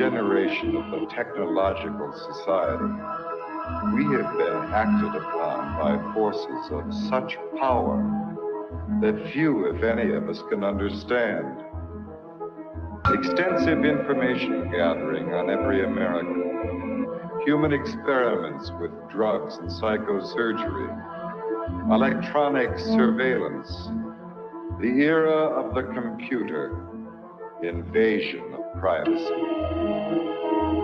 generation of the technological society, we have been acted upon by forces of such power that few, if any, of us can understand. Extensive information gathering on every American, human experiments with drugs and psychosurgery, electronic surveillance, the era of the computer, invasion of privacy,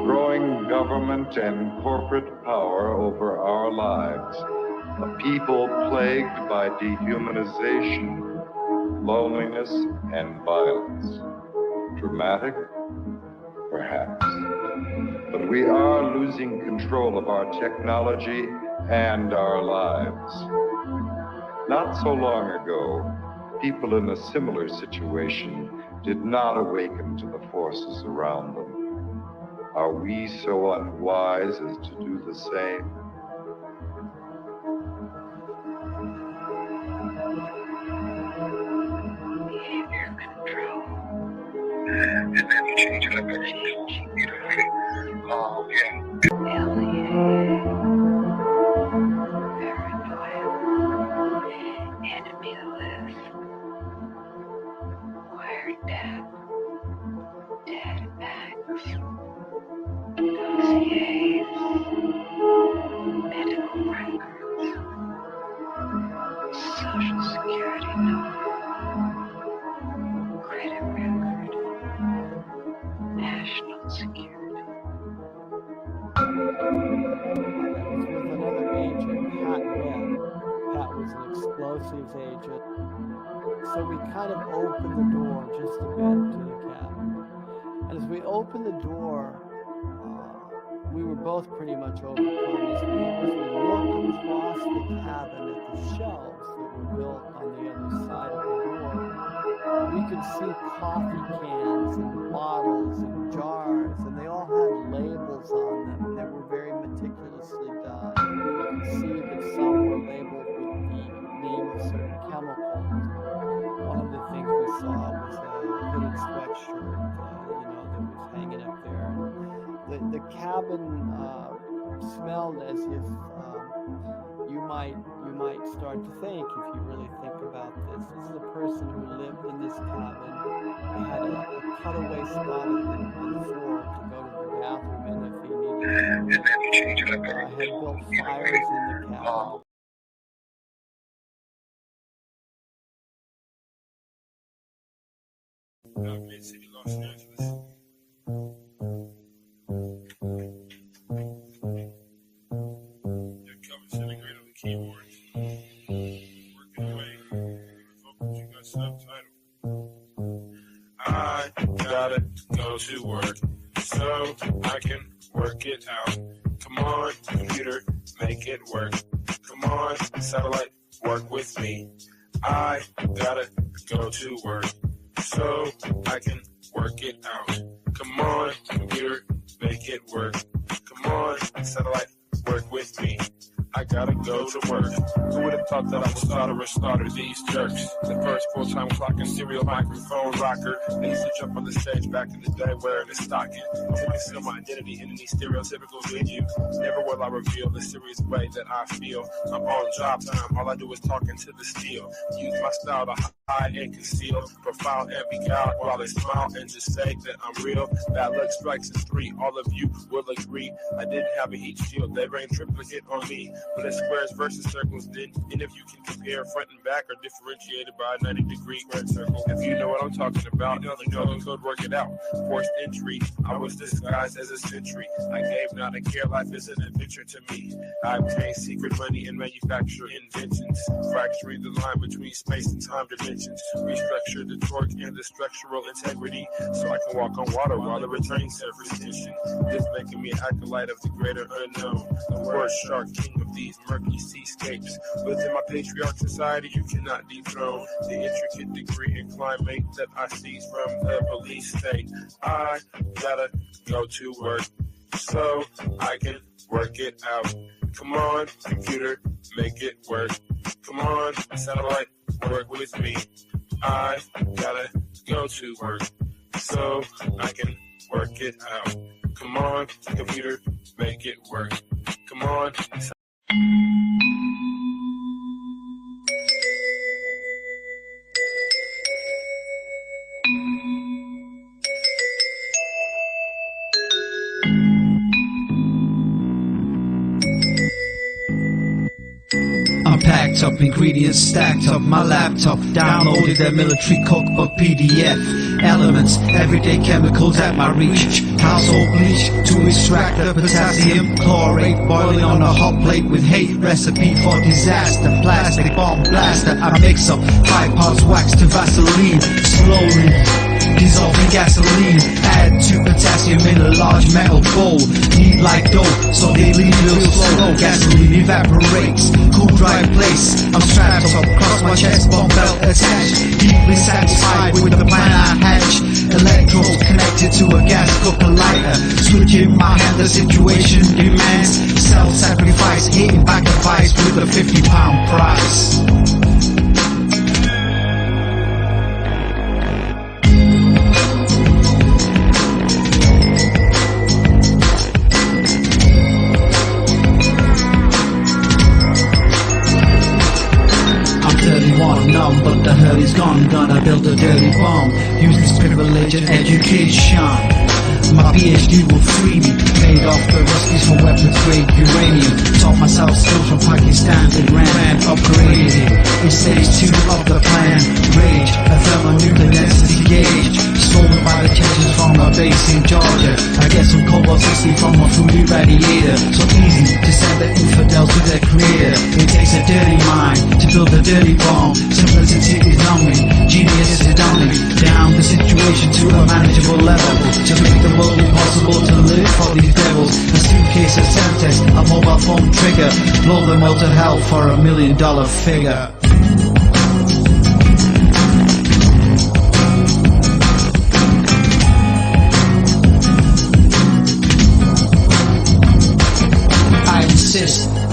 growing government and corporate power over our lives, a people plagued by dehumanization, loneliness, and violence. Dramatic? Perhaps. But we are losing control of our technology and our lives. Not so long ago, people in a similar situation did not awaken to the forces around them. Are we so unwise as to do the same? Behavior control. And then you change it up and you know, Alien. Paranoia. Enemy list. Wiretap. Databanks. Dossiers. Medical records. Social security number. Credit record. National security. I was with another agent, Pat Webb. Pat was an explosives agent. So we kind of opened the door just a bit to the cabin. And as we opened the door, we were both pretty much overcome as we looked across the cabin at the shelves that were built on the other side of the door. We could see coffee cans and bottles and jars, and they all had labels on them, and they were very meticulously done. You could see that some were labeled with the name of certain chemicals. One of the things we saw was a hooded sweatshirt, that was hanging up there. And the cabin smelled as if you might start to think, if you really think about this. This is a person who lived in this cabin. They had a cutaway spot in the floor to go to the bathroom in if he needed to. Had built fires in the cabin. Mid-City, Los Angeles. They're coming sitting right on the keyboard. Working away. Vocals, you got subtitle. I gotta go to work so I can work it out. Come on, computer, make it work. Come on, satellite, work with me. I gotta go to work so I can work it out. Come on, computer, make it work. Come on, satellite, work with me. I gotta go to work. Who would have thought that I would starter these jerks? The first full-time clocking, serial microphone rocker. I used to jump on the stage back in the day wearing a stocking. I want to conceal my identity in any stereotypical venue. Never will I reveal the serious way that I feel. I'm on job time, all I do is talk into the steel. Use my style to hide and conceal, profile and be out while they smile and just say that I'm real. Bad luck strikes in 3, all of you will agree. I didn't have a heat shield, they rained triplicate on me. But it's squares versus circles, then any of you can compare front and back are differentiated by a 90-degree squared circle. If you know what I'm talking about, you know the code, work it out. Forced entry, I was disguised as a sentry. I gave not a care, life is an adventure to me. I obtained secret money and manufacture inventions, fracturing the line between space and time dimensions. Restructure the torque and the structural integrity, so I can walk on water while the returning surface tension. This making me an acolyte of the greater unknown, the word shark, king of these murky seascapes. Within my patriarch society, you cannot dethrone the intricate degree and climate that I seize from the police state. I gotta go to work so I can work it out. Come on, computer, make it work. Come on, satellite, work with me. I gotta go to work so I can work it out. Come on, computer, make it work. Come on. I packed up ingredients, stacked up my laptop, downloaded their military cookbook PDF. Elements, everyday chemicals at my reach. Household bleach to extract the potassium chlorate. Boiling on a hot plate with hate, recipe for disaster. Plastic bomb blaster, I mix up 5 parts wax to Vaseline. Slowly dissolving gasoline, add to potassium in a large metal bowl. Heat like dough, so they leave real slow. Gasoline evaporates, cool dry place. I'm strapped up, cross my chest, bomb belt attached. Deeply satisfied with the plan I hatch. Electrodes connected to a gas cooker lighter. Switch in my hand, the situation demands self-sacrifice, hitting back a vice with a £50 price. Numb, but the hurt is gone. Gonna build a dirty bomb. Use this privilege and education. My PhD will free me. Made off the ruskies for weapons grade uranium. Taught myself skills from Pakistan. Ran upgraded in stage 2 of the plan. Rage, a thermonuclear density gauge. Stolen by the catches from a base in Georgia. I get some cobalt 60 from a food irradiator. So easy to send the infidel to their creator. It takes a dirty mind to build a dirty bomb. Simplicity is numbing, genius is dumbing down the situation to a manageable level. To make the world impossible to live for these devils. A suitcase, a Semtex, a mobile phone trigger. Blow them all to hell for $1 million figure.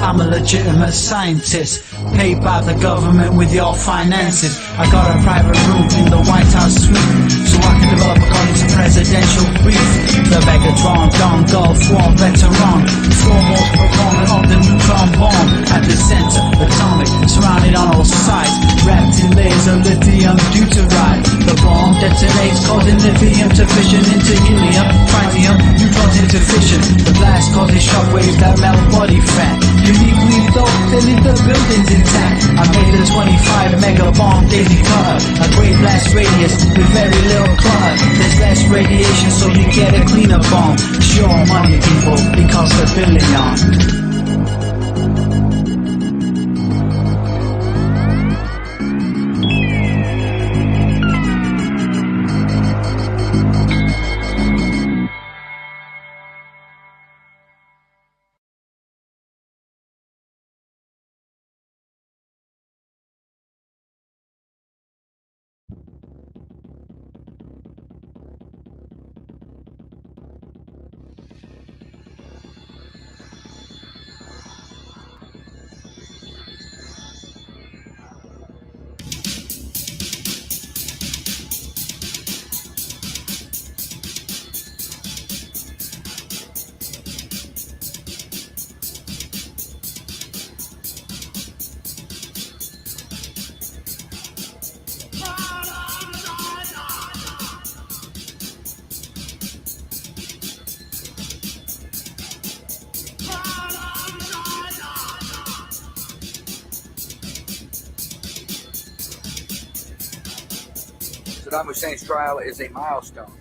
I'm a legitimate scientist, paid by the government with your finances. I got a private room in the White House suite, so I can develop according to presidential brief. The Megatron, Don Golf, War veteran, foremost proponent of the neutron bomb. At the center, atomic, surrounded on all sides, wrapped in layers of lithium deuteride. The bomb detonates, causing lithium to fission into helium, tritium, neutrons into fission. The blast causes shockwaves that melt body fat. Uniquely though, they leave the buildings intact. I made a 25 mega bomb daisy cutter, a great blast radius with very little clutter. There's less radiation, so you get a cleaner bomb. Sure money, people, it costs $1 billion. Saddam Hussein's trial is a milestone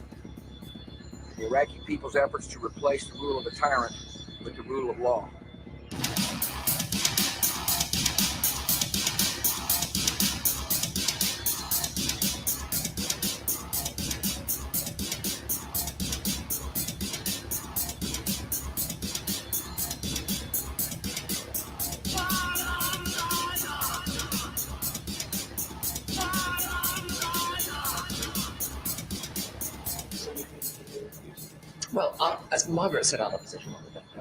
in the Iraqi people's efforts to replace the rule of a tyrant with the rule of law. Well, as Margaret said, our position on the death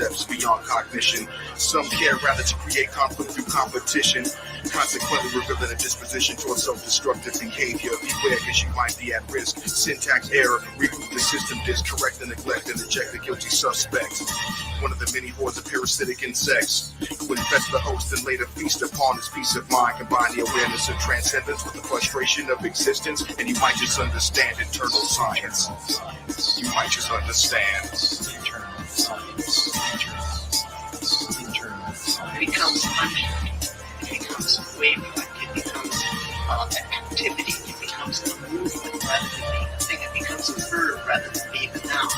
concepts beyond cognition. Some care rather to create conflict through competition, consequently revealing a disposition towards self-destructive behavior. Beware, because you might be at risk. Syntax error, reboot the system, discorrect the neglect, and eject the guilty suspect. One of the many hordes of parasitic insects who infest the host and later feast upon his peace of mind. Combine the awareness of transcendence with the frustration of existence, and you might just understand internal science. You might just understand. Internal science. Internal science. It becomes unchecked. It becomes wave-like. It becomes activity. It becomes a movement rather than being a thing. It becomes a verb rather than being a noun.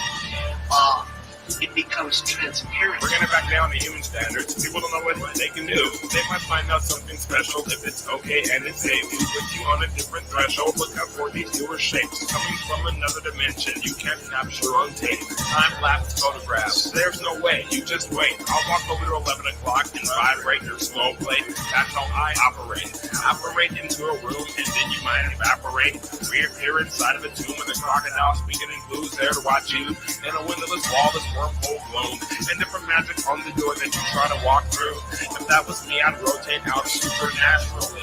It becomes transparent. Bringing it back down to human standards, people don't know what they can do. They might find out something special if it's okay and it's safe. We put you on a different threshold. Look out for these newer shapes coming from another dimension. You can't capture on tape. Time-lapse photographs. There's no way. You just wait. I'll walk over to 11 o'clock and vibrate your slow plate. That's how I operate. Operate into a room and then you might evaporate. Reappear inside of a tomb with a crocodile speaking in blues there to watch you. In a windowless wall, this wormhole gloom, and different magic on the door that you try to walk through. If that was me, I'd rotate out supernaturally.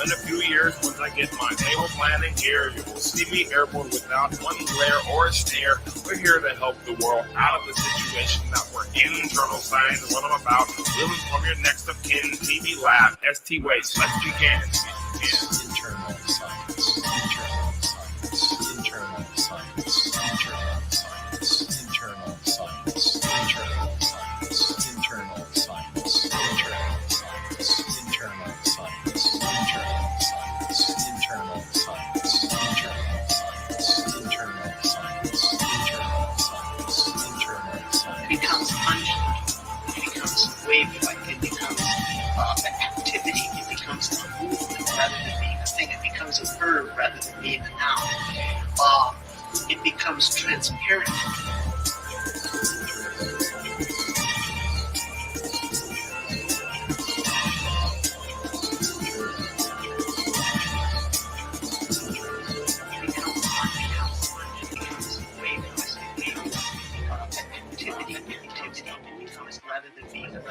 In a few years, once I get my naval planning here, you will see me airborne without one glare or a stare. We're here to help the world out of the situation that we're in. Internal science is what I'm about. We'll inform your next of kin. TV lab, ST waste, let's begin. Internal science. Internal science. Internal science. Internal science. Internal science. Internal science. Internal science. Internal science. Internal science. Internal science. Internal science. Internal science. Internal science. Internal science. Internal science. It becomes unchecked. It becomes wave-like. It becomes activity. It becomes a movement rather than being a thing. It becomes a verb rather than being a noun. It becomes transparent.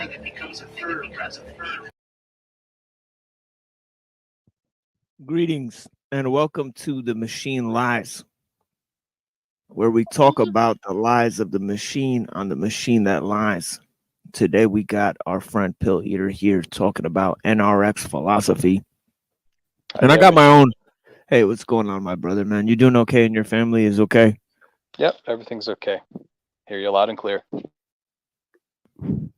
It becomes a verb rather than being. Greetings and welcome to The Machine Lies, where we talk about the lies of the machine on the machine that lies. Today we got our friend Pill Eater here talking about NRX philosophy. And I got my own. Hey, what's going on, my brother, man? You doing okay and your family is okay? Yep, everything's okay. Hear you loud and clear.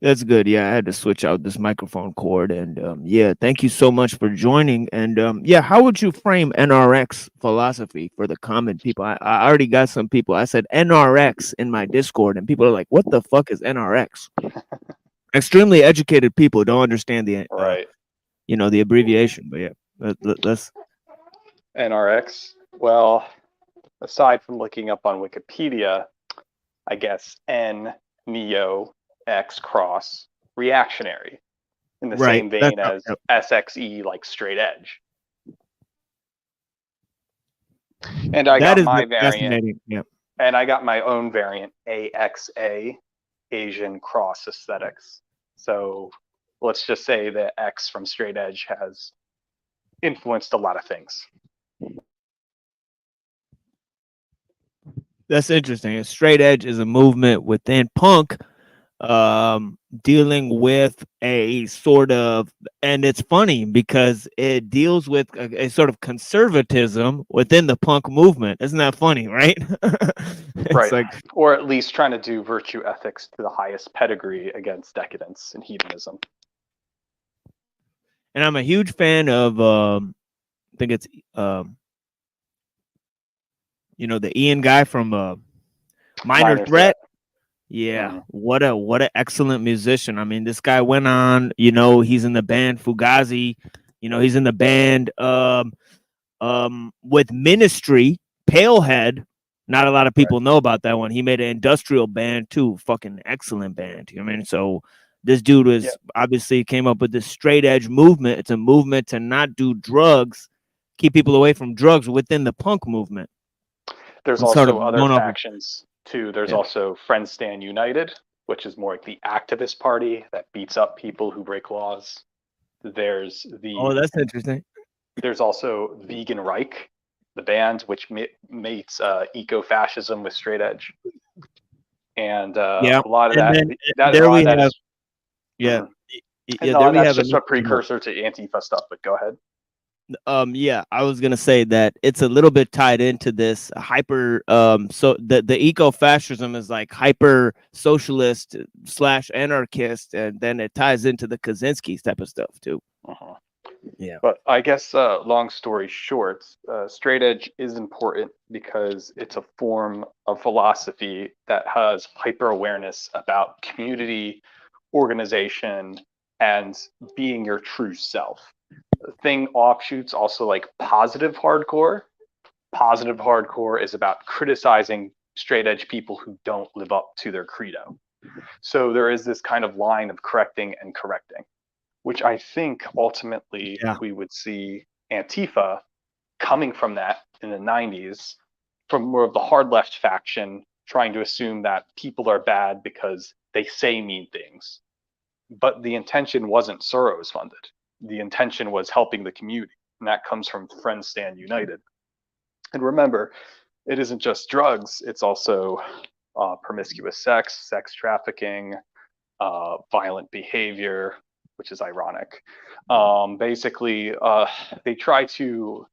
That's good. Yeah, I had to switch out this microphone cord. And yeah, thank you so much for joining. And yeah, how would you frame NRX philosophy for the common people? I already got some people. I said NRX in my Discord, and people are like, what the fuck is NRX? Extremely educated people don't understand the right. The abbreviation. But yeah, let's. NRX. Well, aside from looking up on Wikipedia, I guess N, Neo, X cross, reactionary, in the same vein as SXE, like straight edge. And I got my variant, and I got my own variant, AXA, Asian cross aesthetics. So let's just say that X from straight edge has influenced a lot of things. That's interesting. Straight edge is a movement within punk, dealing with a sort of, and it's funny because it deals with a sort of conservatism within the punk movement. Isn't that funny, right? Right. Like, or at least trying to do virtue ethics to the highest pedigree against decadence and hedonism. And I'm a huge fan of, I think it's, the Ian guy from Minor Threat. Yeah, what an excellent musician. I mean, this guy went on, he's in the band Fugazi, he's in the band with Ministry, Palehead. Not a lot of people know about that one. He made an industrial band too, fucking excellent band. I mean, so this dude was obviously came up with this straight edge movement. It's a movement to not do drugs, keep people away from drugs within the punk movement. There's also other factions too. There's also Friends Stand United, which is more like the activist party that beats up people who break laws. There's Oh, that's interesting. There's also Vegan Reich, the band, which mates eco-fascism with straight edge, and Yeah, a lot of and that. then That there a lot we of that have, is, yeah, and yeah, a lot there of we that's have just a another remote. precursor to Antifa stuff. But go ahead. Yeah, I was gonna say that it's a little bit tied into this hyper. So the eco-fascism is like hyper socialist / anarchist, and then it ties into the Kaczynski type of stuff too. Uh-huh. Yeah. But I guess, long story short, straight edge is important because it's a form of philosophy that has hyper awareness about community, organization, and being your true self. The thing offshoots also like positive hardcore. Positive hardcore is about criticizing straight edge people who don't live up to their credo. So there is this kind of line of correcting and correcting, which I think ultimately we would see Antifa coming from that in the 90s, from more of the hard left faction trying to assume that people are bad because they say mean things. But the intention wasn't Soros funded. The intention was helping the community. And that comes from Friends Stand United. And remember, it isn't just drugs, it's also promiscuous sex, sex trafficking, violent behavior, which is ironic. Basically, they try to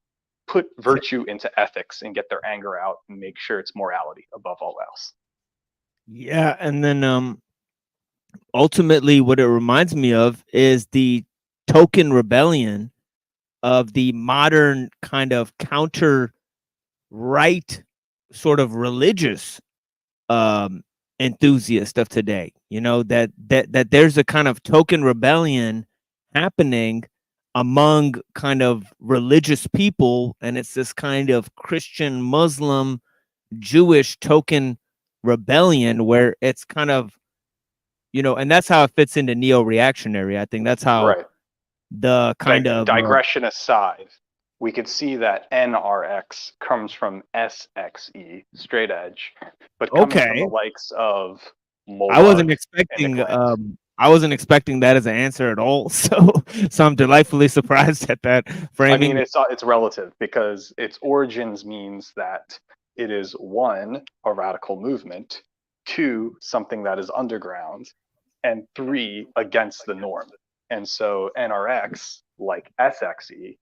put virtue into ethics and get their anger out and make sure it's morality above all else. Yeah, and then ultimately what it reminds me of is the token rebellion of the modern kind of counter right sort of religious enthusiast of today. You know, that there's a kind of token rebellion happening among kind of religious people, and it's this kind of Christian, Muslim, Jewish token rebellion where it's kind of, you know, and that's how it fits into neo-reactionary. I think that's how the kind of digression aside, we could see that NRX comes from SXE, straight edge, but coming from the likes of I wasn't Moldog expecting and I wasn't expecting that as an answer at all. So I'm delightfully surprised at that framing. I mean, it's relative because its origins means that it is one, a radical movement, two, something that is underground, and three, against the norm. And so NRX, like SXE,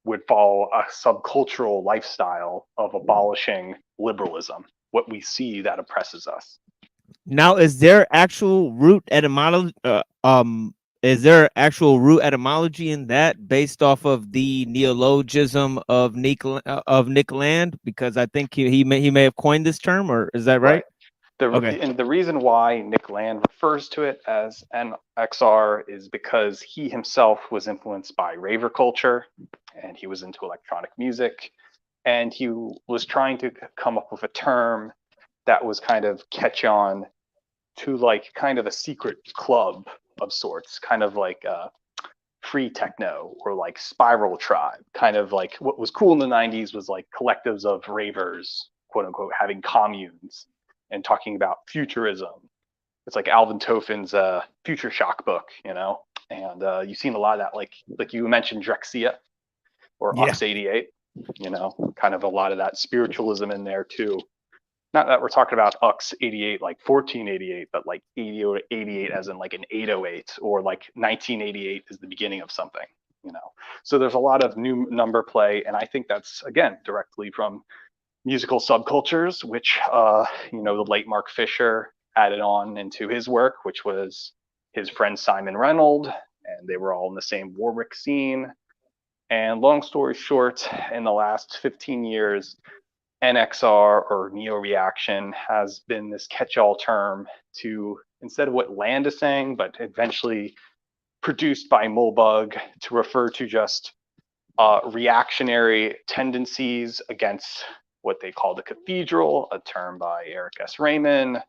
would follow a subcultural lifestyle of abolishing liberalism, what we see that oppresses us. Now, is there actual root etymology? Is there actual root etymology in that based off of the neologism of Nick Land? Because I think he may have coined this term, or is that right? And the reason why Nick Land refers to it as NXR is because he himself was influenced by raver culture, and he was into electronic music, and he was trying to come up with a term that was kind of catch on to like kind of a secret club of sorts, kind of like free techno or like spiral tribe. Kind of like what was cool in the 90s was like collectives of ravers, quote unquote, having communes and talking about futurism. It's like Alvin Tofen's Future Shock book, you know, and you've seen a lot of that, like you mentioned Drexcia or Ux 88, you know, kind of a lot of that spiritualism in there too. Not that we're talking about Ux 88 like 1488, but like 88 as in like an 808, or like 1988 is the beginning of something, you know. So there's a lot of new number play, and I think that's again directly from musical subcultures, which you know, the late Mark Fisher added on into his work, which was his friend Simon Reynolds, and they were all in the same Warwick scene. And long story short, in the last 15 years, NXR or neo-reaction has been this catch-all term to, instead of what Land is saying, but eventually produced by Moldog, to refer to just reactionary tendencies against what they call the cathedral, a term by Eric S. Raymond,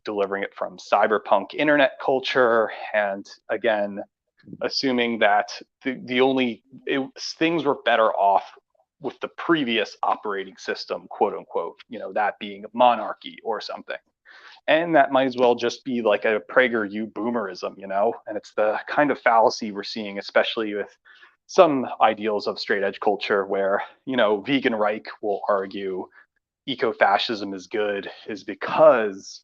delivering it from cyberpunk internet culture, and again, assuming that things were better off with the previous operating system, quote unquote, you know, that being monarchy or something. And that might as well just be like a PragerU boomerism, you know? And it's the kind of fallacy we're seeing, especially with some ideals of straight edge culture where, you know, vegan Reich will argue eco-fascism is good is because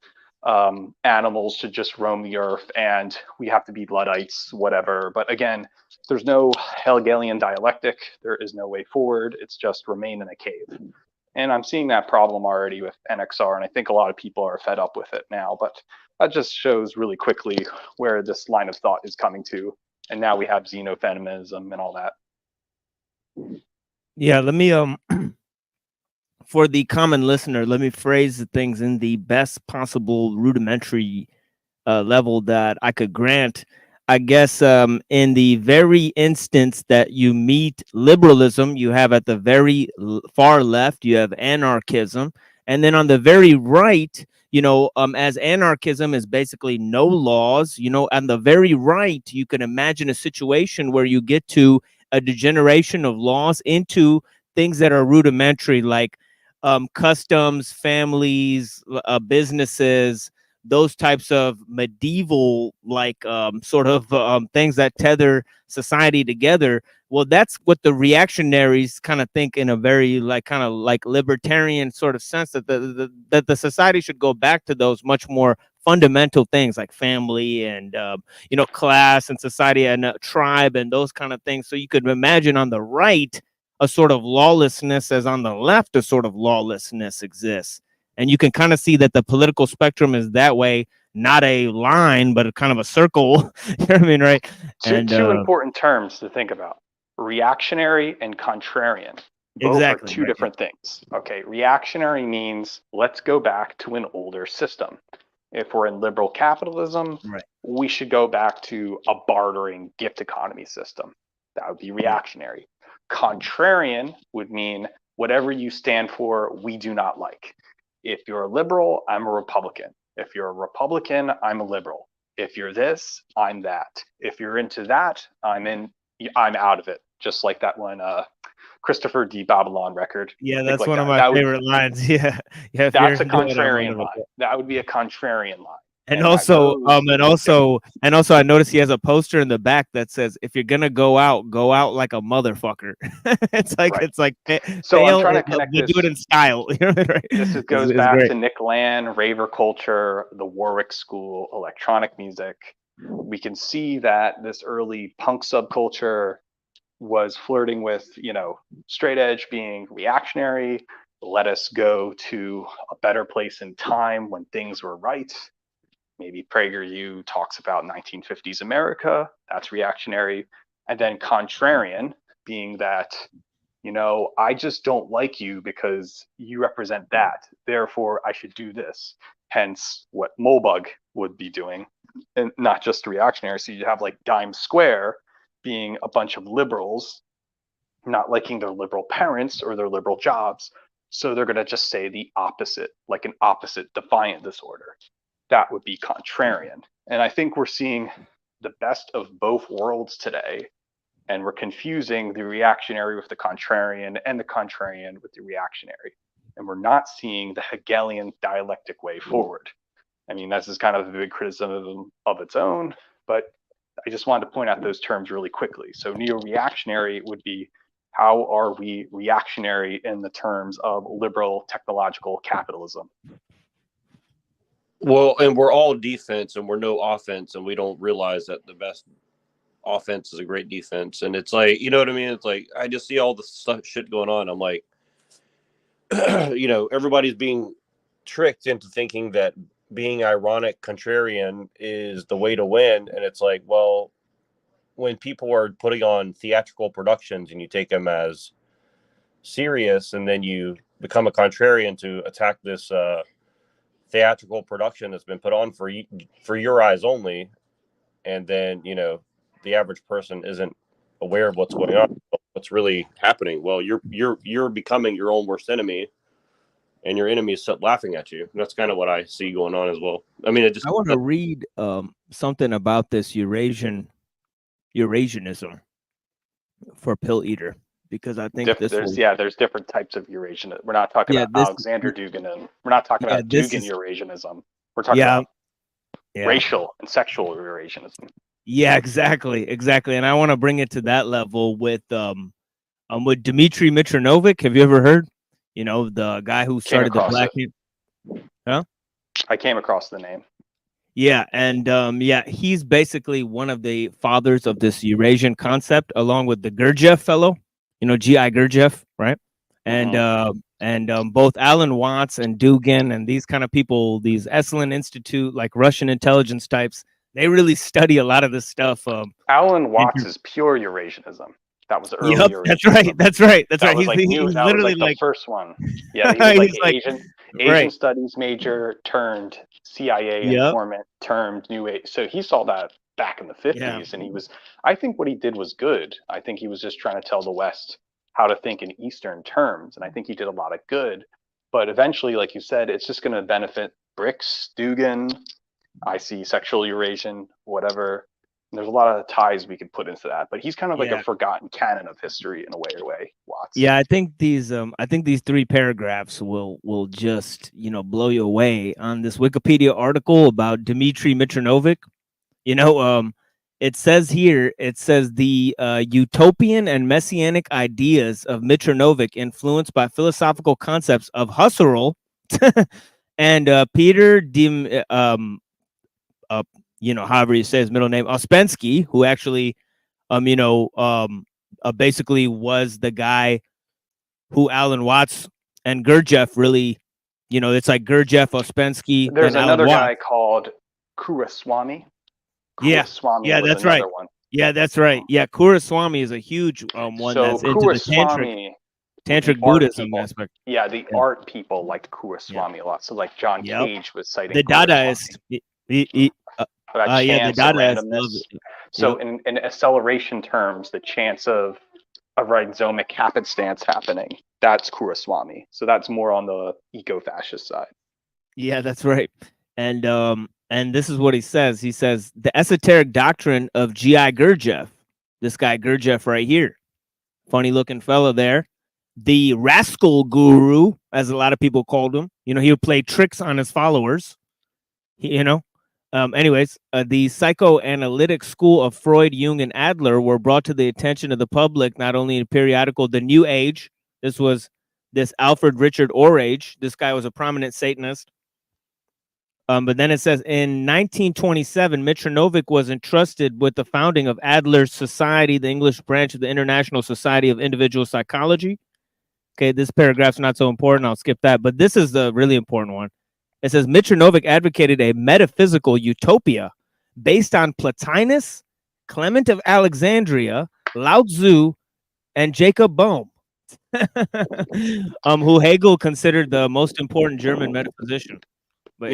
animals should just roam the earth and we have to be Luddites, whatever. But again, there's no Hegelian dialectic. There is no way forward. It's just remain in a cave. And I'm seeing that problem already with NXR, and I think a lot of people are fed up with it now. But that just shows really quickly where this line of thought is coming to. And now we have xenofeminism and all that. Yeah, let me for the common listener, let me phrase the things in the best possible rudimentary level that I could grant. I guess in the very instance that you meet liberalism, you have at the very far left, you have anarchism. And then on the very right, you know, as anarchism is basically no laws, you know, on the very right, you can imagine a situation where you get to a degeneration of laws into things that are rudimentary, like customs, families, businesses, those types of medieval like sort of things that tether society together. Well, that's what the reactionaries kind of think in a very like kind of like libertarian sort of sense, that the society should go back to those much more fundamental things like family and you know, class and society and tribe and those kind of things. So you could imagine on the right a sort of lawlessness, as on the left a sort of lawlessness exists. And you can kind of see that the political spectrum is that way, not a line, but a kind of a circle. You know what I mean, right? Two important terms to think about: reactionary and contrarian. Both exactly, are two different things. Okay, reactionary means let's go back to an older system. If we're in liberal capitalism, we should go back to a bartering gift economy system. That would be reactionary. Contrarian would mean whatever you stand for, we do not like. If you're a liberal, I'm a Republican. If you're a Republican, I'm a liberal. If you're this, I'm that. If you're into that, I'm out of it. Just like that one Christopher D. Babylon record. Yeah, that's like one of my favorite lines. Yeah. Yeah. That's a contrarian line. That would be a contrarian line. And also, I noticed he has a poster in the back that says, "If you're gonna go out like a motherfucker." It's like so I'm trying to connect this. Do it in style. Right? This goes back to Nick Land, raver culture, the Warwick School, electronic music. We can see that this early punk subculture was flirting with, you know, straight edge being reactionary. Let us go to a better place in time when things were right. Maybe PragerU talks about 1950s America, that's reactionary. And then contrarian being that, you know, I just don't like you because you represent that. Therefore, I should do this. Hence what Molbug would be doing, and not just reactionary. So you have like Dime Square being a bunch of liberals not liking their liberal parents or their liberal jobs. So they're going to just say the opposite, like an opposite defiant disorder. That would be contrarian. And I think we're seeing the best of both worlds today. And we're confusing the reactionary with the contrarian and the contrarian with the reactionary. And we're not seeing the Hegelian dialectic way forward. I mean, this is kind of a big criticism of its own, but I just wanted to point out those terms really quickly. So neo-reactionary would be, how are we reactionary in the terms of liberal technological capitalism? Well, and we're all defense and we're no offense, and we don't realize that the best offense is a great defense. And it's like, you know what I mean? It's like, I just see all the shit going on. I'm like, you know, everybody's being tricked into thinking that being ironic, contrarian is the way to win. And it's like, well, when people are putting on theatrical productions and you take them as serious, and then you become a contrarian to attack this theatrical production that's been put on for your eyes only, and then, you know, the average person isn't aware of what's going on, what's really happening. Well, you're becoming your own worst enemy, and your enemy is laughing at you. And that's kind of what I see going on as well. I mean, I want to read something about this Eurasianism for Pill Eater, because I think there's different types of Eurasianism. We're not talking about Alexander Dugin, and we're not talking about Dugin Eurasianism. We're talking Yeah. about Yeah. racial and sexual Eurasianism. Yeah, exactly. And I want to bring it to that level with Dmitry Mitranovic. Have you ever heard? You know, the guy who Came started the across Black. it. Huh? I came across the name. Yeah, and he's basically one of the fathers of this Eurasian concept, along with the Gurdjieff fellow. You know, G.I. Gurdjieff, right? And both Alan Watts and Dugin and these kind of people, these Esalen Institute, like Russian intelligence types, they really study a lot of this stuff. Alan Watts is pure Eurasianism. That was early Yep, Eurasianism. that's right. That was He's literally literally the like first one. Yeah, he was like he's Asian right. studies major turned CIA Yep. informant turned New Age. So he saw that back in the 50s, Yeah. and I think what he did was good. I think he was just trying to tell the West how to think in Eastern terms, and I think he did a lot of good. But eventually, like you said, it's just going to benefit BRICS, Dugin. I see sexual Eurasian, whatever. And there's a lot of ties we could put into that, but he's kind of like a forgotten canon of history in a weird way. Watts. Yeah, I think these 3 paragraphs will just, blow you away on this Wikipedia article about Dmitry Mitranovic. It says the utopian and messianic ideas of Mitranovic influenced by philosophical concepts of Husserl and Peter however you say his middle name, Ouspensky, who actually, basically was the guy who Alan Watts and Gurdjieff really, it's like Gurdjieff, Ouspensky, There's then another Alan guy Watts. called Kuraswamy. Yeah, that's right. One. Yeah, that's right. Yeah, Kuraswamy is a huge one that's into the tantric Buddhism aspect. Yeah, the art people liked Kuraswamy a lot. So like John Cage was citing the Dadaist. about chance and Dadaist randomness. So in acceleration terms, the chance of a rhizomic happenstance happening, that's Kuraswamy. So that's more on the eco-fascist side. Yeah, that's right. And this is what he says. He says the esoteric doctrine of G.I. Gurdjieff, this guy Gurdjieff right here, funny looking fellow there, the rascal guru, as a lot of people called him. He would play tricks on his followers. The psychoanalytic school of Freud, Jung, and Adler were brought to the attention of the public, not only in a periodical, The New Age. This was this Alfred Richard Orage. This guy was a prominent Satanist. But then it says in 1927, Mitranovic was entrusted with the founding of Adler's Society, the English branch of the International Society of Individual Psychology. Okay, this paragraph's not so important. I'll skip that. But this is the really important one. It says Mitranovic advocated a metaphysical utopia based on Plotinus, Clement of Alexandria, Lao Tzu, and Jacob Bohm, who Hegel considered the most important German metaphysician. But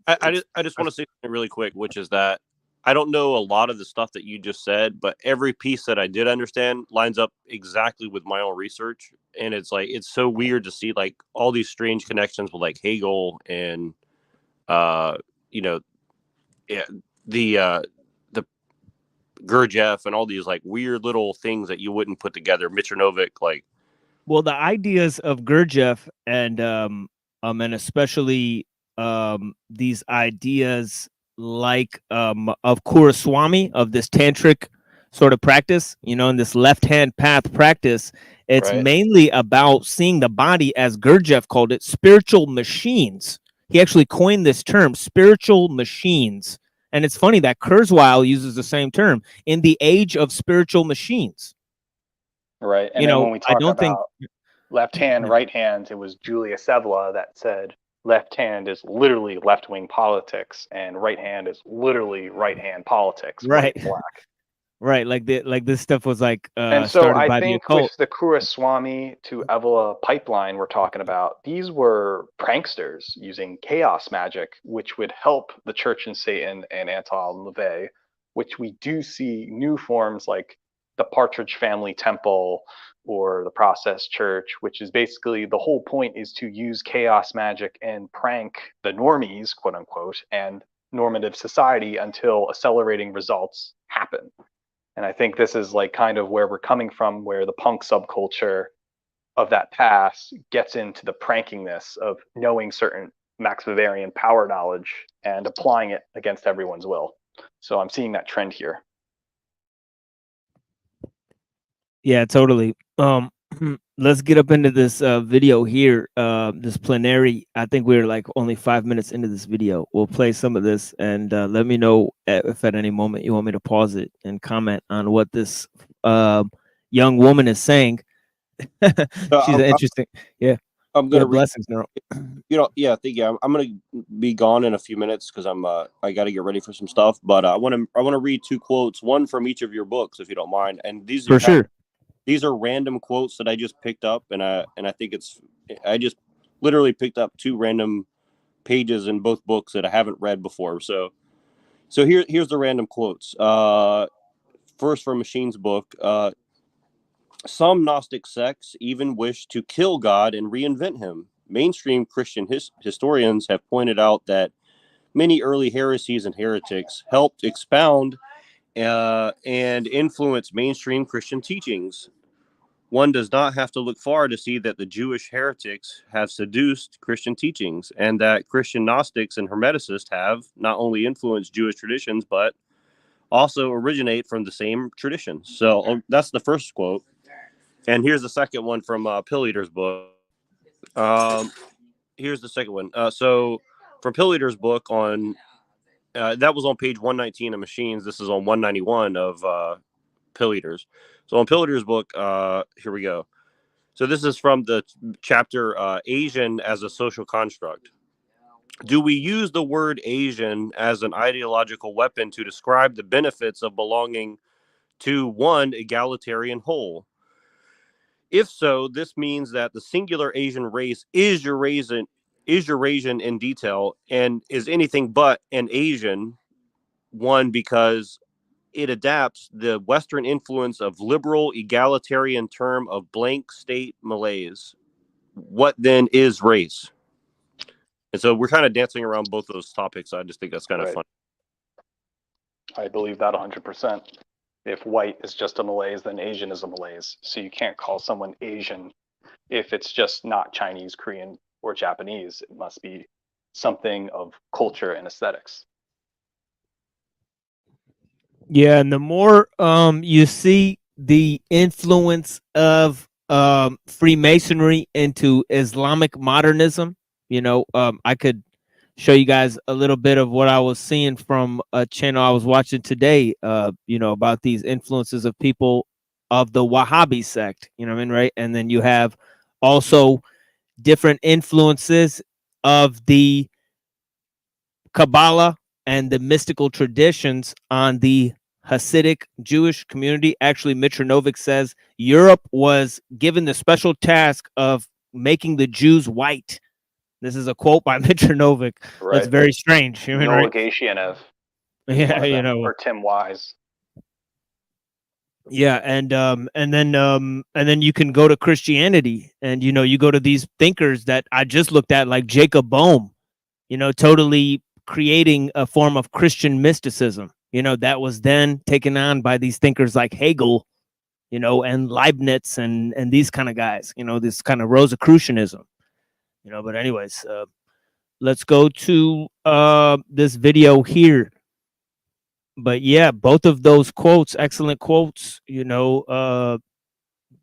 I just want to say something really quick, which is that I don't know a lot of the stuff that you just said, but every piece that I did understand lines up exactly with my own research. And it's like, it's so weird to see like all these strange connections with like Hegel and, the Gurdjieff and all these like weird little things that you wouldn't put together. Mitranovic, like, well, the ideas of Gurdjieff and especially these ideas like of Kuraswamy, of this tantric sort of practice, in this left-hand path practice, it's mainly about seeing the body, as Gurdjieff called it, spiritual machines. He actually coined this term, spiritual machines. And it's funny that Kurzweil uses the same term, in the age of spiritual machines. Right. And then when we talk about left hand, right hand, it was Julia Sevla that said left hand is literally left-wing politics and right hand is literally right-hand politics. Right. White, black. Right. Like this stuff was like and so started I by think the occult. with the Kuraswamy to Evola pipeline we're talking about, these were pranksters using chaos magic, which would help the Church and Satan and Anton LaVey, which we do see new forms like the Partridge Family Temple or the Process Church, which is basically the whole point is to use chaos magic and prank the normies, quote unquote, and normative society until accelerating results happen. And I think this is like kind of where we're coming from, where the punk subculture of that past gets into the prankingness of knowing certain Max Bavarian power knowledge and applying it against everyone's will. So I'm seeing that trend here. Yeah, totally. Let's get up into this video here. This plenary. I think we're like only 5 minutes into this video. We'll play some of this and let me know if at any moment you want me to pause it and comment on what this young woman is saying. She's interesting. Yeah. I'm gonna blessings, Neuro. I'm gonna be gone in a few minutes because I got to get ready for some stuff. But I want to read two quotes, one from each of your books, if you don't mind. And these For sure. These are random quotes that I just picked up, and I think I just literally picked up two random pages in both books that I haven't read before. So here's the random quotes. First from Machine's book. Some Gnostic sects even wish to kill God and reinvent him. Mainstream Christian historians have pointed out that many early heresies and heretics helped expound and influence mainstream Christian teachings. One does not have to look far to see that the Jewish heretics have seduced Christian teachings, and that Christian Gnostics and Hermeticists have not only influenced Jewish traditions, but also originate from the same traditions. So that's the first quote. And here's the second one from Pill Eater's book. Here's the second one. So from Pill Eater's book on, that was on page 119 of Machines. This is on 191 of Pill Eaters. So on Pill Eater's book, here we go. So this is from the chapter Asian as a Social Construct. Do we use the word Asian as an ideological weapon to describe the benefits of belonging to one egalitarian whole? If so, this means that the singular Asian race is Eurasian in detail and is anything but an Asian one because it adapts the Western influence of liberal egalitarian term of blank state Malays. What then is race? And so we're kind of dancing around both of those topics. I just think that's kind of fun. I believe that 100%. If white is just a Malays, then Asian is a Malays. So you can't call someone Asian if it's just not Chinese, Korean, or Japanese. It must be something of culture and aesthetics. Yeah, and the more you see the influence of Freemasonry into Islamic modernism, I could show you guys a little bit of what I was seeing from a channel I was watching today, about these influences of people of the Wahhabi sect, you know what I mean, right? And then you have also different influences of the Kabbalah and the mystical traditions on the Hasidic Jewish community. Actually, Mitronovic says Europe was given the special task of making the Jews white. This is a quote by Mitronovic. Right. That's very strange. You mean, right? Gationev. Yeah, or Tim Wise. Yeah, and then you can go to Christianity, and you go to these thinkers that I just looked at, like Jacob Boehme, totally creating a form of Christian mysticism, that was then taken on by these thinkers like Hegel, and Leibniz and these kind of guys, this kind of Rosicrucianism, but anyways, let's go to this video here. But yeah, both of those quotes, excellent quotes,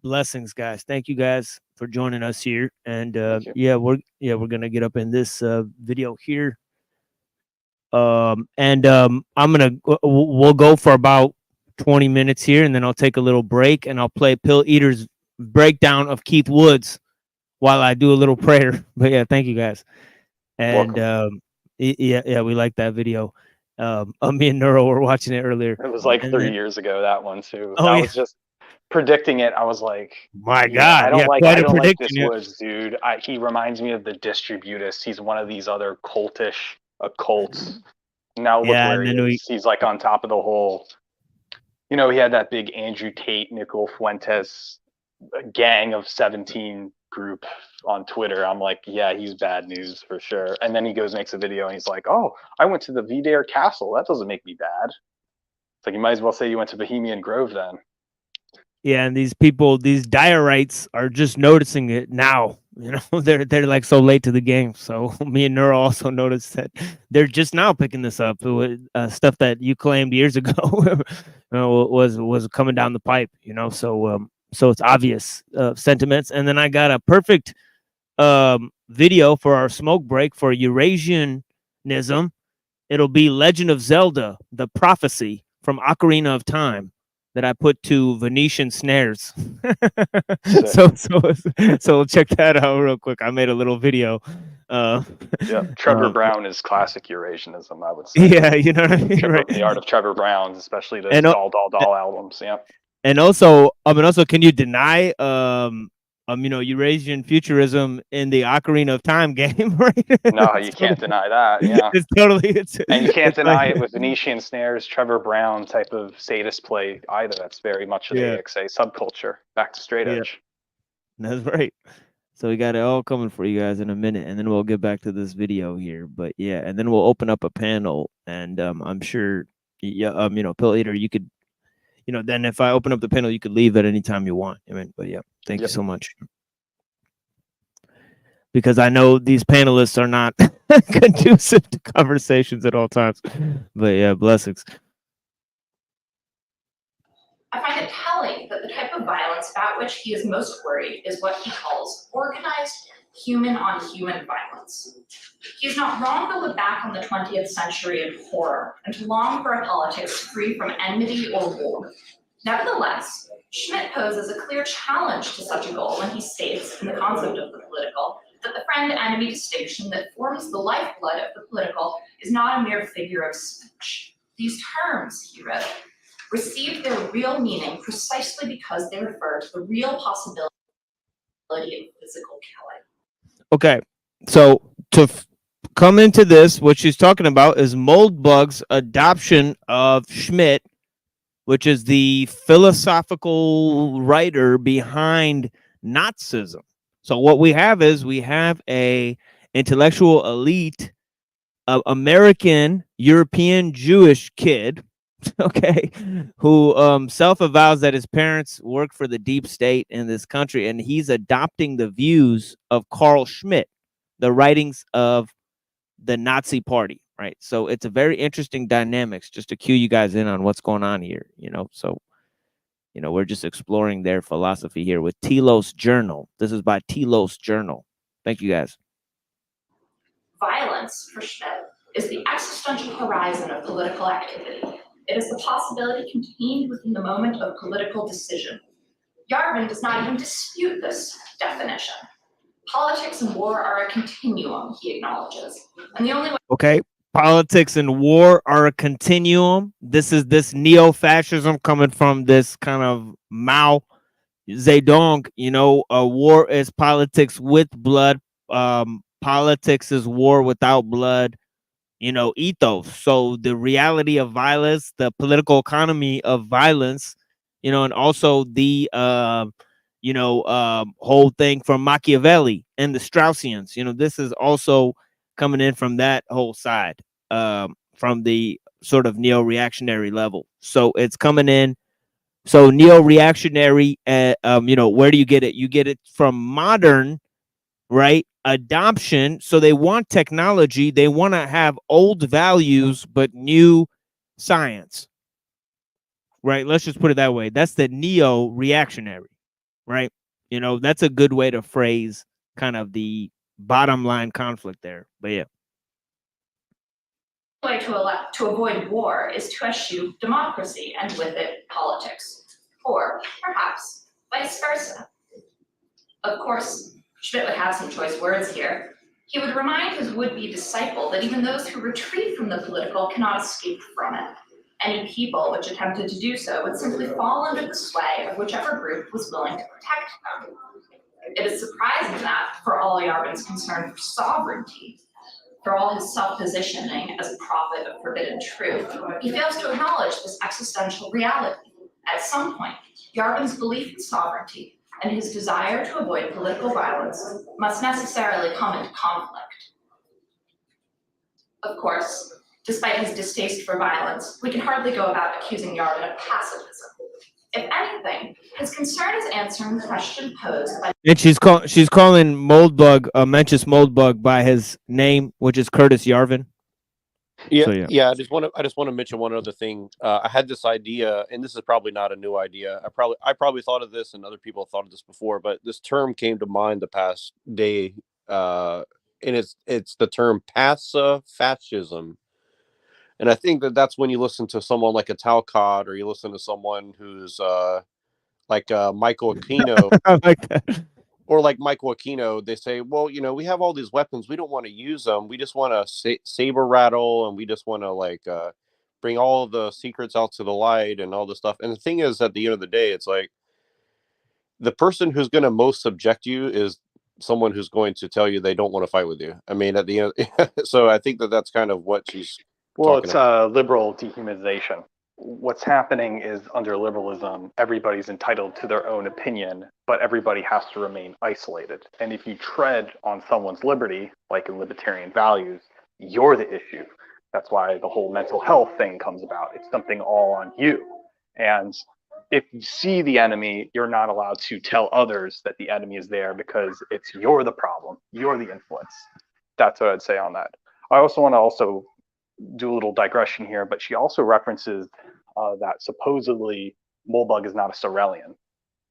blessings, guys. Thank you guys for joining us here. And we're going to get up in this video here. We'll go for about 20 minutes here, and then I'll take a little break, and I'll play Pill Eater's breakdown of Keith Woods while I do a little prayer. But yeah, thank you guys. And we like that video. Me and Neuro were watching it earlier. It was like 3 years ago, that one too. I was just predicting it. I was like, my God, I don't like this Woods, dude. He reminds me of the Distributist. He's one of these other cultish occults. Now look where he is. He's like on top of the whole. He had that big Andrew Tate, Nicole Fuentes gang of 17 group on Twitter. I'm like, yeah, he's bad news for sure. And then he makes a video, and he's like, oh, I went to the Vidare Castle. That doesn't make me bad. It's like, you might as well say you went to Bohemian Grove then. Yeah, and these people, these diorites, are just noticing it now. You know, they're like so late to the game. So me and Nura also noticed that they're just now picking this up. Stuff that you claimed years ago was coming down the pipe. You know, so it's obvious sentiments. And then I got a perfect video for our smoke break for Eurasianism. It'll be Legend of Zelda: The Prophecy from Ocarina of Time that I put to Venetian snares. so check that out real quick. I made a little video. Yeah, Trevor Brown is classic Eurasianism, I would say. Yeah, you know what I mean, right? The art of Trevor Brown, especially those doll albums. Yeah. And also, can you deny Eurasian futurism in the Ocarina of Time game, right? No, you can't deny that. Yeah, it's totally and you can't deny it with Venetian snares, Trevor Brown type of sadist play either. That's very much the AXA subculture. Back to straight edge. That's right. So we got it all coming for you guys in a minute, and then we'll get back to this video here. But yeah, and then we'll open up a panel, and I'm sure, Pill Eater, you could. Then if I open up the panel, you could leave at any time you want. I mean, but yeah, thank you so much. Because I know these panelists are not conducive to conversations at all times. But yeah, blessings. I find it telling that the type of violence about which he is most worried is what he calls organized human-on-human violence. He is not wrong to look back on the 20th century in horror and to long for a politics free from enmity or war. Nevertheless, Schmidt poses a clear challenge to such a goal when he states, in the concept of the political, that the friend-enemy distinction that forms the lifeblood of the political is not a mere figure of speech. These terms, he wrote, receive their real meaning precisely because they refer to the real possibility of physical killing. Okay, so to come into this, what she's talking about is Moldbug's adoption of Schmidt, which is the philosophical writer behind Nazism. So what we have is a intellectual elite, American, European, Jewish kid, okay, who self-avows that his parents work for the deep state in this country, and he's adopting the views of Carl Schmitt, the writings of the Nazi Party, right? So it's a very interesting dynamics, just to cue you guys in on what's going on here, so we're just exploring their philosophy here with Telos Journal. This is by Telos Journal. Thank you, guys. Violence, for Schmitt, is the existential horizon of political activity. It is the possibility contained within the moment of political decision. Yarvin does not even dispute this definition. Politics and war are a continuum, he acknowledges. And the only way— Okay, politics and war are a continuum. This is this neo-fascism coming from this kind of Mao Zedong, war is politics with blood. Politics is war without blood. Ethos. So the reality of violence, the political economy of violence, and also the whole thing from Machiavelli and the Straussians. This is also coming in from that whole side, from the sort of neo-reactionary level. So it's coming in. So neo-reactionary, where do you get it? You get it from modern, right? Adoption. So they want technology. They want to have old values, but new science, right? Let's just put it that way. That's the neo-reactionary, right? That's a good way to phrase kind of the bottom line conflict there. But yeah. The way to avoid war is to eschew democracy and with it politics, or perhaps vice versa. Of course, Schmitt would have some choice words here. He would remind his would-be disciple that even those who retreat from the political cannot escape from it. Any people which attempted to do so would simply fall under the sway of whichever group was willing to protect them. It is surprising that, for all Yarvin's concern for sovereignty, for all his self-positioning as a prophet of forbidden truth, he fails to acknowledge this existential reality. At some point, Yarvin's belief in sovereignty and his desire to avoid political violence must necessarily come into conflict. Of course, despite his distaste for violence, we can hardly go about accusing Yarvin of pacifism. If anything, his concern is answering the question posed by And she's calling Moldbug, Mencius Moldbug, by his name, which is Curtis Yarvin. Yeah, So, yeah. yeah. I just want to mention one other thing. I had this idea, and this is probably not a new idea. I probably thought of this, and other people have thought of this before. But this term came to mind the past day, and it's the term pacifascism. And I think that that's when you listen to someone like a Talcott, or you listen to someone who's like Michael Aquino. I like that. Or like Michael Aquino, they say, well, we have all these weapons. We don't want to use them. We just want to saber rattle, and we just want to bring all of the secrets out to the light and all this stuff. And the thing is, at the end of the day, it's like the person who's going to most subject you is someone who's going to tell you they don't want to fight with you. I mean, at the end, so I think that that's kind of what she's Well, talking it's about. liberal dehumanization. What's happening is under liberalism, everybody's entitled to their own opinion, but everybody has to remain isolated. And if you tread on someone's liberty, like in libertarian values, you're the issue. That's why the whole mental health thing comes about. It's something all on you. And if you see the enemy, you're not allowed to tell others that the enemy is there because you're the problem. You're the influence. That's what I'd say on that. I also want to do a little digression here, but she also references that supposedly Moldbug is not a Sorelian,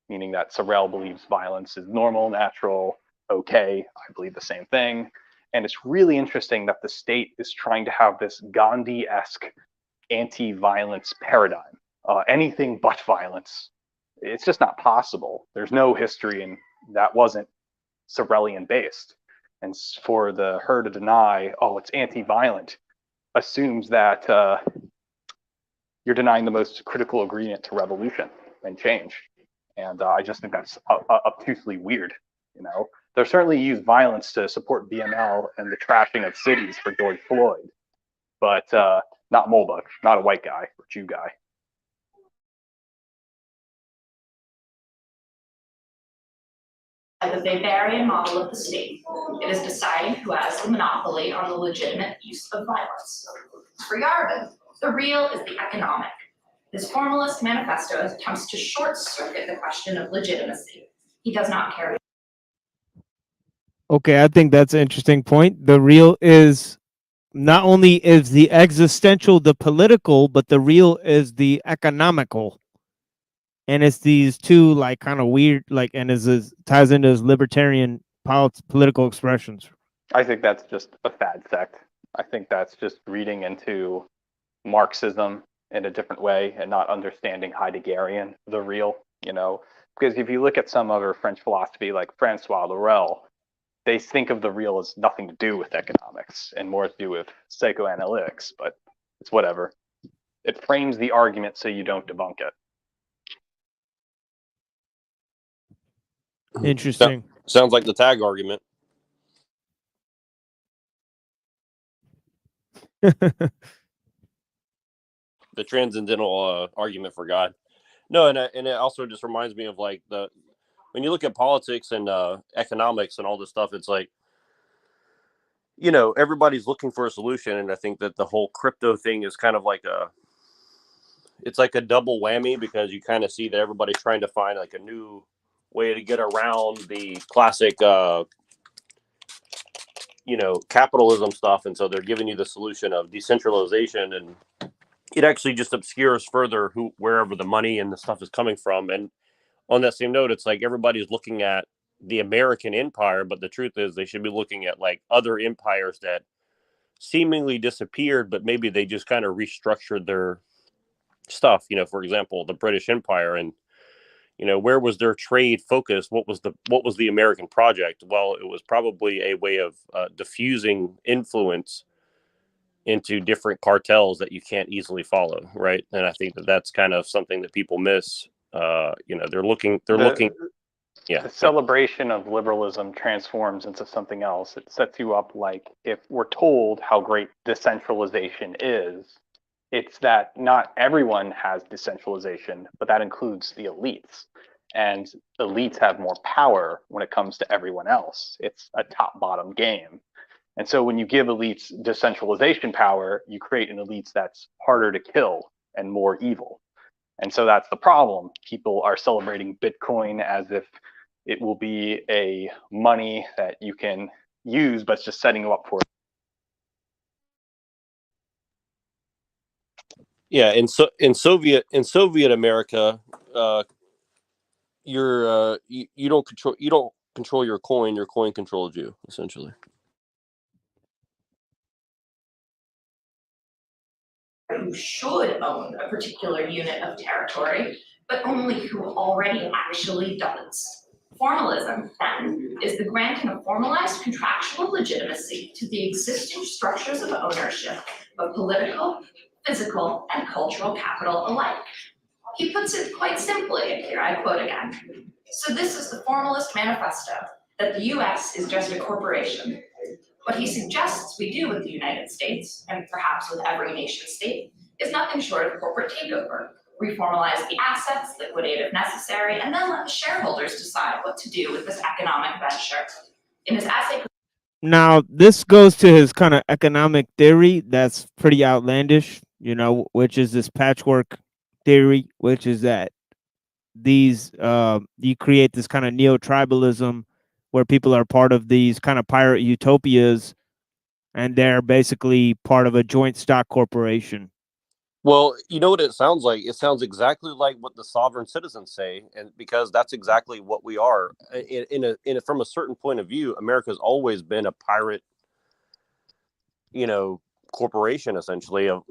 meaning that Sorel believes violence is normal, natural, okay. I believe the same thing. And it's really interesting that the state is trying to have this Gandhi-esque anti-violence paradigm, anything but violence. It's just not possible. There's no history and that wasn't Sorelian based. And for her to deny, oh, it's anti-violent, assumes that you're denying the most critical ingredient to revolution and change. And I just think that's obtusely weird. They certainly use violence to support BML and the trashing of cities for George Floyd, but not Moldbug, not a white guy or Jew guy. the Weberian model of the state. It is deciding who has the monopoly on the legitimate use of violence. For Yarvin, the real is the economic. His formalist manifesto attempts to short-circuit the question of legitimacy. He does not care. Okay, I think that's an interesting point. The real is not only is the existential the political, but the real is the economical. And it's these two kind of weird, and ties into his libertarian political expressions. I think that's just a fad sect. I think that's just reading into Marxism in a different way and not understanding Heideggerian, the real, because if you look at some other French philosophy like Francois Laurel, they think of the real as nothing to do with economics and more to do with psychoanalytics, but it's whatever. It frames the argument so you don't debunk it. Interesting. Sounds like the tag argument. The transcendental argument for God. No, and it also just reminds me of when you look at politics and economics and all this stuff, it's like, everybody's looking for a solution, and I think that the whole crypto thing is kind of it's like a double whammy, because you kind of see that everybody's trying to find a new way to get around the classic capitalism stuff, and so they're giving you the solution of decentralization, and it actually just obscures further wherever the money and the stuff is coming from. And on that same note, it's like everybody's looking at the American empire, but the truth is they should be looking at other empires that seemingly disappeared, but maybe they just kind of restructured their stuff. For example, the British Empire, and where was their trade focus? What was the American project? Well, it was probably a way of diffusing influence into different cartels that you can't easily follow, right? And I think that that's kind of something that people miss. They're looking. Yeah. The celebration of liberalism transforms into something else. It sets you up if we're told how great decentralization is, it's that not everyone has decentralization, but that includes the elites. And elites have more power when it comes to everyone else. It's a top-bottom game. And so when you give elites decentralization power, you create an elites that's harder to kill and more evil. And so that's the problem. People are celebrating Bitcoin as if it will be a money that you can use, but it's just setting you up for it. Yeah, in Soviet America, you don't control your coin controls you, essentially. Who should own a particular unit of territory, but only who already actually does. Formalism, then, is the granting of formalized contractual legitimacy to the existing structures of ownership of political, physical, and cultural capital alike. He puts it quite simply, and here I quote again. So this is the formalist manifesto, that the US is just a corporation. What he suggests we do with the United States, and perhaps with every nation state, is nothing short of corporate takeover. Reformalize the assets, liquidate if necessary, and then let the shareholders decide what to do with this economic venture. In his essay, Now, this goes to his kind of economic theory that's pretty outlandish, you know, which is this patchwork theory, which is that these you create this kind of neo-tribalism where people are part of these kind of pirate utopias, and they're basically part of a joint stock corporation. Well, you know what it sounds like? It sounds exactly like what the sovereign citizens say, and because that's exactly what we are. From a certain point of view, America's always been a pirate, corporation, essentially, of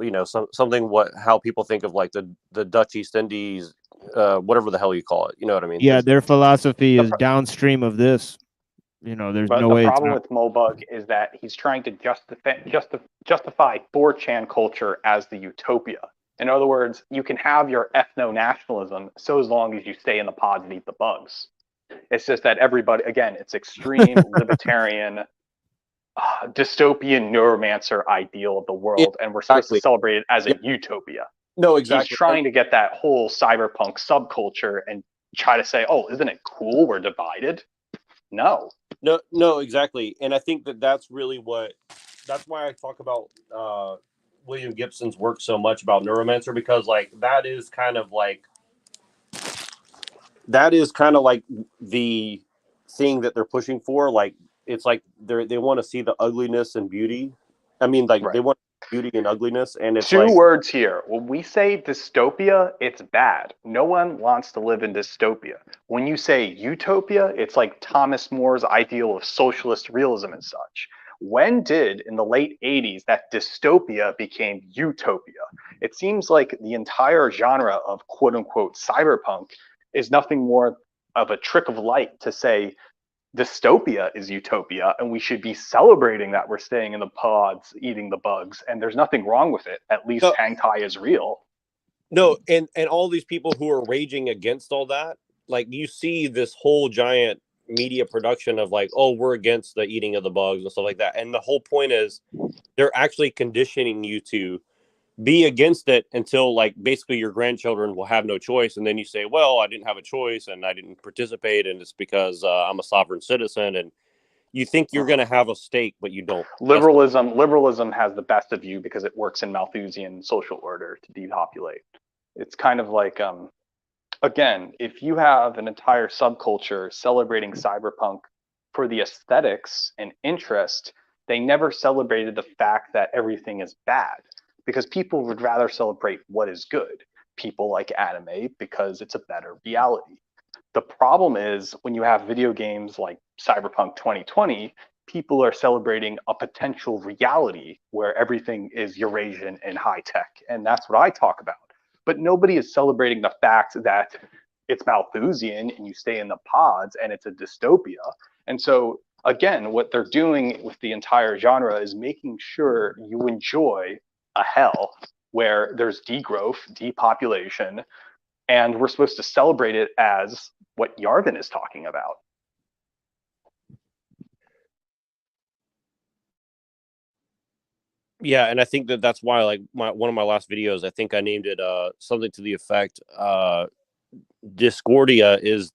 something how people think of like the Dutch East Indies, whatever the hell you call it. You know what I mean? Yeah, their philosophy is downstream of this. There's But no the way it's problem not. with Mobug is that he's trying to justify 4chan culture as the utopia. In other words, you can have your ethno-nationalism so as long as you stay in the pods and eat the bugs. It's just that everybody, again, it's extreme libertarian, dystopian neuromancer ideal of the world, and we're supposed to celebrate it as a utopia. No, exactly. He's trying to get that whole cyberpunk subculture and try to say, oh, isn't it cool we're divided? No, exactly. And I think that's really that's why I talk about William Gibson's work so much about neuromancer, because like that is kind of like the thing that they're pushing for. Like it's like they want to see the ugliness and beauty. I mean, like they want beauty and ugliness, and it's Two words here. When we say dystopia, it's bad. No one wants to live in dystopia. When you say utopia, it's like Thomas More's ideal of socialist realism and such. When did, in the late 80s, that dystopia became utopia? It seems like the entire genre of quote unquote cyberpunk is nothing more of a trick of light to say dystopia is utopia, and we should be celebrating that we're staying in the pods eating the bugs, and there's nothing wrong with it. At least hang tie is real. No, and all these people who are raging against all that, like you see this whole giant media production of like, oh, we're against the eating of the bugs and stuff like that, and the whole point is they're actually conditioning you to be against it until like basically your grandchildren will have no choice, and then you say, well, I didn't have a choice and I didn't participate, and it's because I'm a sovereign citizen, and you think you're going to have a stake, but you don't. Liberalism has the best of you because it works in Malthusian social order to depopulate. It's kind of like again, if you have an entire subculture celebrating cyberpunk for the aesthetics and interest, they never celebrated the fact that everything is bad, because people would rather celebrate what is good. People like anime because it's a better reality. The problem is when you have video games like Cyberpunk 2020, people are celebrating a potential reality where everything is Eurasian and high tech. And that's what I talk about. But nobody is celebrating the fact that it's Malthusian and you stay in the pods and it's a dystopia. And so again, what they're doing with the entire genre is making sure you enjoy a hell where there's degrowth, depopulation, and we're supposed to celebrate it as what Yarvin is talking about. Yeah, and I think that's why, like, one of my last videos, I think I named it something to the effect Discordia is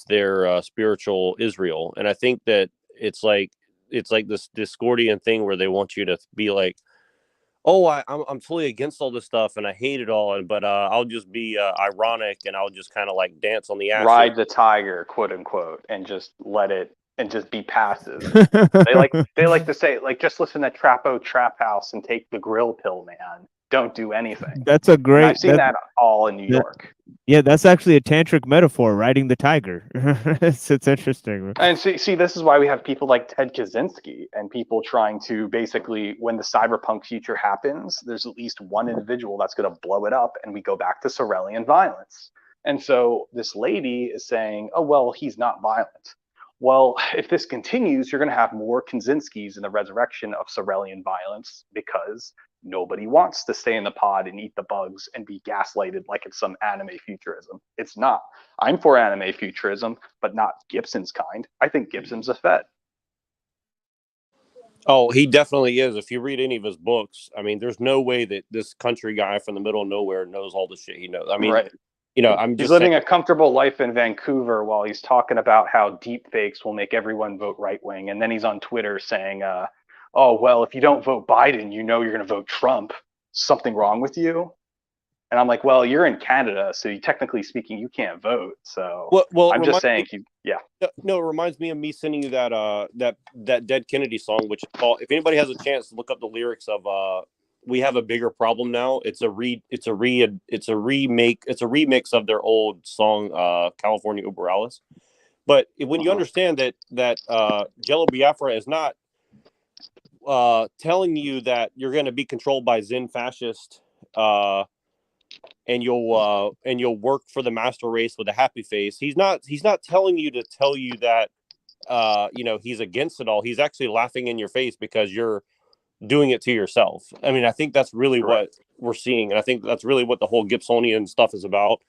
their spiritual Israel. And I think that it's like this Discordian thing where they want you to be like, oh, I'm totally against all this stuff and I hate it all, but I'll just be ironic and I'll just kind of like dance on the ashes. Ride the tiger, quote unquote, and just let it and just be passive. they like to say, like, just listen to Trapo Trap House and take the grill pill, man. Don't do anything. That's a great. And I've seen that all in New York. Yeah, that's actually a tantric metaphor, riding the tiger. it's interesting. And see, this is why we have people like Ted Kaczynski and people trying to basically, when the cyberpunk future happens, there's at least one individual that's going to blow it up, and we go back to Sorelian violence. And so this lady is saying, oh, well, he's not violent. Well, if this continues, you're going to have more Kaczynskis in the resurrection of Sorelian violence, because nobody wants to stay in the pod and eat the bugs and be gaslighted like it's some anime futurism. It's not. I'm for anime futurism, but not Gibson's kind. I think Gibson's a Fed. Oh, he definitely is. If you read any of his books, I mean, there's no way that this country guy from the middle of nowhere knows all the shit he knows. I mean, right. You know, I'm just he's living saying, a comfortable life in Vancouver while he's talking about how deep fakes will make everyone vote right wing. And then he's on Twitter saying, oh, well, if you don't vote Biden, you know you're going to vote Trump. Something wrong with you? And I'm like, well, you're in Canada, so technically speaking, you can't vote. So well, I'm just saying, yeah. No, it reminds me of me sending you that that Dead Kennedy song, which is called, if anybody has a chance to look up the lyrics of We Have a Bigger Problem Now. It's a remix of their old song, California Uber Alice. But when you understand that Jello Biafra is not telling you that you're going to be controlled by Zen fascist, and you'll work for the master race with a happy face. He's not telling you to tell you that he's against it all. He's actually laughing in your face because you're doing it to yourself. I mean, I think that's really what we're seeing, and I think that's really what the whole Gibsonian stuff is about.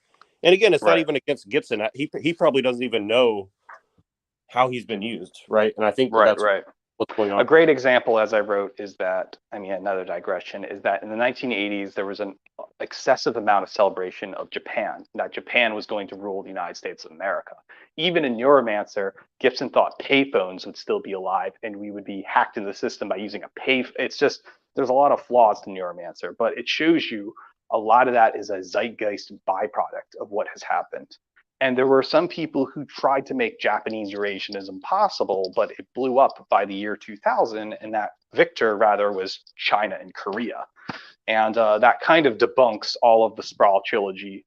And again, it's not even against Gibson. He probably doesn't even know how he's been used, right? And I think that's what's going on. A great example, as I wrote, is that, I mean, another digression, is that in the 1980s, there was an excessive amount of celebration of Japan, that Japan was going to rule the United States of America. Even in Neuromancer, Gibson thought payphones would still be alive and we would be hacked into the system by using a it's just, there's a lot of flaws to Neuromancer, but it shows you a lot of that is a zeitgeist byproduct of what has happened. And there were some people who tried to make Japanese Eurasianism possible, but it blew up by the year 2000, and that victor rather was China and Korea. And that kind of debunks all of the Sprawl trilogy,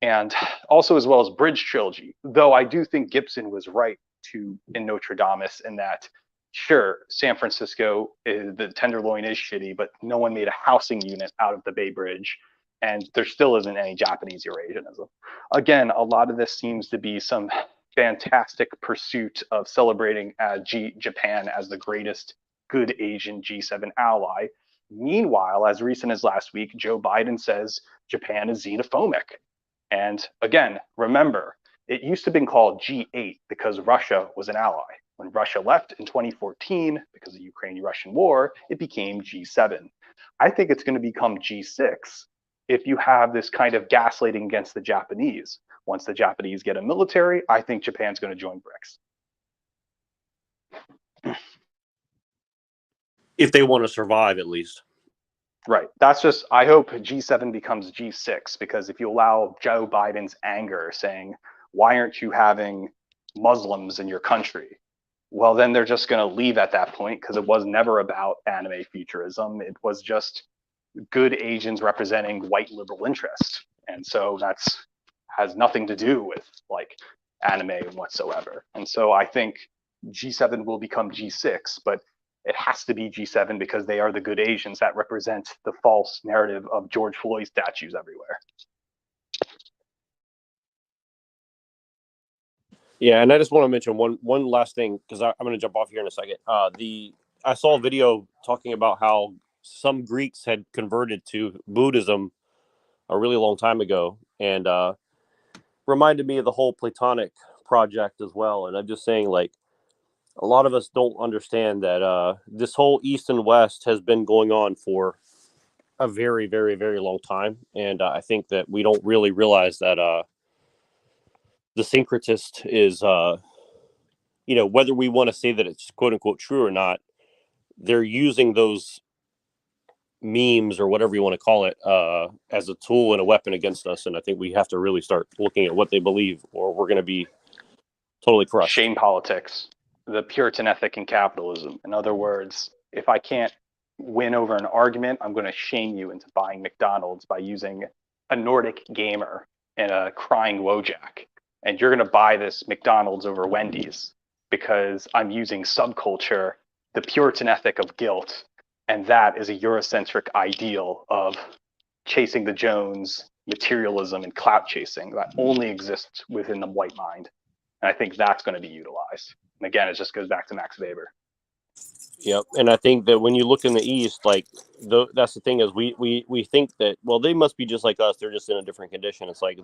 and also as well as Bridge trilogy. Though I do think Gibson was right in Notre Dame in that, sure, San Francisco, the Tenderloin is shitty, but no one made a housing unit out of the Bay Bridge. And there still isn't any Japanese Eurasianism. Again, a lot of this seems to be some fantastic pursuit of celebrating Japan as the greatest good Asian G7 ally. Meanwhile, as recent as last week, Joe Biden says Japan is xenophobic. And again, remember, it used to have been called G8 because Russia was an ally. When Russia left in 2014 because of the Ukraine-Russian war, it became G7. I think it's going to become G6 if you have this kind of gaslighting against the Japanese. Once the Japanese get a military, I think Japan's going to join BRICS. If they want to survive, at least. Right. That's just, I hope G7 becomes G6, because if you allow Joe Biden's anger saying, why aren't you having Muslims in your country? Well, then they're just going to leave at that point, because it was never about anime futurism. It was just good Asians representing white liberal interests. And so that's has nothing to do with like anime whatsoever. And so I think G7 will become G6, but it has to be G7 because they are the good Asians that represent the false narrative of George Floyd statues everywhere. Yeah, and I just want to mention one last thing, because I'm going to jump off here in a second. I saw a video talking about how some Greeks had converted to Buddhism a really long time ago, and reminded me of the whole Platonic project as well. And I'm just saying, like, a lot of us don't understand that this whole East and West has been going on for a very, very, very long time. And I think that we don't really realize that the syncretist is, whether we want to say that it's quote unquote true or not, they're using those memes or whatever you want to call it as a tool and a weapon against us. And I think we have to really start looking at what they believe, or we're going to be totally crushed. Shame politics, the Puritan ethic in capitalism. In other words, if I can't win over an argument, I'm going to shame you into buying McDonald's by using a Nordic gamer and a crying Wojak. And you're going to buy this McDonald's over Wendy's because I'm using subculture, the Puritan ethic of guilt. And that is a Eurocentric ideal of chasing the Jones, materialism, and clout chasing that only exists within the white mind. And I think that's going to be utilized. And again, it just goes back to Max Weber. Yep. And I think that when you look in the East, like that's the thing is we think that, well, they must be just like us. They're just in a different condition. It's like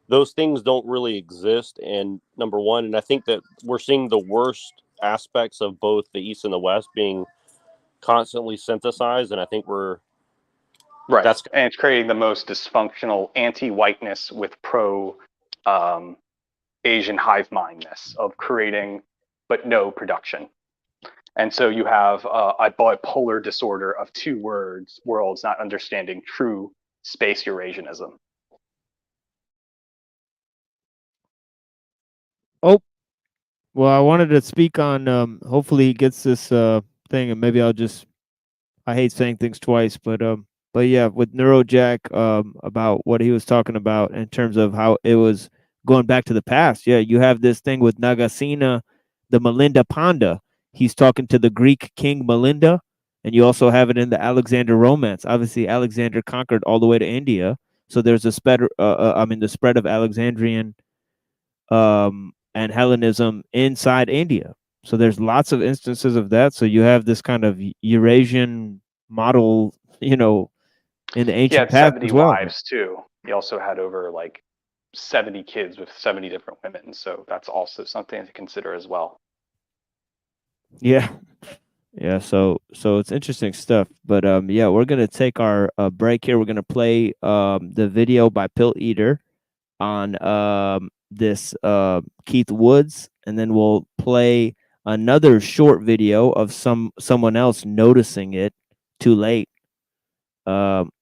those things don't really exist. And number one, and I think that we're seeing the worst aspects of both the East and the West being constantly synthesized. And I think we're right. And it's creating the most dysfunctional anti-whiteness with Asian hive mindness of creating, but no production. And so you have a bipolar disorder of two worlds not understanding true space Eurasianism. Oh, well, I wanted to speak on, hopefully he gets this thing, and maybe I hate saying things twice, but yeah, with Neurojack, about what he was talking about in terms of how it was going back to the past. Yeah, you have this thing with Nagasena, the Melinda Panda. He's talking to the Greek king Melinda, and you also have it in the Alexander romance. Obviously, Alexander conquered all the way to India, so there's the spread of Alexandrian and Hellenism inside India. So there's lots of instances of that. So you have this kind of Eurasian model, in the ancient past 70 as well. wives too. He also had over 70 kids with 70 different women. So that's also something to consider as well. Yeah. Yeah, so it's interesting stuff. But yeah, we're gonna take our break here. We're gonna play the video by Pill Eater on this Keith Woods, and then we'll play another short video of someone else noticing it too late,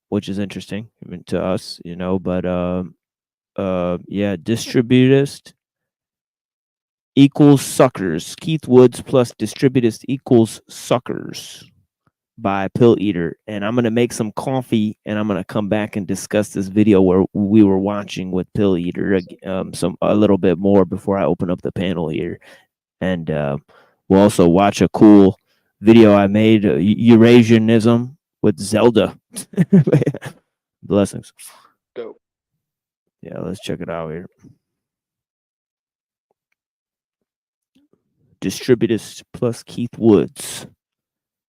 which is interesting even to us, but yeah, distributist equals suckers. Keith Woods plus distributist equals suckers by Pill Eater. And I'm going to make some coffee, and I'm going to come back and discuss this video where we were watching with Pill Eater a little bit more before I open up the panel here. And we'll also watch a cool video I made, Eurasianism with Zelda. Blessings. Dope. Yeah, let's check it out here. Distributist plus Keith Woods,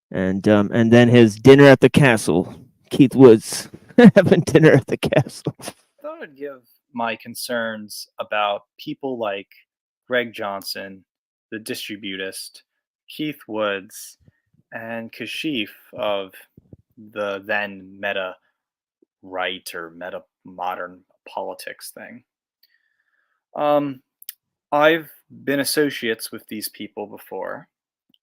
and then his dinner at the castle. Keith Woods having dinner at the castle. I thought I'd give my concerns about people like Greg Johnson, the distributist, Keith Woods, and Kashif of the then meta right or meta modern politics thing. I've been associates with these people before,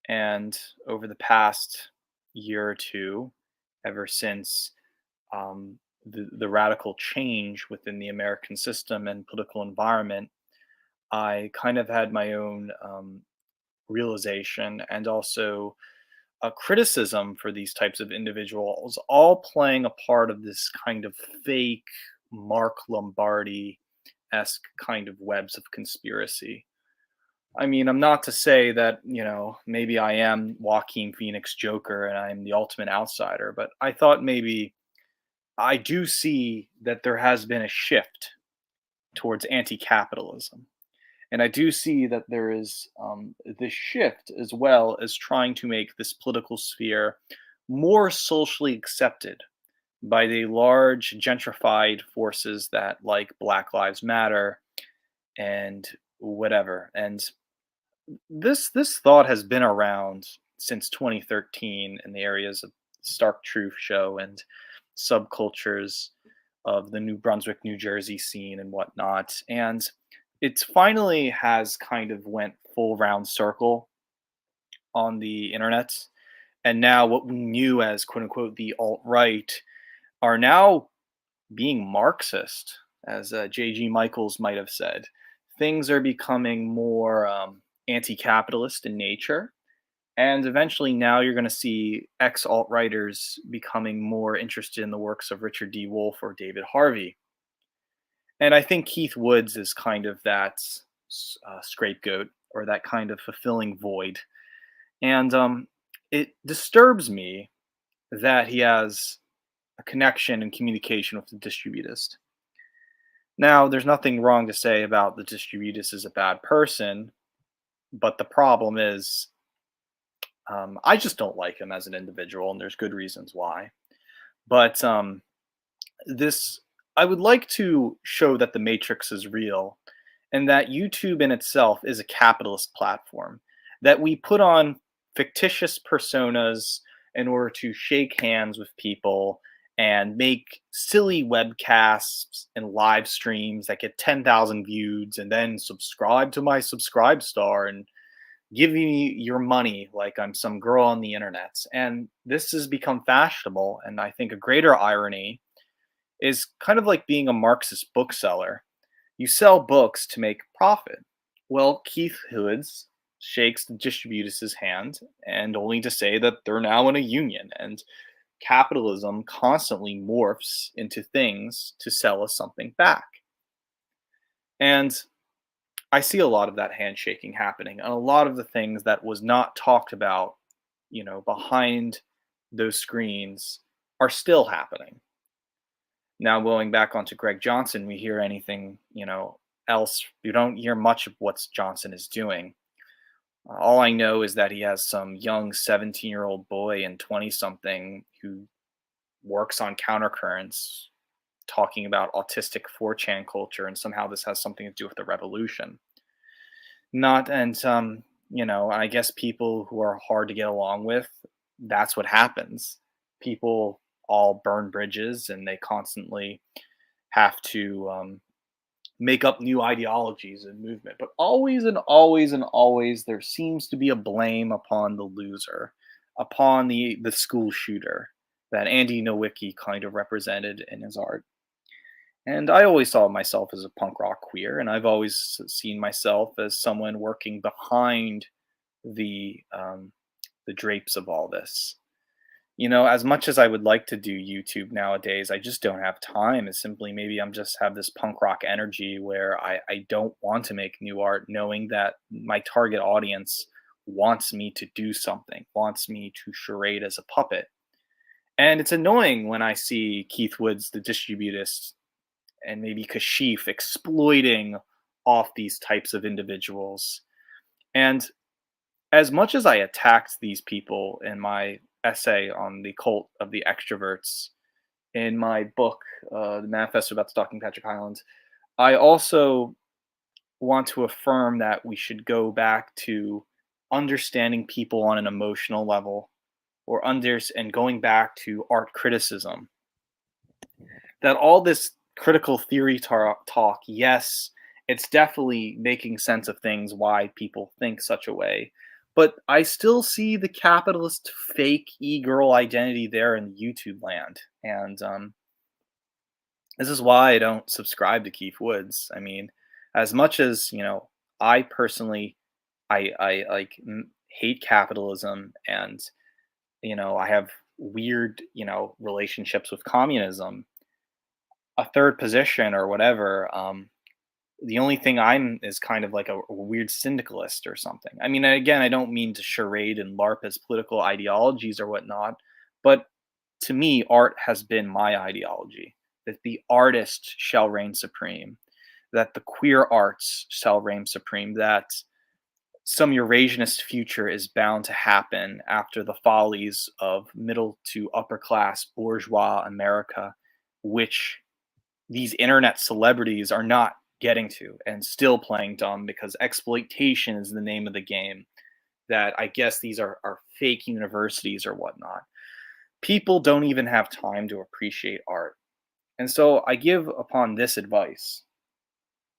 and over the past year or two, ever since the radical change within the American system and political environment, I kind of had my own realization and also a criticism for these types of individuals, all playing a part of this kind of fake Mark Lombardi-esque kind of webs of conspiracy. I mean, I'm not to say that, maybe I am Joaquin Phoenix Joker and I'm the ultimate outsider, but I thought maybe I do see that there has been a shift towards anti-capitalism. And I do see that there is this shift as well as trying to make this political sphere more socially accepted by the large gentrified forces that like Black Lives Matter and whatever. And this thought has been around since 2013 in the areas of Stark Truth Show and subcultures of the New Brunswick, New Jersey scene and whatnot. And it finally has kind of went full round circle on the internet. and now what we knew as quote unquote the alt-right are now being Marxist, as J.G. Michaels might have said. Things are becoming more anti-capitalist in nature, and eventually now you're going to see ex-alt-righters becoming more interested in the works of Richard D. Wolff or David Harvey. And I think Keith Woods is kind of that scapegoat, or that kind of fulfilling void. And it disturbs me that he has a connection and communication with the distributist. Now, there's nothing wrong to say about the distributist as a bad person, but the problem is I just don't like him as an individual, and there's good reasons why. But I would like to show that the Matrix is real, and that YouTube in itself is a capitalist platform, that we put on fictitious personas in order to shake hands with people and make silly webcasts and live streams that get 10,000 views, and then subscribe to my Subscribe Star and give me your money like I'm some girl on the internet. And this has become fashionable, and I think a greater irony is kind of like being a Marxist bookseller. You sell books to make profit. Well, Keith Woods shakes the distributist's hand, and only to say that they're now in a union, and capitalism constantly morphs into things to sell us something back. And I see a lot of that handshaking happening, and a lot of the things that was not talked about, behind those screens are still happening. Now, going back onto Greg Johnson, we hear anything, else. You don't hear much of what Johnson is doing. All I know is that he has some young 17-year-old boy and 20-something who works on countercurrents, talking about autistic 4chan culture, and somehow this has something to do with the revolution. I guess people who are hard to get along with, that's what happens. People all burn bridges, and they constantly have to make up new ideologies and movement. But always and always and always, there seems to be a blame upon the loser, upon the school shooter that Andy Nowicki kind of represented in his art. And I always saw myself as a punk rock queer, and I've always seen myself as someone working behind the drapes of all this. As much as I would like to do YouTube nowadays, I just don't have time. It's simply maybe I'm just have this punk rock energy where I don't want to make new art, knowing that my target audience wants me to do something, wants me to charade as a puppet. And it's annoying when I see Keith Woods, the distributist, and maybe Kashif exploiting off these types of individuals. And as much as I attacked these people in my essay on the cult of the extroverts in my book, The Manifesto About Stalking Patrick Hyland, I also want to affirm that we should go back to understanding people on an emotional level, and going back to art criticism. That all this critical theory talk, yes, it's definitely making sense of things, why people think such a way. But I still see the capitalist fake e-girl identity there in YouTube land. And this is why I don't subscribe to Keith Woods. I mean, as much as, I personally, I hate capitalism, and, I have weird, relationships with communism, a third position or whatever, the only thing I'm is kind of like a weird syndicalist or something. I mean, again, I don't mean to charade and LARP as political ideologies or whatnot, but to me, art has been my ideology, that the artist shall reign supreme, that the queer arts shall reign supreme, that some Eurasianist future is bound to happen after the follies of middle to upper class bourgeois America, which these internet celebrities are not getting to, and still playing dumb because exploitation is the name of the game. That I guess these are fake universities or whatnot. People don't even have time to appreciate art. And so I give upon this advice.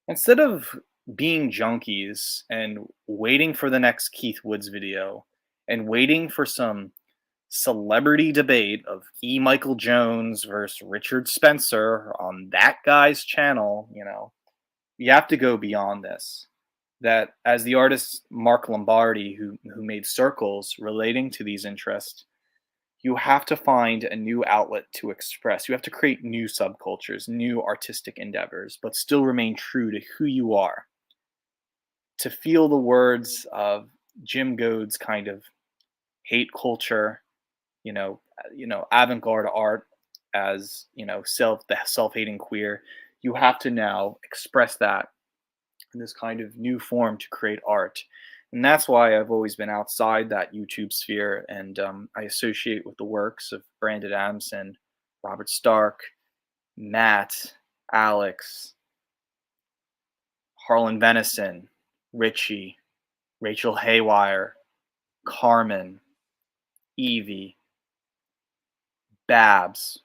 Instead of being junkies and waiting for the next Keith Woods video and waiting for some celebrity debate of E. Michael Jones versus Richard Spencer on that guy's channel, you know, you have to go beyond this. That as the artist Mark Lombardi, who made circles relating to these interests, you have to find a new outlet to express. You have to create new subcultures, new artistic endeavors, but still remain true to who you are. To feel the words of Jim Goad's kind of hate culture, you know, avant-garde art as, you know, the self-hating queer, you have to now express that in this kind of new form to create art. And that's why I've always been outside that YouTube sphere, and I associate with the works of Brandon Adamson, Robert Stark, Matt, Alex, Harlan Venison, Richie, Rachel Haywire, Carmen, Evie, Babs,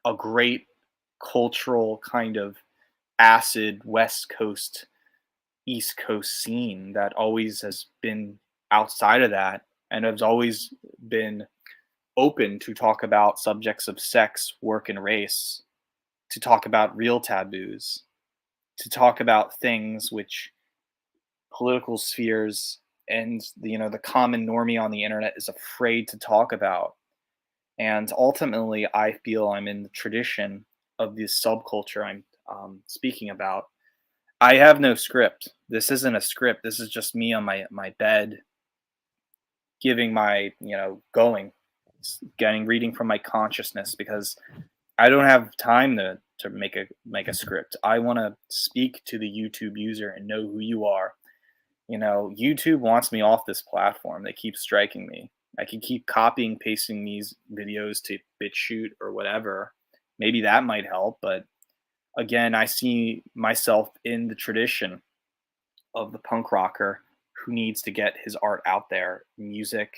a great cultural kind of acid West Coast, East Coast scene that always has been outside of that and has always been open to talk about subjects of sex, work, and race, to talk about real taboos, to talk about things which political spheres and the common normie on the internet is afraid to talk about. And ultimately, I feel I'm in the tradition of this subculture I'm speaking about. I have no script. This isn't a script. This is just me on my bed, giving my, reading from my consciousness, because I don't have time to make a script. I want to speak to the YouTube user and know who you are. YouTube wants me off this platform. They keep striking me. I can keep copying, pasting these videos to BitChute or whatever. Maybe that might help, but again, I see myself in the tradition of the punk rocker who needs to get his art out there, music,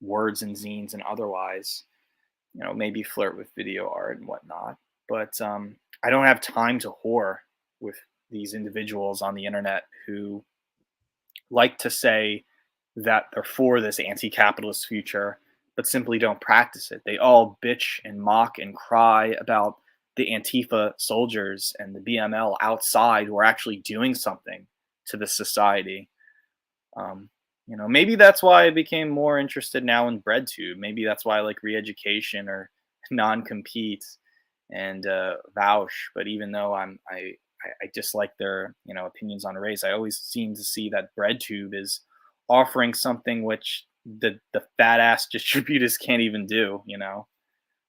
words and zines and otherwise, maybe flirt with video art and whatnot. But I don't have time to whore with these individuals on the internet who like to say that they're for this anti-capitalist future, but simply don't practice it. They all bitch and mock and cry about the Antifa soldiers and the BML outside who are actually doing something to the society. Maybe that's why I became more interested now in BreadTube. Maybe that's why I like Reeducation or Non-Compete and Vouch. But even though I dislike their opinions on race, I always seem to see that BreadTube is offering something which the fat ass distributors can't even do.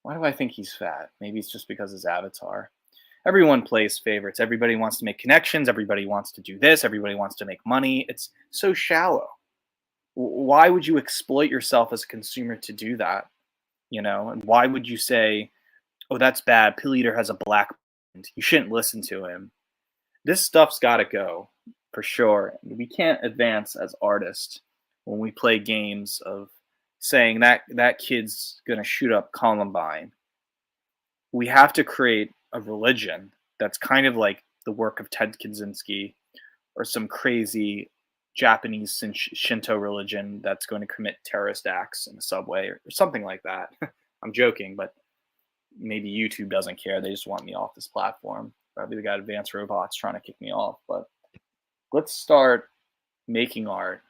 Why do I think he's fat? Maybe it's just because his avatar. Everyone plays favorites. Everybody wants to make connections. Everybody wants to do this. Everybody wants to make money. It's so shallow. Why would you exploit yourself as a consumer to do that? And why would you say, oh, that's bad. Pill Eater has a black band. You shouldn't listen to him. This stuff's got to go for sure. We can't advance as artists when we play games of saying that kid's going to shoot up Columbine. We have to create a religion that's kind of like the work of Ted Kaczynski or some crazy Japanese Shinto religion that's going to commit terrorist acts in the subway or something like that. I'm joking, but maybe YouTube doesn't care. They just want me off this platform. Probably they got advanced robots trying to kick me off. But let's start making art.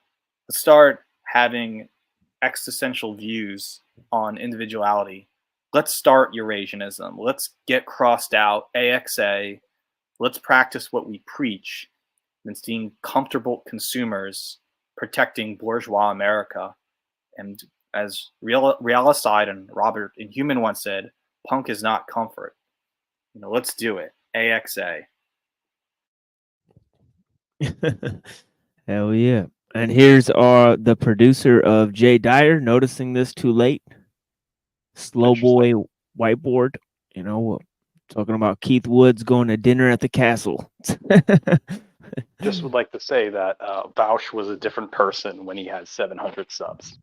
Let's start having existential views on individuality. Let's start Eurasianism. Let's get crossed out AXA. Let's practice what we preach and being comfortable consumers, protecting bourgeois America. And as Realicide and Robert Inhuman once said, punk is not comfort. Let's do it. AXA. Hell yeah. And here's the producer of Jay Dyer noticing this too late. Slow boy whiteboard, talking about Keith Woods going to dinner at the castle. Just would like to say that Vouch was a different person when he had 700 subs.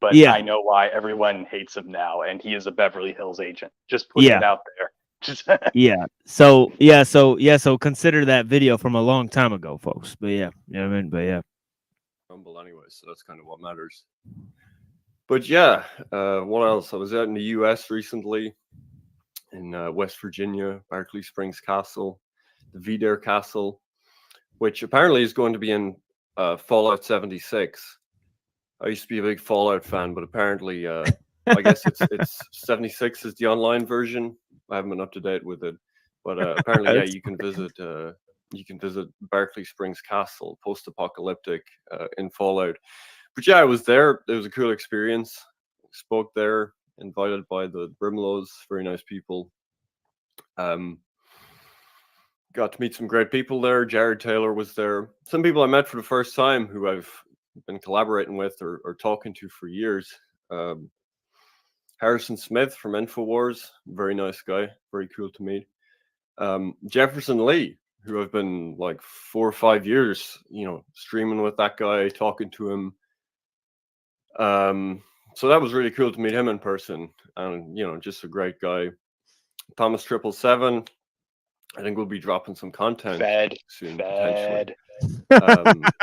But yeah. I know why everyone hates him now, and he is a Beverly Hills agent. Just putting it out there. So consider that video from a long time ago, folks. But yeah, you know what I mean? But yeah. Rumble anyway, so that's kind of what matters. But yeah, what else? I was out in the US recently, in West Virginia, Berkeley Springs Castle, the Vidar Castle, which apparently is going to be in Fallout 76. I used to be a big Fallout fan, but apparently, I guess it's 76 is the online version. I haven't been up to date with it, but apparently, yeah, you can visit Berkeley Springs Castle, post-apocalyptic in Fallout. But yeah, I was there. It was a cool experience. Spoke there, invited by the Brimlows, very nice people. Got to meet some great people there. Jared Taylor was there. Some people I met for the first time who I've been collaborating with or talking to for years. Harrison Smith from InfoWars, very nice guy, very cool to meet. Jefferson Lee, who I've been like 4 or 5 years, streaming with that guy, talking to him. So that was really cool to meet him in person, and just a great guy. Thomas 777. I think we'll be dropping some content soon, potentially.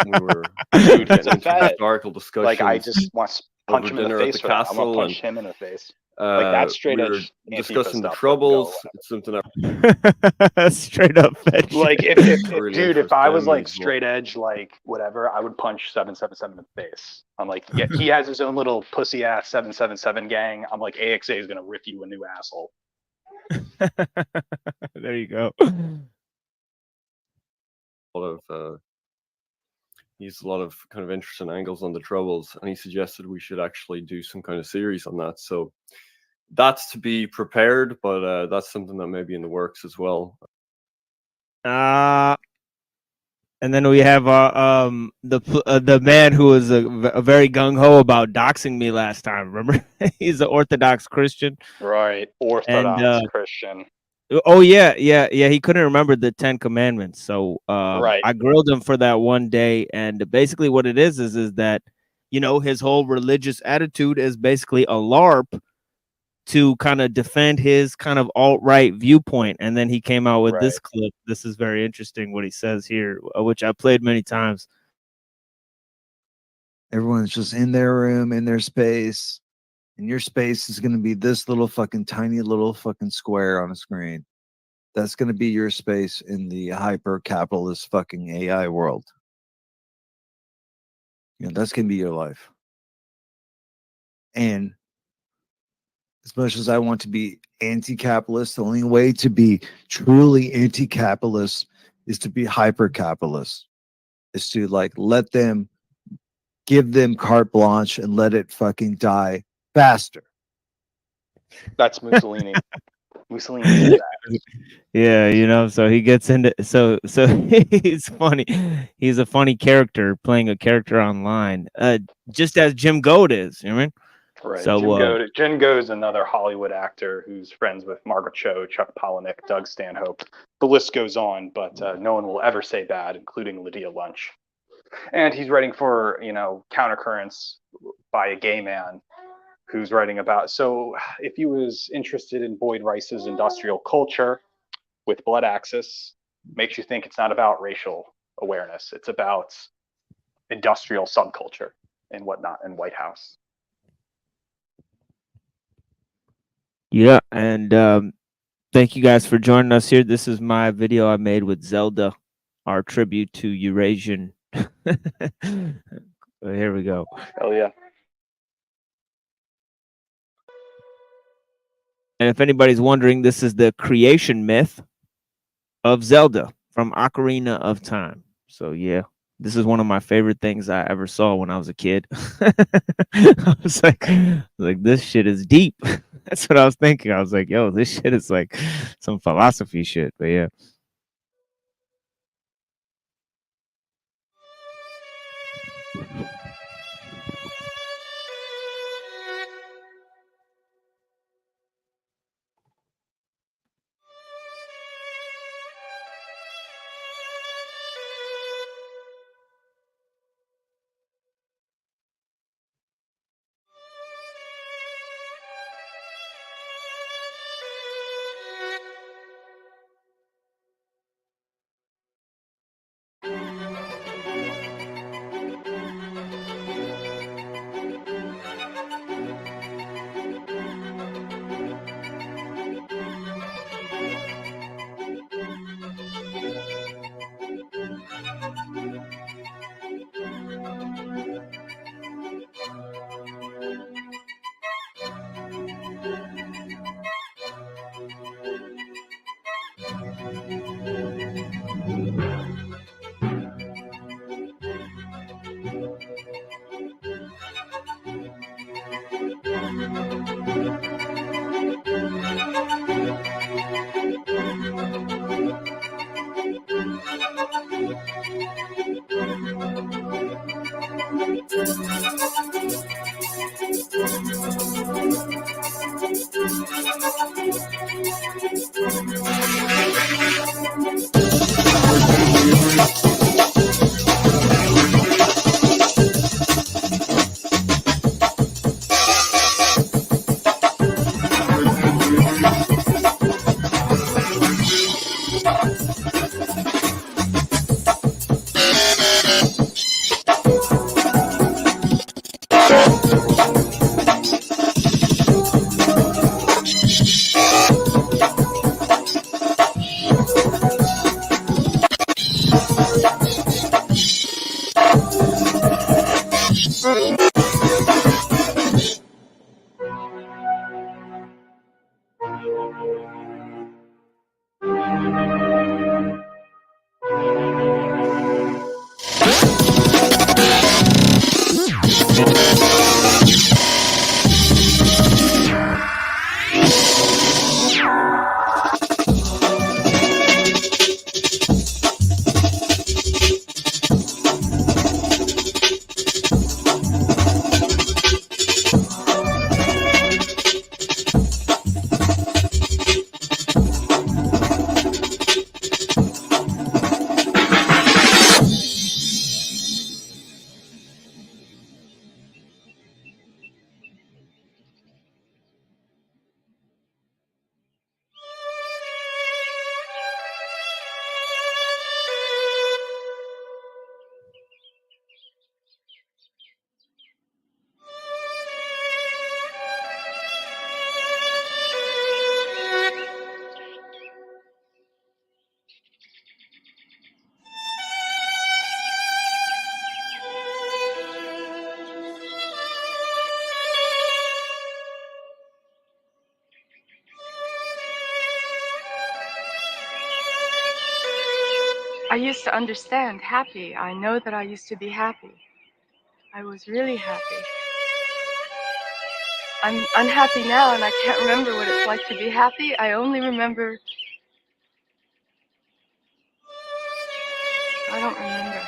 We were Dude, getting into historical discussions. Like, I just want to punch him in the face for that. I want to punch him in the face. Like, that's straight edge. We were discussing the Troubles. It's something straight up fetch. Like, if I was like straight edge, like whatever, I would punch 777 in the face. I'm like, yeah, he has his own little pussy ass 777 gang. I'm like, AXA is gonna rip you a new asshole. There you go. He's a lot of kind of interesting angles on the Troubles, and he suggested we should actually do some kind of series on that. So that's to be prepared, but that's something that may be in the works as well. And then we have the man who was a very gung ho about doxing me last time. Remember, he's an Orthodox Christian, right? Orthodox Christian. Oh yeah. He couldn't remember the 10 Commandments, so right. I grilled him for that one day, and basically what it is that his whole religious attitude is basically a LARP to kind of defend his kind of alt-right viewpoint. And then he came out with this clip. This is very interesting what he says here, which I played many times. Everyone's just in their room, in their space, and your space is going to be this little fucking tiny little fucking square on a screen. That's going to be your space in the hyper-capitalist fucking AI world. That's going to be your life. And as much as I want to be anti-capitalist, the only way to be truly anti-capitalist is to be hyper-capitalist. Is to give them carte blanche and let it fucking die faster. That's Mussolini. Mussolini did that. Yeah, so he gets into so he's funny. He's a funny character playing a character online, just as Jim Goad is. You know what I mean? Right. So Jim Goad is another Hollywood actor who's friends with Margaret Cho, Chuck Palahniuk, Doug Stanhope. The list goes on, but no one will ever say bad, including Lydia Lunch. And he's writing for, Countercurrents by a gay man who's writing about. So if he was interested in Boyd Rice's industrial culture with Blood Axis, makes you think it's not about racial awareness. It's about industrial subculture and whatnot in White House. Yeah, and thank you guys for joining us here. This is my video I made with Zelda, our tribute to Eurasian. Here we go. Hell yeah. And if anybody's wondering, this is the creation myth of Zelda from Ocarina of Time. So yeah, this is one of my favorite things I ever saw when I was a kid. I was like, this shit is deep. That's what I was thinking. I was like, yo, this shit is like some philosophy shit. But yeah. I used to understand happy. I know that I used to be happy. I was really happy. I'm unhappy now and I can't remember what it's like to be happy. I only remember... I don't remember.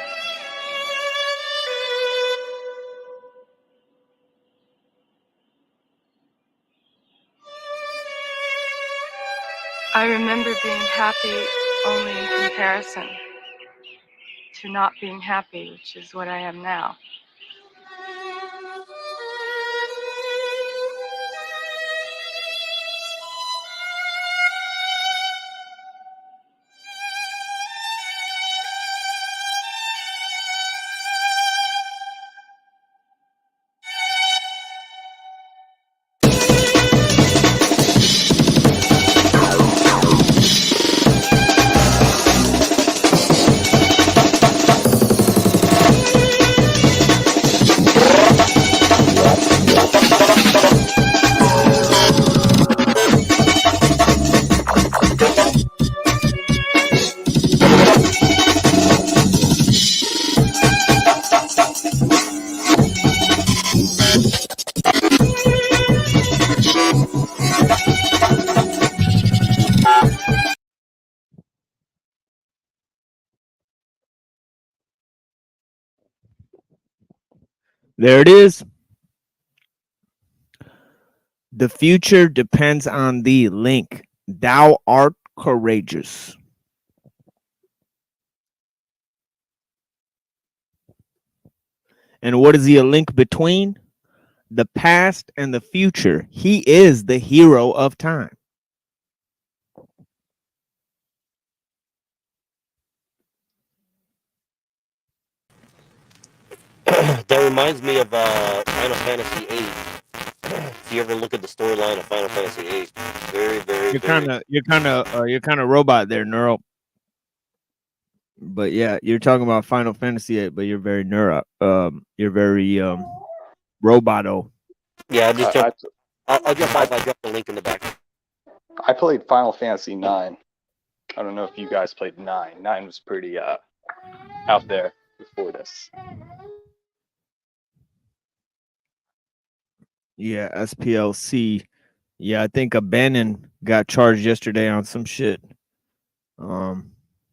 I remember being happy only in comparison to not being happy, which is what I am now. There it is. The future depends on thee. Link. Thou art courageous. And what is he a link between? The past and the future. He is the hero of time. That reminds me of Final Fantasy VIII. If you ever look at the storyline of Final Fantasy VIII, very. You're kind of robot there, Neuro. But yeah, you're talking about Final Fantasy VIII, but you're very you're very roboto. Yeah, I'll jump off. I dropped the link in the back. I played Final Fantasy IX. I don't know if you guys played 9. 9 was pretty out there before this. Yeah, SPLC. Yeah, I think a Bannon got charged yesterday on some shit.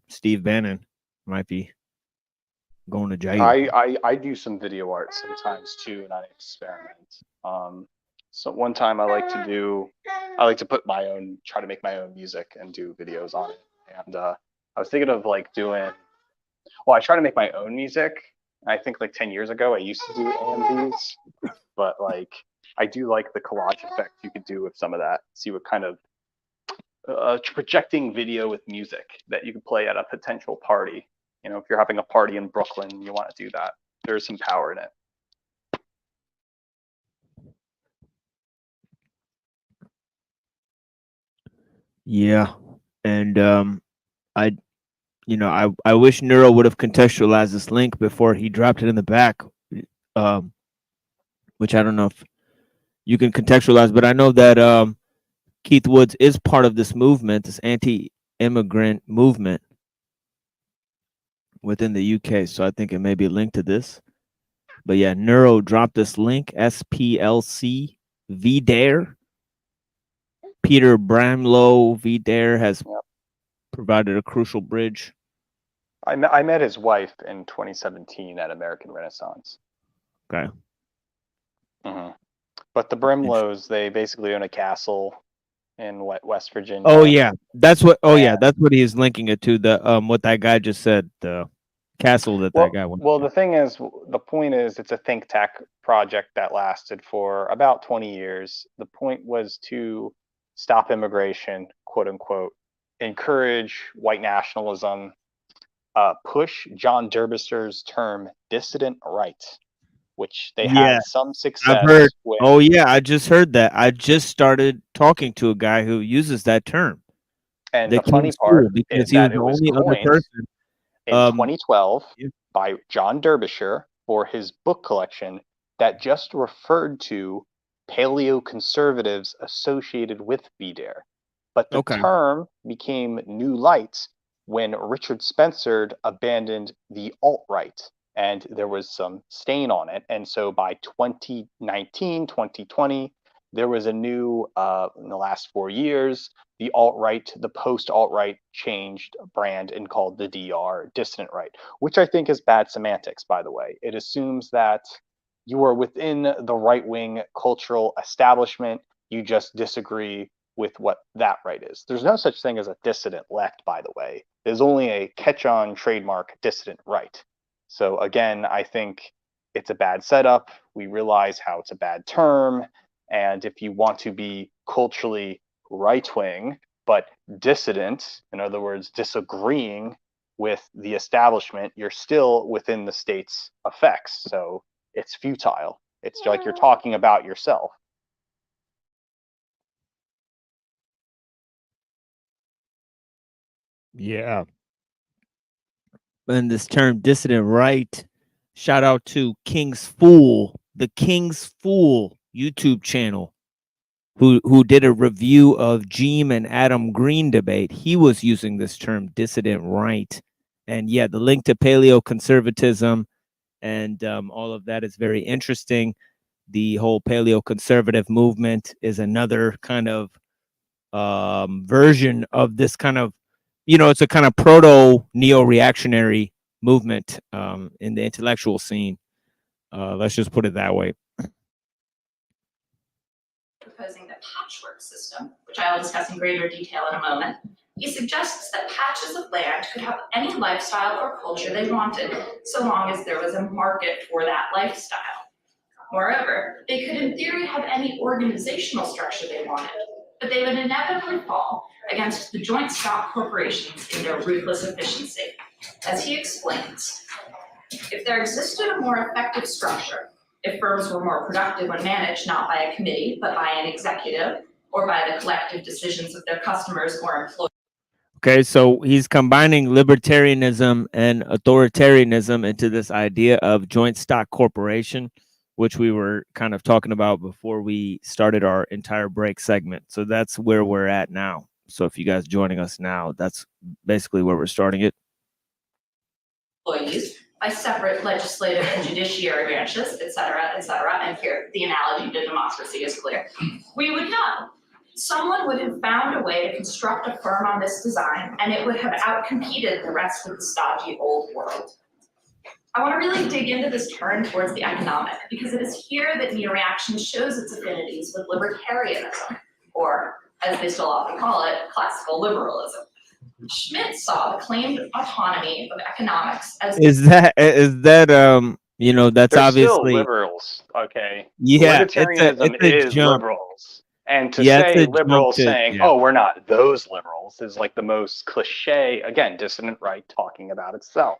Steve Bannon might be going to jail. I do some video art sometimes too, and I experiment. So one time I like to put try to make my own music and do videos on it. And I was thinking of like I try to make my own music. I think like 10 years ago I used to do AMVs, but like I do like the collage effect you could do with some of that. See what kind of projecting video with music that you could play at a potential party. You know, if you're having a party in Brooklyn, you want to do that. There's some power in it. Yeah, and I wish Neuro would have contextualized this link before he dropped it in the back. which I don't know if you can contextualize, but I know that Keith Woods is part of this movement, this anti-immigrant movement within the UK. So I think it may be linked to this. But yeah, Neuro dropped this link, SPLC VDare. Peter Bramlow VDare has provided a crucial bridge. I met his wife in 2017 at American Renaissance. Okay. But the Brimlows, they basically own a castle in West Virginia. Oh yeah, that's what. Oh yeah, that's what he's linking it to. The what that guy just said. The castle that guy went. Well, the thing is, the point is, it's a think tank project that lasted for about 20 years. The point was to stop immigration, quote unquote, encourage white nationalism, push John Derbyshir's term dissident right, which they had some success. I've heard. with. Oh yeah, I just heard that. I just started talking to a guy who uses that term. And the funny part is that it was coined person in 2012 by John Derbyshire for his book collection that just referred to paleoconservatives associated with BDARE. But the term became new light when Richard Spencer abandoned the alt-right, and there was some stain on it. And so by 2019, 2020, there was a new, in the last 4 years, the alt-right, the post-alt-right changed brand and called the DR, dissident right, which I think is bad semantics, by the way. It assumes that you are within the right-wing cultural establishment, you just disagree with what that right is. There's no such thing as a dissident left, by the way. There's only a catch-on trademark dissident right. So again, I think it's a bad setup. We realize how it's a bad term. And if you want to be culturally right-wing, but dissident, in other words, disagreeing with the establishment, you're still within the state's effects. So it's futile. It's like you're talking about yourself. Yeah. And this term dissident right, shout out to King's Fool, the King's Fool YouTube channel, who did a review of Jeem and Adam Green debate. He was using this term dissident right. And yeah, the link to paleoconservatism and all of that is very interesting. The whole paleoconservative movement is another kind of version of this kind of, it's a kind of proto neo-reactionary movement in the intellectual scene. Let's just put it that way. Proposing the patchwork system, which I will discuss in greater detail in a moment, he suggests that patches of land could have any lifestyle or culture they wanted, so long as there was a market for that lifestyle. Moreover, they could in theory have any organizational structure they wanted, but they would inevitably fall against the joint stock corporations in their ruthless efficiency. As he explains, if there existed a more effective structure, if firms were more productive when managed not by a committee, but by an executive, or by the collective decisions of their customers or employees. Okay, so he's combining libertarianism and authoritarianism into this idea of joint stock corporation, which we were kind of talking about before we started our entire break segment. So that's where we're at now. So if you guys joining us now, that's basically where we're starting it. Employees by separate legislative and judiciary branches, et cetera, and here the analogy to democracy is clear. We would know. Someone would have found a way to construct a firm on this design, and it would have outcompeted the rest of the stodgy old world. I want to really dig into this turn towards the economic, because it is here that neo-reaction shows its affinities with libertarianism, or, as they still often call it, classical liberalism. Schmidt saw the claimed autonomy of economics as that's They're obviously still liberals, okay? Yeah, Libertarianism it's a is jump. liberals. And to Yeah, it's say a jump liberals to- saying, yeah. oh, we're not those liberals is like the most cliche, again, dissident right talking about itself.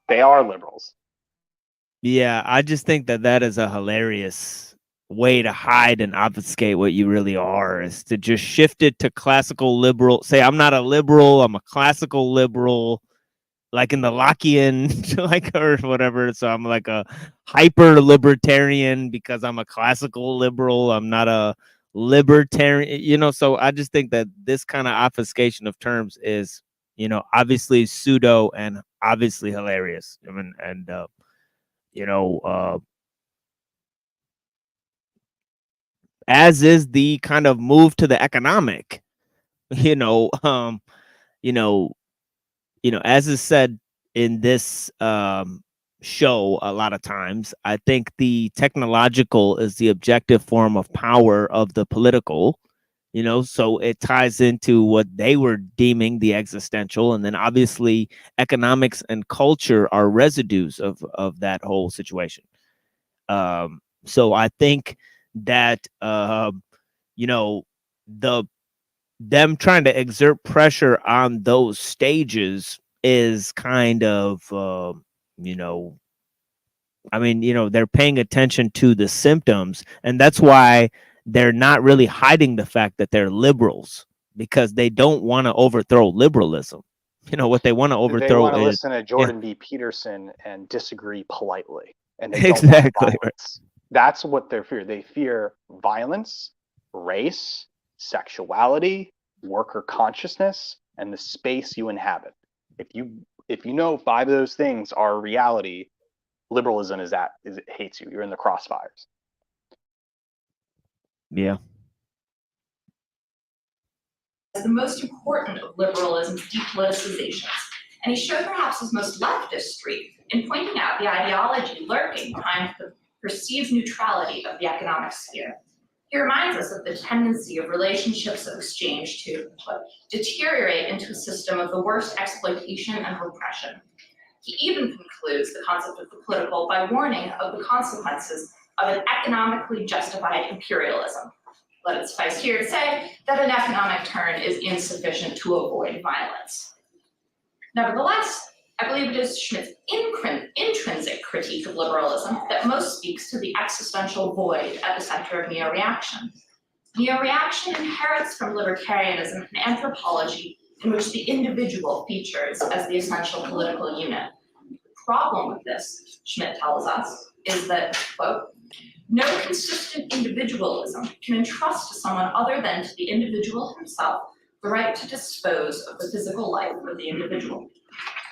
They are liberals. Yeah, I just think that is a hilarious way to hide and obfuscate what you really are, is to just shift it to classical liberal. Say, I'm not a liberal, I'm a classical liberal. like in the Lockean, like, or whatever. So I'm like a hyper libertarian because I'm a classical liberal. I'm not a libertarian, you know. So I just think that this kind of obfuscation of terms is, you know, obviously pseudo and obviously hilarious. I mean, and you know, as is the kind of move to the economic, you know, you know, as is said in this show a lot of times, I think the technological is the objective form of power of the political, you know, so it ties into what they were deeming the existential. And then obviously economics and culture are residues of that whole situation. So I think that, you know, them trying to exert pressure on those stages is kind of, you know, I mean, you know, they're paying attention to the symptoms, and that's why they're not really hiding the fact that they're liberals, because they don't want to overthrow liberalism. You know, what they want to They overthrow want to is, listen to yeah, Jordan B. Peterson and disagree politely, and they don't want exactly right. violence. That's what they fear. They fear violence, race, sexuality, worker consciousness, and the space you inhabit. If you know 5 of those things are reality, liberalism is it hates you. You're in the crossfires. Yeah. As the most important of liberalism's depoliticizations, and he showed perhaps his most leftist streak in pointing out the ideology lurking behind the perceived neutrality of the economic sphere. He reminds us of the tendency of relationships of exchange to deteriorate into a system of the worst exploitation and repression. He even concludes the concept of the political by warning of the consequences of an economically justified imperialism. Let it suffice here to say that an economic turn is insufficient to avoid violence. Nevertheless, I believe it is Schmidt's intrinsic critique of liberalism that most speaks to the existential void at the center of neo-reaction. Neo-reaction inherits from libertarianism an anthropology in which the individual features as the essential political unit. The problem with this, Schmidt tells us, is that, quote, no consistent individualism can entrust to someone other than to the individual himself the right to dispose of the physical life of the individual.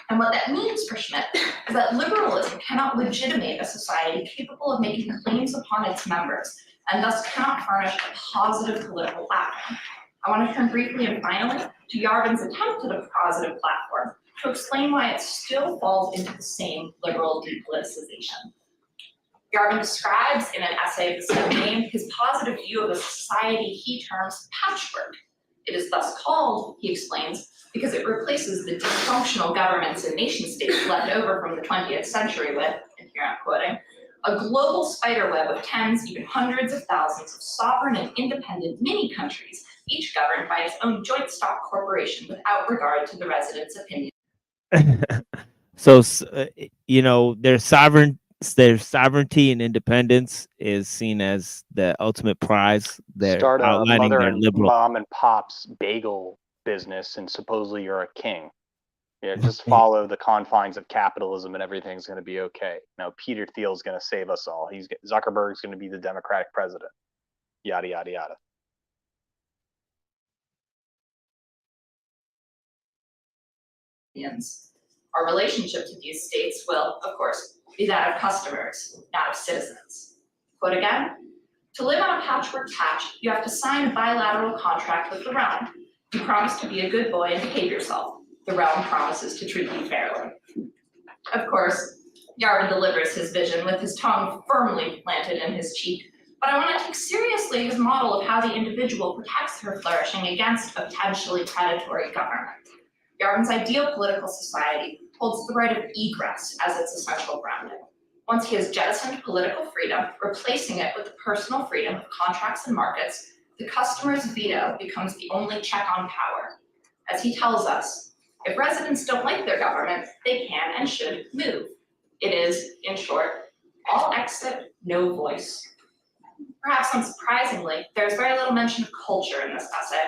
And what that means for Schmidt is that liberalism cannot legitimate a society capable of making claims upon its members, and thus cannot furnish a positive political platform. I want to turn briefly and finally to Yarvin's attempt at a positive platform to explain why it still falls into the same liberal depoliticization. Yarvin describes in an essay of the same name his positive view of a society he terms patchwork. It is thus called, he explains, because it replaces the dysfunctional governments and nation states left over from the 20th century with, and here I'm quoting, a global spiderweb of tens, even hundreds of thousands of sovereign and independent mini countries, each governed by its own joint stock corporation without regard to the residents' opinion. So, you know, their sovereignty and independence is seen as the ultimate prize. They're Start a outlining mother their and liberal. mom and pop's bagel business, and supposedly you're a king. Yeah, just follow the confines of capitalism, and everything's going to be okay. Now, Peter Thiel's going to save us all. Zuckerberg's going to be the Democratic president. Yada yada yada. Our relationship to these states will, of course, be that of customers, not of citizens. Quote again, to live on a patchwork patch, you have to sign a bilateral contract with the realm. You promise to be a good boy and behave yourself. The realm promises to treat you fairly. Of course, Yarvin delivers his vision with his tongue firmly planted in his cheek, but I want to take seriously his model of how the individual protects her flourishing against a potentially predatory government. Yarvin's ideal political society holds the right of egress as its essential grounding. Once he has jettisoned political freedom, replacing it with the personal freedom of contracts and markets, the customer's veto becomes the only check on power. As he tells us, if residents don't like their government, they can and should move. It is, in short, all exit, no voice. Perhaps unsurprisingly, there's very little mention of culture in this essay,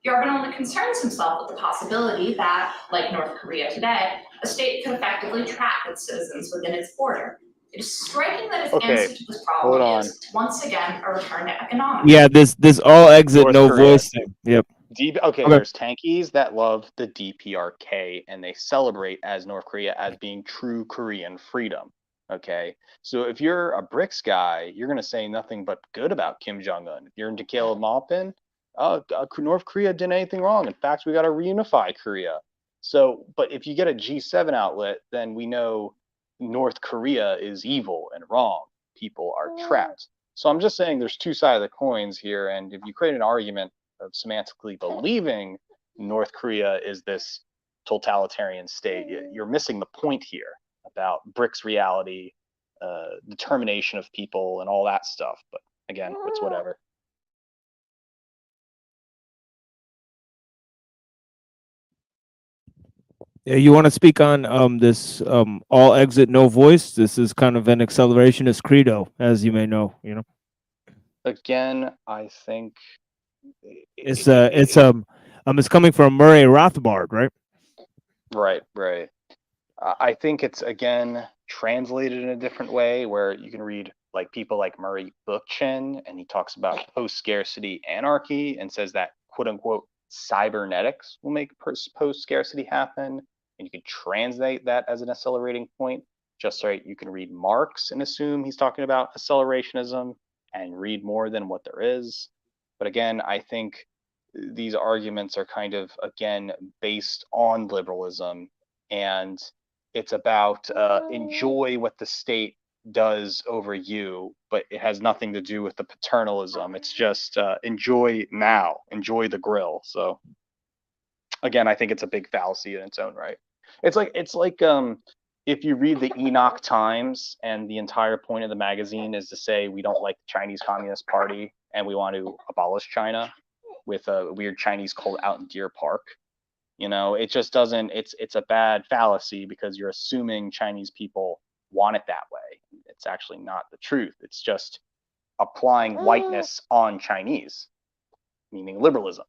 Yarvin only concerns himself with the possibility that, like North Korea today, a state could effectively trap its citizens within its border. It is striking that his Okay, answer to this hold problem on. is, once again, a return to economics. Yeah, this all exit, North no Korea. voice thing. Yep. Okay, Okay. there's tankies that love the DPRK and they celebrate as North Korea as being true Korean freedom. Okay, so if you're a BRICS guy, you're gonna say nothing but good about Kim Jong Un. If you're into Caleb Maupin, North Korea didn't anything wrong. In fact, we got to reunify Korea. So, but if you get a G7 outlet, then we know North Korea is evil and wrong. People are trapped. So I'm just saying there's two sides of the coins here, and if you create an argument of semantically believing North Korea is this totalitarian state, you're missing the point here about BRICS reality, determination of people, and all that stuff. But again, it's whatever. Yeah, you want to speak on this all exit, no voice? This is kind of an accelerationist credo, as you may know. You know, Again, I think it's coming from Murray Rothbard, right? right. I think it's again translated in a different way where you can read like people like Murray Bookchin, and he talks about post-scarcity anarchy and says that quote unquote cybernetics will make post-scarcity happen. And you can translate that as an accelerating point. Just right, you can read Marx and assume he's talking about accelerationism and read more than what there is. But again, I think these arguments are kind of again based on liberalism, and it's about enjoy what the state does over you, but it has nothing to do with the paternalism. It's just enjoy now, enjoy the grill. So again, I think it's a big fallacy in its own right. It's like if you read the Enoch Times and the entire point of the magazine is to say we don't like the Chinese Communist Party and we want to abolish China with a weird Chinese cult out in Deer Park. You know, it just doesn't, it's a bad fallacy because you're assuming Chinese people want it that way. It's actually not the truth. It's just applying whiteness on Chinese, meaning liberalism.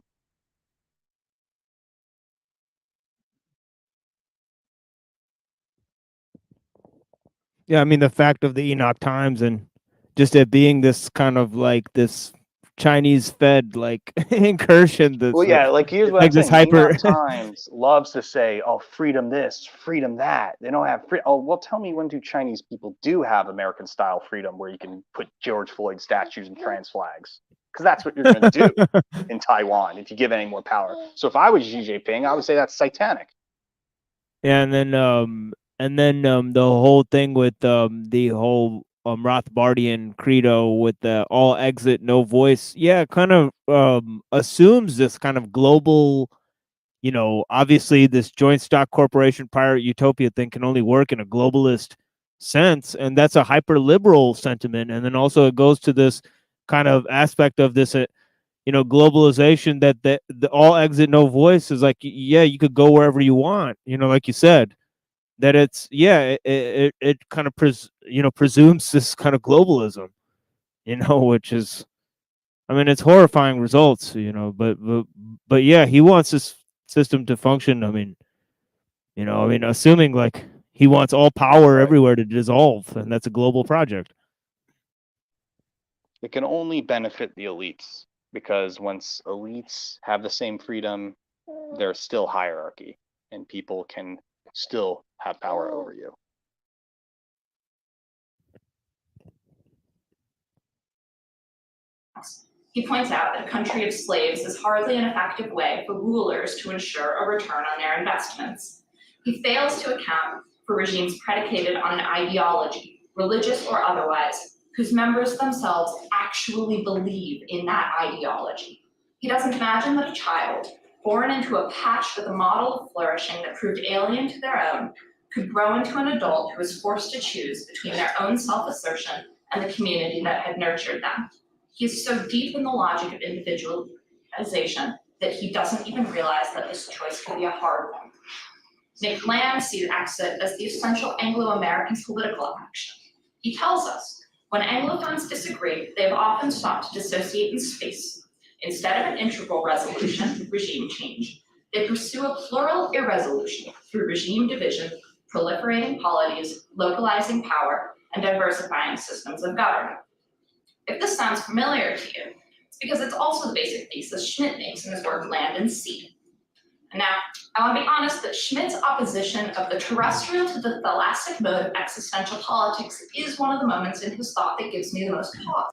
Yeah, I mean the fact of the Enoch Times and just it being this kind of like this Chinese fed like incursion. That's Well, yeah, like here's what like I'm this saying. The hyper. Enoch Times loves to say, "Oh, freedom this, freedom that." They don't have free. Oh, well, tell me when do Chinese people do have American-style freedom, where you can put George Floyd statues and trans flags? Because that's what you're going to do in Taiwan if you give any more power. So if I was Xi Jinping, I would say that's satanic. Yeah, and then the whole thing with the whole Rothbardian credo with the all exit, no voice. Yeah, kind of assumes this kind of global, you know, obviously this joint stock corporation pirate utopia thing can only work in a globalist sense, and that's a hyper liberal sentiment. And then also it goes to this kind of aspect of this you know, globalization that the all exit, no voice is like, yeah, you could go wherever you want, you know, like you said, that it's, yeah, it kind of presumes this kind of globalism, you know, which is, I mean, it's horrifying results, you know, but yeah, he wants this system to function. I mean, you know, I mean, assuming like he wants all power everywhere to dissolve, and that's a global project. It can only benefit the elites, because once elites have the same freedom, there's still hierarchy and people can still have power over you. He points out that a country of slaves is hardly an effective way for rulers to ensure a return on their investments. He fails to account for regimes predicated on an ideology, religious or otherwise, whose members themselves actually believe in that ideology. He doesn't imagine that a child, born into a patch with a model of flourishing that proved alien to their own, could grow into an adult who was forced to choose between their own self-assertion and the community that had nurtured them. He is so deep in the logic of individualization that he doesn't even realize that this choice can be a hard one. Nick Lamb sees exit as the essential Anglo-American political action. He tells us, when Anglophones disagree, they have often sought to dissociate in space. Instead of an integral resolution, regime change, they pursue a plural irresolution through regime division, proliferating polities, localizing power, and diversifying systems of government. If this sounds familiar to you, it's because it's also the basic thesis Schmitt makes in his work Land and Sea. And now, I want to be honest that Schmitt's opposition of the terrestrial to the tholastic mode of existential politics is one of the moments in his thought that gives me the most pause.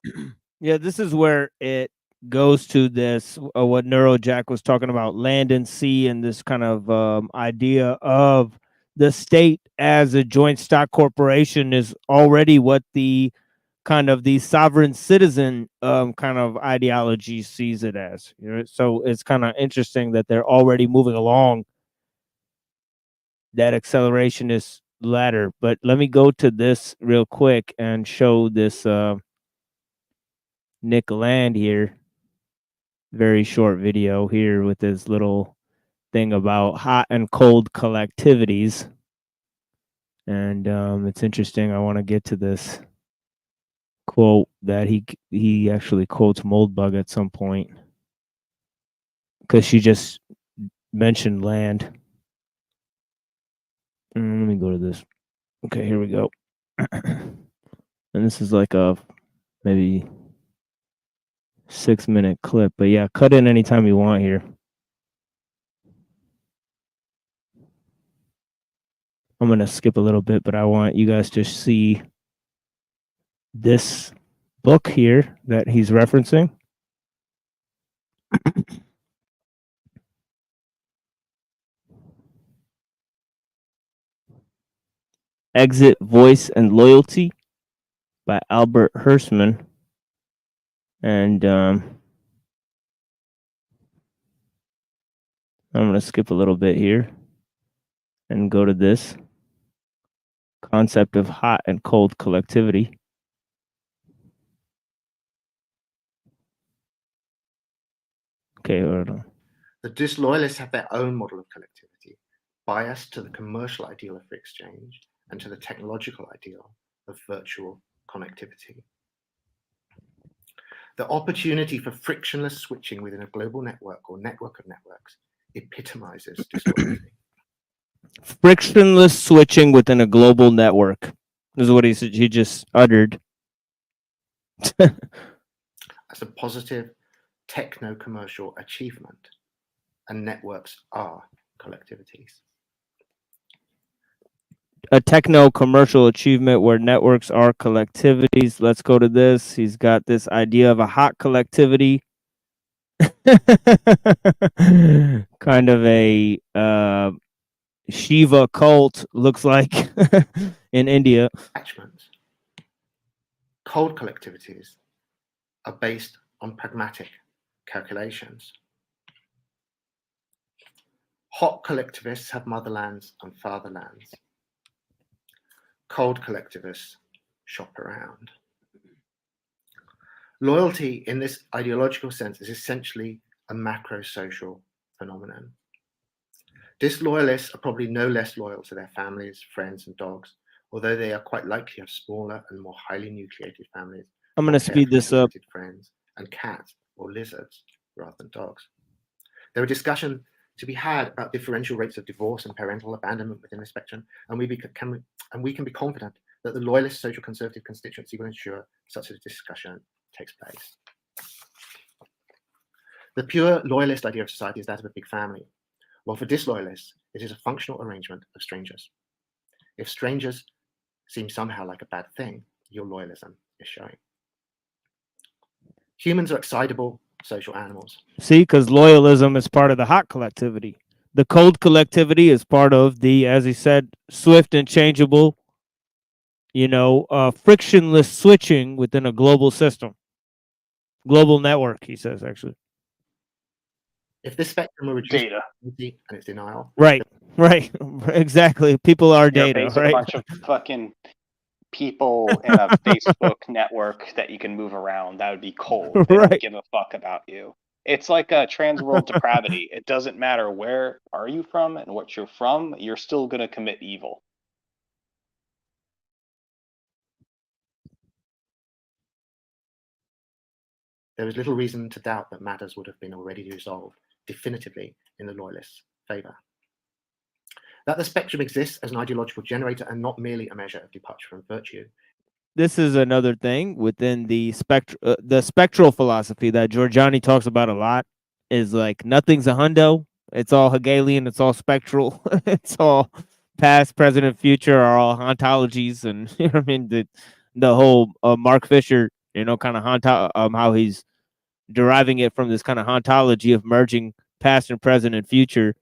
Yeah, this is where it goes to this, what Neurojack was talking about, land and sea, and this kind of idea of the state as a joint stock corporation is already what the kind of the sovereign citizen kind of ideology sees it as. You know? So it's kind of interesting that they're already moving along that accelerationist ladder. But let me go to this real quick and show this Nick Land here. Very short video here with this little thing about hot and cold collectivities. And it's interesting. I want to get to this quote that he actually quotes Moldbug at some point, because she just mentioned land. Let me go to this. Okay, here we go. And this is like a maybe 6-minute clip, but yeah, cut in anytime you want here. I'm gonna skip a little bit, but I want you guys to see this book here that he's referencing. Exit, Voice, and Loyalty by Albert Hirschman. And I'm going to skip a little bit here and go to this concept of hot and cold collectivity. Okay, hold on. The disloyalists have their own model of collectivity, biased to the commercial ideal of free exchange and to the technological ideal of virtual connectivity. The opportunity for frictionless switching within a global network or network of networks epitomizes disloyalty. Frictionless switching within a global network. This is what he just uttered. As a positive techno-commercial achievement, and networks are collectivities. A techno-commercial achievement where networks are collectivities. Let's go to this. He's got this idea of a hot collectivity. Kind of a Shiva cult, looks like, in India. Attachments. Cold collectivities are based on pragmatic calculations. Hot collectivists have motherlands and fatherlands. Cold collectivists shop around. Loyalty in this ideological sense is essentially a macro-social phenomenon. Disloyalists are probably no less loyal to their families, friends, and dogs, although they are quite likely to have smaller and more highly nucleated families. I'm going to speed this up. Friends and cats or lizards rather than dogs. There are discussions to be had about differential rates of divorce and parental abandonment within the spectrum, and we can be confident that the loyalist social conservative constituency will ensure such a discussion takes place. The pure loyalist idea of society is that of a big family, while for disloyalists, it is a functional arrangement of strangers. If strangers seem somehow like a bad thing, your loyalism is showing. Humans are excitable social animals. See, because loyalism is part of the hot collectivity. The cold collectivity is part of the, as he said, swift and changeable, frictionless switching within a global system. Global network, he says, actually. If this spectrum were reduced data and its denial. Right, exactly. People are data, right? A bunch of fucking people in a Facebook network that you can move around. That would be cold. They don't give a fuck about you. It's like a transworld depravity. It doesn't matter where are you from and what you're from, you're still going to commit evil. there is little reason to doubt that matters would have been already resolved definitively in the loyalists' favour. That the spectrum exists as an ideological generator and not merely a measure of departure from virtue. This is another thing within the spectral philosophy that Giorgiani talks about a lot, is like nothing's a hundo. It's all Hegelian. It's all spectral. It's all past, present, and future are all ontologies, and you know what I mean. The whole Mark Fisher, kind of how he's deriving it from this kind of ontology of merging past and present and future,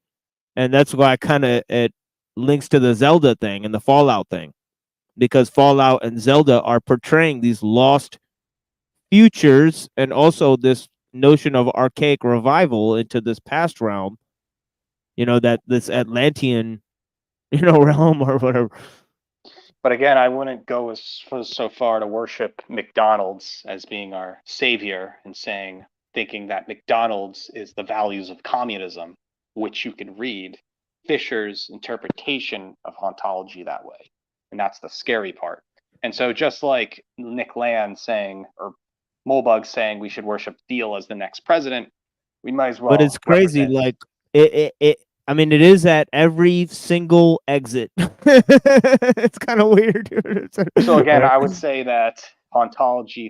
and that's why kind of it links to the Zelda thing and the Fallout thing, because Fallout and Zelda are portraying these lost futures and also this notion of archaic revival into this past realm, that this Atlantean, realm or whatever. But again, I wouldn't go so far to worship McDonald's as being our savior and thinking that McDonald's is the values of communism, which you can read Fisher's interpretation of ontology that way. And that's the scary part. And so just like Nick Land saying, or Molbug saying we should worship Thiel as the next president, we might as well. But it's crazy, like I mean, it is at every single exit. It's kind of weird. So again, I would say that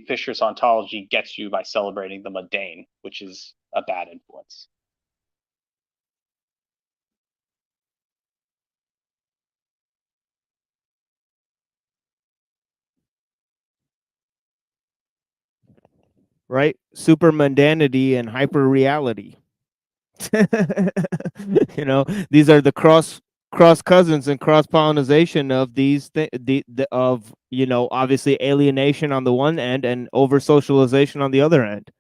Fisher's ontology gets you by celebrating the mundane, which is a bad influence. Right? Super mundanity and hyper reality. These are the cross cousins and cross pollination of these obviously alienation on the one end and over socialization on the other end.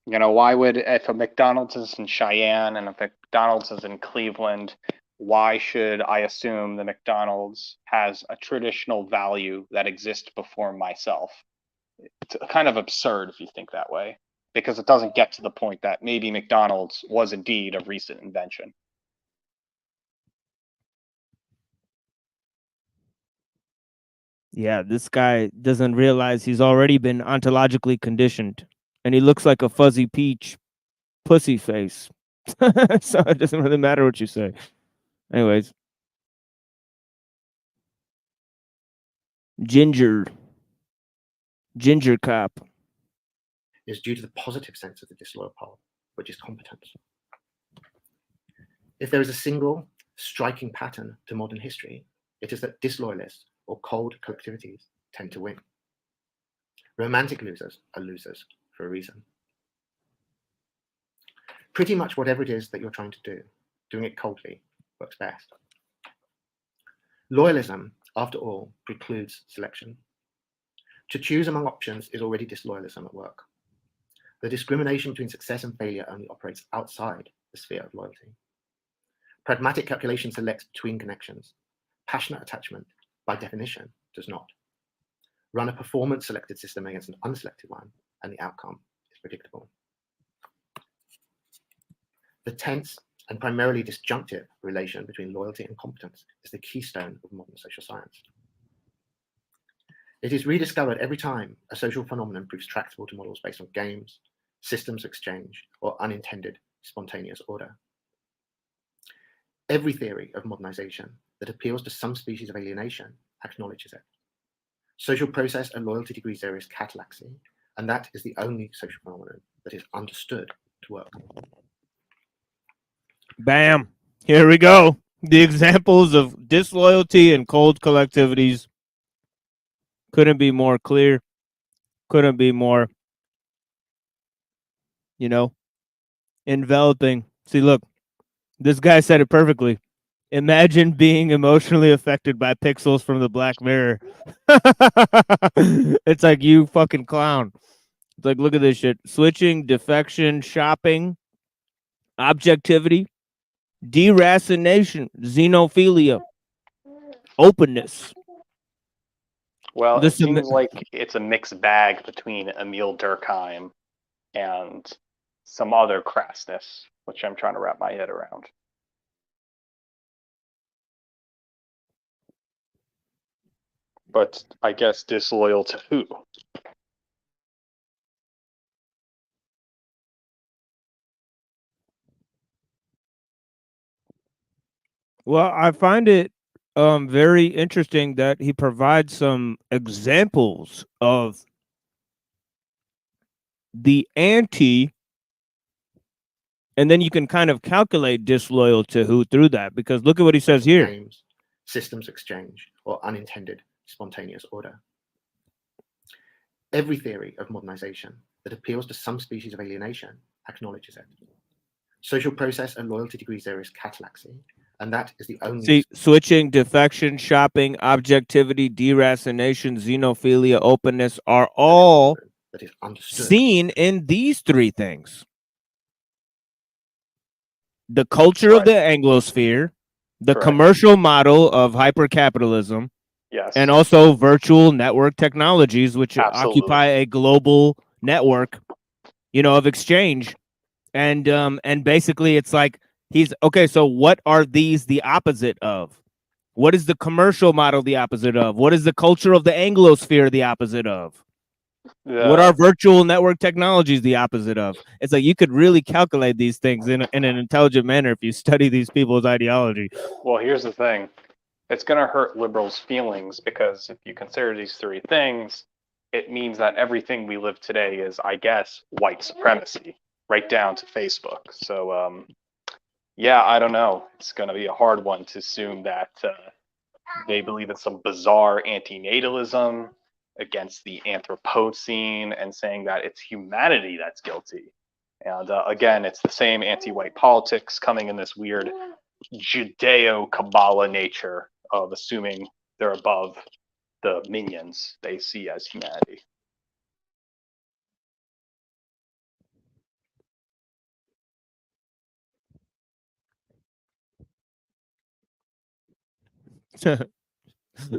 Why would, if a McDonald's is in Cheyenne and if McDonald's is in Cleveland, why should I assume the McDonald's has a traditional value that exists before myself? It's kind of absurd if you think that way, because it doesn't get to the point that maybe McDonald's was indeed a recent invention. Yeah, this guy doesn't realize he's already been ontologically conditioned, and he looks like a fuzzy peach pussy face. So it doesn't really matter what you say. Anyways. Ginger cop. Is due to the positive sense of the disloyal pole, which is competence. If there is a single striking pattern to modern history, it is that disloyalists or cold collectivities tend to win. Romantic losers are losers for a reason. Pretty much whatever it is that you're trying to do, doing it coldly works best. Loyalism, after all, precludes selection. To choose among options is already disloyalism at work. The discrimination between success and failure only operates outside the sphere of loyalty. Pragmatic calculation selects between connections. Passionate attachment, by definition, does not. Run a performance-selected system against an unselected one, and the outcome is predictable. The tense and primarily disjunctive relation between loyalty and competence is the keystone of modern social science. It is rediscovered every time a social phenomenon proves tractable to models based on games, systems of exchange, or unintended spontaneous order. Every theory of modernization that appeals to some species of alienation acknowledges it. Social process and loyalty degrees there is catalaxy, and that is the only social phenomenon that is understood to work. Bam! Here we go. The examples of disloyalty and cold collectivities couldn't be more clear. Couldn't be more, enveloping. See, look, this guy said it perfectly. Imagine being emotionally affected by pixels from the Black Mirror. It's like, you fucking clown. It's like, look at this shit. Switching, defection, shopping, objectivity, deracination, xenophilia, openness. Well, it seems like it's a mixed bag between Emil Durkheim and some other crassness, which I'm trying to wrap my head around. But I guess disloyal to who? Well, I find it very interesting that he provides some examples of the anti, and then you can kind of calculate disloyal to who through that, because look at what he says here. Games, systems exchange, or unintended spontaneous order. Every theory of modernization that appeals to some species of alienation acknowledges it. Social process and loyalty degrees there is catalaxy, and that is the only. See, switching, defection, shopping, objectivity, deracination, xenophilia, openness are all that is understood. seen in these three things. The culture of the Anglosphere, the Correct. commercial model of hypercapitalism, Yes. and also virtual network technologies, which Absolutely. occupy a global network, of exchange. And basically it's like he's okay, so what are these the opposite of? What is the commercial model the opposite of? What is the culture of the Anglosphere the opposite of? What are virtual network technologies the opposite of? It's like you could really calculate these things in an intelligent manner if you study these people's ideology. Well, here's the thing. It's going to hurt liberals' feelings because if you consider these three things, it means that everything we live today is, I guess, white supremacy, right down to Facebook. So, yeah, I don't know. It's going to be a hard one to assume that they believe in some bizarre antinatalism against the Anthropocene and saying that it's humanity that's guilty. And again, it's the same anti-white politics coming in this weird Judeo-Kabbalah nature of assuming they're above the minions they see as humanity.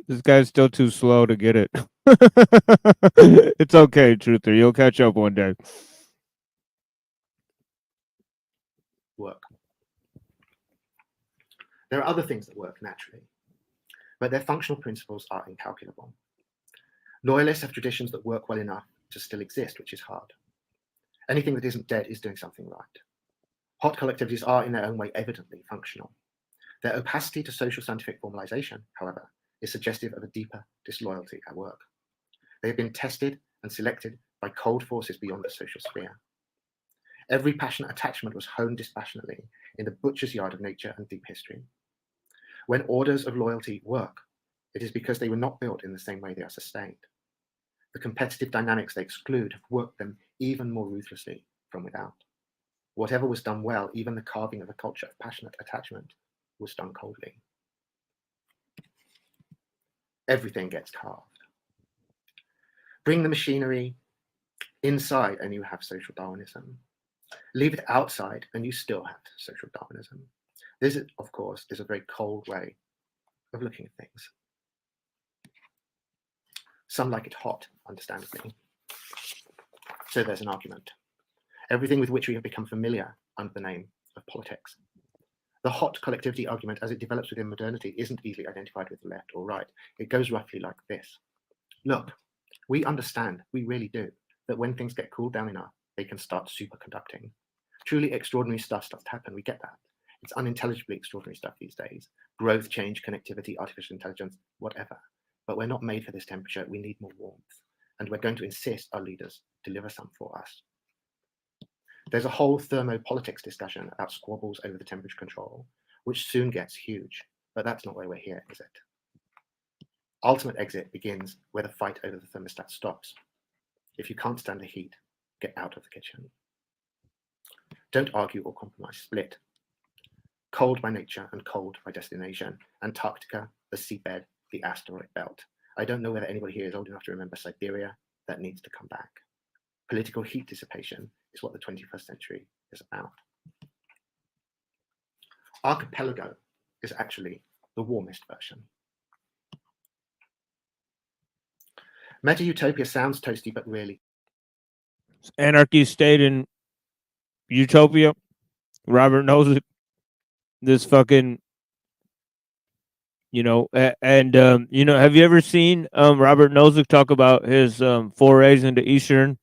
This guy's still too slow to get it. It's okay, Truther. You'll catch up one day. Work. There are other things that work naturally, but their functional principles are incalculable. Loyalists have traditions that work well enough to still exist, which is hard. Anything that isn't dead is doing something right. Hot collectivities are, in their own way, evidently functional. Their opacity to social scientific formalization, however, is suggestive of a deeper disloyalty at work. They have been tested and selected by cold forces beyond the social sphere. Every passionate attachment was honed dispassionately in the butcher's yard of nature and deep history. When orders of loyalty work, it is because they were not built in the same way they are sustained. The competitive dynamics they exclude have worked them even more ruthlessly from without. Whatever was done well, even the carving of a culture of passionate attachment, was done coldly. Everything gets carved. Bring the machinery inside and you have social Darwinism. Leave it outside and you still have social Darwinism. This, of course, is a very cold way of looking at things. Some like it hot, understandably. So there's an argument. Everything with which we have become familiar under the name of politics. The hot collectivity argument, as it develops within modernity, isn't easily identified with the left or right. It goes roughly like this. Look, we understand, we really do, that when things get cooled down enough, they can start superconducting. Truly extraordinary stuff starts to happen, we get that. It's unintelligibly extraordinary stuff these days. Growth, change, connectivity, artificial intelligence, whatever. But we're not made for this temperature, we need more warmth. And we're going to insist our leaders deliver some for us. There's a whole thermopolitics discussion about squabbles over the temperature control, which soon gets huge, but that's not why we're here, is it? Ultimate exit begins where the fight over the thermostat stops. If you can't stand the heat, get out of the kitchen. Don't argue or compromise, split. Cold by nature and cold by destination. Antarctica, the seabed, the asteroid belt. I don't know whether anybody here is old enough to remember Siberia. That needs to come back. Political heat dissipation is what the 21st century is about. Archipelago is actually the warmest version. Meta-utopia sounds toasty, but really. Anarchy state in utopia. Robert knows it. This fucking, have you ever seen Robert Nozick talk about his forays into Eastern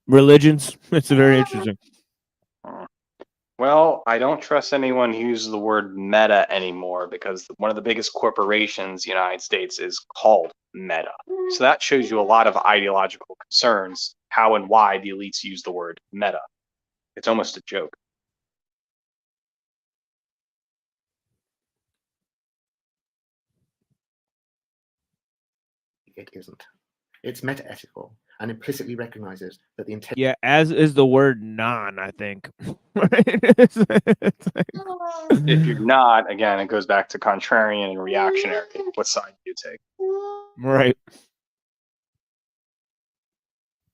religions? It's very interesting. Well, I don't trust anyone who uses the word meta anymore because one of the biggest corporations in the United States is called Meta. So that shows you a lot of ideological concerns, how and why the elites use the word meta. It's almost a joke. It isn't. It's meta-ethical and implicitly recognizes that the intent. Yeah, as is the word non, I think. If you're not, again, it goes back to contrarian and reactionary. What side do you take? Right.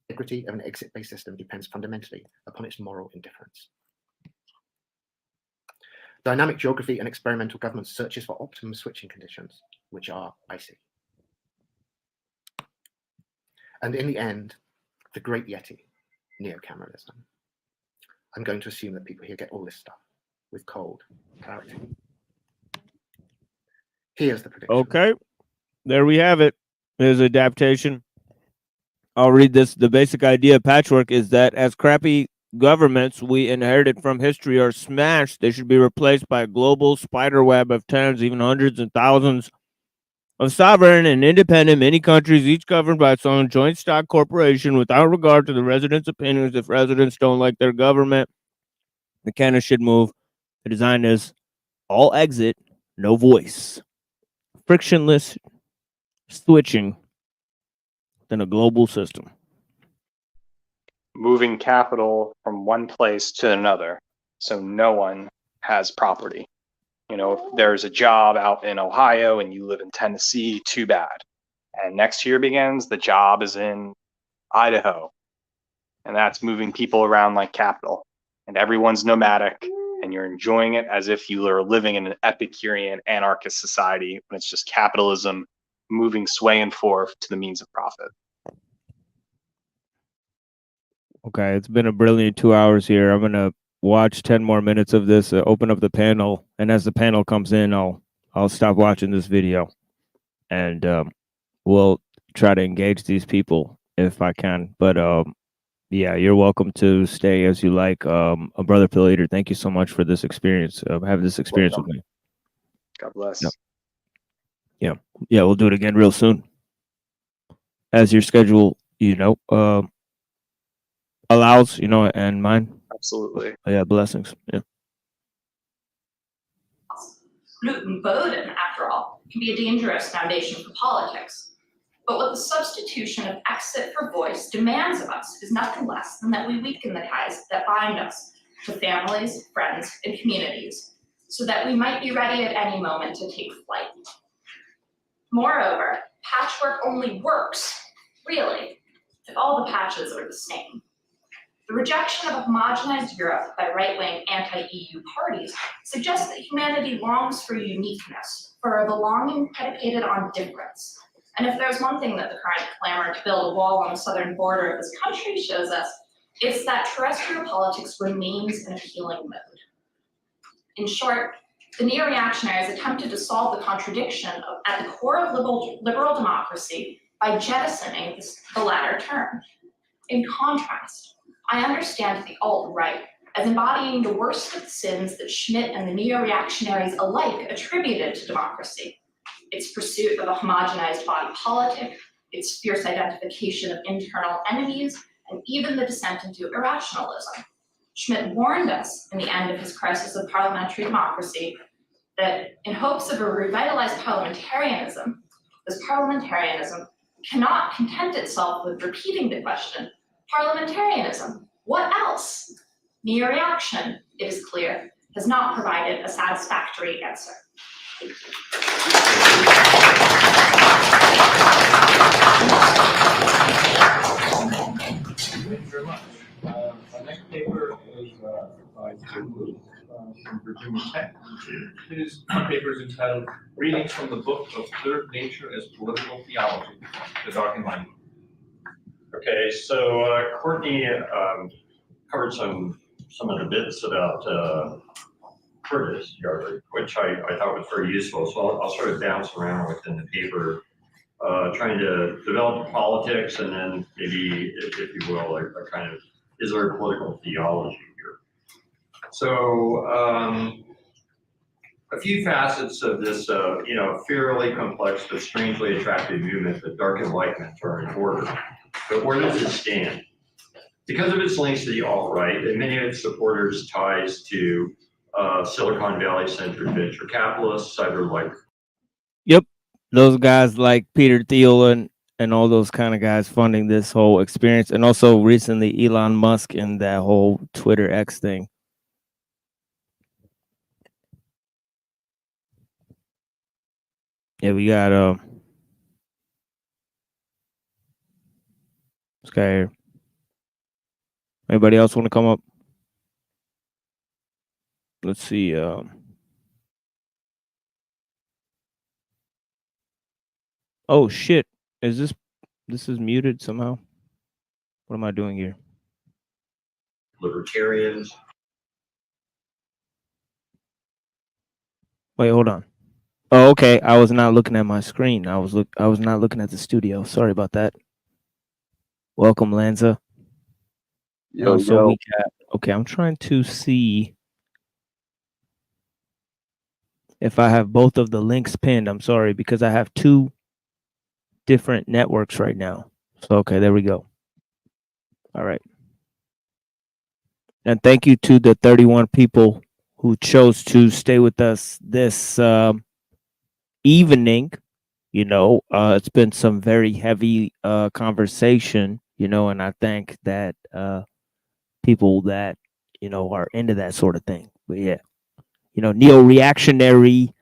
Integrity of an exit-based system depends fundamentally upon its moral indifference. Dynamic geography and experimental government searches for optimum switching conditions, which are icy. And in the end, the great Yeti, neo-cameralism. I'm going to assume that people here get all this stuff with cold clarity. Here's the prediction. Okay. There we have it. There's adaptation. I'll read this. The basic idea of patchwork is that as crappy governments we inherited from history are smashed, they should be replaced by a global spider web of tens, even hundreds and thousands of sovereign and independent mini countries, each governed by its own joint stock corporation without regard to the residents' opinions. If residents don't like their government, the cannon should move. The design is all exit, no voice. Frictionless switching in a global system. Moving capital from one place to another, so no one has property. If there's a job out in Ohio and you live in Tennessee, too bad. And next year begins, the job is in Idaho. And that's moving people around like capital. And everyone's nomadic, and you're enjoying it as if you are living in an Epicurean anarchist society when it's just capitalism moving sway and forth to the means of profit. Okay, it's been a brilliant 2 hours here. I'm going to watch 10 more minutes of this, open up the panel, and as the panel comes in, I'll stop watching this video, and we'll try to engage these people if I can. But yeah, you're welcome to stay as you like. Brother Pillator, thank you so much for this experience. Have this experience with me. God bless. Yep. Yeah, we'll do it again real soon, as your schedule, allows, and mine. Absolutely. Yeah, blessings. Yeah. Gluten Boden, after all, can be a dangerous foundation for politics. But what the substitution of exit for voice demands of us is nothing less than that we weaken the ties that bind us to families, friends, and communities, so that we might be ready at any moment to take flight. Moreover, patchwork only works, really, if all the patches are the same. The rejection of a homogenized Europe by right-wing anti-EU parties suggests that humanity longs for uniqueness, for a belonging predicated on difference. And if there's one thing that the current clamor to build a wall on the southern border of this country shows us, it's that terrestrial politics remains an appealing mode. In short, the neo-reactionaries attempted to solve the contradiction at the core of liberal democracy by jettisoning the latter term. In contrast, I understand the alt-right as embodying the worst of the sins that Schmitt and the neo-reactionaries alike attributed to democracy: its pursuit of a homogenized body politic, its fierce identification of internal enemies, and even the descent into irrationalism. Schmitt warned us in the end of his Crisis of Parliamentary Democracy that in hopes of a revitalized parliamentarism, this parliamentarism cannot content itself with repeating the question, parliamentarism, what else? Neo-reaction, it is clear, has not provided a satisfactory answer. Thank you very much. Our next paper is by Seethe from Virginia Tech. His paper is entitled Readings from the Book of Third Nature as Political Theology, the Dark and Light. Okay, so Courtney covered some of the bits about Curtis Yardley, which I thought was very useful. So I'll sort of bounce around within the paper, trying to develop politics, and then maybe, if you will, a kind of, is there a political theology here? So a few facets of this, fairly complex but strangely attractive movement, the dark enlightenment are in order. But where does it stand? Because of its links to the alt-right and many of its supporters' ties to Silicon Valley-centered venture capitalists, cyber-like. Yep, those guys like Peter Thiel and all those kind of guys funding this whole experience, and also recently Elon Musk and that whole Twitter X thing. Yeah, we got this guy here. Anybody else want to come up? Let's see. Oh shit! Is this is muted somehow? What am I doing here? Libertarians. Wait, hold on. Oh, okay. I was not looking at my screen. I was not looking at the studio. Sorry about that. Welcome, Lanza. Yo, So yo. we got. Okay, I'm trying to see if I have both of the links pinned. I'm sorry because I have two different networks right now. So okay, there we go. All right. And thank you to the 31 people who chose to stay with us this evening. It's been some very heavy conversation, and I thank that people that, are into that sort of thing. But yeah, neo-reactionary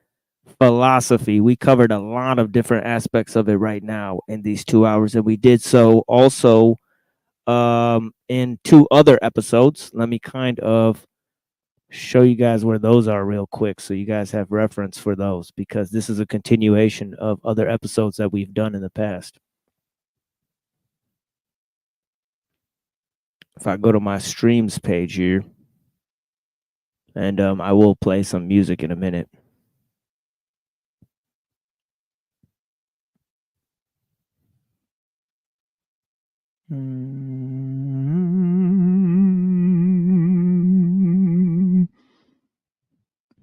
philosophy. We covered a lot of different aspects of it right now in these 2 hours, and we did so also in 2 other episodes. Let me kind of show you guys where those are real quick so you guys have reference for those, because this is a continuation of other episodes that we've done in the past. If I go to my streams page here, and I will play some music in a minute.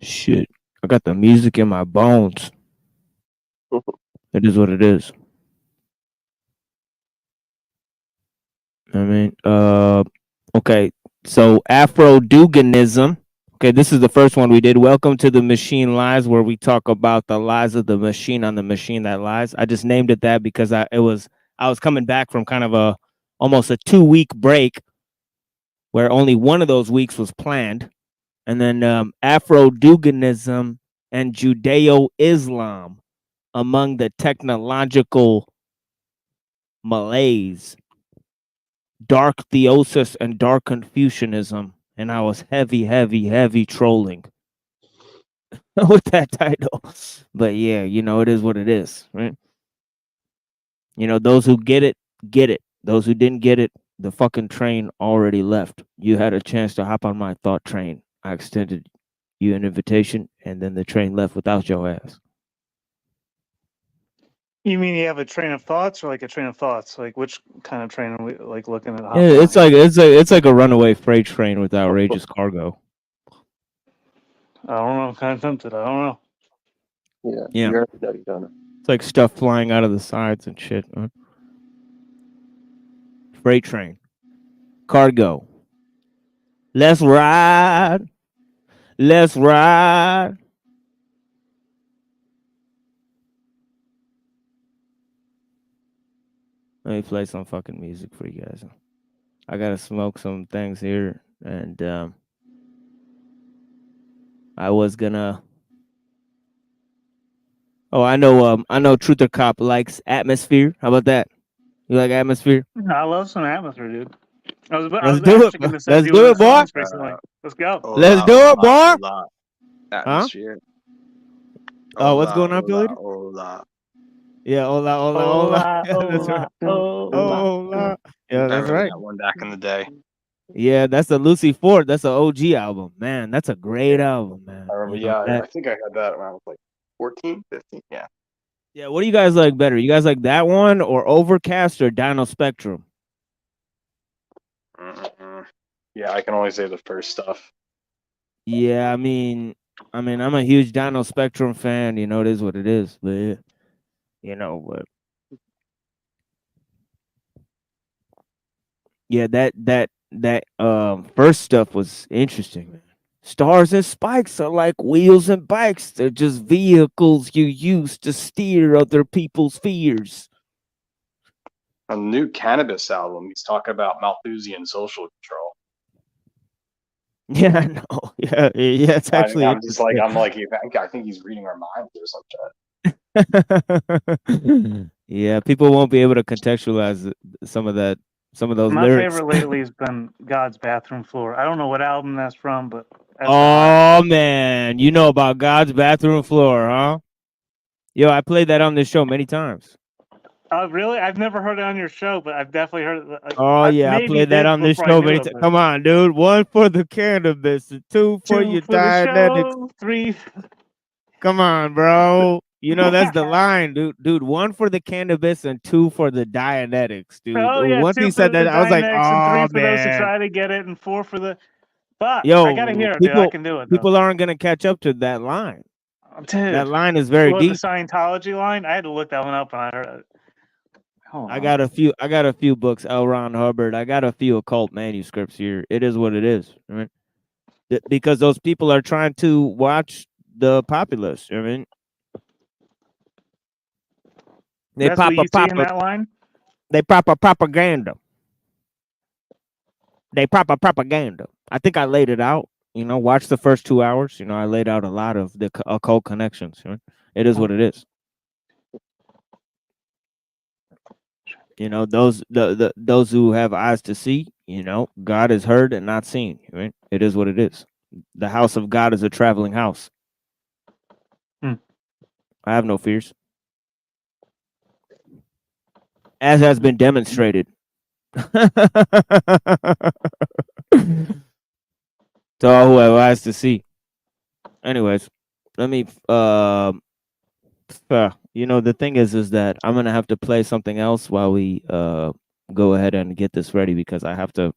Shit, I got the music in my bones. It is what it is. I mean, okay, so Afro-Duganism. Okay, this is the first one we did. Welcome to the Machine Lies, where we talk about the lies of the machine on the machine that lies. I just named it that because I was coming back from kind of almost a 2-week break where only one of those weeks was planned. And then Afro-Duganism and Judeo-Islam among the technological malaise, dark theosis and dark Confucianism. And I was heavy trolling with that title. But yeah, it is what it is, right? Those who get it, get it. Those who didn't get it, the fucking train already left. You had a chance to hop on my thought train. I extended you an invitation, and then the train left without your ass. You mean you have a train of thoughts, or like a train of thoughts? Like which kind of train are we like looking at? Yeah, it's like a runaway freight train with outrageous cargo. I don't know. I'm kind of tempted. I don't know. Yeah. You already know you don't know. It's like stuff flying out of the sides and shit. Huh? Freight train. Cargo. Let's ride. Let's ride. Let me play some fucking music for you guys. I gotta smoke some things here, and I was gonna. Oh, I know Truther Cop likes Atmosphere. How about that? You like Atmosphere? I love some Atmosphere, dude. I was Let's do actually it. going to send Let's you do one it, of the boy. songs recently. Let's go. Let's do it, boy. Atmosphere. Oh, what's going on, Billy? Hola. Yeah, hola. Yeah, that's right. Hola. Yeah, I that's remember right. that one back in the day. Yeah, that's the Lucy Ford. That's an OG album, man. That's a great album, man. I remember, I think I had that when I was like 14, 15. Yeah. Yeah, what do you guys like better? You guys like that one or Overcast or Dino Spectrum? Yeah, I can only say the first stuff. Yeah, I mean, I'm a huge Dino Spectrum fan. You know, it is what it is. But you know, but yeah, that first stuff was interesting, man. Stars and spikes are like wheels and bikes. They're just vehicles you use to steer other people's fears. On the new Cannabis album, he's talking about Malthusian social control. Yeah, I know. Yeah, it's actually I'm just like, interesting. I think he's reading our minds or something. Yeah, people won't be able to contextualize some of those My lyrics. favorite lately has been God's Bathroom Floor. I don't know what album that's from, but that's Oh man, you know about God's Bathroom Floor, huh? Yo, I played that on this show many times. Really? I've never heard it on your show, but I've definitely heard it. Oh yeah, I maybe played that did on this before I show knew many of times. it. Come on, dude. 1 for the cannabis, and 2 for 2 your for the Dianetics. show, 3. Come on, bro. You know that's the line, dude. Dude, 1 for the cannabis and 2 for the Dianetics, dude. Oh yeah, Once 2 he for said the that, I was like, Dynamics and 3 oh for those who man. try to get it, and 4 for the. Fuck, I gotta Yo, hear it, dude. I can do it though. people aren't gonna catch up to that line. Dude, That line is very the deep. Scientology line. I had to look that one up when I heard it. Hold I on. got a few books, L. Ron Hubbard. I got a few occult manuscripts here. It is what it is. Right? Because those people are trying to watch the populace. I mean, they That's what you see in that line? They propaganda. They propaganda. I think I laid it out. You know, watch the first 2 hours. You know, I laid out a lot of the occult connections. Right? It is what it is. You know, those those who have eyes to see, you know, God is heard and not seen. Right? It is what it is. The house of God is a traveling house. I have no fears. As has been demonstrated. To all who have eyes to see. Anyways, let me you know, the thing is that I'm gonna have to play something else while we go ahead and get this ready, because I have to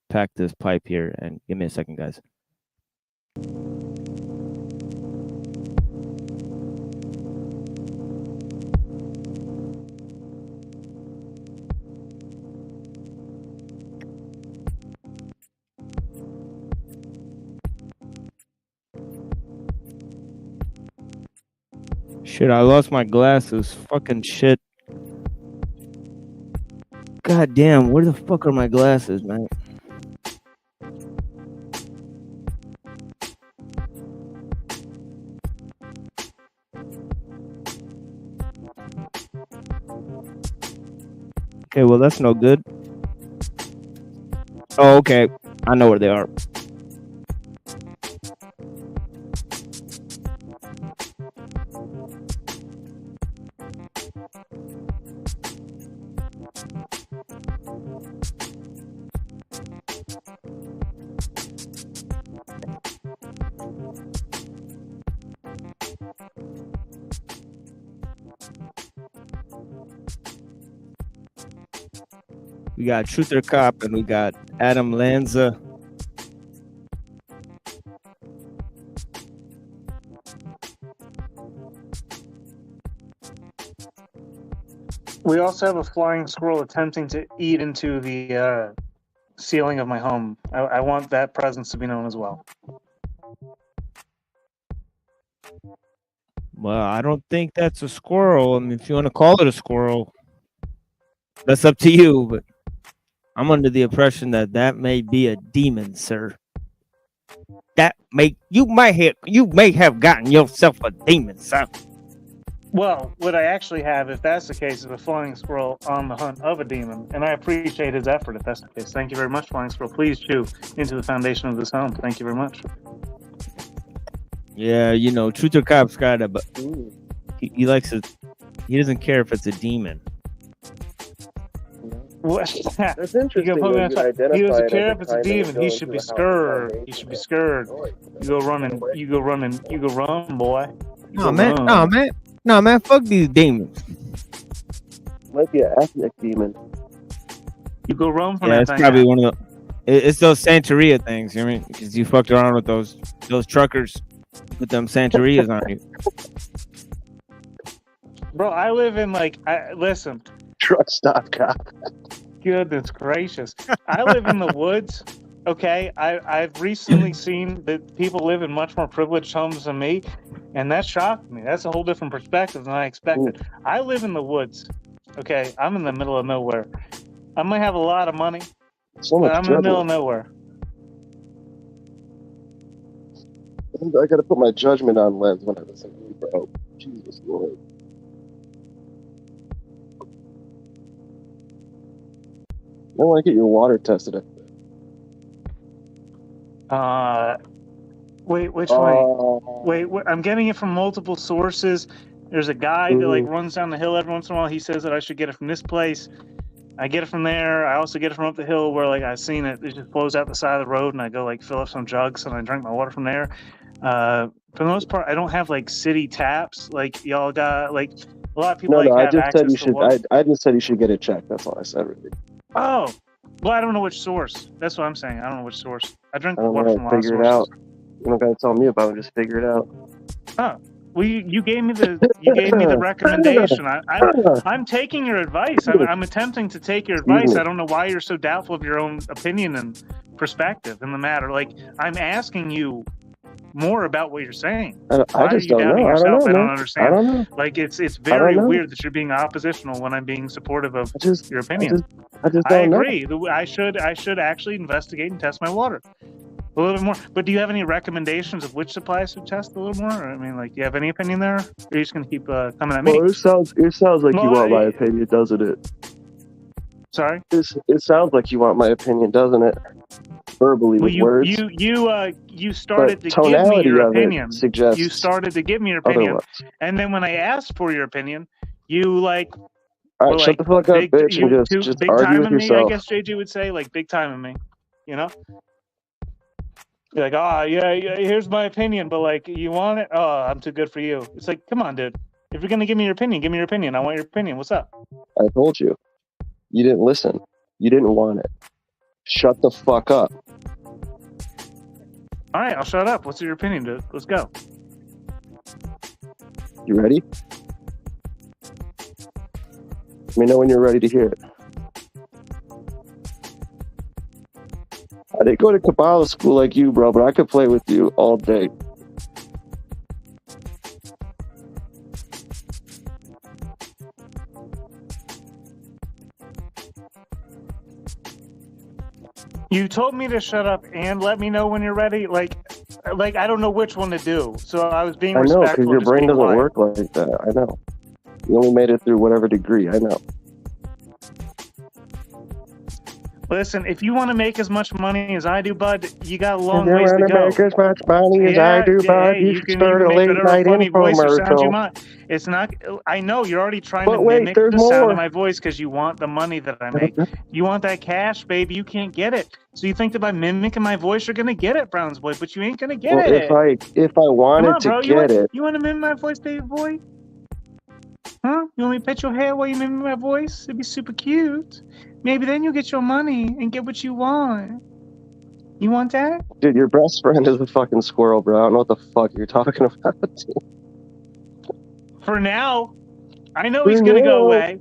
pack this pipe here. And give me a second, guys. Shit, I lost my glasses. Fucking shit. God damn, where the fuck are my glasses, man? Okay, well, that's no good. Oh, okay. I know where they are. We got Truther Cop and we got Adam Lanza. We also have a flying squirrel attempting to eat into the ceiling of my home. I want that presence to be known as well. Well, I don't think that's a squirrel. I mean, if you want to call it a squirrel, that's up to you. But I'm under the impression that that may be a demon, sir. You may have gotten yourself a demon, sir. Well, what I actually have, if that's the case, is a flying squirrel on the hunt of a demon, and I appreciate his effort if that's the case. Thank you very much, flying squirrel. Please chew into the foundation of this home. Thank you very much. Yeah, you know, Truther Cop's got a, but he likes it. He doesn't care if it's a demon. That's interesting. He doesn't care if it's a demon. He should be scared. He should be scared. You go running. You go running. You go run, boy. No man. Fuck these demons. Might be an ethnic demon. You go run from Yeah, that it's thing. probably one of the. It's those Santeria things, you know what I mean? Because you fucked around with those truckers with them Santerias on you. Bro, I live in listen. Truck stop cop. Goodness gracious. I live in the woods. Okay, I've recently seen that people live in much more privileged homes than me, and that shocked me. That's a whole different perspective than I expected. I live in the woods. Okay, I'm in the middle of nowhere. I might have a lot of money, but I'm in the middle of nowhere. I gotta put my judgment on lens when I listen to you, bro. Jesus Lord. I want to get your water tested. Wait, which way? Wait, I'm getting it from multiple sources. There's a guy that runs down the hill every once in a while. He says that I should get it from this place. I get it from there. I also get it from up the hill where I've seen it. It just flows out the side of the road, and I go fill up some jugs and I drink my water from there. For the most part, I don't have city taps like y'all got. A lot of people No, I have just said access you to should. water. I just said you should get it checked. That's all I said. Really. Oh, well, I don't know which source. That's what I'm saying. I don't know which source. I drink I don't water know. from a lot of Figure it sources. out. You don't gotta tell me about it. Just figure it out. Huh. Well, you gave me the recommendation. I'm taking your advice. I'm attempting to take your advice. I don't know why you're so doubtful of your own opinion and perspective in the matter. I'm asking you more about what you're saying. Why I are just you don't doubting know. yourself? I don't man. understand. I don't know. It's very weird that you're being oppositional when I'm being supportive of your opinion. I just I don't know. agree. I should actually investigate and test my water a little bit more. But do you have any recommendations of which supplies to test a little more? I mean, do you have any opinion there? Or are you just gonna keep coming at me? Well, it sounds like you want my opinion, doesn't it? Sorry. It sounds like you want my opinion, doesn't it? Verbally with words. You started to give me your opinion. You started to give me your opinion, and then when I asked for your opinion, you all right, shut the fuck up, bitch, and just big argue time with in me. yourself. I guess JG would say big time in me. You know. You're yeah, here's my opinion, but you want it? Oh, I'm too good for you. It's come on, dude. If you're gonna give me your opinion, give me your opinion. I want your opinion. What's up? I told you. You didn't listen. You didn't want it. Shut the fuck up. All right, I'll shut up. What's your opinion, dude? Let's go. You ready? Let me know when you're ready to hear it. I didn't go to Kabbalah school like you, bro, but I could play with you all day. You told me to shut up and let me know when you're ready. I don't know which one to do. So I was being respectful. I know, because your brain doesn't work like that. I know. You only made it through whatever degree. I know. Listen, if you want to make as much money as I do, bud, you got a long ways to go. If you want to make as much money as I do, bud, you should start a late night infomercial. It's not. I know you're already trying to wait, mimic the there's sound more. of my voice because you want the money that I make. You want that cash, baby. You can't get it. So you think that by mimicking my voice, you're gonna get it, Browns boy, but you ain't gonna get it. If I wanted to get it, you want to mimic my voice, baby boy? Huh? You want me to pet your hair while you mimic my voice? It'd be super cute. Maybe then you'll get your money and get what you want. You want that? Dude, your best friend is a fucking squirrel, bro. I don't know what the fuck you're talking about. For now, I know he's gonna go away.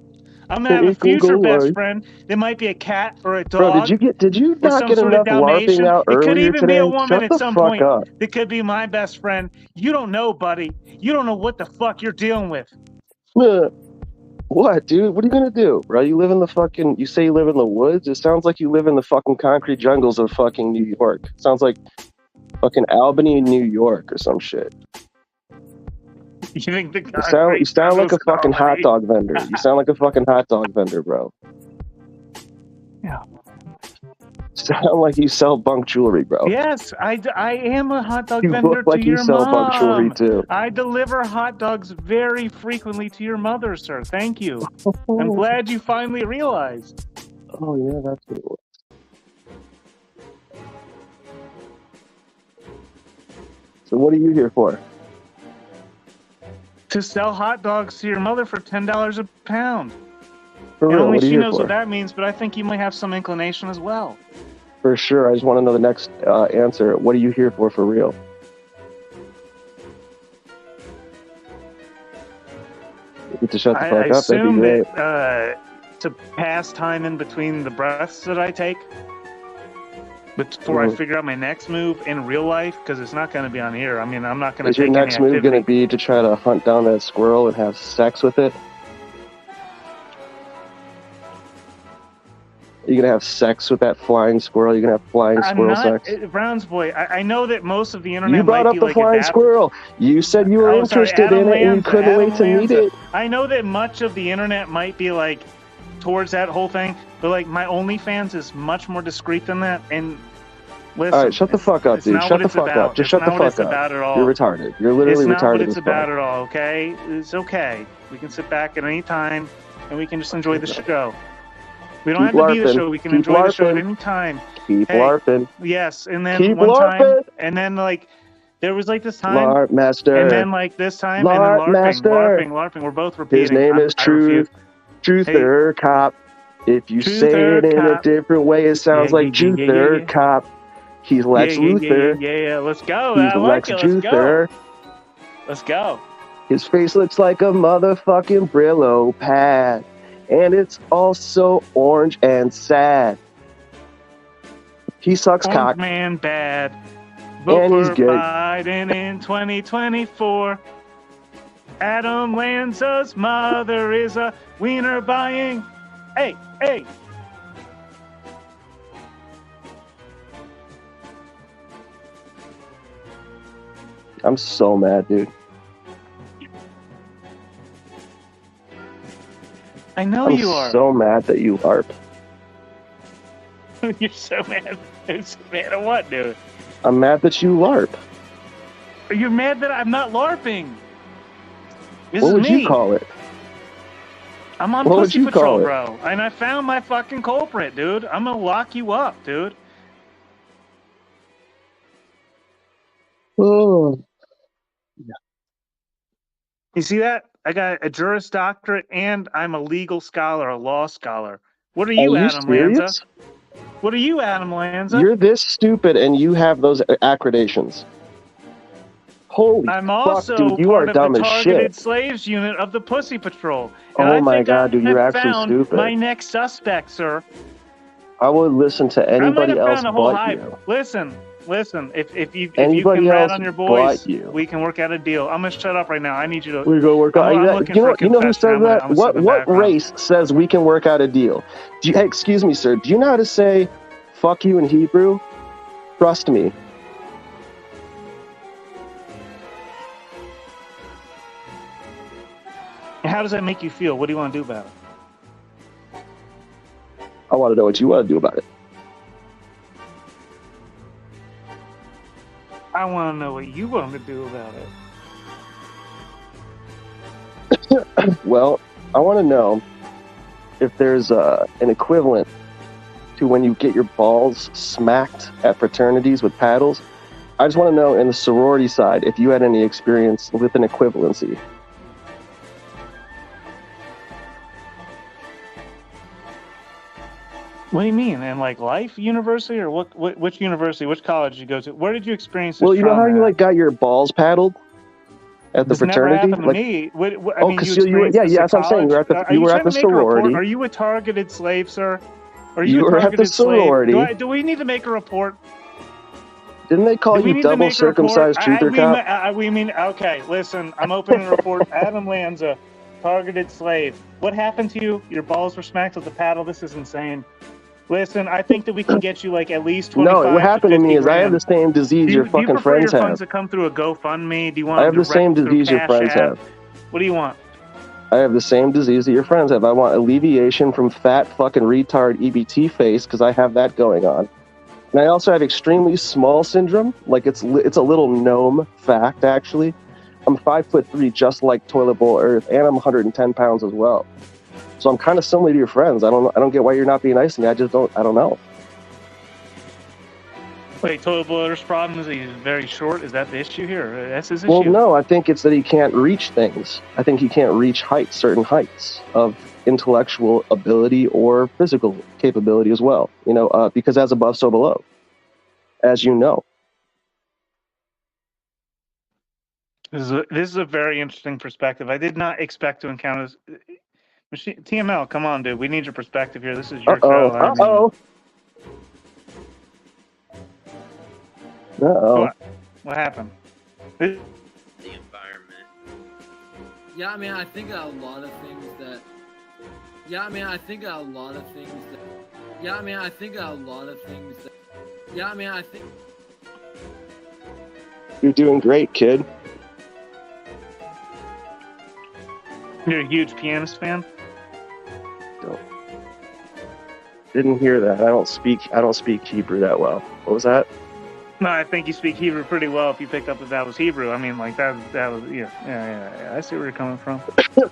I'm gonna have a future best friend. There might be a cat or a dog. Bro, did you not get enough LARPing out earlier today? It could even be a woman at some point. That could be my best friend. You don't know, buddy. You don't know what the fuck you're dealing with. What, dude? What are you gonna do, bro? You live in the fucking. You say you live in the woods. It sounds like you live in the fucking concrete jungles of fucking New York. It sounds like fucking Albany, New York, or some shit. You think the you sound like a fucking hot dog vendor. You sound like a fucking hot dog vendor, bro. Yeah. Sound like you sell bunk jewelry, bro. Yes, I am a hot dog You vendor look like to you your sell mom. bunk jewelry too. I deliver hot dogs very frequently to your mother, sir. Thank you. I'm glad you finally realized. Oh yeah, that's what it was. So what are you here for? To sell hot dogs to your mother for $10 a pound. For and real, only what are she you knows here what for? that means, but I think you might have some inclination as well. for sure. I just want to know the next answer. What are you here for real? You get to shut the I fuck up. That'd be assume great. that to pass time in between the breaths that I take before I figure out my next move in real life, because it's not going to be on here. I mean, I'm not going to Is your take any next move activity. going to be to try to hunt down that squirrel and have sex with it? Are you going to have sex with that flying squirrel? You're going to have flying squirrel sex? Browns boy, I know that most of the internet You brought might up be the like flying adapted. squirrel. You said you were Oh, sorry, interested Adam in it and you Lanza, couldn't Adam wait to meet Lanza. it. I know that much of the internet might be like towards that whole thing, but like my OnlyFans is much more discreet than that. And listen, All right, shut the fuck up, it's dude. not Shut what the it's fuck about. up. Just It's shut the not what it's fuck up. about at all. You're retarded. You're literally It's not what retarded it's as fuck. about at all, okay? It's okay. We can sit back at any time and we can just enjoy the show. We don't Keep have to be the LARPing. show. We can Keep enjoy the show at LARPing. any time. Keep Hey, LARPing. yes, and then Keep one time, LARPing. and then like there was like this time, LARP master. and then like this time, and then LARP master. LARPing. We're both repeating. His name is I refuse. Truther Cop. If you say Truther it in a Cop. different way, it sounds like Truther yeah. Cop. He's Lex Luthor. Yeah. Let's go. He's I like Lex it. Let's go. Luthor. Let's go. His face looks like a motherfucking Brillo pad. And it's also orange and sad. He sucks Orange cock. man bad. Vote And he's for good. Biden in 2024. Adam Lanza's mother is a wiener buying. Hey. I'm so mad, dude. I know I'm you are. so mad that you LARP. You're so mad. You're so mad at what, dude? I'm mad that you LARP. You're mad that I'm not LARPing. This What is would me. you call it? I'm on What would Pussy you Patrol, call it? bro. And I found my fucking culprit, dude. I'm gonna lock you up, dude. Oh. You see that? I got a Juris Doctorate and I'm a legal scholar, a law scholar. What are you, Adam serious? Lanza? What are you, Adam Lanza? You're this stupid and you have those accreditations. Holy I'm fuck, also dude, you part are of dumb the as targeted shit. slaves unit of the Pussy Patrol. And Oh I my think god, dude, you're I actually found stupid. my next suspect, sir. I would listen to I might anybody have else found a whole but hive. you. Listen. If you Anybody can rat else on your boys, but you. we can work out a deal. I'm gonna shut up right now. I need you to. We go work out. I'm looking for a You know who confession. says I'm gonna- that? I'm gonna sit in the What background. race says we can work out a deal? Hey, excuse me, sir. Do you know how to say "fuck you" in Hebrew? Trust me. How does that make you feel? What do you want to do about it? I want to know what you want to do about it. I want to know what you want to do about it. Well, I want to know if there's an equivalent to when you get your balls smacked at fraternities with paddles. I just want to know in the sorority side if you had any experience with an equivalency. What do you mean? In like life university or what? Which university? Which college did you go to? Where did you experience this? Well, you know how trauma you at? like got your balls paddled at the This never fraternity? happened to Like, me. I oh, mean, because you you were, experienced this that's at what I'm saying. college? You were at trying the to make a report? sorority. Are you a targeted slave, sir? Are You you a were at the targeted slave? sorority. Do we need to make a report? Didn't they call Do we you need to double make a report? circumcised truther cop? We mean, okay, listen, I'm opening a report. Adam Lanza, targeted slave. What happened to you? Your balls were smacked with a paddle. This is insane. Listen, I think that we can get you like at least 25 No, what happened to me is I have the grand. same disease your Do you fucking prefer your friends funds have. to come through a GoFundMe? Do you want I have them the same direct through disease your Cash friends App? have. What do you want? I have the same disease that your friends have. I want alleviation from fat fucking retard EBT face because I have that going on. And I also have extremely small syndrome. Like it's a little gnome fact actually. I'm 5'3", just like Toilet Bowl Earth, and I'm 110 pounds as well. So I'm kind of similar to your friends. I don't get why you're not being nice to me. I don't know. Wait, toilet boiler's problem is he's very short. Is that the issue here? That's his Well, issue. no, I think it's that he can't reach things. I think he can't reach certain heights of intellectual ability or physical capability as well. Because as above, so below, as you know. This is a very interesting perspective. I did not expect to encounter this. TML, come on, dude. We need your perspective here. This is your show. What happened? The environment. Yeah, I mean, I think a lot of things that. Yeah, I mean, I think a lot of things that. Yeah, I mean, I think a lot of things that. Yeah, I mean, I think. You're doing great, kid. You're a huge pianist fan? Didn't hear that. I don't speak Hebrew that well. What was that? No, I think you speak Hebrew pretty well if you picked up that was Hebrew. I mean, like, that was, yeah. I see where you're coming from.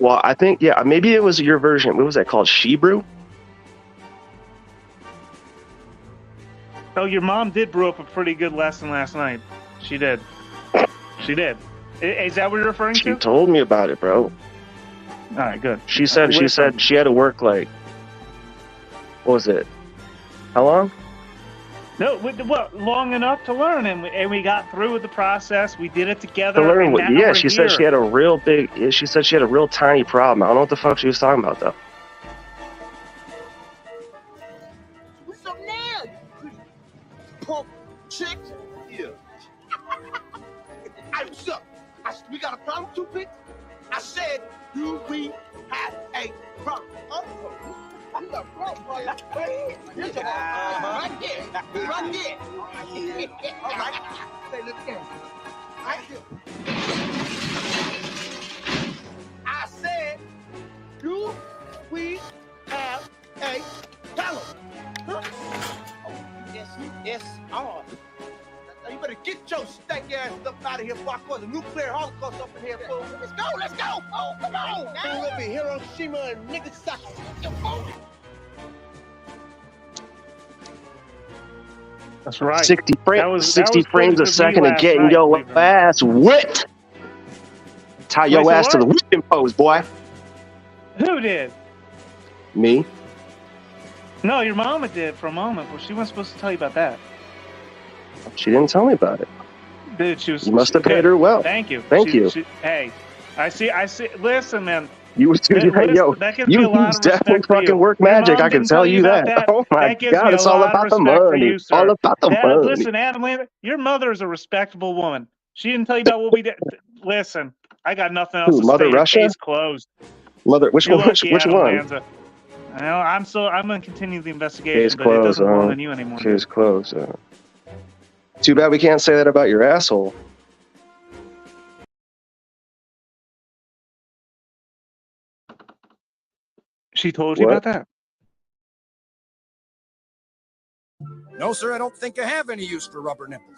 Well, I think, maybe it was your version. What was that called? Shebrew? Oh, your mom did brew up a pretty good lesson last night. She did. She did. Is that what you're referring to? She told me about it, bro. All right, good. She said she had to work like, what was it? How long? No, long enough to learn, and we got through with the process. We did it together. To learn, and she said she had a real tiny problem. I don't know what the fuck she was talking about though. What's up now, you punk chick? Yeah. Hey, what's up? We got a problem, Toothpick? I said, do we have a problem? You got a problem, boy. Right there. Right there. All right. Say, look again. Right here. I said, do we have a problem? Huh? Yes, all. Now you better get your stank ass stuff out of here before I cause a nuclear holocaust up in here, fool. Let's go. Oh, come on. Now. Fool up in Hiroshima and Nagasaki. That's right. 60 was frames a second of getting your ass whipped. Tie your ass to the whipping post, boy. Who did? Me. No, your mama did for a moment, but she wasn't supposed to tell you about that. She didn't tell me about it. Dude, she was. You must have paid her well. Thank you. Thank you. Hey, I see. Listen, man. You definitely fucking work magic. I can tell you that. Oh my God, it's all about the money. All about the money. Listen, Adam, your mother is a respectable woman. She didn't tell you about what we did. Listen, I got nothing else to Mother say. Russia? Case closed. Which one? I know. I'm going to continue the investigation, Case but closed, it doesn't belong on you anymore. Case closed. Too bad we can't say that about your asshole. She told you about that? No, sir, I don't think I have any use for rubber nipples.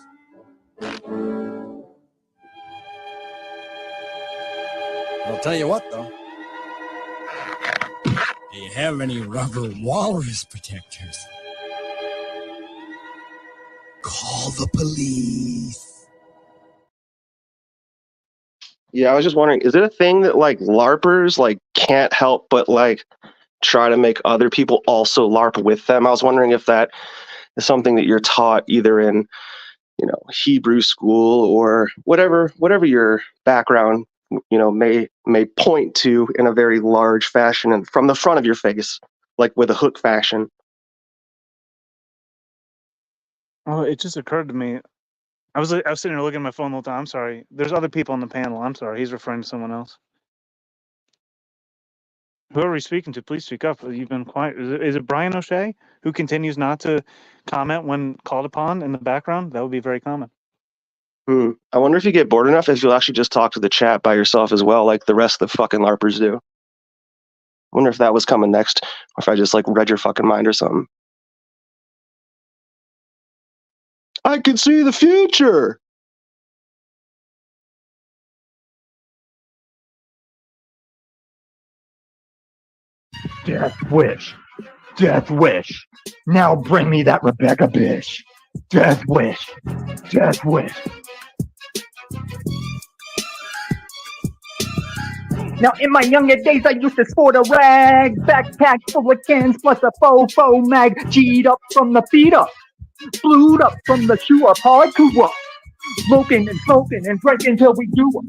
I'll tell you what, though. Do you have any rubber walrus protectors? Call the police. Yeah, I was just wondering, is it a thing that like LARPers like can't help but like try to make other people also LARP with them? I was wondering if that is something that you're taught either in, Hebrew school or whatever your background, may point to in a very large fashion and from the front of your face, like with a hook fashion. Oh, it just occurred to me. I was sitting here looking at my phone the whole time. I'm sorry. There's other people on the panel. I'm sorry. He's referring to someone else. Whoever he's speaking to, please speak up. You've been quiet. Is it Brian O'Shea who continues not to comment when called upon in the background? That would be very common. I wonder if you get bored enough if you'll actually just talk to the chat by yourself as well, like the rest of the fucking LARPers do. I wonder if that was coming next, or if I just like read your fucking mind or something. I can see the future. Death wish. Death wish. Now bring me that Rebecca bitch. Death wish. Death wish. Now, in my younger days, I used to sport a rag, backpack full of cans plus a fofo mag, G'd up from the feet up, blued up from the shoe up, hardcore up, smoking and drinking till we do up,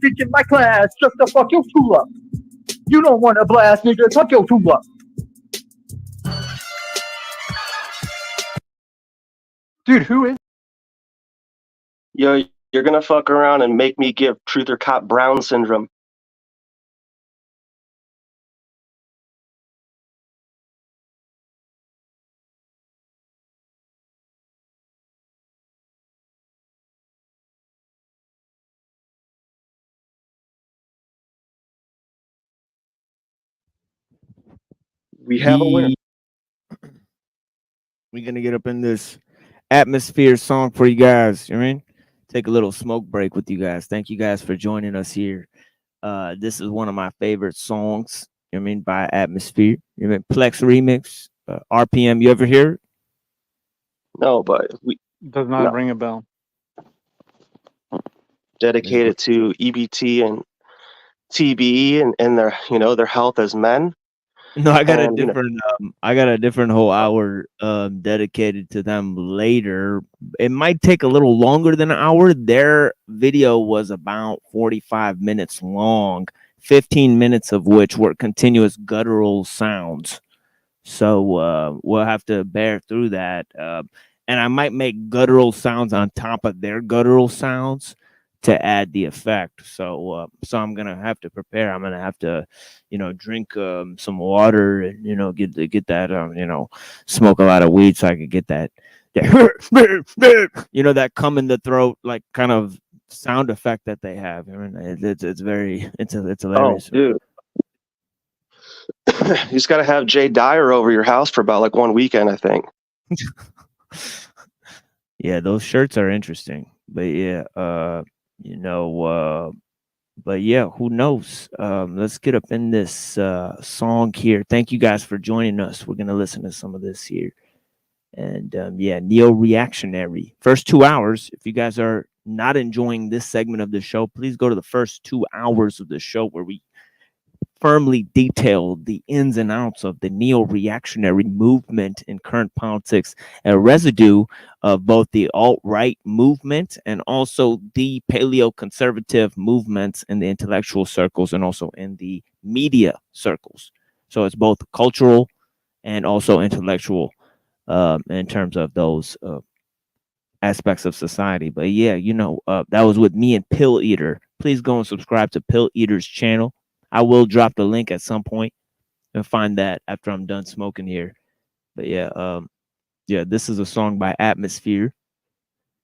teaching my class just to fuck your tool up. You don't want to blast, nigga, fuck your tool up. Dude, who is? Yo, you're gonna fuck around and make me give Truth or Cop Brown syndrome. We have a winner. We're gonna get up in this atmosphere song for you guys. You know what I mean? Take a little smoke break with you guys. Thank you guys for joining us here. This is one of my favorite songs. You know what I mean? By Atmosphere. You know what I mean? Plex remix. RPM. You ever hear it? No, but we Does not ring a bell. dedicated to EBT and TBE and their their health as men. No, I got And, a different. I got a different whole hour dedicated to them later. It might take a little longer than an hour. Their video was about 45 minutes long, 15 minutes of which were continuous guttural sounds. So we'll have to bear through that. And I might make guttural sounds on top of their guttural sounds to add the effect. So I'm gonna have to prepare. I'm gonna have to, drink some water and get that smoke a lot of weed so I could get that that come in the throat like kind of sound effect that they have. I mean, it's hilarious. Oh, dude. You just got to have Jay Dyer over your house for about like one weekend, I think. Yeah, those shirts are interesting. But yeah, but yeah, who knows? Let's get up in this song here. Thank you guys for joining us. We're gonna listen to some of this here. And neo-reactionary. First 2 hours. If you guys are not enjoying this segment of the show, please go to the first 2 hours of the show where we firmly detailed the ins and outs of the neo-reactionary movement in current politics, a residue of both the alt-right movement and also the paleo-conservative movements in the intellectual circles and also in the media circles. So it's both cultural and also intellectual in terms of those aspects of society. But yeah, that was with me and Pill Eater. Please go and subscribe to Pill Eater's channel. I will drop the link at some point and find that after I'm done smoking here. But yeah, this is a song by Atmosphere.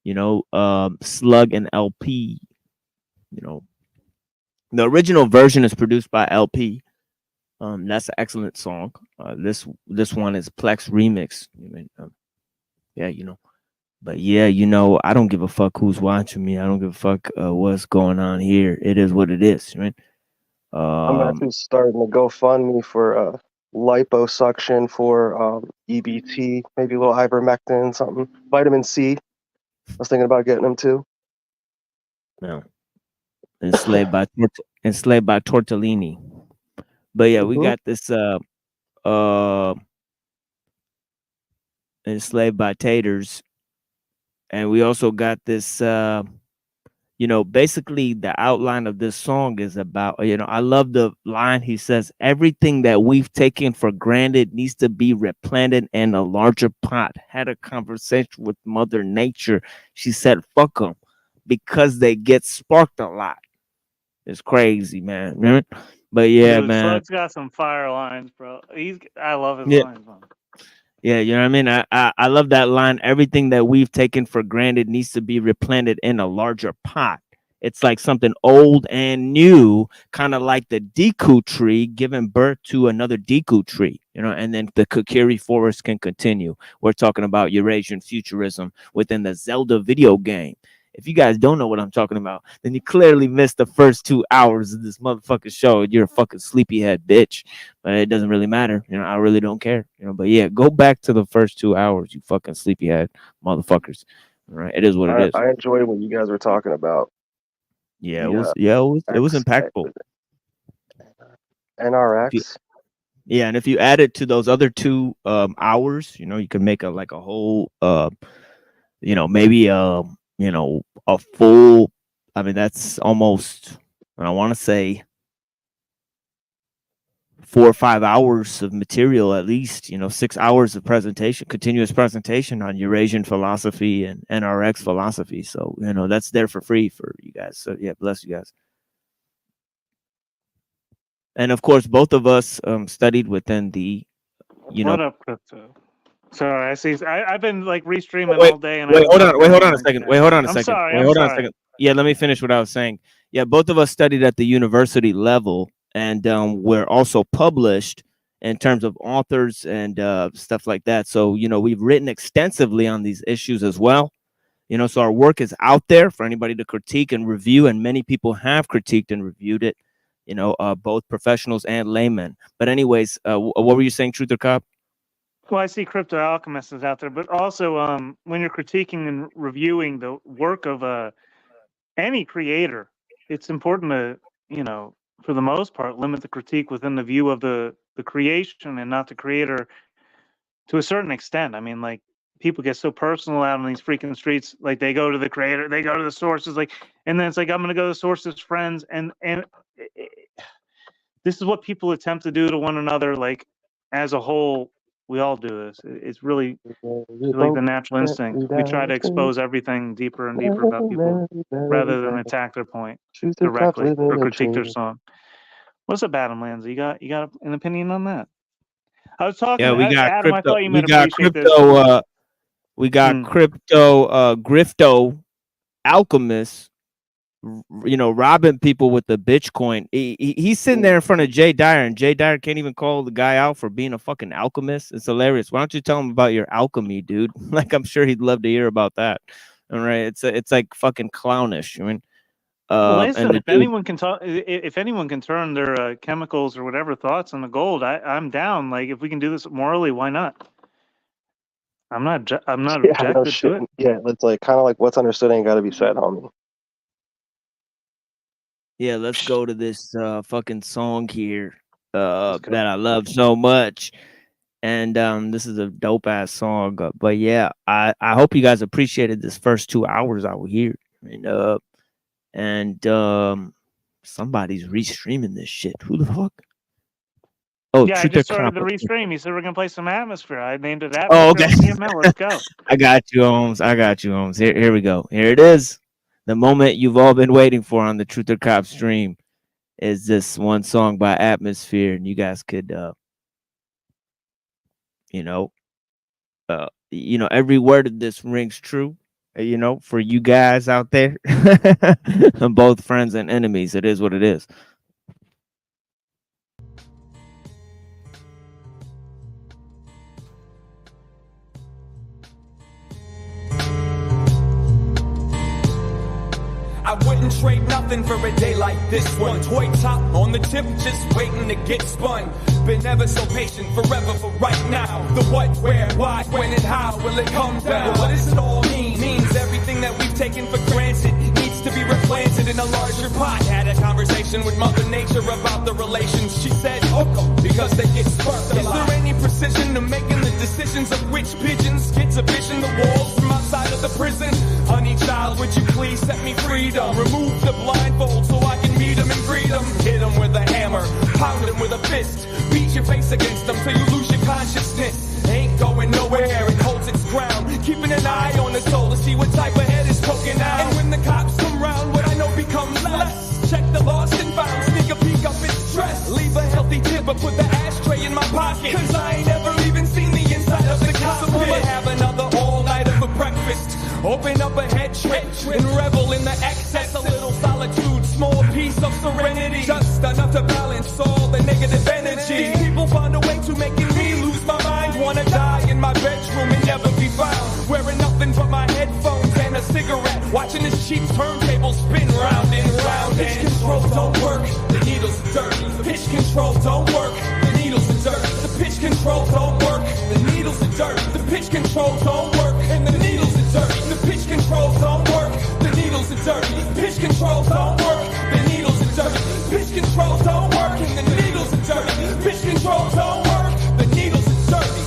Slug and LP. The original version is produced by LP. That's an excellent song. This one is Plex remix. But yeah, I don't give a fuck who's watching me. I don't give a fuck what's going on here. It is what it is, right? I'm actually starting to GoFundMe for liposuction for EBT, maybe a little ivermectin, something. Vitamin C. I was thinking about getting them too. No. Enslaved by Tortellini. But yeah, we got this enslaved by taters. And we also got this basically the outline of this song is about, I love the line. He says, everything that we've taken for granted needs to be replanted in a larger pot. Had a conversation with Mother Nature. She said, fuck them because they get sparked a lot. It's crazy, man. Remember? But yeah, Dude, man. Slug's got some fire lines, bro. I love his Yeah. lines, man. Yeah, you know what I mean? I love that line. Everything that we've taken for granted needs to be replanted in a larger pot. It's like something old and new, kind of like the Deku tree giving birth to another Deku tree, and then the Kokiri forest can continue. We're talking about Eurasian futurism within the Zelda video game. If you guys don't know what I'm talking about, then you clearly missed the first 2 hours of this motherfucking show. You're a fucking sleepyhead bitch. But it doesn't really matter. You know, I really don't care. You know, but yeah, go back to the first 2 hours, you fucking sleepyhead motherfuckers. All right, it is what it is. I enjoy what you guys were talking about. Yeah, it was impactful. NRX. Yeah, and if you add it to those other 2 hours, you know, you can make a whole you know, maybe you know, a full, I mean, that's almost, I want to say 4 or 5 hours of material, at least, you know, 6 hours of presentation, continuous presentation on Eurasian philosophy and NRX philosophy. So, you know, that's there for free for you guys. So yeah, bless you guys. And of course, both of us studied within the, you know. What up, Crypto? Sorry, I see. I've been like restreaming Wait, all day, and hold on a second. Wait, hold on a second. Sorry, Wait, hold on a second. Yeah, let me finish what I was saying. Yeah, both of us studied at the university level, and we're also published in terms of authors and stuff like that. So, you know, we've written extensively on these issues as well. You know, so our work is out there for anybody to critique and review, and many people have critiqued and reviewed it. You know, both professionals and laymen. But anyways, what were you saying, Truth or Cop? Well, I see Crypto Alchemist is out there, but also when you're critiquing and reviewing the work of any creator, it's important to, you know, for the most part, limit the critique within the view of the creation and not the creator to a certain extent. I mean, like, people get so personal out on these freaking streets, like they go to the creator, they go to the sources, like, and then it's like, I'm going to go to the sources, friends, and this is what people attempt to do to one another. Like, as a whole, we all do this. It's really like the natural instinct. We try to expose everything deeper and deeper about people rather than attack their point directly or critique their song. What's up, Adam Lanza? You got an opinion on that? I was talking. Yeah, we got Adam, crypto. I thought you We might got appreciate crypto. this. We got crypto. Grifto, alchemist. You know, robbing people with the Bitcoin. He's sitting there in front of Jay Dyer, and Jay Dyer can't even call the guy out for being a fucking alchemist. It's hilarious. Why don't you tell him about your alchemy, dude? Like, I'm sure he'd love to hear about that. All right, it's like fucking clownish. I mean, Listen, if anyone can talk, if anyone can turn their chemicals or whatever thoughts into gold, I'm down. Like, if we can do this morally, why not? I'm not objective to it. Yeah, it's like kind of like what's understood ain't got to be said, homie. Yeah, let's go to this fucking song here that I love so much. And this is a dope ass song. But yeah, I hope you guys appreciated this first 2 hours out here. I mean, and somebody's restreaming this shit. Who the fuck? Oh, yeah, I Truth just or started the Cop. restream. He said we're gonna play some Atmosphere. I named it Oh, Atmosphere. okay. CML. Let's go. I got you, Holmes. I got you, Holmes. Here we go. Here it is. The moment you've all been waiting for on the Truth or Cop stream is this one song by Atmosphere, and you guys could, you know, every word of this rings true. You know, for you guys out there, both friends and enemies, it is what it is. I wouldn't trade nothing for a day like this one. Toy top on the tip, just waiting to get spun. Been ever so patient, forever for right now. The what, where, why, when, and how will it come down? Well, what does it all mean? Means everything that we've taken for granted needs to be replanted in a larger pot. Had a conversation with Mother Nature about the relations. She said, because they get sparked. Is there any precision to making the decisions of which pigeons get to vision the walls from outside of the prison? Honey child, would you please set me freedom? Remove the blindfold so I can meet them and greet them. Hit them with a hammer, pound them with a fist. Beat your face against them till you lose your consciousness. Ain't going nowhere, it holds its ground. Keeping an eye on the soul to see what type of head is poking out. And when the cops come round, what I know becomes less. Check the lost and found, sneak a peek up its dress. Leave a healthy tip, but put the ashtray in my pocket. Cause I ain't ever even seen the inside of the cockpit. I'ma have another all-nighter for breakfast. Open up a head trick and revel in the excess. A little solitude, small piece of serenity. Just enough to balance all the negative energy. These people find a way to making me lose my mind. Wanna die in my bedroom and never be found. Wearing nothing but my headphones and a cigarette. Watching this cheap turntable spin round and round. Pitch control don't work, the needles are dirty. The pitch control don't work, the needles are dirty. The pitch control don't work, the needles are dirty. The pitch control don't work, and the needles are dirty. The pitch control don't work, the needles are dirty. Pitch control don't work, the needles are dirty. Pitch control don't work, and the needles are dirty. Pitch control don't work, the needles are dirty.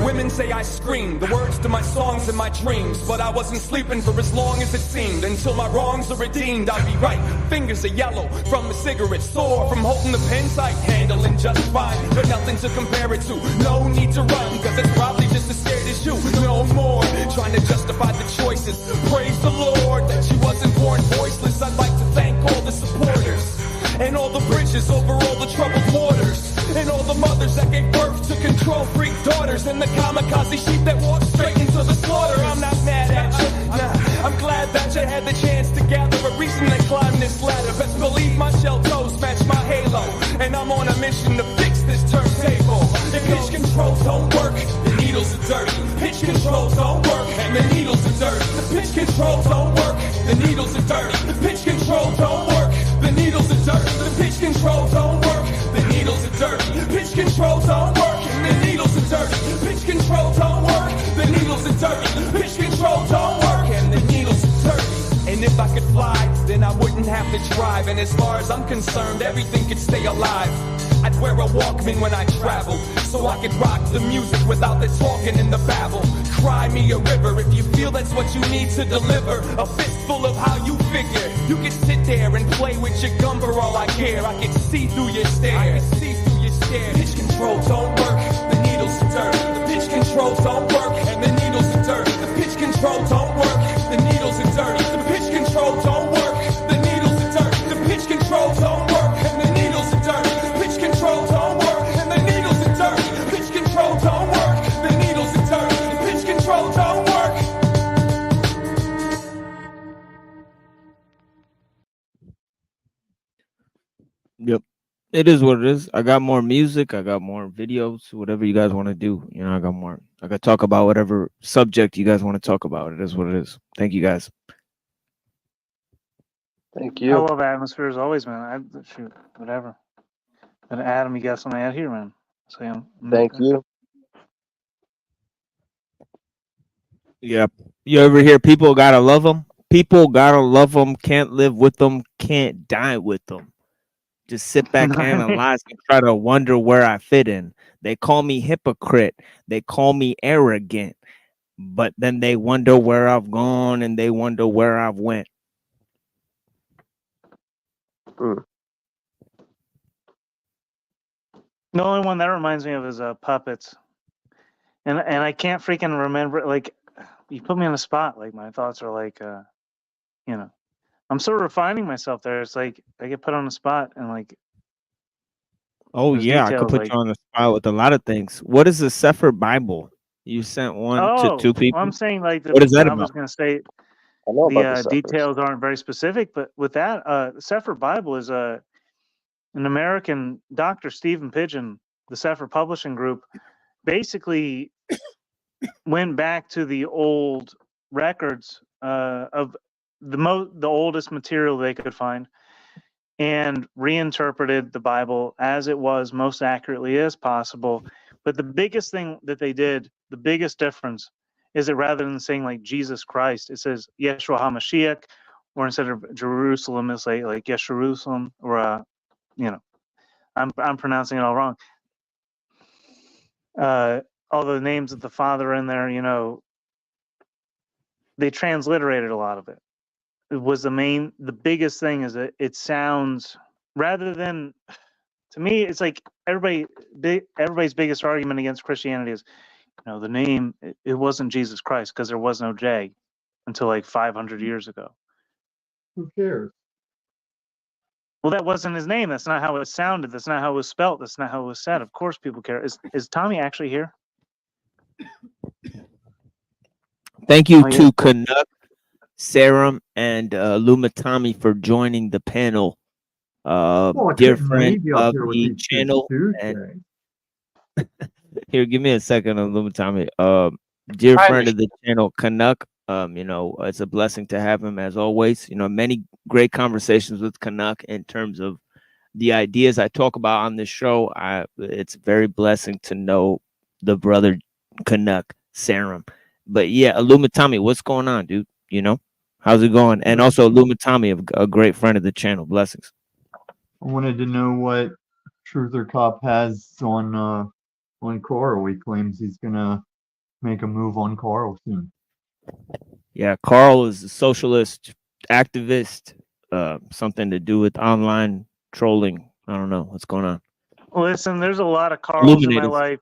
Women say I scream the words to my songs and my dreams, but I wasn't sleeping for as long as it seemed. Until my wrongs are redeemed, I'll be right. Fingers are yellow from a cigarette, sore from holding the pen tight, handling just fine, but nothing to compare it to. No need to run, cause it's probably just as scared as you. No more trying to justify the choices. Praise the Lord that she wasn't born voiceless. I'd like to thank all the supporters and all the bridges over all the troubled waters, and all the mothers that gave birth to control-freak daughters, and the kamikaze sheep that walked straight into the slaughter. I'm not mad at you, nah, I'm glad that you had the chance to gather a reason to climb this ladder. Best believe my shell toes match my halo, and I'm on a mission to fix this turntable. The pitch controls don't work, the needles are dirty. Pitch controls don't work, and the needles are dirty. The pitch controls don't work, the needles are dirty. The pitch controls don't work, the needles are dirty. The pitch controls don't work, the needles are dirty. Pitch controls don't work, and the needles are dirty. Pitch controls don't work, the needles are dirty. Pitch controls don't work, and the needles are dirty. And if I could fly, then I wouldn't have to drive. And as far as I'm concerned, everything could stay alive. I'd wear a Walkman when I travel, so I could rock the music without the talking and the babble. Cry me a river if you feel that's what you need to deliver. A fistful of how you figure. You can sit there and play with your gum for all I care. I can see through your stare. I can see through your stare. Pitch control don't work, the needles are dirty. The pitch controls don't work, and the needles are dirty. The pitch control don't work, the needles are dirty. The pitch control don't work, the needles are dirty. The pitch control don't work, and the needles are dirty. The pitch control don't work, and the needles are dirty. The pitch control don't work, the needles are dirty. The pitch control don't work. Yep. It is what it is. I got more music. I got more videos. Whatever you guys want to do. You know, I got more. I got to talk about whatever subject you guys want to talk about. It is what it is. Thank you guys. Thank I you. love atmosphere as always, man. Shoot, whatever. And Adam, you got something to add here, man? So Thank you. Yep. You ever hear people gotta love them? People gotta love them. Can't live with them. Can't die with them. Just sit back, analyze, and try to wonder where I fit in. They call me hypocrite. They call me arrogant. But then they wonder where I've gone and they wonder where I've went. Mm. The only one that reminds me of is Puppets, and I can't freaking remember. Like, you put me on the spot. Like, my thoughts are like, you know, I'm sort of refining myself there. It's like I get put on the spot, and like, Oh there's yeah, I could details, put like, you on the spot with a lot of things. What is the Sefer Bible? You sent one to two well, people. I'm saying like What is that I was about? gonna say I know about the the Sethers. details aren't very specific, but with that, the Sefer Bible is an American Dr. Stephen Pidgeon, the Sefer Publishing Group, basically went back to the old records of the oldest material they could find and reinterpreted the Bible as it was most accurately as possible. But the biggest thing that they did, the biggest difference, is that rather than saying like Jesus Christ, it says Yeshua HaMashiach, or instead of Jerusalem, it's like Yesharusalem, or you know, I'm pronouncing it all wrong. All the names of the Father in there, you know, they transliterated a lot of it. It was the biggest thing is that it sounds, rather than, to me, it's like everybody's biggest argument against Christianity is, you know, the name, it wasn't Jesus Christ because there was no J until like 500 years ago. Who cares? Well, that wasn't his name. That's not how it sounded. That's not how it was spelt. That's not how it was said. Of course people care. Is Tommy actually here? Thank you Oh, to yeah. Canuck, Serum, and Lumatami for joining the panel. Well, I dear couldn't friend leave you up of here with the these channel, and Tuesdays. here, give me a second, Lumutami. Dear I friend of understand. the channel, Canuck. It's a blessing to have him as always. Many great conversations with Canuck in terms of the ideas I talk about on this show. It's very blessing to know the brother Canuck Serum. But yeah, Illumitami, what's going on, dude? How's it going? And also Illumitami, a great friend of the channel. Blessings. I wanted to know what Truther Cop has on Carl. He claims he's gonna make a move on Carl soon. Yeah, Carl is a socialist activist. Something to do with online trolling. I don't know what's going on. Listen, there's a lot of Carls in my Illuminative. life,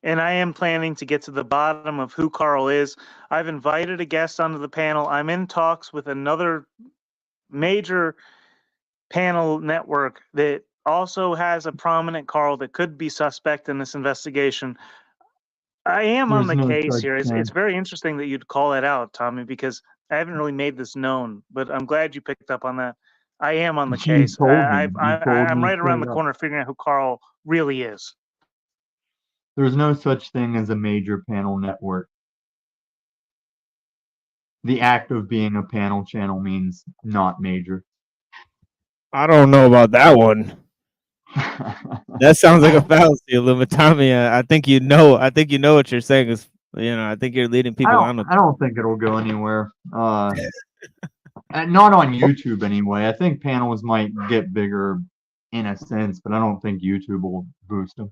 and I am planning to get to the bottom of who Carl is. I've invited a guest onto the panel. I'm in talks with another major panel network that also has a prominent Carl that could be suspect in this investigation. I am on There's the no case such here. It's thing. very interesting that you'd call it out, Tommy, because I haven't really made this known, but I'm glad you picked up on that. I am on the You case. told me. You told I'm me right around the straight up. corner figuring out who Carl really is. There's no such thing as a major panel network. The act of being a panel channel means not major. I don't know about that one. That sounds like a fallacy, Illumitami. I think you know. I think you know what you're saying is. I think you're leading people on. I don't think it'll go anywhere. Not on YouTube anyway. I think panels might get bigger in a sense, but I don't think YouTube will boost them.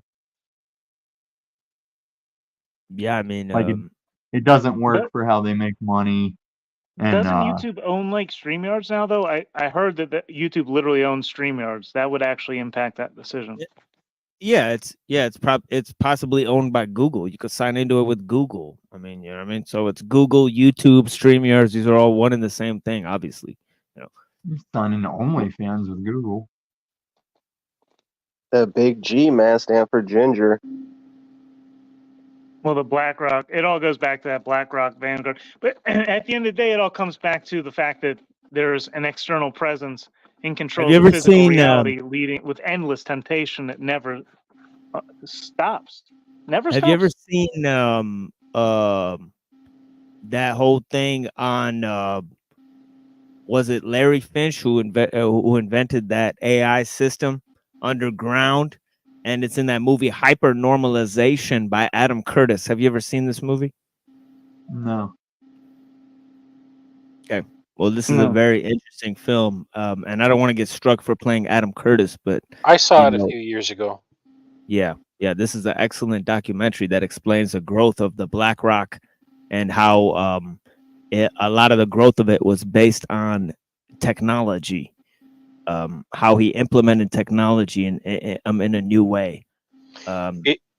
Yeah, I mean, Like it doesn't work But for how they make money. And doesn't YouTube own like StreamYards now, though? I heard that YouTube literally owns StreamYards. That would actually impact that decision. Yeah, it's possibly owned by Google. You could sign into it with Google. I mean, you know what I mean? So it's Google, YouTube, StreamYards. These are all one and the same thing, obviously. you're signing to OnlyFans with Google. The big G, man, stand for ginger. Well, the BlackRock, it all goes back to that BlackRock Vanguard. But at the end of the day, it all comes back to the fact that there's an external presence in control you of the ever physical seen, reality, leading with endless temptation that never stops. Never Have stops. you ever seen that whole thing on was it Larry Finch who invented that AI system underground, and it's in that movie Hypernormalization by Adam Curtis. Have you ever seen this movie? No. Okay. Well, this is a very interesting film, and I don't want to get struck for playing Adam Curtis, but I saw it a few years ago. yeah, this is an excellent documentary that explains the growth of the BlackRock and how a lot of the growth of it was based on technology, how he implemented technology in a new way.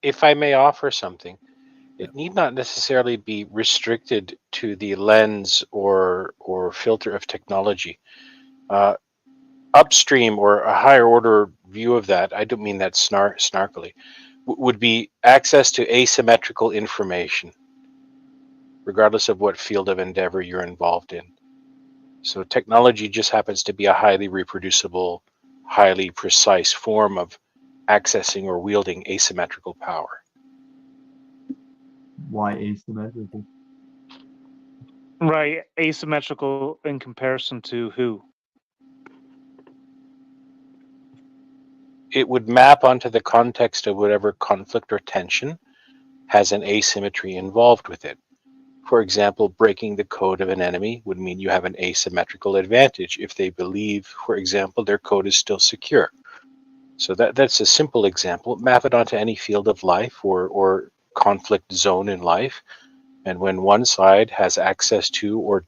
If I may offer something, it need not necessarily be restricted to the lens or filter of technology. Upstream or a higher order view of that, I don't mean that snarkily, would be access to asymmetrical information, regardless of what field of endeavor you're involved in. So technology just happens to be a highly reproducible, highly precise form of accessing or wielding asymmetrical power. Why asymmetrical? Right, asymmetrical in comparison to who? It would map onto the context of whatever conflict or tension has an asymmetry involved with it. For example, breaking the code of an enemy would mean you have an asymmetrical advantage if they believe, for example, their code is still secure. So that's a simple example. Map it onto any field of life or conflict zone in life. And when one side has access to or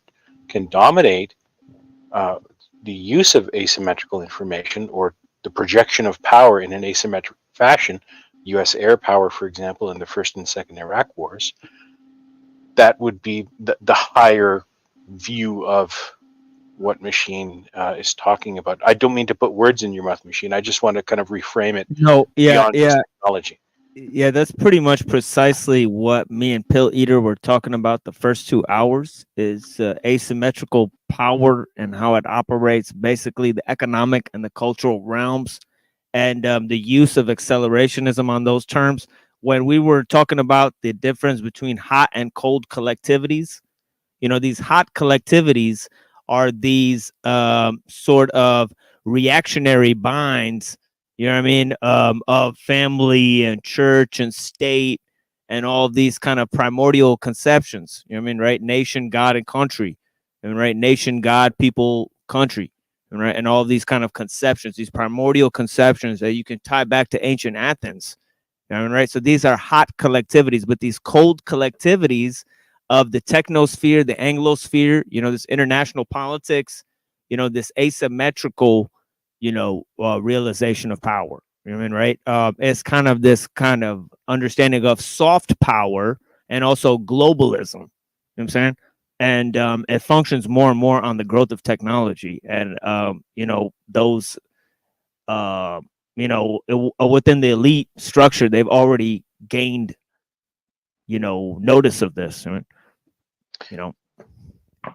can dominate the use of asymmetrical information or the projection of power in an asymmetric fashion, U.S. air power, for example, in the First and Second Iraq Wars, that would be the higher view of what Machine is talking about. I don't mean to put words in your mouth, Machine. I just want to kind of reframe it No, beyond just technology. Yeah, that's pretty much precisely what me and Pill Eater were talking about the first 2 hours is asymmetrical power and how it operates, basically the economic and the cultural realms, and the use of accelerationism on those terms. When we were talking about the difference between hot and cold collectivities, you know, these hot collectivities are these sort of reactionary binds, you know what I mean, of family and church and state and all of these kind of primordial conceptions, you know what I mean, right? Nation, God, and country, and right? Nation, God, people, country, and right? And all of these kind of conceptions, these primordial conceptions that you can tie back to ancient Athens, you know what I mean, right? So these are hot collectivities, but these cold collectivities of the technosphere, the Anglosphere, you know, this international politics, you know, this asymmetrical, you know, realization of power. You know what I mean, right? It's kind of this kind of understanding of soft power and also globalism. You know what I'm saying? And it functions more and more on the growth of technology. And, you know, those, you know, within the elite structure, they've already gained, you know, notice of this. Right? You know,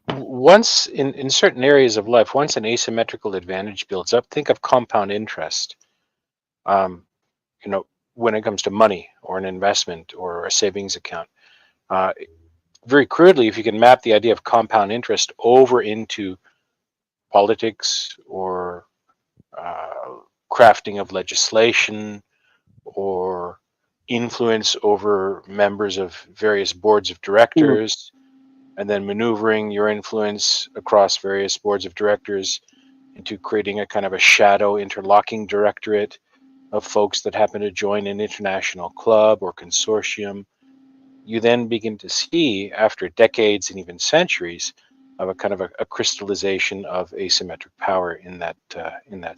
Once in certain areas of life, once an asymmetrical advantage builds up, think of compound interest. You know, when it comes to money or an investment or a savings account, very crudely, if you can map the idea of compound interest over into politics or crafting of legislation or influence over members of various boards of directors, and then maneuvering your influence across various boards of directors into creating a kind of a shadow interlocking directorate of folks that happen to join an international club or consortium, you then begin to see, after decades and even centuries, of a kind of a crystallization of asymmetric power in that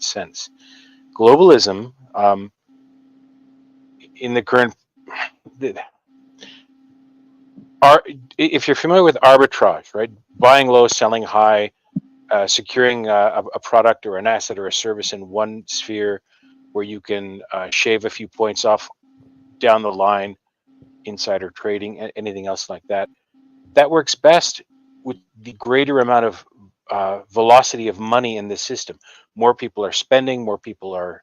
sense. Globalism, in the current, if you're familiar with arbitrage, right, buying low, selling high, securing a product or an asset or a service in one sphere where you can shave a few points off down the line, insider trading, anything else like that, that works best with the greater amount of velocity of money in the system. More people are spending, more people are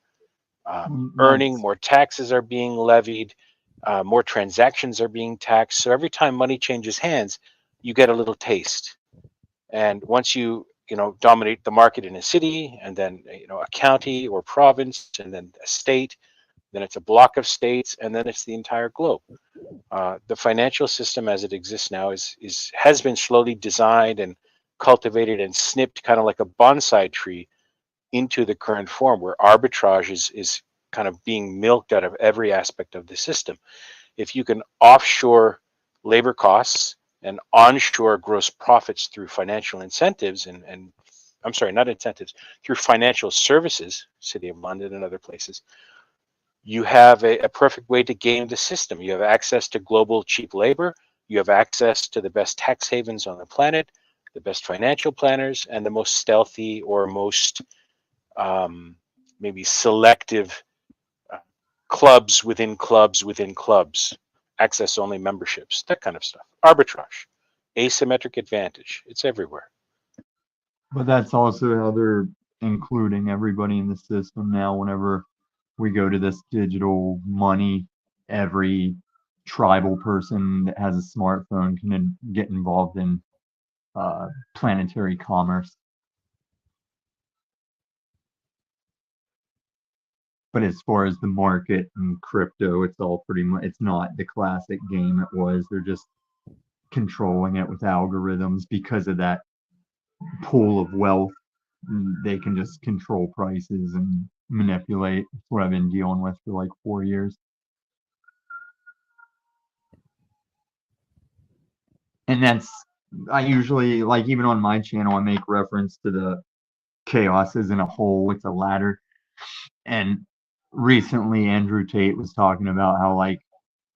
earning, more taxes are being levied, more transactions are being taxed. So every time money changes hands, you get a little taste. And once you dominate the market in a city, and then a county or province, and then a state, then it's a block of states, and then it's the entire globe. The financial system as it exists now has been slowly designed and cultivated and snipped, kind of like a bonsai tree, into the current form, where arbitrage is kind of being milked out of every aspect of the system. If you can offshore labor costs and onshore gross profits through financial incentives and I'm sorry, not incentives, through financial services, City of London and other places, you have a perfect way to game the system. You have access to global cheap labor. You have access to the best tax havens on the planet, the best financial planners, and the most stealthy or most maybe selective clubs within clubs within clubs, access only memberships, that kind of stuff. Arbitrage, asymmetric advantage. It's everywhere. But that's also how they're including everybody in the system now. Whenever we go to this digital money, every tribal person that has a smartphone can get involved in planetary commerce. But as far as the market and crypto, it's all pretty much, it's not the classic game it was. They're just controlling it with algorithms because of that pool of wealth. They can just control prices and manipulate. That's what I've been dealing with for like 4 years. And I usually, like, even on my channel, I make reference to the chaos isn't a hole, it's a ladder. And recently Andrew Tate was talking about how, like,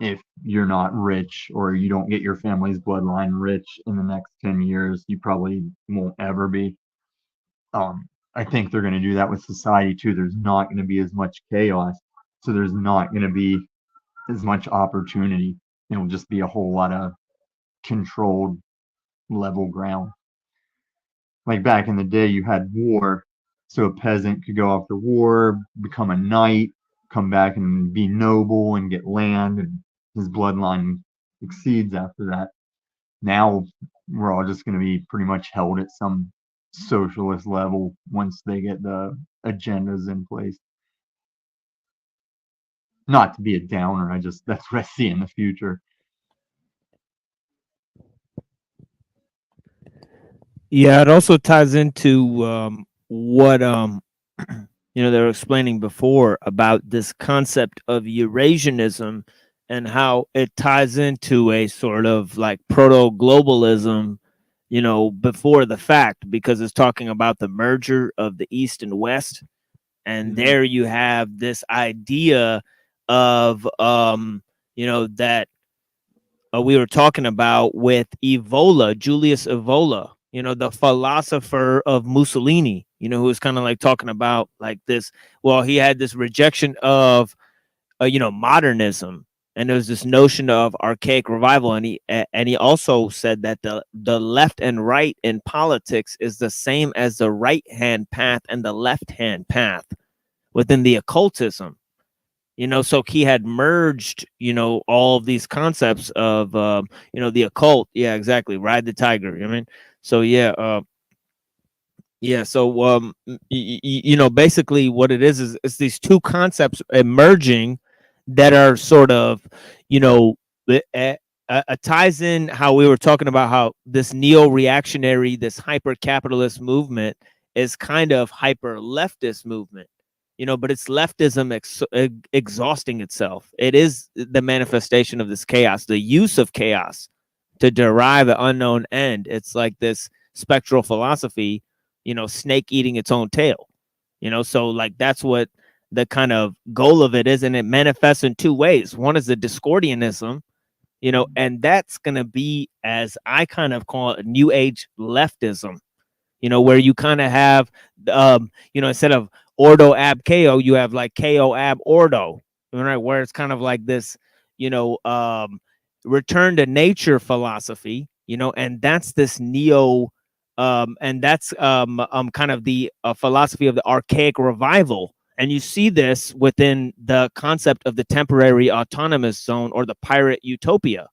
if you're not rich or you don't get your family's bloodline rich in the next 10 years, you probably won't ever be. I think they're going to do that with society too. There's not going to be as much chaos. So there's not going to be as much opportunity. It'll just be a whole lot of controlled level ground. Like back in the day, you had war, so a peasant could go off to war, become a knight, come back and be noble and get land, and his bloodline exceeds after that. Now we're all just going to be pretty much held at some socialist level once they get the agendas in place. Not to be a downer, that's what I see in the future. Yeah, it also ties into what they were explaining before about this concept of Eurasianism and how it ties into a sort of like proto-globalism, before the fact, because it's talking about the merger of the East and West. And there you have this idea of that we were talking about with Evola, Julius Evola, the philosopher of Mussolini, who was kind of like talking about like this. Well, he had this rejection of, modernism, and there was this notion of archaic revival, and he also said that the left and right in politics is the same as the right hand path and the left hand path within the occultism. So he had merged, all of these concepts of, the occult. Yeah, exactly. Ride the tiger. I mean, so yeah. So, basically what it is it's these two concepts emerging that are sort of, ties in how we were talking about how this neo-reactionary, this hyper-capitalist movement is kind of hyper-leftist movement. But it's leftism exhausting itself. It is the manifestation of this chaos, the use of chaos to derive an unknown end. It's like this spectral philosophy, snake eating its own tail. So like that's what the kind of goal of it is, and it manifests in two ways. One is the Discordianism, and that's going to be, as I kind of call it, new age leftism, where you kind of have, instead of ordo ab chaos, you have like chaos ab ordo, right? Where it's kind of like this, return to nature philosophy, and that's this and that's kind of the philosophy of the archaic revival. And you see this within the concept of the temporary autonomous zone or the pirate utopia,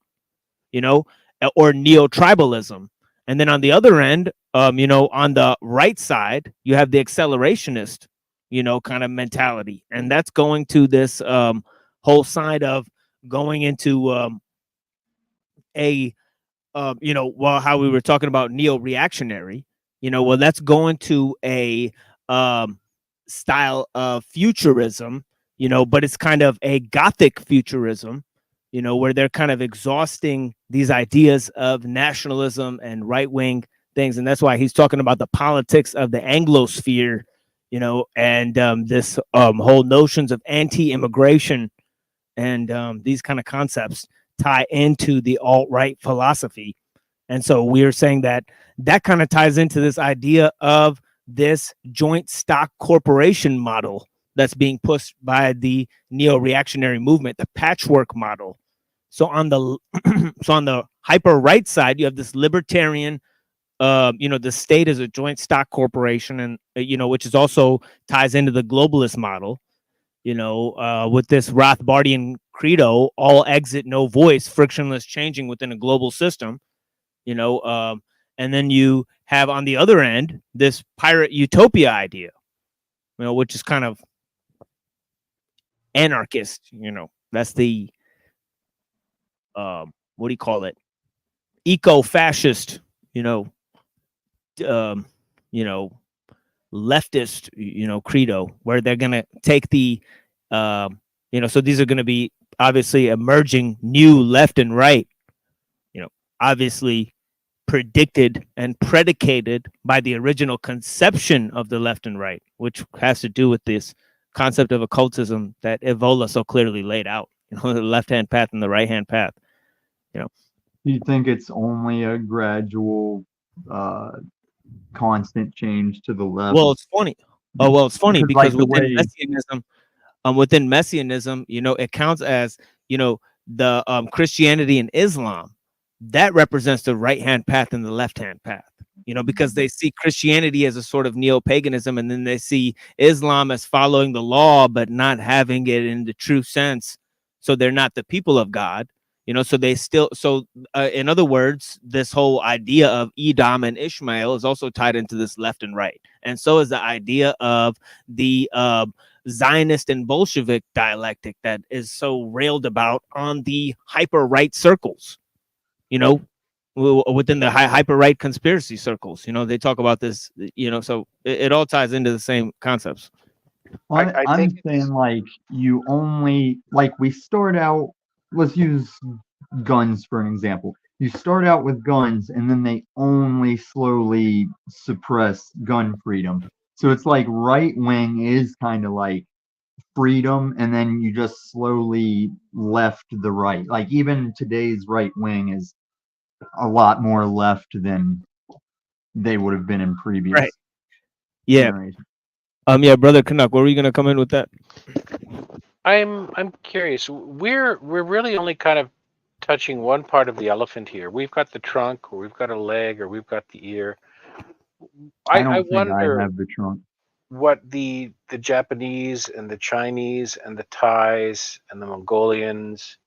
or neo-tribalism. And then on the other end, on the right side, you have the accelerationist, kind of mentality. And that's going to this whole side of going into how we were talking about neo-reactionary, that's going to a style of futurism, but it's kind of a Gothic futurism, where they're kind of exhausting these ideas of nationalism and right-wing things. And that's why he's talking about the politics of the Anglosphere, and this whole notions of anti-immigration and these kind of concepts tie into the alt-right philosophy. And so we're saying that kind of ties into this idea of this joint stock corporation model that's being pushed by the neo-reactionary movement, the patchwork model. So on the hyper right side, you have this libertarian, the state is a joint stock corporation, and which is also ties into the globalist model, with this Rothbardian credo, all exit, no voice, frictionless changing within a global system, and then you have on the other end this pirate utopia idea, which is kind of anarchist, that's the what do you call it, eco-fascist, leftist, credo, where they're gonna take the so these are gonna be obviously emerging new left and right, obviously predicted and predicated by the original conception of the left and right, which has to do with this concept of occultism that Evola so clearly laid out, the left-hand path and the right-hand path. Do you think it's only a gradual constant change to the left? Well, it's funny. It's funny because within Messianism, it counts as, you know, the Christianity and Islam, that represents the right hand path and the left hand path, you know, because they see Christianity as a sort of neo-paganism, and then they see Islam as following the law but not having it in the true sense. So they're not the people of God, you know. So they still, so in other words, this whole idea of Edom and Ishmael is also tied into this left and right, and so is the idea of the Zionist and Bolshevik dialectic that is so railed about on the hyper right circles, you know, within the hyper right conspiracy circles. You know, they talk about this, you know, so it all ties into the same concepts. Well, I'm saying, like, you only, like, we start out, let's use guns for an example. You start out with guns, and then they only slowly suppress gun freedom. So it's like right wing is kind of like freedom, and then you just slowly left the right. Like, even today's right wing is a lot more left than they would have been in previous Right. Yeah. generations. Yeah, brother Canuck, where were you gonna come in with that? I'm curious. We're really only kind of touching one part of the elephant here. We've got the trunk, or we've got a leg, or we've got the ear. I don't I think I wonder have the trunk. what the Japanese and the Chinese and the Thais and the Mongolians,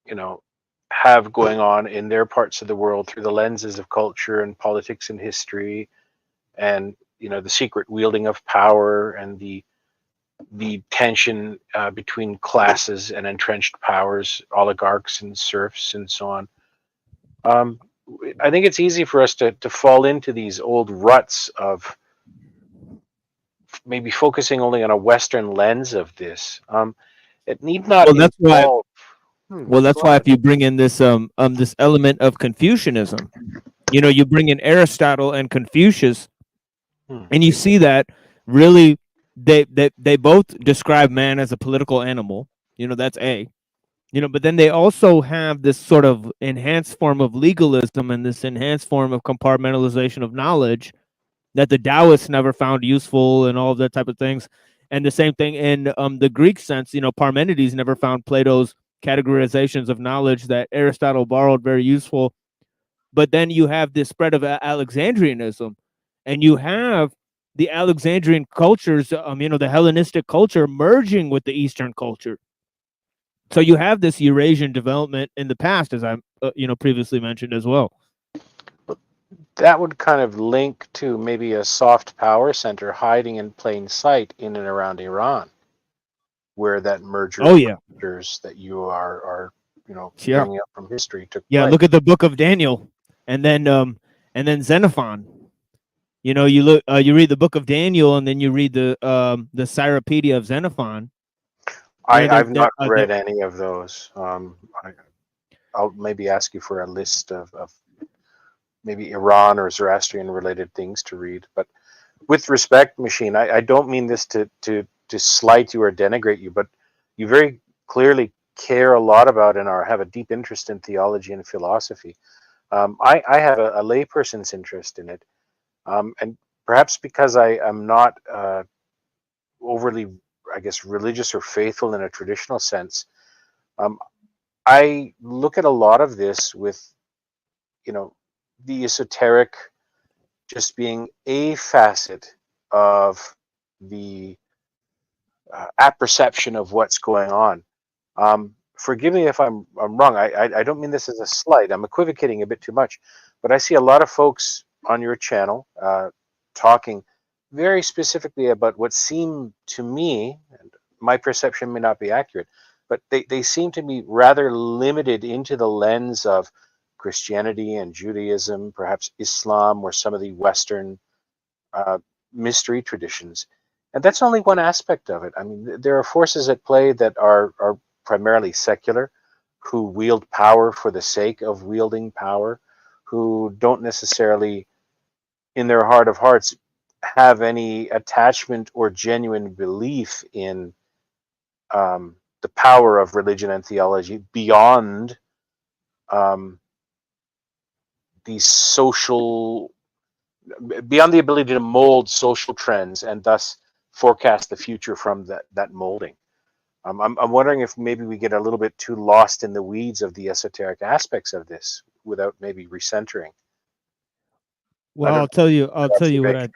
you know, have going on in their parts of the world through the lenses of culture and politics and history, and, you know, the secret wielding of power and the tension between classes and entrenched powers, oligarchs and serfs and so on. I think it's easy for us to fall into these old ruts of maybe focusing only on a Western lens of this. It need not Well, that's why. involve. Well, that's why if you bring in this this element of Confucianism, you know, you bring in Aristotle and Confucius, and you see that really they both describe man as a political animal. You know, that's A. You know, but then they also have this sort of enhanced form of legalism and this enhanced form of compartmentalization of knowledge that the Taoists never found useful, and all of that type of things. And the same thing in the Greek sense, you know, Parmenides never found Plato's categorizations of knowledge that Aristotle borrowed very useful. But then you have this spread of Alexandrianism, and you have the Alexandrian cultures, you know, the Hellenistic culture merging with the Eastern culture. So you have this Eurasian development in the past, as I you know, previously mentioned as well. That would kind of link to maybe a soft power center hiding in plain sight in and around Iran, where that merger Oh, yeah. of cultures that you are you know, Yeah. bringing up from history took Yeah, place. look at the Book of Daniel, and then Xenophon. You know, you look, you read the Book of Daniel, and then you read the Cyropedia of Xenophon. I've not read any of those. I'll maybe ask you for a list of maybe Iran or Zoroastrian related things to read. But with respect, Machine, I don't mean this to slight you or denigrate you, but you very clearly care a lot about and have a deep interest in theology and philosophy. I have a layperson's interest in it, and perhaps because I am not overly, I guess, religious or faithful in a traditional sense, I look at a lot of this with, you know, the esoteric just being a facet of the apperception of what's going on. Forgive me if I'm wrong. I don't mean this as a slight. I'm equivocating a bit too much, but I see a lot of folks on your channel talking very specifically about what seem to me, and my perception may not be accurate, but they seem to be rather limited into the lens of Christianity and Judaism, perhaps Islam, or some of the Western mystery traditions. And that's only one aspect of it. I mean, there are forces at play that are primarily secular, who wield power for the sake of wielding power, who don't necessarily, in their heart of hearts, have any attachment or genuine belief in the power of religion and theology beyond the social, beyond the ability to mold social trends and thus forecast the future from that molding. I'm wondering if maybe we get a little bit too lost in the weeds of the esoteric aspects of this without maybe recentering. Well, I'll tell you what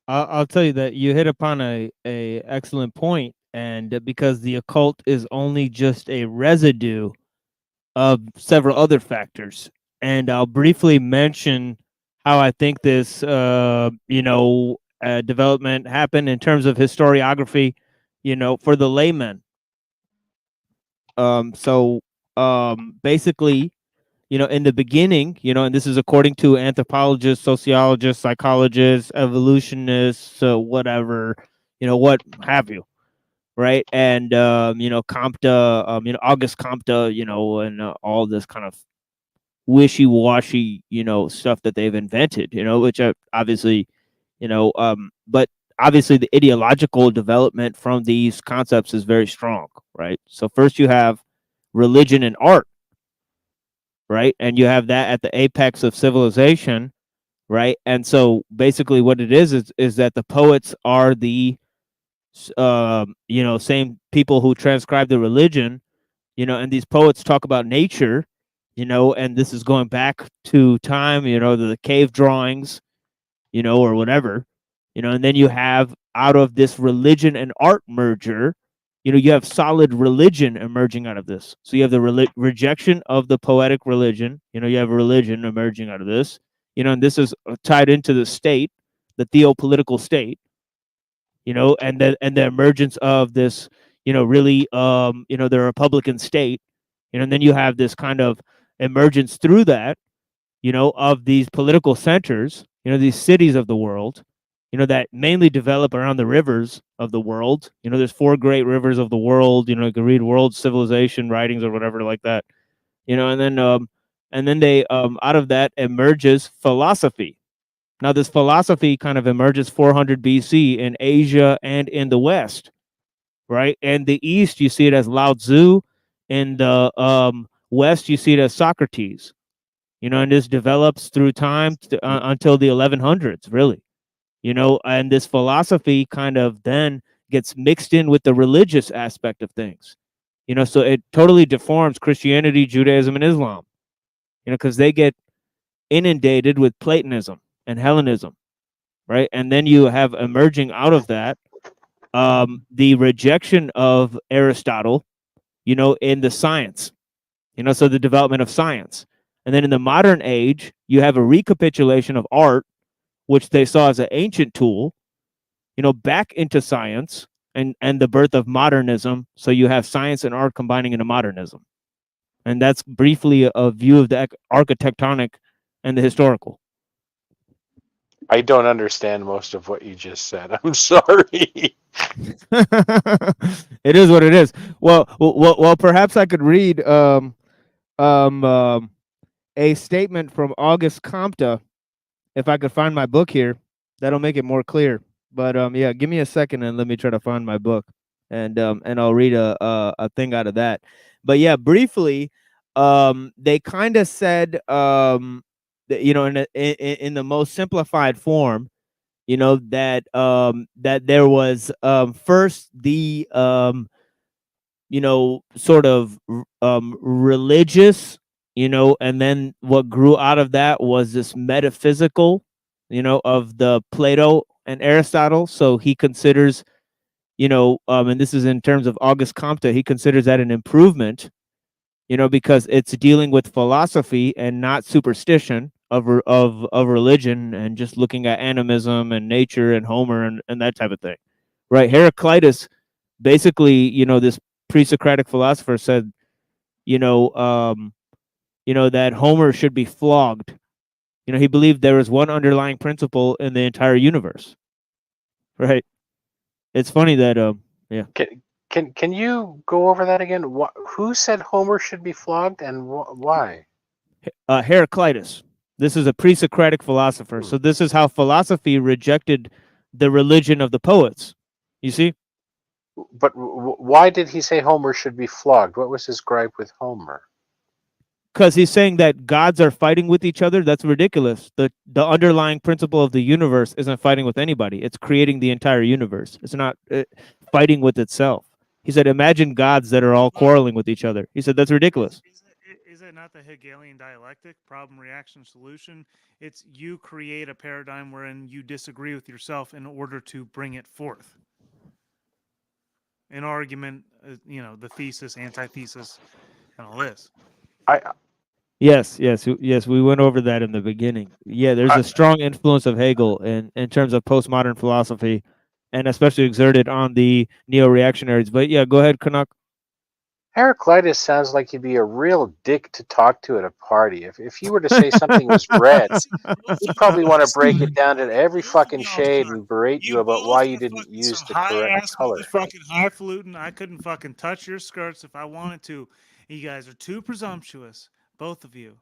I'll tell you that you hit upon a excellent point, and because the occult is only just a residue of several other factors, and I'll briefly mention how I think this development happened in terms of historiography, for the layman. Basically, in the beginning, and this is according to anthropologists, sociologists, psychologists, evolutionists, whatever, what have you, right? And Comte, August Comte, and all this kind of wishy-washy, stuff that they've invented, which obviously, but obviously the ideological development from these concepts is very strong, right? So first you have religion and art, right? And you have that at the apex of civilization, right? And so basically what it is that the poets are the same people who transcribe the religion, and these poets talk about nature, and this is going back to time, the cave drawings, or whatever, and then you have, out of this religion and art merger, you have solid religion emerging out of this. So you have the rejection of the poetic religion, you have religion emerging out of this, and this is tied into the state, the theopolitical state, and the emergence of this, really, the Republican state, and then you have this kind of emergence through that, of these political centers, these cities of the world, that mainly develop around the rivers of the world. There's 4 great rivers of the world. You can read world civilization writings or whatever like that. And then they out of that emerges philosophy. Now this philosophy kind of emerges 400 BC in Asia and in the West, right? And the East, you see it as Lao Tzu. In the West, you see it as Socrates. And this develops through time until the 1100s, really. And this philosophy kind of then gets mixed in with the religious aspect of things. So it totally deforms Christianity, Judaism, and Islam. Because they get inundated with Platonism and Hellenism, right? And then you have emerging out of that the rejection of Aristotle, in the science, so the development of science. And then in the modern age, you have a recapitulation of art, which they saw as an ancient tool, back into science, and the birth of modernism. So you have science and art combining into modernism. And that's briefly a view of the architectonic and the historical. I don't understand most of what you just said. I'm sorry. It is what it is. Well, perhaps I could read a statement from August Comte, if I could find my book here. That'll make it more clear. But yeah, give me a second and let me try to find my book, and I'll read a thing out of that. But yeah, briefly, they kind of said, that, in the most simplified form, that that there was first the sort of religious, and then what grew out of that was this metaphysical, of the Plato and Aristotle. So he considers, and this is in terms of Auguste Comte, he considers that an improvement, because it's dealing with philosophy and not superstition of religion, and just looking at animism and nature and Homer and that type of thing, right? Heraclitus, basically, this pre-Socratic philosopher said, that Homer should be flogged. He believed there was one underlying principle in the entire universe, right? It's funny that yeah. Can you go over that again? Who said Homer should be flogged, and why? Heraclitus. This is a pre-Socratic philosopher. So this is how philosophy rejected the religion of the poets. You see? But why did he say Homer should be flogged? What was his gripe with Homer? Because he's saying that gods are fighting with each other. That's ridiculous. The underlying principle of the universe isn't fighting with anybody. It's creating the entire universe. It's not fighting with itself. He said, imagine gods that are all quarreling with each other. He said, that's ridiculous. Is it not the Hegelian dialectic, problem, reaction, solution? It's you create a paradigm wherein you disagree with yourself in order to bring it forth. An argument, the thesis, antithesis, and all this. Yes, we went over that in the beginning. Yeah, there's a strong influence of Hegel in terms of postmodern philosophy, and especially exerted on the neo-reactionaries. But yeah, go ahead, Canuck. Heraclitus sounds like he'd be a real dick to talk to at a party. If you were to say something was red, he'd probably want to break it down to every fucking shade and berate you about why you didn't use the correct High-ass color. motherfucking highfalutin. I couldn't fucking touch your skirts if I wanted to. You guys are too presumptuous, both of you.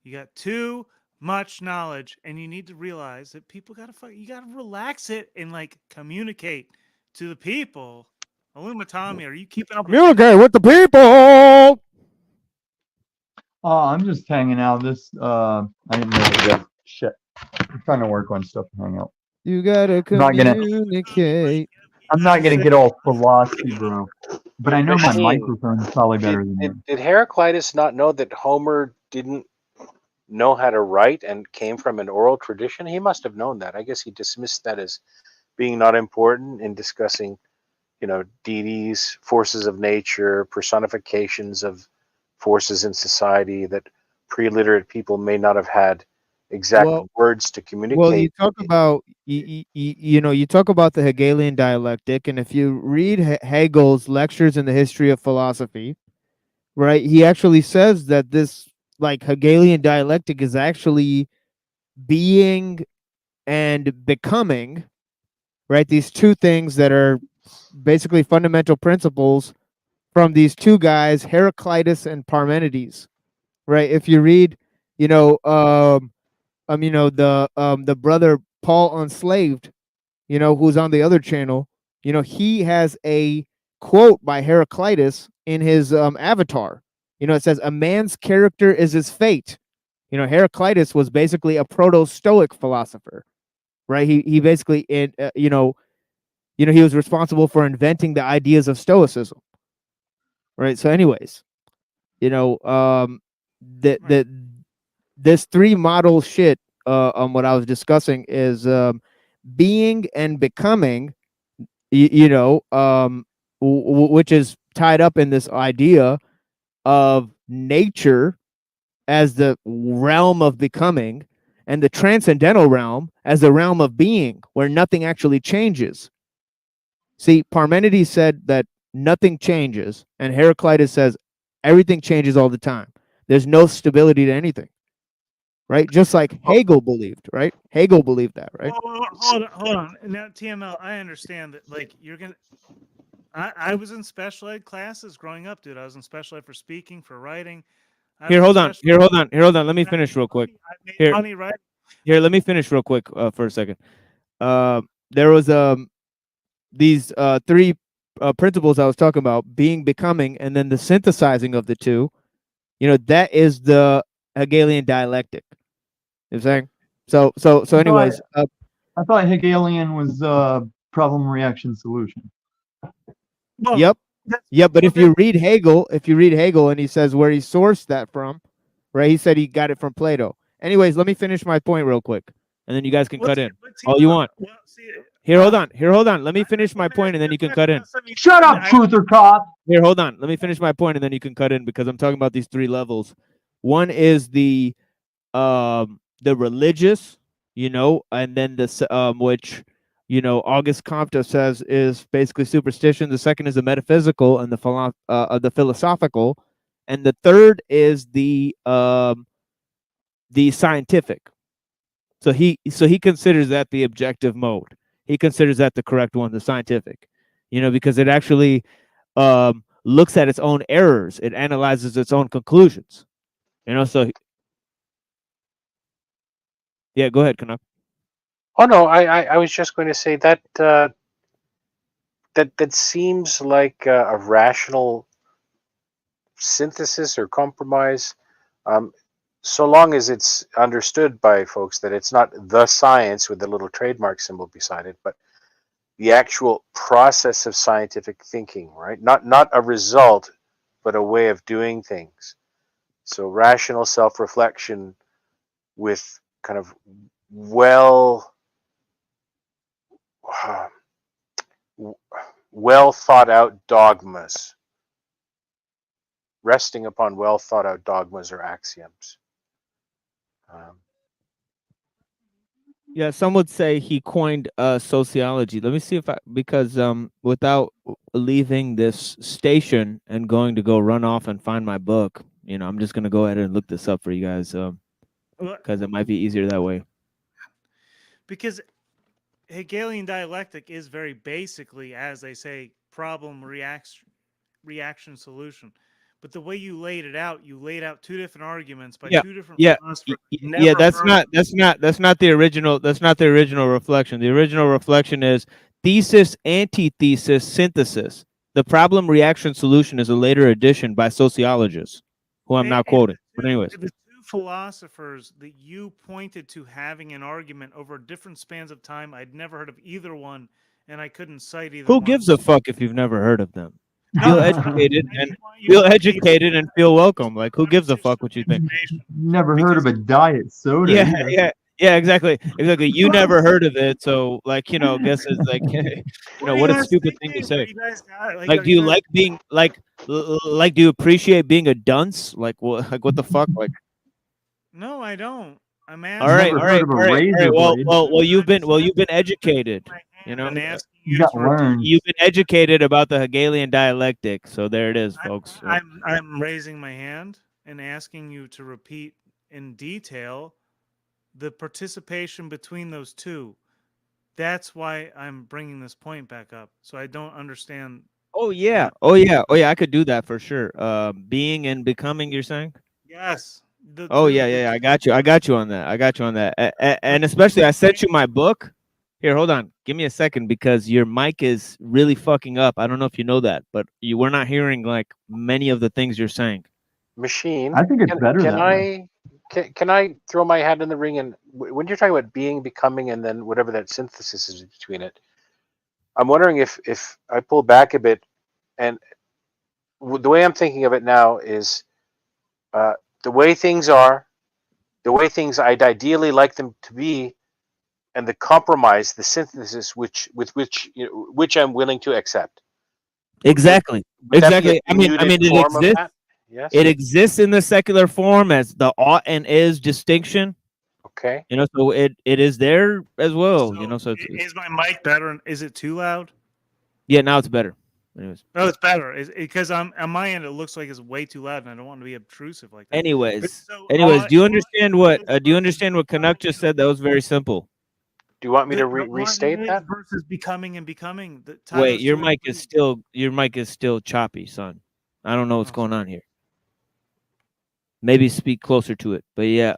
You got too much knowledge, and you need to realize that people you gotta relax it and communicate to the people. Tommy, are you keeping up? Communicate with the people. I'm just hanging out. I didn't know you guys. Shit. I'm trying to work on stuff to hang out. You gotta communicate. I'm not gonna get all philosophy, bro. But I know my microphone is probably better than yours. Did Heraclitus not know that Homer didn't know how to write and came from an oral tradition? He must have known that. I guess he dismissed that as being not important in discussing, deities, forces of nature, personifications of forces in society that pre-literate people may not have had exact words to communicate. Well, you talk about you talk about the Hegelian dialectic, and if you read Hegel's lectures in the history of philosophy, right, he actually says that this Hegelian dialectic is actually being and becoming, right? These two things that are basically fundamental principles from these two guys, Heraclitus and Parmenides, right? If you read, the brother Paul Unslaved, who's on the other channel, he has a quote by Heraclitus in his avatar. It says, "A man's character is his fate." Heraclitus was basically a proto-Stoic philosopher, right? He basically, he was responsible for inventing the ideas of Stoicism, right? So, anyways, this three model shit on what I was discussing is being and becoming, which is tied up in this idea of nature as the realm of becoming and the transcendental realm as the realm of being, where nothing actually changes. See, Parmenides said that nothing changes, and Heraclitus says everything changes all the time. There's no stability to anything, right? Just like Hegel believed, right? Hegel believed that, right? Hold on. Now, TML, I understand that, you're gonna. I was in special ed classes growing up, dude. I was in special ed for speaking, for writing. Here, hold on. Let me finish real quick. Here, let me finish real quick for a second. There was these three principles I was talking about: being, becoming, and then the synthesizing of the two. That is the Hegelian dialectic. You know what I'm saying? So anyways, I thought Hegelian was problem, reaction, solution. Yep. But if you read Hegel, and he says where he sourced that from, right? He said he got it from Plato. Anyways, let me finish my point real quick, and then you guys can cut in all you want. Here, hold on. Let me finish my point, and then you can cut in. Shut up, truther cop. Here, hold on. Let me finish my point, and then you can cut in because I'm talking about these three levels. One is the religious, and then the which Auguste Comte says is basically superstition. The second is the metaphysical and the philosophical, and the third is the scientific. So he considers that the objective mode. He considers that the correct one, the scientific. Because it actually looks at its own errors. It analyzes its own conclusions. So yeah, go ahead, Canuck. Oh no, I was just going to say that that seems like a rational synthesis or compromise, so long as it's understood by folks that it's not the science with the little trademark symbol beside it, but the actual process of scientific thinking, right? Not a result, but a way of doing things. So rational self-reflection with kind of well thought out dogmas, resting upon well thought out dogmas or axioms. Yeah, some would say he coined sociology. Let me see if because without leaving this station and going to go run off and find my book, I'm just gonna go ahead and look this up for you guys, because it might be easier that way. Because Hegelian dialectic is very basically, as they say, problem reaction solution. But the way you laid out two different arguments by two different philosophers. Yeah. That's not the original. That's not the original reflection. The original reflection is thesis, antithesis, synthesis. The problem reaction solution is a later addition by sociologists, who I'm not quoting. But anyways, The two philosophers that you pointed to having an argument over different spans of time, I'd never heard of either one, and I couldn't cite either who one. gives a fuck if you've never heard of them? Feel educated and feel welcome. Like, who gives a fuck what you think? Never heard of a diet soda. either. Yeah, exactly. You never heard of it, so guess it's like, what a stupid thing to say. Like, do you like being like do you appreciate being a dunce? Like, what the fuck? Like, no, I don't. I'm asking. all right. Well, you've been educated. And asking you got learned. You've been educated about the Hegelian dialectic, so there it is, folks. I'm raising my hand and asking you to repeat in detail the participation between those two. That's why I'm bringing this point back up. So I don't understand. Oh yeah. I could do that for sure. Being and becoming, you're saying? Yes. Yeah. I got you on that. And especially, I sent you my book. Here, hold on. Give me a second because your mic is really fucking up. I don't know if you know that, but we're not hearing like many of the things you're saying. Machine. I think it's better that way. Can I throw my hat in the ring? And when you're talking about being, becoming, and then whatever that synthesis is between it, I'm wondering if I pull back a bit, and the way I'm thinking of it now is the way things are, the way things I'd ideally like them to be, and the compromise, the synthesis, which I'm willing to accept. Exactly. Would that be a I mean, muted it form of exists. that? Yes. It exists in the secular form as the ought and is distinction. Okay. So it is there as well. So is my mic better? Is it too loud? Yeah, now it's better. Anyways. No, it's better. Because on my end it looks like it's way too loud, and I don't want to be obtrusive like that. Anyways, do you understand what Canuck just said? That was very simple. Do you want me to restate that? Versus becoming and becoming. Wait, your mic is still choppy, son. I don't know what's going on here. Maybe speak closer to it. But yeah,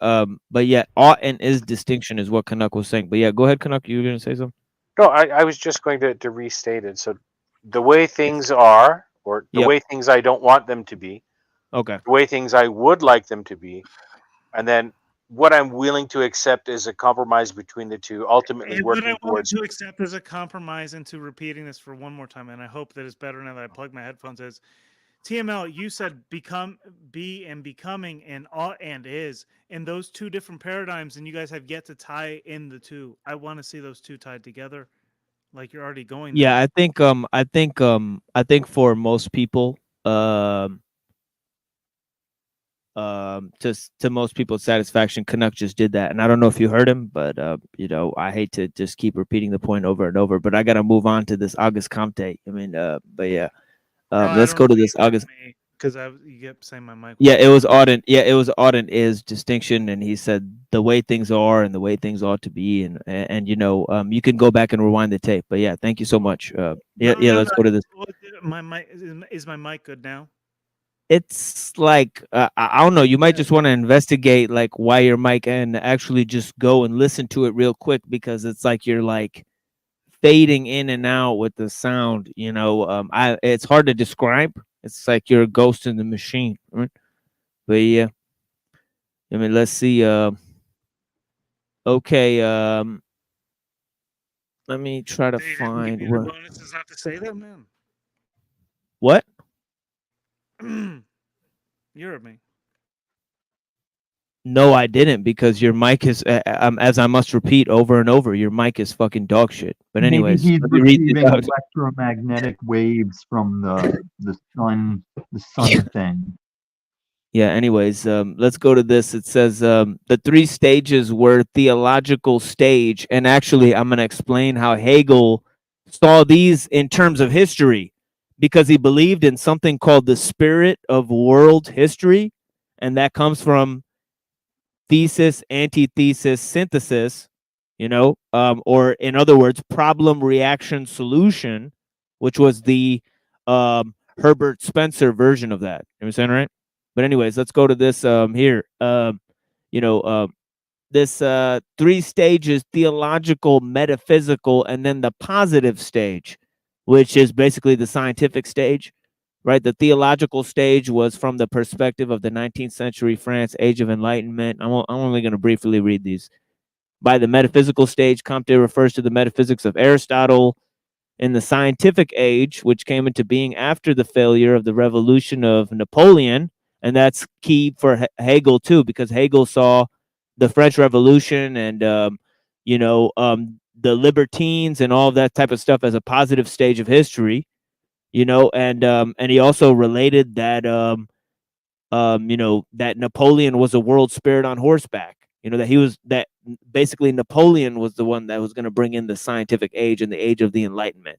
ought and is distinction is what Canuck was saying. But yeah, go ahead, Canuck. You were gonna say something? No, I was just going to restate it. So the way things are, or the way things I don't want them to be, okay, the way things I would like them to be, and then what I'm willing to accept as a compromise between the two, ultimately And working what I wanted towards. to accept as a compromise into repeating this for one more time, and I hope that it's better now that I plug my headphones, is TML, you said become, be, and becoming, and ought and is, and those two different paradigms, and you guys have yet to tie in the two. I want to see those two tied together, like you're already going there. Yeah, I think for most people, to most people's satisfaction, Canuck just did that, and I don't know if you heard him, but I hate to just keep repeating the point over and over, but I got to move on to this Auguste Comte. I mean, but yeah, let's go to this August. Because you kept saying my mic. Yeah, it was Auden. Yeah, it was Auden is distinction, and he said the way things are and the way things ought to be, and you can go back and rewind the tape. But yeah, thank you so much. Let's go to this. My mic is my mic good now? It's like I don't know. You might just want to investigate like why your mic, and actually just go and listen to it real quick, because it's like you're like fading in and out with the sound. It's hard to describe. It's like you're a ghost in the machine, right? But yeah, I mean, let's see. Okay, Let me try to They didn't give find you the what. bonuses not to say that, man. What? You heard me. No, I didn't, because your mic is, as I must repeat over and over, your mic is fucking dog shit. But Maybe anyways, he's let me read this receiving out. electromagnetic waves from the sun thing. Yeah, anyways, let's go to this. It says the three stages were theological stage. And actually, I'm going to explain how Hegel saw these in terms of history, because he believed in something called the spirit of world history. And that comes from thesis, antithesis, synthesis, or in other words, problem, reaction, solution, which was the Herbert Spencer version of that. You understand, right? But anyways, let's go to this here. This three stages: theological, metaphysical, and then the positive stage, which is basically the scientific stage, right? The theological stage was from the perspective of the 19th century France, Age of Enlightenment. I'm only going to briefly read these. By the metaphysical stage, Comte refers to the metaphysics of Aristotle. In the scientific age, which came into being after the failure of the revolution of Napoleon, and that's key for Hegel too, because Hegel saw the French Revolution and the libertines and all of that type of stuff as a positive stage of history, and he also related that that Napoleon was a world spirit on horseback. That basically Napoleon was the one that was going to bring in the scientific age and the age of the Enlightenment.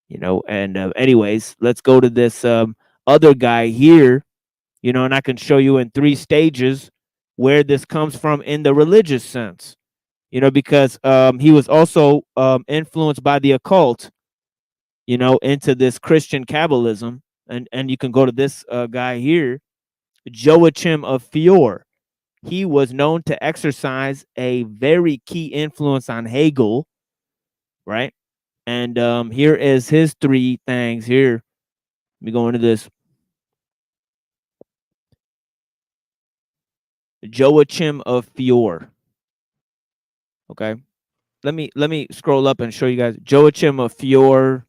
And anyways, let's go to this other guy here, and I can show you in three stages where this comes from in the religious sense, because he was also influenced by the occult, into this Christian Kabbalism. And you can go to this guy here, Joachim of Fior. He was known to exercise a very key influence on Hegel, right? And here is his three things here. Let me go into this. Joachim of Fior. Okay. Let me scroll up and show you guys. Joachim of Fior.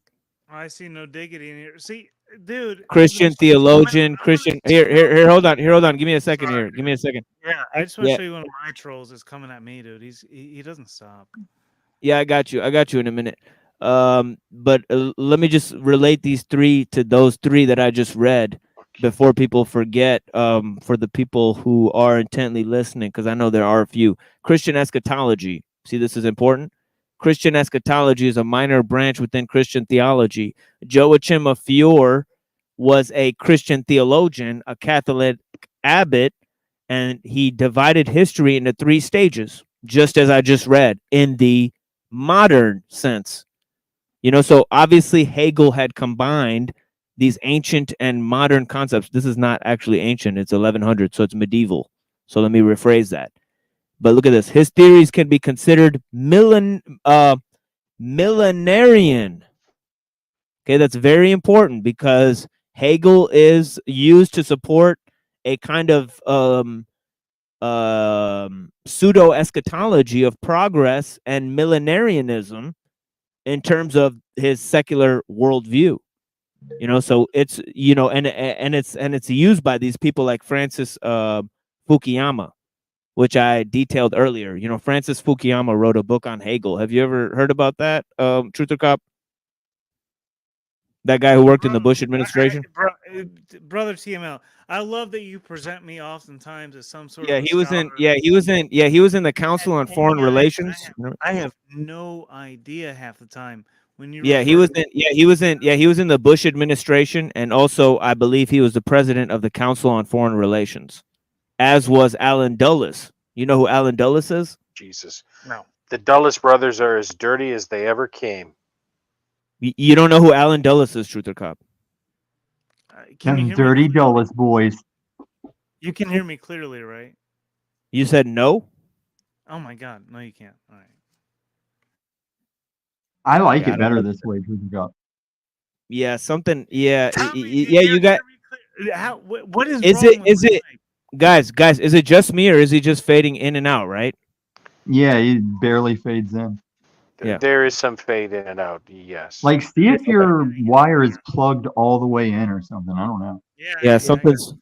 I see no diggity in here. See, dude. Christian theologian, Christian. Here, hold on. Give me a second here. Give me a second. Yeah, I just want to show you one of my trolls is coming at me, dude. He doesn't stop. Yeah, I got you in a minute. But let me just relate these three to those three that I just read before people forget, for the people who are intently listening, because I know there are a few. Christian eschatology. See, this is important. Christian eschatology is a minor branch within Christian theology. Joachim of Fior was a Christian theologian, a Catholic abbot, and he divided history into three stages, just as I just read, in the modern sense. So obviously Hegel had combined these ancient and modern concepts. This is not actually ancient, it's 1100, so it's medieval. So let me rephrase that. But look at this. His theories can be considered millenarian. Okay, that's very important, because Hegel is used to support a kind of pseudo eschatology of progress and millenarianism in terms of his secular worldview. So it's and it's used by these people like Francis Fukuyama, which I detailed earlier. Francis Fukuyama wrote a book on Hegel. Have you ever heard about that, Truth or Cop? That guy who worked in the Bush administration? Brother TML, I love that you present me oftentimes as some sort Yeah, of a he was scholar. he was in the Council on Foreign Relations. I have no idea half the time when you. Yeah, he was in the Bush administration, and also I believe he was the president of the Council on Foreign Relations, as was Alan Dulles. You know who Alan Dulles is? Jesus. No. The Dulles brothers are as dirty as they ever came. You don't know who Alan Dulles is, Truth or Cop? Them dirty Dulles boys. You can hear me clearly, right? You said no? Oh my God, no, you can't. All right. I like it better this way, Truth or Cop. Yeah, something. Yeah, you got. What is Is wrong it? Guys? Is it just me, or is he just fading in and out? Right? Yeah, he barely fades in. Yeah. There is some fade in and out. Yes. Like, see if your wire is plugged all the way in or something. I don't know. Yeah, something's.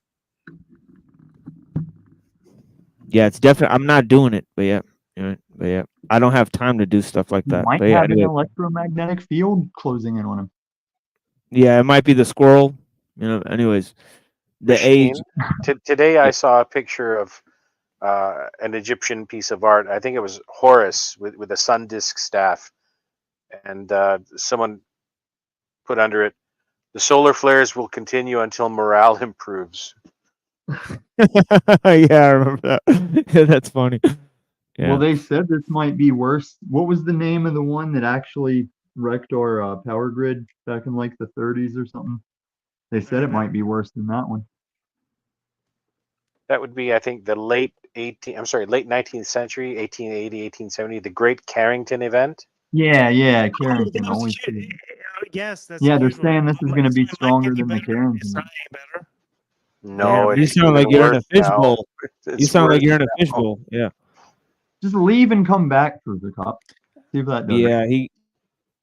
Yeah, it's definitely. I'm not doing it, but yeah, but yeah, I don't have time to do stuff like You that. might But yeah, have an anyway, electromagnetic field closing in on him. yeah, it might be the squirrel. Anyways, the age. Machine. Today I saw a picture of an Egyptian piece of art. I think it was Horus with a sun disk staff, and someone put under it, "The solar flares will continue until morale improves." Yeah, I remember that. Yeah, that's funny. Yeah. Well, they said this might be worse. What was the name of the one that actually wrecked our power grid back in like the 30s or something? They said it might be worse than that one. That would be, I think, the late 19th century, 1880, 1870, the Great Carrington event. Yeah, Carrington always. Yes, that's Yeah, they're saying this is going to be stronger than the Carrington. No, Damn, you it's sound even like you're in a worse now. fishbowl. You It's sound like worse you're in a now. fishbowl. Yeah. Just leave and come back for the cop. See if that does it. Yeah,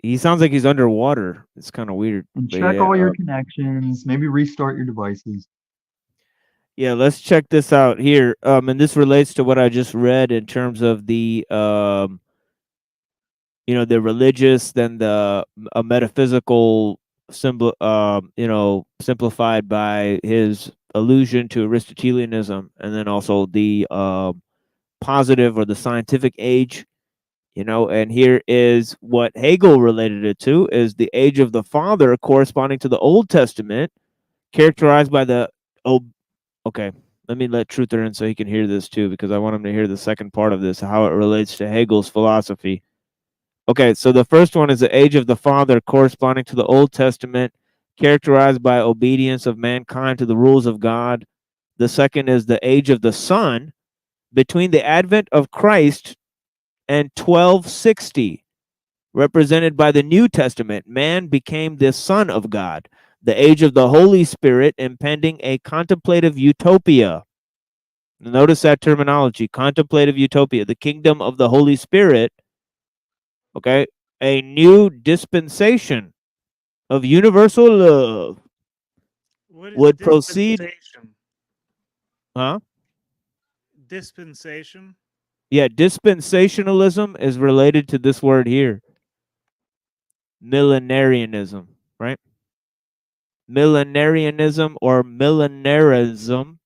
he sounds like he's underwater. It's kind of weird. And But check yeah, all your connections. Maybe restart your devices. yeah, let's check this out here. And this relates to what I just read in terms of the the religious, then the metaphysical symbol, simplified by his allusion to Aristotelianism, and then also the positive or the scientific age. And here is what Hegel related it to: is the age of the Father corresponding to the Old Testament, characterized by the okay. Let me let Truther in so he can hear this too, because I want him to hear the second part of this, how it relates to Hegel's philosophy. Okay, so the first one is the age of the Father corresponding to the Old Testament, characterized by obedience of mankind to the rules of God. The second is the age of the Son, between the advent of Christ and 1260, represented by the New Testament. Man became the Son of God. The age of the Holy Spirit, impending a contemplative utopia. Notice that terminology, contemplative utopia, the kingdom of the Holy Spirit. Okay, a new dispensation of universal love would proceed. Huh? Dispensation. Yeah, dispensationalism is related to this word here. Millenarianism, right? Millenarianism or millenarism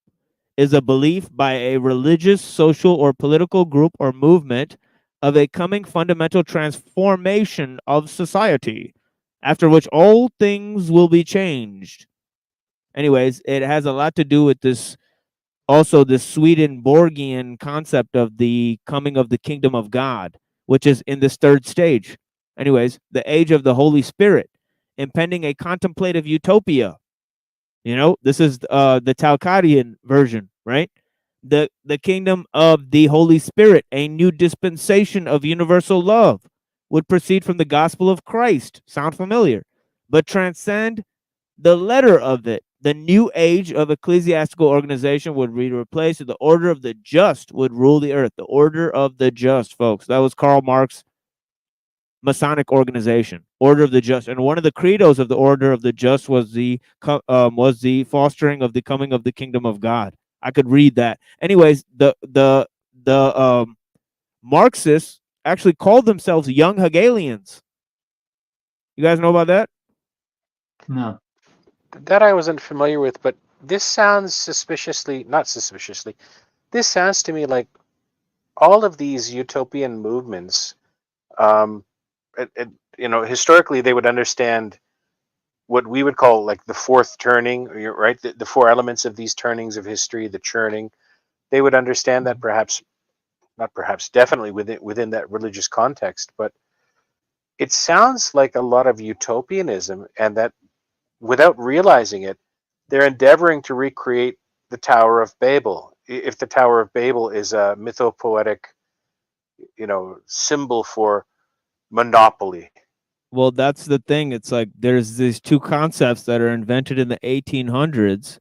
is a belief by a religious, social, or political group or movement of a coming fundamental transformation of society, after which all things will be changed. Anyways, it has a lot to do with this, also the Swedenborgian concept of the coming of the kingdom of God, which is in this third stage. Anyways, the age of the Holy Spirit, impending a contemplative utopia. This is the Talcadian version, right? The kingdom of the Holy Spirit, a new dispensation of universal love, would proceed from the gospel of Christ. Sound familiar? But transcend the letter of it. The new age of ecclesiastical organization would be replaced, and the order of the just would rule the earth. The order of the just, folks. That was Karl Marx Masonic organization, Order of the Just, and one of the credos of the Order of the Just was the fostering of the coming of the kingdom of God. I could read that. Anyways, the Marxists actually called themselves young Hegelians. You guys know about that? No. That I wasn't familiar with, but this sounds not suspiciously, this sounds to me like all of these utopian movements, historically they would understand what we would call like the fourth turning, right? The four elements of these turnings of history, the churning. They would understand that definitely within that religious context, but it sounds like a lot of utopianism, and that without realizing it, they're endeavoring to recreate the Tower of Babel. If the Tower of Babel is a mythopoetic, symbol for monopoly. Well, that's the thing. It's like there's these two concepts that are invented in the 1800s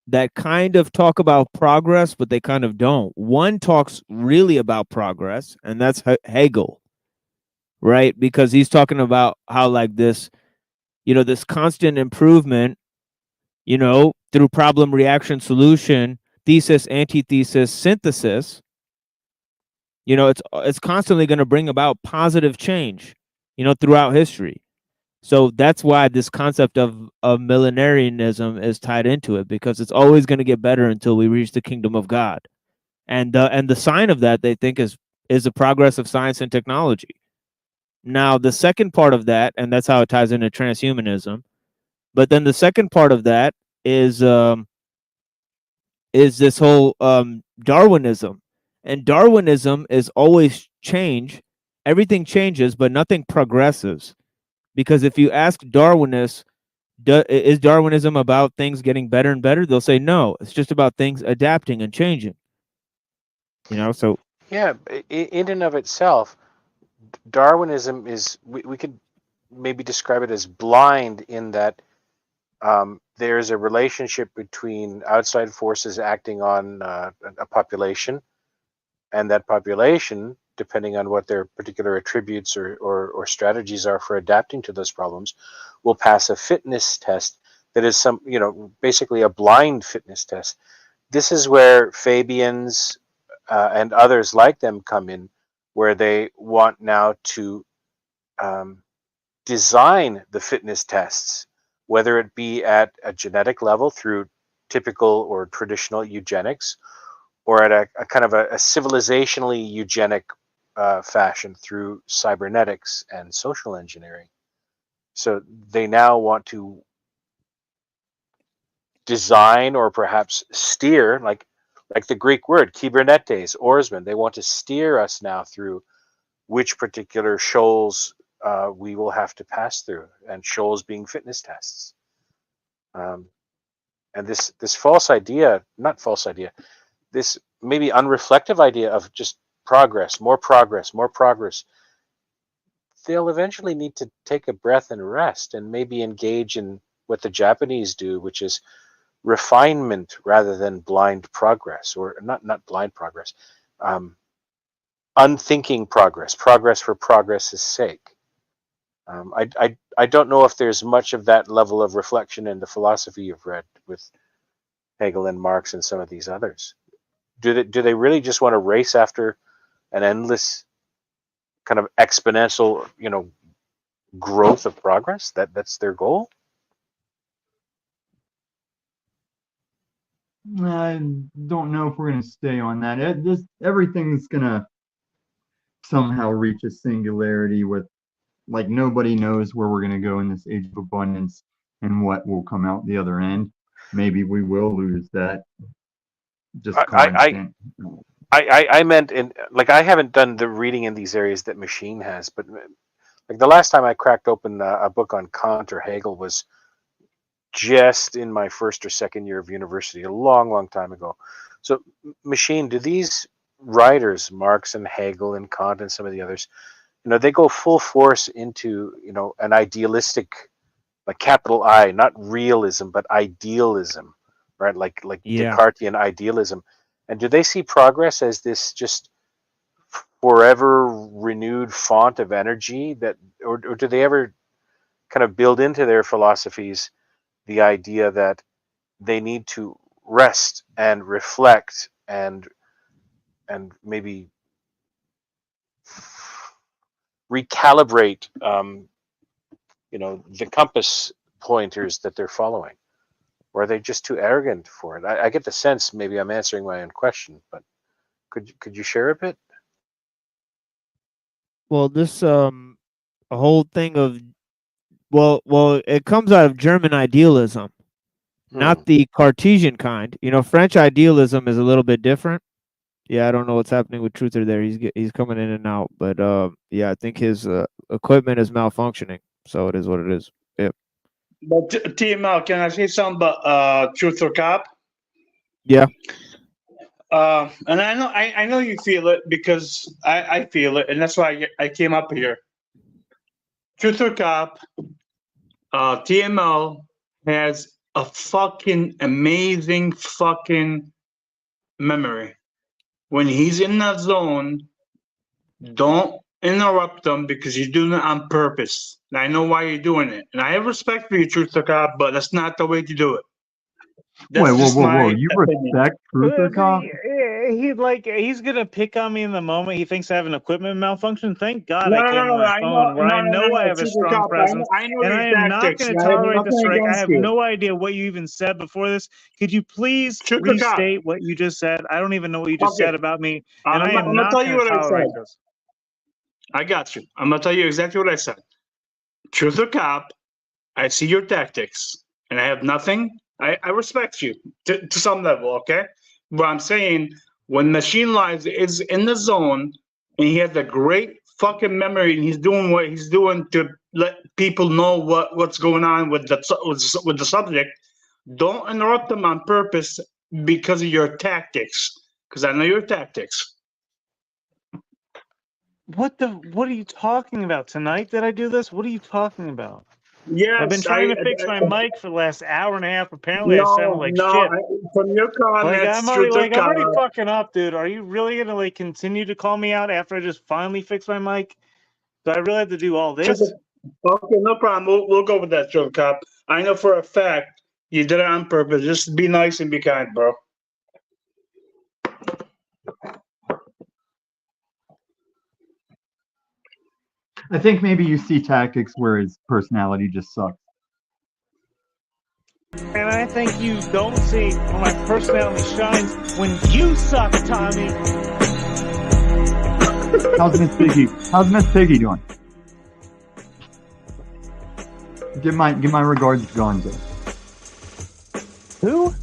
that kind of talk about progress, but they kind of don't. One talks really about progress, and that's Hegel, right? Because he's talking about how like this, this constant improvement, through problem, reaction, solution, thesis, antithesis, synthesis, it's constantly going to bring about positive change, throughout history. So that's why this concept of millenarianism is tied into it, because it's always going to get better until we reach the kingdom of God. And the sign of that, they think, is the progress of science and technology. Now, the second part of that, and that's how it ties into transhumanism, but then the second part of that is this whole Darwinism. And Darwinism is always change. Everything changes, but nothing progresses. Because if you ask Darwinists, is Darwinism about things getting better and better? They'll say no. It's just about things adapting and changing. So Yeah, in and of itself, Darwinism is, we could maybe describe it as blind in that there's a relationship between outside forces acting on a population, and that population, depending on what their particular attributes or strategies are for adapting to those problems, will pass a fitness test that is basically a blind fitness test. This is where Fabians and others like them come in, where they want now to design the fitness tests, whether it be at a genetic level through typical or traditional eugenics, or at a kind of a civilizationally eugenic fashion through cybernetics and social engineering. So they now want to design or perhaps steer, like the Greek word kybernetes, oarsman. They want to steer us now through which particular shoals we will have to pass through, and shoals being fitness tests. And this false idea, not false idea, this maybe unreflective idea of just progress, more progress, more progress. They'll eventually need to take a breath and rest, and maybe engage in what the Japanese do, which is refinement rather than blind progress, or not blind progress, unthinking progress for progress's sake. I don't know if there's much of that level of reflection in the philosophy you've read with Hegel and Marx and some of these others. Do they really just want to race after an endless kind of exponential, growth of progress? That's their goal? I don't know if we're going to stay on that. Everything's going to somehow reach a singularity with, like, nobody knows where we're going to go in this age of abundance and what will come out the other end. Maybe we will lose that. Just constant. I meant I haven't done the reading in these areas that Machine has, but like the last time I cracked open a book on Kant or Hegel was just in my first or second year of university, a long time ago. So Machine, do these writers, Marx and Hegel and Kant and some of the others, they go full force into, an idealistic, like capital I, not realism, but idealism, right? Like Yeah. Descartesian idealism. And do they see progress as this just forever renewed font of energy or do they ever kind of build into their philosophies the idea that they need to rest and reflect and maybe recalibrate, the compass pointers that they're following? Or are they just too arrogant for it? I get the sense maybe I'm answering my own question, but could you share a bit? Well, this a whole thing of well, it comes out of German idealism, not the Cartesian kind. French idealism is a little bit different. Yeah, I don't know what's happening with Truther there. He's coming in and out, but yeah, I think his equipment is malfunctioning, so it is what it is. Yeah. But TML, can I say something about Truth or Cop? Yeah. And I know you feel it because I feel it, and that's why I came up here. Truth or Cop, TML has a fucking amazing fucking memory. When he's in that zone, don't interrupt them because you're doing it on purpose. And I know why you're doing it. And I have respect for you, Truth or Cop, but that's not the way to do it. That's Wait, whoa, just whoa, my whoa! You opinion. respect Truth or Cop? He's gonna pick on me in the moment. He thinks I have an equipment malfunction. Thank God No, I no, came to no, my I know, phone where I know I have a Truth or strong Cop. presence, I know and your I am not tactics. going And to I have tolerate the nothing strike. I against have you. no idea what you even said before this. Could you please Truth or Cop. restate what you just said? I don't even know what you just Okay. said about me, and I'm I am going to not tell going you to what I tolerate said. this. I got you. I'm going to tell you exactly what I said. Truth or Cop, I see your tactics, and I have nothing. I respect you to some level, okay? But I'm saying when Machine Lives is in the zone and he has a great fucking memory and he's doing what he's doing to let people know what's going on with the subject, don't interrupt them on purpose because of your tactics. Because I know your tactics. What are you talking about? Tonight that I do this? What are you talking about? Yes, I've been trying to fix my mic for the last hour and a half. Apparently, I sounded no, like no. shit. From your comments, Truth or I'm Cop. already fucking up, dude. Are you really gonna like continue to call me out after I just finally fix my mic? Do I really have to do all this? Okay, no problem. We'll go with that, Truth or Cop. I know for a fact you did it on purpose. Just be nice and be kind, bro. I think maybe you see tactics where his personality just sucks. And I think you don't see where my personality shines when you suck, Tommy. How's Miss Piggy? How's Miss Piggy doing? Give my regards to Gonzo. Who?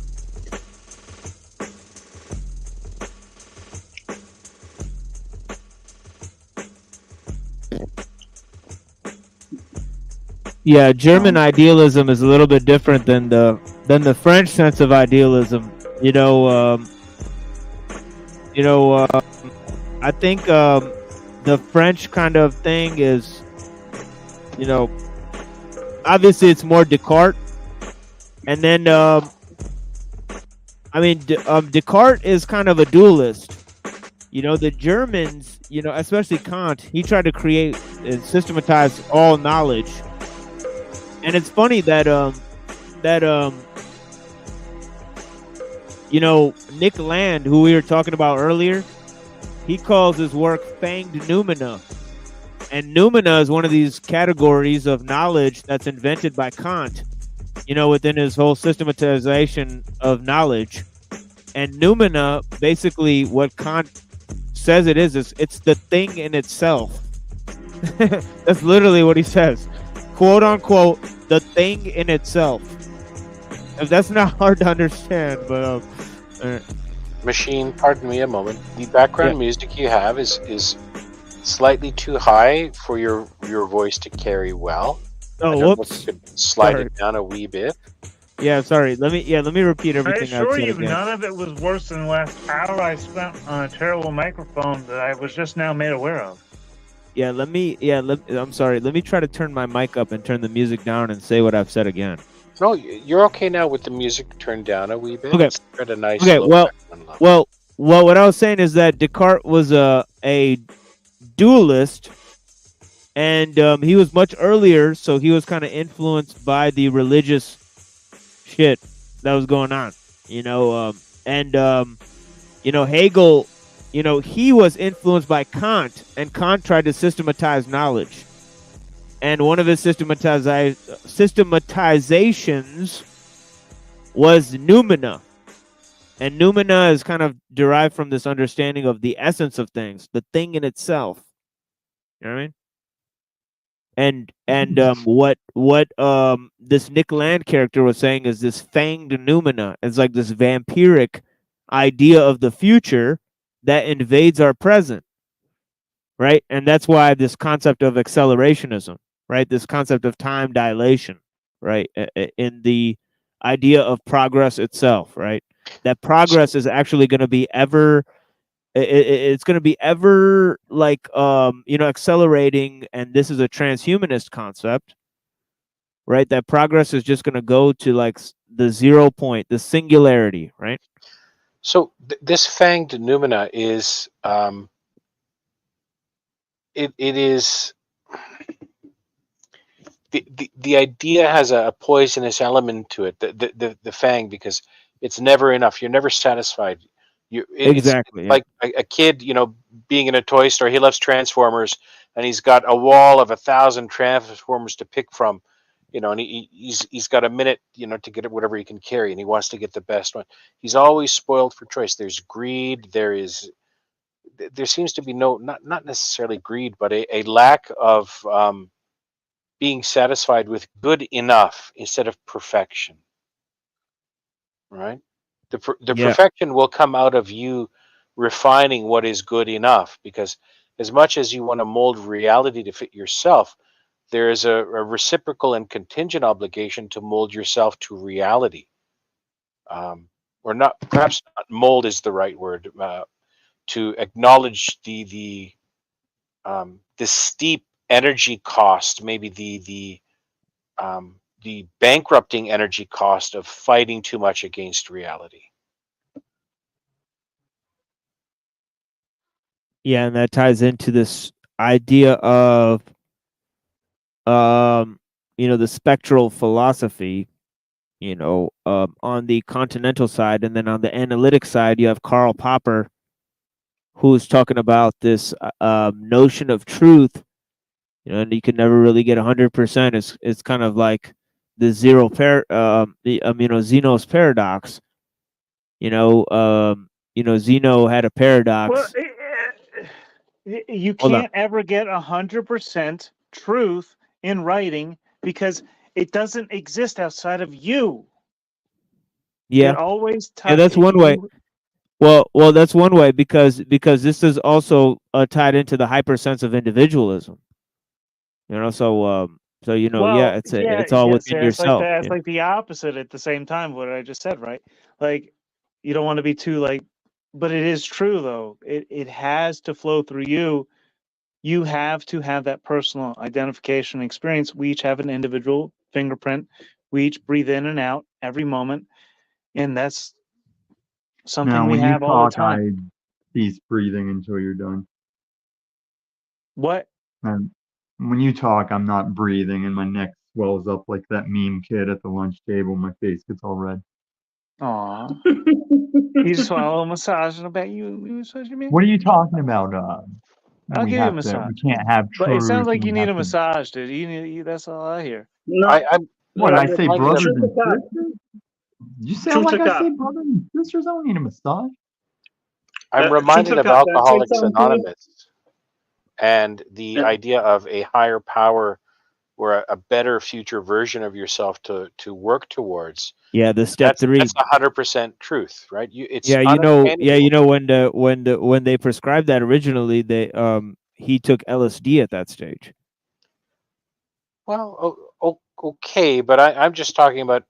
Yeah, German idealism is a little bit different than the French sense of idealism. I think the French kind of thing is, obviously it's more Descartes, and then Descartes is kind of a dualist. The Germans, especially Kant, he tried to create and systematize all knowledge. And it's funny that Nick Land, who we were talking about earlier, he calls his work fanged noumena. And noumena is one of these categories of knowledge that's invented by Kant, within his whole systematization of knowledge. And noumena, basically what Kant says it is it's the thing in itself. That's literally what he says. Quote unquote, the thing in itself. If that's not hard to understand, but Machine, pardon me a moment. The background music you have is slightly too high for your voice to carry well. Oh, whoops. You could slide it down a wee bit. Yeah, sorry. Let me repeat I everything I've assure said you, again. none of it was worse than the last hour I spent on a terrible microphone that I was just now made aware of. I'm sorry. Let me try to turn my mic up and turn the music down and say what I've said again. No, you're okay now with the music turned down a wee bit. Okay. It's at a nice Okay. low background level. Well, what I was saying is that Descartes was a dualist, and he was much earlier, so he was kind of influenced by the religious shit that was going on. Hegel, he was influenced by Kant, and Kant tried to systematize knowledge. And one of his systematizations was noumena. And noumena is kind of derived from this understanding of the essence of things, the thing in itself. You know what I mean? And what this Nick Land character was saying is this fanged noumena. It's like this vampiric idea of the future that invades our present, right? And that's why this concept of accelerationism, right? This concept of time dilation, right? In the idea of progress itself, right? That progress is actually going to be ever, it's going to be ever like, accelerating. And this is a transhumanist concept, right? That progress is just going to go to like the 0 point, the singularity, right? So this fanged noumena is it is the idea has a poisonous element to it, the fang, because it's never enough. You're never satisfied. It's Exactly. Yeah. like a kid, being in a toy store. He loves Transformers, and he's got a wall of 1,000 Transformers to pick from, and he's got a minute, to get whatever he can carry, and he wants to get the best one. He's always spoiled for choice. There's greed. There seems to be not necessarily greed, but a lack of being satisfied with good enough instead of perfection. Right? The Yeah. perfection will come out of you refining what is good enough, because as much as you want to mold reality to fit yourself, there is a reciprocal and contingent obligation to mold yourself to reality. Or not, perhaps not mold is the right word, to acknowledge the steep energy cost, maybe the bankrupting energy cost of fighting too much against reality. Yeah, and that ties into this idea of the spectral philosophy, on the continental side, and then on the analytic side, you have Karl Popper, who's talking about this notion of truth, and you can never really get 100%. It's kind of like the Zeno's paradox. Zeno had a paradox. Well, you Hold on. can't ever get 100% truth in writing because it doesn't exist outside of you. Yeah. It always Yeah, that's one way. Well, that's one way, because this is also tied into the hypersensitive individualism. So yeah, it's all within It's like yourself. that. It's like the opposite at the same time. What I just said, right? Like, you don't want to be too but it is true though. It has to flow through you. You have to have that personal identification experience. We each have an individual fingerprint. We each breathe in and out every moment, and that's something Now, we when you have all the talk, time. I cease breathing until you're done. What? And when you talk, I'm not breathing, and my neck swells up like that meme kid at the lunch table. My face gets all red. Aw. You just want a little massage in the back. You massaging me? What are you talking about? I'll give you a massage. We can't have But it sounds truth. like and you we need have a to. massage, dude. That's all I hear. No, What did I say, reminded brothers of- and sisters? Did you sound Truth like or I cop? say brothers and sisters? I don't need a massage. I'm Truth reminded or of cop, that say Alcoholics something to you? Anonymous and the idea of a higher power or a better future version of yourself to work towards. Yeah, the step 3. That's 100% truth, right? It's Yeah, unattainable. when they prescribed that originally, he took LSD at that stage. Well, okay, but I'm just talking about,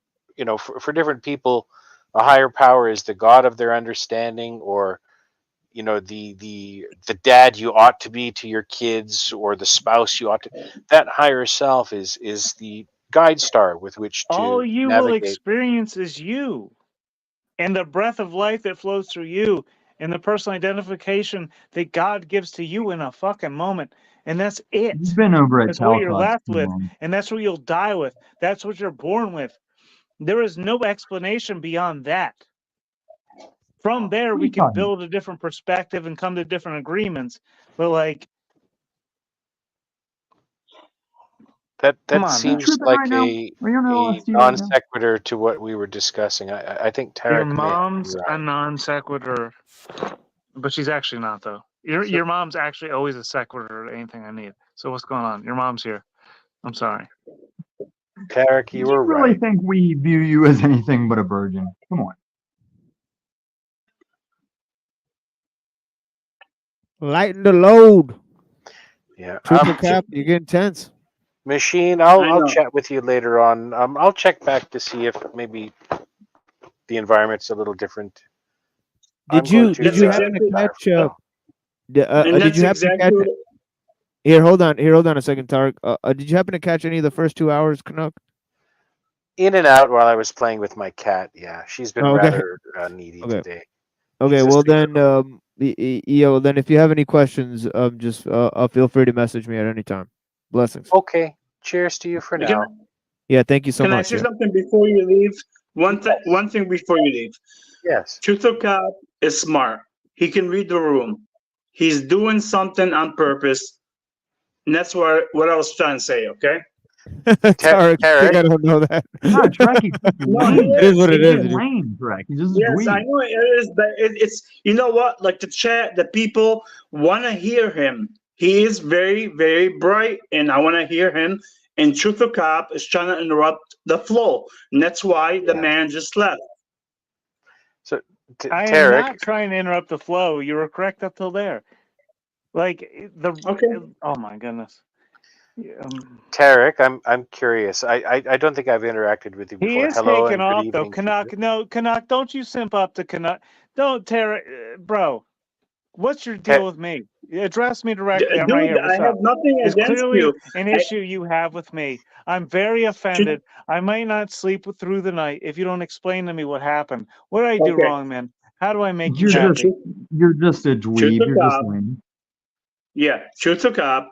for different people, a higher power is the God of their understanding, or the dad you ought to be to your kids, or the spouse you ought to. That higher self is the guide star with which All to you will navigate. experience is you and the breath of life that flows through you and the personal identification that God gives to you in a fucking moment. And that's it. You've been over at That's what you're Talcott left too with. long. And that's what you'll die with. That's what you're born with. There is no explanation beyond that. From there, we can build a different perspective and come to different agreements. But That come on seems now. like right now? a Are you on LSD right non now? sequitur to what we were discussing. I think Your Tarek may have to mom's be a right. non sequitur, but she's actually not though. Your mom's actually always a sequitur to anything I need. So what's going on? Your mom's here. I'm sorry. Tarek, you Do you were really right. think we view you as anything but a virgin? Come on. Lighten the load. Yeah. Truth or cap, you get intense. Machine, I I'll know. chat with you later on. I'll check back to see if maybe the environment's a little different. Did you happen to catch did you happen to catch what- Here, hold on a second, Tarek. Did you happen to catch any of the first 2 hours, Canuck? In and out while I was playing with my cat. Yeah, she's been Oh, okay. rather needy Okay. today. Okay, Needs a well sleep. then Yo, then if you have any questions, just feel free to message me at any time. Blessings. Okay. Cheers to you for Can now. Yeah, thank you so Can I much. say Yeah. something before you leave? One thing before you leave. Yes. Truth or Cop is smart. He can read the room. He's doing something on purpose. And that's what I was trying to say, okay? Tarek, I think I don't know that. Ah, Shrek, he's just No, he lame. It is what it He's is. just It is. lame, Shrek. He's just a Yes, I dweeb. know it is, but it's you know what? Like the chat, the people want to hear him. He is very, very bright, and I want to hear him. And Truth or Cop is trying to interrupt the flow, and that's why the man just left. So, I am Tarek, not trying to interrupt the flow. You were correct up till there. Like oh my goodness. Tarek, I'm curious. I don't think I've interacted with you He before. is Hello taking and good off though. evening. Canuck, no, Canuck, don't you simp up to Canuck. Don't tear it, bro. What's your deal with me? Address me directly. I'm right Dude, here. I What's have up? nothing It's against clearly you. an issue you have with me. I'm very offended. I might not sleep through the night if you don't explain to me what happened. What did I do Okay. wrong, man? How do I make you You're happy? just a Truth dweeb. or You're just Cop. lame. Yeah, Truth or Cop.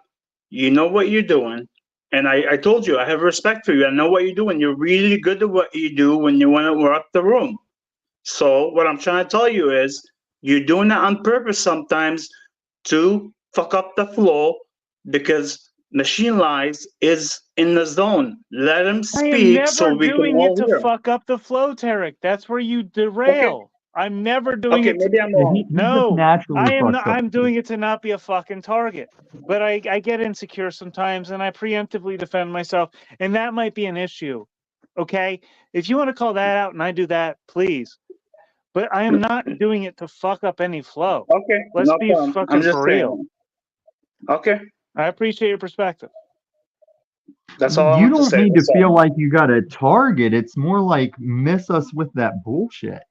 You know what you're doing. And I told you, I have respect for you. I know what you're doing. You're really good at what you do when you want to interrupt the room. So what I'm trying to tell you is you're doing that on purpose sometimes to fuck up the flow because Machine Lies is in the zone. Let him I am speak so never we can doing all it to hear him. fuck up the flow, Tarek. That's where you derail. Okay. I'm never doing Okay, it. maybe I'm Yeah, wrong. he just No, naturally I am fucks not. up. I'm doing it to not be a fucking target. But I get insecure sometimes, and I preemptively defend myself, and that might be an issue. Okay, if you want to call that out, and I do that, please. But I am not doing it to fuck up any flow. Okay, Let's no be problem. I'm fucking just for real. saying. Okay, I appreciate your perspective. that's all I You want to don't say. need to That's all. feel like you got a target. It's more like miss us with that bullshit.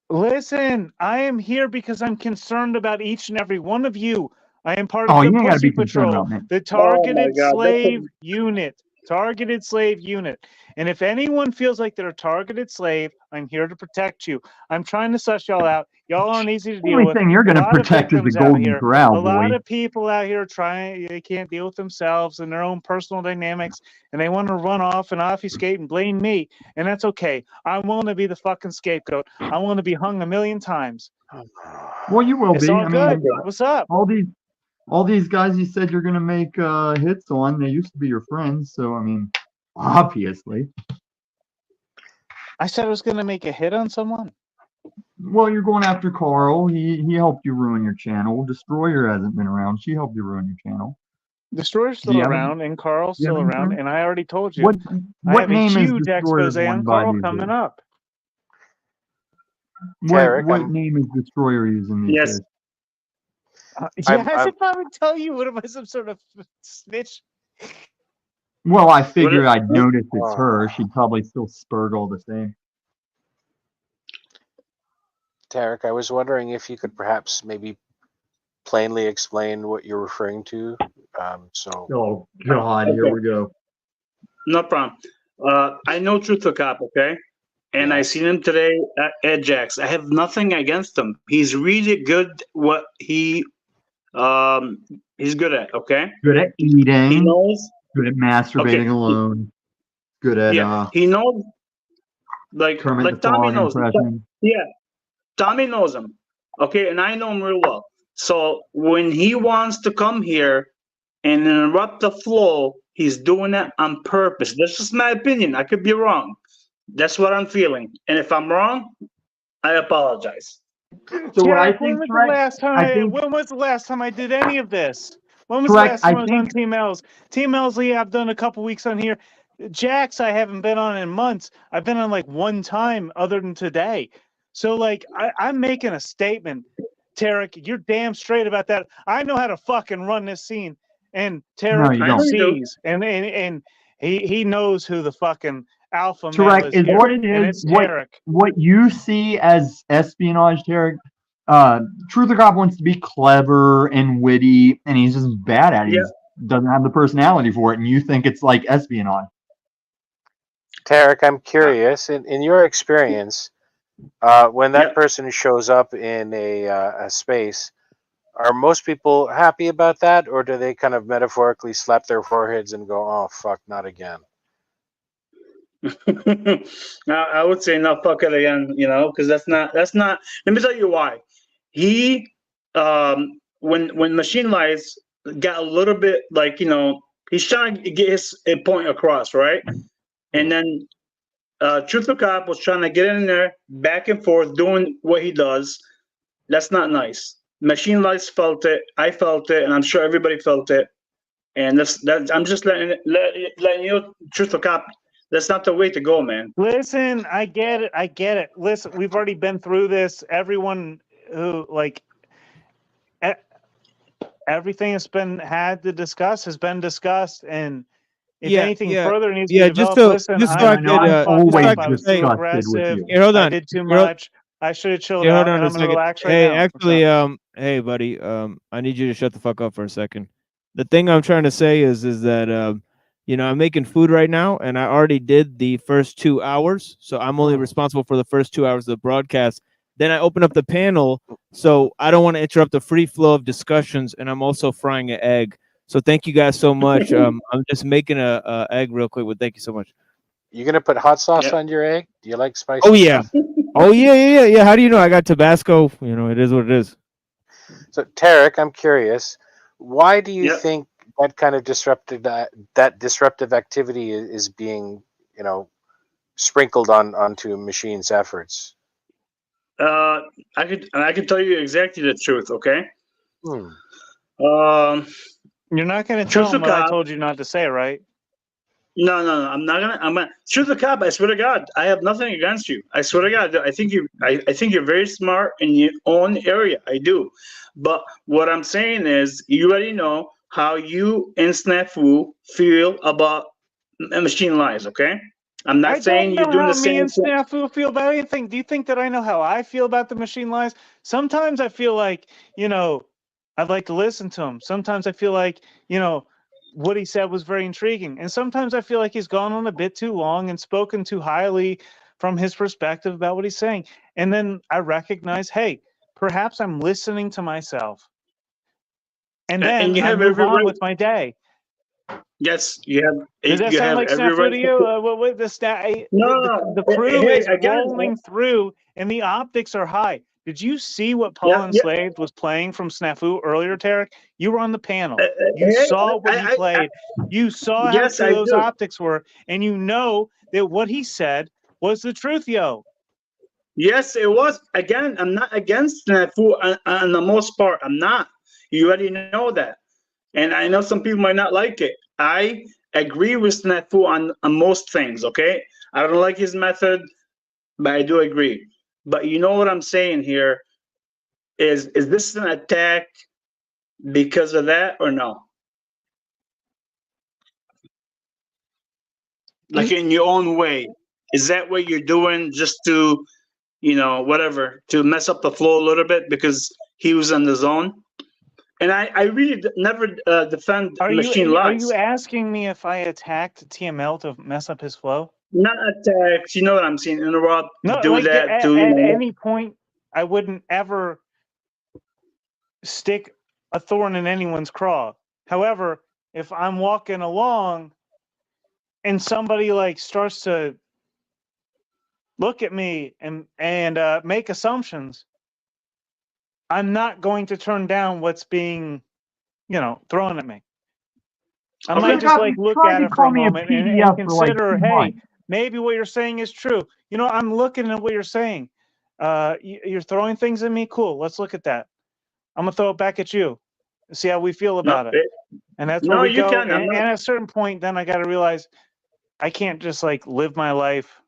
Listen, I am here because I'm concerned about each and every one of you. I am part Oh, of you the ain't gotta Pussy be concerned Patrol, about me. the Oh my Targeted God, that's Slave Unit. Targeted Slave Unit. And if anyone feels like they're a targeted slave, I'm here to protect you. I'm trying to suss y'all out. Y'all aren't easy to deal Only with. thing you're A gonna lot of protect is the victims out Golden here. Corral, A lot boy. of people out here they can't deal with themselves and their own personal dynamics, and they want to run off and obfuscate and blame me. And that's okay. I'm willing to be the fucking scapegoat. I want to be hung 1,000,000 times. Well, you will It's be. all I good. mean, What's up? all these guys you said you're gonna make hits on, they used to be your friends. So I mean, obviously. I said I was going to make a hit on someone. Well, you're going after Carl. He helped you ruin your channel. Destroyer hasn't been around. She helped you ruin your channel. Destroyer's Do still you have around, and Carl's do you still have any around, friends? and I already told you. I What have a name is huge Destroyer expose on going by Carl these coming days? up. What name is Destroyer using these Yes. days? Yeah, I should probably tell you. What am I, some sort of snitch? Well, I figured I'd notice it's her. She'd probably still spurgle the same. Tarek, I was wondering if you could perhaps maybe plainly explain what you're referring to. Oh God, here we go. No problem. I know Truth or Cop, okay? And I seen him today at Edjax. I have nothing against him. He's really good what he's good at, okay? Good at eating. He knows. Good at masturbating Okay. alone. Good at Yeah, he knows. Kermit the Like Tommy Frog knows him. impression. Yeah, Tommy knows him. Okay, and I know him real well. So when he wants to come here and interrupt the flow, he's doing it on purpose. That's just my opinion. I could be wrong. That's what I'm feeling. And if I'm wrong, I apologize. So what I Tarek, think, Shrek, when was the last time I did any of this? When was Shrek, the last time I I was on think- Team L's? Team L's, I've done a couple weeks on here. Jax, I haven't been on in months. I've been on like one time other than today. So like I'm making a statement. Tarek, you're damn straight about that. I know how to fucking run this scene. And Tarek you don't. sees and he knows who the fucking alpha male Tarek is is here. what it And is. it's Tarek. What you see as espionage, Tarek. Truth or Cop wants to be clever and witty, and he's just bad at it. Yeah. He doesn't have the personality for it, and you think it's like espionage. Tarek, I'm curious, in your experience, When that person shows up in a space, are most people happy about that, or do they kind of metaphorically slap their foreheads and go, "Oh fuck, not again"? I would say not fuck it again, because that's not. Let me tell you why. He, when Machine Lies got a little bit like he's trying to get his a point across, right? And then Truth or Cop was trying to get in there, back and forth, doing what he does. That's not nice. Machine Lies felt it. I felt it, and I'm sure everybody felt it. And I'm just letting you know, Truth or Cop. That's not the way to go, man. Listen, I get it. Listen, we've already been through this. Everyone who everything has been had to discuss has been discussed, and if anything further needs to be developed, listen, I'm too aggressive. I did too much. I should have chilled out, and I'm gonna relax right now. Hey, buddy, I need you to shut the fuck up for a second. The thing I'm trying to say is that I'm making food right now, and I already did the first 2 hours, so I'm only responsible for the first 2 hours of the broadcast. Then I open up the panel, so I don't want to interrupt the free flow of discussions, and I'm also frying an egg. So thank you guys so much. I'm just making a egg real quick. But thank you so much. You gonna put hot sauce on your egg? Do you like spicy? Oh yeah. Stuff? Oh yeah. How do you know? I got Tabasco. It is what it is. So Tarek, I'm curious. Why do you think that kind of disruptive activity is being sprinkled onto Machine's efforts? I could tell you exactly the truth. Okay. You're not going to tell them what I told you not to say, right? No. I'm not gonna. I'm gonna. Truth or Cop. I swear to God, I have nothing against you. I swear to God, I think you're very smart in your own area. I do, but what I'm saying is, you already know how you and Snafu feel about Machine Lies. Okay. I'm not saying you're doing the same. Me and Snafu feel about anything. Do you think that I know how I feel about the Machine Lies? Sometimes I feel like I'd like to listen to him. Sometimes I feel like what he said was very intriguing. And sometimes I feel like he's gone on a bit too long and spoken too highly from his perspective about what he's saying. And then I recognize, hey, perhaps I'm listening to myself. And then I move on with my day. Yes, you have. Does that sound like Snafu to you? The crew is rolling through and the optics are high. Did you see what Paul Enslaved was playing from Snafu earlier, Tarek? You were on the panel. You saw what he played. You saw how true those optics were, and you know that what he said was the truth, yo. Yes, it was. Again, I'm not against Snafu on the most part. I'm not. You already know that. And I know some people might not like it. I agree with Snafu on most things, okay? I don't like his method, but I do agree. But you know what I'm saying here is this an attack because of that or no? Like in your own way. Is that what you're doing just to, whatever, to mess up the flow a little bit because he was in the zone? And I really never defend Machine Lies. Are you asking me if I attacked TML to mess up his flow? Not attacked. You know what I'm saying? Interrupt. No, do like that. At any point, I wouldn't ever stick a thorn in anyone's craw. However, if I'm walking along and somebody starts to look at me and make assumptions, I'm not going to turn down what's being, thrown at me. I might just look at it for a moment and consider, hey, maybe what you're saying is true. I'm looking at what you're saying. You're throwing things at me. Cool. Let's look at that. I'm gonna throw it back at you. See how we feel about it. And that's where we go. And at a certain point, then I got to realize I can't just live my life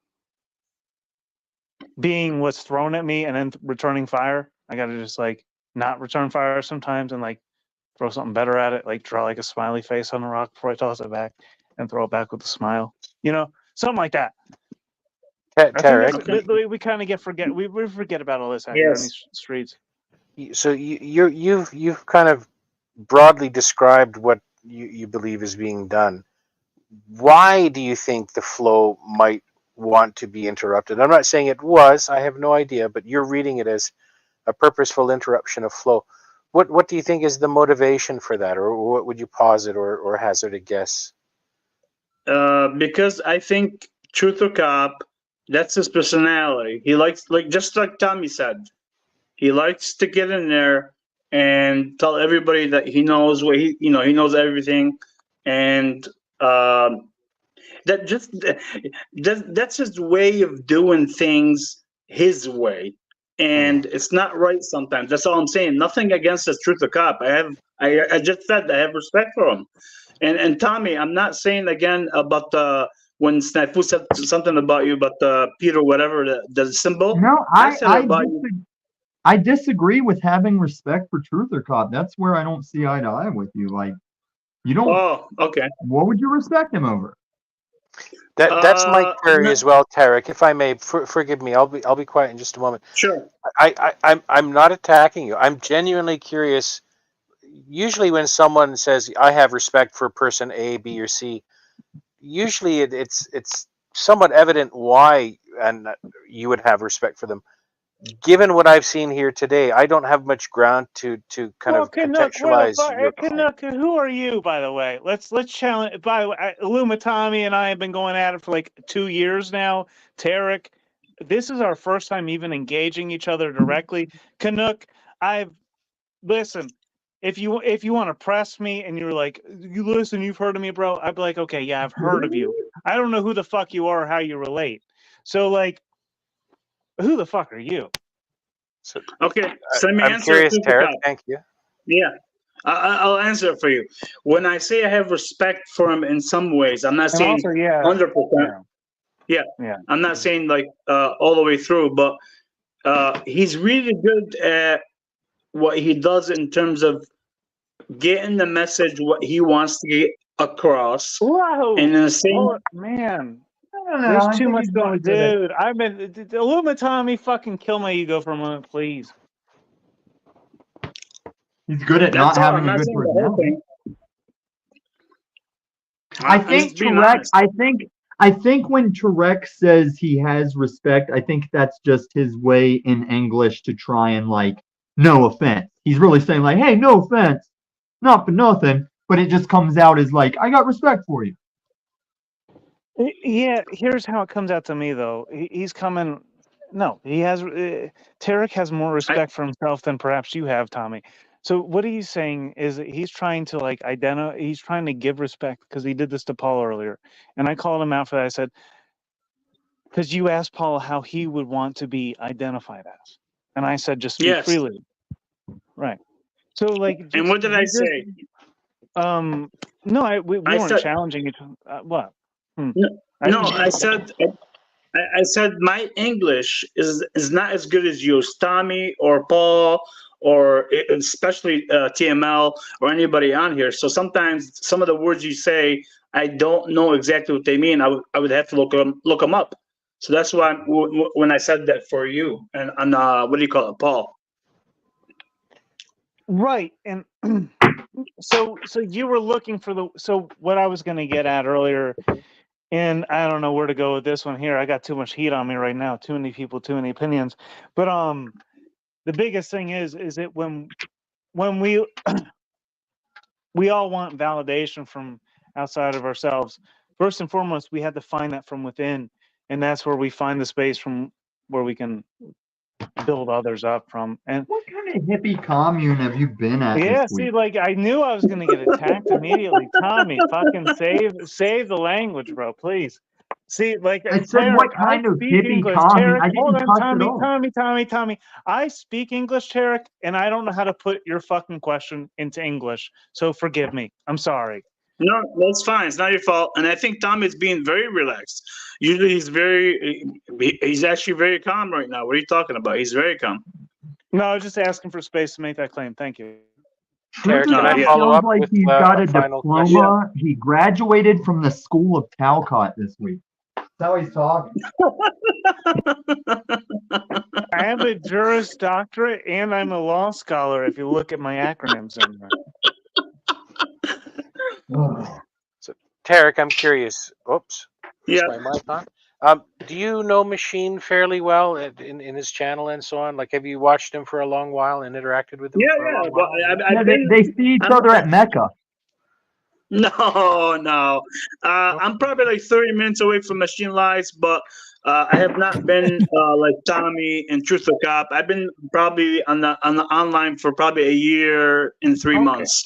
being what's thrown at me and then returning fire. I got to just not return fire sometimes and throw something better at it, draw a smiley face on the rock before I toss it back and throw it back with a smile. Something like that. Tarek, we kind of we forget about all this out here on these streets. So you've kind of broadly described what you believe is being done. Why do you think the flow might want to be interrupted. I'm not saying it was. I have no idea, but you're reading it as a purposeful interruption of flow. What do you think is the motivation for that, or what would you posit or hazard a guess? Because I think Truth or Cop, that's his personality. He likes, like, just like Tommy said, he likes to get in there and tell everybody that he knows what he knows everything, and that's his way of doing things his way, and it's not right sometimes. That's all I'm saying. Nothing against the Truth or Cop. I just said I have respect for him. And Tommy, I'm not saying again about when Snafu said something about you about the Peter whatever the symbol. No, I said about you. I disagree with having respect for Truth or Cop. That's where I don't see eye to eye with you. Like, you don't. Oh, okay. What would you respect him over? That's my query as well, Tarek. If I may, forgive me. I'll be quiet in just a moment. Sure. I'm not attacking you. I'm genuinely curious. Usually, when someone says I have respect for person A, B, or C, usually it's somewhat evident why and you would have respect for them. Given what I've seen here today, I don't have much ground to kind of contextualize your Canuck, who are you, by the way? Let's challenge. By the way, Tommy and I have been going at it for like 2 years now. Tarek, this is our first time even engaging each other directly. Canuck, listen. If you want to press me and you're like, you listen, you've heard of me, bro. I'd be like, okay, yeah, I've heard of you. I don't know who the fuck you are or how you relate. So like, who the fuck are you? Okay, so let me I'm answer. curious, Tarek. Thank you. Yeah, I'll answer it for you. When I say I have respect for him in some ways, I'm not saying 100%. Yeah, I'm not saying like all the way through, but he's really good at what he does in terms of getting the message what he wants to get across. Whoa! And in the same, man. No, There's I too think much he's going, really good at- dude. I've been Tommy. Fucking kill my ego for a moment, please. He's good at not having a good personality. I think Tarek. I think when Tarek says he has respect, I think that's just his way in English to try and like, no offense. He's really saying like, hey, no offense, not for nothing, but it just comes out as like, I got respect for you. Yeah, here's how it comes out to me though. He's coming. No, he has. Tarek has more respect for himself than perhaps you have, Tommy. So what he's saying is that he's trying to like identify. He's trying to give respect because he did this to Paul earlier, and I called him out for that. I said, because you asked Paul how he would want to be identified as, and I said, just speak freely. Right. So like. And what did I say? No, we weren't challenging it. What? No, I said my English is not as good as yours, Tommy or Paul, or especially TML or anybody on here. So sometimes some of the words you say, I don't know exactly what they mean. I would have to look them up. So that's why when I said that for you and on what do you call it, Paul? Right, and so you were looking for so what I was going to get at earlier. And I don't know where to go with this one here. I got too much heat on me right now. Too many people, too many opinions. But the biggest thing is that when we we all want validation from outside of ourselves. First and foremost, we had to find that from within, and that's where we find the space from where we can build others up from. And what kind of hippie commune have you been at? Yeah, this week? see, like I knew I was gonna get attacked immediately. Tommy, fucking save the language, bro, please. See, like I said, Tarek, what kind I of speak hippie English. commune? Tarek, I didn't hold touch on, it all. Tommy. I speak English, Tarek, and I don't know how to put your fucking question into English. So forgive me. I'm sorry. No, that's fine. It's not your fault. And I think Tommy's being very relaxed. Usually he's actually very calm right now. What are you talking about? He's very calm. No, I was just asking for space to make that claim. Thank you. Truth feels like he's got a diploma. He graduated from the School of Talcott this week. That's how he's talking. I have a Juris Doctorate and I'm a law scholar if you look at my acronyms in there. So, Tarek, I'm curious. Oops. Yeah. Is my mic on? Do you know Machine fairly well in his channel and so on? Like, have you watched him for a long while and interacted with him Yeah, for a yeah. long Well, while? I've been. They see each other at Mecca. No, no. I'm probably like 30 minutes away from Machine Lights, but I have not been like Tommy and Truth or Cop. I've been probably on the online for probably a year and 3 months.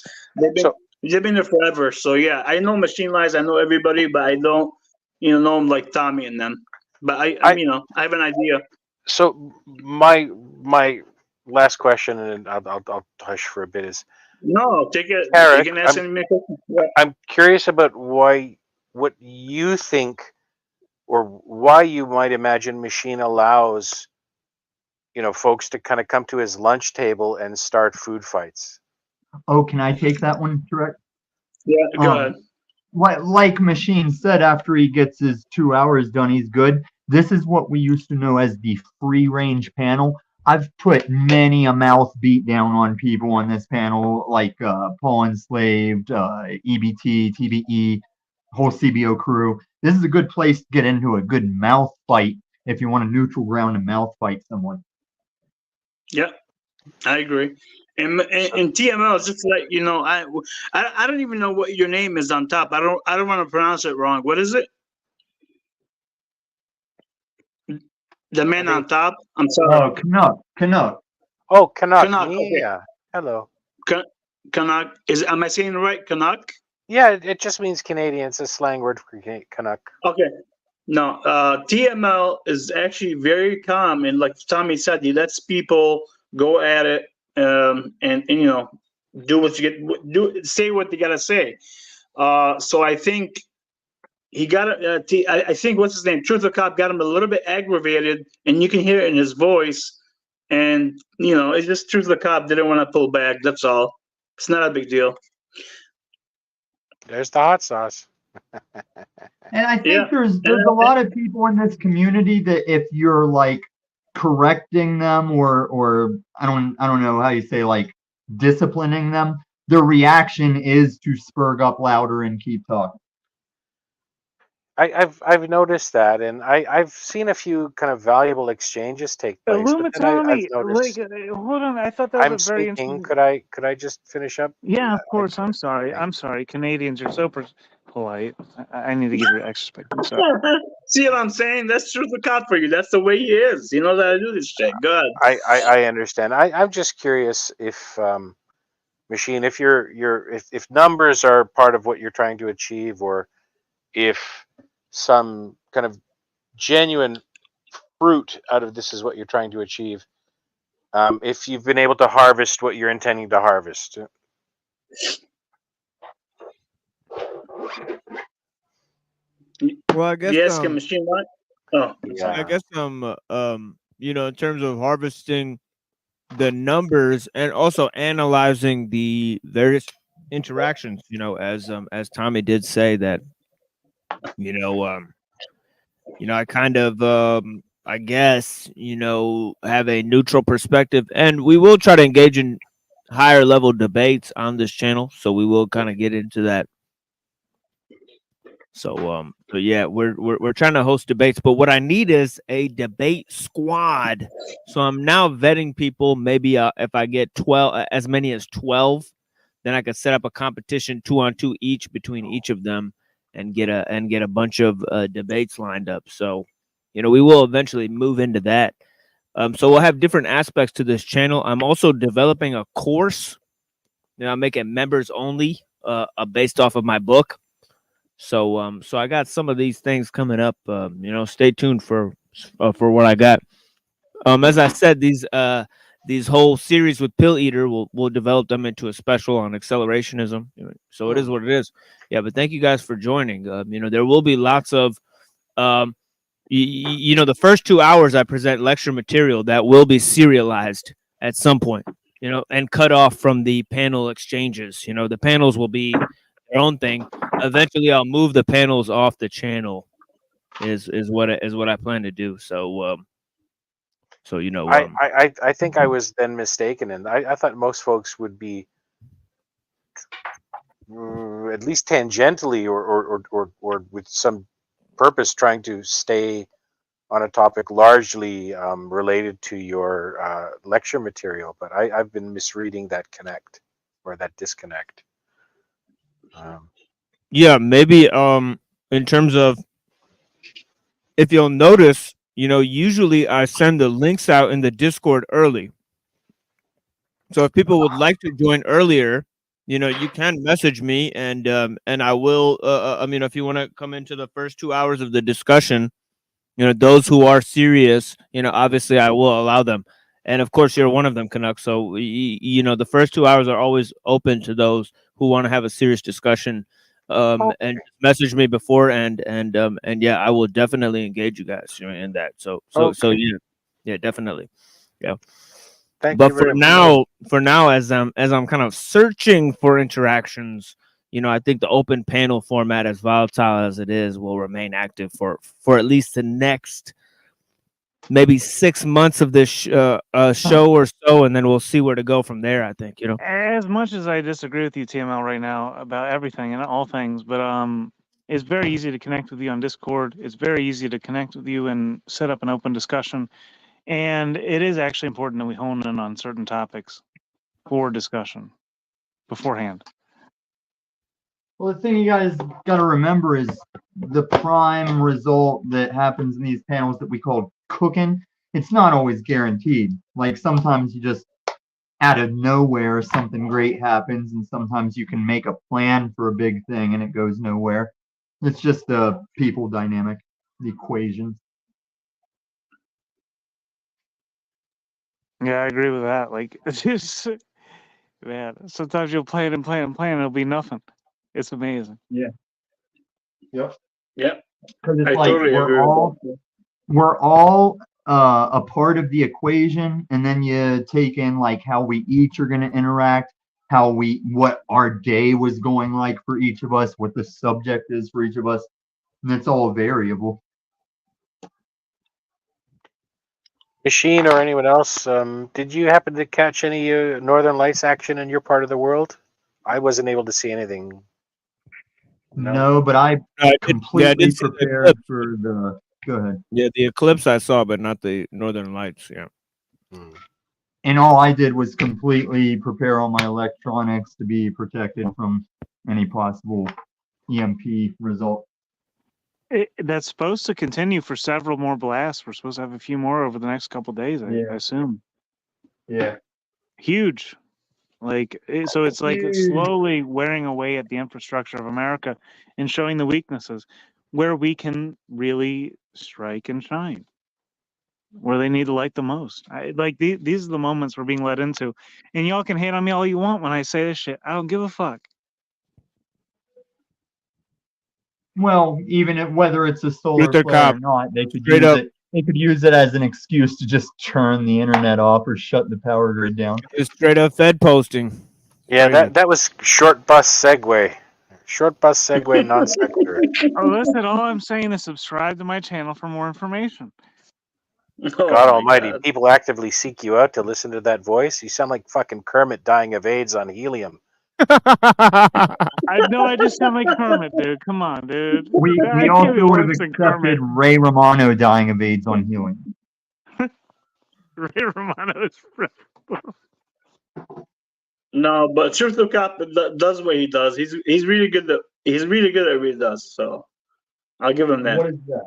They've been there forever. So yeah, I know Machine Lights. I know everybody, but I don't know them like Tommy and them. But I I have an idea. So my last question, and I'll hush for a bit, is No, take it. You Eric. can ask me a question. Yeah. I'm curious about what you think, or why you might imagine Machine allows, folks to kind of come to his lunch table and start food fights. Oh, can I take that one, Trek? Yeah, go ahead. Like Machine said, after he gets his 2 hours done, he's good. This is what we used to know as the free range panel. I've put many a mouth beat down on people on this panel, like Paul Enslaved, EBT, TBE, whole CBO crew. This is a good place to get into a good mouth fight if you want a neutral ground to mouth fight someone. Yeah, I agree. And TML, just to let you know, I don't even know what your name is on top. I don't want to pronounce it wrong. What is it? The man on top. I'm sorry. Oh, Canuck. Oh, Canuck. Canuck. Okay. Yeah. Hello. Canuck. Am I saying it right? Canuck. Yeah, it just means Canadian. It's a slang word for Canuck. Okay. No, TML is actually very calm, and like Tommy said, he lets people go at it, and do what you say what they gotta say. So I think he got I think what's his name, Truth or Cop, got him a little bit aggravated, and you can hear it in his voice. And it's just Truth or Cop didn't want to pull back. That's all. It's not a big deal. There's the hot sauce. And I think there's a lot of people in this community that if you're like correcting them or I don't know how you say, like disciplining them, their reaction is to spurg up louder and keep talking. I've noticed that, and I've seen a few kind of valuable exchanges take place. But then I've noticed. Hold on. I thought that was a very speaking. interesting. Could I just finish up? Yeah, of course. I'm sorry. I'm sorry. Canadians are so polite. I need to give you extra respect. I'm sorry. See what I'm saying? That's Truth or Cop for you. That's the way he is. He knows how to do this shit. Good. I understand. I'm just curious if Machine, if if numbers are part of what you're trying to achieve, or if some kind of genuine fruit out of this is what you're trying to achieve. If you've been able to harvest what you're intending to harvest. Well, I guess yes, Machine what? Oh, yeah. I guess in terms of harvesting the numbers and also analyzing the various interactions, as Tommy did say that, I kind of I guess, have a neutral perspective, and we will try to engage in higher level debates on this channel. So we will kind of get into that. So yeah, we're trying to host debates, but what I need is a debate squad. So I'm now vetting people. Maybe if I get 12, as many as 12, then I could set up a competition 2-on-2 each between each of them, and get a bunch of debates lined up. So, we will eventually move into that. So we'll have different aspects to this channel. I'm also developing a course. I'm making members only, based off of my book. So I got some of these things coming up. Stay tuned for what I got. As I said, these whole series with Pill Eater will develop them into a special on accelerationism. So it is what it is. Yeah, but thank you guys for joining. There will be lots of the first 2 hours I present lecture material that will be serialized at some point, and cut off from the panel exchanges. The panels will be their own thing. Eventually I'll move the panels off the channel is what I plan to do. So I think I was then mistaken, and I thought most folks would be at least tangentially or with some purpose trying to stay on a topic largely related to your lecture material, but I've been misreading that connect or that disconnect. Yeah, maybe in terms of, if you'll notice, usually I send the links out in the Discord early. So if people would like to join earlier, you can message me, and I will. If you want to come into the first 2 hours of the discussion, those who are serious, obviously I will allow them. And of course, you're one of them, Canuck. So the first 2 hours are always open to those who want to have a serious discussion. And message me before, and yeah, I will definitely engage you guys in that. So yeah, definitely, yeah. Thank But you very much. for now, as I'm kind of searching for interactions, I think the open panel format, as volatile as it is, will remain active for at least the next maybe 6 months of this show or so, and then we'll see where to go from there. I think As much as I disagree with you, TML, right now about everything and all things, but it's very easy to connect with you on Discord. It's very easy to connect with you and set up an open discussion. And it is actually important that we hone in on certain topics for discussion beforehand. Well, the thing you guys got to remember is the prime result that happens in these panels that we call cooking. It's not always guaranteed. Like sometimes you just out of nowhere something great happens, and sometimes you can make a plan for a big thing and it goes nowhere. It's just the people dynamic, the equation. Yeah, I agree with that. Like, it's just, man, sometimes you'll play it and play it and play it, and it'll be nothing. It's amazing. Yeah. Yep. Yep. Because it's I like totally agree with that. we're all a part of the equation, and then you take in like how we each are going to interact, what our day was going like for each of us, what the subject is for each of us, and it's all variable. Machine or anyone else, did you happen to catch any Northern Lights action in your part of the world? I wasn't able to see anything. No, but I completely did see the prepared eclipse. for the. Go ahead. Yeah, the eclipse I saw, but not the Northern Lights. Yeah. And all I did was completely prepare all my electronics to be protected from any possible EMP result. That's supposed to continue for several more blasts. We're supposed to have a few more over the next couple days, I assume. Yeah. Huge. So it's like it's slowly wearing away at the infrastructure of America and showing the weaknesses where we can really strike and shine, where they need to light the most. These are the moments we're being led into. And y'all can hate on me all you want when I say this shit. I don't give a fuck. Well, even whether it's a solar Luther flare Cop, or not, they could straight use up. it. They could use it as an excuse to just turn the internet off or shut the power grid down. It's straight up Fed posting. Yeah, Crazy. that was short bus segue. Short bus segue, non sequitur. Oh, listen, all I'm saying is subscribe to my channel for more information. God almighty, people actively seek you out to listen to that voice. You sound like fucking Kermit dying of AIDS on helium. I know I just sound like Kermit, dude. Come on, dude. We I also can't be would have worse than accepted Kermit. Ray Romano dying of AIDS on helium. Ray Romano is No, but Truth to Cop does what he does. He's really good at what he does. So I'll give him that. What is that?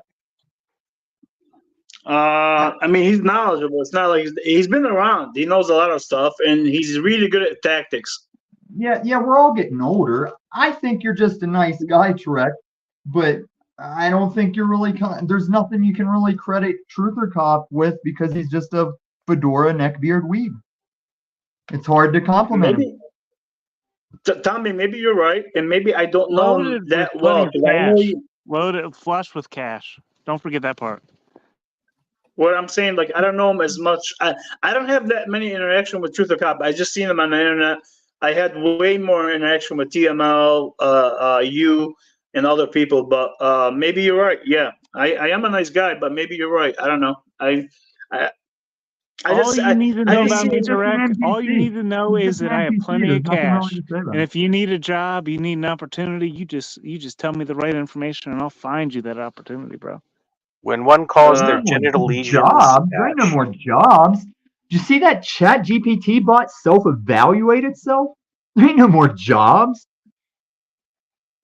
I mean, he's knowledgeable. It's not like he's been around. He knows a lot of stuff, and he's really good at tactics. Yeah, we're all getting older. I think you're just a nice guy, Trek, but I don't think you're really. There's nothing you can really credit Truther Cop with because he's just a fedora neckbeard weeb. It's hard to compliment him. Tommy, maybe you're right, and maybe I don't know him loaded that with well. plenty of 'Cause I know cash. you- Loaded, flush with cash. Don't forget that part. What I'm saying, like, I don't know him as much. I don't have that many interaction with Truth or Cop. I just seen him on the internet. I had way more interaction with TML, you, and other people. But maybe you're right. Yeah, I am a nice guy, but maybe you're right. I don't know. All you need to know about me, just an direct. All you NPC. need to know He's is just that an I have NPC. plenty There's of nothing cash. really to say about And it. if you need a job, you need an opportunity, you just tell me the right information, and I'll find you that opportunity, bro. When one calls There their ain't no genital lesions jobs. There ain't no more jobs. Did you see that Chat GPT bot self-evaluate itself? There ain't no more jobs.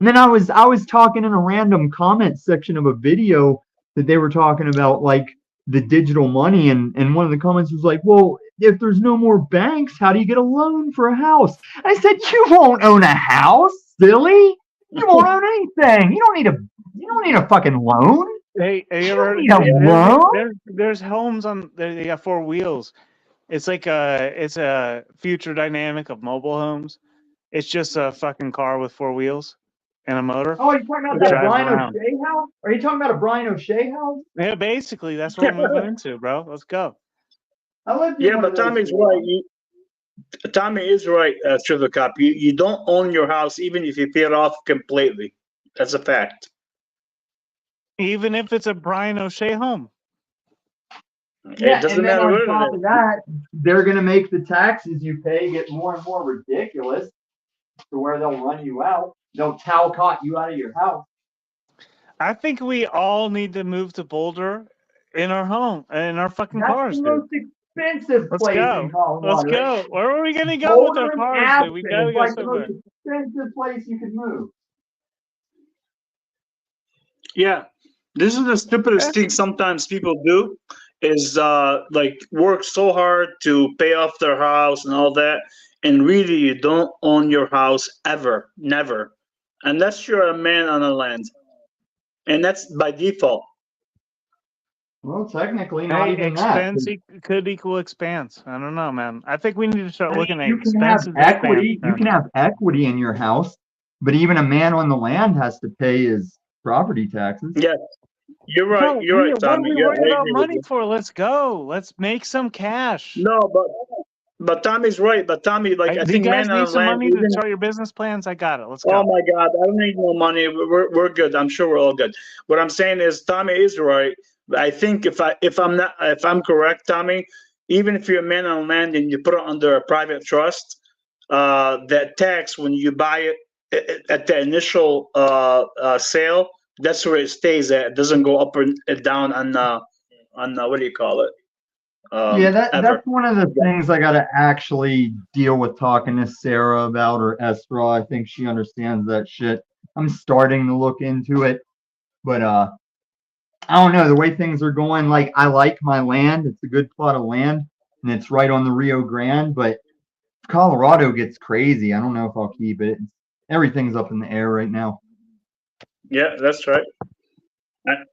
And then I was talking in a random comment section of a video that they were talking about like the digital money, and one of the comments was like, well, if there's no more banks, how do you get a loan for a house? I said, you won't own a house, silly. You won't own anything. You don't need a fucking loan. Hey, have you You ever don't heard? need a loan. There's homes on. They got 4 wheels. It's like it's a future dynamic of mobile homes. It's just a fucking car with 4 wheels and a motor. Oh, you're talking about that that drives Brian around. O'Shea house? Are you talking about a Brian O'Shea house? Yeah, basically, that's what we're moving into, bro. Let's go. I lived in Yeah, one but of those Tommy's before. right. Tommy is right, Trivia Cop. You don't own your house even if you pay it off completely. That's a fact. Even if it's a Brian O'Shea home. Yeah, It doesn't and then matter on what top it of is. that, they're going to make the taxes you pay get more and more ridiculous to where they'll run you out. They'll Talcott you out of your house. I think we all need to move to Boulder in our home, in our fucking That's cars, the dude. most expensive Let's place go. in Colorado. Let's go. Where are we gonna go with our Boulder and cars, dude? We Aspen gotta is go like the somewhere. most expensive place you could move. Yeah, this is the stupidest thing sometimes people do is like work so hard to pay off their house and all that, and really you don't own your house ever, never, unless you're a man on the land, and that's by default. Well, technically, not Hey, even that. expense could equal expanse. I don't know, man. I think we need to start I mean, looking at you can have expenses equity. expanse. You can have equity in your house, but even a man on the land has to pay his property taxes. Yeah, you're right. Bro, You're right, what are Tommy. we Yeah, worried I about agree with money you. for? Let's go. Let's make some cash. No, but Tommy's right. But Tommy, like I Do you think guys man need on some land, money to even. start your business plans? I got it. Let's Oh go. my God, I don't need no money. We're good. I'm sure we're all good. What I'm saying is Tommy is right. I think if I'm correct, Tommy, even if you're a man on land and you put it under a private trust, that tax when you buy it at the initial sale, that's where it stays at. It doesn't go up or down on what do you call it? Yeah, Ever. that's one of the things I got to actually deal with talking to Sarah about, or Esra. I think she understands that shit. I'm starting to look into it, but I don't know the way things are going. Like, I like my land; it's a good plot of land, and it's right on the Rio Grande. But if Colorado gets crazy, I don't know if I'll keep it. Everything's up in the air right now. Yeah, that's right.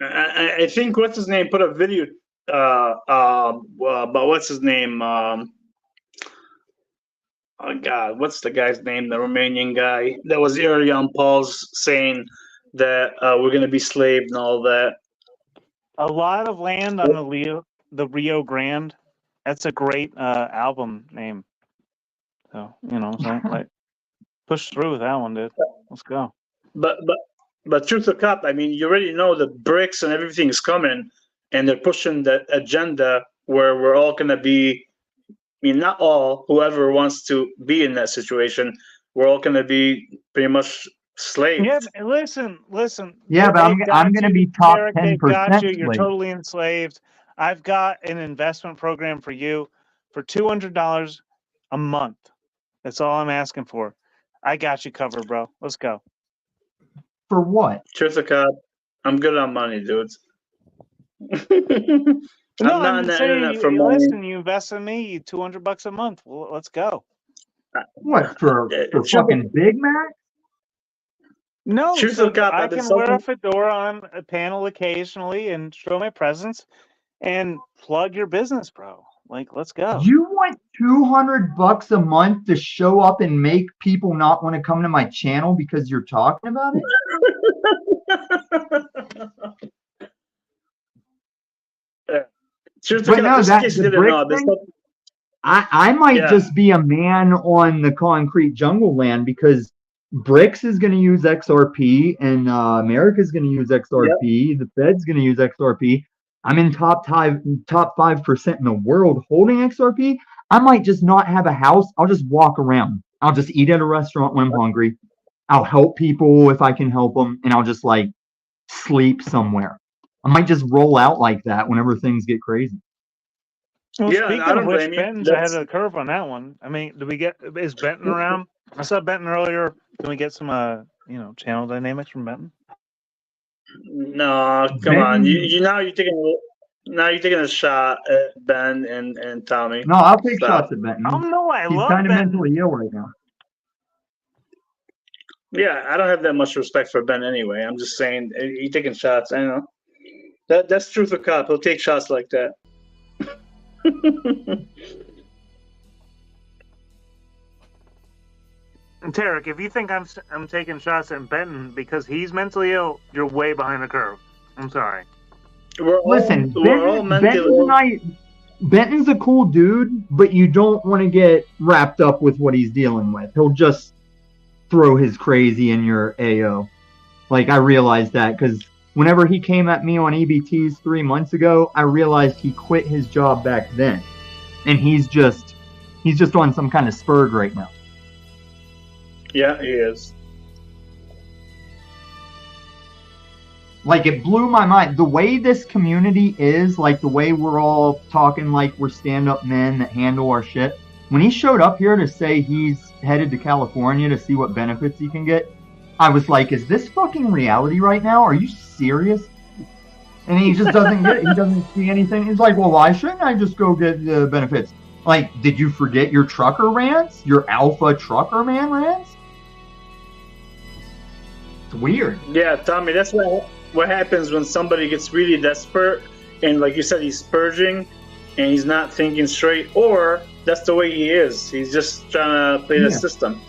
I think what's his name put a video but what's his name? Oh God, what's the guy's name? The Romanian guy that was early on Paul's saying that we're gonna be slaved and all that. A lot of land on the Rio Grande. That's a great album name. So you know what I'm saying? Like, push through with that one, dude. Let's go. But truth to cop, I mean, you already know the bricks and everything is coming, and they're pushing the agenda where we're all gonna be. I mean, not all. Whoever wants to be in that situation, we're all gonna be pretty much slaves. Yeah, listen. Yeah, but I'm going to be top Eric, they've 10% got you. You're slave. totally enslaved. I've got an investment program for you for $200 a month. That's all I'm asking for. I got you covered, bro. Let's go. For what? Truth to cop, I'm good on money, dudes. No, I'm not I'm in the just saying. internet for You, money. listen, you invest in me, $200 a month. Well, let's go. What, for Truth fucking Big Mac? No, Truth so to cop, I I've been can wear a selling. fedora on a panel occasionally and show my presence and plug your business, bro. Like, let's go. You want $200 a month to show up and make people not want to come to my channel because you're talking about it? Truth to But cop, no, just in case you the didn't know, brick I've been thing, selling. I might Yeah. just be a man on the concrete jungle land because BRICS is going to use XRP and America's going to use XRP. The Fed's going to use XRP. I'm in top 5% in the world holding XRP. I might just not have a house. I'll just walk around. I'll just eat at a restaurant when I'm hungry. I'll help people if I can help them, and I'll just like sleep somewhere. I might just roll out like that whenever things get crazy. Well, Yeah, speaking I of don't which, blame you. Benton's ahead of the curve on that one. I mean, is Benton around? I saw Benton earlier. Can we get some, channel dynamics from Benton? No, come on. You're taking a shot at Ben and Tommy. No, I'll take Stop. shots at Benton. Oh no, He's kind of mentally ill right now. Yeah, I don't have that much respect for Ben anyway. I'm just saying he taking shots. I know that's truth or cop. He'll take shots like that. And Tarek, if you think I'm taking shots at Benton because he's mentally ill, you're way behind the curve. I'm sorry. Listen, Benton's a cool dude, but you don't want to get wrapped up with what he's dealing with. He'll just throw his crazy in your AO. Like, I realized that because whenever he came at me on EBTs 3 months ago, I realized he quit his job back then. And he's just on some kind of spurg right now. Yeah, he is. Like, it blew my mind. The way this community is, like, the way we're all talking like we're stand-up men that handle our shit. When he showed up here to say he's headed to California to see what benefits he can get, I was like, is this fucking reality right now? Are you serious? And he just doesn't get it. He doesn't see anything. He's like, well, why shouldn't I just go get the benefits? Like, did you forget your trucker rants? Your alpha trucker man rants? It's weird. Yeah, Tommy, that's what happens when somebody gets really desperate and, like you said, he's spurging and he's not thinking straight, or that's the way he is. He's just trying to play the system.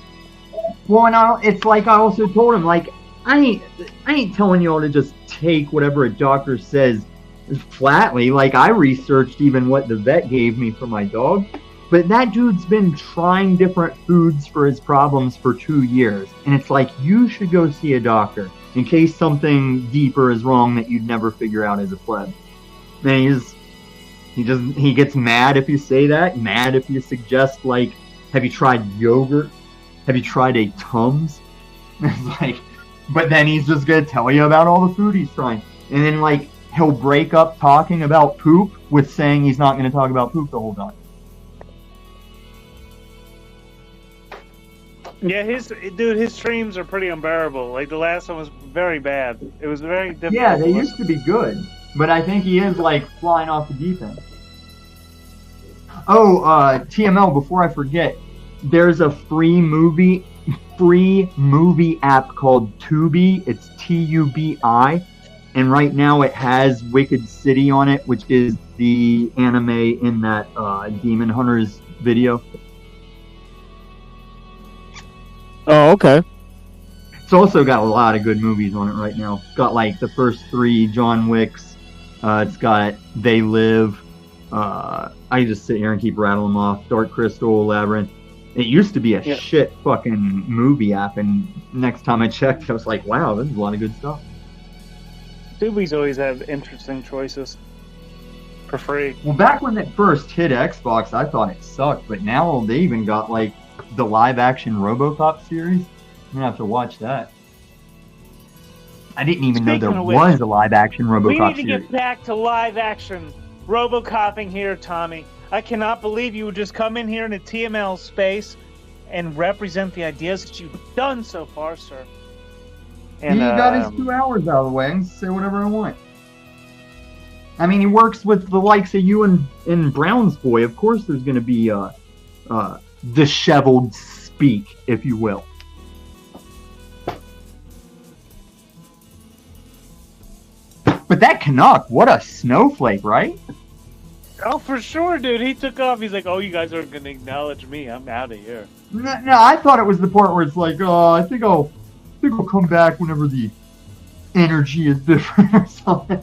Well, and it's like I also told him, like, I ain't telling you all to just take whatever a doctor says flatly. Like, I researched even what the vet gave me for my dog. But that dude's been trying different foods for his problems for 2 years. And it's like, you should go see a doctor in case something deeper is wrong that you'd never figure out as a pleb. And he gets mad if you say that, mad if you suggest, like, have you tried yogurt? Have you tried a Tums? It's like, but then he's just gonna tell you about all the food he's trying. And then, like, he'll break up talking about poop with saying he's not gonna talk about poop the whole time. Yeah, his streams are pretty unbearable. Like, the last one was very bad. It was very difficult. Yeah, they used to be good, but I think he is, like, flying off the deep end. Oh, TML, before I forget, there's a free movie app called Tubi. It's Tubi, and right now it has Wicked City on it, which is the anime in that Demon Hunters video. Oh, okay. It's also got a lot of good movies on it right now. It's got, like, the first 3 John Wicks. It's got They Live. I just sit here and keep rattling them off. Dark Crystal, Labyrinth. It used to be a shit fucking movie app, and next time I checked, I was like, wow, this is a lot of good stuff. Tubi's always have interesting choices for free. Well, back when it first hit Xbox, I thought it sucked, but now they even got, like, the live-action RoboCop series. I'm gonna have to watch that. I didn't even know there was a live-action RoboCop series. We need to get back to live-action RoboCoping here, Tommy. I cannot believe you would just come in here in a TML space and represent the ideas that you've done so far, sir. And, he got his 2 hours out of the way. I can say whatever I want. I mean, he works with the likes of you and Brown's Boy. Of course there's going to be disheveled speak, if you will. But that Canuck, what a snowflake, right? Oh, for sure, dude. He took off. He's like, oh, you guys aren't going to acknowledge me. I'm out of here. No, I thought it was the part where it's like, oh, I think I'll come back whenever the energy is different or something.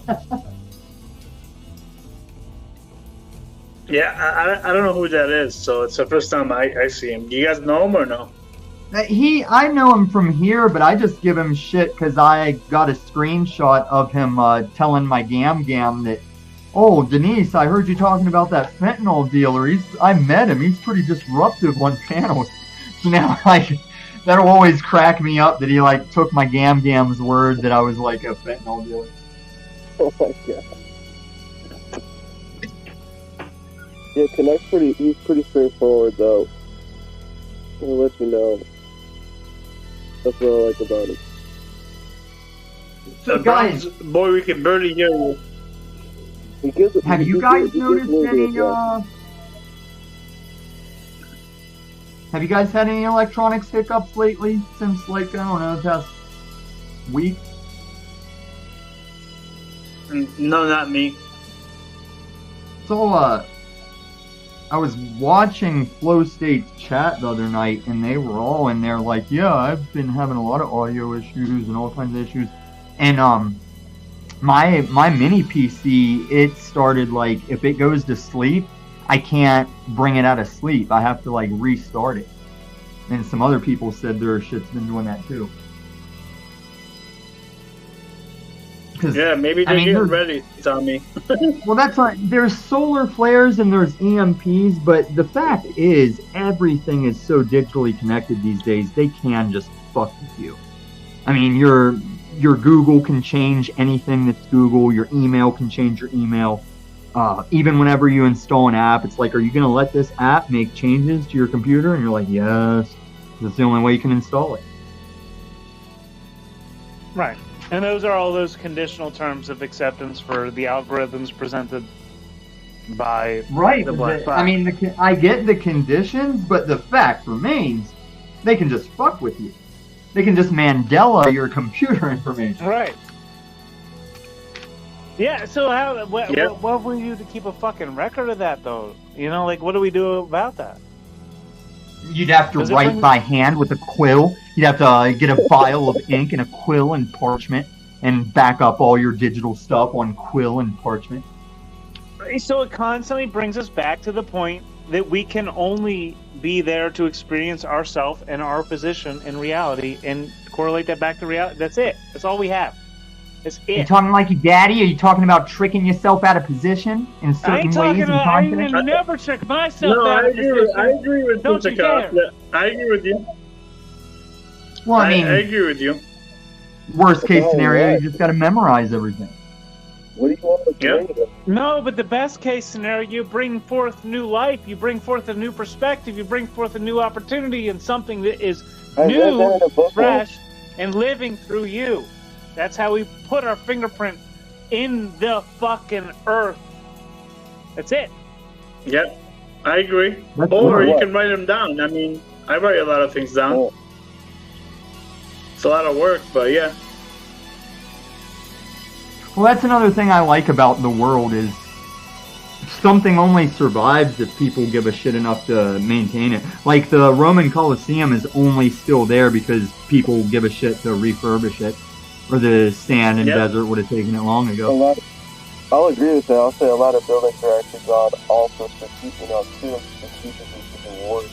Yeah, I don't know who that is, so it's the first time I see him. Do you guys know him or no? I know him from here, but I just give him shit because I got a screenshot of him telling my Gam that Oh, Denise, I heard you talking about that fentanyl dealer. I met him. He's pretty disruptive on panels. So now, like, that'll always crack me up that he, like, took my Gam's word that I was, like, a fentanyl dealer. Oh my god. Yeah, Connect's he's pretty straightforward, though. He'll let you know. That's what I like about it. So, guys, boy, we can barely hear you. Have you guys noticed any, have you guys had any electronics hiccups lately since, like, I don't know, the past week? No, not me. So, I was watching Flow State's chat the other night, and they were all in there like, yeah, I've been having a lot of audio issues and all kinds of issues. And, my mini PC, it started, like, if it goes to sleep, I can't bring it out of sleep. I have to, like, restart it. And some other people said their shit's been doing that, too. Yeah, maybe they're getting ready, Tommy. Well, that's not. There's solar flares and there's EMPs, but the fact is, everything is so digitally connected these days. They can just fuck with you. I mean, your Google can change anything that's Google. Your email can change your email. Even whenever you install an app, it's like, are you going to let this app make changes to your computer? And you're like, yes. That's the only way you can install it. Right. And those are all those conditional terms of acceptance for the algorithms presented by the black box. I mean, I get the conditions, but the fact remains, they can just fuck with you. They can just Mandela your computer information. Right. Yeah, so what will you do to keep a fucking record of that, though? You know, like, what do we do about that? You'd have to write by hand with a quill. You'd have to get a vial of ink and a quill and parchment and back up all your digital stuff on quill and parchment. So it constantly brings us back to the point that we can only be there to experience ourselves and our position in reality and correlate that back to reality. That's it. That's all we have. That's it. Are you talking like your daddy? Are you talking about tricking yourself out of position in certain ways? I ain't never trick myself out of position. I agree with Don't you dare. I agree with you. Well, I mean, I agree with you. Worst case scenario, you just got to memorize everything. What do you want to do? No, but the best case scenario, you bring forth new life, you bring forth a new perspective, you bring forth a new opportunity and something that is new, fresh, and living through you. That's how we put our fingerprint in the fucking earth. That's it. Yep, I agree. Or you can write them down. I mean, I write a lot of things down. It's a lot of work, but yeah. Well, that's another thing I like about the world is something only survives if people give a shit enough to maintain it. Like the Roman Colosseum is only still there because people give a shit to refurbish it. Or the sand and desert would have taken it long ago. I'll agree with that. I'll say a lot of buildings are actually gone also strategically, keeping wars.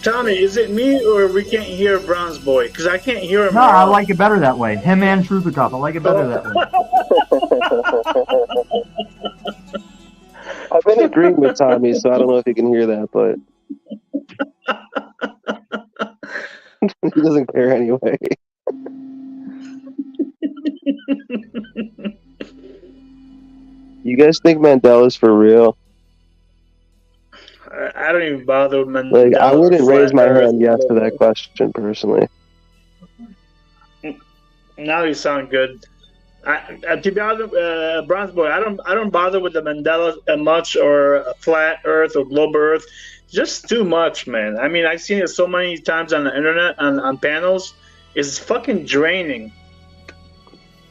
Tommy, is it me or we can't hear Bronze Boy? Because I can't hear him. No, I like it better that way. Him and Truthicop, I like it better that way. I've been agreeing with Tommy, so I don't know if he can hear that, but he doesn't care anyway. You guys think Mandela's for real? I don't even bother with Mandela. Like, I wouldn't raise my hand yes to that question personally. Now you sound good. To be honest, Bronze Boy, I don't bother with the Mandela much or a flat Earth or globe Earth. Just too much, man. I mean, I've seen it so many times on the internet on panels. It's fucking draining.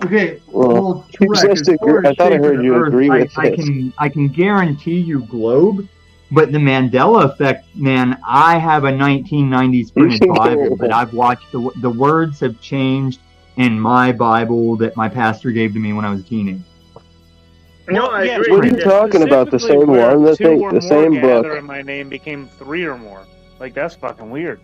Okay, well, correct. I thought I heard you agree with this. I can guarantee you globe, but the Mandela effect, man, I have a 1990s printed Bible that I've watched. The words have changed in my Bible that my pastor gave to me when I was a teenager. No, I agree. What are you talking about? The same one? The same book? And my name became 3 or more. Like, that's fucking weird.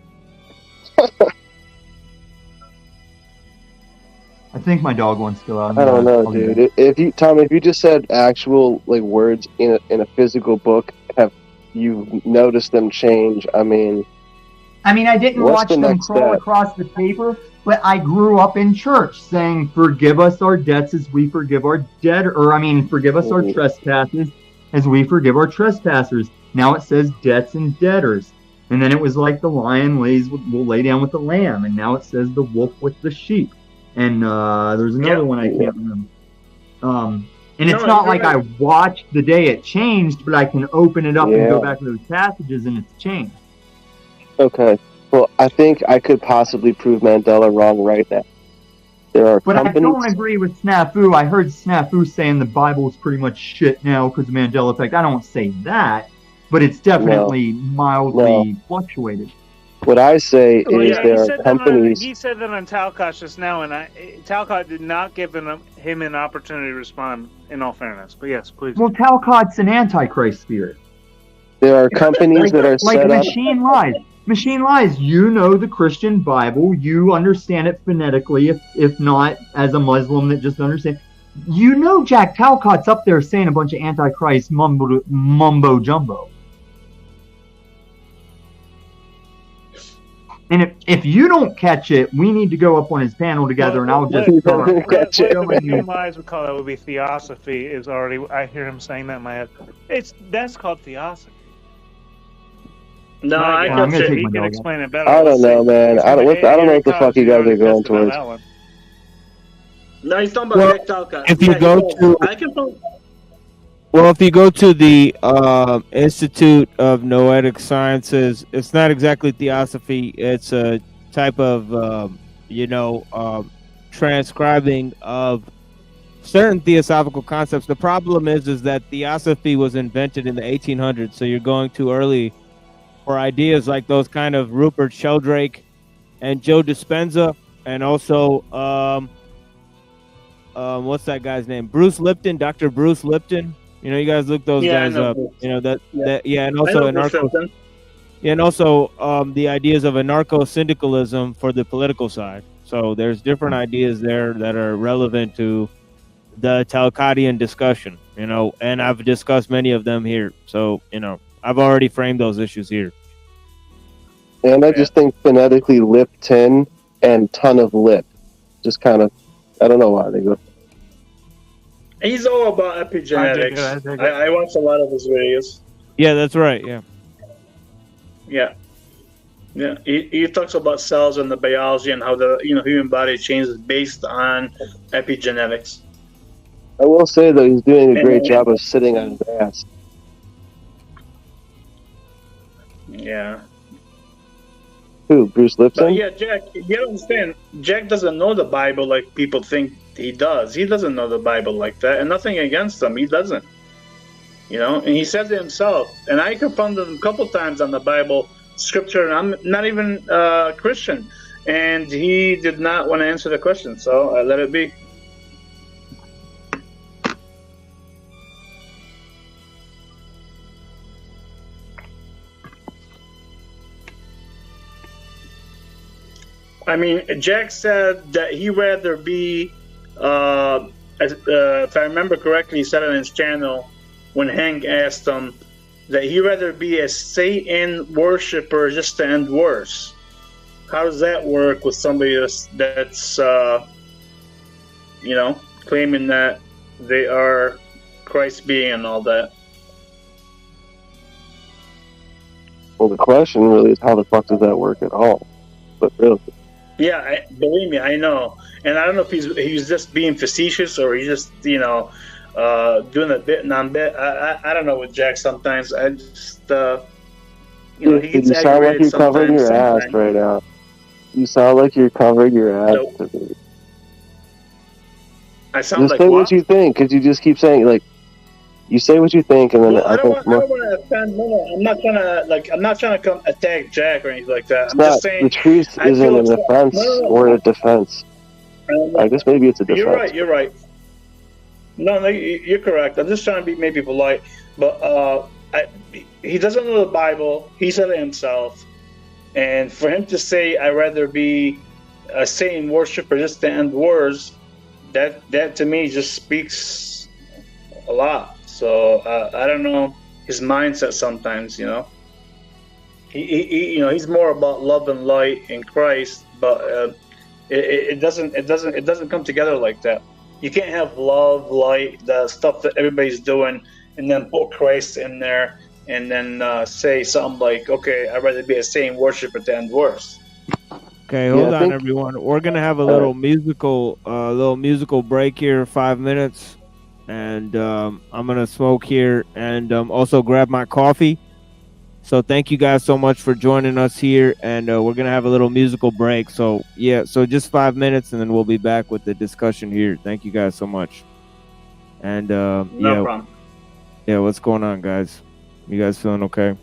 I think my dog wants to go out. I don't know, dude. If you, Tom, if you just said actual like words in a physical book, have you noticed them change? I mean, I didn't what's watch the them next crawl step? across the paper, but I grew up in church saying, "Forgive us our debts as we forgive our debtor," forgive us our trespasses as we forgive our trespassers. Now it says debts and debtors. And then it was like the lion will lay down with the lamb, and now it says the wolf with the sheep. And there's another one I can't remember. And it's not like I watched the day it changed, but I can open it up and go back to those passages, and it's changed. Okay. Well, I think I could possibly prove Mandela wrong right now. There are But companies. I don't agree with Snafu. I heard Snafu saying the Bible is pretty much shit now because of Mandela effect. I don't say that, but it's definitely mildly fluctuated. What I say is there are companies. He said that on Talcott just now, and Talcott did not give him an opportunity to respond. In all fairness, but yes, please. Well, Talcott's an antichrist spirit. There are companies that are like set up. machine lies. Machine lies. You know the Christian Bible. You understand it phonetically, if not as a Muslim that just understands. You know Jack Talcott's up there saying a bunch of antichrist mumbo jumbo. And if you don't catch it, we need to go up on his panel together, and I'll just What Machine Lies would call that would be theosophy. Is already. I hear him saying that in my head. That's called theosophy. No, I can. can He can explain it better. I don't know, man. I don't know what the fuck you guys are going towards. No, he's talking about Jack Talcott. If you go to, I can. well, if you go to the Institute of Noetic Sciences, it's not exactly theosophy. It's a type of, transcribing of certain theosophical concepts. The problem is that theosophy was invented in the 1800s, so you're going too early for ideas like those kind of Rupert Sheldrake and Joe Dispenza, and also what's that guy's name? Bruce Lipton, Dr. Bruce Lipton. You know, you guys look those guys up. You know and also the ideas of anarcho-syndicalism for the political side. So there's different ideas there that are relevant to the Talcottian discussion. And I've discussed many of them here. So I've already framed those issues here. And I just think phonetically Lipton and ton of lip. Just kind of, I don't know why they go. He's all about epigenetics. I watch a lot of his videos. Yeah, that's right. Yeah. He talks about cells and the biology and how the human body changes based on epigenetics. I will say though, he's doing a great job of sitting on his ass. Yeah. Who, Bruce Lipton? But yeah, Jack, you understand, Jack doesn't know the Bible like people think he does. He doesn't know the Bible like that, and nothing against him. He doesn't. And he says it himself. And I confronted him a couple times on the Bible scripture, and I'm not even Christian. And he did not want to answer the question, so I let it be. I mean, Jack said that he'd rather be, if I remember correctly, he said it on his channel when Hank asked him that he'd rather be a Satan worshiper just to end worse. How does that work with somebody that's claiming that they are Christ being and all that? Well, the question really is how the fuck does that work at all? But really. Yeah, believe me, I know. And I don't know if he's just being facetious or he's just, doing a bit non-bit. I don't know with Jack sometimes. I just, he gets you sound like you're covering your sometimes. ass right now. You sound like you're covering your ass. Nope. I sound just like say what? what you think, because you just keep saying, like, you say what you think, and then Well, I think don't want to offend. No, I'm not trying to come attack Jack or anything like that. it's I'm not, just saying. the truth I isn't feel an offense or a defense. I guess maybe it's a defense. You're right. No, you're correct. I'm just trying to be maybe polite, but he doesn't know the Bible. He said it himself, and for him to say, "I'd rather be a Satan worshiper just to end wars," that to me just speaks a lot. So I don't know his mindset sometimes. He's more about love and light in Christ, but it doesn't come together like that. You can't have love, light, the stuff that everybody's doing, and then put Christ in there, and then say something like, "Okay, I'd rather be a Satan worshiper than worse." Okay, hold on, everyone. We're gonna have a little musical break here, 5 minutes, and I'm gonna smoke here and also grab my coffee. So thank you guys so much for joining us here, and we're gonna have a little musical break. So yeah, so just 5 minutes, and then we'll be back with the discussion here. Thank you guys so much. And No problem. Yeah, what's going on, guys? You guys feeling okay?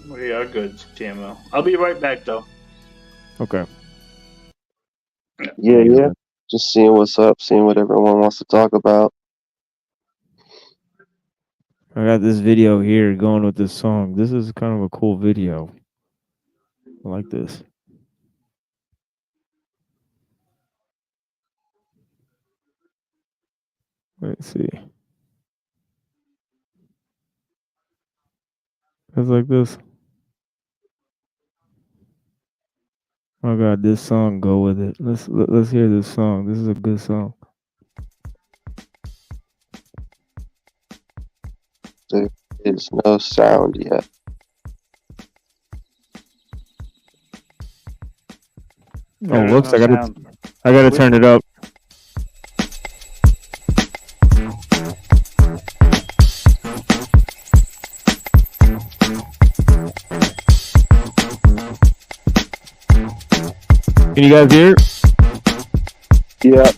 We are good, TMO. I'll be right back, though. Okay. Yeah. Just seeing what's up, seeing what everyone wants to talk about. I got this video here going with this song. This is kind of a cool video. I like this. Let's see. It's like this. Oh God, this song go with it. Let's hear this song. This is a good song. There is no sound yet. Oh, whoops! I gotta turn it up. Can you guys hear? Yeah.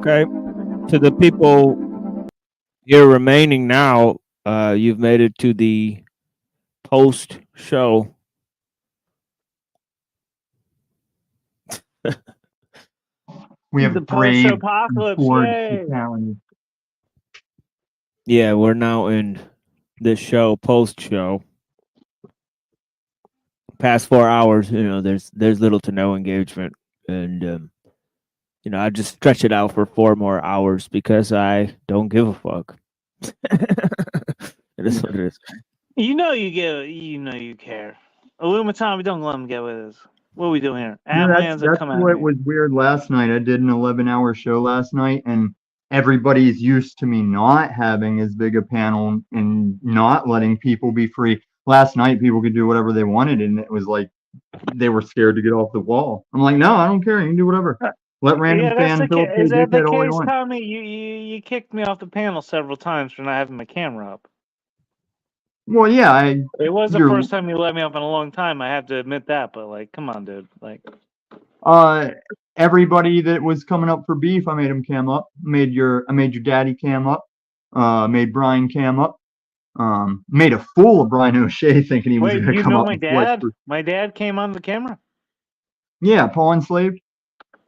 Okay. To the people here remaining now, you've made it to the post show. We have The Brave and post-apocalypse, Ford yay! fatalities. Yeah, we're now in this show, post show. Past 4 hours, there's little to no engagement, and I just stretch it out for 4 more hours because I don't give a fuck. It is what it is. You care. Illuminati, don't let them get with us. What are we doing here? No, Avalanche that's come at what me. was weird last night. I did an 11-hour show last night, and everybody's used to me not having as big a panel and not letting people be free. Last night, people could do whatever they wanted, and it was like they were scared to get off the wall. I'm like, no, I don't care. You can do whatever. Let random Yeah, that's fan the Philip K. is that the Dickhead all he case, wants. Tommy? You kicked me off the panel several times for not having my camera up. Well, yeah, It was the you're- first time you let me up in a long time. I have to admit that, but like, come on, dude. Like, everybody that was coming up for beef, I made them cam up. I made your daddy cam up. Made Brian cam up. Made a fool of Brian O'Shea thinking he was wait, going to you come know up my and flex dad? for- My dad came on the camera. Yeah, Paul Enslaved.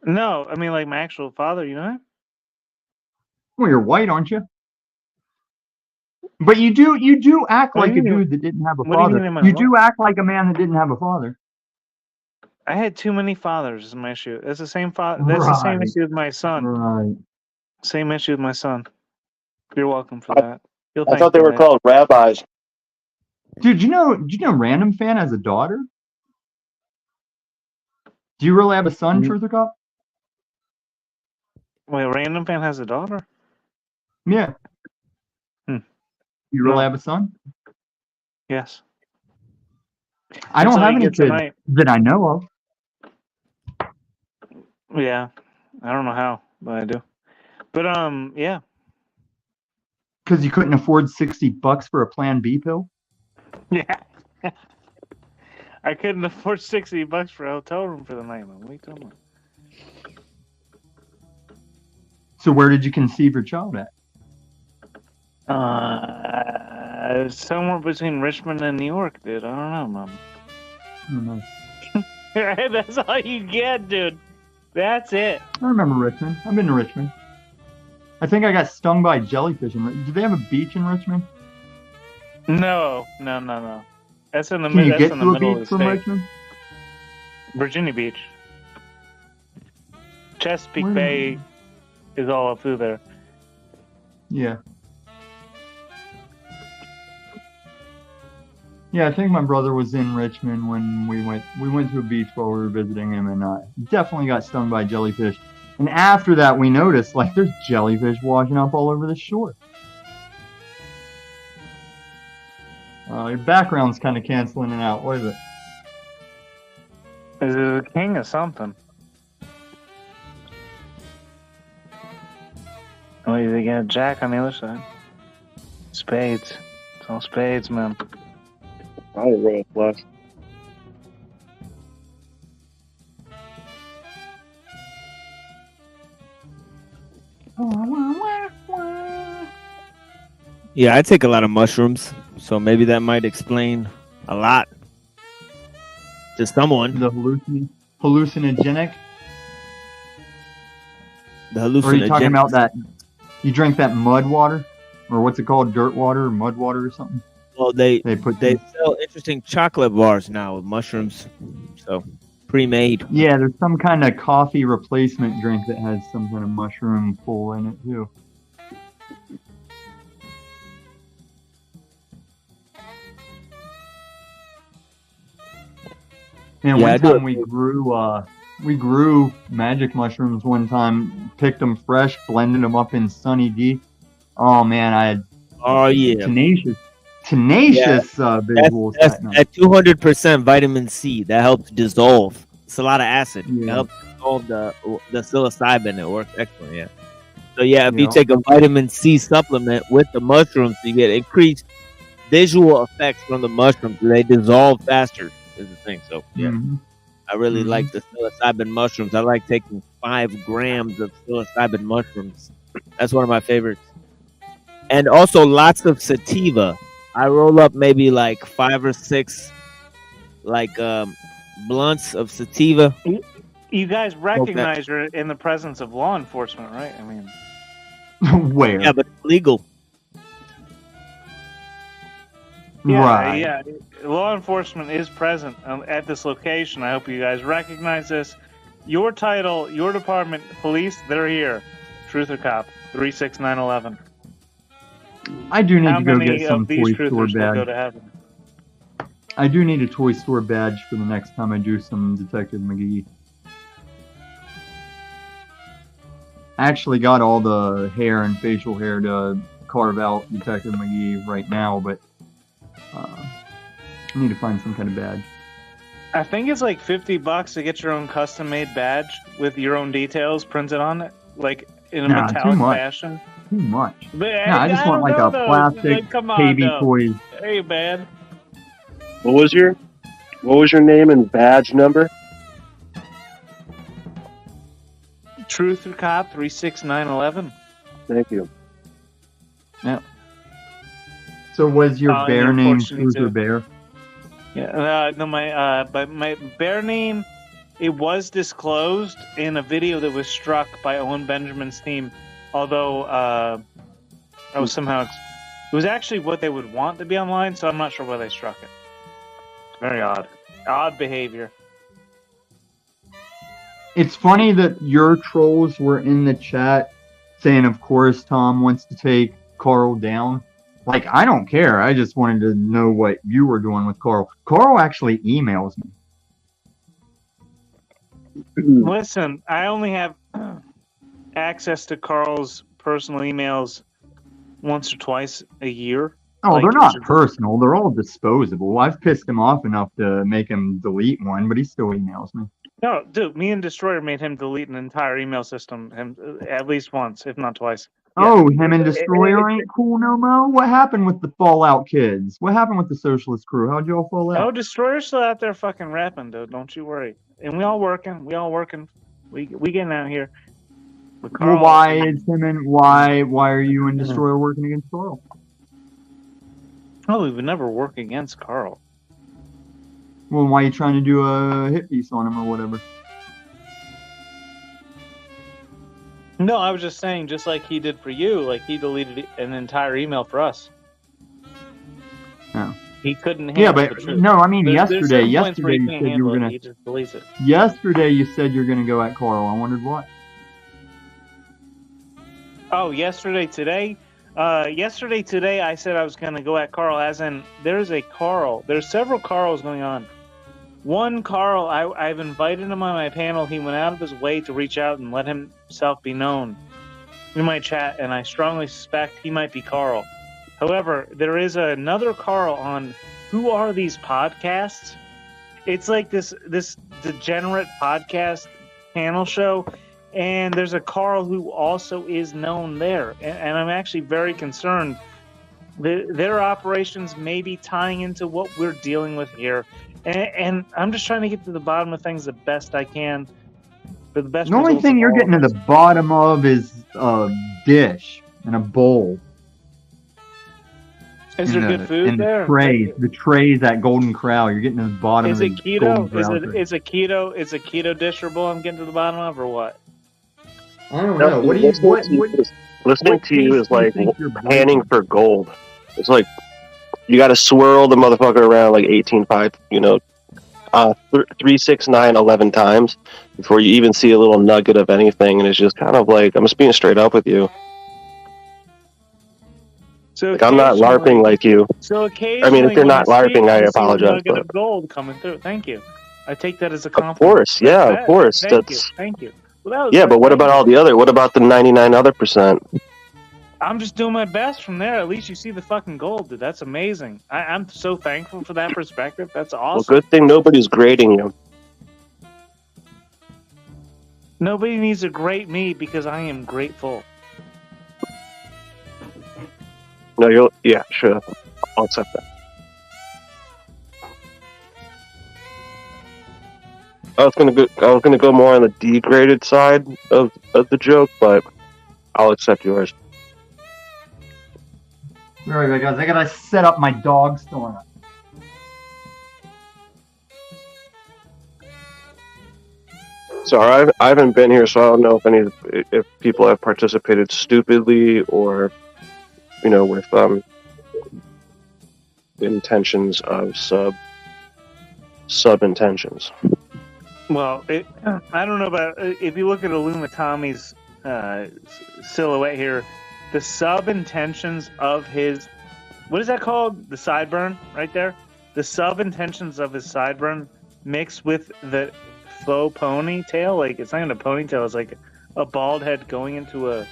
No, I mean like my actual father. You know him? Well, you're white, aren't you? But you do act What do like you a mean- dude that didn't have a what do you father. mean am I You what? do act like a man that didn't have a father. I had too many fathers. Is my issue. That's the same father. That's the same Right. issue with my son. Right. Same issue with my son. You're welcome for that. You'll I thank thought they me were later. called rabbis. Dude, did you know Random Fan has a daughter? Do you really have a son, Truth or Cop? Wait, Random Fan has a daughter? Yeah. Hmm. You really No. have a son? Yes. I don't That's all have you any get kids tonight. that I know of. Yeah. I don't know how, but I do. But yeah. Because you couldn't afford $60 for a Plan B pill? Yeah. I couldn't afford $60 for a hotel room for the night, man. What are you talking about? So where did you conceive your child at? Somewhere between Richmond and New York, dude. I don't know, Mom. I don't know. That's all you get, dude. That's it. I remember Richmond. I've been to Richmond. I think I got stung by jellyfish in Richmond. Do they have a beach in Richmond? No. That's in the Can you that's get in the to a middle of beach the from state. Richmond? Virginia Beach. Chesapeake Where- Bay is all up through there. Yeah. Yeah, I think my brother was in Richmond when we went to a beach while we were visiting him, and definitely got stung by jellyfish. And after that, we noticed like there's jellyfish washing up all over the shore. Your background's kind of canceling it out. What is it? Is it a king or something? Oh, they got a jack on the other side. Spades. It's all spades, man. I roll plus. Yeah, I take a lot of mushrooms, so maybe that might explain a lot to someone. The hallucinogenic? The Or are you talking hallucinogenic. about that? You drink that mud water? Or what's it called? Dirt water or mud water or something? Well, they put sell interesting chocolate bars now with mushrooms, so pre-made. Yeah, there's some kind of coffee replacement drink that has some kind of mushroom pool in it too. And Yeah, I one do time we grew magic mushrooms one time, picked them fresh, blended them up in Sunny D. Oh man, I had tenacious visuals That's that night. at 200% vitamin C. That helps dissolve. It's a lot of acid. It helps dissolve the psilocybin. It works excellent. Yeah. So yeah, if you Yeah. take a vitamin C supplement with the mushrooms, you get increased visual effects from the mushrooms. They dissolve faster. Is the thing. So yeah, Mhm. I really like the psilocybin mushrooms. I like taking 5 grams of psilocybin mushrooms. That's one of my favorites. And also lots of sativa. I roll up maybe like 5 or 6 like blunts of sativa. You guys recognize you're in the presence of law enforcement, right? I mean, Where? Yeah, but it's legal. yeah, Right. yeah. Law enforcement is present at this location. I hope you guys recognize this. Your title, your department, police, they're here. Truth or Cop, 36911. I do need How to go many get some of these toy store truthers will go badge. to heaven? I do need a toy store badge for the next time I do some Detective McGee. I actually got all the hair and facial hair to carve out Detective McGee right now, but I need to find some kind of badge. I think it's like $50 to get your own custom-made badge with your own details printed on it, like in a Nah, too metallic much. fashion. Too much. But No, I just want like a plastic Come on, KB though. toy. Hey, man. What was your name and badge number? Truth or Cop, 36911. Thank you. Yeah. So was your and bear of name course you need Truth or to- Bear? Yeah, no, but my bear name, it was disclosed in a video that was struck by Owen Benjamin's team. Although I was somehow, it was actually what they would want to be online, so I'm not sure why they struck it. Very odd behavior. It's funny that your trolls were in the chat saying, of course, Tom wants to take Carl down. Like, I don't care. I just wanted to know what you were doing with Carl. Carl actually emails me. Listen, I only have access to Carl's personal emails once or twice a year. Oh, Like, they're it's not just- personal. They're all disposable. I've pissed him off enough to make him delete one, but he still emails me. No, dude, me and Destroyer made him delete an entire email system at least once, if not twice. Oh, him and Destroyer ain't cool no more? What happened with the Fallout kids? What happened with the Socialist crew? How'd y'all fall Oh, out? Destroyer's still out there fucking rapping, dude. Don't you worry. And we all working. We getting out here. But Well, Carl, why is him and why are you and Destroyer working against Carl? Oh, we would never work against Carl. Well, why are you trying to do a hit piece on him or whatever? No, I was just saying, just like he did for you, like he deleted an entire email for us. Oh. He couldn't handle Yeah, the but truth. no, I mean There's yesterday. certain points where Yesterday he you can't said you handle were it, gonna. he just deletes it. Yesterday you said you're gonna go at Carl. I wondered what. Oh, yesterday, today I said I was going to go at Carl, as in there's several Carls going on. One Carl, I've invited him on my panel. He went out of his way to reach out and let himself be known in my chat, and I strongly suspect he might be Carl. However, there is another Carl on Who Are These Podcasts? It's like this degenerate podcast panel show. And there's a Carl who also is known there. And I'm actually very concerned that their operations may be tying into what we're dealing with here. And I'm just trying to get to the bottom of things the best I can for the best The only results thing of you're all getting of to us. the bottom of is a dish and a bowl. Is there good food and there? The trays at Golden Corral. You're getting to the bottom Is of it the Golden keto? Corral. Is a keto disherable I'm getting to the bottom of, or what? I don't know. What do you Listening what to you piece is do you like think you're panning breaking? for gold. It's like you got to swirl the motherfucker around like 18.5, 3, 6, 9, 11 times before you even see a little nugget of anything. And it's just kind of like, I'm just being straight up with you. So Like, I'm not occasionally- LARPing like you. So I occasionally, mean, if you're when not you see LARPing, it, I you see a apologize. nugget But of gold coming through. Thank you. I take that as a of compliment. course, yeah, of course. Thank you. That's Thank you. Well, that was yeah, very but what kind about of all you. the other? What about the 99 other percent? I'm just doing my best from there. At least you see the fucking gold, dude. That's amazing. I'm so thankful for that perspective. That's Well, awesome. good thing nobody's grading you. Nobody needs to grate me because I am grateful. No, yeah, sure. I'll accept that. I was gonna go more on the degraded side of the joke, but I'll accept yours. Very good, guys. I gotta set up my dog store. Sorry, I haven't been here, so I don't know if people have participated stupidly or, with intentions of sub intentions. Well, I don't know about if you look at Illumitomi's silhouette here, the sub intentions of his, what is that called? The sideburn right there. The sub intentions of his sideburn mixed with the faux ponytail, like it's not even a ponytail, it's like a bald head going into a,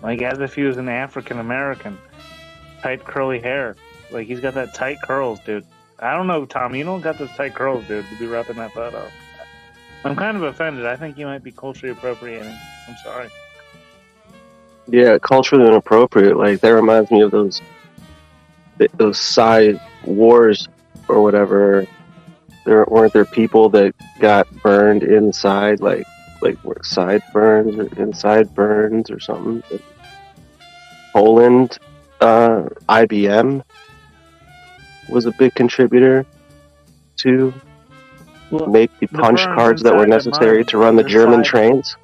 like as if he was an African American, tight curly hair, like he's got that tight curls, dude. I don't know, Tom, you don't got those tight curls, dude, to be repping that photo. I'm kind of offended. I think you might be culturally appropriating. I'm sorry. Yeah, culturally inappropriate. Like that reminds me of those side wars or whatever. Weren't there people that got burned inside, like side burns or inside burns or something? Poland, IBM was a big contributor to make the punch cards that were necessary to run the German trains.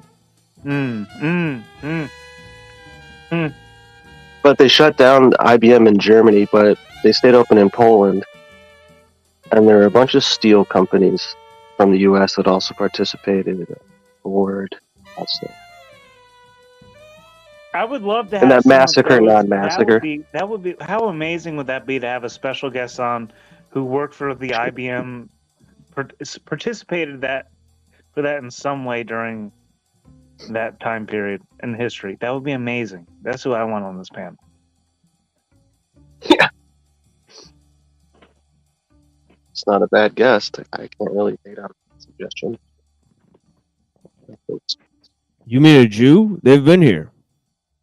But they shut down IBM in Germany, but they stayed open in Poland. And there are a bunch of steel companies from the U.S. that also participated. Ford also. I would love to have. And that massacre, non-massacre. That would be. How amazing would that be to have a special guest on who worked for the IBM, participated for that in some way during that time period in history? That would be amazing. That's who I want on this panel. Yeah. It's not a bad guest. I can't really hate on the suggestion. You mean a Jew? They've been here.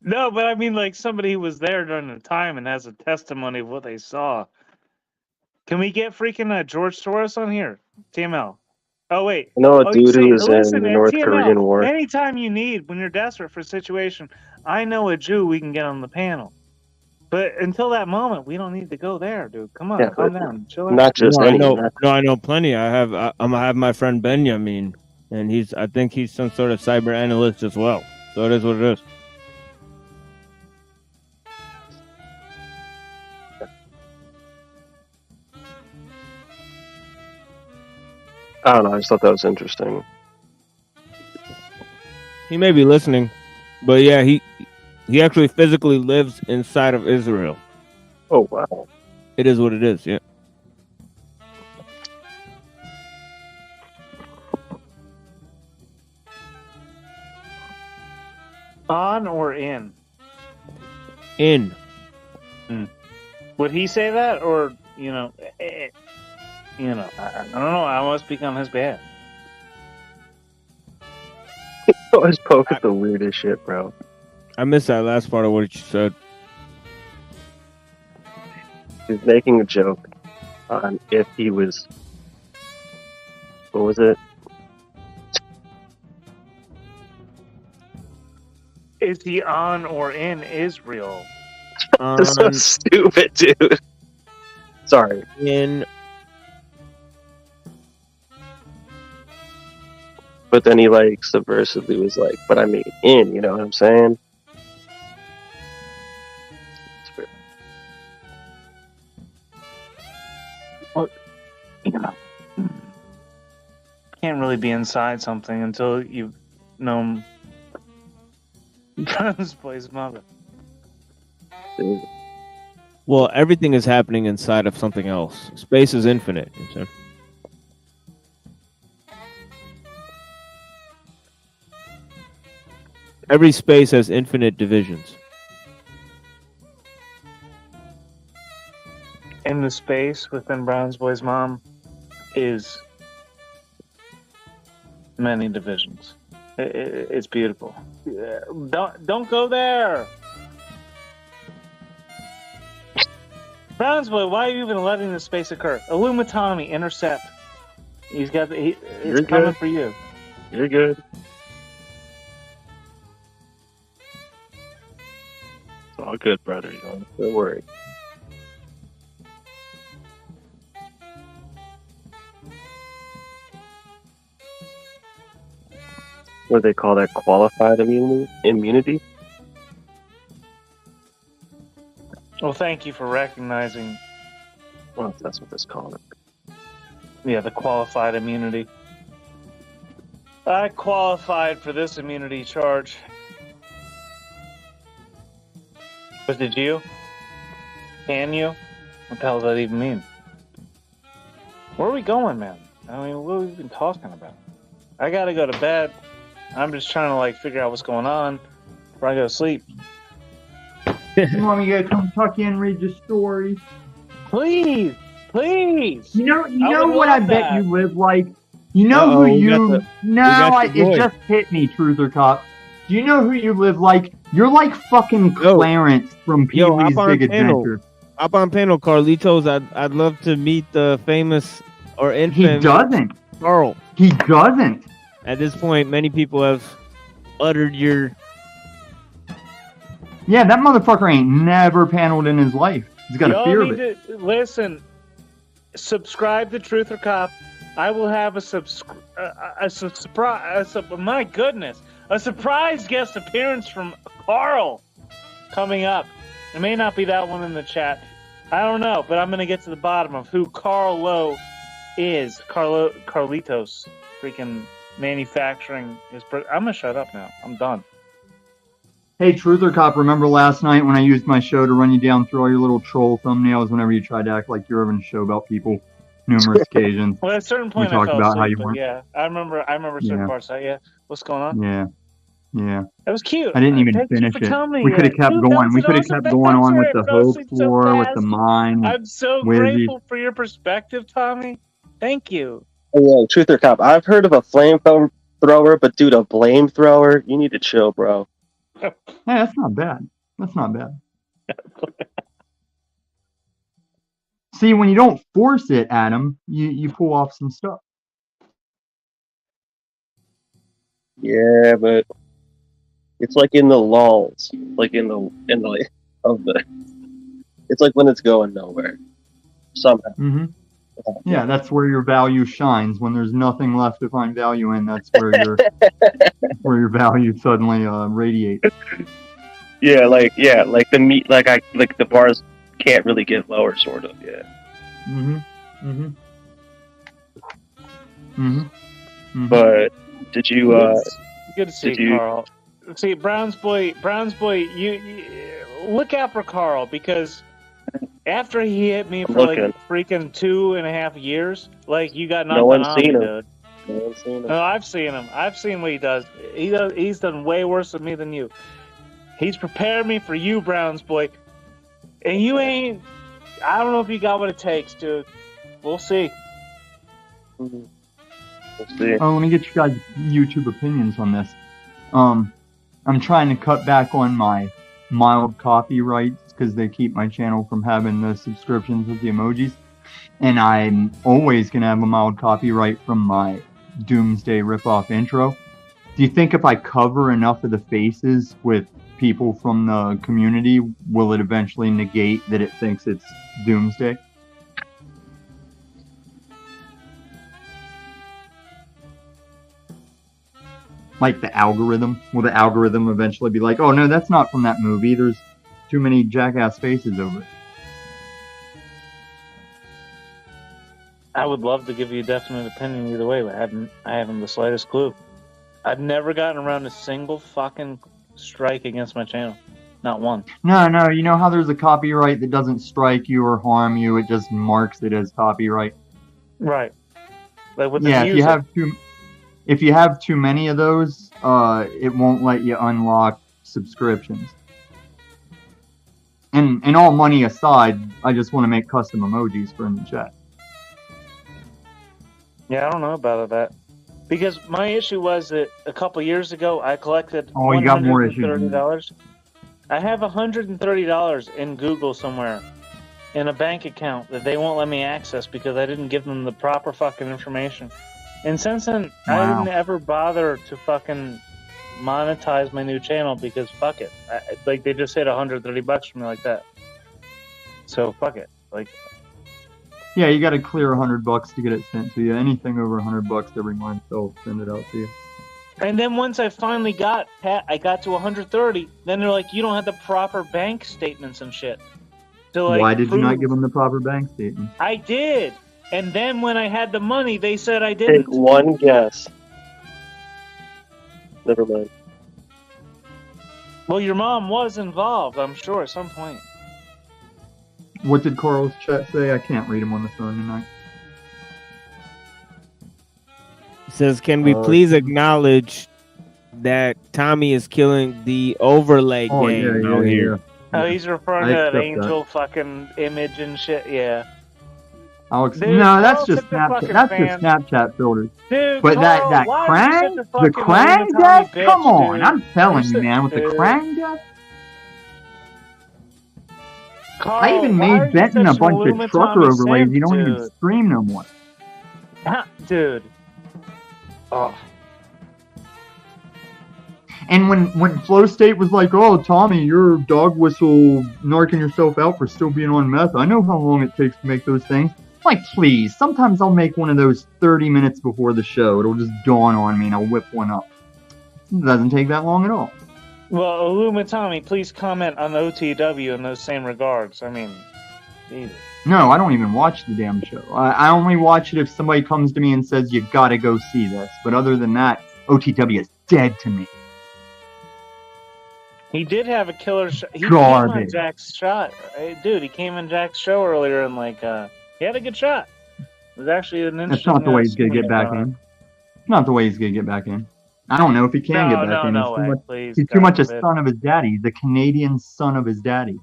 No, but I mean like somebody who was there during the time and has a testimony of what they saw. Can we get freaking George Soros on here? TML. Oh, wait. No, a dude who was in the North Korean War. Anytime you need, when you're desperate for a situation, I know a Jew we can get on the panel. But until that moment, we don't need to go there, dude. Come on, calm down. Chill out. Not just I know plenty. I have my friend Benjamin, and I think he's some sort of cyber analyst as well. So it is what it is. I don't know. I just thought that was interesting. He may be listening, but yeah, he actually physically lives inside of Israel. Oh, wow. It is what it is, yeah. On or in? In. Would he say that? Or, I don't know. I must speak on his behalf. He always poke at the weirdest shit, bro. I missed that last part of what you said. He's making a joke on if he was... What was it? Is he on or in Israel? That's so stupid, dude. Sorry. In. But then he subversively was like, but I mean in, you know what I'm saying? Well, can't really be inside something until you've known Brown's boy's mother. Well, everything is happening inside of something else. Space is infinite. So. Every space has infinite divisions. In the space within Brown's boy's mom is many divisions. It's beautiful. Don't go there. Brown's boy, why are you even letting this space occur? Illumitomi, intercept. He's got. You're It's coming good. for you. You're good. It's all good, brother. Don't worry. What do they call that? Qualified immunity? Well, thank you for recognizing. Well, that's what this called it. Yeah, the qualified immunity. I qualified for this immunity charge. But did you? Can you? What the hell does that even mean? Where are we going, man? I mean, what have we been talking about? I gotta go to bed. I'm just trying to like figure out what's going on before I go to sleep. You want me to come tuck in and read your story? Please. You know would what I love bet that. you live like? You know Uh-oh, who we you... got the- no, we got your it boy. just hit me, Truther Cop. Do you know who you live like? You're like fucking Clarence from Pee-wee's Big Adventure. Up on panel, Carlitos. I'd love to meet the famous or infamous. He doesn't. Carl. He doesn't. At this point, many people have uttered your. Yeah, that motherfucker ain't never paneled in his life. He's got a Y'all fear of need it. to listen. Subscribe to Truther Cop. I will have a my goodness, a surprise guest appearance from Carl coming up. It may not be that one in the chat. I don't know, but I'm gonna get to the bottom of who Carlo is. Carlitos, freaking manufacturing his. I'm gonna shut up now. I'm done. Hey, Truther Cop, remember last night when I used my show to run you down through all your little troll thumbnails whenever you tried to act like you're having a show about people numerous occasions? Well, at a certain point, we I talked fell about asleep, how you but weren't. yeah, I remember certain Yeah. parts. Yeah, what's going on? Yeah. That was cute. I didn't even Thank you finish for it. telling me We could have that. kept Dude, going. that We was could have an awesome kept going on answer. with I the fell hoax asleep so war, with the fast. mine, with I'm so Wizzy. grateful for your perspective, Tommy. Thank you. Oh, yeah, Truther Cop. I've heard of a flamethrower, but dude, a flamethrower? You need to chill, bro. Hey, that's not bad. That's not bad. See, when you don't force it, Adam, you pull off some stuff. Yeah, but it's like in the lulls, like in the of the. It's like when it's going nowhere. Somehow. Mm-hmm. Yeah, that's where your value shines. When there's nothing left to find value in, that's where your value suddenly radiates. Yeah, like the meat, like the bars can't really get lower, sort of. Yeah. But did you? Good to see you, Carl. See, Brown's boy, you look out for Carl, because after he hit me for like freaking 2.5 years, like you got nothing one's on me, seen him. dude. No one's seen him. No, I've seen him. I've seen what he does. He's done way worse with me than you. He's prepared me for you, Brown's boy. And you ain't. I don't know if you got what it takes, dude. We'll see. We'll see. Oh, let me get you guys' YouTube opinions on this. I'm trying to cut back on my mild copyrights because they keep my channel from having the subscriptions with the emojis. And I'm always going to have a mild copyright from my Doomsday ripoff intro. Do you think if I cover enough of the faces with people from the community, will it eventually negate that it thinks it's Doomsday? Like the algorithm? Will the algorithm eventually be like, oh no, that's not from that movie, there's too many jackass faces over it? I would love to give you a definite opinion either way, but I haven't the slightest clue. I've never gotten around a single fucking strike against my channel. Not one. No, you know how there's a copyright that doesn't strike you or harm you, it just marks it as copyright? Right. Like with the Yeah, music. if you have too many of those, it won't let you unlock subscriptions. And all money aside, I just want to make custom emojis for in the chat. Yeah, I don't know about that. Because my issue was that a couple years ago, I collected Oh, you got more issues than $130. I have $130 in Google somewhere. in a bank account that they won't let me access because I didn't give them the proper fucking information. And since then, I Wow. didn't ever bother to fucking monetize my new channel because fuck it. Like, they just hit $130 for me like that. So fuck it. Like, Yeah, you got to clear $100 to get it sent to you. Anything over $100 every month, they'll send it out to you. and then once I finally got to 130, then they're like, you don't have the proper bank statements and shit. To, like, Why did you not prove- give them the proper bank statement? I did. And then when I had the money, they said I didn't. Take one guess. Never mind. Well, your mom was involved, I'm sure, at some point. What did Carl's chat say? I can't read him on the phone tonight. It says, can we please acknowledge that Tommy is killing the overlay game out here? Oh, he's referring I to that accept angel fucking image and shit. Yeah. Alex, Dude, no, that's Carl's just such a Snapchat. fucking That's fan. just Snapchat filters. Dude, But that Carl, that why are you Krang, such a the fucking Krang Illuminati death. bitch, Come on, dude? I'm telling you, You're man, with such- the dude. Krang death. Carl, I even why are made you Benton such a an bunch of Illuminati trucker overlays. simp, You don't even dude? stream no more. Dude. Oh. And when Flow State was like, "Oh, Tommy, you're dog whistle narking yourself out for still being on meth. I know how long it takes to make those things." I'm like, please. Sometimes I'll make one of those 30 minutes before the show. It'll just dawn on me, and I'll whip one up. It doesn't take that long at all. Well, Illuminati, please comment on OTW in those same regards. I mean, Jesus. No, I don't even watch the damn show. I only watch it if somebody comes to me and says, "You gotta go see this." But other than that, OTW is dead to me. He did have a killer shot. He came on Garbage. Jack's shot. Dude, he came in Jack's show earlier and, like, he had a good shot. It was actually an interesting... That's not the way he's gonna scene get back going on. in. It's not the way he's gonna get back in. I don't know if he can get back in. No He's way, too much, please. he's too God much a forbid. son of his daddy. He's the Canadian son of his daddy.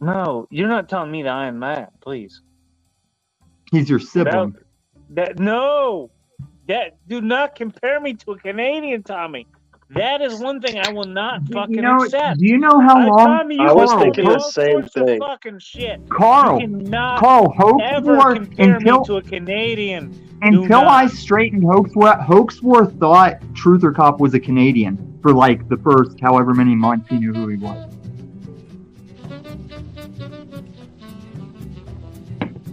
No, you're not telling me that I am that, please. He's your sibling. No! Do not compare me to a Canadian, Tommy. That is one thing I will not fucking accept. Do you know how long? Tommy, you I was call thinking me the all same sorts of thing. fucking shit. Carl, You cannot Hoax ever War, compare me until to a Canadian. until I straightened Hoax War thought Truther Cop was a Canadian for like the first however many months he knew who he was.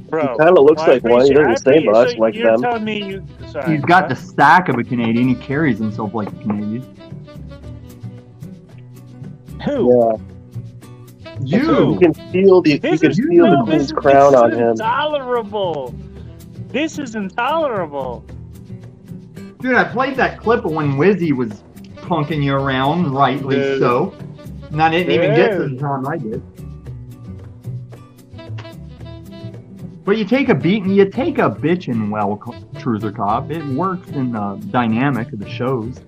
Bro, He kind of looks well, I like one. He appreciate- doesn't say I much appreciate- like you're them. telling me you... Sorry. He's got what? the stack of a Canadian. He carries himself like a Canadian. Who? Yeah. You. You can feel the This you is can feel no, the this Queen's is crown on him. intolerable. This is intolerable. Dude, I played that clip of when Wizzy was punking you around, rightly Dude. so. And I didn't even get to Dude. the time I did. But you take a beat and you take a bitchin' well, Truther Cop. It works in the dynamic of the shows.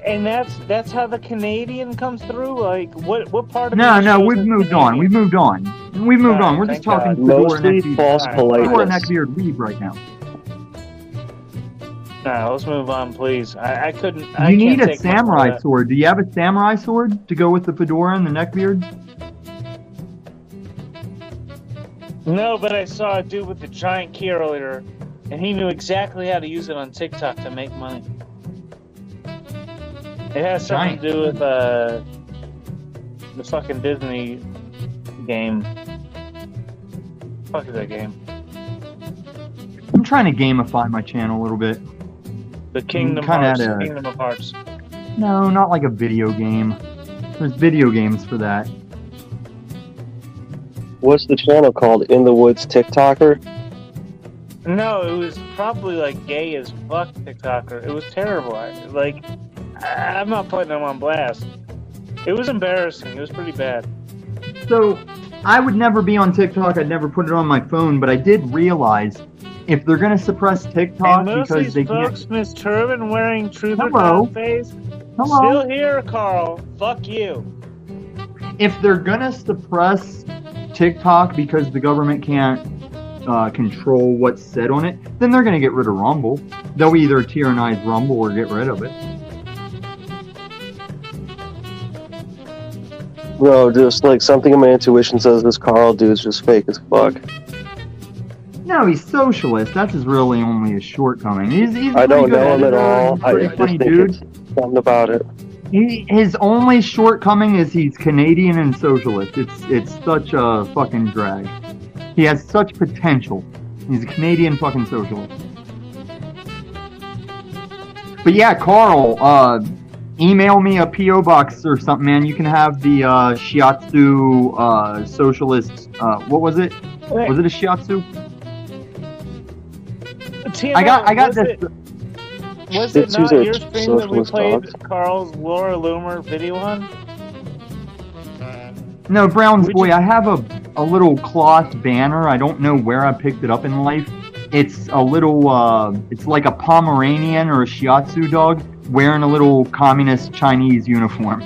And that's how the Canadian comes through. Like, what part of No, the no, show we've is moved on. We've moved on. We've moved on. We're just thank God. talking Fedora Mostly Neckbeard. false Fedora politeness. Neckbeard weeb right now. Nah, let's move on, please. I couldn't. You need a samurai sword. Do you have a samurai sword to go with the fedora and the neckbeard? No, but I saw a dude with a giant key earlier, and he knew exactly how to use it on TikTok to make money. It has something to do with the fucking Disney game. Fuck is that game? I'm trying to gamify my channel a little bit. The Kingdom kinda Hearts. had a- Kingdom of Hearts. No, not like a video game. There's video games for that. What's the channel called? In the Woods TikToker? No, it was probably like gay as fuck TikToker. It was terrible. I'm not putting him on blast. It was embarrassing. It was pretty bad. So, I would never be on TikTok. I'd never put it on my phone, but I did realize if they're going to suppress TikTok And most of because these they can't... folks, Miss Turban wearing Truther Hello. Cop face. Hello. Still here, Carl. Fuck you. If they're going to suppress TikTok because the government can't control what's said on it, then they're going to get rid of Rumble. They'll either tyrannize Rumble or get rid of it. No, just like something in my intuition says this Carl dude's just fake as fuck. No, he's socialist. That's his really only his shortcoming. He's I don't pretty good know him at editor, all. he's a I pretty just funny think dude. it's something about it. His only shortcoming is he's Canadian and socialist. It's such a fucking drag. He has such potential. He's a Canadian fucking socialist. But yeah, Carl, email me a P.O. box or something, man. You can have the shiatsu socialist. What was it? Was it a shiatsu? I got this. Was it not your stream that we played Carl's Laura Loomer video on? No, Brown's boy, I have a little cloth banner. I don't know where I picked it up in life. It's a little, it's like a Pomeranian or a Shiatsu dog wearing a little communist Chinese uniform,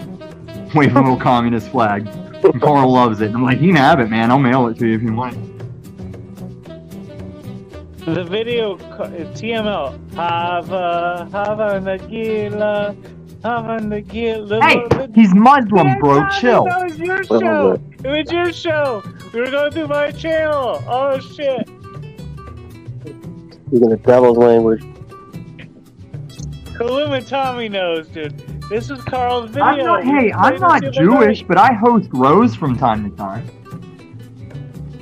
waving a little communist flag. And Carl loves it. I'm like, you can have it, man. I'll mail it to you if you want. The video TML. Hava Nagila. Hava Nagila. Hey, he's Muslim, bro. Chill. That was your show. It was your show. We were going through my channel. Oh shit. Speaking the devil's language. Kaluma Tommy knows, dude. This is Carl's video. I'm not Jewish, but I host Rose from time to time.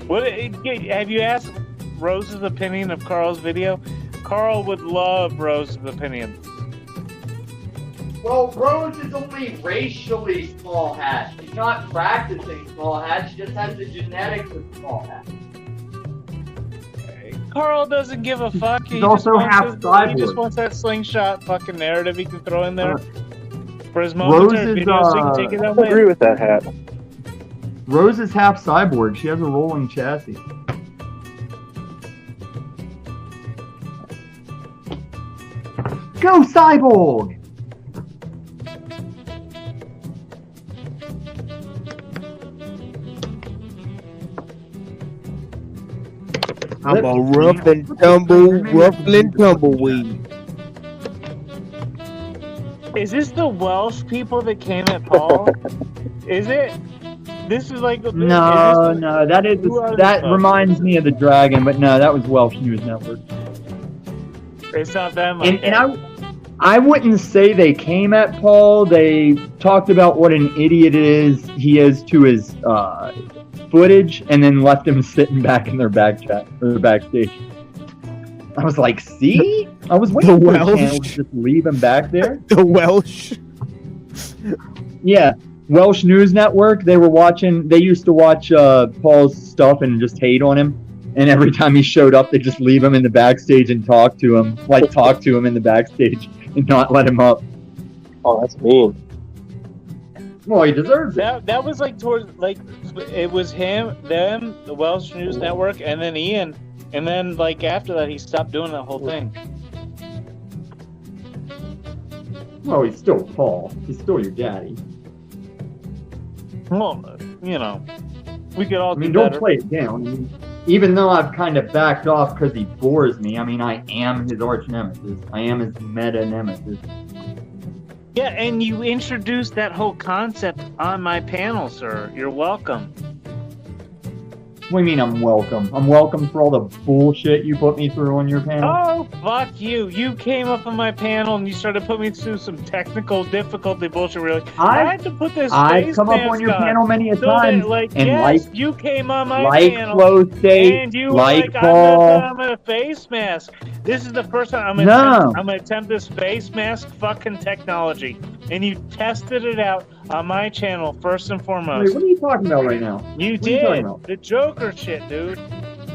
What have you asked Rose's opinion of Carl's video? Carl would love Rose's opinion. Well, Rose is only racially small hat. She's not practicing small hat. She just has the genetics of small hat. Carl doesn't give a fuck. He's also half cyborg. He just wants that slingshot fucking narrative he can throw in there for his momentary video so he can take it out. I agree with that hat. Rose is half cyborg. She has a rolling chassis. Go Cyborg! I'm a rough and tumbleweed. Is this the Welsh people that came at Paul? Is it? This is like No, that reminds me of the dragon, but no, that was Welsh News Network. It's not them. And I wouldn't say they came at Paul. They talked about what an idiot he is to his footage, and then left him sitting back in their backstage. I was like, see? I was waiting for the channel to just leave him back there. The Welsh? Yeah. Welsh News Network, they used to watch Paul's stuff and just hate on him. And every time he showed up, they just leave him in the backstage and talk to him in the backstage and not let him up. Oh, that's mean. Well, he deserves it. That was like towards, like, it was him, them, the Welsh News Network, and then Ian. And then, like, after that, he stopped doing that whole thing. Well, he's still Paul. He's still your daddy. Well, you know, we could all. Don't play it down. I mean, even though I've kind of backed off because he bores me, I mean, I am his arch nemesis. I am his meta nemesis. Yeah, and you introduced that whole concept on my panel, sir. You're welcome. What do you mean I'm welcome? I'm welcome for all the bullshit you put me through on your panel? Oh, fuck you. You came up on my panel and you started putting me through some technical difficulty bullshit. Really, I had to put this I've come up on your panel many a time. And you came on my panel. Flow State, and you like were Paul. I'm a face mask. This is the first time I'm going to attempt this face mask fucking technology. And you tested it out on my channel first and foremost. Wait, what are you talking about right now? You What are you talking did. about? The Joker shit, dude.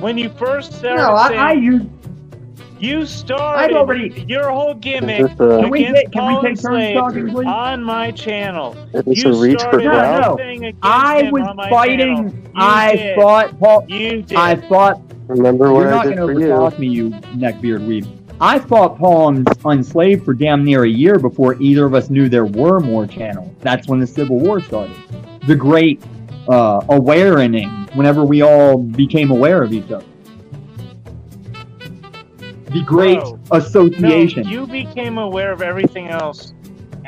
When you first started you started your whole gimmick Can we against take Paul turns Slade talking, please? on my channel. Is this You a reach for started Brown? everything against I him was on my fighting. channel. I fought Paul. You did. I fought. Remember what You're I not did going for to you. overtalk me, you neckbeard weeb. I fought Paul Unslaved for damn near a year before either of us knew there were more channels. That's when the Civil War started. The great awarening, whenever we all became aware of each other. The great association. No, you became aware of everything else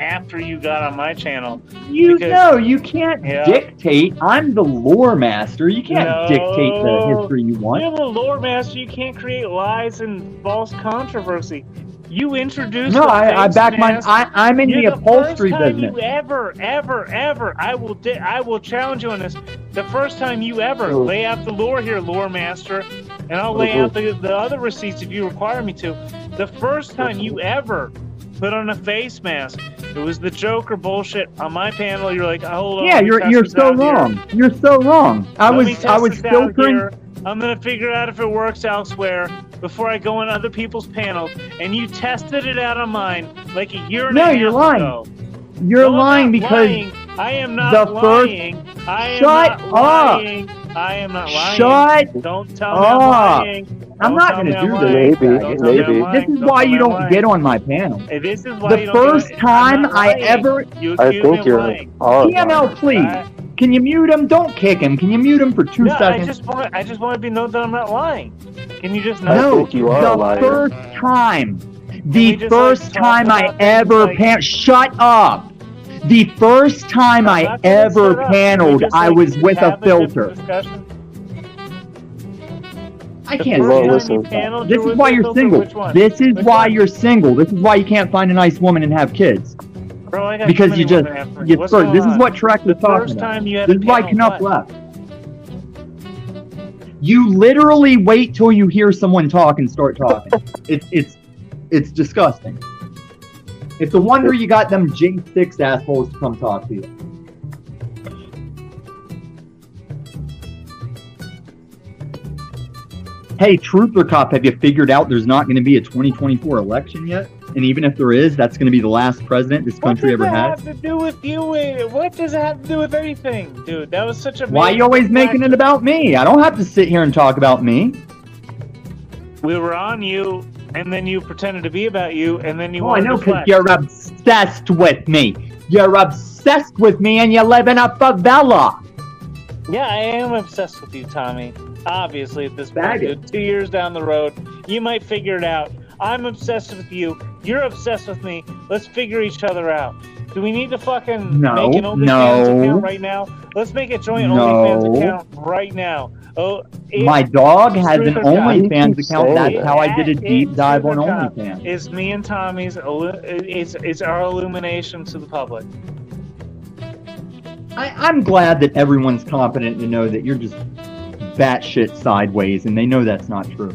after you got on my channel. You because- know, you can't Yeah. dictate. I'm the lore master. You can't dictate the No. history you want. You're the lore master. You can't create lies and false controversy. You introduced No, the I face back my. mask. I'm in You're the upholstery first time business. you ever, I will challenge you on this. The first time you ever Mm. lay out the lore here, lore master, and I'll lay out the other receipts if you require me to. The first time you ever put on a face mask, it was the Joker bullshit on my panel. You're like, hold on. Yeah, let me test you're this so out here. wrong. You're so wrong. I Let me was test this out filtering. here. I'm gonna figure out if it works elsewhere before I go on other people's panels. And you tested it out on mine like a year and a half No, you're lying. ago. You're No, I'm lying not because lying. I am not the first. lying. I am Shut not up. lying. I am not lying. Shut Don't tell me I'm up. lying. I'm Don't not tell going me to I'm do lying. this. Don't tell me I'm Maybe. lying. This is Don't why tell me you I'm don't lying. get on my panel. This is why you The don't first get on. time I'm not I lying. ever. You I accuse me think of you're lying. TML, please. Can you mute him? Don't kick him. Can you mute him for 2 No, seconds? I just want to be known that I'm not lying. Can you just know? I think you are a the liar. first time. we The just, first like, talk time I about things ever like- shut up. The first time I'm I not gonna ever shut up. Can we paneled, just, I like, was with a have different filter. discussion? I The can't first stand time you this. paneled, This you is were why with you're filter. single. Which one? This is Which why one? you're single. This is why you can't find a nice woman and have kids. Bro, I got Because too you many just women after me. you What's first. going This is on? what Trek was The talking first about. time you had This a is why panel, Knupp what? left. You literally wait till you hear someone talk and start talking. It's disgusting. It's a wonder you got them J6 assholes to come talk to you. Hey, Truther Cop, have you figured out there's not going to be a 2024 election yet? And even if there is, that's going to be the last president this country ever had? What does that have to do with you? What does it have to do with anything? Dude, that was such a... Why are you always making it about me? I don't have to sit here and talk about me. We were on you, and then you pretended to be about you, and then you Oh, I wanted know, to because flex. you're obsessed with me. You're obsessed with me, and you live in a favela. Yeah, I am obsessed with you, Tommy. Obviously, at this point, Faggot. dude, 2 years down the road, you might figure it out. I'm obsessed with you. You're obsessed with me. Let's figure each other out. Do we need to fucking No, make an OnlyFans no. account right now? Let's make a joint No. OnlyFans account right now. Oh, My dog has an Truther Cop. OnlyFans account. That's how I did a deep dive on Truther Cop OnlyFans. is me and Tommy's. It's our illumination to the public. I'm glad that everyone's confident to know that you're just batshit sideways, and they know that's not true.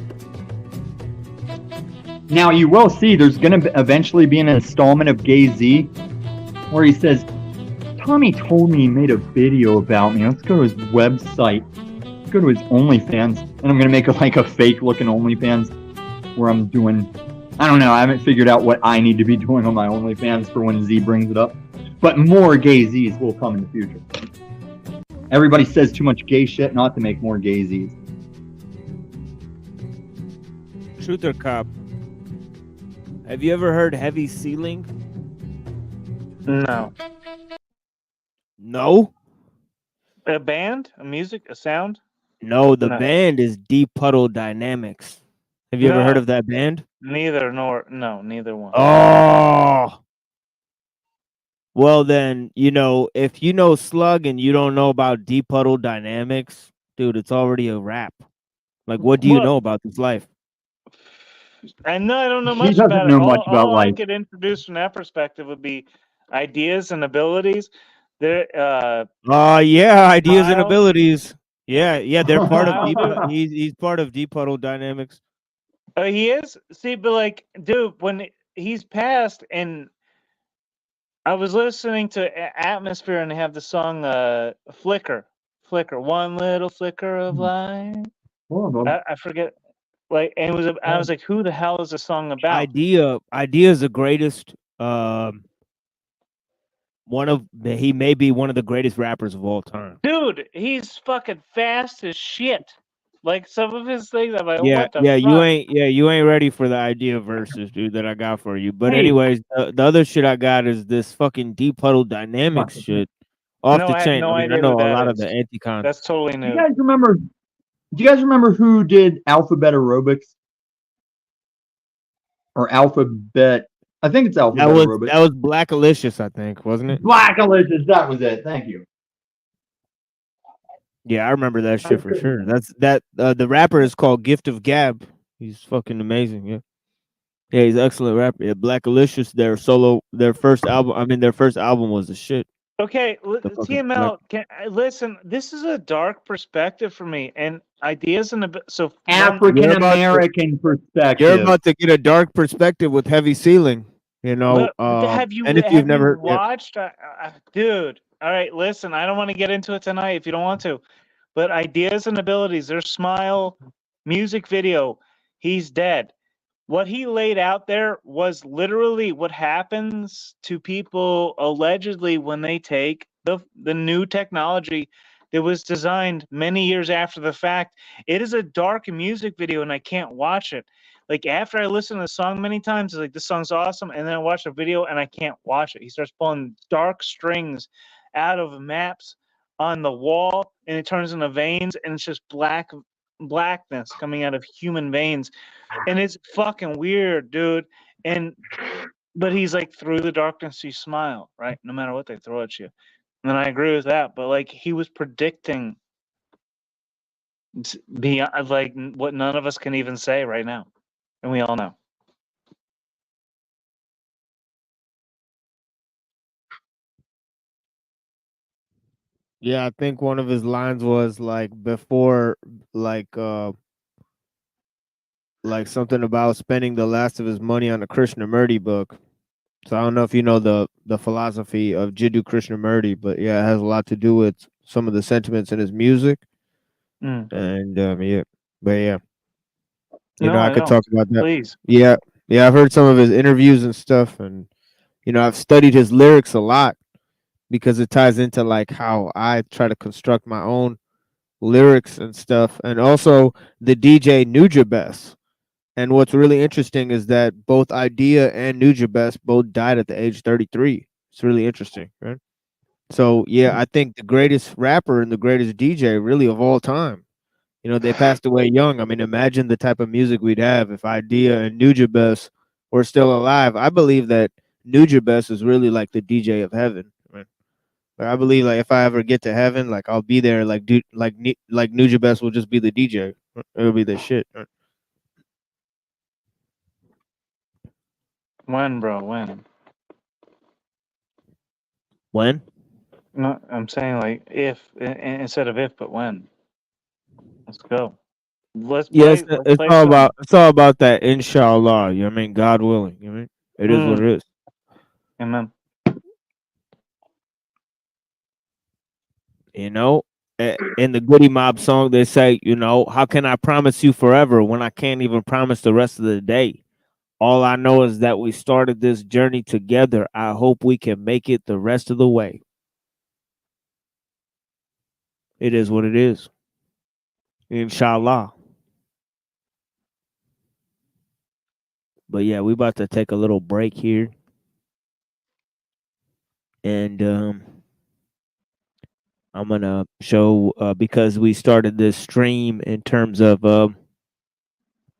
Now, you will see there's going to eventually be an installment of Gay Z where he says, Tommy told me he made a video about me. Let's go to his website. Let's go to his OnlyFans. And I'm going to make a fake-looking OnlyFans where I'm doing... I don't know. I haven't figured out what I need to be doing on my OnlyFans for when Z brings it up. But more Gay Zs will come in the future. Everybody says too much gay shit not to make more Gay Zs. Truther Cop, have you ever heard Heavy Ceiling? No. No? A band? A music? A sound? No, the No. band is Deep Puddle Dynamics. Have you ever heard No. of that band? Neither neither one. Oh! Well then, if you know Slug and you don't know about Deep Puddle Dynamics, dude, it's already a wrap. Like, what do you Well- know about this life? I don't know He much doesn't about know it. much about all I life. could introduce from that perspective would be ideas and abilities. There, Yeah, ideas and Kyle- abilities. Yeah, they're part of Kyle, Deep. dude. He's part of Deep Puddle Dynamics. He is. See, but dude, when he's passed, and I was listening to Atmosphere, and they have the song "Flicker," one little flicker of light. I forget. And it was. I was like, who the hell is the song about? Idea is the greatest. He may be one of the greatest rappers of all time. Dude, he's fucking fast as shit. Like some of his things, I'm like, Yeah, what the yeah, fuck? you ain't ready for the idea verses, dude, that I got for you. But Hey. anyways, the other shit I got is this fucking Deep Puddle Dynamics shit off No, the I have chain. no I idea know who a that lot of is. the anti-cons. That's totally Do new. you guys remember who did Alphabet Aerobics? Or Alphabet I think it's That Alphabet was Aerobics. Black Alicious, I think, wasn't it? Black Alicious, that was it. Thank you. Yeah, I remember that shit for sure. The rapper is called Gift of Gab. He's fucking amazing. Yeah. Yeah, he's an excellent rapper. Yeah, Black Alicious, their first album was the shit. Okay, The fucking Black. listen. This is a dark perspective for me, and ideas and so African American You're perspective. about to get a dark perspective with Heavy Ceiling. You know, have you and if you've never watched, dude? All right, listen. I don't want to get into it tonight if you don't want to, but Ideas and Abilities, their Smile music video. He's dead. What he laid out there was literally what happens to people allegedly when they take the new technology that was designed many years after the fact. It is a dark music video, and I can't watch it. Like, after I listen to the song many times, it's like, this song's awesome, and then I watch the video and I can't watch it. He starts pulling dark strings out of maps on the wall, and it turns into veins, and it's just blackness coming out of human veins. And it's fucking weird, dude. But he's like, through the darkness you smile, right? No matter what they throw at you. And I agree with that. But like, he was predicting beyond, like, what none of us can even say right now, and we all know. Yeah, I think one of his lines was like before, like something about spending the last of his money on a Krishnamurti book. So I don't know if you know the philosophy of Jiddu Krishnamurti, but yeah, it has a lot to do with some of the sentiments in his music. And yeah, but yeah, you No, know, I I could don't. talk about that. Please. Yeah, I've heard some of his interviews and stuff, and you know, I've studied his lyrics a lot because it ties into like how I try to construct my own lyrics and stuff, and also the DJ Nujabes. And what's really interesting is that both Idea and Nujabes both died at the age 33. It's really interesting, right? So yeah, I think the greatest rapper and the greatest DJ really of all time. You know, they passed away young. I mean, imagine the type of music we'd have if Idea and Nujabes were still alive. I believe that Nujabes is really like the DJ of heaven. Right? Like, I believe like if I ever get to heaven, like I'll be there. Like Nujabes will just be the DJ. It'll be the shit. Right? When, bro? When? When? No, I'm saying like if instead of if, but when. Let's go. Let's Yes, play. Let's it's play all some. about that. Inshallah, you know what I mean, God willing. You know what I mean, it is what it is. Amen. You know, in the Goody Mob song, they say, you know, how can I promise you forever when I can't even promise the rest of the day? All I know is that we started this journey together. I hope we can make it the rest of the way. It is what it is. Inshallah. But yeah, we about to take a little break here. And I'm gonna show because we started this stream in terms of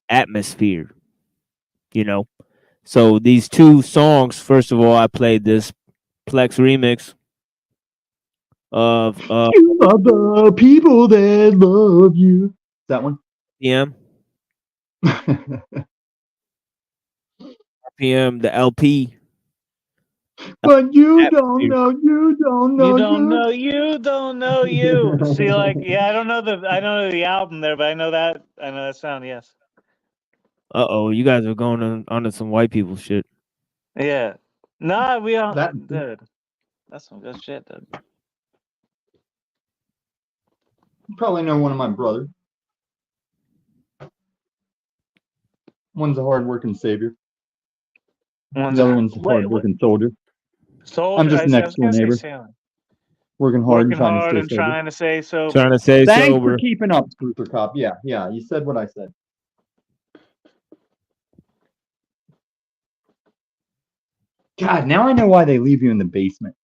atmosphere, you know. So these two songs, first of all, I played this Plex remix of You love the people that love you. That one? PM. PM, the LP. But you don't know, you don't know, You don't know, you don't know, you. See, like, yeah, I don't know the album there, but I know that sound. Yes. Uh-oh, you guys are going on to some white people shit. Yeah. Nah, we all, That- dude. That's some good shit, dude. You probably know one of my brothers. One's a hard-working savior. The other one's a hard-working soldier. I'm just next door neighbor. Working hard and trying to stay sober. Trying to say so. Trying to say Thanks sober. for keeping up, Truther Cop. Yeah, you said what I said. God, now I know why they leave you in the basement.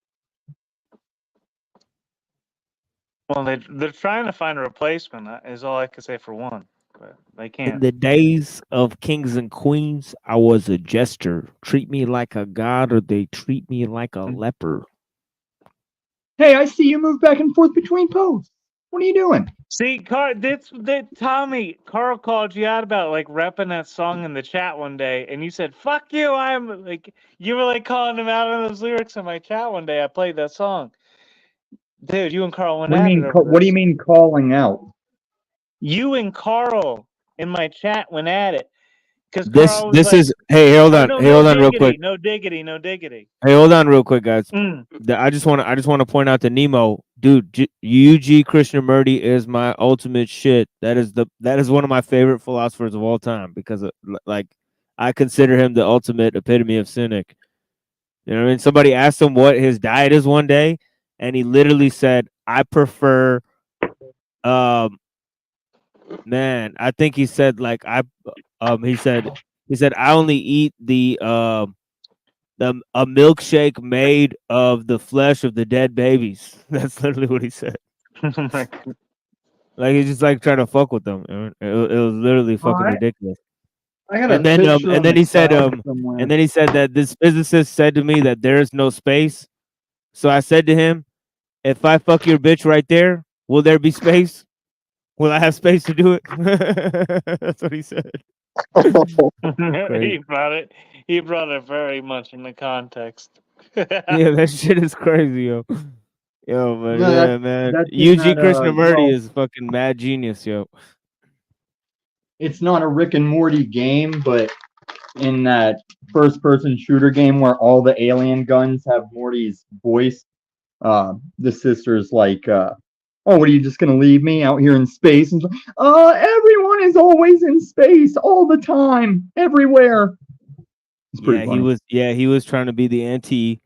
Well, they're trying to find a replacement. Is all I can say for one. but they In can't. the days of kings and queens, I was a jester. Treat me like a god, or they treat me like a leper. Hey, I see you move back and forth between posts. What are you doing? See, Tommy, Carl called you out about like repping that song in the chat one day, and you said, "Fuck you!" I'm like, you were like calling him out on those lyrics in my chat one day. I played that song, dude. You and Carl went at it over What do you this. mean calling out? You and Carl in my chat went at it because This Carl was this like, is hey, hold "Oh on, no, hey, no hold on, real diggity, quick. no diggity, no diggity." Hey, hold on, real quick, guys. Mm. I just want to point out to Nemo, dude. UG Krishnamurti is my ultimate shit. That is one of my favorite philosophers of all time because like I consider him the ultimate epitome of cynic. You know what I mean? Somebody asked him what his diet is one day, and he literally said, "I prefer." Man, I think he said like he said I only eat a milkshake made of the flesh of the dead babies. That's literally what he said. Like he's just like trying to fuck with them. It was literally fucking ridiculous. I got And a then picture and on then the he said cloud somewhere. and then he said that this physicist said to me that there is no space. So I said to him, if I fuck your bitch right there, will there be space? Will I have space to do it? That's what he said. Crazy. He brought it very much into context. Yeah, that shit is crazy, yo. Yo, but No, yeah, man. that's in UG that Krishnamurti well, is fucking mad genius, yo. it's not a Rick and Morty game, but in that first person shooter game where all the alien guns have Morty's voice, the sister's like, oh, what are you just gonna leave me out here in space? And everyone is always in space all the time, everywhere. It's pretty funny. He was trying to be the anti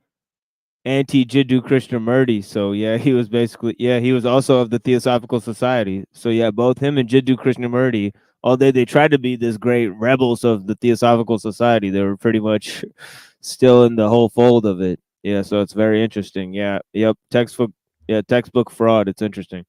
Jiddu Krishnamurti. So yeah, he was he was also of the Theosophical Society. So yeah, both him and Jiddu Krishnamurti, although they tried to be this great rebels of the Theosophical Society, they were pretty much still in the whole fold of it. Yeah, so it's very interesting. Yeah, yep, textbook fraud. It's interesting.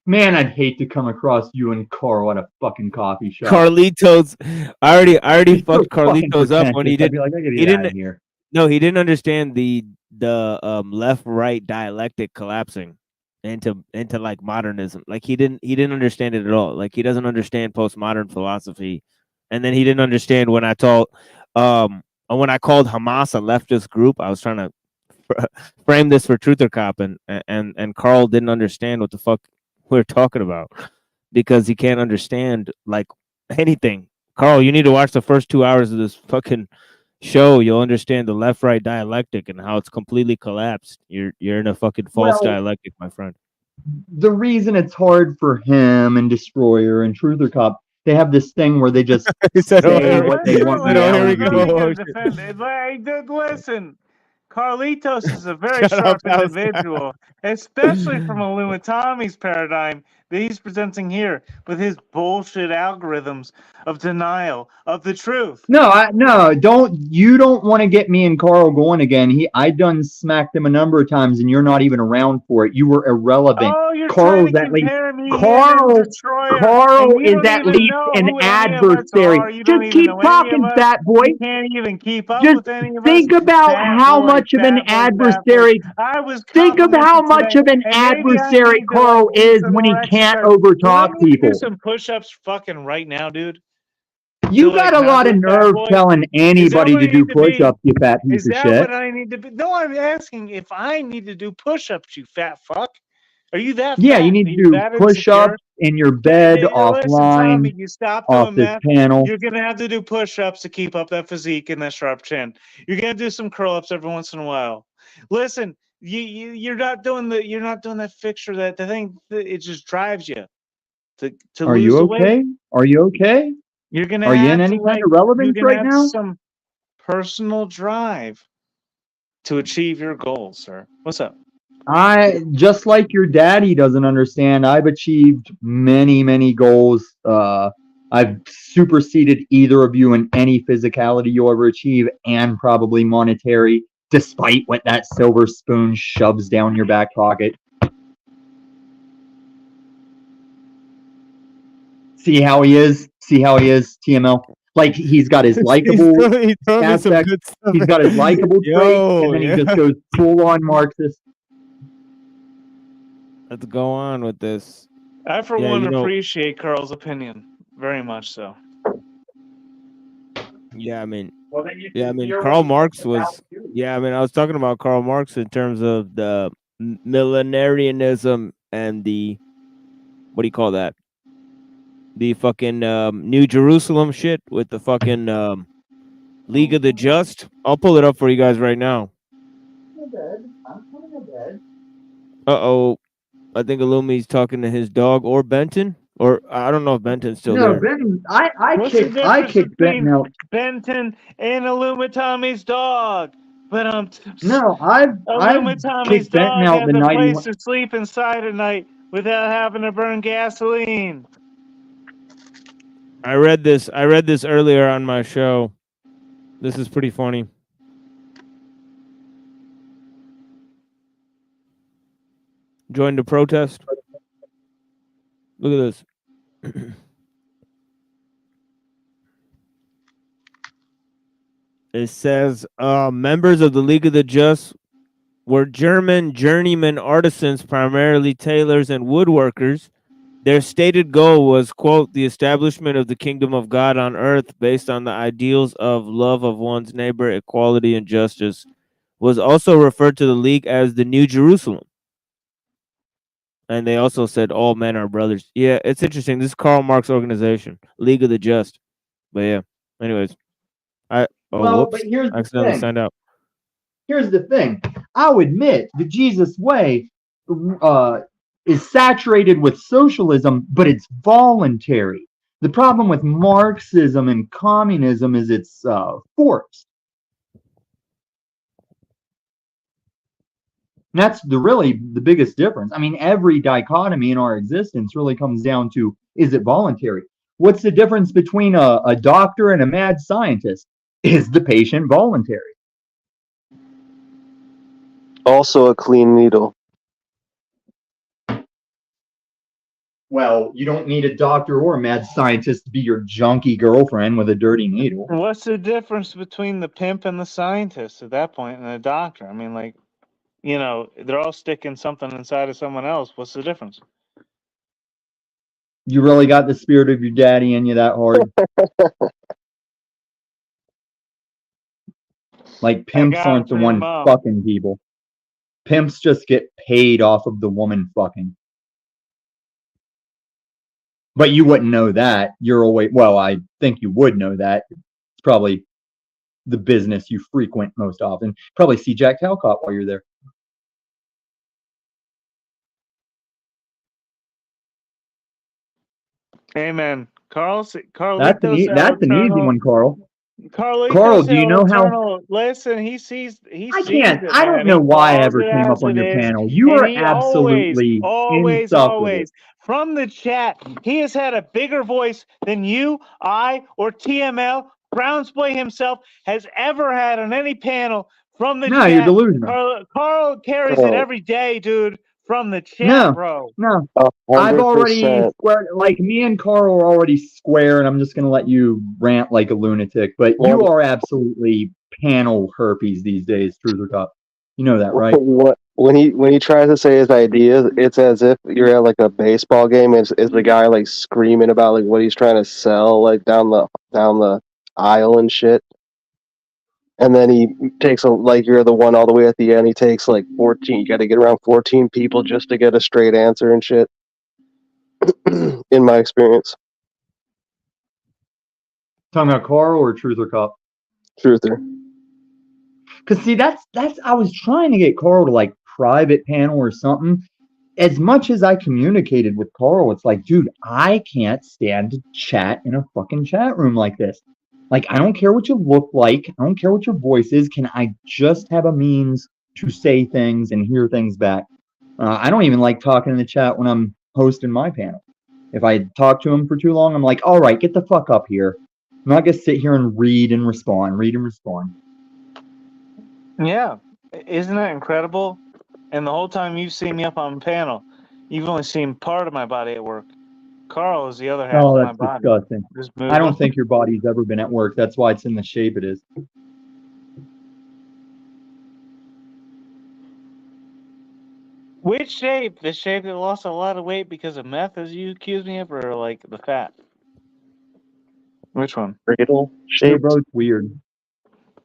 Man, I'd hate to come across you and Carl at a fucking coffee shop. Carlitos, I already He's so fucked fucking Carlitos up when he pretentious. I'd did. be like, I gotta He get out of didn't. here. No, he didn't understand the left right dialectic collapsing into like modernism. Like he didn't understand it at all. Like he doesn't understand postmodern philosophy. And then he didn't understand when I called Hamas a leftist group. I was trying to frame this for Truther Cop, and Carl didn't understand what the fuck we're talking about because he can't understand like anything. Carl, you need to watch the first 2 hours of this fucking show. You'll understand the left right dialectic and how it's completely collapsed. You're in a fucking false dialectic, my friend. The reason it's hard for him and Destroyer and Truther Cop, they have this thing where they just say what they want reality to be. Listen, Carlitos is a very sharp individual, especially from Illuminati's paradigm that he's presenting here with his bullshit algorithms of denial of the truth. No, you don't want to get me and Carl going again. I done smacked him a number of times, and you're not even around for it. You were irrelevant. Oh, you're Carl's trying to at least compare me Carl. and Destroyer, Carl and you is don't at even least know an who any of us adversary. are. You don't Just even keep know any of talking, us. fat boy. You can't even keep up Just with any of us. think about Fat how boy, much of an fat boy, adversary. I was Think of how complimented much today, of an and maybe I adversary need to Carl like do is some when he more can't exercise. Do I overtalk need to do people. some push-ups fucking right now, dude? You To like got a not lot be of a fat nerve boy? telling Is that anybody what to I do need to be? push-ups, you fat piece Is of that shit. what I need to be? No, I'm asking if I need to do push-ups, you fat fuck. Are you that Yeah, fat? you need Are to you do that push-ups insecure? in your bed, Listen, Tommy, offline, you stop off doing this meth. panel. You're gonna have to do push-ups to keep up that physique and that sharp chin. You're gonna do some curl-ups every once in a while. Listen, you're not doing that fixture, that the thing that it just drives you to Are lose you the weight. okay? Are you okay? You're gonna Are you in have to any kind like of relevance right now? some personal drive to achieve your goals, sir. What's up? I just like your daddy doesn't understand. I've achieved many, many goals. I've superseded either of you in any physicality you'll ever achieve, and probably monetary, despite what that silver spoon shoves down your back pocket. See how he is? See how he is, TML? Like he's got his likable He's throwing me some aspect. good stuff. He's got his likable traits, and then he just goes full on Marxist. Let's go on with this. I, for Yeah, one, you know- appreciate Carl's opinion very much so. Yeah, I mean, Well, then you Karl Marx was. Yeah, I mean, I was talking about Karl Marx in terms of the millenarianism and the, what do you call that? The fucking New Jerusalem shit with the fucking League of the Just. I'll pull it up for you guys right now. I'm coming to bed. Uh-oh. I think Illumi's talking to his dog or Benton. Or I don't know if Benton's still No, there. Benton. I What's the kicked difference Benton between out. Benton and Illumitommy's dog? But No, I've Illumitommy's kicked Benton dog out has the a night he place went. to sleep inside at night without having to burn gasoline. I read this earlier on my show. This is pretty funny. Joined the protest. Look at this. It says members of the League of the Just were German journeyman artisans, primarily tailors and woodworkers. Their stated goal was, quote, the establishment of the kingdom of God on earth based on the ideals of love of one's neighbor, equality, and justice. Was also referred to the League as the New Jerusalem. And they also said all men are brothers. Yeah, it's interesting. This is Karl Marx organization, League of the Just. But yeah, anyways. But Whoops. here's the Accidentally thing. signed out. Here's the thing. I'll admit the Jesus way is saturated with socialism, but it's voluntary. The problem with Marxism and communism is it's forced. And that's really the biggest difference. I mean, every dichotomy in our existence really comes down to, is it voluntary? What's the difference between a doctor and a mad scientist? Is the patient voluntary? Also a clean needle. Well, you don't need a doctor or a mad scientist to be your junky girlfriend with a dirty needle. What's the difference between the pimp and the scientist at that point and the doctor? I mean, like, you know, they're all sticking something inside of someone else. What's the difference? You really got the spirit of your daddy in you that hard? Like, pimps aren't the one fucking people. Pimps just get paid off of the woman fucking. But you wouldn't know that. You're always, well, I think you would know that. It's probably the business you frequent most often. Probably see Jack Talcott while you're there. Amen. That's an easy one, Carl. Carl, do you know how? Listen, he sees. I can't. I don't know why I ever came up on your panel. You are absolutely insufferable. From the chat, he has had a bigger voice than you, I, or TML. Brownsboy himself has ever had on any panel from the chat. No, you're delusional. Carl carries it every day, dude. From the chat, bro. No. 100%. I've already squared, like me and Carl are already square, and I'm just gonna let you rant like a lunatic. But you are absolutely panel herpes these days, Truth or Cup. You know that, right? When he tries to say his ideas, it's as if you're at like a baseball game. It's the guy like screaming about like what he's trying to sell like down the aisle and shit. And then he takes like you're the one all the way at the end. He takes like 14. You got to get around 14 people just to get a straight answer and shit. In my experience. Talking about Carl or Truth or Cup? Truther. Because see, that's I was trying to get Carl to like private panel or something. As much as I communicated with Carl, it's like, dude, I can't stand to chat in a fucking chat room like this. Like, I don't care what you look like. I don't care what your voice is. Can I just have a means to say things and hear things back? I don't even like talking in the chat when I'm hosting my panel. If I talk to him for too long, I'm like, all right, get the fuck up here. I'm not going to sit here and read and respond. Yeah. Isn't that incredible? And the whole time you've seen me up on panel, you've only seen part of my body at work. Carl is the other half Oh, of my that's body. disgusting. Just I don't moving. think your body's ever been at work. That's why it's in the shape it is. Which shape? The shape that lost a lot of weight because of meth, as you accuse me of, or like the fat? Which one? Cradle They're shaped. both weird.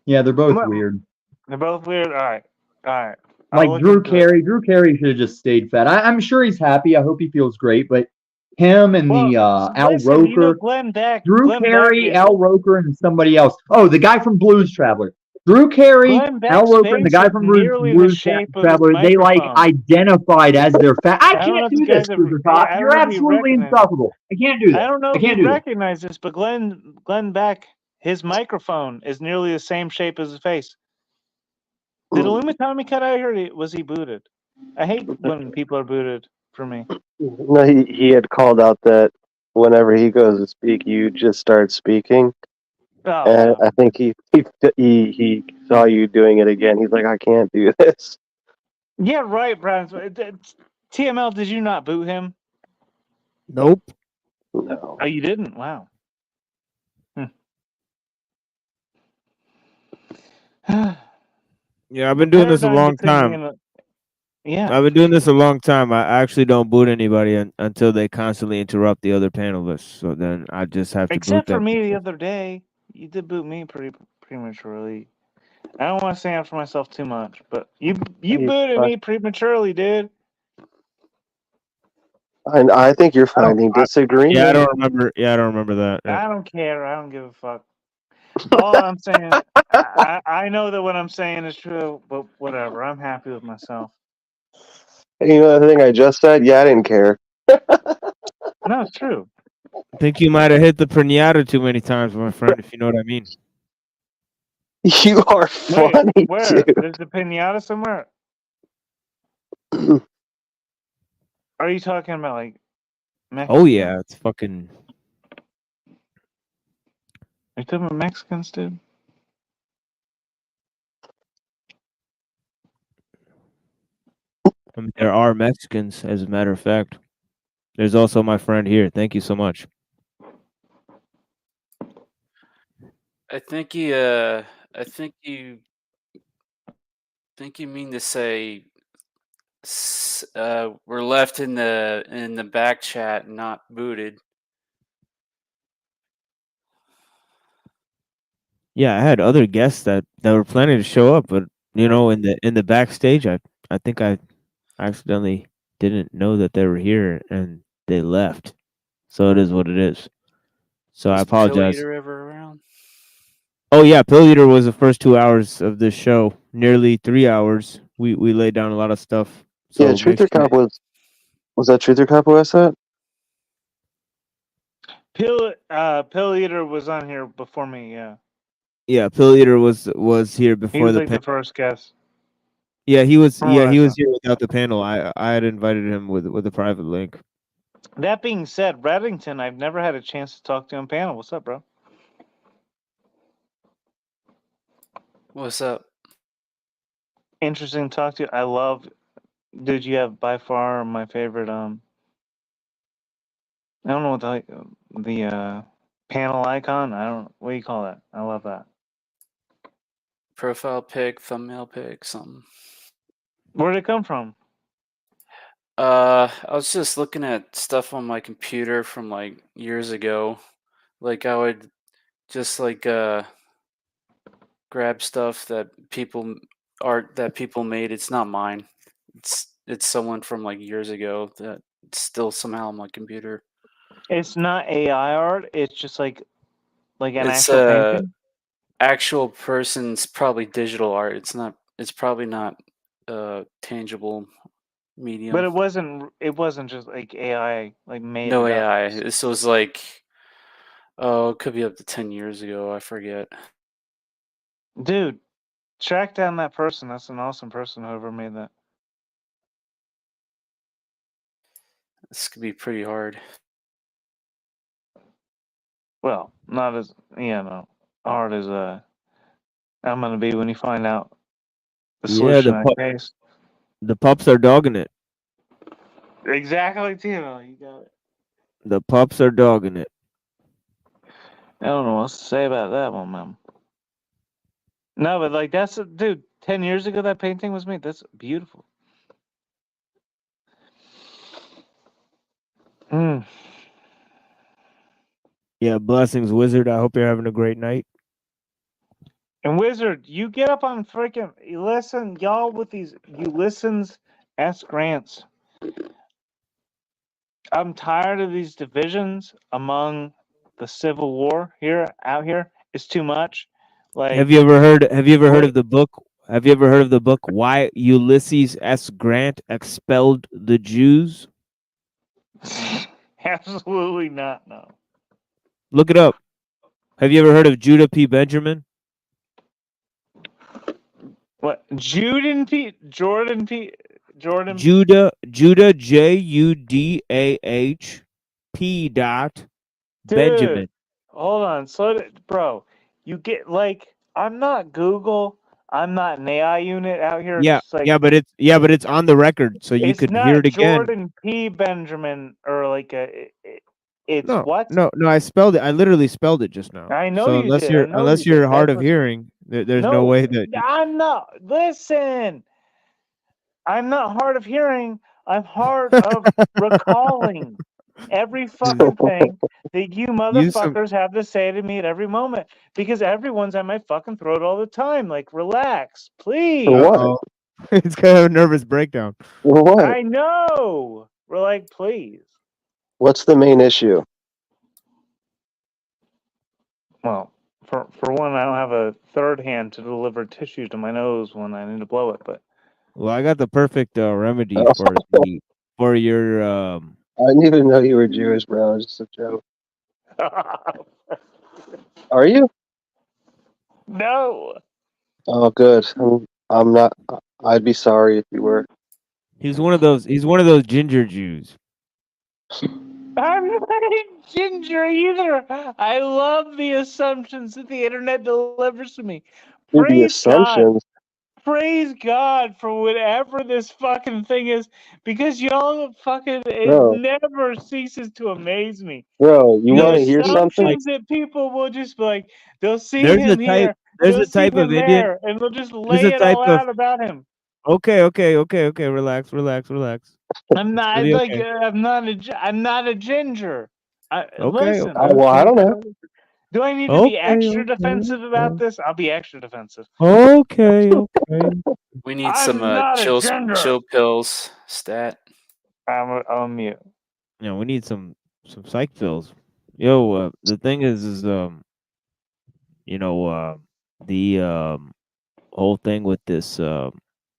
Yeah, they're both Well, weird. They're both weird. All right. I'll Like look Drew into it. Carey. Drew Carey should have just stayed fat. I'm sure he's happy. I hope he feels great. But him and the Al Listen, you know Roker, Glenn Beck. Drew Glenn Beck Carey, is Al Roker, and somebody else. Oh, the guy from Blues Traveler. Drew Carey, Glenn Al Beck's Roker, and the face guy is from nearly the Blues shape of his Traveler, they like microphone. identified as their fat. I I don't know can't if you do guys this, have. Cruiser Yeah, Cop. I don't You're know if you absolutely recognize. insufferable. I can't do this. I don't know I if you can't do this. recognize this, but Glenn Beck, his microphone is nearly the same shape as his face. Did Illumitami cut out here? Or was he booted? I hate when people are booted for me. No, he had called out that whenever he goes to speak, you just start speaking. Oh, And yeah. I think he saw you doing it again. He's like, I can't do this. Yeah, right, Brian. TML, did you not boot him? Nope. No. Oh, you didn't? Wow. Yeah, I've been doing this a Paradigm long gets in me time. yeah. I've been doing this a long time. I actually don't boot anybody until they constantly interrupt the other panelists. So then I just have to boot Except for them. me the other day. You did boot me pretty prematurely. I don't want to stand up for myself too much, but you booted me prematurely, dude. And I think you're finding disagreement. Yeah, I don't remember. Yeah, I don't remember that. Yeah. I don't care. I don't give a fuck. All I'm saying, I know that what I'm saying is true, but whatever. I'm happy with myself. And you know the thing I just said? Yeah, I didn't care. No, it's true. I think you might have hit the pinata too many times, my friend, if you know what I mean. You are funny, Wait, where? dude. There's a pinata somewhere? Are you talking about like Mexican? Oh, yeah. It's fucking. Are you talking about Mexicans, dude? I mean, there are Mexicans, as a matter of fact. There's also my friend here. Thank you so much. I think you mean to say we're left in the back chat, not booted. Yeah, I had other guests that were planning to show up, but you know, in the backstage, I think I accidentally didn't know that they were here and they left. So it is what it is. So I Was apologize. Pill Eater ever around? Oh yeah, Pill Eater was the first 2 hours of this show. Nearly 3 hours. We laid down a lot of stuff. So Yeah, make Truth or sure. Cop was that Truth or Cop who I said? Pill Eater was on here before me. Yeah, Yeah, Pill Eater was here he before was the like the first guest. Yeah, he was. From Yeah, what I he was saw. here without the panel. I had invited him with a private link. That being said, Reddington, I've never had a chance to talk to on panel. What's up, bro? What's up? Interesting to talk to you. I love, dude. You have by far my favorite. I don't know what the panel icon. I don't. What do you call that? I love that. Profile pic, thumbnail pic, something. Where did it come from? I was just looking at stuff on my computer from like years ago. Like I would just like grab stuff that art that people made. It's not mine. It's someone from like years ago that it's still somehow on my computer. It's not AI art. It's just like an It's actual painting. actual person's probably digital art. It's probably not tangible medium. But it wasn't just like AI like made No it up. AI. This was like it could be up to 10 years ago. I forget. Dude, track down that person. That's an awesome person, whoever made that. This could be pretty hard. Well, not as hard as I'm gonna be when you find out the Yeah, solution to that case. the pups are dogging it. Exactly, Timo. You got it. The pups are dogging it. I don't know what else to say about that one, man. No, but like that's dude. 10 years ago, that painting was made. That's beautiful. Mm. Yeah, blessings, Wizard. I hope you're having a great night. And Wizard, you get up on freaking. You listen, y'all, with these Ulysses S. Grants. I'm tired of these divisions among the Civil War out here. It's too much. Like, Have you ever heard wait, of the book? Have you ever heard of the book Why Ulysses S. Grant Expelled the Jews? absolutely not. No. Look it up. Have you ever heard of Judah P. Benjamin? What? Jordan P. Jordan Judah Judah P. Benjamin. Dude, hold on. Bro, you get like I'm not Google. I'm not an AI unit out here. Yeah, Just like but it's on the record, so you it's could hear not it again. Jordan P. Benjamin or like it's No, what? no, I spelled it. I literally spelled it just now. I know So you did. I know you unless did. you're hard That's of what. hearing, there's no No, way that I'm not. Listen, I'm not hard of hearing. I'm hard of recalling every fucking thing that you use some. motherfuckers have to say to me at every moment because everyone's at my fucking throat all the time. Like, relax, please. Uh-oh. It's kind of a nervous breakdown. For what? I know. We're like, please. What's the main issue? Well, for one, I don't have a third hand to deliver tissue to my nose when I need to blow it. But Well, I got the perfect remedy Oh. for your. I didn't even know you were Jewish, bro. It's just a joke. Are you? No. Oh, good. I'm not. I'd be sorry if you were. He's one of those. He's one of those ginger Jews. I'm not ginger either. I love the assumptions that the internet delivers to me. Dude, the Praise God. assumptions. Praise God for whatever this fucking thing is, because y'all fucking it Bro. never ceases to amaze me. Bro, you The want to hear something? assumptions that people will just be like, they'll see There's him a type. here, There's they'll a see type him of Indian. there, and they'll just There's lay a it type all of. out about him. Okay. Relax. I'm not Really like okay. I'm not a ginger. Listen. Well, I don't know. Do I need to be extra Okay. defensive about this? I'll be extra defensive. Okay. We need I'm some not a gender. chill pills stat. I'm mute. Yeah, we need some psych pills. Yo, the thing is the whole thing with this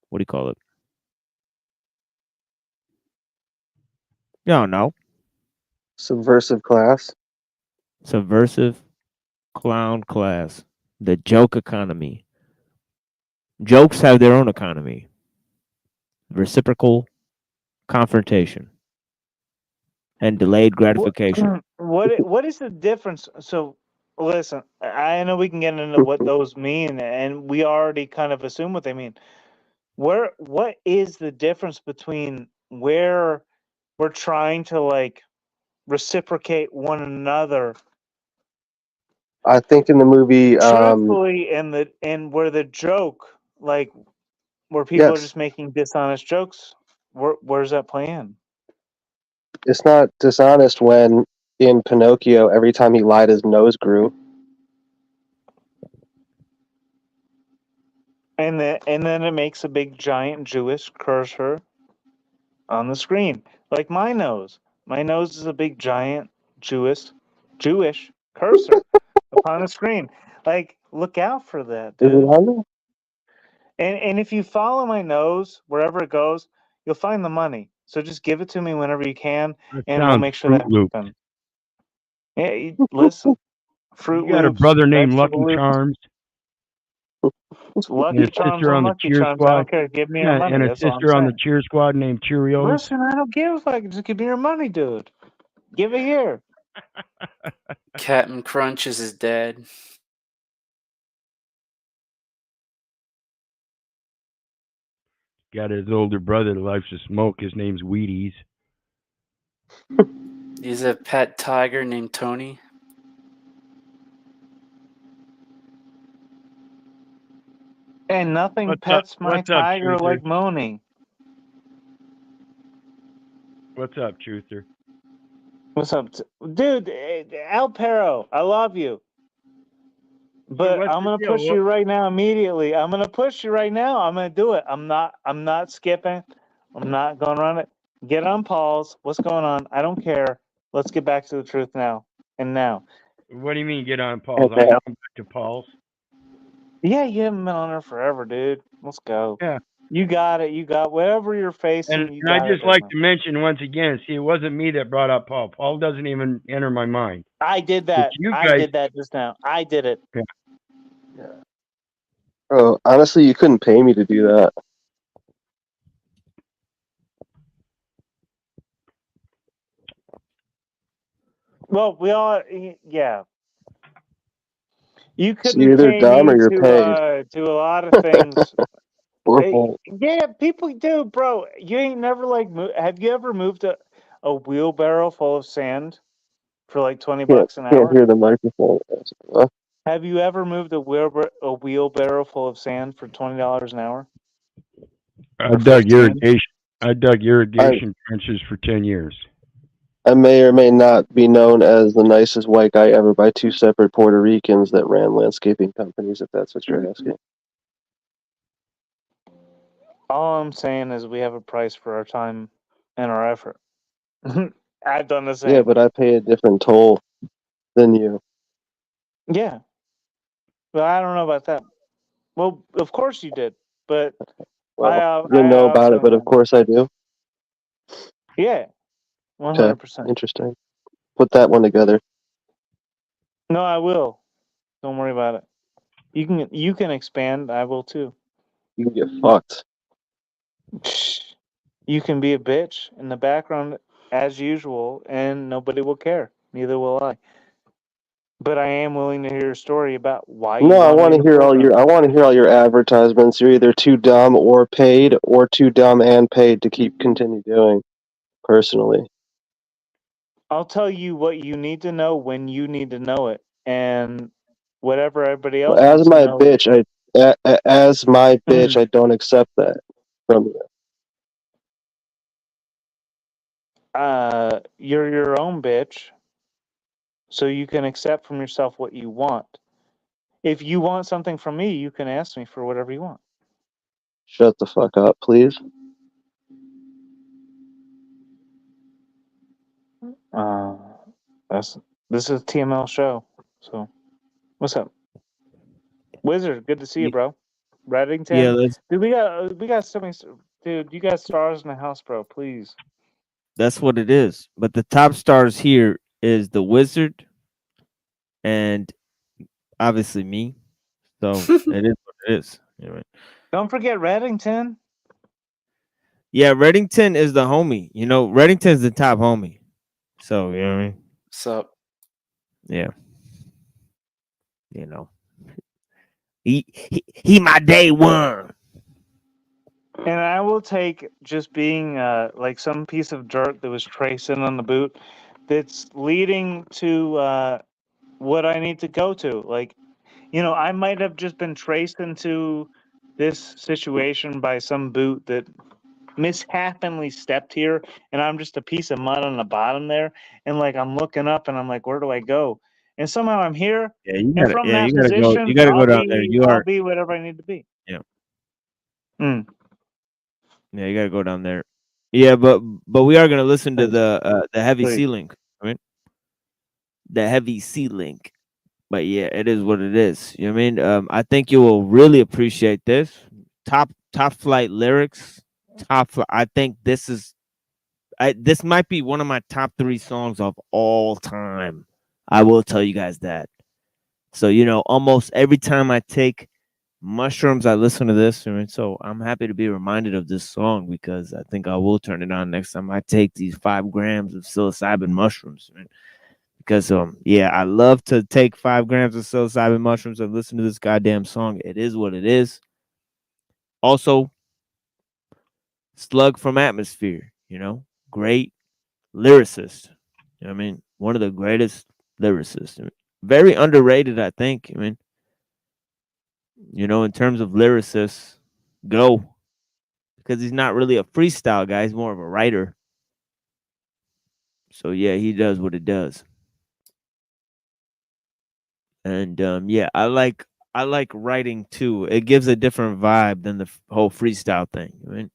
what do you call it? Yeah, no. Subversive class. Subversive clown class. The joke economy. Jokes have their own economy. Reciprocal confrontation and delayed gratification. What is the difference? So, listen, I know we can get into what those mean, and we already kind of assume what they mean. What is the difference between where we're trying to like reciprocate one another I think in the movie. truthfully, and where the joke, like where people are Yes, just making dishonest jokes? Where's that play in? it's not dishonest when in Pinocchio, every time he lied, his nose grew. And then it makes a big giant Jewish cursor on the screen, like my nose. My nose is a big giant Jewish cursor upon the screen. Like, look out for that, Is it dude. on there? And if you follow my nose wherever it goes, you'll find the money. So just give it to me whenever you can, and we'll Sounds make sure Fruit that Loops. happens. Yeah, listen. Fruit You got a Loops, brother named vegetable Lucky loops. Charms It's and Lucky a Charms sister or on the Lucky cheer Charms. I squad. don't care. Give me Yeah, your money. and a That's all I'm sister on the saying. cheer squad named Cheerios. Listen, I don't give a fuck. Just give me your money, dude. Give it here. Captain Crunch is his dad. Got his older brother that likes to smoke. His name's Wheaties. He's a pet tiger named Tony. And nothing What's up? pets my What's up, tiger Truther? like moaning. What's up, Truther? What's up, dude? Al Pero, I love you, but what's I'm the gonna deal? push you right now immediately. I'm gonna push you right now. I'm gonna do it. I'm not skipping. I'm not going around it. Get on pause. What's going on? I don't care. Let's get back to the truth now. And now. What do you mean get on Paul's? I'm going back to Paul's. Yeah, you haven't been on there forever, dude. Let's go. Yeah. You got it. You got whatever you're facing. And, You and I got just it. like man. to mention once again, see, it wasn't me that brought up Paul. Paul doesn't even enter my mind. I did that. You I guys, did that just now. I did it. yeah. Bro, honestly, you couldn't pay me to do that. Well, we all, yeah. You It's couldn't either pay dumb me or you're paid. to a lot of things. Or Hey, both. yeah, people do, bro. You ain't never like have you ever moved a wheelbarrow full of sand for like $20 an Can't hour? hear the microphone. Have you ever moved a wheelbarrow full of sand for $20 an hour? I Or dug 15? irrigation trenches for 10 years. I may or may not be known as the nicest white guy ever by two separate Puerto Ricans that ran landscaping companies, if that's what you're asking. All I'm saying is we have a price for our time and our effort. I've done the same. Yeah, but I pay a different toll than you. Yeah. Well, I don't know about that. Well, of course you did, but Well, you know about it, but of course I do. Yeah, Okay, 100%. interesting. Put that one together. No, I will. Don't worry about it. You can expand. I will too. You can get fucked. You can be a bitch in the background as usual, and nobody will care. Neither will I. But I am willing to hear a story about why you No, I want to want be to in the hear foreground. I want to hear all your advertisements. You're either too dumb or paid, or too dumb and paid to continue doing. Personally, I'll tell you what you need to know when you need to know it, and whatever everybody else as needs to my know. bitch, I don't accept that from you. You're your own bitch, so you can accept from yourself what you want. If you want something from me, you can ask me for whatever you want. Shut the fuck up, please. This is a TML show. So, what's up, Wizard? Good to see you, bro. Reddington. Yeah, let's. Dude, we got so many. Dude, you got stars in the house, bro. Please. That's what it is. But the top stars here is the Wizard, and obviously me. So it is what it is. Anyway. Don't forget Reddington. Yeah, Reddington is the homie. You know, Reddington's the top homie. So you know what I mean? What's up? Yeah. You know. He my day one. And I will take just being like some piece of dirt that was tracing on the boot that's leading to what I need to go to. Like, you know, I might have just been traced into this situation by some boot that mishappenly stepped here, and I'm just a piece of mud on the bottom there. And like, I'm looking up and I'm like, where do I go? And somehow I'm here. Yeah, And from that you gotta go. position, You gotta go down there. You I'll are. be whatever I need to be. Yeah. Mm. Yeah, you gotta go down there. Yeah, but we are gonna listen to the heavy Please. C link, right? The heavy C link. But yeah, it is what it is. You know what I mean? I think you will really appreciate this. Top flight lyrics. I think this might be one of my top 3 songs of all time. I will tell you guys that. So, you know, almost every time I take mushrooms, I listen to this. And so I'm happy to be reminded of this song because I think I will turn it on next time I take these 5 grams of psilocybin mushrooms. Right? Because yeah, I love to take 5 grams of psilocybin mushrooms and listen to this goddamn song. It is what it is. Also, Slug from Atmosphere, you know, great lyricist. I mean, one of the greatest lyricists. I mean, very underrated, I think. I mean, in terms of lyricists, go. Because he's not really a freestyle guy. He's more of a writer. So, yeah, he does what it does. And, yeah, I like writing, too. It gives a different vibe than the whole freestyle thing. I mean,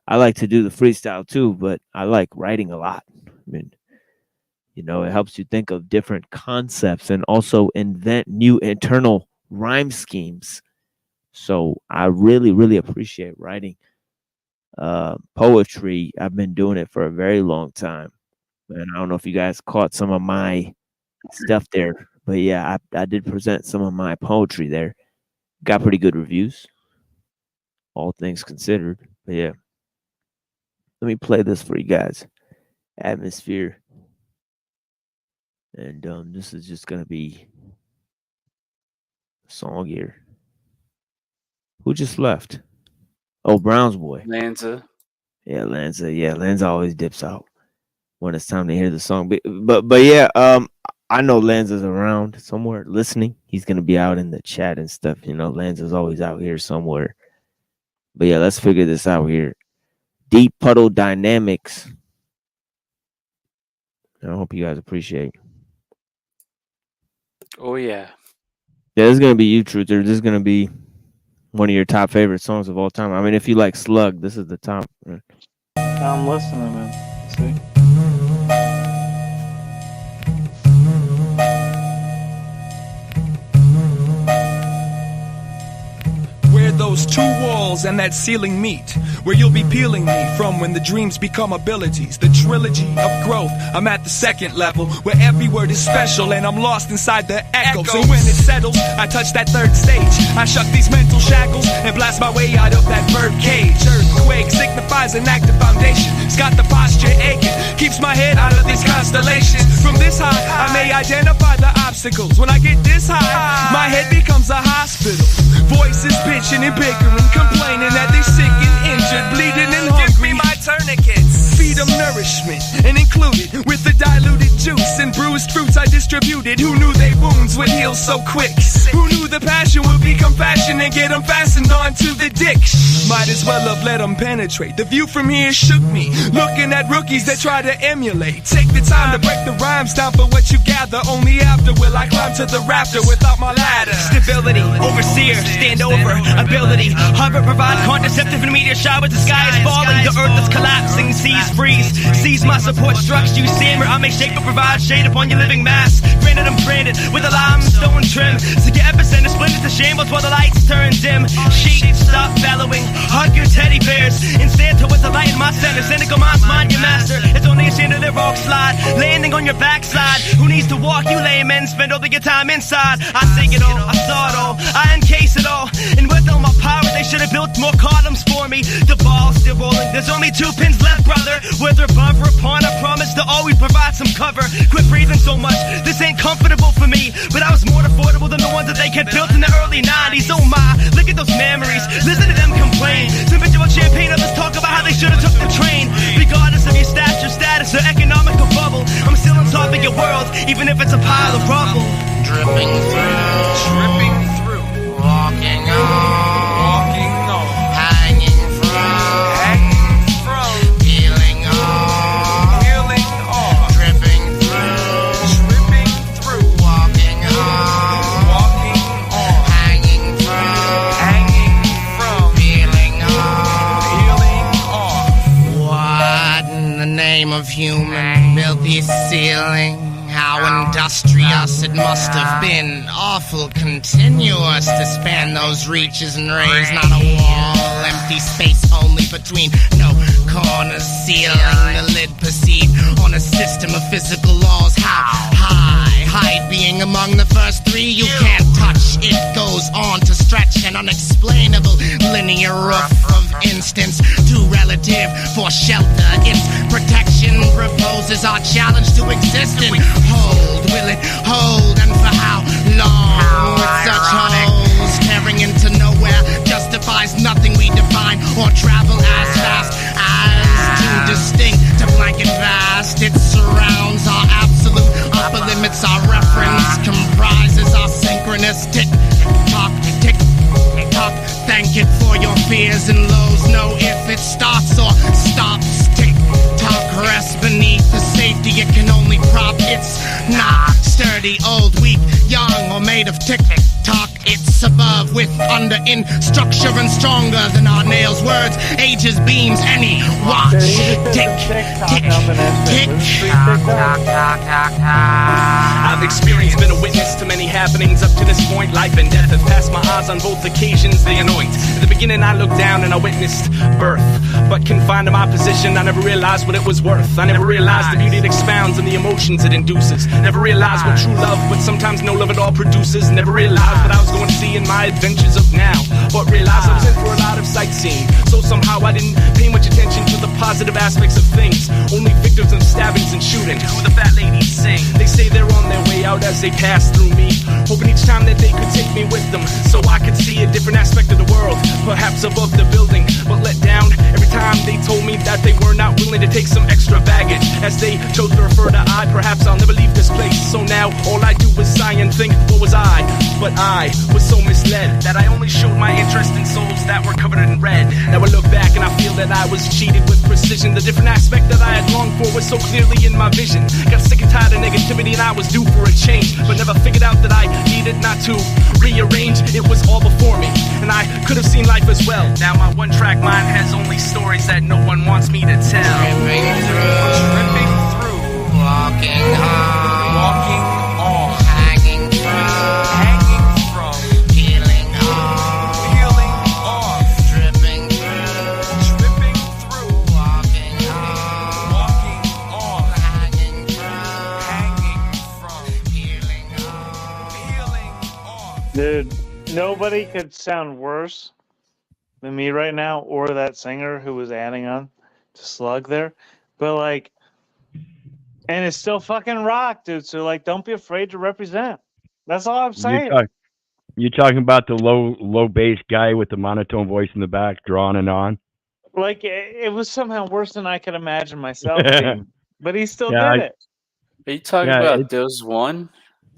I like to do the freestyle, too, but I like writing a lot. I mean, it helps you think of different concepts and also invent new internal rhyme schemes. So I really, really appreciate writing poetry. I've been doing it for a very long time. And I don't know if you guys caught some of my stuff there. But yeah, I did present some of my poetry there. Got pretty good reviews, all things considered. But yeah, let me play this for you guys. Atmosphere. And this is just gonna be a song here. Who just left? Oh, Brown's boy. Lanza. Yeah, Lanza. Yeah, Lanza always dips out when it's time to hear the song. But yeah, I know Lanza's around somewhere listening. He's gonna be out in the chat and stuff. Lanza's always out here somewhere. But yeah, let's figure this out here. Deep Puddle Dynamics. I hope you guys appreciate. Oh yeah. Yeah, this is gonna be you, Truther. This is gonna be one of your top favorite songs of all time. I mean, if you like Slug, this is the top. I'm listening, man. See. Where those two walls and that ceiling meet, where you'll be peeling me from when the dreams become abilities. The trilogy of growth, I'm at the second level, where every word is special and I'm lost inside the echoes. And when it settles, I touch that third stage. I shuck these mental shackles and blast my way out of that bird cage. Earthquake signifies an active foundation. It's got the posture aching, keeps my head out of these constellations. From this high, I may identify the obstacles. When I get this high, my head becomes a hospital. Voices bitching and bickering, complaining that they're sick and injured, bleeding and hungry. Give me my tourniquets. Feed them nourishment and included with the diluted juice and bruised fruits I distributed. Who knew they wounds would heal so quick? Who knew the passion would be compassion and get them fastened onto the dick? Might as well have let them penetrate. The view from here shook me, looking at rookies that try to emulate. Take the time to break the rhymes down for what you gather. Only after will I climb to the rafter without my ladder. Stability, overseer, stand over, ability. Hover provides contraceptive and meteor showers. The sky is falling, the earth is collapsing. Seas freeze, seize my support structure. You simmer, I make shape but provide shade upon your living mass. Granted, I'm branded with a limestone trim. So your epicenter split into shambles while the lights turn dim. Sheep, stop bellowing, hug your teddy bears. In Santa with the light in my center. Cynical minds mind your master. It's only a shame of their rock slide, landing on your backslide. Who needs to walk you laymen? Spend all of your time inside. I see it all, I saw it all, I encase it all. And with all my power, they should have built more columns for me. The ball's still rolling, there's only 2 pins left, brother. Whether above or upon, I promise to always provide some cover. Quit breathing so much, this ain't comfortable for me. But I was more affordable than the ones that they had built in the early 90s. Oh my, look at those memories, listen to them complain. Some bitch about champagne, others talk about how they should have took the train. Regardless of your stature, status, or economical bubble, I'm still on top of your world, even if it's a pile of rubble. Dripping through, walking on, hanging from, peeling off, dripping through, walking on, hanging from, peeling off. What in the name of human built this ceiling? How industrious it must have been. Awful continuous to span those reaches and rays. Not a wall, empty space only between. No corners, ceiling, the lid perceived on a system of physical laws. How high? Height being among the first 3 you can't touch. It goes on to stretch an unexplainable linear roof of instance. Too relative for shelter. Its protection proposes our challenge to exist in. Hold, will it hold, and for how long? With such holes tearing into nowhere justifies nothing we define or travel as fast as too distinct to blanket vast. It surrounds our absolute years. Tick tock, tick tock. Thank it for your fears and lows. Know if it starts or stops. Tick tock, rest beneath the safety. It can only prop. It's not sturdy, old, weak, young, or made of tick tock. It's above, with, under, in structure and stronger than our nails. Words, ages, beams, any watch. Tick, tick, tick. I've experienced, been a witness to many happenings up to this point. Life and death have passed my eyes on both occasions. They anoint. At the beginning, I looked down and I witnessed birth. But confined to my position, I never realized what it was worth. I never realized the beauty it expounds and the emotions it induces. Never realized what true love, but sometimes no love at all produces. Never realized what I was going to see in my adventures of now. But realized I was in for a lot of sightseeing. So somehow I didn't pay much attention to the positive aspects of things. Only victims of stabbings and shooting. Who the fat ladies sing. They say they're on their way out as they pass through me, hoping each time that they could take me with them, so I could see a different aspect of the world, perhaps above the building, but let down every time they told me that they were not willing to take some extra baggage, as they chose to refer to I. Perhaps I'll never leave this place, so now all I do is sigh and think, what was I? But I was so misled that I only showed my interest in souls that were covered in red. Now I look back and I feel that I was cheated with precision. The different aspect that I had longed for was so clearly in my vision. Got sick and tired of negativity and I was due for a change, but never figured out that I needed not to rearrange. It was all before me, and I could have seen life as well. Now my one-track mind has only stories that no one wants me to tell. Tripping through, walking on, walking on, hanging from, peeling off, tripping through, walking on, hanging from, peeling off. Dude, nobody could sound worse than me right now, or that singer who was adding on to Slug there. But like, and it's still fucking rock, dude. So like, don't be afraid to represent. That's all I'm saying. You're talking about the low bass guy with the monotone voice in the back, drawn and on. Like, it was somehow worse than I could imagine myself being, but he still Yeah, did it. Are you talking about Dose One?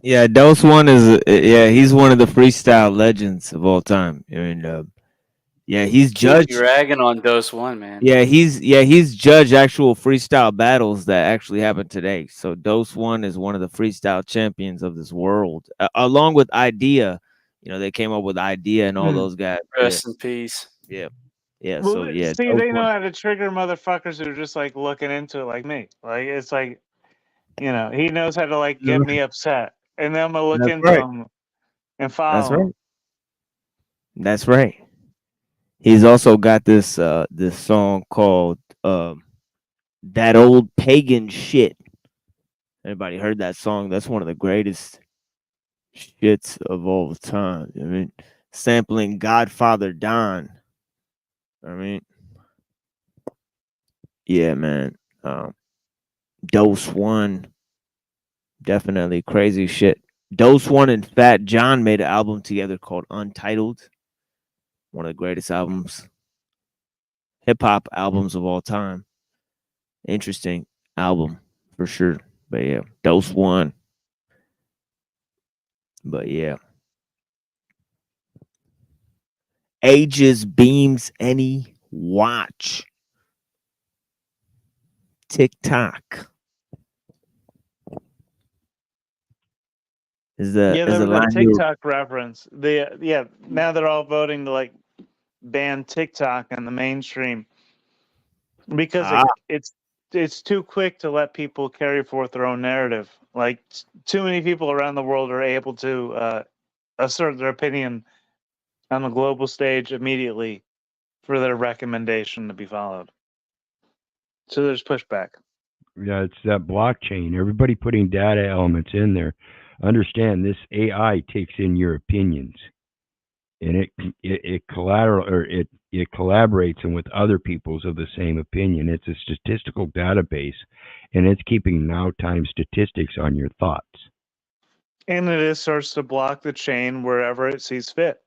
Yeah, Dose One is he's one of the freestyle legends of all time. I mean, yeah, he's Keep judged. ragging on Dose One, man. Yeah, he's judged actual freestyle battles that actually happened today. So Dose One is one of the freestyle champions of this world, along with Idea. You know, they came up with Idea and all those guys. Rest in peace. Yeah, yeah. Well, So yeah, see, Dose they know One. how to trigger motherfuckers who are just like looking into it like me. Like, it's like, you know, he knows how to like get me upset, and then I'm gonna look That's into right. him and That's follow right. him. That's right. He's also got this this song called "That Old Pagan Shit." Anybody heard that song? That's one of the greatest shits of all time. I mean, sampling Godfather Don. I mean, yeah, man. Dose One, definitely crazy shit. Dose One and Fat John made an album together called Untitled. One of the greatest albums, hip hop albums of all time. Interesting album for sure. But yeah, Dose One. But yeah. Ages, beams, any watch. TikTok. Is the line TikTok reference. Now they're all voting to like ban TikTok in the mainstream because it's too quick to let people carry forth their own narrative. Like, too many people around the world are able to assert their opinion on the global stage immediately for their recommendation to be followed. So there's pushback. Yeah, it's that blockchain. Everybody putting data elements in there. Understand this AI takes in your opinions, and it collaborates with other people's of the same opinion. It's a statistical database, and it's keeping now time statistics on your thoughts. And it starts to block the chain wherever it sees fit.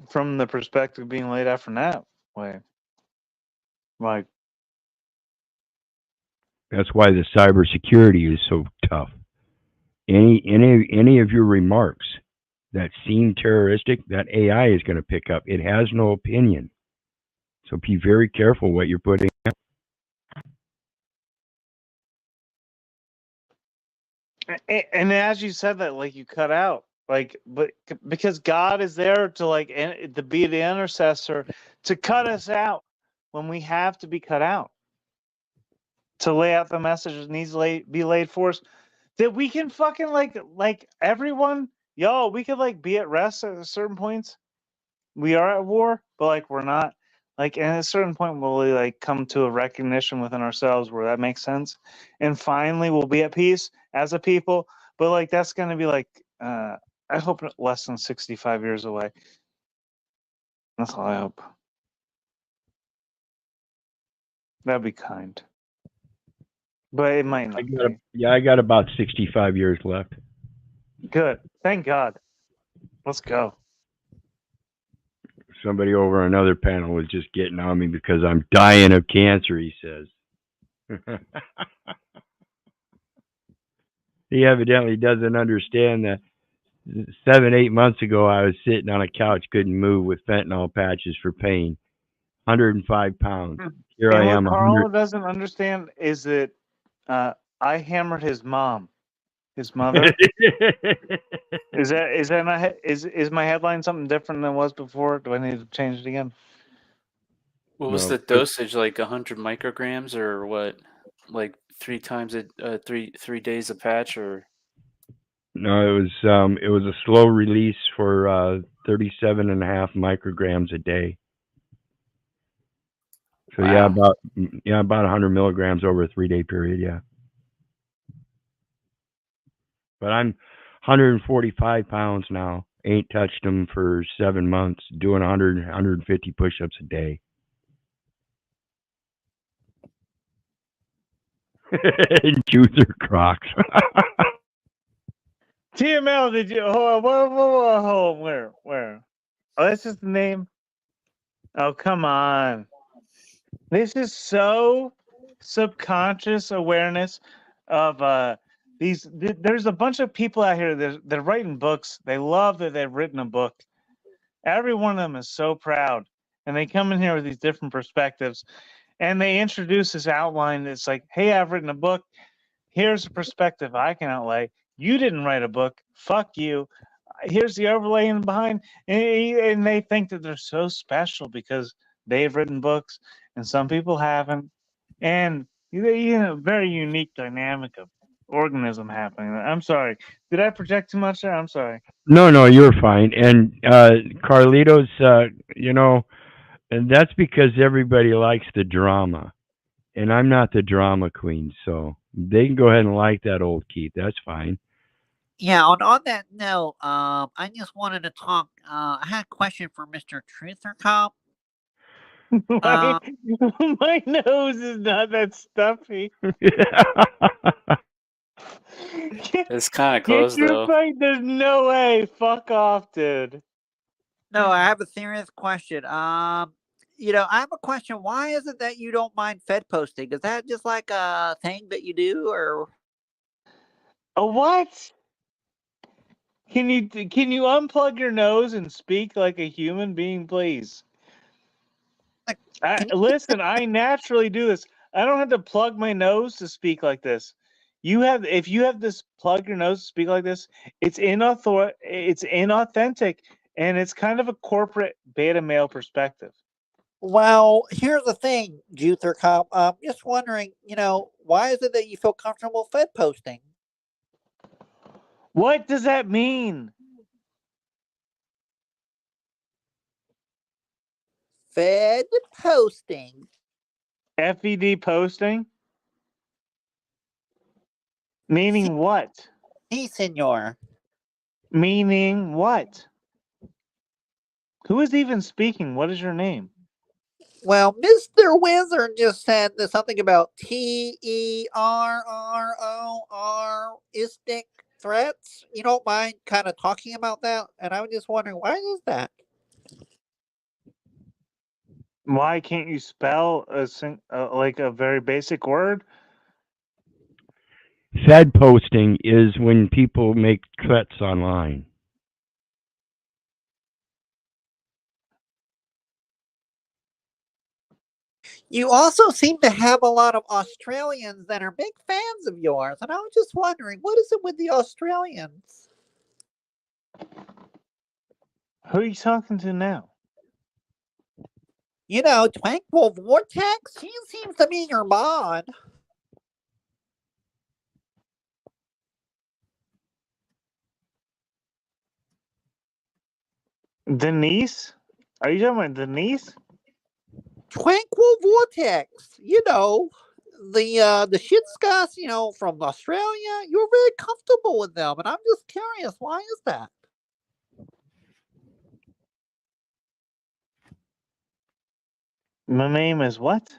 From the perspective being laid out from that way. Like, That's why the cybersecurity is so tough. Any of your remarks that seem terroristic, that AI is going to pick up. It has no opinion. So be very careful what you're putting out. And as you said that, like, you cut out, like, but because God is there to, like, to be the intercessor, to cut us out when we have to be cut out, to lay out the messages needs to be laid for us, that we can fucking like everyone, y'all, we could like be at rest at certain points. We are at war, but like we're not. Like, and at a certain point, we'll like come to a recognition within ourselves where that makes sense, and finally we'll be at peace as a people. But like that's gonna be like, I hope less than 65 years away. That's all I hope. That'd be kind, but it might not be. I got about 65 years left. Good, thank God. Let's go. Somebody over another panel was just getting on me because I'm dying of cancer, he says. He evidently doesn't understand that 7-8 months ago I was sitting on a couch, couldn't move with fentanyl patches for pain. 105 pounds. Here And I what am. Carl doesn't understand is that I hammered his mom, his mother. Is that not is my headline something different than it was before? Do I need to change it again? What was the dosage? Like 100 micrograms, or what? Like 3 times three days a patch, or? No, it was a slow release for 37.5 micrograms a day. So Wow. about 100 milligrams over a 3-day period. Yeah. But I'm 145 pounds now. Ain't touched them for 7 months. Doing 150 push-ups a day. Shoes are Crocs. TML, did you hold on, where? Oh, that's just the name. Oh, come on. This is so subconscious awareness of these. There's a bunch of people out here that they're writing books. They love that they've written a book. Every one of them is so proud, and they come in here with these different perspectives, and they introduce this outline that's like, "Hey, I've written a book. Here's a perspective I can outlay. You didn't write a book. Fuck you. Here's the overlay in behind," and they think that they're so special because they've written books and some people haven't, and very unique dynamic of organism happening. I'm sorry, did I project too much there? I'm sorry. No, you're fine. And Carlitos, and that's because everybody likes the drama, and I'm not the drama queen, so they can go ahead and like that old Keith. That's fine. Yeah, on that note, I just wanted to talk. I had a question for Mr. Truther Cop. My nose is not that stuffy. It's kind of close, though. There's no way. Fuck off, dude. No, I have a serious question. I have a question. Why is it that you don't mind Fed posting? Is that just like a thing that you do, or a what? Can you unplug your nose and speak like a human being, please? Listen, I naturally do this. I don't have to plug my nose to speak like this. If you have this plug your nose to speak like this, it's inauthentic, and it's kind of a corporate beta male perspective. Well, here's the thing, Juther Cop. I'm just wondering, why is it that you feel comfortable Fed posting? What does that mean? Fed posting. FED posting? Meaning what? Si, senor. Meaning what? Who is even speaking? What is your name? Well, Mr. Wizard just said there's something about terroristic threats. You don't mind kind of talking about that? And I was just wondering, why is that? Why can't you spell like a very basic word? Fed posting is when people make threats online. You also seem to have a lot of Australians that are big fans of yours, and I was just wondering, what is it with the Australians? Who are you talking to now? You know, Tranquil Vortex, she seems to be your mod. Denise? Are you talking about Denise? Tranquil Vortex, you know, the shitscuss, you know, from Australia. You're very comfortable with them, and I'm just curious, why is that? My name is what?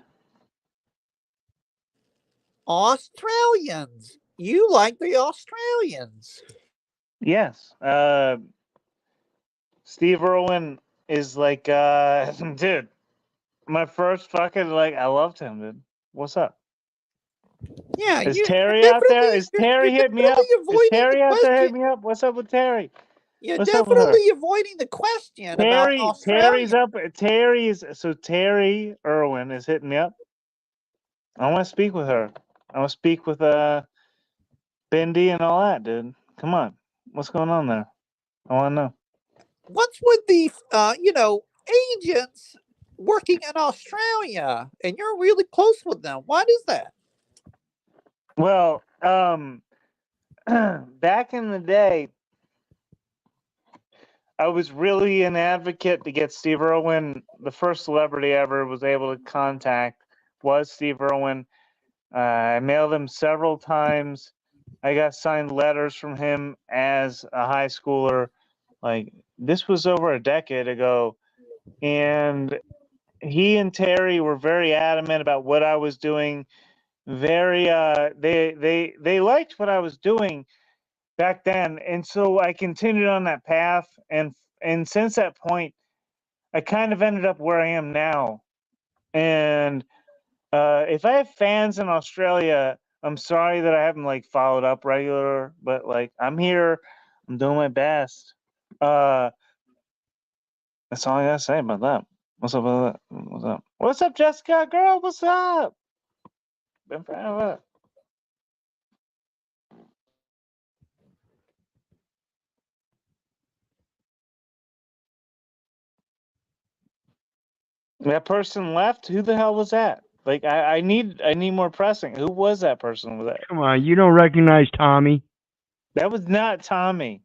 Australians. You like the Australians. Yes. Steve Irwin is like, dude, my first fucking, like, I loved him, dude. What's up? Yeah, Is you're Terry out there? Is Terry you're hitting me up? definitely Is avoiding Terry the out there question. hitting me up? What's up with Terry? You're What's up with her? definitely avoiding the question about Terry's Australia. up. Terry Irwin is hitting me up. I want to speak with her. I want to speak with Bendy and all that, dude. Come on, what's going on there? I want to know. What's with the you know, agents working in Australia, and you're really close with them? What is that? Well, back in the day, I was really an advocate to get Steve Irwin. The first celebrity I ever was able to contact was Steve Irwin. I mailed him several times. I got signed letters from him as a high schooler. Like, this was over a decade ago. And he and Terry were very adamant about what I was doing. Very they liked what I was doing back then. And so I continued on that path, and since that point I kind of ended up where I am now. And if I have fans in Australia, I'm sorry that I haven't like followed up regular, but like I'm here, I'm doing my best. That's all I gotta say about that. What's up with that? What's up? What's up, Jessica? Girl, what's up? Been forever. That person left. Who the hell was that? Like, I need more pressing. Who was that person over there? Come on, you don't recognize Tommy? That was not Tommy.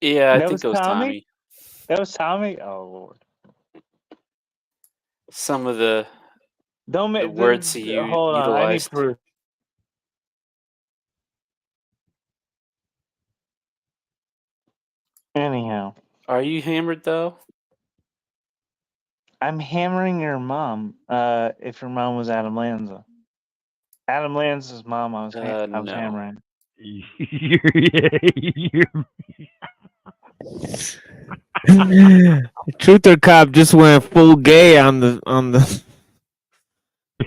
Yeah, I That think was it was Tommy? Tommy. That was Tommy. Oh Lord. Some of the Don't the make words he hold on. I need utilized. proof. Anyhow, Are you hammered though? I'm hammering your mom. If your mom was Adam Lanza. Adam Lanza's mom. I was No. hammering. Truth or Cop just went full gay on the.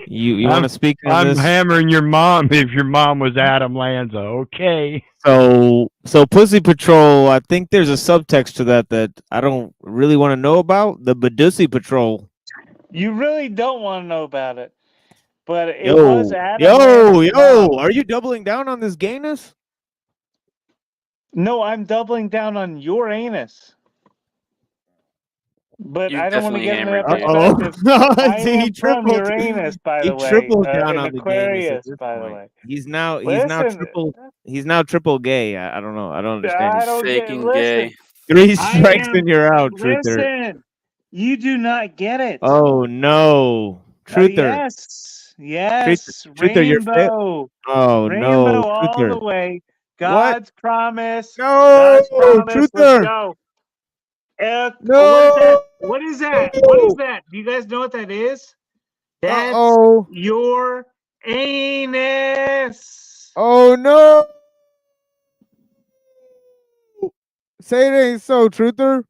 You want to speak on I'm this? hammering your mom if your mom was Adam Lanza. Okay. So Pussy Patrol. I think there's a subtext to that I don't really want to know about. The Badussy Patrol. You really don't want to know about it, but it was Yo, Adam Lanza's mom. are you doubling down on this gayness? No, I'm doubling down on your anus. But You're I don't want to definitely get into that hammered, perspective. I See, am from Uranus, by the way. tripled down An on the gayness at Aquarius, this by the point. way. He's now Listen, triple gay. I don't know. I don't understand. I don't get. faking Listen, gay. Three I strikes am. and you're out, Truther. Listen, you do not get it. Oh no, Truther. Yes, Truther, you're fit. rainbow, Oh rainbow no, all the Truther. way. What? God's promise. No, God's promise. Let's Truther. go. What is that? No. What is that? What is that? Do you guys know what that is? That's Uh-oh. your anus. Oh no. Say it ain't so, Truther.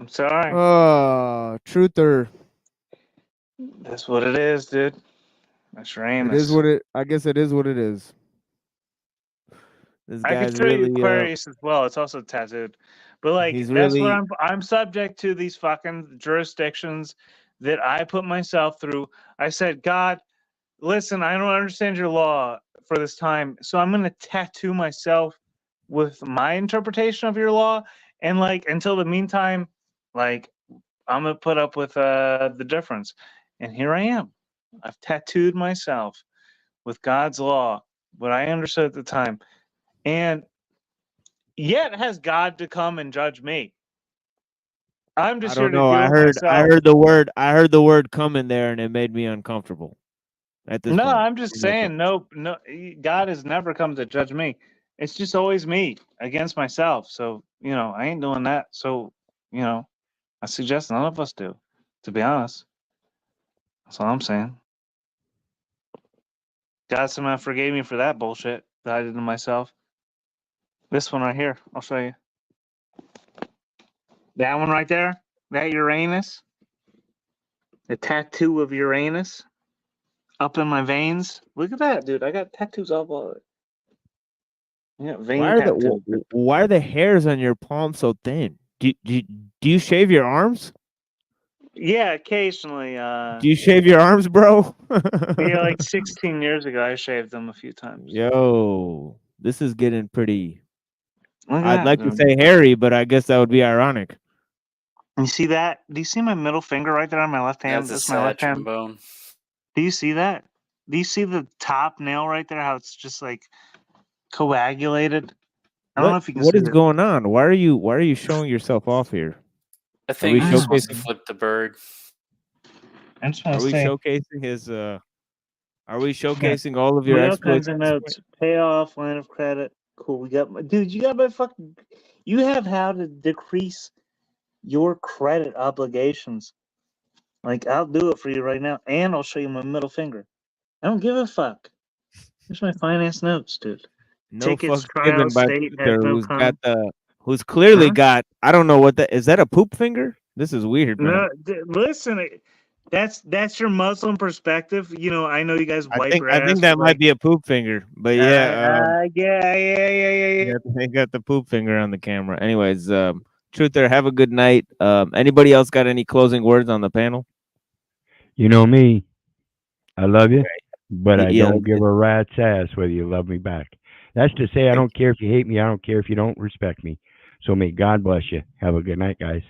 I'm sorry. Truther. That's what it is, dude. That's It is Uranus. what it. I guess it is what it is. This I could guy's show you really Aquarius as well. It's also tattooed. But like he's that's where really I'm subject to these fucking jurisdictions that I put myself through. I said, God, listen, I don't understand your law for this time. So I'm gonna tattoo myself with my interpretation of your law. And like until the meantime, like I'm gonna put up with the difference. And here I am. I've tattooed myself with God's law, what I understood at the time. And yet has God to come and judge me. I'm I just here don't to know. do I it heard myself. I heard the word come in there and it made me uncomfortable at this No, point. I'm just saying, no, God has never come to judge me. It's just always me against myself. So, I ain't doing that. So, I suggest none of us do, to be honest. That's all I'm saying. God somehow forgave me for that bullshit that I did to myself. This one right here, I'll show you. That one right there, that Uranus, the tattoo of Uranus up in my veins. Look at that, dude. I got tattoos all over it. Yeah, vein tattoo. Why are the hairs on your palm so thin? Do you shave your arms? Yeah, occasionally. Do you shave your arms, bro? Yeah, like 16 years ago, I shaved them a few times. Yo, this is getting pretty. Look at I'd that, like to dude. say hairy, but I guess that would be ironic. You see that? Do you see my middle finger right there on my left hand? That's a That's my left hand. sad trombone. Do you see that? Do you see the top nail right there? How it's just like coagulated? I don't know if you can What see is it. going on? Why are you showing yourself off here? I Are think we he just wants to showcasing? flip the bird. I just want Are to we say, showcasing his? Are we yeah, showcasing all of we your got all kinds exploits of at this point? notes. Payoff, line of credit. Cool. We got my dude. You got my fucking. You have how to decrease your credit obligations. Like I'll do it for you right now, and I'll show you my middle finger. I don't give a fuck. Here's my finance notes, dude. No Tickets, fucks trial, given by state has Truther, no who's clearly Huh? got. I don't know what that is. That a poop finger? This is weird, man. No, listen. That's your Muslim perspective. I know you guys wipe your I ass think with that might like. be a poop finger, but yeah, Yeah. they got the poop finger on the camera. Anyways, Truther, have a good night. Anybody else got any closing words on the panel? You know me. I love you, but I Yeah, don't give a rat's ass whether you love me back. That's to say, I don't care if you hate me. I don't care if you don't respect me. So may God bless you. Have a good night, guys.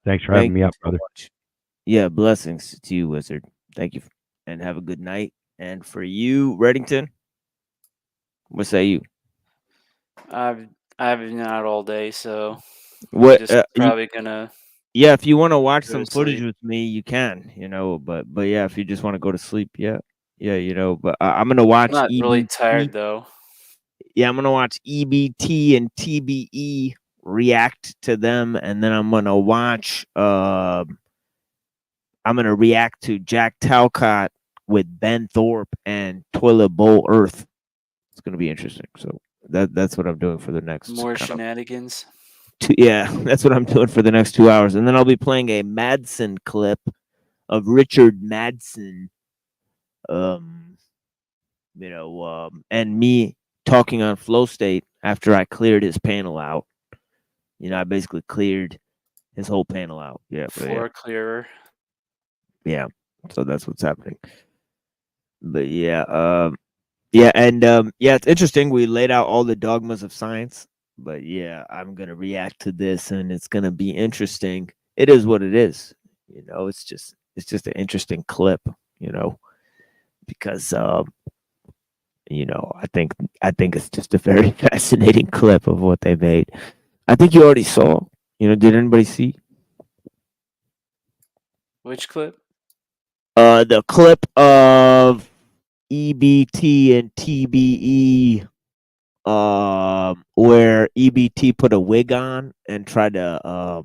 Thanks for having thank me you up, so brother. much. Yeah, blessings to you, Wizard. Thank you, and have a good night. And for you, Reddington, what say you? I've been out all day, so What? I'm just probably gonna. Yeah, if you want to watch go some to footage sleep. with me, you can. But yeah, if you just want to go to sleep, yeah. But I'm gonna watch I'm not really EBT. tired though. Yeah, I'm gonna watch EBT and TBE react to them, and then I'm gonna watch. I'm gonna react to Jack Talcott with Ben Thorpe and Toilet Bowl Earth. It's gonna be interesting. So that's what I'm doing for the next More kind of shenanigans. yeah, that's what I'm doing for the next 2 hours, and then I'll be playing a Madsen clip of Richard Madsen, and me talking on Flow State after I cleared his panel out. I basically cleared his whole panel out. Yeah, but Floor clearer. yeah. So that's what's happening. But yeah, it's interesting. We laid out all the dogmas of science, but yeah, I'm gonna react to this, and it's gonna be interesting. It is what it is. It's just an interesting clip. Because I think it's just a very fascinating clip of what they made. I think you already saw. Did anybody see? Which clip? The clip of EBT and TBE, where EBT put a wig on and tried to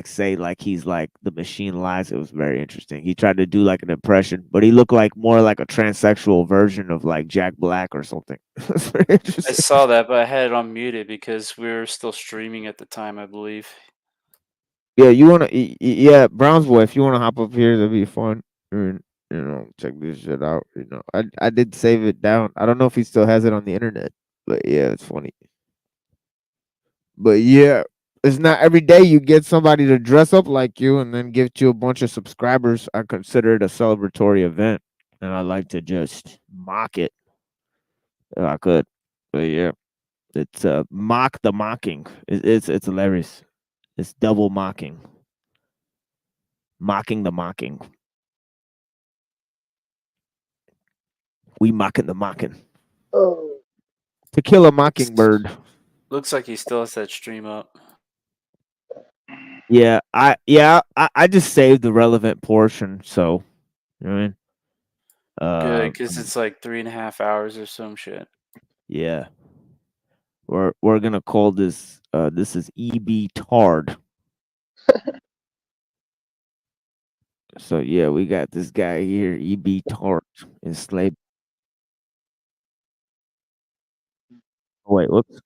say he's like the machine lies. It was very interesting. He tried to do like an impression, but he looked like more like a transsexual version of like Jack Black or something. It's very I interesting. saw that, but I had it on muted because we were still streaming at the time, I believe. Yeah, you wanna? Yeah, Browns boy, if you wanna hop up here, that'd be fun. check this shit out. I did save it down. I don't know if he still has it on the internet, but yeah, it's funny. But yeah, it's not every day you get somebody to dress up like you and then give you a bunch of subscribers. I consider it a celebratory event, and I like to just mock it if I could. But yeah, it's mock the mocking. It's hilarious. It's double mocking. Mocking the mocking. We mocking the mocking. Oh. To Kill a Mockingbird. Looks like he still has that stream up. Yeah, I just saved the relevant portion, so you know what I mean. Good, because it's like 3.5 hours or some shit. Yeah, we're gonna call this. This is EB Tard. So yeah, we got this guy here, EB Tard, enslaved. Wait, whoops.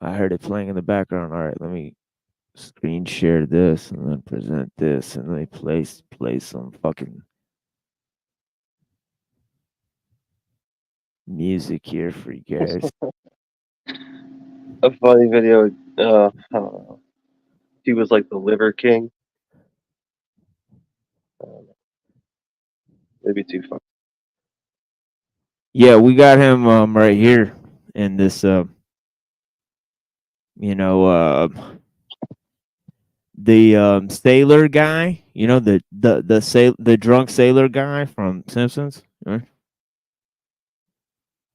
I heard it playing in the background. All right, let me screen share this and then present this and then play some fucking music here for you guys. A funny video. I don't know. He was like the Liver King. Maybe too far. Yeah, we got him right here in this the sailor guy, the drunk sailor guy from Simpsons, right?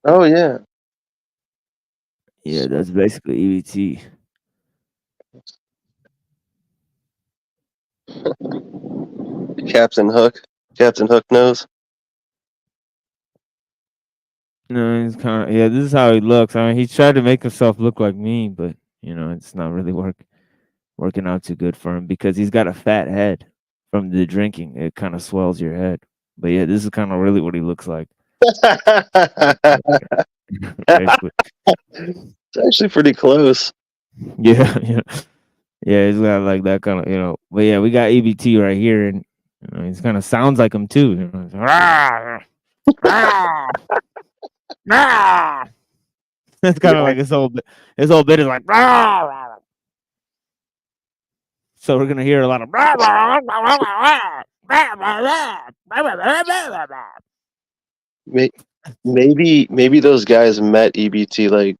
Oh yeah. Yeah, that's basically EBT. Captain Hook nose. No, he's kind of this is how he looks. I mean, he tried to make himself look like me, but it's not really working out too good for him because he's got a fat head from the drinking. It kind of swells your head. But yeah, this is kind of really what he looks like. It's actually pretty close. Yeah, he's got like that kind of, But yeah, we got EBT right here, and he kind of sounds like him too. That's kind of like his whole bit is like. So we're gonna hear a lot of. Maybe those guys met EBT like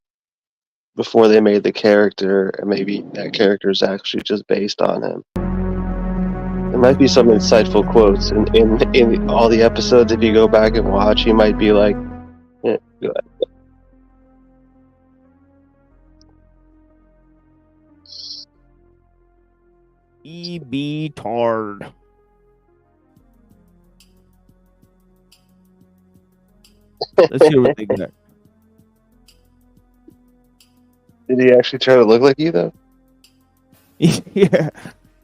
before they made the character, and maybe that character is actually just based on him. There might be some insightful quotes in all the episodes. If you go back and watch, he might be like, yeah, go ahead. EB Tard. Let's see what they got. Did he actually try to look like you though? Yeah,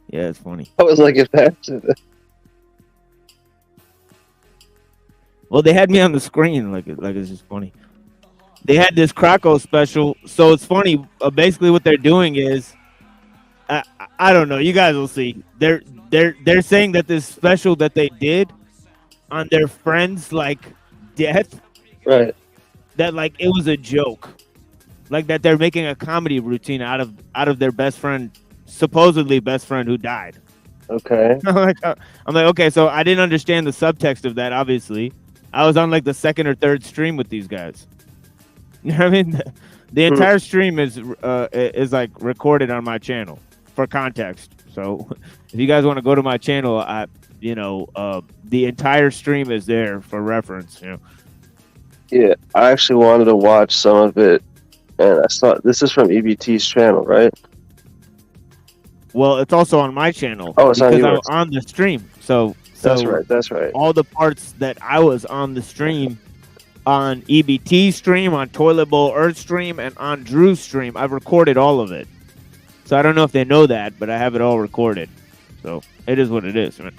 it's funny. I was like, if that's it. Well, they had me on the screen, like it's just funny. They had this Krakow special, so it's funny. Basically, what they're doing is, I don't know. You guys will see. They're saying that this special that they did on their friend's like death, right? That like it was a joke, like that they're making a comedy routine out of their best friend, supposedly best friend who died. Okay. I'm like, okay, so I didn't understand the subtext of that. Obviously, I was on like the second or third stream with these guys. You know what I mean? The entire stream is like recorded on my channel for context. So if you guys want to go to my channel, the entire stream is there for reference. Yeah, I actually wanted to watch some of it, and I saw this is from EBT's channel, right? Well, it's also on my channel. Oh, it's on yours. I was on the stream. So That's right. All the parts that I was on the stream, on EBT stream, on Toilet Bowl Earth stream, and on Drew's stream, I've recorded all of it. So I don't know if they know that, but I have it all recorded. So it is what it is, man.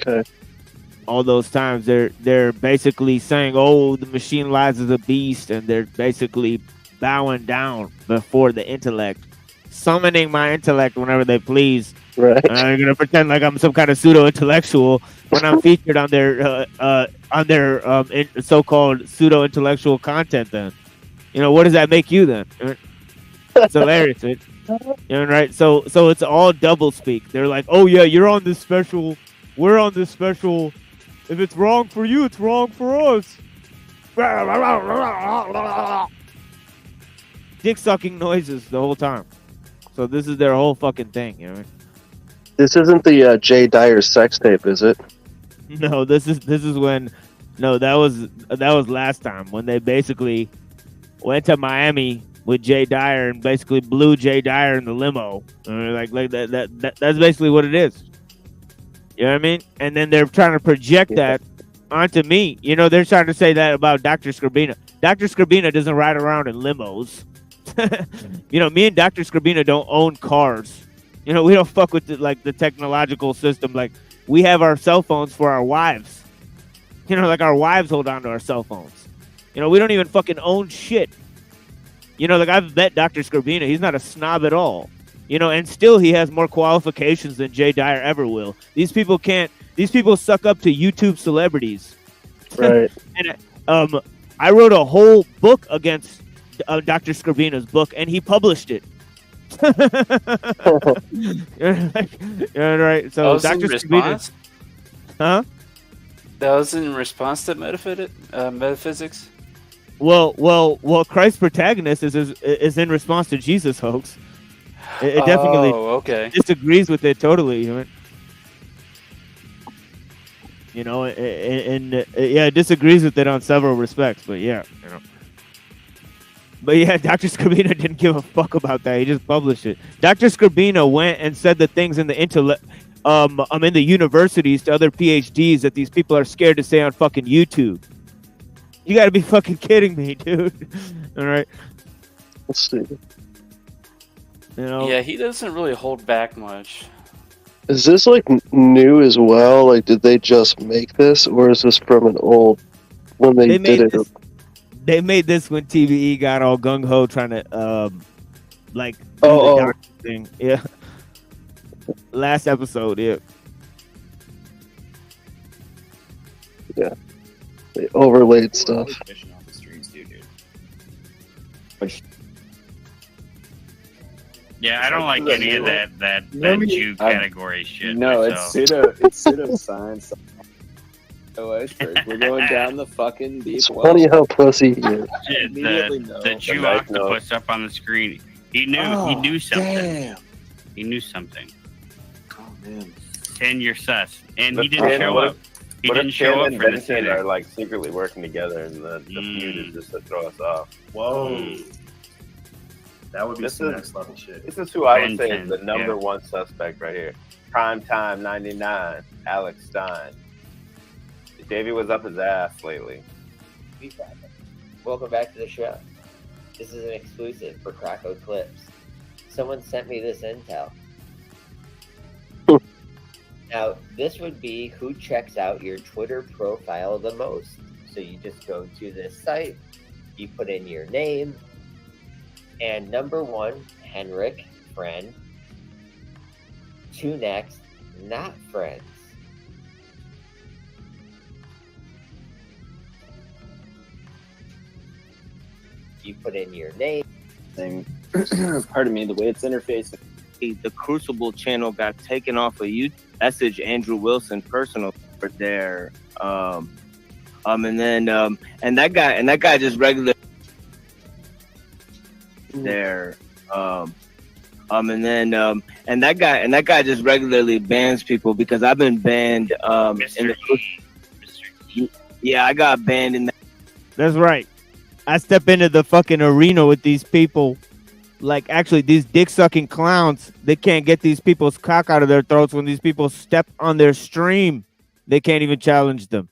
Okay. All those times they're basically saying, "Oh, the machine lies as a beast," and they're basically bowing down before the intellect summoning my intellect whenever they please. Right. They're gonna pretend like I'm some kind of pseudo intellectual when I'm featured on their so-called pseudo intellectual content. Then, what does that make you then? It's hilarious, right? Right? So it's all double speak. They're like, oh yeah, you're on this special, we're on this special. If it's wrong for you, it's wrong for us. Dick sucking noises the whole time. So this is their whole fucking thing, This isn't the Jay Dyer sex tape, is it? No, this is when. No, that was last time when they basically went to Miami with Jay Dyer and basically blew Jay Dyer in the limo. Like that's basically what it is. You know what I mean? And then they're trying to project that onto me. They're trying to say that about Dr. Scribina. Dr. Scribina doesn't ride around in limos. Me and Dr. Scribina don't own cars. We don't fuck with the technological system. Like, we have our cell phones for our wives. Like our wives hold on to our cell phones. We don't even fucking own shit. I've met Dr. Scribina. He's not a snob at all. And still he has more qualifications than Jay Dyer ever will. These people suck up to YouTube celebrities. Right. And I wrote a whole book against Dr. Scribina's book, and he published it. Right. So Dr. Scribina, huh? That was in response to metaphysics. Well, Christ's protagonist is in response to Jesus hoax. It definitely disagrees with it totally. It disagrees with it on several respects. But yeah, But yeah, Dr. Scribina didn't give a fuck about that. He just published it. Dr. Scribina went and said the things in the in the universities to other PhDs that these people are scared to say on fucking YouTube. You got to be fucking kidding me, dude. All right. Let's see. Yeah, he doesn't really hold back much. Is this like new as well? Like, did they just make this, or is this from an old when they did it? They made this when TVE got all gung ho trying to do the doctor thing. Yeah. Last episode, yeah. Yeah. They overlaid stuff. Yeah, I don't like any of that Jew category shit. No, myself. it's pseudoscience. We're going down the fucking deep It's well. funny how pussy he is. Shit, the Jew octopus up on the screen. He knew something. Damn. He knew something. Oh man. 10 you're sus. And But he didn't Ken, show what up. if- He what if didn't show Ken up and for this Vincent either. are like secretly working together, and the feud is just to throw us off. Whoa. That would be This some is- next level shit. This is who I would say is Vincent, the number yeah. one suspect right here. Primetime 99, Alex Stein. Davey was up his ass lately. Welcome back to the show. This is an exclusive for Krakow Clips. Someone sent me this intel. Now, this would be who checks out your Twitter profile the most. So you just go to this site, you put in your name, and number 1, Henrik, friend. 2 next, not friends. You put in your name. Pardon me, the way it's interfaced. The Crucible channel got taken off of YouTube. Message Andrew Wilson personal for there. And that guy just regular there. And that guy just regularly bans people because I've been banned. Yeah, I got banned in that. That's right. I step into the fucking arena with these people. Like, actually, these dick-sucking clowns, they can't get these people's cock out of their throats when these people step on their stream. They can't even challenge them.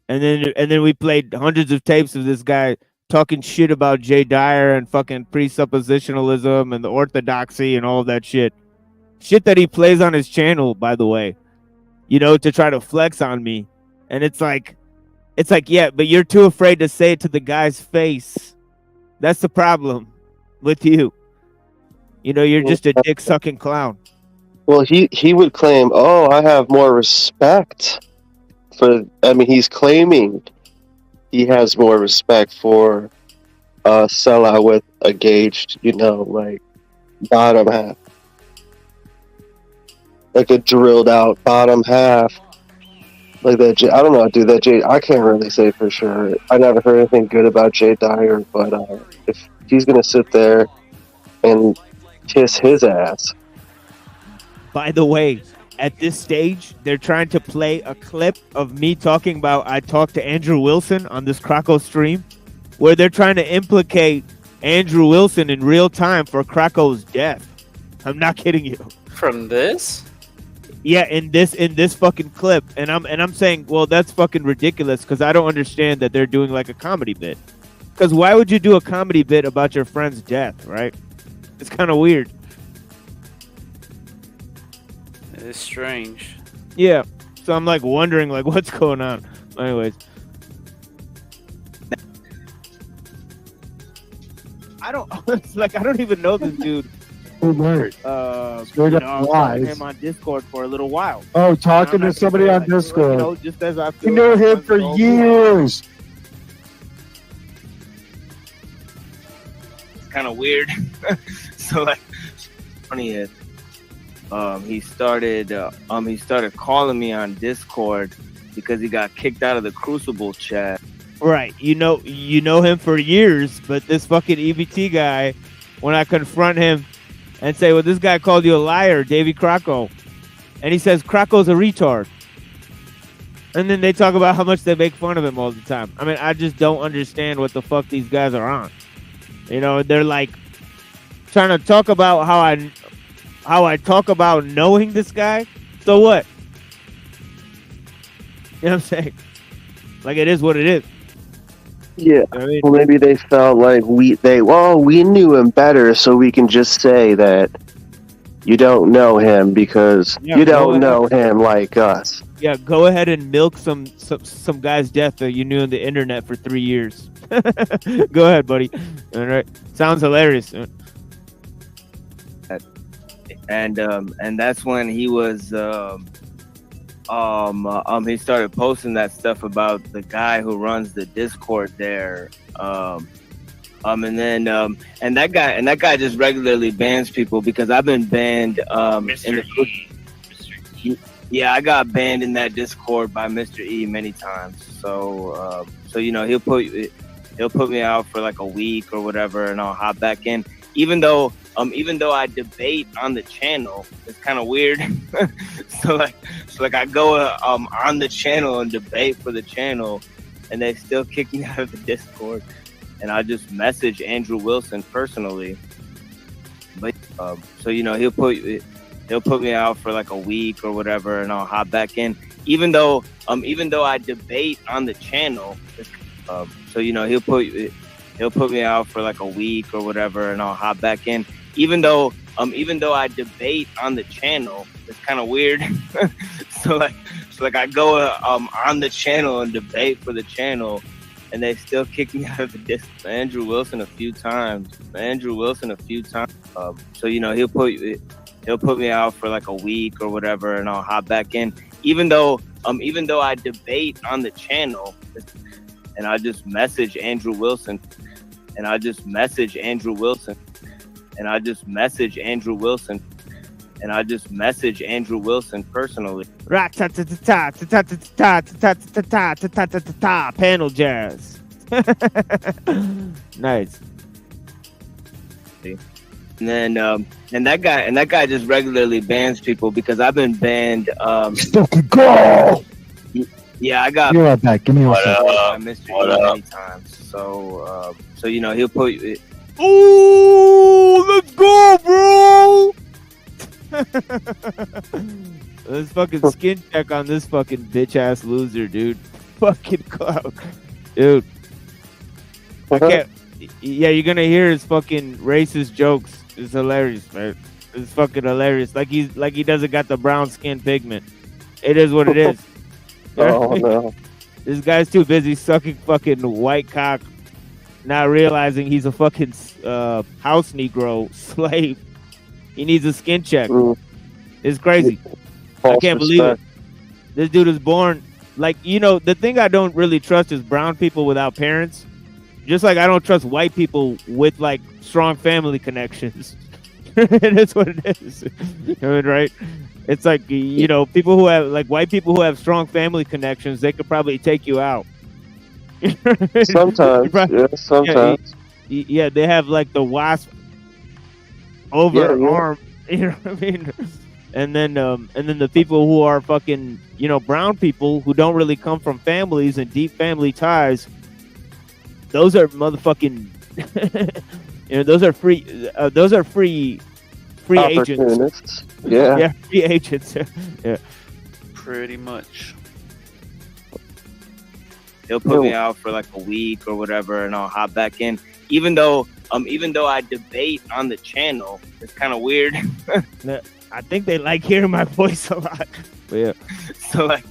And then we played hundreds of tapes of this guy talking shit about Jay Dyer and fucking presuppositionalism and the orthodoxy and all of that shit. Shit that he plays on his channel, by the way, to try to flex on me. And it's like, yeah, but you're too afraid to say it to the guy's face. That's the problem with you. You know, you're just a dick sucking clown. Well, he would claim, oh, I have more respect for. I mean, he's claiming he has more respect for a sellout with a gauged, like bottom half, like a drilled out bottom half, like that. I don't know, dude. That Jay, I can't really say for sure. I never heard anything good about Jay Dyer, but if he's gonna sit there and kiss his ass. By the way, at this stage, they're trying to play a clip of me talking about I talked to Andrew Wilson on this Krakow stream, where they're trying to implicate Andrew Wilson in real time for Krakow's death. I'm not kidding you. From this? Yeah, in this fucking clip, and I'm saying, well, that's fucking ridiculous because I don't understand that they're doing like a comedy bit. Because why would you do a comedy bit about your friend's death, right? It's kind of weird. It's strange. Yeah, so I'm like wondering like what's going on. Anyways, I don't even know this dude. Word. You know, I was talking to him on Discord for a little while. Oh, talking to somebody on Discord. You know, just as I feel You knew him for years. It's kind of weird. So like, funny is, he started calling me on Discord because he got kicked out of the Crucible chat. Right. You know him for years, but this fucking EBT guy, when I confront him and say, well, this guy called you a liar, Davey Krakow. And he says, Krakow's a retard. And then they talk about how much they make fun of him all the time. I mean, I just don't understand what the fuck these guys are on. You know, they're like trying to talk about how I talk about knowing this guy. So what? You know what I'm saying? Like, it is what it is. Yeah. I mean, Well, maybe they felt like we knew him better, so we can just say that you don't know him because you don't know him like us. Yeah, go ahead and milk some guy's death that you knew on the internet for 3 years. Go ahead, buddy. All right, sounds hilarious. And that's when he was he started posting that stuff about the guy who runs the Discord there. And that guy just regularly bans people because I've been banned yeah, I got banned in that Discord by Mr. E many times. So you know, he'll put me out for like a week or whatever, and I'll hop back in. Even though I debate on the channel, it's kind of weird. so like I go on the channel and debate for the channel, and they still kick me out of the Discord. And I just message Andrew Wilson personally. But so you know, he'll put me out for like a week or whatever, and I'll hop back in. Even though I debate on the channel, so you know, he'll put me out for like a week or whatever, and I'll hop back in. Even though I debate on the channel, it's kind of weird. so like I go on the channel and debate for the channel, and they still kick me out of the Discord. Andrew Wilson a few times. So you know, he'll put me out for like a week or whatever, and I'll hop back in. Even though I debate on the channel, and I just message Andrew Wilson. And I just message Andrew Wilson. And I just message Andrew Wilson. And I just message Andrew Wilson personally. Panel jazz. Nice. And then and that guy just regularly bans people because I've been banned. Fucking go! Yeah, I got. Be right back. Give me a second. I missed you many times. So you know, he'll put. Oh, let's go, bro! Let's fucking skin check on this fucking bitch ass loser, dude. Fucking cloud, dude. I can't. Yeah, you're gonna hear his fucking racist jokes. It's hilarious, man. It's fucking hilarious. Like he doesn't got the brown skin pigment. It is what it is. Oh no. This guy's too busy sucking fucking white cock, not realizing he's a fucking house Negro slave. He needs a skin check. Mm. It's crazy. I False can't believe it. respect. This dude is born like, you know, the thing I don't really trust is brown people without parents. Just like I don't trust white people with like strong family connections. That's what it is. You know, right? It's like, you know, people who have like white people who have strong family connections, they could probably take you out. Sometimes, yeah, sometimes. Yeah, they have like the wasp over arm. You know what I mean? And then the people who are fucking, you know, brown people who don't really come from families and deep family ties. Those are motherfucking, you know, those are free agents. Yeah. Yeah, free agents. Yeah. Pretty much. He'll put me out for like a week or whatever, and I'll hop back in. Even though I debate on the channel, it's kind of weird. I think they like hearing my voice a lot. But yeah. So like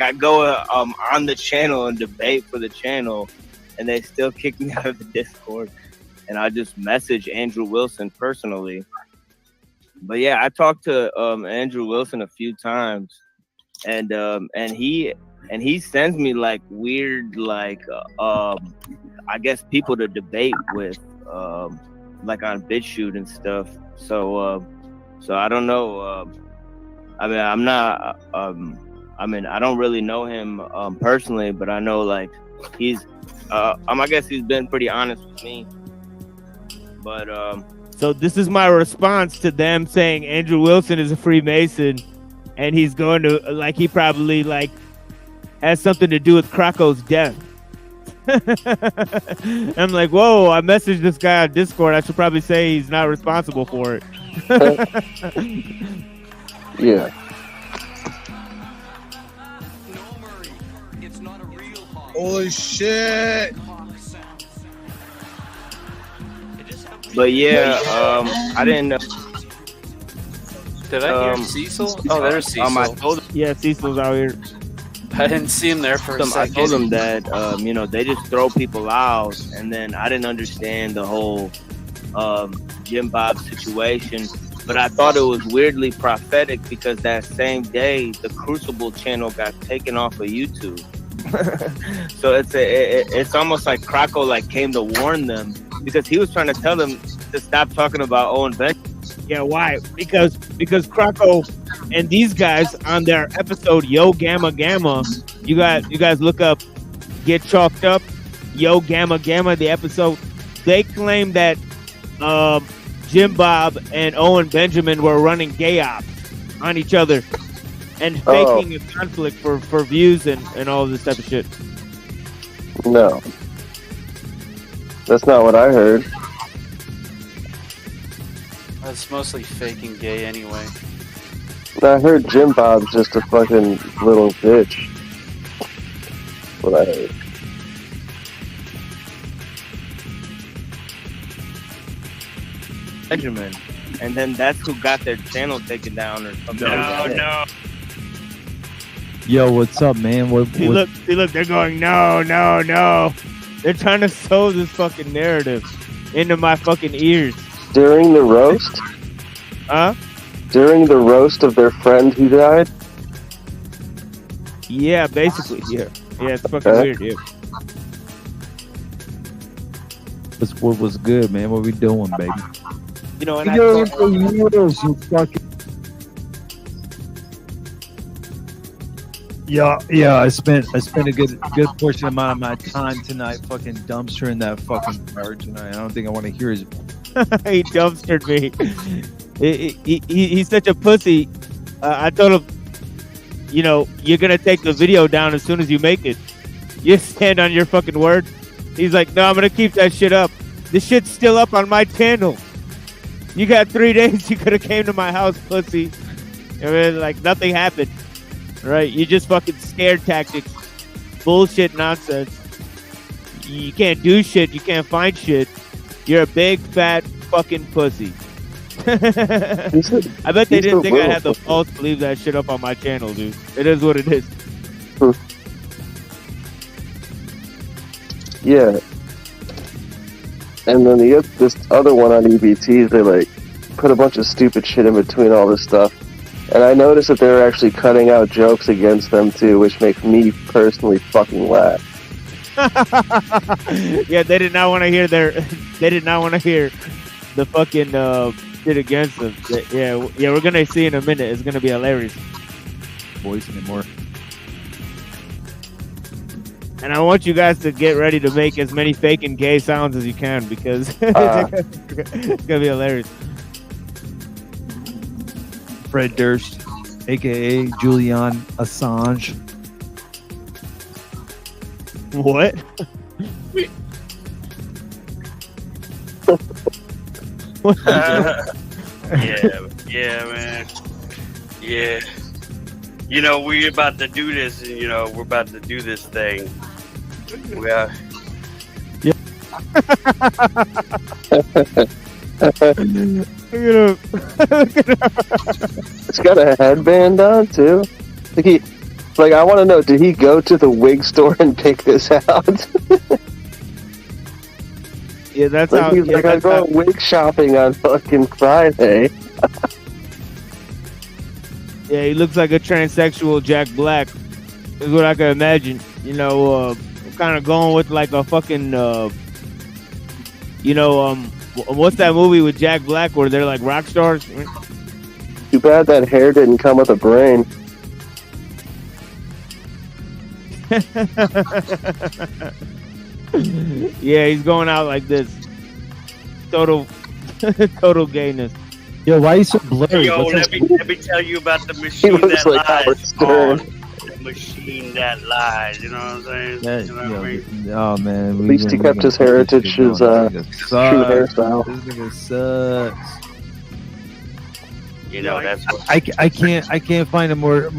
I go on the channel and debate for the channel, and they still kick me out of the Discord. And I just message Andrew Wilson personally. But yeah, I talked to Andrew Wilson a few times, and he sends me like weird like I guess people to debate with like on BitChute and stuff. So I don't know. I mean, I'm not. I mean, I don't really know him personally, but I know like he's. I guess he's been pretty honest with me. But so this is my response to them saying Andrew Wilson is a Freemason, and he's going to like he probably like has something to do with Krako's death. I'm like, whoa! I messaged this guy on Discord. I should probably say he's not responsible for it. Yeah. Holy shit! But yeah, I didn't know. Did I hear Cecil? Oh, there's Cecil. I told him, yeah, Cecil's out here. I didn't see him there for a second. I told him that you know, they just throw people out, and then I didn't understand the whole Jim Bob situation. But I thought it was weirdly prophetic because that same day the Crucible channel got taken off of YouTube. So it's almost like Krako like came to warn them, because he was trying to tell them to stop talking about Owen Benjamin. Yeah, why? Because Krako and these guys on their episode Yo Gamma Gamma, you guys look up Get Chalked Up, Yo Gamma Gamma, the episode, they claim that Jim Bob and Owen Benjamin were running gay ops on each other and faking a conflict for views and all this type of shit. No. That's not what I heard. That's mostly faking gay anyway. I heard Jim Bob's just a fucking little bitch. What I heard. Benjamin, and then that's who got their channel taken down or something. No. Yo, what's up, man? See, look, they're going, no. They're trying to sow this fucking narrative into my fucking ears. During the roast? Huh? During the roast of their friend who died? Yeah, basically, yeah. Yeah, it's fucking weird, yeah. What was good, man? What we doing, baby? You know, and Yeah, I spent a good portion amount of my time tonight fucking dumpstering that fucking car tonight. I don't think I want to hear his. He dumpstered me. He's such a pussy. I told him, you know, you're gonna take the video down as soon as you make it. You stand on your fucking word. He's like, no, I'm gonna keep that shit up. This shit's still up on my channel. You got 3 days. You could have came to my house, pussy. I mean, like nothing happened. Right? You just fucking scared tactics. Bullshit nonsense. You can't do shit. You can't find shit. You're a big, fat fucking pussy. I bet they didn't think I had the balls to leave that shit up on my channel, dude. It is what it is. Yeah. And then this other one on EBT, they like put a bunch of stupid shit in between all this stuff. And I noticed that they're actually cutting out jokes against them too, which makes me personally fucking laugh. Yeah, they did not want to hear they did not want to hear the fucking shit against them. Yeah, we're gonna see in a minute. It's gonna be hilarious. Voice anymore. And I want you guys to get ready to make as many fake and gay sounds as you can, because it's gonna be hilarious. Fred Durst, aka Julian Assange. What? Yeah, man. Yeah. You know, we're about to do this, and, you know, we're about to do this thing. We are. Yeah. It's got a headband on too. I want to know, did he go to the wig store and pick this out? Yeah, that's like how. He's like, I go wig shopping on fucking Friday. Yeah, he looks like a transsexual Jack Black. Is what I can imagine. You know, kind of going with like a fucking, what's that movie with Jack Black where they're like rock stars? Too bad that hair didn't come with a brain. Yeah, he's going out like this. Total gayness. Yo, why are you so blurry? Yo, let me tell you about the machine that lies. The machine that lies. You know what I'm saying? You know what I mean? Oh man. At least he kept his heritage, his true hairstyle. This nigga sucks. You know, that's what I can't find a more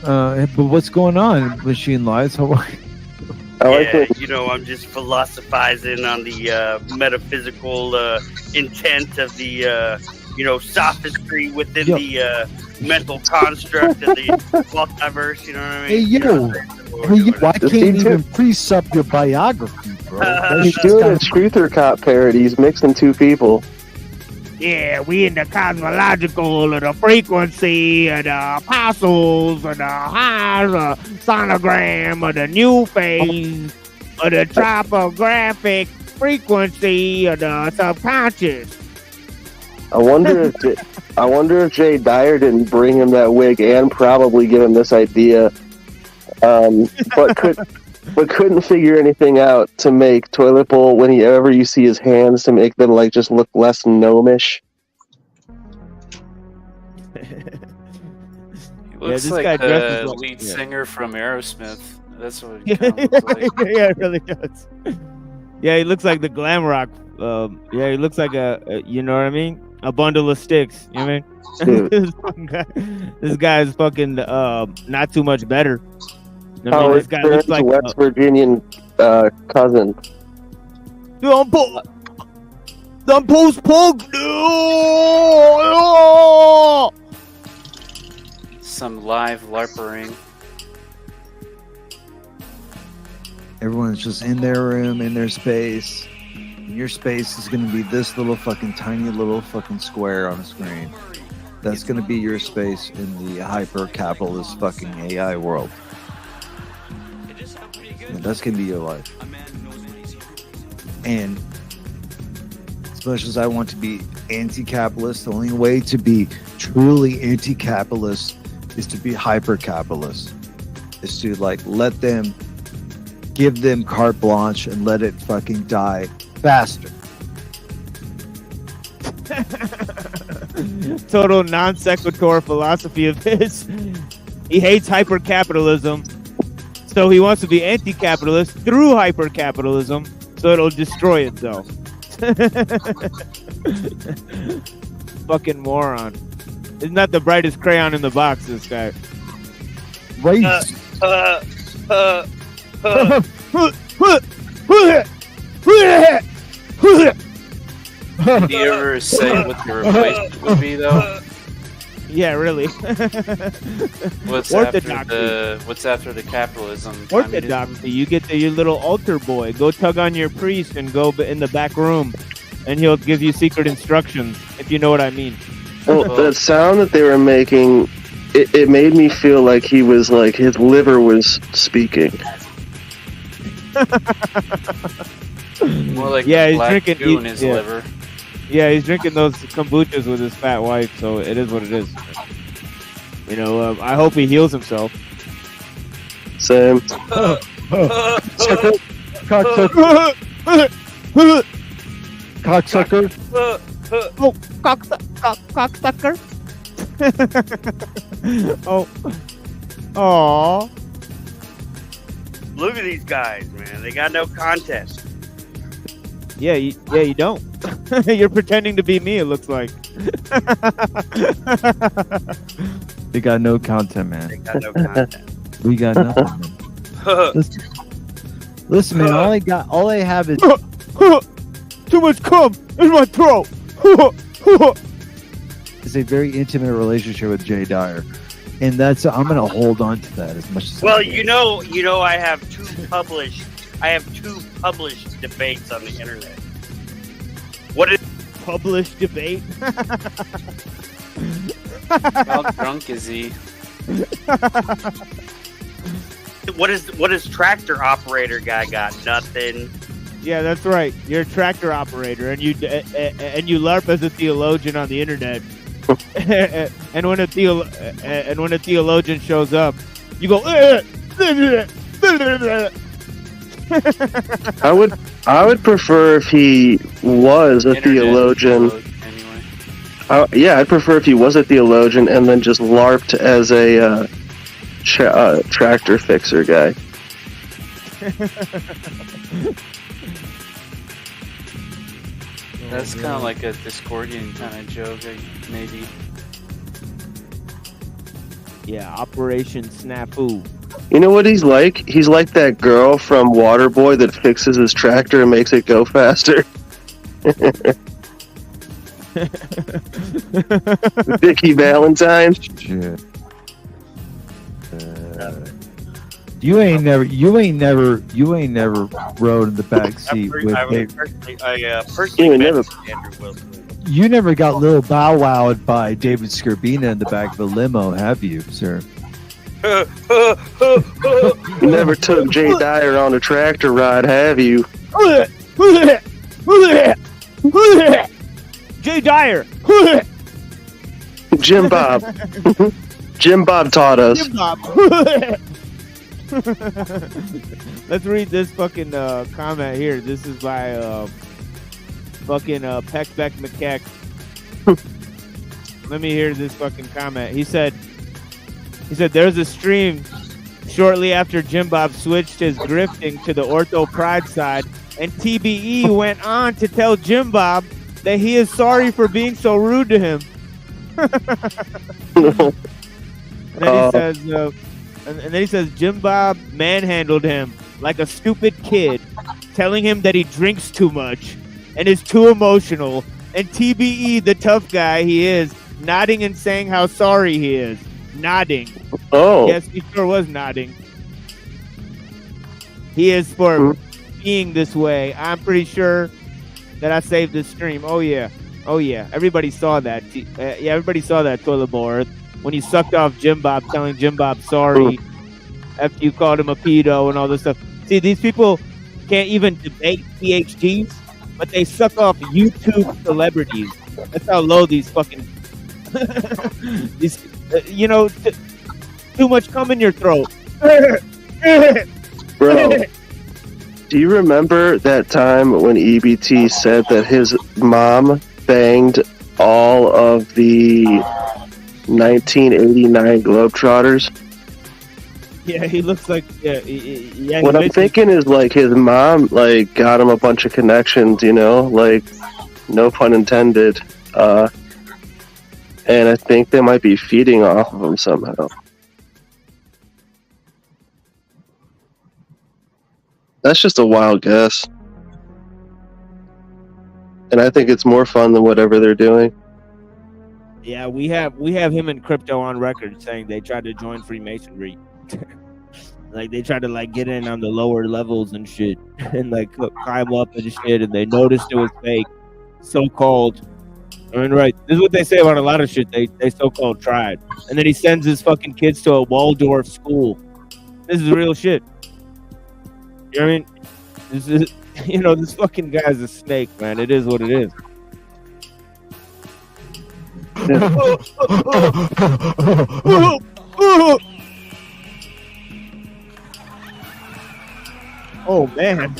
but what's going on, Machine Lies? Yeah, you know, I'm just philosophizing on the metaphysical intent of the, sophistry within the mental construct of the multiverse. You know what I mean? Hey yo, why can't you even pre-sup your biography, bro? He's doing a Truther Cop parody. He's mixing two people. Yeah, we in the cosmological, or the frequency, or the apostles, or the high, or sonogram, or the new phase, or the topographic frequency, or the subconscious. I wonder if Jay Dyer didn't bring him that wig and probably give him this idea, but couldn't figure anything out to make Toilet Bowl, whenever you see his hands, to make them like just look less gnomish. He looks like the lead singer from Aerosmith. That's what he Yeah, kind of looks like. yeah, it really does. Yeah, he looks like the glam rock. Yeah, he looks like you know what I mean? A bundle of sticks. You know what I mean? This guy is fucking not too much better. I mean, this guy looks like West Virginian cousin. Don't post punk. No! Some live LARPering. Everyone's just in their room, in their space. And your space is going to be this little fucking tiny little fucking square on a screen. That's going to be your space in the hyper-capitalist fucking AI world. And that's going to be your life. And as much as I want to be anti-capitalist, the only way to be truly anti-capitalist is to be hyper-capitalist. Is to give them carte blanche and let it fucking die faster. Total non sequitur philosophy of his. He hates hyper-capitalism, so he wants to be anti-capitalist through hyper-capitalism, so it'll destroy itself. Fucking moron. Isn't that the brightest crayon in the box, this guy? Did he ever say what the replacement would be, though? Yeah, really. What's after the capitalism? Orthodoxy. You get your little altar boy. Go tug on your priest and go in the back room. and he'll give you secret instructions, if you know what I mean. Well, that sound that they were making, it made me feel like he was like his liver was speaking. More like Yeah, he's black drinking goo in his liver. Yeah, he's drinking those kombuchas with his fat wife, so it is what it is. You know, I hope he heals himself. Same. Cocksucker. Cocksucker. Oh, cocksucker. Oh. Aww. Look at these guys, man. They got no contest. Yeah, you don't. You're pretending to be me, it looks like. They got no content, man. They got no content. We got nothing, man. Listen, man. All I have is too much cum in my throat. It's a very intimate relationship with Jay Dyer, and I'm gonna hold on to that as much as. Well, you know, I have two published debates on the internet. What is published debate? How drunk is he? What is tractor operator guy got? Nothing. Yeah, that's right. You're a tractor operator, and you LARP as a theologian on the internet. and when a theologian shows up, you go. I would prefer if he was a theologian. Yeah, I'd prefer if he was a theologian and then just LARPed as a tractor fixer guy. That's kind of like a Discordian kind of joke, maybe. Yeah, Operation Snafu. You know what he's like? He's like that girl from Waterboy that fixes his tractor and makes it go faster. Vicky Valentine. Shit. You ain't never rode in the back seat with You never got little bow wowed by David Scorbina in the back of a limo, have you, sir? You never took Jay Dyer on a tractor ride, have you? Jay Dyer. Jim Bob. Jim Bob taught us. Jim Bob. Let's read this fucking comment here. This is by fucking Peckbeck McKeck. Let me hear this fucking comment. He said there's a stream shortly after Jim Bob switched his grifting to the Ortho Pride side, and TBE went on to tell Jim Bob that he is sorry for being so rude to him. And then he says Jim Bob manhandled him like a stupid kid, telling him that he drinks too much and is too emotional, and TBE, the tough guy he is, nodding and saying how sorry he is. Nodding. Oh. Yes, he sure was nodding. He is for being this way. I'm pretty sure that I saved this stream. Oh yeah. Everybody saw that. Everybody saw that, Toilet Board, when you sucked off Jim Bob, telling Jim Bob sorry after you called him a pedo and all this stuff. See, these people can't even debate PhDs, but they suck off YouTube celebrities. That's how low these fucking these, too much cum in your throat. Bro, do you remember that time when EBT said that his mom banged all of the 1989 Globetrotters? Yeah, he looks like What I'm thinking is like his mom got him a bunch of connections, no pun intended. And I think they might be feeding off of him somehow. That's just a wild guess. And I think it's more fun than whatever they're doing. Yeah, we have him and Crypto on record saying they tried to join Freemasonry. They tried to get in on the lower levels and shit and climb up and shit, and they noticed it was fake. so-called. I mean, right. This is what they say about a lot of shit they so-called tried. And then he sends his fucking kids to a Waldorf school. This is real shit. You know what I mean? This is, this fucking guy's a snake, man. It is what it is. Oh, man.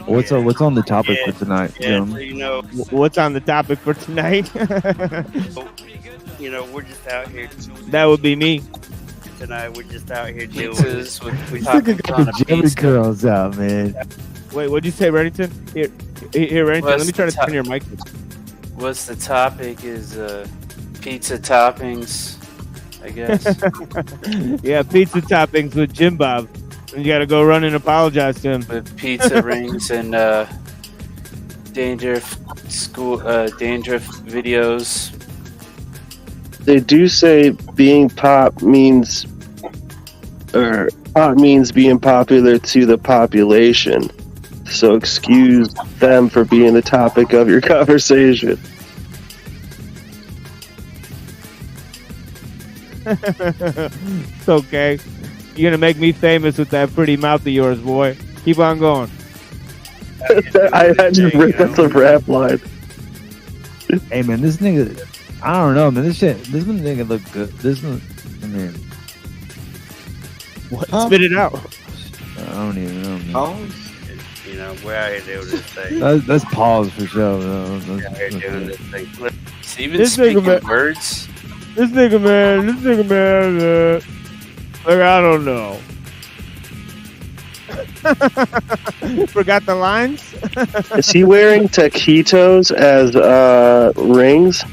What's on the topic for tonight, Jim? So, What's on the topic for tonight? we're just out here That would be me. tonight. We're just out here doing Pizzas with This nigga got the Jimmy curls out, man. Wait, what'd you say, Reddington? Here, Reddington, let me try to turn your mic. What's the topic is pizza toppings, I guess. Yeah, pizza toppings with Jim Bob. And you gotta go run and apologize to him. With pizza rings and dandruff videos. They do say being pop means being popular to the population. So excuse them for being the topic of your conversation. It's okay. You're gonna make me famous with that pretty mouth of yours, boy. Keep on going. I had you rip that's a rap line. Hey man, this nigga, I don't know, man. This nigga look good. What? Spit it out. I don't even know, man. we're out here doing this thing. That's pause for sure. We're out here doing this thing. It's even speaking words. This nigga, man. Like, I don't know. Forgot the lines? Is he wearing taquitos as rings?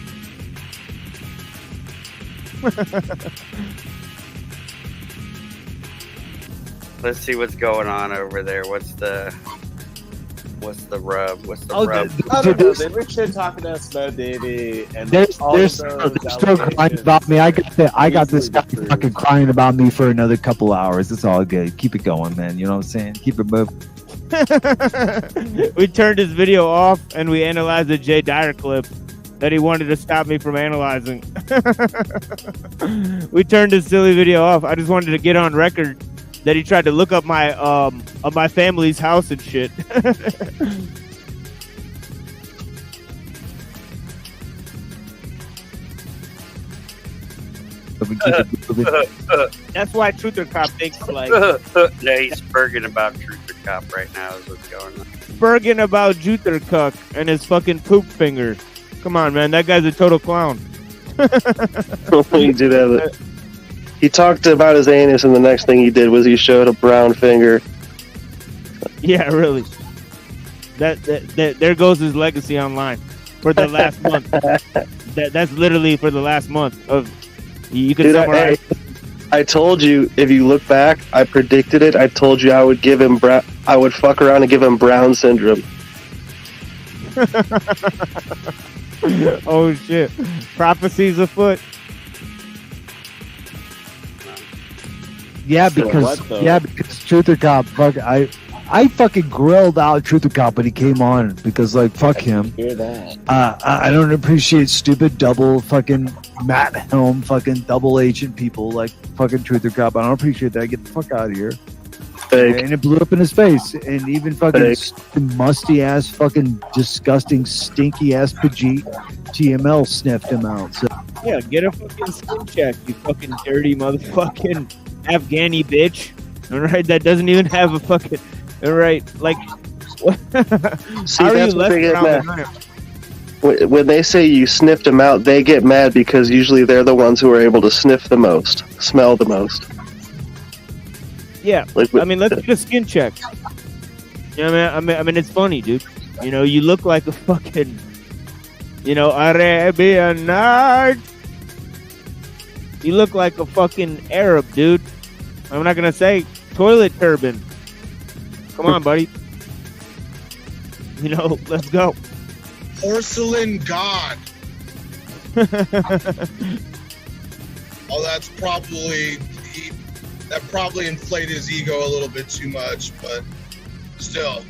Let's see what's going on over there. What's the rub? What's the rub? I don't know. They were shit talking to us about Davey, and They're all of still those crying about me. I got this guy fucking crying about me for another couple hours. It's all good. Keep it going, man. You know what I'm saying? Keep it moving. We turned his video off and we analyzed a Jay Dyer clip that he wanted to stop me from analyzing. We turned his silly video off. I just wanted to get on record that he tried to look up my family's house and shit. That's why Truther Cop thinks like. No, he's berging about Truther Cop right now. Is what's going on. Berging about Juther Cuck and his fucking poop finger. Come on, man, that guy's a total clown. He did have it. He talked about his anus, and the next thing he did was he showed a brown finger. Yeah, really. That there goes his legacy online for the last month. That's literally for the last month of. You can summarize. I told you, if you look back, I predicted it. I told you I would give him I would fuck around and give him Brown syndrome. Oh shit! Prophecies afoot. Yeah, because Truther Cop, I fucking grilled out Truther Cop when he came on because like fuck him. Hear that? I don't appreciate stupid double fucking Matt Helm fucking double agent people like fucking Truther Cop. I don't appreciate that. Get the fuck out of here. Fake. And it blew up in his face. And even fucking musty ass, fucking disgusting, stinky ass Pajit TML sniffed him out. So Yeah, get a fucking skin check, you fucking dirty motherfucking Afghani bitch. All right, that doesn't even have a fucking. All right, like. See, how are that's you what they get left mad. When they say you sniffed them out, they get mad because usually they're the ones who are able to sniff the most, smell the most. Yeah, Like, I mean, let's get a skin check. You know what I mean? I mean, it's funny, dude. You know, you look like a fucking, Arabian night. You look like a fucking Arab, dude. I'm not gonna say toilet turban. Come on, buddy. Let's go. Porcelain god. Oh, that's probably that probably inflated his ego a little bit too much, but still.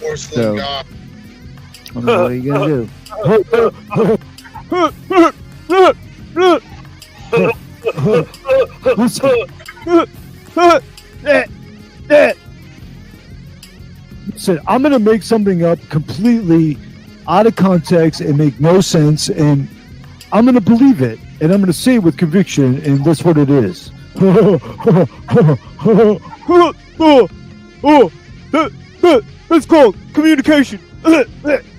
Porcelain So- God. I don't know what are you gonna do? Listen, I'm gonna make something up completely out of context and make no sense, and I'm gonna believe it, and I'm gonna say it with conviction, and that's what it is. That's called communication.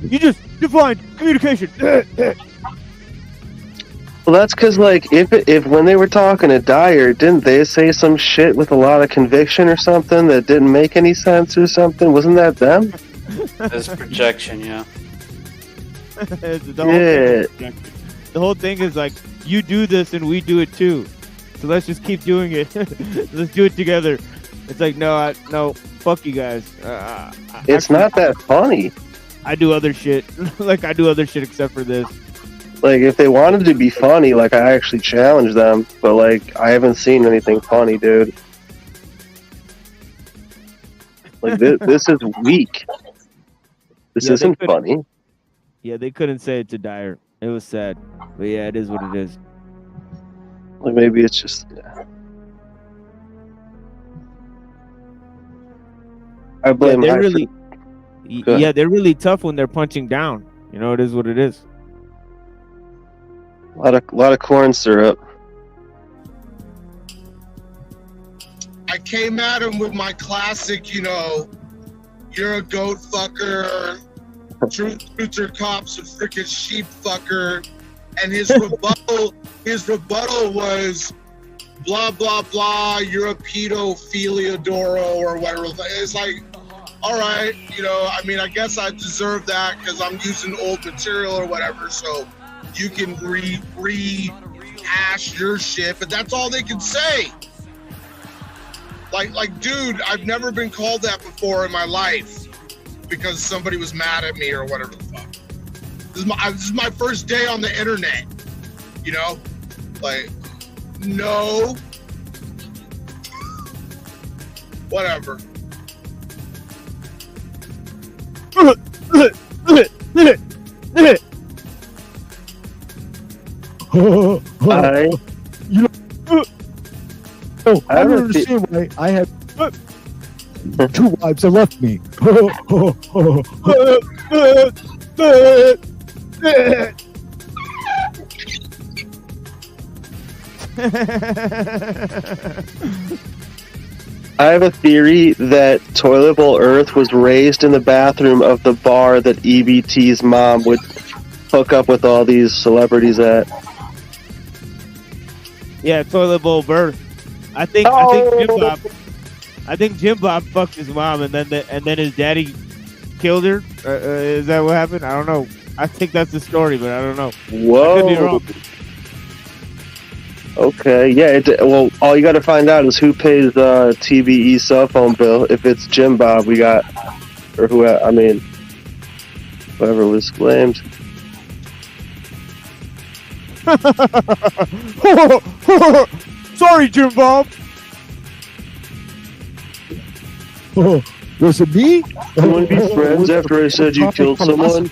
You just defined communication. Well, that's because, like, if when they were talking to Dyer, didn't they say some shit with a lot of conviction or something that didn't make any sense or something? Wasn't that them? That's projection, yeah. The whole thing is like, you do this and we do it too. So let's just keep doing it. Let's do it together. It's like, no, fuck you guys. It's not that funny. I do other shit. Like, I do other shit except for this. Like, if they wanted to be funny, like, I actually challenge them. But, like, I haven't seen anything funny, dude. Like, this is weak. This Yeah, they isn't couldn't- funny. Yeah, they couldn't say it to Dyer. It was sad. But yeah, it is what it is. Like, maybe it's just... Yeah. I blame they're Hyper. really, Go ahead. yeah, they're really tough when they're punching down. You know, it is what it is. A lot of corn syrup. I came at him with my classic, you're a goat fucker, truth or cops a freaking sheep fucker, and his rebuttal was blah blah blah, you're a pedophiliadoro or whatever. It's like, all right, I guess I deserve that because I'm using old material or whatever, so you can rehash your shit, but that's all they can say. Like, dude, I've never been called that before in my life because somebody was mad at me or whatever the fuck. This is my first day on the internet, Like, no. Whatever. I don't understand why I have two wives that left me. I have a theory that Toilet Bowl Earth was raised in the bathroom of the bar that EBT's mom would hook up with all these celebrities at. Yeah, Toilet Bowl Birth. I think Jim Bob fucked his mom, and then his daddy killed her. Is that what happened? I don't know. I think that's the story, but I don't know. Whoa. I could be wrong. Okay, yeah. Well, all you got to find out is who pays TBE cell phone bill. If it's Jim Bob, we got, or who? I mean, whoever was blamed. Sorry, Jim Bob. Was it me? You want to be friends after I said you killed someone?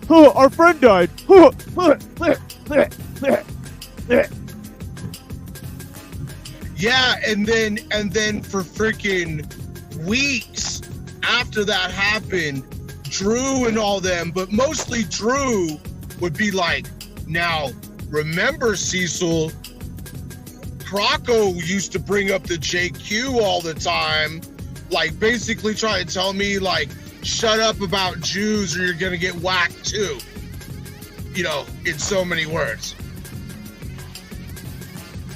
Our friend died. Yeah, and then for freaking weeks after that happened, Drew and all them, but mostly Drew, would be like, now remember, Cecil, Croco used to bring up the JQ all the time, like basically trying to tell me, like, shut up about Jews or you're gonna get whacked too. In so many words.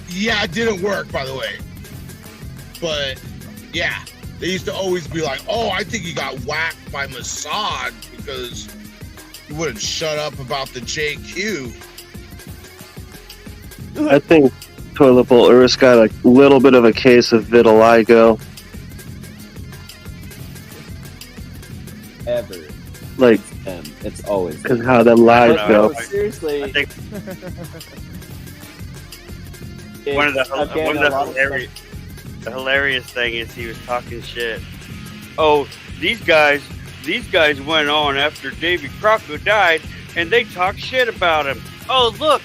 Yeah, it didn't work, by the way. But yeah, they used to always be like, oh, I think he got whacked by Mossad because he wouldn't shut up about the JQ. I think Toilet Bowl Earth's got a little bit of a case of vitiligo. Ever. Like, it's always because how them lies go. Seriously. I think It's, one of the again, a lot of hilarious. The hilarious thing is he was talking shit. Oh, these guys went on after Davy Crocker died, and they talked shit about him. Oh, look.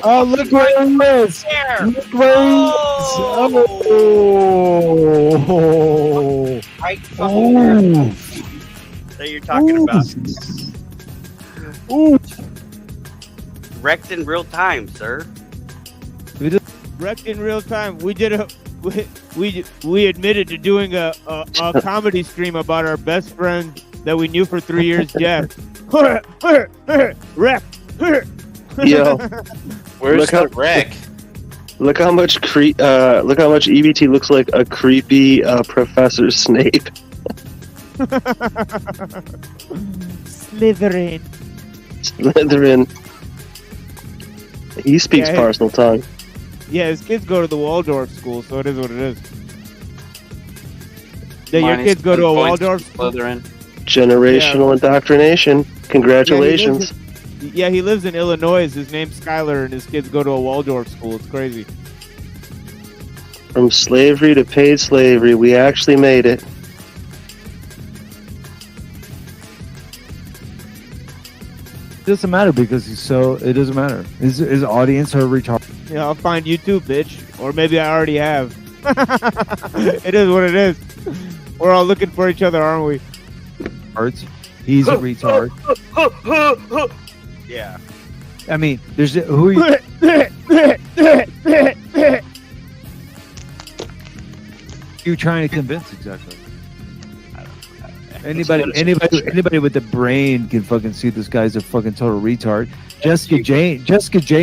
Oh, look where he is! Look where he is! Oh! Right fucking that you're talking about. Ooh! Wrecked in real time, sir. We just wrecked in real time. We did we admitted to doing a comedy stream about our best friend that we knew for 3 years, Jeff. Wreck. Yo, Where's the wreck? Look how much EBT looks like a creepy Professor Snape. Slytherin. He speaks personal tongue. Yeah, his kids go to the Waldorf school, so it is what it is. Yeah, your Minus kids go to a 10 points Waldorf for school? Slytherin. Generational indoctrination. Congratulations. Yeah, he lives in Illinois. His name's Skylar, and his kids go to a Waldorf school. It's crazy. From slavery to paid slavery, we actually made it. It doesn't matter because it doesn't matter. His audience are retarded. Yeah, I'll find you too, bitch. Or maybe I already have. It is what it is. We're all looking for each other, aren't we? Arts. He's a retard. Yeah. I mean, there's who are you? You trying to convince exactly? Anybody with the brain can fucking see this guy's a fucking total retard. Jessica Jane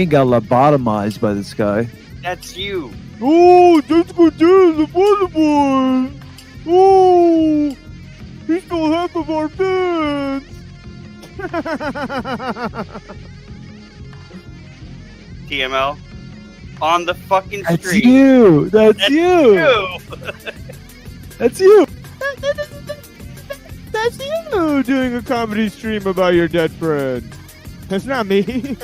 got lobotomized by this guy. That's you. Oh, Jessica Jane, lobotomized. Oh, he stole half of our fans. TML on the fucking That's street. you. That's you. That's you. That's you doing a comedy stream about your dead friend. That's not me.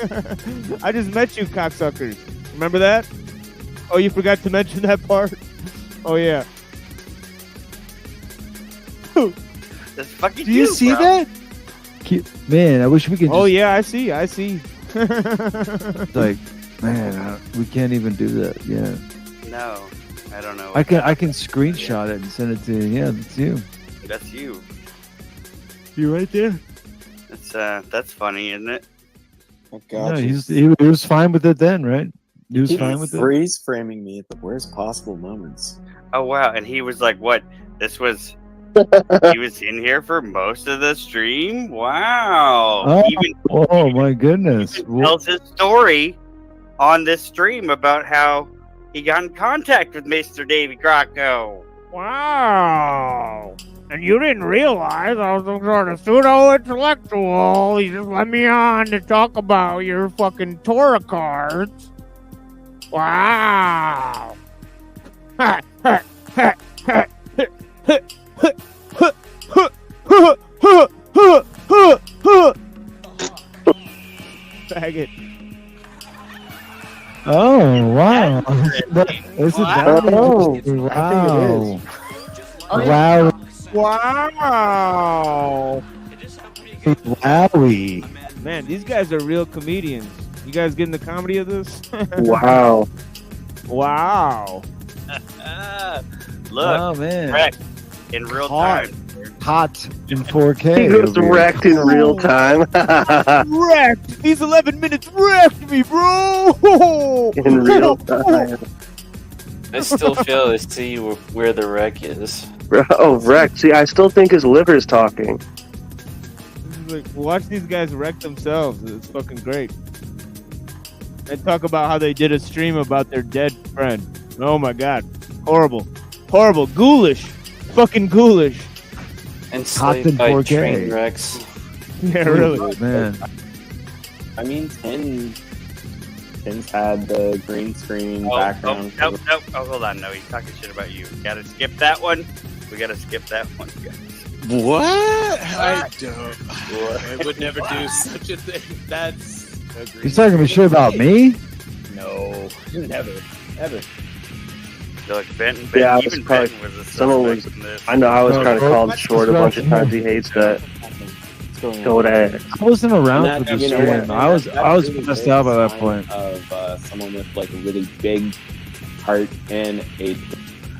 I just met you, cocksuckers. Remember that? Oh, you forgot to mention that part? Oh, yeah. That's fucking Do you see bro. that? Man, I wish we could just... Oh, yeah, I see. Like, man, we can't even do that. Yeah. No, I don't know. I can screenshot it and send it to you. Yeah, that's you. That's you. You right there. That's funny, isn't it? Yeah, he was fine with it then, right? He was fine with it. Freeze framing me at the worst possible moments. Oh wow! And he was like, "What? This was." He was in here for most of the stream. Wow! Oh my goodness! Tells his story on this stream about how he got in contact with Mr. Davy Crocco. Wow. And you didn't realize I was some sort of pseudo-intellectual. You just let me on to talk about your fucking Torah cards. Wow. Faggot. Oh wow! Is it that? Oh, wow! Wow! Wowie! Man, these guys are real comedians. You guys getting the comedy of this? Wow! Wow! Look, Oh man! wrecked in real time. Hot in 4K. He was wrecked in real time. Wrecked! These 11 minutes wrecked me, bro! In real time. I still fail to see where the wreck is. Oh, wrecked. See, I still think his liver's talking. Like, watch these guys wreck themselves. It's fucking great. And talk about how they did a stream about their dead friend. Oh my god. Horrible. Horrible. Ghoulish. Fucking ghoulish. Enslaved by train wrecks. Yeah, really. Oh, man. I mean, Tim's had the green screen background. Oh, hold on. No, he's talking shit about you. Gotta skip that one. We gotta skip that one, guys. What? I don't. I would never do such a thing. That's You're talking shit about me? No, never, ever. Like Benton, Yeah, even it's probably Benton was a someone was. suspect in this. I know I was trying to call him short a bunch of times. He hates that. Go ahead. I wasn't around And for that- this you know, stream. and I was that's really pissed the out by that sign point. Of someone with like a really big heart and a.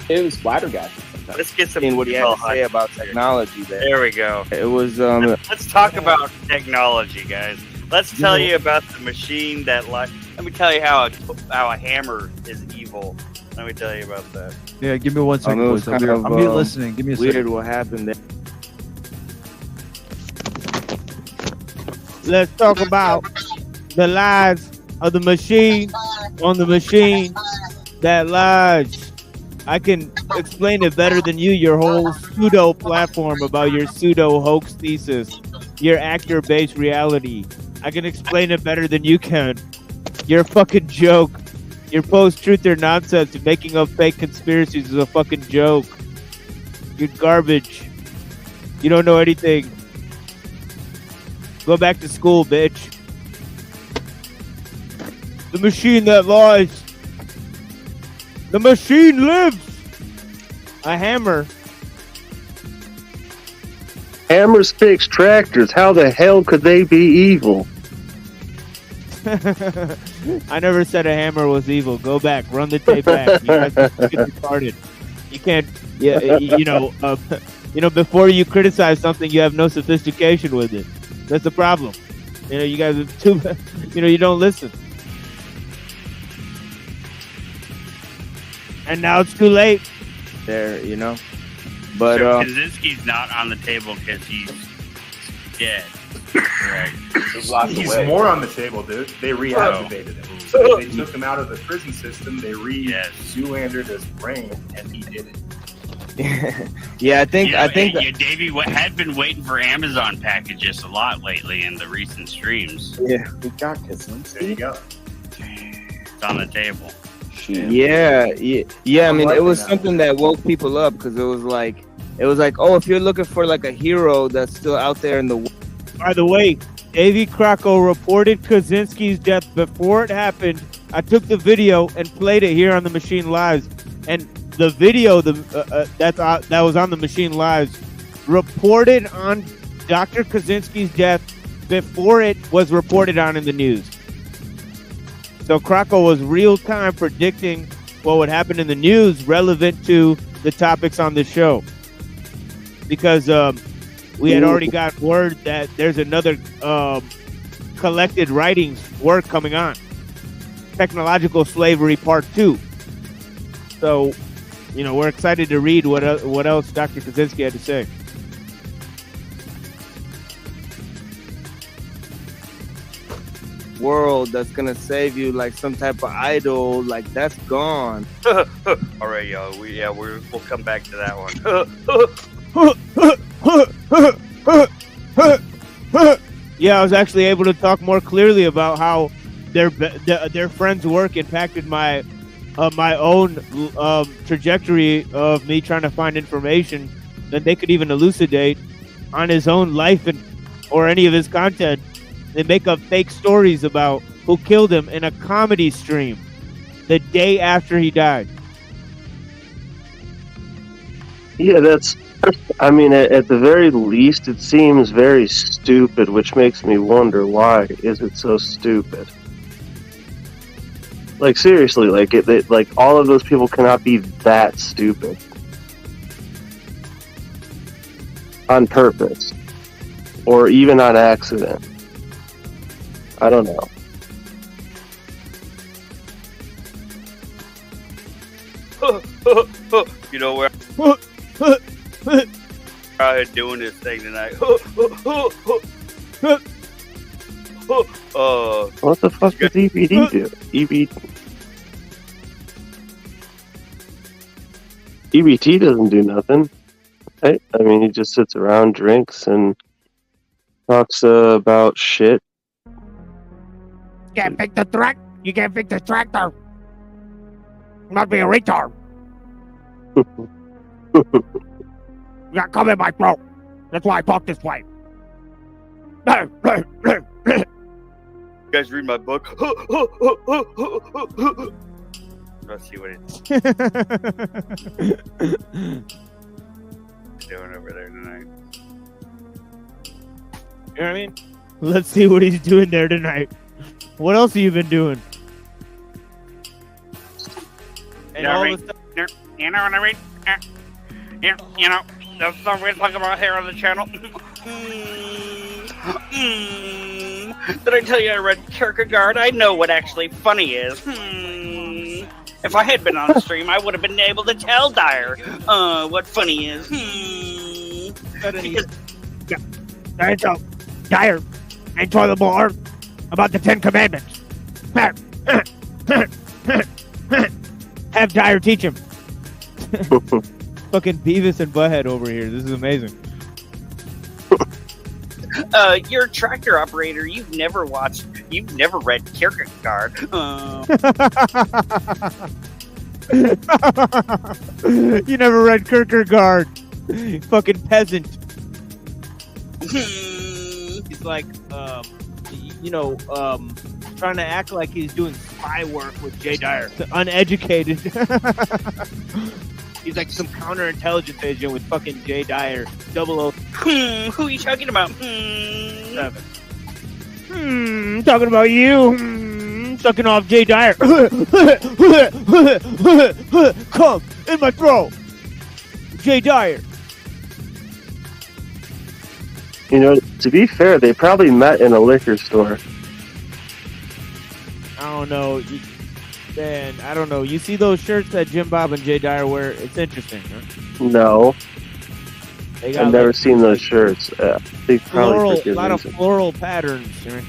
It was flabbergasting. Let's get some. What he had to say about technology there. There we go. It was Let's talk about technology, guys. Let's tell you about the machine that let me tell you how a hammer is evil. Let me tell you about that. Yeah, give me 1 second. it was boys. kind of I'm here listening. Give me a weird second. what happened there. Let's talk about the lies of the machine on the machine that lies. I can explain it better than you, your whole pseudo platform about your pseudo hoax thesis, your actor-based reality. I can explain it better than you can. Your fucking joke, your post-truth or nonsense and making up fake conspiracies is a fucking joke. You're garbage. You don't know anything. Go back to school, bitch. The machine that lies. The machine lives. A hammer. Hammers fix tractors. How the hell could they be evil? I never said a hammer was evil. Go back. Run the tape back. You guys are fucking retarded. You can't. Yeah, you know, before you criticize something, you have no sophistication with it. That's the problem. You know, you guys are too. You know, you don't listen. And now it's too late. There, you know. But so Kaczynski's not on the table because he's dead. Right. He's more on the table, dude. They reactivated him. So they took him out of the prison system. They Zoolandered his brain, and he did it. Yeah, I think Davey had been waiting for Amazon packages a lot lately in the recent streams. Yeah, we got Kaczynski. There you go. It's on the table. Yeah. I mean, it was something that woke people up because it was like, oh, if you're looking for like a hero that's still out there in the world. By the way, Davy Krakow reported Kaczynski's death before it happened. I took the video and played it here on the Machine Lives, and the video that was on the Machine Lives reported on Dr. Kaczynski's death before it was reported on in the news. So Krakow was real time predicting what would happen in the news relevant to the topics on the show. Because we had already got word that there's another collected writings work coming on. Technological Slavery Part 2. So, you know, we're excited to read what else Dr. Kaczynski had to say. World that's gonna save you, like some type of idol, like that's gone. All right, y'all. We'll come back to that one. Yeah, I was actually able to talk more clearly about how their friends' work impacted my own trajectory of me trying to find information that they could even elucidate on his own life or any of his content. They make up fake stories about who killed him in a comedy stream the day after he died. Yeah, I mean, at the very least, it seems very stupid, which makes me wonder, why is it so stupid? Like, seriously, like all of those people cannot be that stupid. On purpose. Or even on accident. I don't know. You know where out here doing this thing tonight. What the fuck does EBD do? EBT doesn't do nothing. Right? I mean, he just sits around, drinks, and talks about shit. You can't fix the track. You can't fix the tractor. You must be a retard. You got cum in my throat. That's why I talk this way. You guys read my book. Let's see what it's doing over there tonight. You know what I mean? Let's see what he's doing there tonight. What else have you been doing? And all of a sudden, You know what I mean? You know, that's something we talk about here on the channel. Did I tell you I read Kierkegaard? I know what actually funny is. If I had been on stream, I would have been able to tell Dyer what funny is. Because Dyer, ain't toilet bowl about the 10 Commandments. Have Dyer teach him. Fucking Beavis and Butthead over here. This is amazing. you're a tractor operator. You've never read Kierkegaard. You never read Kierkegaard. Fucking peasant. He's like, trying to act like he's doing spy work with Jay Dyer. Uneducated. He's like some counterintelligence agent with fucking Jay Dyer. 00. Who are you talking about? 7. Talking about you. Sucking off Jay Dyer. Come in my throat. Jay Dyer. You know, to be fair, they probably met in a liquor store. I don't know. Man, I don't know. You see those shirts that Jim Bob and Jay Dyer wear? It's interesting, huh? No. They got I've never seen those shirts. They probably a lot of floral patterns. Right?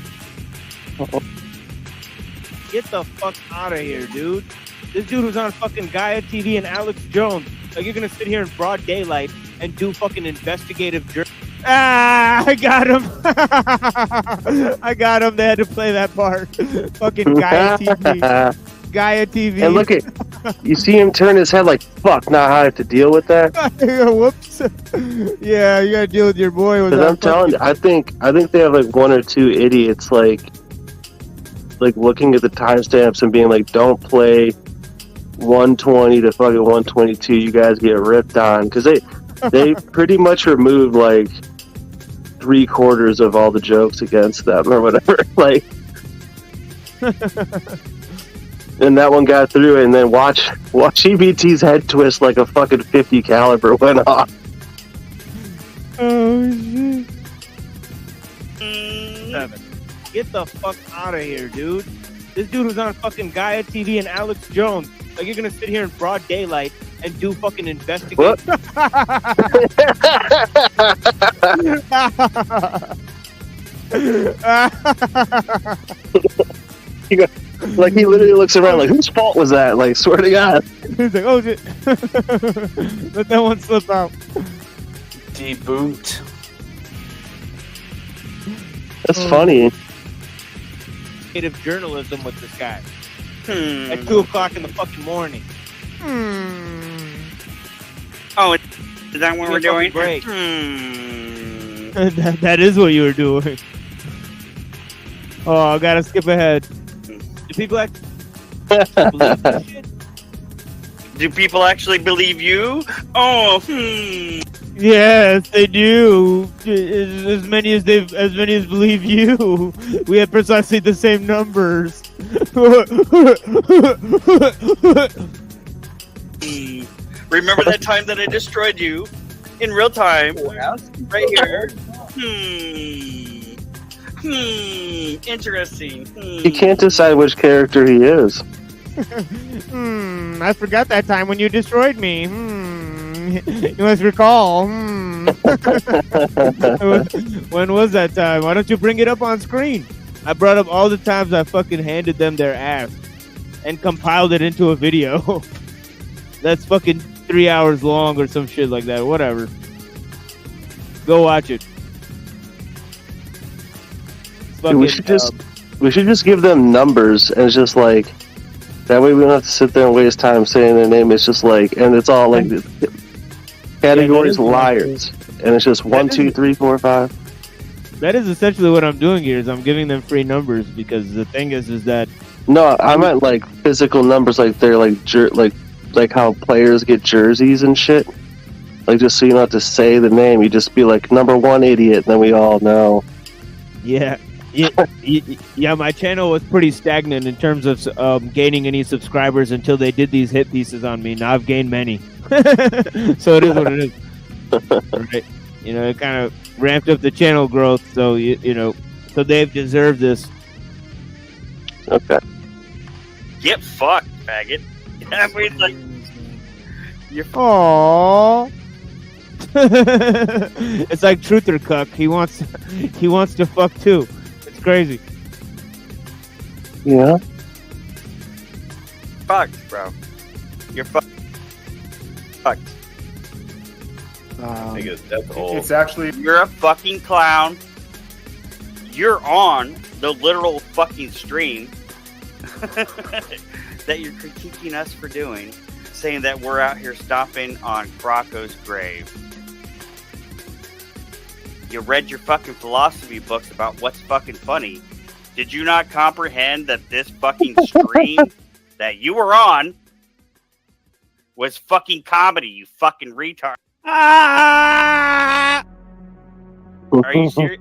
Get the fuck out of here, dude. This dude was on fucking Gaia TV and Alex Jones. Like, you're gonna sit here in broad daylight and do fucking investigative journalism. I got him. I got him. They had to play that part. Fucking Gaia TV. Gaia TV. And look at, you see him turn his head like, fuck, now I have to deal with that. Whoops. Yeah, you gotta deal with your boy. Because I'm telling you, I think they have like one or two idiots like looking at the timestamps and being like, don't play 120 to fucking 122. You guys get ripped on. Because they pretty much removed like 3/4 of all the jokes against them or whatever. Like, and that one got through, and then watch EBT's head twist like a fucking 50 caliber went off. Oh shit. 7. Get the fuck out of here, dude. This dude was on fucking Gaia TV and Alex Jones. Like, you're gonna sit here in broad daylight and do fucking investigate. What? Like, he literally looks around like, whose fault was that? Like, swear to God. He's like, oh shit. Let that one slip out. Deboot. That's funny. Creative journalism with this guy. At 2 o'clock in the fucking morning. Oh, is that what we're doing? Break. That is what you were doing. Oh, I gotta skip ahead. Do people believe this shit? Do people actually believe you? Oh, Yes, they do. As many as believe you. We have precisely the same numbers. Remember that time that I destroyed you in real time? Right here. Interesting. He can't decide which character he is. I forgot that time when you destroyed me. You must recall. When was that time? Why don't you bring it up on screen? I brought up all the times I fucking handed them their ass and compiled it into a video. That's fucking 3 hours long or some shit like that. Whatever. Go watch it. Dude, we should just give them numbers, and it's just like, that way we don't have to sit there and waste time saying their name. It's just like, and it's all like categories liars, and it's just 1, 2, 3, 4, 5. That is essentially what I'm doing here. Is I'm giving them free numbers because the thing is that. No, I meant like physical numbers, like they're like like how players get jerseys and shit. Like just so you don't have to say the name, you just be like number 1 idiot, and then we all know. Yeah. Yeah, my channel was pretty stagnant in terms of gaining any subscribers until they did these hit pieces on me. Now I've gained many, so it is what it is. Right? You know, it kind of ramped up the channel growth, so you know, so they've deserved this. Okay. Get fucked, faggot. I mean, like, you're. Aww. It's like Truth or Cuck. He wants to fuck too. It's crazy. Yeah. Fucked, bro. You're fucked. I think that's old. It's actually You're a fucking clown. You're on the literal fucking stream that you're critiquing us for doing, saying that we're out here stomping on Crocco's grave. You read your fucking philosophy books about what's fucking funny. Did you not comprehend that this fucking stream that you were on was fucking comedy, you fucking retard? Are you serious?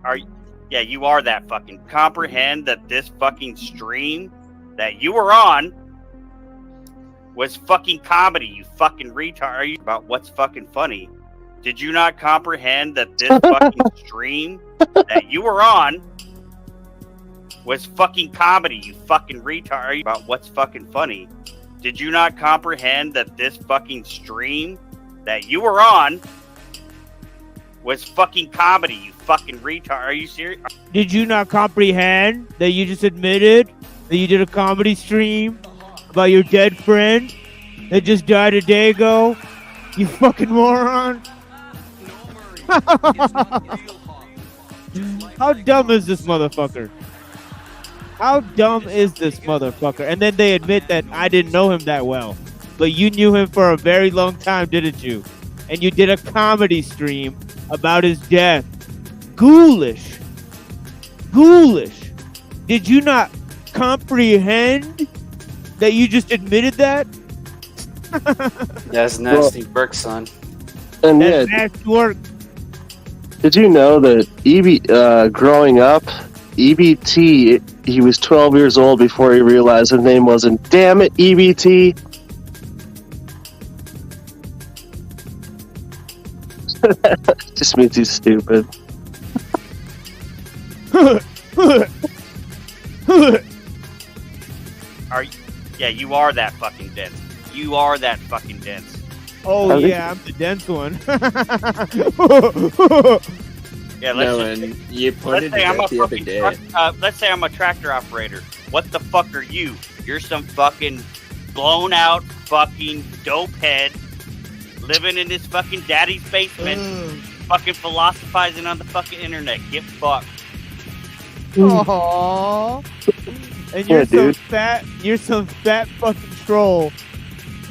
Yeah, you are that fucking. Comprehend that this fucking stream that you were on was fucking comedy, you fucking retard. Are you about what's fucking funny? Did you not comprehend that this fucking stream that you were on was fucking comedy, you fucking retard? Are you about what's fucking funny? Did you not comprehend that this fucking stream that you were on was fucking comedy, you fucking retard? Are you serious? Did you not comprehend that you just admitted that you did a comedy stream about your dead friend that just died a day ago? You fucking moron. How dumb is this motherfucker? How dumb is this motherfucker? And then they admit that I didn't know him that well. But you knew him for a very long time, didn't you? And you did a comedy stream about his death. Ghoulish. Ghoulish. Did you not comprehend that you just admitted that? That's nasty work, son. And That's yeah, nasty work. did you know that growing up, EBT, he was 12 years old before he realized his name wasn't Damn It, EBT. Just means he's stupid. Yeah, you are that fucking dense. You are that fucking dense. Oh yeah, I'm the dense one. Yeah, you pointed it out the other day. Let's say I'm a tractor operator. What the fuck are you? You're some fucking blown out fucking dope head living in his fucking daddy's basement, fucking philosophizing on the fucking internet. Get fucked. Aww. And you're some fat fucking troll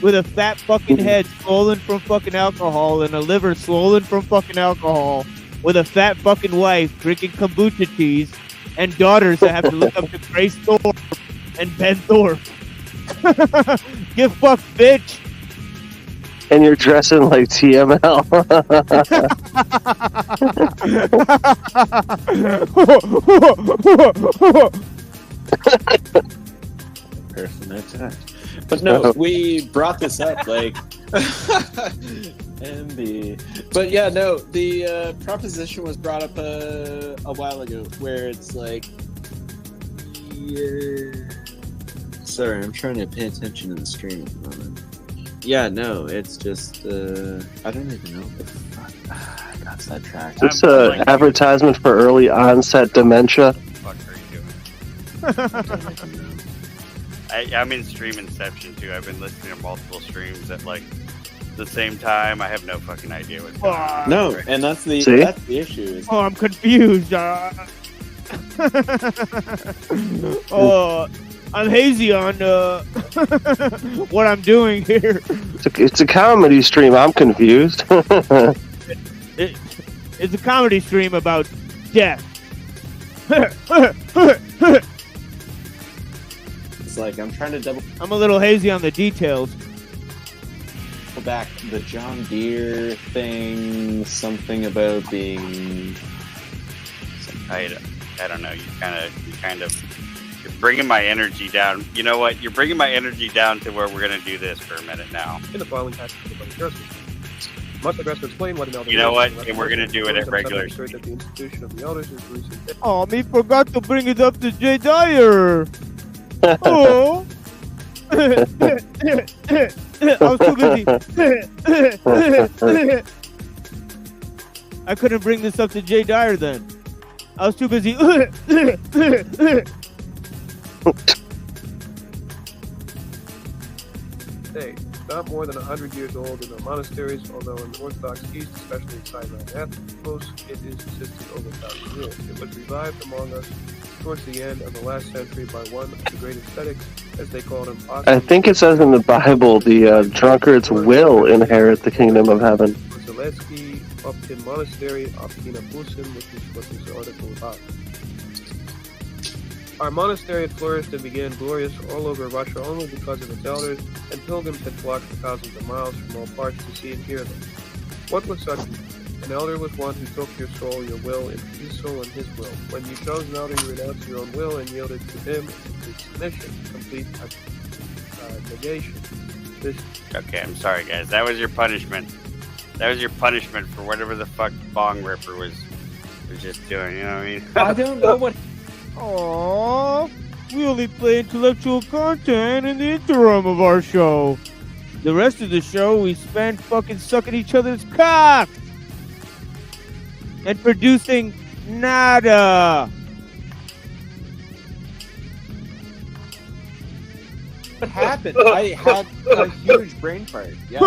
with a fat fucking head swollen from fucking alcohol and a liver swollen from fucking alcohol, with a fat fucking wife drinking kombucha teas and daughters that have to look up to Grace Thorpe and Ben Thorpe. Get fucked, bitch. And you're dressing like TML. Person attacked. But no, we brought this up like but yeah, no, the proposition was brought up a while ago where it's like, sorry, I'm trying to pay attention to the stream at the moment. Yeah, no, it's just I don't even know what the fuck. I got sidetracked. Is this an advertisement for early onset dementia? What the fuck are you doing? I'm in stream inception too. I've been listening to multiple streams at like the same time. I have no fucking idea what's going on. No, and that's the issue. Is Oh, I'm confused. I'm hazy on what I'm doing here. It's a comedy stream. I'm confused. It's a comedy stream about death. It's like I'm trying to double I'm a little hazy on the details. back the John Deere thing. Something about being. I don't know. You kind of. You're bringing my energy down. You know what? You're bringing my energy down to where we're gonna do this for a minute now. In the following passage of the Aggressor. Must aggressor explain what an elder You know is, what? And we're gonna do it at regular speed. That the institution of the elders is recent. Oh, me forgot to bring it up to Jay Dyer. Oh. I was too busy. I couldn't bring this up to Jay Dyer then. I was too busy. They, not more than 100 years old in the monasteries, although in the Orthodox East, especially in Sinai and Athos, it is existed over 1,000 years. It was revived among us towards the end of the last century by one of the great ascetics, as they called him. I think it says in the Bible the drunkards will inherit the kingdom of heavan. Zelensky Optin Monastery of Kinabusin, which is what this article is about. Our monastery had flourished and began glorious all over Russia only because of its elders, and pilgrims had flocked for thousands of miles from all parts to see and hear them. What was such an elder was one who took your soul, your will, into his soul and his will. When you chose an elder, you renounced your own will and yielded to him in complete submission, complete negation. Okay, I'm sorry, guys. That was your punishment. That was your punishment for whatever the fuck Bong Ripper was just doing. You know what I mean? I don't know what. Aww, we only play intellectual content in the interim of our show. The rest of the show, we spend fucking sucking each other's cock and producing nada. What happened? I had a huge brain fart. Yeah.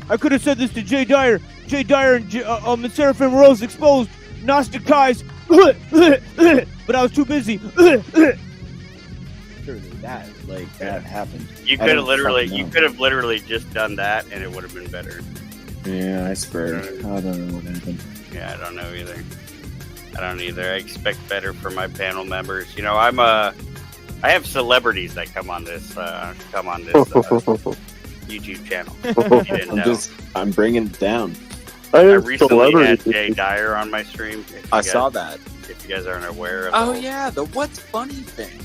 I could have said this to Jay Dyer. Jay Dyer and Seraphim Rose exposed Gnostic ties, but I was too busy. That happened. You could have literally just done that, and it would have been better. Yeah, I swear. I don't know what happened. Yeah, I don't know either. I expect better from my panel members. You know, I have celebrities that come on this YouTube channel. You didn't know. I'm bringing it down. I recently had Jay Dyer on my stream. I saw that. If you guys aren't aware of yeah, the What's Funny thing.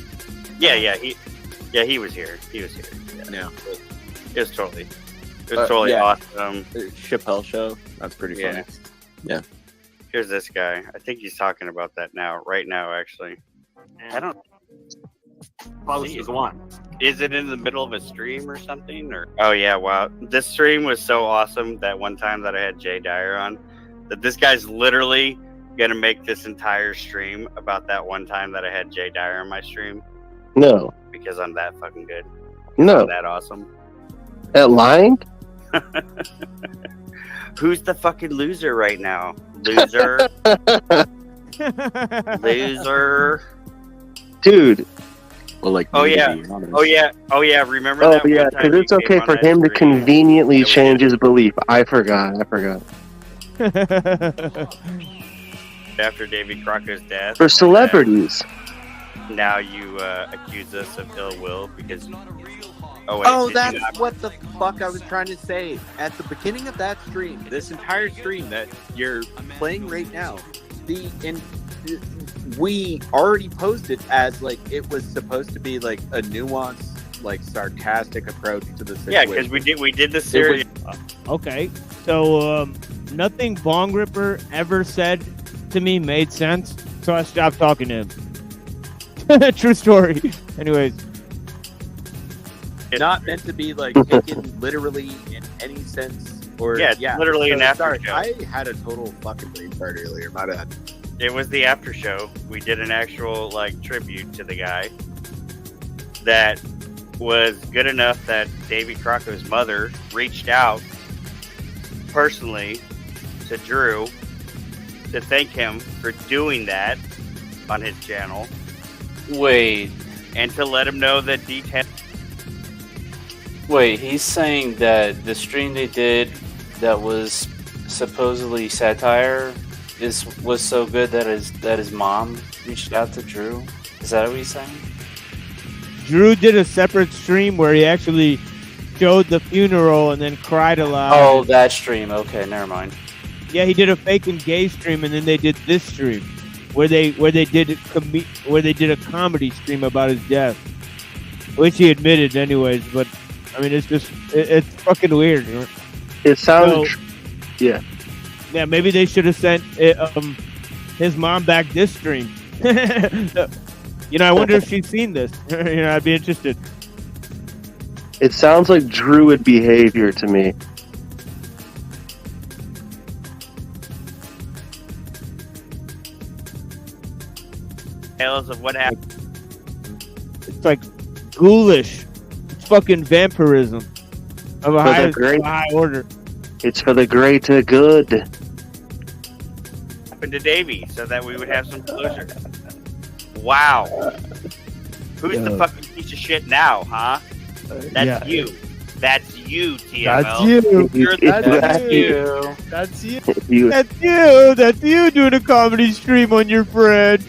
Yeah, he was here. Yeah. It was totally awesome. Chappelle show. That's pretty funny. Yeah. Here's this guy. I think he's talking about that right now, actually. I don't. Is one. Is it in the middle of a stream or something? Or oh yeah, wow! This stream was so awesome that one time that I had Jay Dyer on, that this guy's literally gonna make this entire stream about that one time that I had Jay Dyer on my stream. No. Because I'm that fucking good. No. I'm that awesome. At lying? Who's the fucking loser right now? Loser. Loser. Dude. Well, like. Oh yeah. Remember that? Oh yeah, because it's okay for him to conveniently change his belief. I forgot. After Davy Crocker's death. For celebrities. Now you accuse us of ill will because. That's what the fuck I was trying to say at the beginning of that stream. This entire stream that you're playing right now, we already posed it as like it was supposed to be like a nuanced, like sarcastic approach to the situation. Yeah, because we did the serious. Okay, so nothing Bong Ripper ever said to me made sense, so I stopped talking to him. True story. Anyways. Not meant to be like taken literally in any sense, or literally an after show. I had a total fucking brain fart earlier. My bad. It was the after show. We did an actual like tribute to the guy that was good enough that Davy Crocker's mother reached out personally to Drew to thank him for doing that on his channel. Wait, and to let him know that detail. Wait, he's saying that the stream they did that was supposedly satire was so good that his mom reached out to Drew. Is that what he's saying? Drew did a separate stream where he actually showed the funeral and then cried a lot. Oh, that stream. Okay, never mind. Yeah, he did a fake and gay stream, and then they did this stream where they did a comedy stream about his death, which he admitted anyways. But I mean, it's fucking weird. You know? It sounds, yeah. Yeah, maybe they should have sent his mom back this stream. You know, I wonder if she's seen this. You know, I'd be interested. It sounds like Druid behavior to me. Tales of what happened. It's like ghoulish. It's fucking vampirism of a high order. It's for the greater good. Happened to Davey, so that we would have some closure. Wow. Who's the fucking piece of shit now, huh? That's you. That's you, TML. That's you. That's you. That's you. That's you. That's you doing a comedy stream on your friend.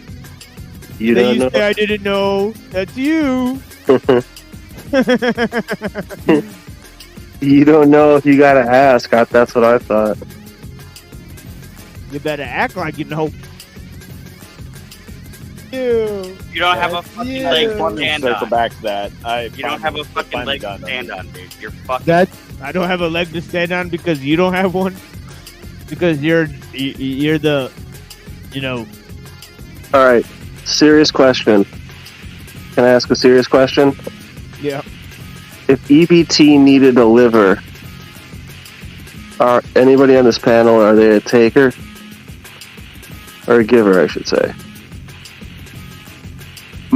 You then don't you know. say I didn't know. That's you. You don't know if you gotta ask. That's what I thought. You better act like you know. You don't have a fucking leg to stand Circle on. back to that. You don't have a fucking leg to stand on, dude. You're fucking. I don't have a leg to stand on because you don't have one. Because you're the, you know. All right, serious question. Can I ask a serious question? Yeah. If EBT needed a liver, are anybody on this panel, are they a taker? Or a giver, I should say.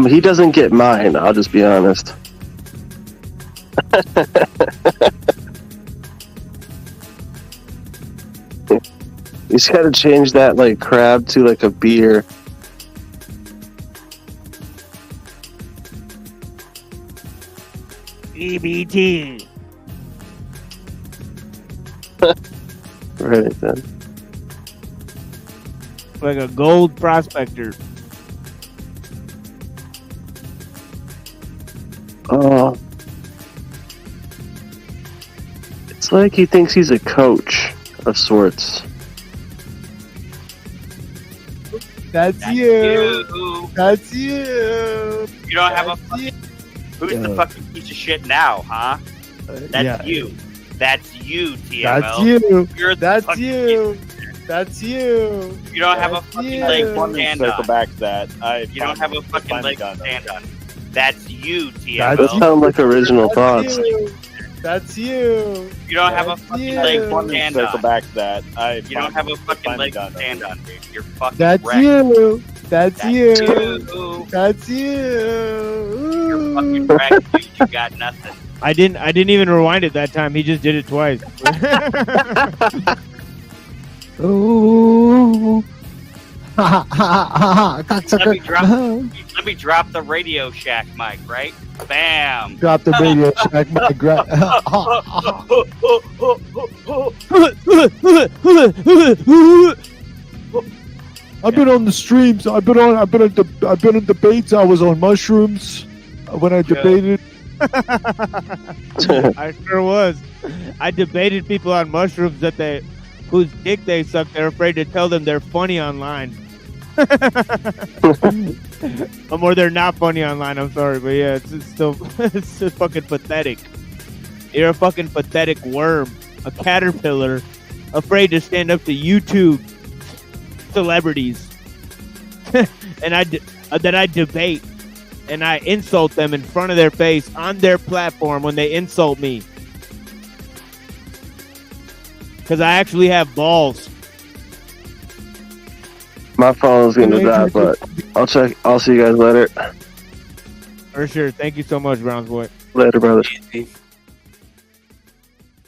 He doesn't get mine, I'll just be honest. He's got to change that like crab to like a beer. EBT. Right then. Like a gold prospector. Oh. It's like he thinks he's a coach of sorts. That's you. That's you. You don't have a fucking. Who's the fucking piece of shit now, huh? That's you. That's you, TML. That's you. You're the That's fucking you. That's you. You don't have a fucking leg to stand Circle on. back to that. You don't have a fucking leg to stand on. That's you, TML. Those sound like original thoughts. That's you. You don't have a fucking leg to stand Circle on. back to that. You don't have a fucking leg to stand on, dude. You're fucking That's wrecked. you. That's you. you. That's you. You're fucking wrecked, dude. You got nothing. I didn't even rewind it that time. He just did it twice. Ooh. Let me drop the Radio Shack mic, right? Bam. Drop the Radio Shack mic. I've been on the streams. I've been in debates. I was on mushrooms when I debated. I sure was. I debated people on mushrooms whose dick they suck. They're afraid to tell them they're funny online. Or they're not funny online. I'm sorry, but yeah, it's still it's just fucking pathetic. You're a fucking pathetic worm, a caterpillar, afraid to stand up to YouTube celebrities, and then I debate and I insult them in front of their face on their platform when they insult me, because I actually have balls. My phone's gonna die, but I'll check. I'll see you guys later. For sure. Thank you so much, Browns boy. Later, brother.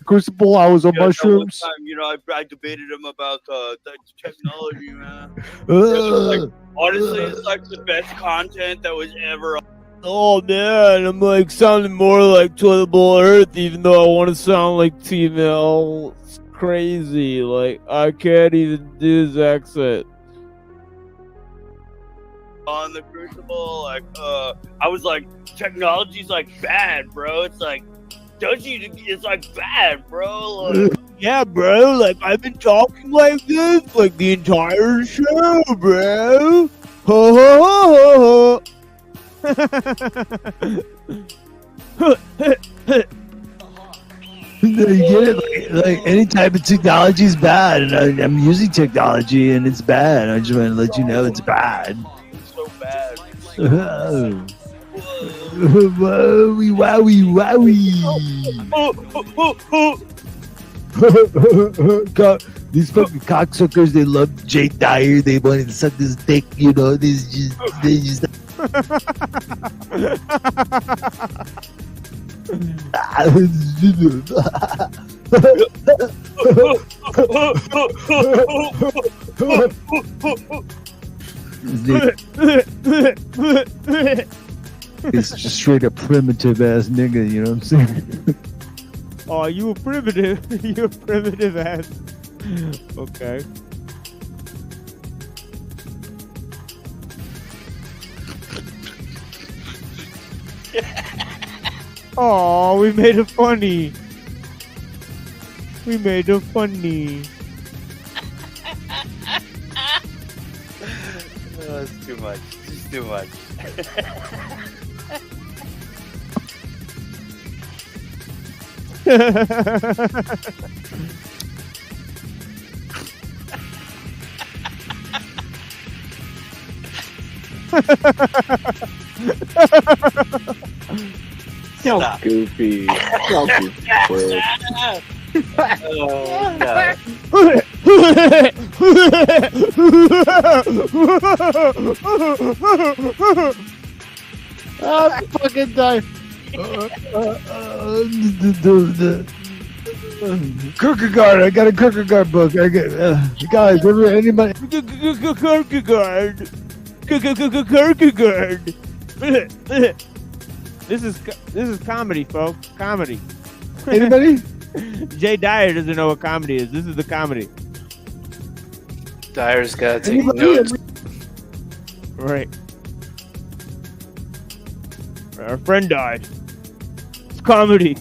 Crucible, I was on mushrooms. I debated him about the technology, man. Ugh. Honestly, it's like the best content that was ever. Oh man, I'm like sounding more like Toilet Bowl Earth, even though I want to sound like TML. crazy. Like, I can't even do his accent. On the Crucible, like, I was like, technology's like bad, bro. It's like, it's like bad, bro. Like, Yeah, bro. Like, I've been talking like this like the entire show, bro. Ho ho ho ho. You get it? Like any type of technology is bad, and I'm using technology, and it's bad. I just want to let you know it's bad. it's so bad. Wowie, wowie, wowie. These fucking cocksuckers, they love Jay Dyer. They wanted to suck this dick, you know. They just. It's just straight up primitive ass nigga, you know what I'm saying? Oh, you a primitive. You a primitive ass. Okay. Oh, we made it funny. We made it funny. Oh, it's too much. It's too much. So goofy. So goofy. Oh, no. I'm fucking dying. Kierkegaard, I got a Kierkegaard book. I get guys. Anybody? Kierkegaard. Kierkegaard. This is comedy, folks. Comedy. Anybody? Jay Dyer doesn't know what comedy is. This is the comedy. Dyer's gotta take notes. Right. Our friend died. It's comedy.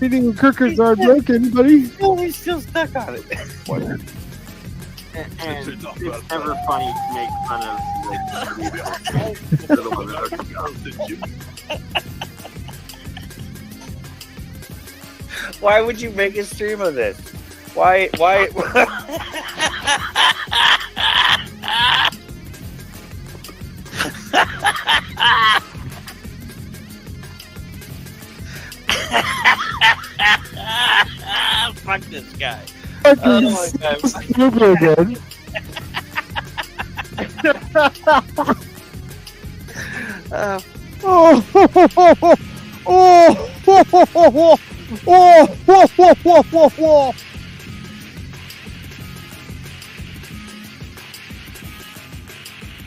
Reading a Kierkegaard book, anybody? Oh, he's still stuck on it. And it's never funny to make fun of Why would you make a stream of this? Why? Fuck this guy. Oh my god. Stupid again.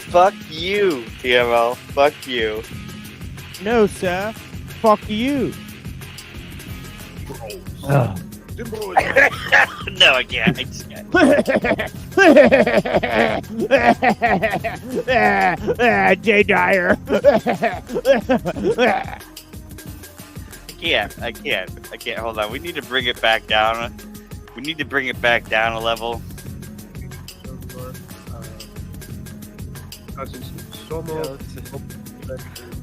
Fuck you, TML. Fuck you. No, sir. Fuck you. No, I can't. I just can't. Jay Dyer. I can't. Hold on. We need to bring it back down. We need to bring it back down a level.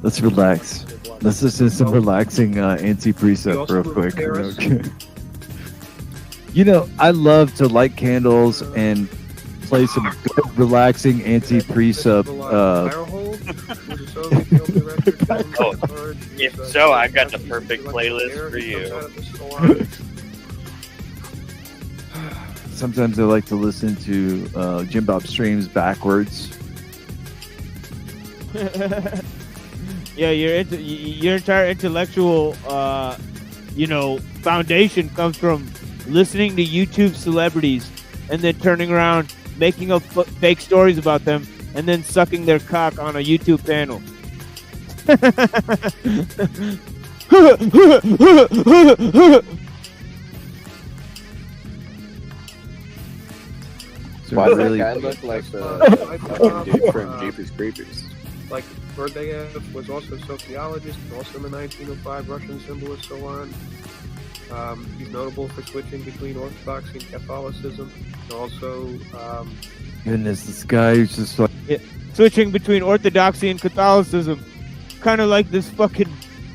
Let's relax. Let's listen to some relaxing anti-precept real quick. Okay. You know, I love to light candles and play some good, relaxing anti-precept. If so, I've got the perfect playlist for you. Sometimes I like to listen to Jim Bob streams backwards. Yeah, your entire intellectual, foundation comes from listening to YouTube celebrities and then turning around, making up fake stories about them, and then sucking their cock on a YouTube panel. Why does really- that guy look like the fucking dude from Jeepers Creepers? Like Berdyaev was also a sociologist, also in the 1905 Russian symbolist Salon. He's notable for switching between Orthodoxy and Catholicism. And also, Goodness, this guy is just like. Yeah, switching between Orthodoxy and Catholicism, kind of like this fucking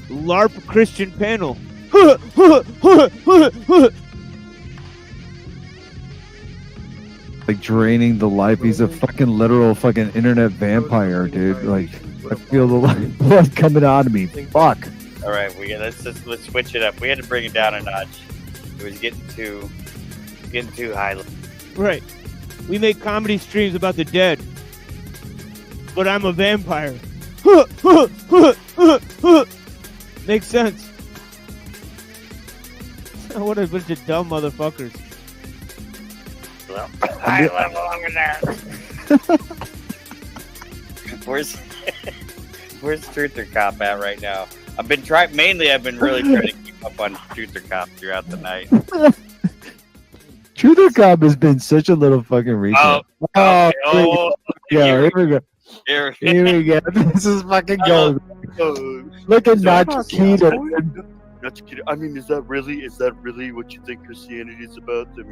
LARP Christian panel. Like draining the life. He's a fucking literal fucking internet vampire, dude. Like, I feel the blood coming out of me. Fuck. All right, let's switch it up. We had to bring it down a notch. It was getting too high. Right. We make comedy streams about the dead, but I'm a vampire. Makes sense. What a bunch of dumb motherfuckers. Well, I live along with that. Where's Truth or Cop at right now? I've been really trying to keep up on Truth or Cop throughout the night. Truth or Cop has been such a little fucking recap. Here we go. Here we go. This is fucking gold. Look at Nachikita. Nachikita. I mean, is that really what you think Christianity is about? I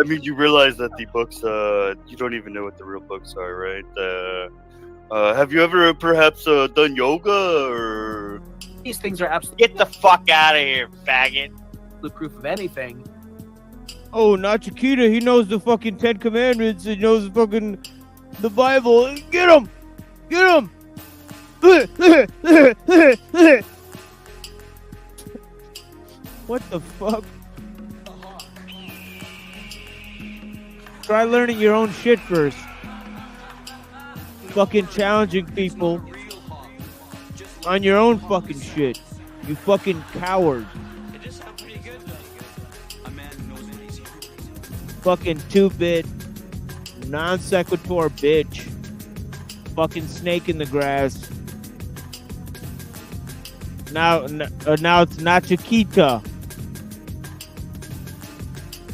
mean, you realize that the books, you don't even know what the real books are, right? Have you ever perhaps done yoga or? These things are absolutely. Get the fuck out of here, faggot! The proof of anything. Oh, Nachikita, he knows the fucking 10 Commandments. He knows the fucking the Bible. Get him! Get him! What the fuck? Try learning your own shit first. Fucking challenging people on your own fucking shit. You fucking coward. Fucking 2-bit non sequitur bitch. Fucking snake in the grass. Now it's Nachikita.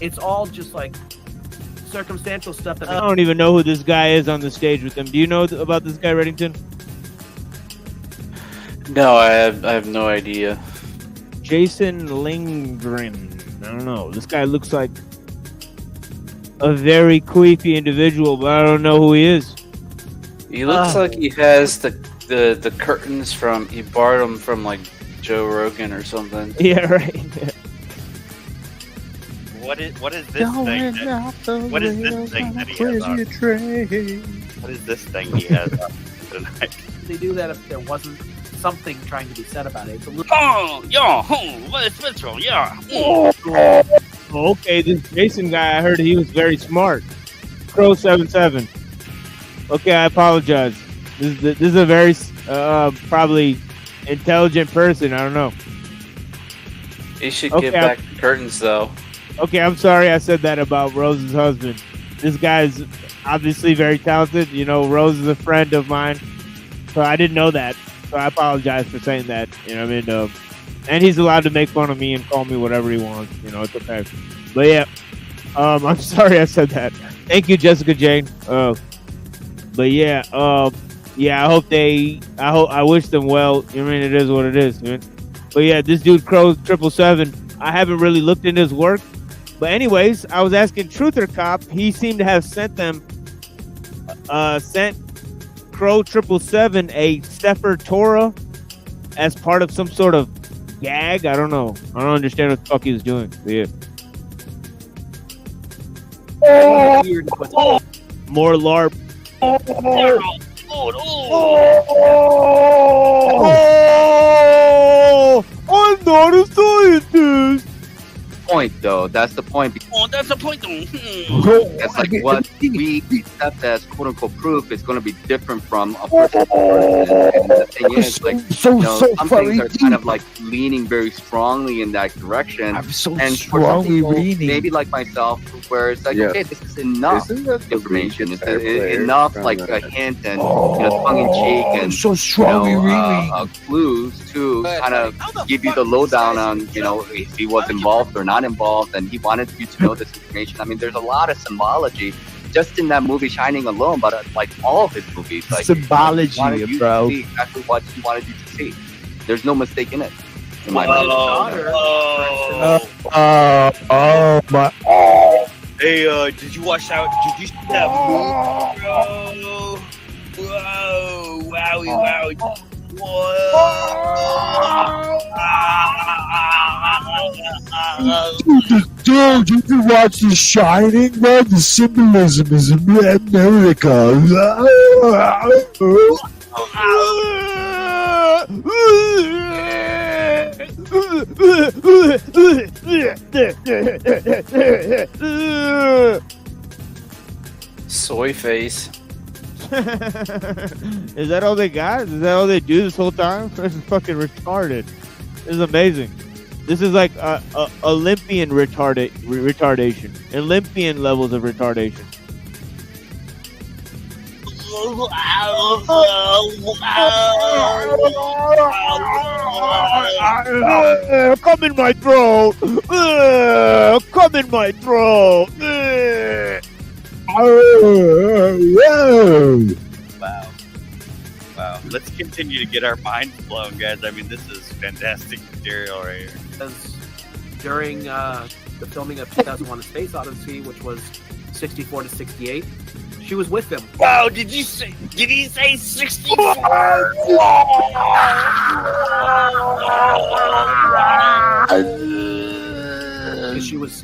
It's all just like circumstantial stuff that I don't even know who this guy is on the stage with him. Do you know about this guy, Reddington? No, I have no idea. Jason Lindgren. I don't know. This guy looks like a very queefy individual, but I don't know who he is. He looks like he has the curtains from, he borrowed them from like Joe Rogan or something. Yeah, right. Yeah. What is this thing? What is this thing that he has on? What is this thing he has on tonight? They do that if there wasn't something trying to be said about it. It's a little. What is special? Yeah. Okay, this Jason guy, I heard he was very smart. Crow77. Okay, I apologize. This is a very probably intelligent person. I don't know. He should get back the curtains though. Okay, I'm sorry I said that about Rose's husband. This guy's obviously very talented. You know, Rose is a friend of mine, so I didn't know that. So I apologize for saying that. You know what I mean? And he's allowed to make fun of me and call me whatever he wants. You know, it's okay. But yeah, I'm sorry I said that. Thank you, Jessica Jane. But yeah, yeah, I wish them well. I mean, it is what it is, man. But yeah, this dude Crow777, I haven't really looked into his work. But anyways, I was asking Truth or Cop. He seemed to have sent Crow777 a Sefer Torah as part of some sort of gag. I don't know. I don't understand what the fuck he was doing. But yeah. More LARP. I'm not a scientist. Point though, that's the point. That's the point though. That's like what we accept as quote unquote proof is going to be different from a person to person. And the thing is, like, some things are kind of like leaning very strongly in that direction. I'm so and strongly for some people, leaning. maybe like myself, point where it's like, Yeah. okay, this is enough Isn't that the information. lead It's guitar player enough, from, like a hint and tongue in cheek and so strong, clues to kind of give you the lowdown on if he was involved or not involved, and he wanted you to know this information. I mean, there's a lot of symbology just in that movie Shining alone, but like all of his movies, like Symbology, he wanted you bro. to see exactly what he wanted you to see. There's no mistake in it. In my Oh, my. Hey, did you watch that? Did you see that movie, bro? Whoa, wowie, wowie. Dude, you can watch The Shining, man. The symbolism is a miracle. Soy face. Is that all they got? Is that all they do this whole time? This is fucking retarded. This is amazing. This is like Olympian retardation. Olympian levels of retardation. Come in my throat. Come in my throat. Wow. Let's continue to get our minds blown, guys. I mean, this is fantastic material right here. Because during the filming of 2001: A Space Odyssey, which was 64 to 68, she was with him. Wow, did he say 64?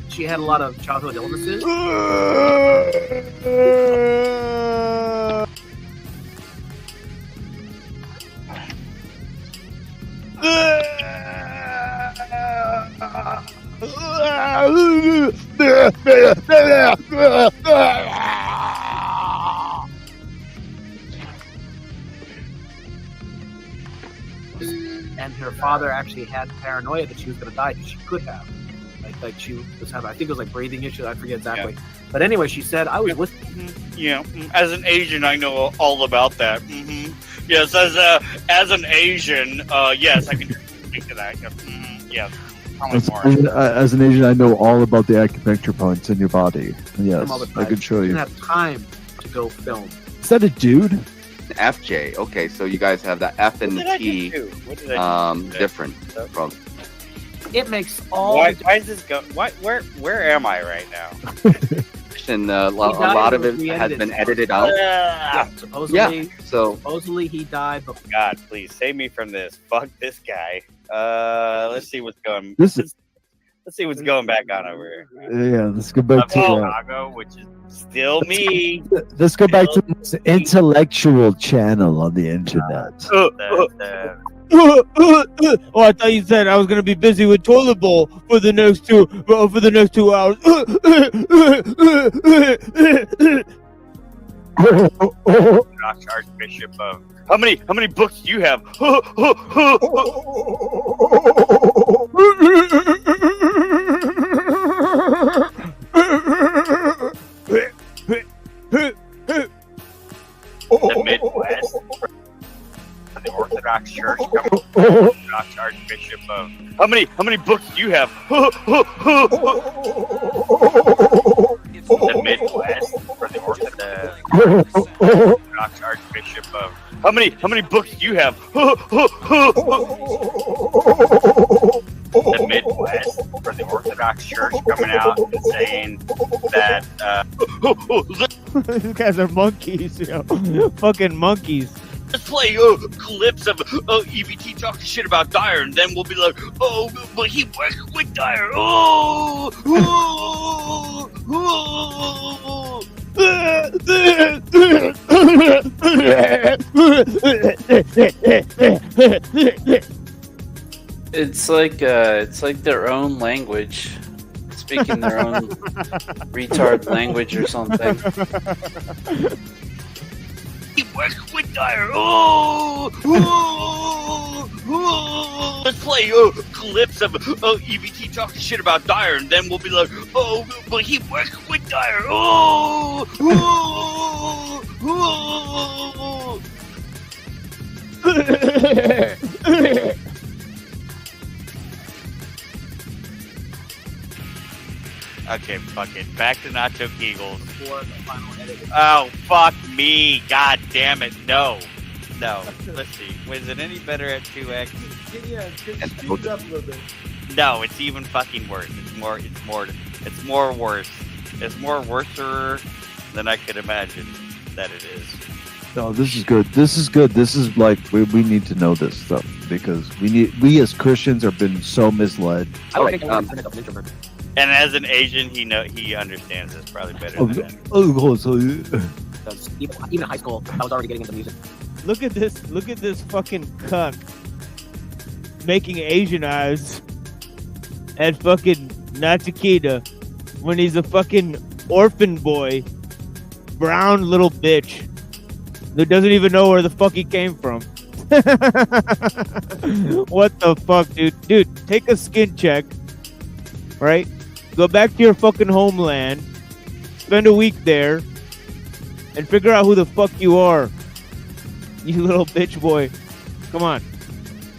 She had a lot of childhood illnesses. And her father actually had paranoia that she was going to die, because she could have. Like she was having, I think it was like breathing issues. I forget exactly. Yeah. But anyway, she said, "I was with." Yeah, as an Asian, I know all about that. Yes, as an Asian, yes, I can speak to that. Yes. As an Asian, I know all about the acupuncture points in your body. Yes, I can show She you. didn't have time to go film. Is that a dude? FJ. Okay, so you guys have the F and the T different from. It makes all. Why is this go? Where am I right now? And a lot of it has been edited out. Supposedly, so supposedly he died. But God, please save me from this. Fuck this guy. Let's see what's going. Let's see what's going back on over here. Yeah, let's go back to Chicago, which is still me. Let's go back to this intellectual channel on the internet. Oh, I thought you said I was gonna be busy with toilet bowl for the next 2 hours. Archbishop of how many books do you have? The Midwest. The Orthodox Church, Orthodox Archbishop of how many books do you have? The Midwest for the Orthodox Archbishop of how many books do you have? The Midwest for the Orthodox Church coming out and saying that These guys are monkeys, fucking monkeys. Let's play clips of EBT talking shit about Dyer, and then we'll be like, oh, but he worked with Dyer. It's like their own language, speaking their own retard language or something. He worked with Dyer. let's play clips of EBT talking shit about Dyer, and then we'll be like, oh, but he worked with Dyer. Okay, fuck it. Back to Nacho Kegels. Oh, fuck me. God damn it. No. Let's see. Was it any better at 2x? Yeah, just speed it up a little bit. No, it's even fucking worse. It's more worse. It's more worser than I could imagine that it is. No, this is good. This is like we need to know this stuff because we as Christians have been so misled. I would think I'm an introvert. And as an Asian, he understands this probably better than that. Even in high school, I was already getting into music. Look at this fucking cuck making Asian eyes at fucking Nachikita when he's a fucking orphan boy, brown little bitch that doesn't even know where the fuck he came from. What the fuck, dude? Dude, take a skin check, right? Go back to your fucking homeland, spend a week there, and figure out who the fuck you are. You little bitch boy. Come on.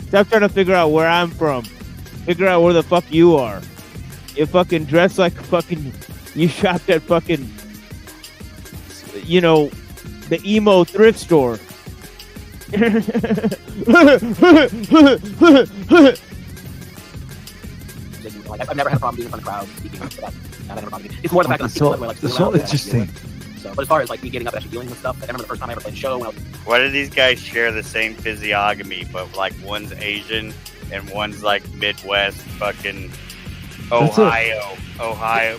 Stop trying to figure out where I'm from. Figure out where the fuck you are. You fucking dress like fucking... You shopped at fucking... You know, the emo thrift store. Like, I've never had a problem being in front of crowds speaking for that. It's more the fact that I'm speaking like so interesting. So, but as far as like me getting up and actually dealing with stuff, like, I remember the first time I ever played a show when I was... Why do these guys share the same physiognomy, but like one's Asian and one's like Midwest, fucking Ohio,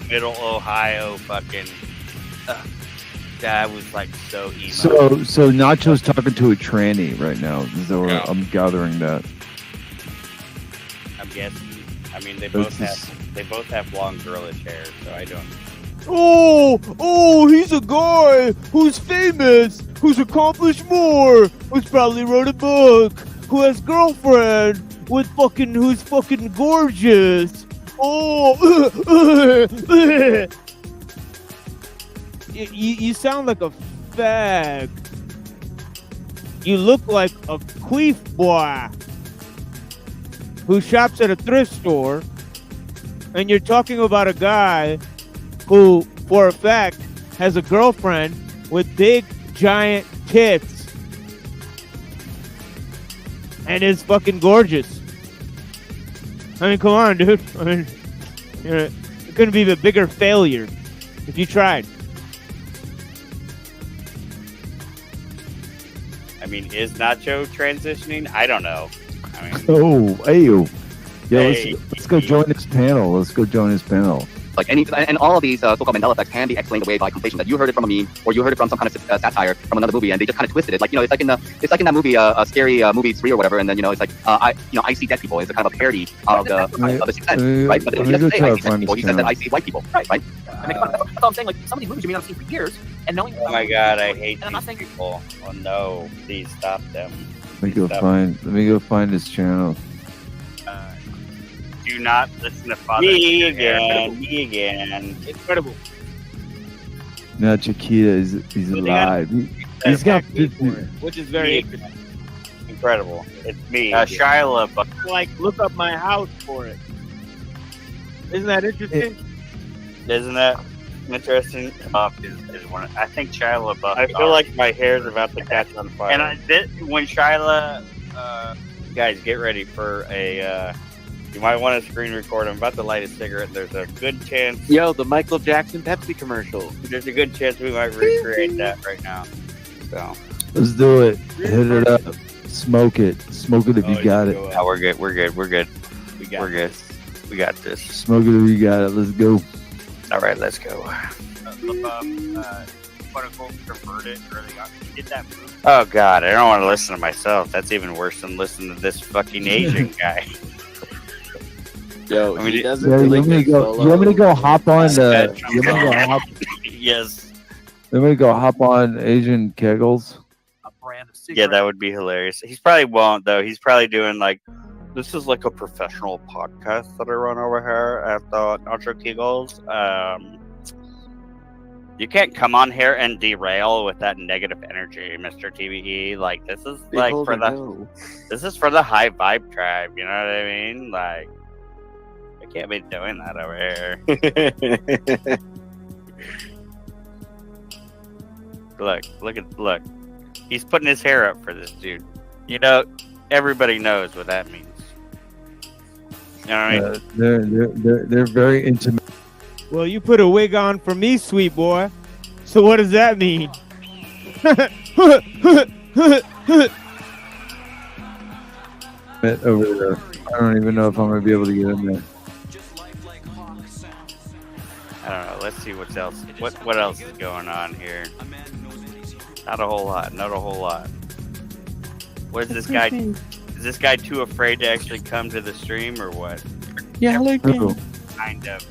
middle Ohio, fucking. That was like so emo. So Nacho's talking to a tranny right now. So I'm gathering that. I'm guessing. I mean, they both have long girlish hair, so I don't. Oh, he's a guy who's famous, who's accomplished more, who's probably wrote a book, who has girlfriend who's fucking gorgeous. You sound like a fag. You look like a queef boy who shops at a thrift store, and you're talking about a guy who, for a fact, has a girlfriend with big, giant tits and is fucking gorgeous. I mean, come on, dude. I mean, it couldn't be a bigger failure if you tried. I mean, is Nacho transitioning? I don't know. I mean, Let's go join this panel. Like and all of these so-called Mandela effects can be explained away by conflation. That you heard it from a meme, or you heard it from some kind of satire from another movie, and they just kind of twisted it. Like, you know, it's like in that movie, Scary Movie 3 or whatever. And then, you know, it's like I see dead people. It's a kind of a parody of the Sixth Sense, right? But he doesn't say I see dead people. He says that I see white people, right? I mean, that's all I'm saying. Like, some of these movies you may not have seen for years, and knowing. Oh my god, I hate these people. Oh no, please stop them. Let me go find his channel. Do not listen to Father. Me again. Incredible. Now Chiquita he's alive. He's got 50. Which is very incredible. It's me. Shia LaBeouf. Like, look up my house for it. Isn't that interesting? Isn't that interesting? Is one. I think Shia LaBeouf. I feel like my hair's about to catch on fire. And when Shia, guys, get ready for a. You might want to screen record. I'm about to light a cigarette. There's a good chance. Yo, the Michael Jackson Pepsi commercial. There's a good chance we might recreate that right now. So Let's do it. Hit it up. Smoke it if you got it. Oh, we're good. We got this. Smoke it if you got it. Let's go. All right, let's go. Quote unquote converted early on. He did that movie. Oh God, I don't want to listen to myself. That's even worse than listening to this fucking Asian guy. Yo, he doesn't you want me to go hop on the? Yes. You want me to go hop on Asian Kegels? A brand of Yeah, that would be hilarious. He's probably won't though. He's probably doing like, this is like a professional podcast that I run over here at the Nacho Kegels. You can't come on here and derail with that negative energy, Mr. TVE. Like this is like for the this is for the high vibe tribe. You know what I mean? Like I can't be doing that over here. Look. He's putting his hair up for this dude. You know, everybody knows what that means. You know what I mean? They're very intimate. Well, you put a wig on for me, sweet boy. So what does that mean? Over there. I don't even know if I'm gonna be able to get in there. I don't know. Let's see what else. What else is going on here? Not a whole lot. Not a whole lot. What is this guy? Is this guy too afraid to actually come to the stream or what? Yeah, look. Kind of.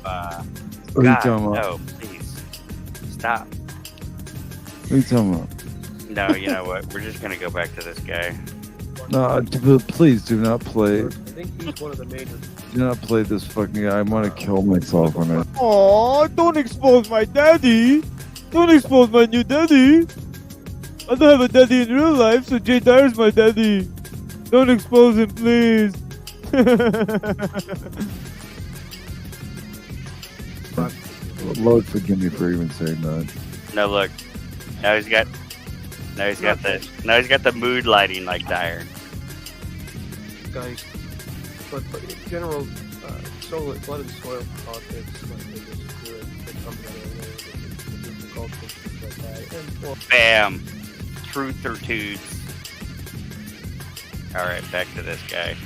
What are you talking about? No, please stop. What are you talking about? No, you know what? We're just gonna go back to this guy. No, please do not play. I think he's one of the major. Do not play this fucking guy. I want to kill myself on it. Aw, don't expose my daddy. Don't expose my new daddy. I don't have a daddy in real life, so Jay Dyer's my daddy. Don't expose him, please. Lord forgive me for even saying that. No, look. Now he's got the mood lighting like Dyer. Guys, but in general, soil, blood and soil politics, like they just do it. They come together the culture, things like that. And, well, Bam. Truth or tudes. Alright, back to this guy.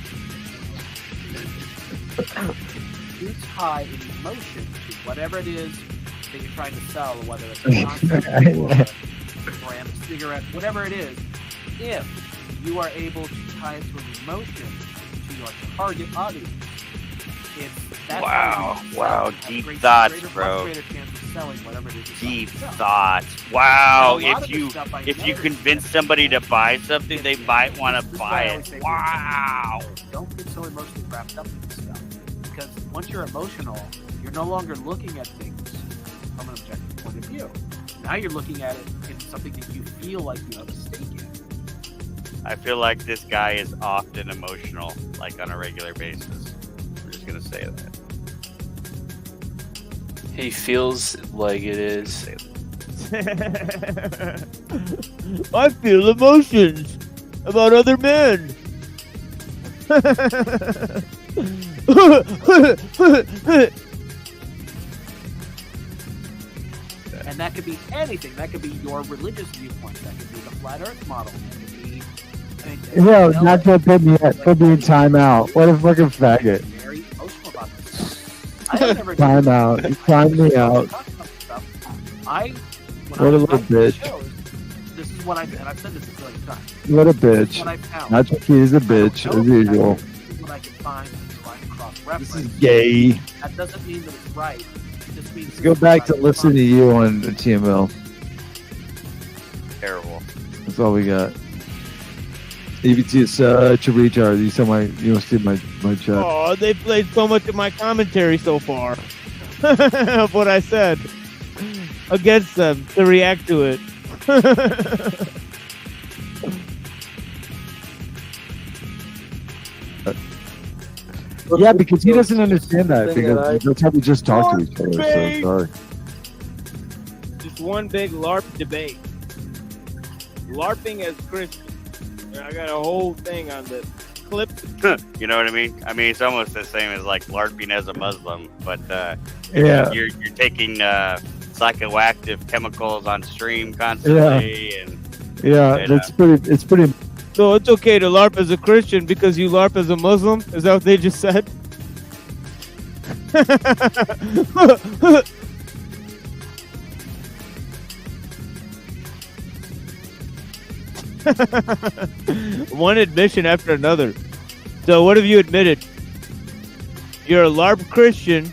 It's high in emotion to whatever it is that you're trying to sell, whether it's a concept or a brand, a cigarette, whatever it is. If you are able to tie it to an emotion to your target audience, Wow, deep thoughts, bro. Deep thoughts. Wow, if you convince somebody to buy something, they might want to buy it. Wow. Don't get so emotionally wrapped up in this stuff, because once you're emotional, you're no longer looking at things from an objective point of view. Now you're looking at it in something that you feel like you have a stake in. I feel like this guy is often emotional, like on a regular basis. I'm just gonna say that. He feels like it is. I feel emotions about other men. And that could be anything. That could be your religious viewpoint. That could be the flat Earth model. That could be. Yo, not to put me in timeout. What a fucking faggot. Very emotional about this stuff. I have never Time out. Time me out. What a little bitch. This is what I've said this a billion times. What a bitch. Not your kid is a bitch, as usual. This is what I can find and try and cross-reference. This is gay. That doesn't mean that it's right. It just means Let's go back to listen to you on the TML. Terrible. That's all we got. EBT is such a retard. You don't see my chat. Oh, they played so much of my commentary so far of what I said against them to react to it. Yeah, because he doesn't understand that. Thing that Because that's how we just talk to each other. So sorry. Just one big LARP debate. LARPing as Christian. I got a whole thing on this clip. You know what I mean? I mean, it's almost the same as like LARPing as a Muslim, but yeah, you're taking psychoactive chemicals on stream constantly, it's pretty. So it's okay to LARP as a Christian because you LARP as a Muslim? Is that what they just said? One admission after another. So what have you admitted? You're a LARP Christian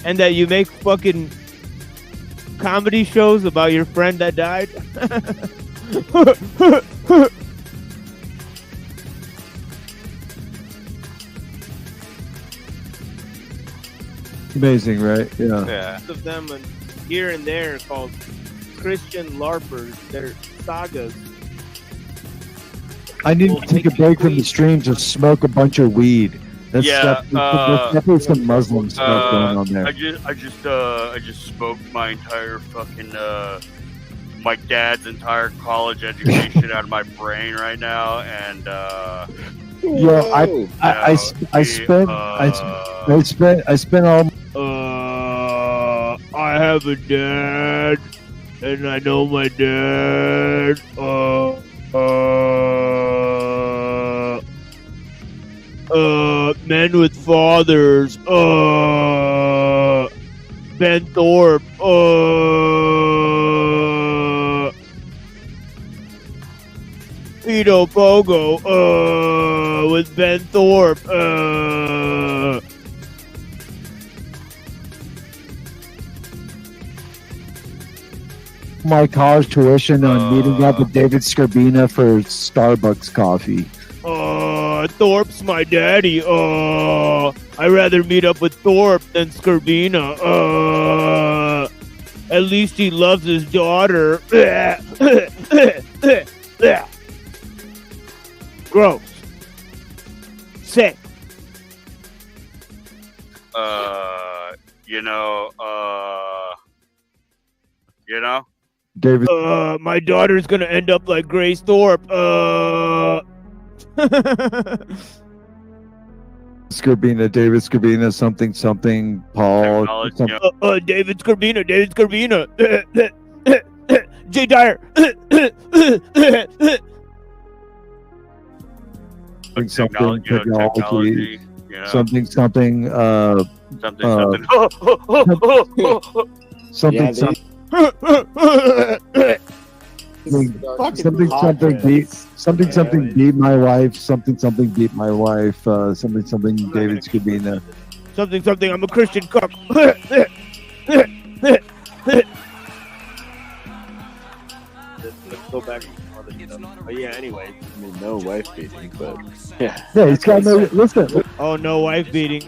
and that you make fucking comedy shows about your friend that died? Amazing, right? Yeah. Yeah. Of them and here and there called Christian LARPers. They're sagas. I need to take a break from the stream to smoke a bunch of weed. That's Yeah, there's definitely some Muslim stuff going on there. I just smoked my entire fucking my dad's entire college education out of my brain right now, and I spent all. I have a dad, and I know my dad. Men with fathers. Ben Thorpe. Vito Pogo. With Ben Thorpe. My college tuition on meeting up with David Skrbina for Starbucks coffee. Thorpe's my daddy. I'd rather meet up with Thorpe than Skrbina. At least he loves his daughter. Gross. Sick. David. My daughter's gonna end up like Grace Thorpe. Skrbina, David Skrbina, something, Paul. David Skrbina. Jay Dyer. Something, technology. Something. Something. Something beat my wife. Something beat my wife. Something David Skrbina. Something. I'm a Christian cock. Let's go back to other stuff. But yeah, anyway, I mean, no wife beating, but Yeah, he's got no. Listen. Oh, no wife beating.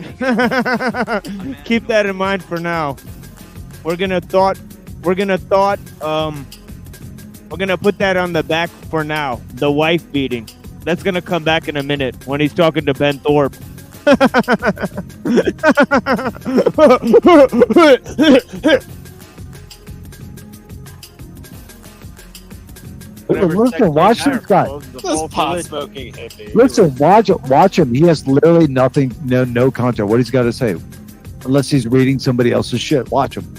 Keep that in mind for now. We're gonna put that on the back for now. The wife beating. That's gonna come back in a minute when he's talking to Ben Thorpe. Listen, watch this guy. this pot smoking hippie. Listen, watch him. He has literally nothing, no content. What he's got to say, unless he's reading somebody else's shit. Watch him.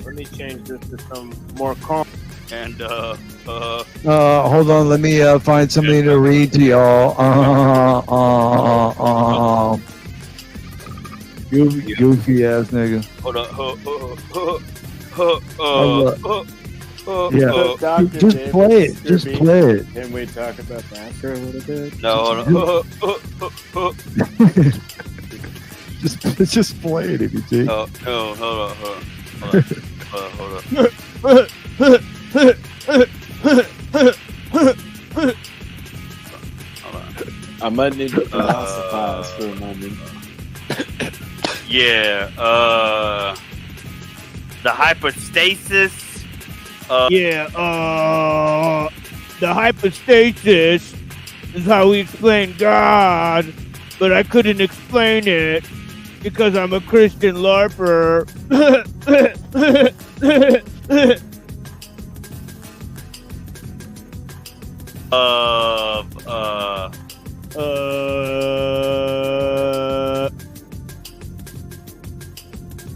Let me change this to some more calm. And hold on. Let me find something to read to y'all. Goofy ass nigga. Hold Yeah, Dr. just David play it. Just Skrbina. play it. Can we talk about that for a little bit? No. Just play it if you do. No, hold on. I might need to philosophize for a moment. Yeah, the hypostasis. The hypostasis is how we explain God, but I couldn't explain it because I'm a Christian LARPer.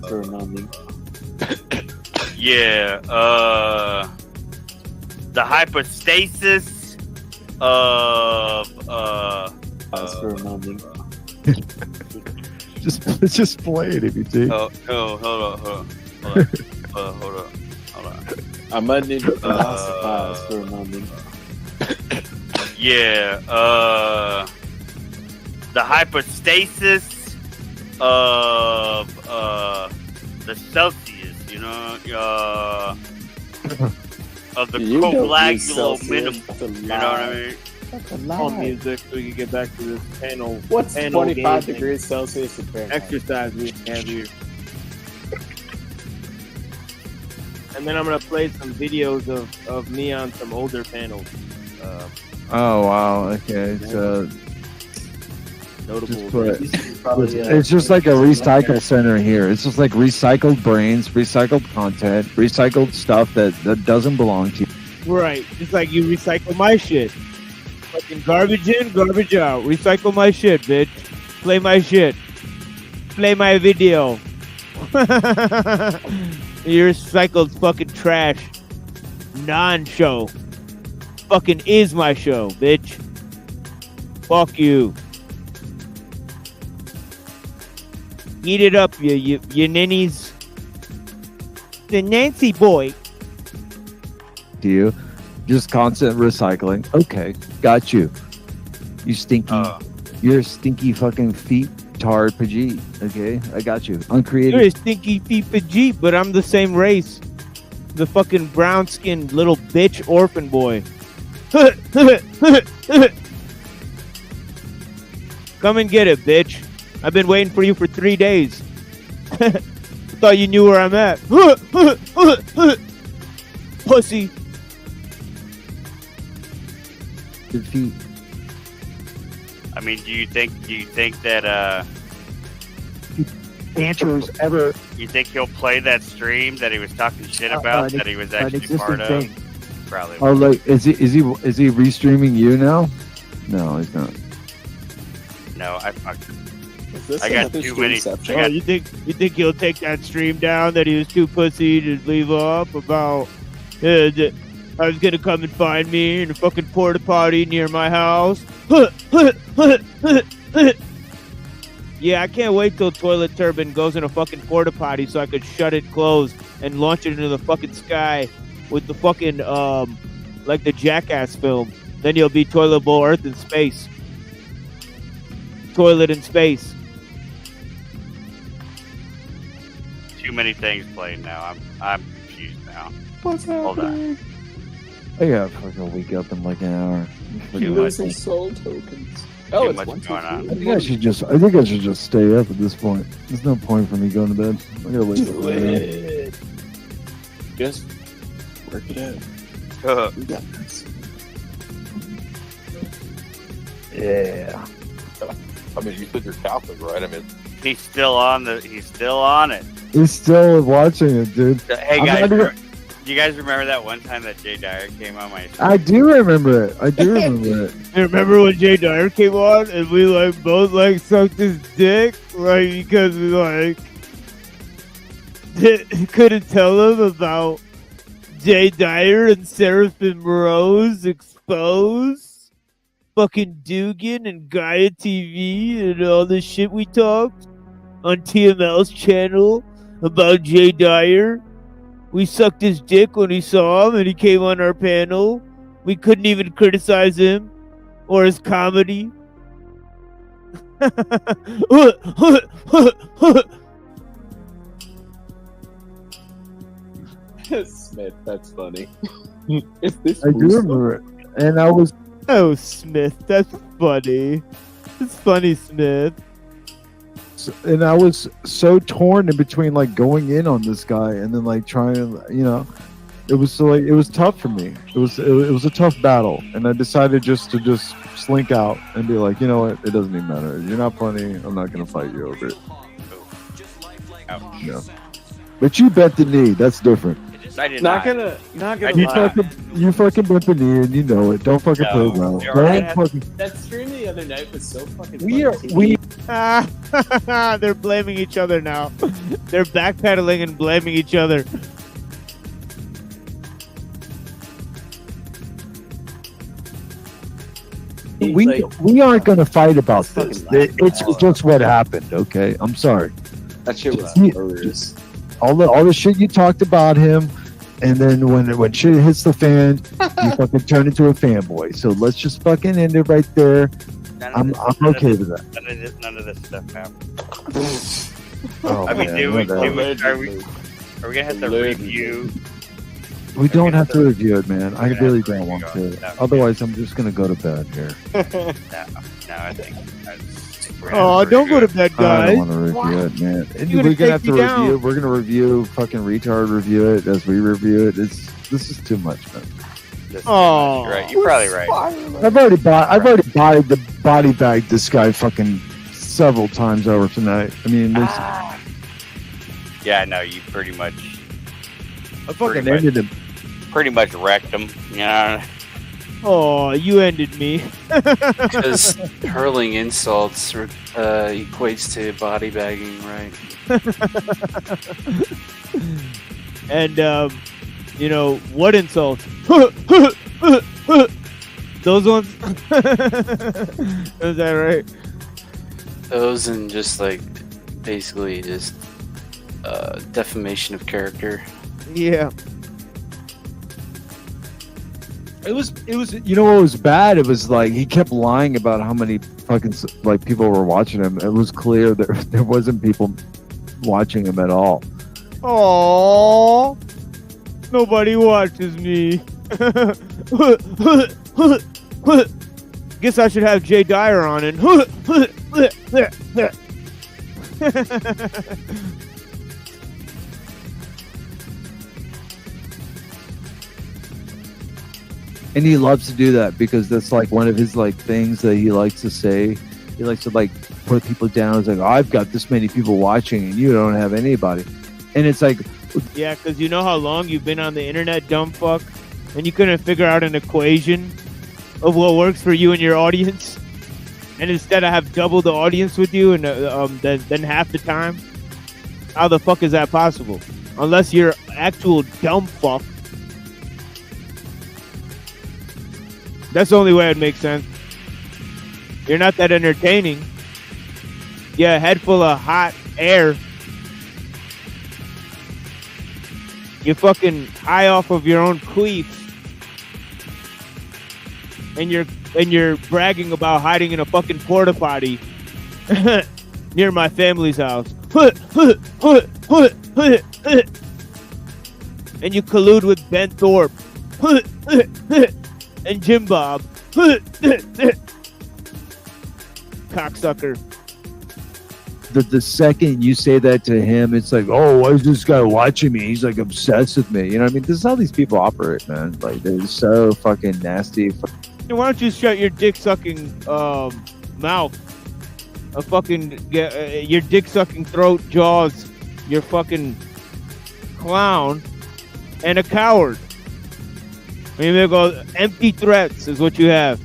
For a moment. Yeah, the hypostasis of for a moment. Just play it if you do. hold on. I might need to philosophize for a moment. Yeah, the hypostasis of the Celsius, of the coagulable minimum. You know what I mean? That's a lie. Music so we can get back to this panel. What's panel 25 game degrees Celsius in Fahrenheit? exercise we have here. And then I'm gonna play some videos of me on some older panels. Oh wow. Okay. So Notable. just put, it's just like a recycle center here. It's just like recycled brains, recycled content, recycled stuff that doesn't belong to you. Right. Just like you recycle my shit. Fucking garbage in, garbage out. Recycle my shit, bitch. Play my shit. Play my video. Your recycled fucking trash. Non-show. Fucking is my show, bitch. Fuck you. Eat it up, you ninnies. The Nancy boy. To you, just constant recycling. Okay, got you. You stinky. You're a stinky fucking feet tard pajit. Okay, I got you. Uncreative. You're a stinky feet pajit, but I'm the same race. The fucking brown-skinned little bitch orphan boy. Come and get it, bitch. I've been waiting for you for 3 days. Thought you knew where I'm at. Pussy. Defeat. I mean, do you think that Answers ever. you think he'll play that stream that he was talking shit about that he was actually part of? thing. Probably. Oh, like is he restreaming you now? No, he's not. No, I got too many. Oh, you think he'll take that stream down that he was too pussy to leave up about? I was gonna come and find me in a fucking porta potty near my house. Yeah, I can't wait till Toilet Turban goes in a fucking porta potty so I could shut it closed and launch it into the fucking sky with the fucking like the Jackass film. Then you'll be Toilet Bowl Earth in space. Toilet in space. Too many things playing now. I'm confused now. What's Hold happening? I gotta fucking wake up in like an hour. Too Losing much. soul tokens. Too Oh, it's much 1, 2, going on. 3. I think I should just stay up at this point. There's no point for me going to bed. I gotta wake up. Do it. Just work it out. We got this. Yeah. I mean, you said you're Catholic, right? I mean, He's still on it. He's still watching it, dude. Hey I'm guys, not even- do you guys remember that one time that Jay Dyer came on my? I do remember it. You remember when Jay Dyer came on and we like both like sucked his dick, like because we like couldn't tell him about Jay Dyer and Seraphim Rose exposed, fucking Dugan and Gaia TV and all the shit we talked on TML's channel about Jay Dyer. We sucked his dick when he saw him and he came on our panel. We couldn't even criticize him or his comedy. Smith, that's funny. Is this I do remember it. And I was. Oh, Smith, that's funny. It's funny, Smith. And I was so torn in between like going in on this guy and then like trying to, it was so like it was tough for me. It was a tough battle, and I decided to slink out and be like, you know what, it doesn't even matter. You're not funny. I'm not gonna fight you over it. Yeah. But you bent the knee. That's different. I did not not. gonna You lie. you fucking bent the knee and you know it. Don't fucking play around. Don't fucking. That stream the other night was so fucking They're blaming each other now. They're backpedaling and blaming each other. We aren't going to fight about this. It's just what happened. Okay, I'm sorry. That shit was He- hilarious. All the shit you talked about him, and then when shit hits the fan, you fucking turn into a fanboy. So let's just fucking end it right there. I'm okay with that. None of this stuff happened. Oh, I mean, man, whatever. are we gonna have to review We don't have to review it, man. I really don't want to. Otherwise, I'm just gonna go to bed here. No, I think. Oh, don't go to bed, I guys. don't want to review it, man. And You're we're gonna gonna have take to me down. review. We're gonna review fucking retard review it as we review it. This is too much, man. Oh, right. You're probably right. I've already body bagged this guy fucking several times over tonight. I mean, this. Yeah, no, you pretty much. I fucking ended him. Pretty much wrecked him. Yeah. Oh, you ended me. Because hurling insults equates to body bagging, right? And you know what insults? Those ones. Is that right? Those and just like basically just defamation of character. Yeah. It was, you know what was bad? It was like he kept lying about how many fucking like people were watching him. It was clear that there wasn't people watching him at all. Oh, nobody watches me. Guess I should have Jay Dyer on and. And he loves to do that because that's like one of his like things that he likes to say. He likes to like put people down. It's like, oh, I've got this many people watching and you don't have anybody. And it's like, Yeah, because you know how long you've been on the internet, dumb fuck, and you couldn't figure out an equation of what works for you and your audience, and instead I have double the audience with you and then half the time. How the fuck is that possible? Unless you're actual dumb fuck. That's the only way it makes sense. You're not that entertaining. Yeah, a head full of hot air. You're fucking high off of your own queefs. And you're bragging about hiding in a fucking porta potty near my family's house. And you collude with Ben Thorpe and Jim Bob. Cocksucker. the second you say that to him, it's like, oh, why is this guy watching me? He's like obsessed with me. You know what I mean? This is how these people operate, man. Like, they're so fucking nasty. Why don't you shut your dick sucking mouth? A fucking your dick sucking throat, jaws. You're fucking clown and a coward. I mean, they go empty threats is what you have.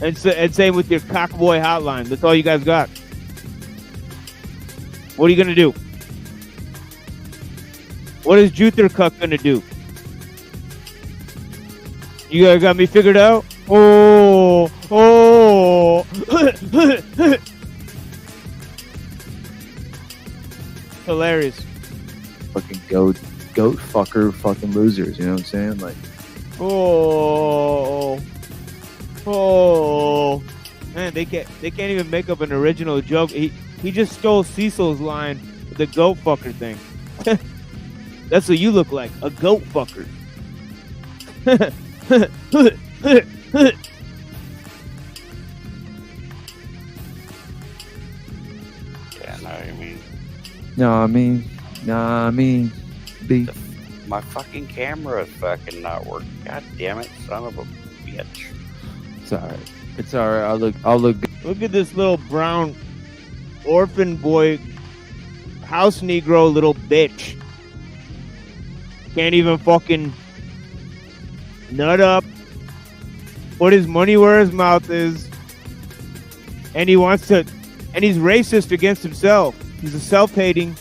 And same with your cockboy hotline. That's all you guys got. What are you gonna do? What is Juther Cuck gonna do? You guys got me figured out? Oh. Hilarious. Fucking goat fucker fucking losers, you know what I'm saying? Like, oh, man, they can't even make up an original joke. He just stole Cecil's line, the goat fucker thing. That's what you look like, a goat fucker. Yeah, no, I mean, nah, I mean, B. my fucking camera is fucking not working. God damn it, son of a bitch. It's alright. It's alright. I'll look. Look at this little brown orphan boy, house Negro little bitch. Can't even fucking nut up, put his money where his mouth is, and he's racist against himself. He's a self-hating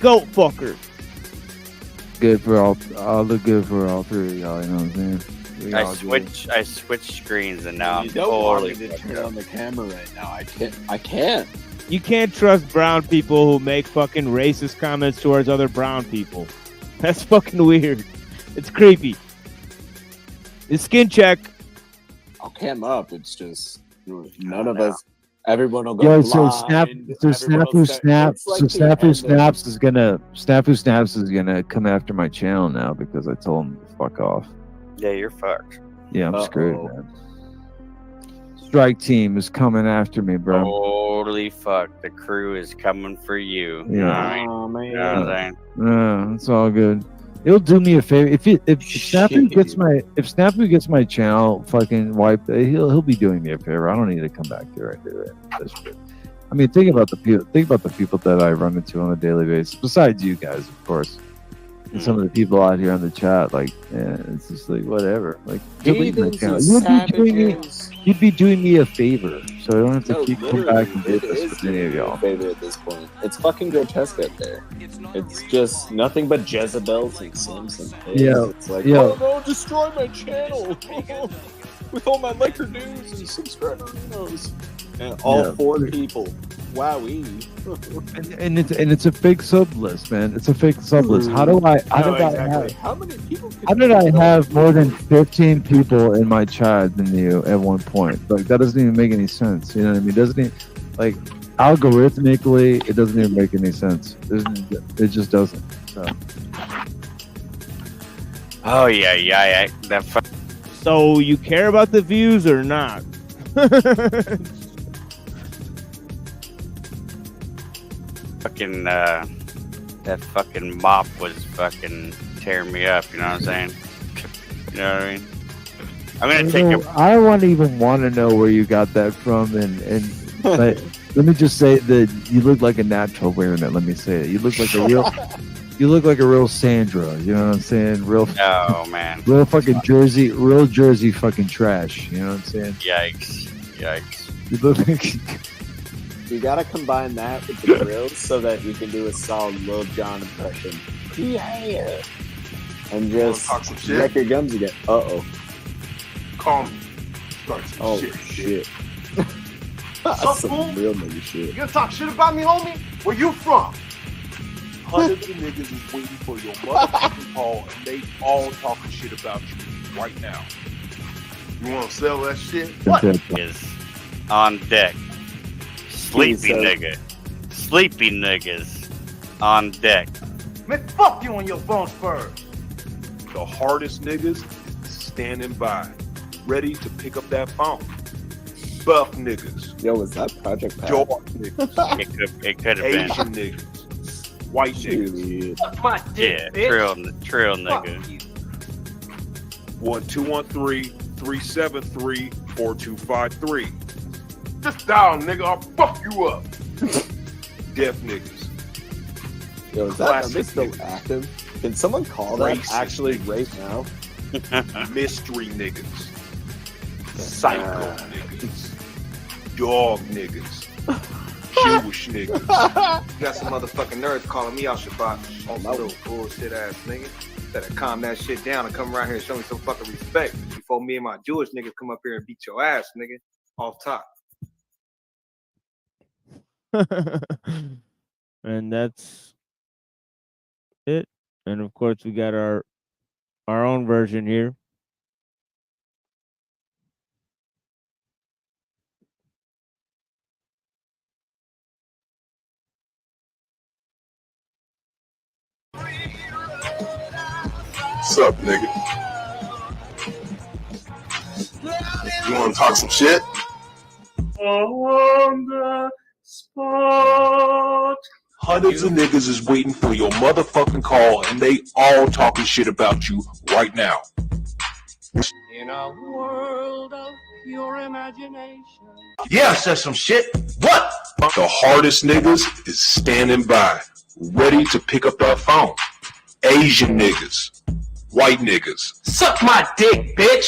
goat fucker. Good for all. I'll look good for all three of y'all. You know what I'm saying? I switched screens and now I'm You don't want me totally to turn on the camera right now. I can't. You can't trust brown people who make fucking racist comments towards other brown people. That's fucking weird. It's creepy. The skin check. I'll cam up. It's just none of us Everyone will go Yo, blind. so Snafu Snaps is gonna come after my channel now because I told him to fuck off. Yeah, you're fucked. Yeah, I'm screwed, man. Strike team is coming after me, bro. Holy fuck! The crew is coming for you. Yeah. You know what I mean? Oh man. You know what I'm saying? It's all good. It'll do me a favor if Snafu gets my channel fucking wiped. He'll be doing me a favor. I don't need to come back here and do it. I mean, think about the people that I run into on a daily basis. Besides you guys, of course, and some of the people out here on the chat. Like, it's just like whatever. Like, Heathens and you'd be doing me a favor, so I don't have to keep coming literally, back and do this with any of y'all. Favor at this point. It's fucking grotesque out there. It's just nothing but Jezebels and Sims and pigs. Yeah, It's like, yeah. oh no, destroy my channel with all my liker dudes and subscribers. And all 4 people. Wowee. And it's a fake sub list, man. It's a fake sub list. How did I have more than 15 people in my chat than you at one point? Like, that doesn't even make any sense. You know what I mean? Doesn't even, like, algorithmically, it doesn't even make any sense. It just doesn't. So. Oh yeah. So you care about the views or not? Fucking that fucking mop was fucking tearing me up. You know what I'm saying? You know what I mean? I'm gonna take a. I don't even want to know where you got that from, and like, let me just say that you look like a natural wearing it. Let me say it. You look like a real. You look like a real Sandra. You know what I'm saying? Real. Oh man. Real fucking Jersey. Real Jersey fucking trash. You know what I'm saying? Yikes! You look like. You gotta combine that with the grills so that you can do a solid Lil Jon impression. Yeah. And just wreck your gums again. Uh-oh. Call me. Start some Oh, shit. That's Some some fool? real nigga shit. You gonna talk shit about me, homie? Where you from? Hundreds of niggas is waiting for your motherfucking call, and they all talking shit about you right now. You wanna sell that shit? What? Is on deck. Sleepy niggas on deck. Man, fuck you on your phone first. The hardest niggas is standing by, ready to pick up that phone. Buff niggas. Yo, was that Project Pat? Dark niggas. It could have been. Asian niggas. White niggas. Fuck my Yeah, trail nigga. 1213-373-4253. Just dial, nigga. I'll fuck you up. Deaf niggas. Yo, is that number still active? Can someone call that actually right now? Mystery niggas. Psycho niggas. Dog niggas. Jewish niggas. Got some motherfucking nerds calling me out Shabbat. Oh, my little bullshit ass nigga. Better calm that shit down and come around here and show me some fucking respect before me and my Jewish niggas come up here and beat your ass, nigga. Off top. And that's it. And of course, we got our own version here. What's up, nigga? You wanna talk some shit? On the spot. Hundreds of niggas is waiting for your motherfucking call, and they all talking shit about you right now. In a world of pure imagination. Yeah, I said some shit. What? The hardest niggas is standing by, ready to pick up that phone. Asian niggas. White niggas. Suck my dick, bitch.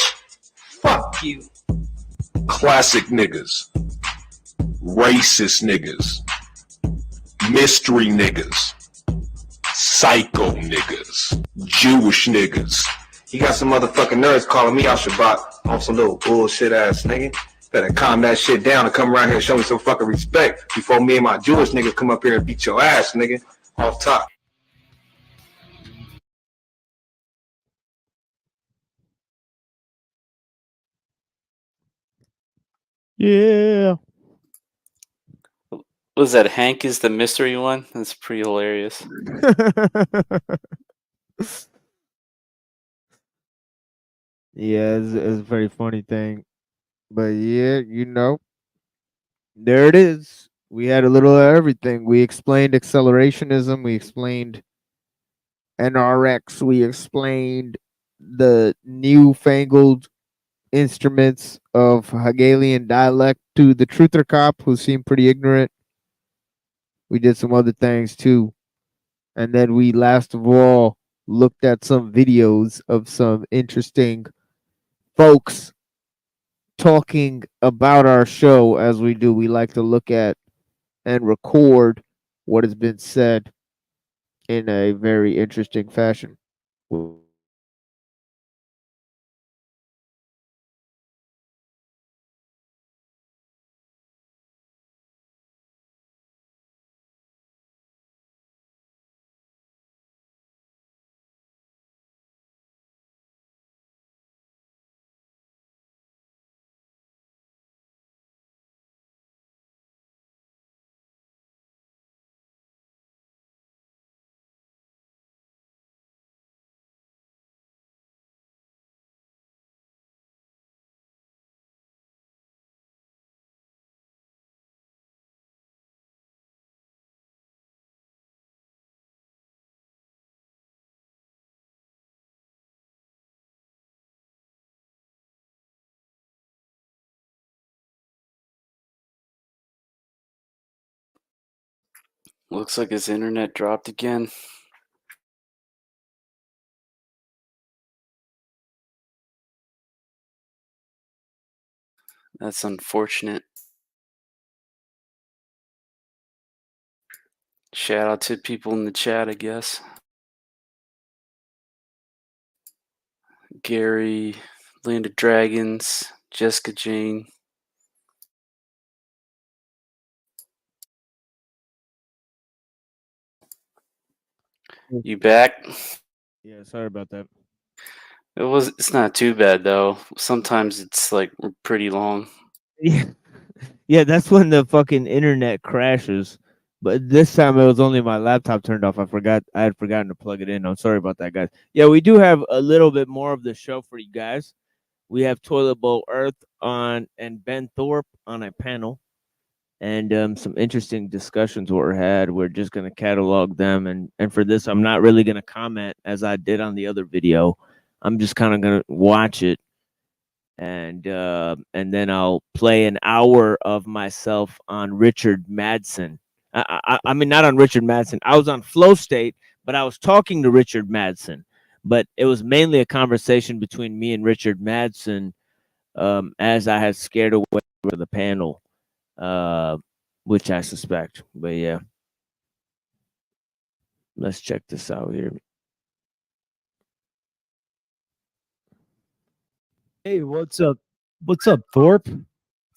Fuck you. Classic niggas. Racist niggas. Mystery niggas. Psycho niggas. Jewish niggas. You got some motherfucking nerds calling me out Shabbat on some little bullshit ass nigga. Better calm that shit down and come around here and show me some fucking respect before me and my Jewish niggas come up here and beat your ass, nigga. Off top. Yeah. Was that Hank is the mystery one? That's pretty hilarious. Yeah, it's a very funny thing. But yeah, there it is. We had a little of everything. We explained accelerationism. We explained NRX. We explained the newfangled instruments of Hegelian dialect to the truther cop who seemed pretty ignorant. We did some other things too. And then we last of all looked at some videos of some interesting folks talking about our show as we do. We like to look at and record what has been said in a very interesting fashion. Looks like his internet dropped again. That's unfortunate. Shout out to people in the chat, I guess. Gary, Land of Dragons, Jessica Jane. You back? Yeah, sorry about that. It's not too bad though. Sometimes it's like pretty long. Yeah. Yeah, that's when the fucking internet crashes. But this time it was only my laptop turned off. I had forgotten to plug it in. I'm sorry about that, guys. Yeah, we do have a little bit more of the show for you guys. We have Toilet Bowl Earth on and Ben Thorpe on a panel. And some interesting discussions were had. We're just gonna catalog them, and for this, I'm not really gonna comment as I did on the other video. I'm just kind of gonna watch it, and then I'll play an hour of myself on Richard Madsen. I mean, not on Richard Madsen. I was on Flow State, but I was talking to Richard Madsen. But it was mainly a conversation between me and Richard Madsen, as I had scared away for the panel. Which I suspect. But yeah, let's check this out here. Hey, what's up? What's up, Thorpe?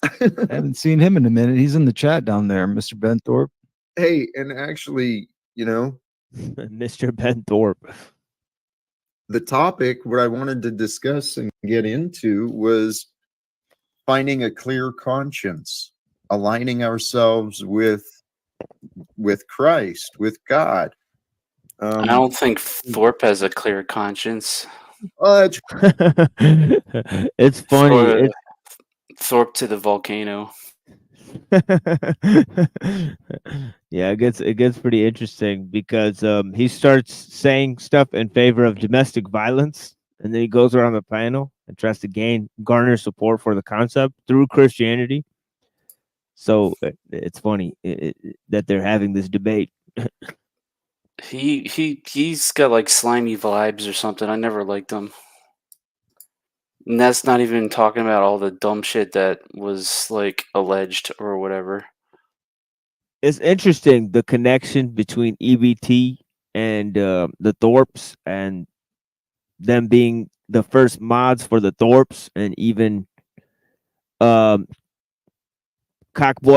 I haven't seen him in a minute. He's in the chat down there, Mr. Ben Thorpe. Hey, and actually, Mr. Ben Thorpe. The topic, what I wanted to discuss and get into was finding a clear conscience, aligning ourselves with Christ, with God. I don't think Thorpe has a clear conscience. It's funny. Thorpe to the volcano. Yeah, it gets pretty interesting because he starts saying stuff in favor of domestic violence, and then he goes around the panel and tries to garner support for the concept through Christianity. So it's funny that they're having this debate. He's got like slimy vibes or something. I never liked him. And that's not even talking about all the dumb shit that was like alleged or whatever. It's interesting the connection between EBT and the Thorpes, and them being the first mods for the Thorpes, and even Cockboy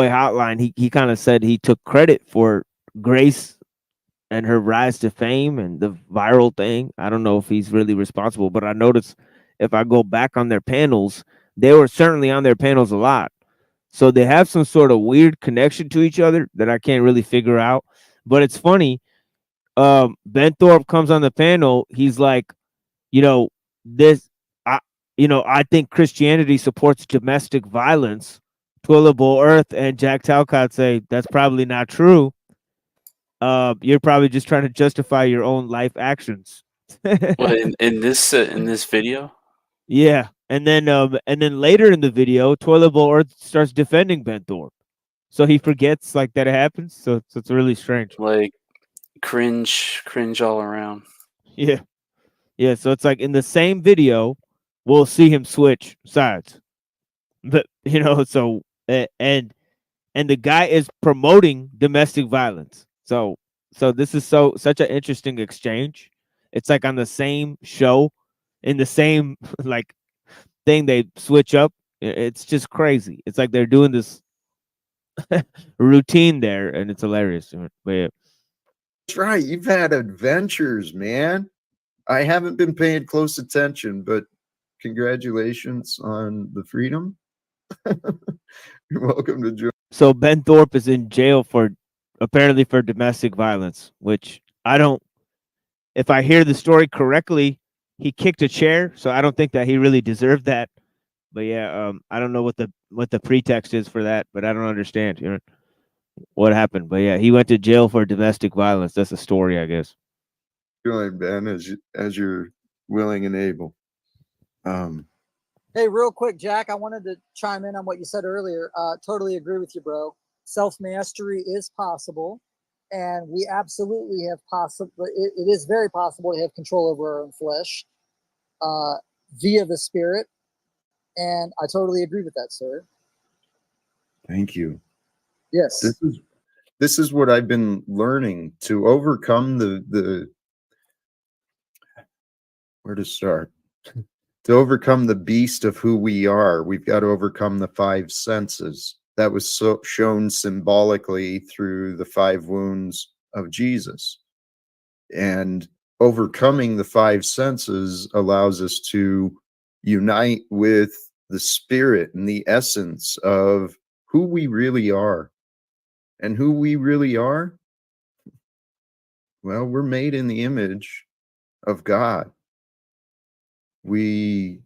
Hotline. He kind of said he took credit for Grace and her rise to fame and the viral thing. I don't know if he's really responsible, but I noticed if I go back on their panels, they were certainly on their panels a lot. So they have some sort of weird connection to each other that I can't really figure out. But it's funny. Ben Thorpe comes on the panel. He's like, you know, this, I, I think Christianity supports domestic violence. Twilla Bull Earth and Jack Talcott say that's probably not true. You're probably just trying to justify your own life actions. Well, in this video, Yeah, and then later in the video, Toilet Bowl Earth starts defending Ben Thorpe, so he forgets like that it happens. So it's really strange. like cringe all around. Yeah, yeah. So it's like in the same video, we'll see him switch sides, but so and the guy is promoting domestic violence. So this is such an interesting exchange. It's like on the same show, in the same like thing they switch up. It's just crazy. It's like they're doing this routine there, and it's hilarious. But yeah. That's right. You've had adventures, man. I haven't been paying close attention, but congratulations on the freedom. You're welcome to join. So Ben Thorpe is in jail apparently for domestic violence, which I don't. If I hear the story correctly, he kicked a chair, so I don't think that he really deserved that. But yeah, I don't know what the pretext is for that, but I don't understand, what happened. But yeah, he went to jail for domestic violence. That's a story, I guess. Join, Ben, as you're willing and able. Hey, real quick, Jack, I wanted to chime in on what you said earlier. Totally agree with you, bro. Self-mastery is possible, and we absolutely have it is very possible to have control over our own flesh via the spirit. And I totally agree with that, sir. Thank you. Yes. This is what I've been learning to overcome the where to start. To overcome the beast of who we are, we've got to overcome the five senses. That was shown symbolically through the 5 wounds of Jesus. And overcoming the 5 senses allows us to unite with the spirit and the essence of who we really are. And who we really are? Well, we're made in the image of God. We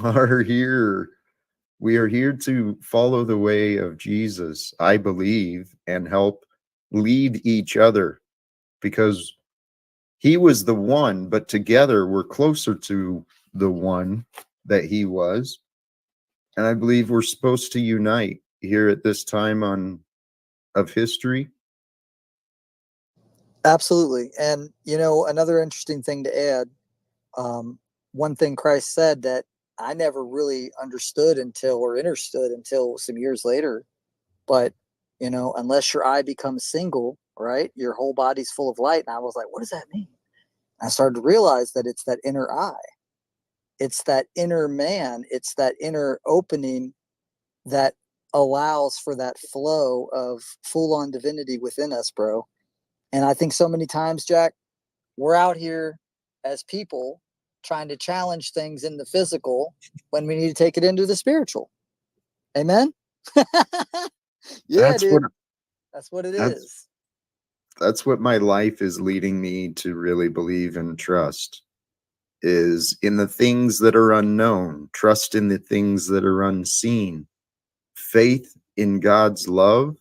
are here. We are here to follow the way of Jesus, I believe, and help lead each other, because he was the one, but together we're closer to the one that he was. And I believe we're supposed to unite here at this time of history. Absolutely. And, another interesting thing to add, one thing Christ said that I never really understood until some years later. But, unless your eye becomes single, right, your whole body's full of light. And I was like, what does that mean? I started to realize that it's that inner eye. It's that inner man. It's that inner opening that allows for that flow of full-on divinity within us, bro. And I think so many times, Jack, we're out here as people trying to challenge things in the physical when we need to take it into the spiritual. Amen? Yeah, dude. That's what it is. That's what my life is leading me to really believe and trust, is in the things that are unknown, trust in the things that are unseen, faith in God's love.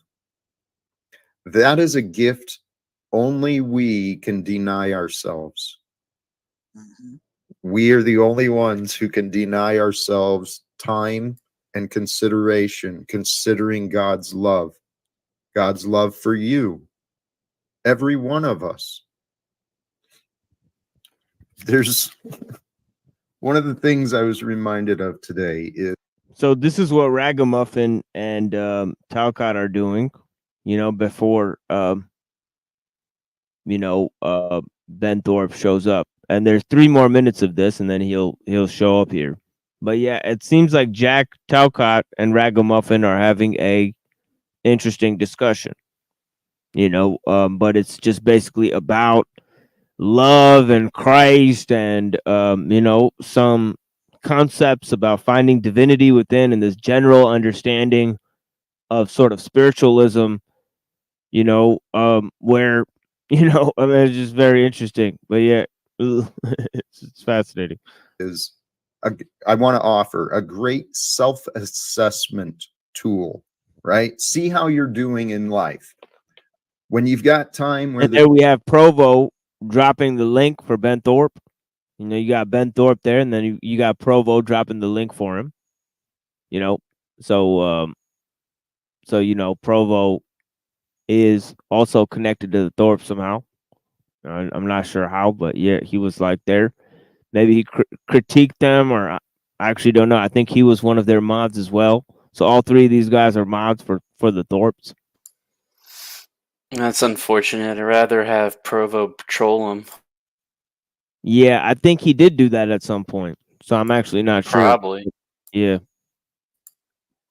That is a gift only we can deny ourselves. Mm-hmm. We are the only ones who can deny ourselves time and consideration, considering God's love for you, every one of us. There's one of the things I was reminded of today is, so this is what Ragamuffin and Talcott are doing, before Ben Thorpe shows up. And there's 3 more minutes of this, and then he'll show up here. But yeah, it seems like Jack Talcott and Ragamuffin are having a interesting discussion. But it's just basically about love and Christ and some concepts about finding divinity within and this general understanding of sort of spiritualism, you know, where, you know, I mean, it's just very interesting. But yeah, it's fascinating. I want to offer a great self-assessment tool, right? See how you're doing in life. When you've got time where and there we have Provo dropping the link for Ben Thorpe. You know, you got Ben Thorpe there, and then you got Provo dropping the link for him. You know, so you know, Provo is also connected to the Thorpe somehow. I'm not sure how, but yeah, he was like there. Maybe he critiqued them, or I actually don't know. I think he was one of their mods as well. So all three of these guys are mods for the Thorpes. That's unfortunate. I'd rather have Provo patrol him. Yeah, I think he did do that at some point. So I'm actually not sure. Probably. Yeah.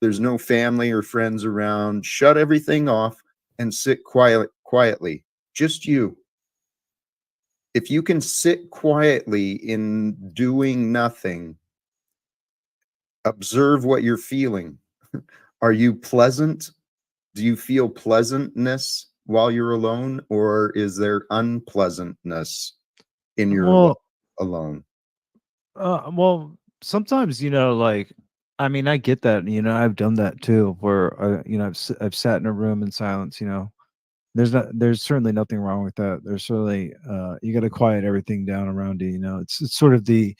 there's no family or friends around, shut everything off and sit quietly. Just you. If you can sit quietly in doing nothing, observe what you're feeling. Are you pleasant? Do you feel pleasantness while you're alone, or is there unpleasantness in your alone? Well, sometimes, like, I mean, I get that, I've done that too, where, I've sat in a room in silence, there's certainly nothing wrong with that. There's certainly, you got to quiet everything down around you, it's sort of the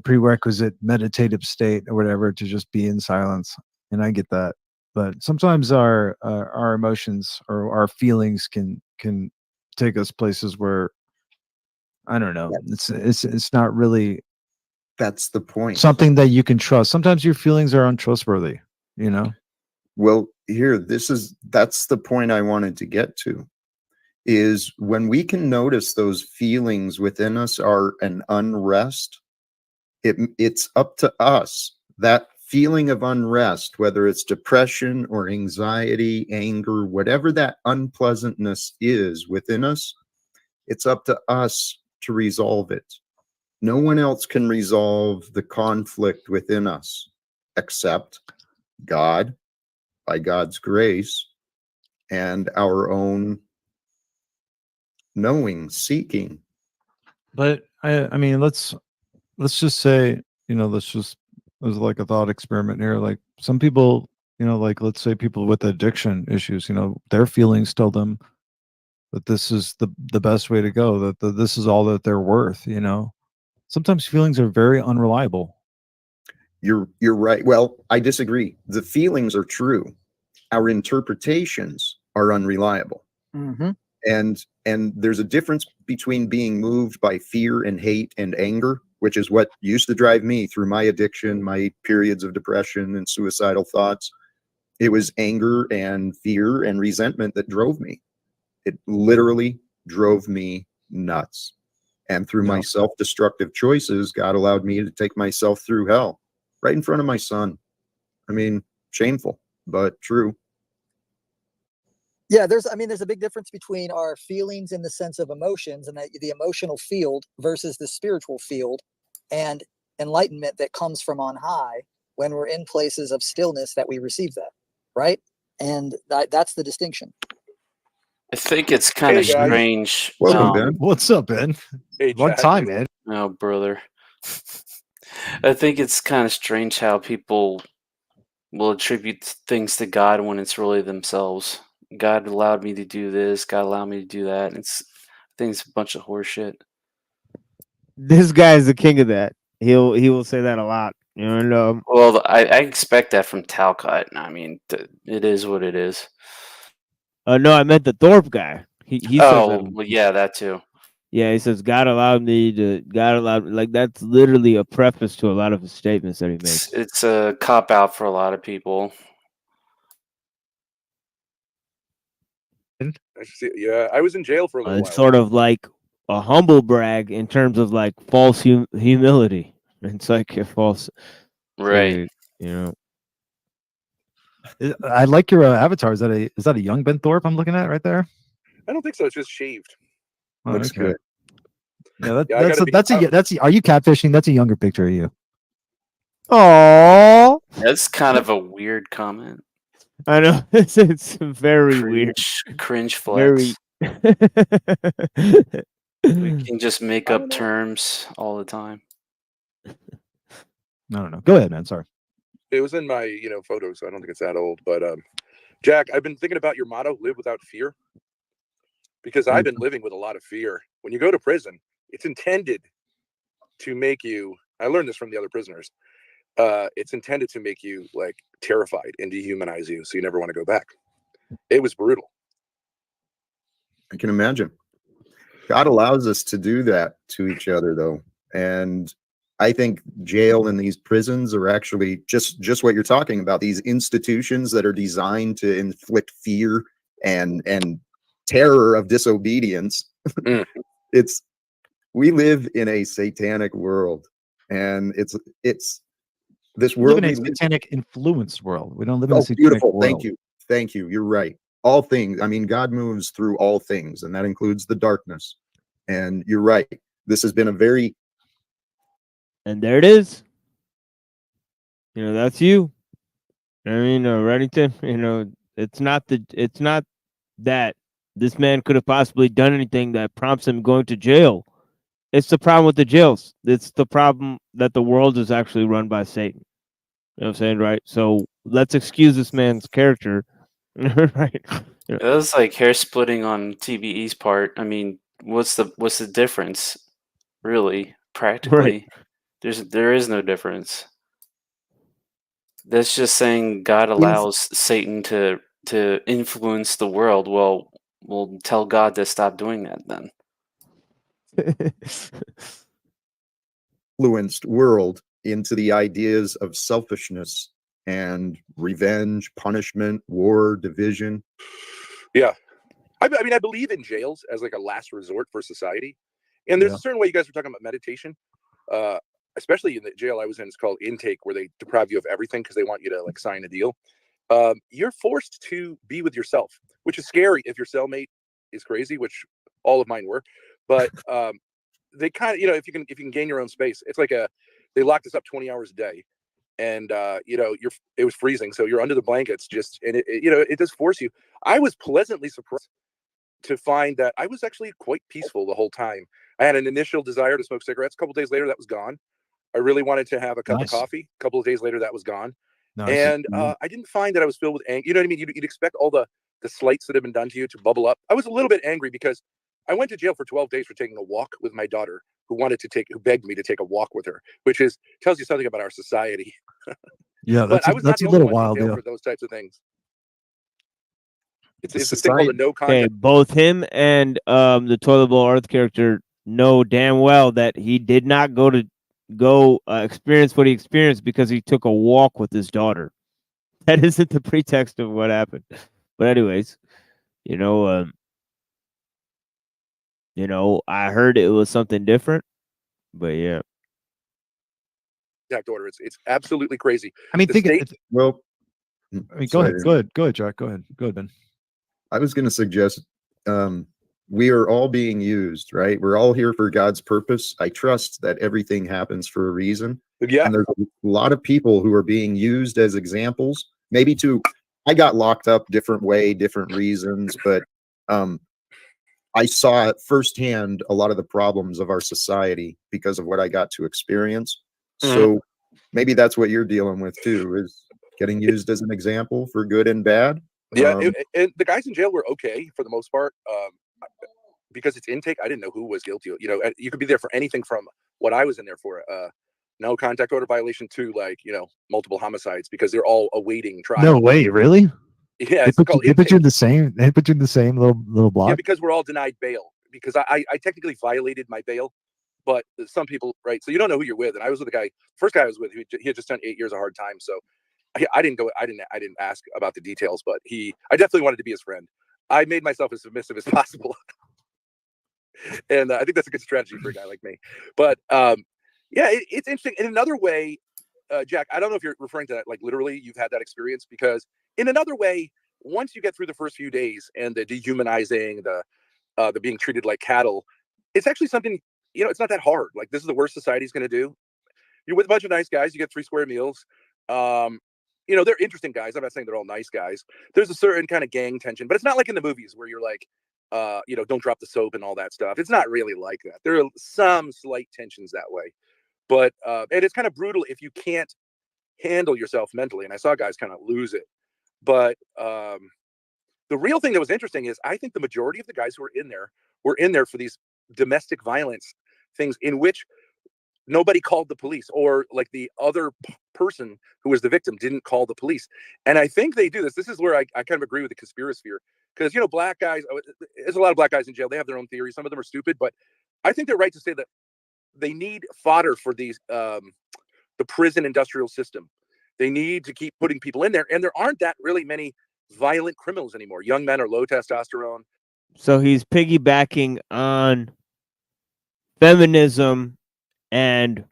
prerequisite meditative state or whatever to just be in silence. And I get that. But sometimes our emotions or our feelings can take us places where, I don't know, it's not really, that's the point, something that you can trust. Sometimes your feelings are untrustworthy, Well, that's the point I wanted to get to, is when we can notice those feelings within us are an unrest, it's up to us. That feeling of unrest, whether it's depression or anxiety, anger, whatever that unpleasantness is within us, it's up to us to resolve it. No one else can resolve the conflict within us except God, by God's grace, and our own knowing, seeking. But I mean, let's just say, there's like a thought experiment here. Like some people, like let's say people with addiction issues, their feelings tell them that this is the best way to go, that this is all that they're worth, Sometimes feelings are very unreliable. You're right. Well, I disagree. The feelings are true. Our interpretations are unreliable. Mm-hmm. And there's a difference between being moved by fear and hate and anger, which is what used to drive me through my addiction, my periods of depression and suicidal thoughts. It was anger and fear and resentment that drove me. It literally drove me nuts. And through my self-destructive choices, God allowed me to take myself through hell right in front of my son. I mean, shameful, but true. Yeah, there's a big difference between our feelings in the sense of emotions and the emotional field versus the spiritual field and enlightenment that comes from on high when we're in places of stillness that we receive that, right? And that's the distinction. I think it's kind of strange. Welcome, Ben. What's up, Ben? Hey, Long time, man. Oh, brother. I think it's kind of strange how people will attribute things to God when it's really themselves. God allowed me to do this. God allowed me to do that. I think it's a bunch of horseshit. This guy is the king of that. He will say that a lot. Well, I expect that from Talcott. I mean, it is what it is. No, I meant the Thorpe guy. He says that. Well, yeah, that too. Yeah, he says God allowed me, like that's literally a preface to a lot of his statements that he makes. It's a cop out for a lot of people. Yeah, I was in jail for a little It's while. sort of like a humble brag in terms of like false humility. It's like a false, right? I like your avatar. Is that a young Ben Thorpe I'm looking at right there? I don't think so. It's just shaved. Oh, Looks okay. good. Yeah, Yeah, that's are you catfishing? That's a younger picture of you. Oh, That's kind of a weird comment. I know it's very weird. Cringe Very. flex. We can just make up terms all the time. I don't know. Go ahead, man. Sorry. It was in my photo, so I don't think it's that old. But Jack, I've been thinking about your motto: "Live without fear," because I've been living with a lot of fear. When you go to prison, it's intended to make you. I learned this from the other prisoners. It's intended to make you like terrified and dehumanize you, so you never want to go back. It was brutal. I can imagine. God allows us to do that to each other, though, and I think jail and these prisons are actually just what you're talking about. These institutions that are designed to inflict fear and terror of disobedience. It's we live in a satanic world, and it's this We live world in a we live satanic influenced world. We don't live in a Oh, satanic beautiful. world. Thank you. You're right. All things. I mean, God moves through all things, and that includes the darkness. And you're right. This has been a very And there it is. That's you. I mean, Reddington. It's not that this man could have possibly done anything that prompts him going to jail. It's the problem with the jails. It's the problem that the world is actually run by Satan. You know what I'm saying, right? So let's excuse this man's character, right? That was like hair splitting on TBE's part. I mean, what's the difference, really? Practically, there is no difference. That's just saying God allows Satan to influence the world. Well, we'll tell God to stop doing that then. influenced world into the ideas of selfishness and revenge, punishment, war, division. Yeah. I mean, I believe in jails as like a last resort for society. And there's a certain way you guys were talking about meditation, especially in the jail I was in. It's called intake, where they deprive you of everything because they want you to like sign a deal. You're forced to be with yourself, which is scary if your cellmate is crazy, which all of mine were. But they kind of, if you can gain your own space, it's like they locked us up 20 hours a day. And it was freezing, so you're under the blankets, and it does force you. I was pleasantly surprised to find that I was actually quite peaceful the whole time. I had an initial desire to smoke cigarettes. A couple days later, that was gone. I really wanted to have a cup of coffee. A couple of days later, that was gone. And I didn't find that I was filled with anger. You know what I mean? You'd expect all the slights that have been done to you to bubble up. I was a little bit angry because I went to jail for 12 days for taking a walk with my daughter, who begged me to take a walk with her, which tells you something about our society. Yeah, but I was not that's the a only little one in wild. jail Yeah. for those types of things. It's a thing called a no contact. Okay, both him and the Toilet Bowl Earth character know damn well that he did not go experience what he experienced because he took a walk with his daughter. That isn't the pretext of what happened. But anyways, I heard it was something different, but yeah. Order. It's absolutely crazy. I mean, go ahead, Jack. Go ahead, Ben. I was going to suggest we are all being used, right? We're all here for God's purpose. I trust that everything happens for a reason. Yeah. And there's a lot of people who are being used as examples, maybe I got locked up different reasons, but I saw it firsthand a lot of the problems of our society because of what I got to experience. So maybe that's what you're dealing with too, is getting used as an example for good and bad. Yeah, and the guys in jail were okay for the most part, because it's intake. I didn't know who was guilty. You could be there for anything from what I was in there for, no contact order violation to multiple homicides, because they're all awaiting trial. No way, really? Yeah, they put you in the same. They put you in the same little block. Yeah, because we're all denied bail. Because I technically violated my bail, but some people, right? So you don't know who you're with. And I was with the first guy I was with. He had just done 8 years of hard time, so. I didn't ask about the details, but I definitely wanted to be his friend. I made myself as submissive as possible. And I think that's a good strategy for a guy like me. But it's interesting. In another way, Jack, I don't know if you're referring to that, like literally you've had that experience, because in another way, once you get through the first few days and the dehumanizing, the being treated like cattle, it's actually something, it's not that hard. Like, this is the worst society's going to do. you're with a bunch of nice guys. You get 3 square meals. You know, they're interesting guys. I'm not saying they're all nice guys. There's a certain kind of gang tension, but it's not like in the movies where you're like, you know, don't drop the soap and all that stuff. It's not really like that. There are some slight tensions that way, but and it's kind of brutal if you can't handle yourself mentally. And I saw guys kind of lose it. But the real thing that was interesting is I think the majority of the guys who were in there for these domestic violence things in which nobody called the police, or like the other person who was the victim didn't call the police. And I think they do this. This is where I kind of agree with the conspiracy theory, because, you know, black guys, there's a lot of black guys in jail. They have their own theories. Some of them are stupid, but I think they're right to say that they need fodder for these, the prison industrial system. They need to keep putting people in there. And there aren't that really many violent criminals anymore. Young men are low testosterone. So he's piggybacking on feminism and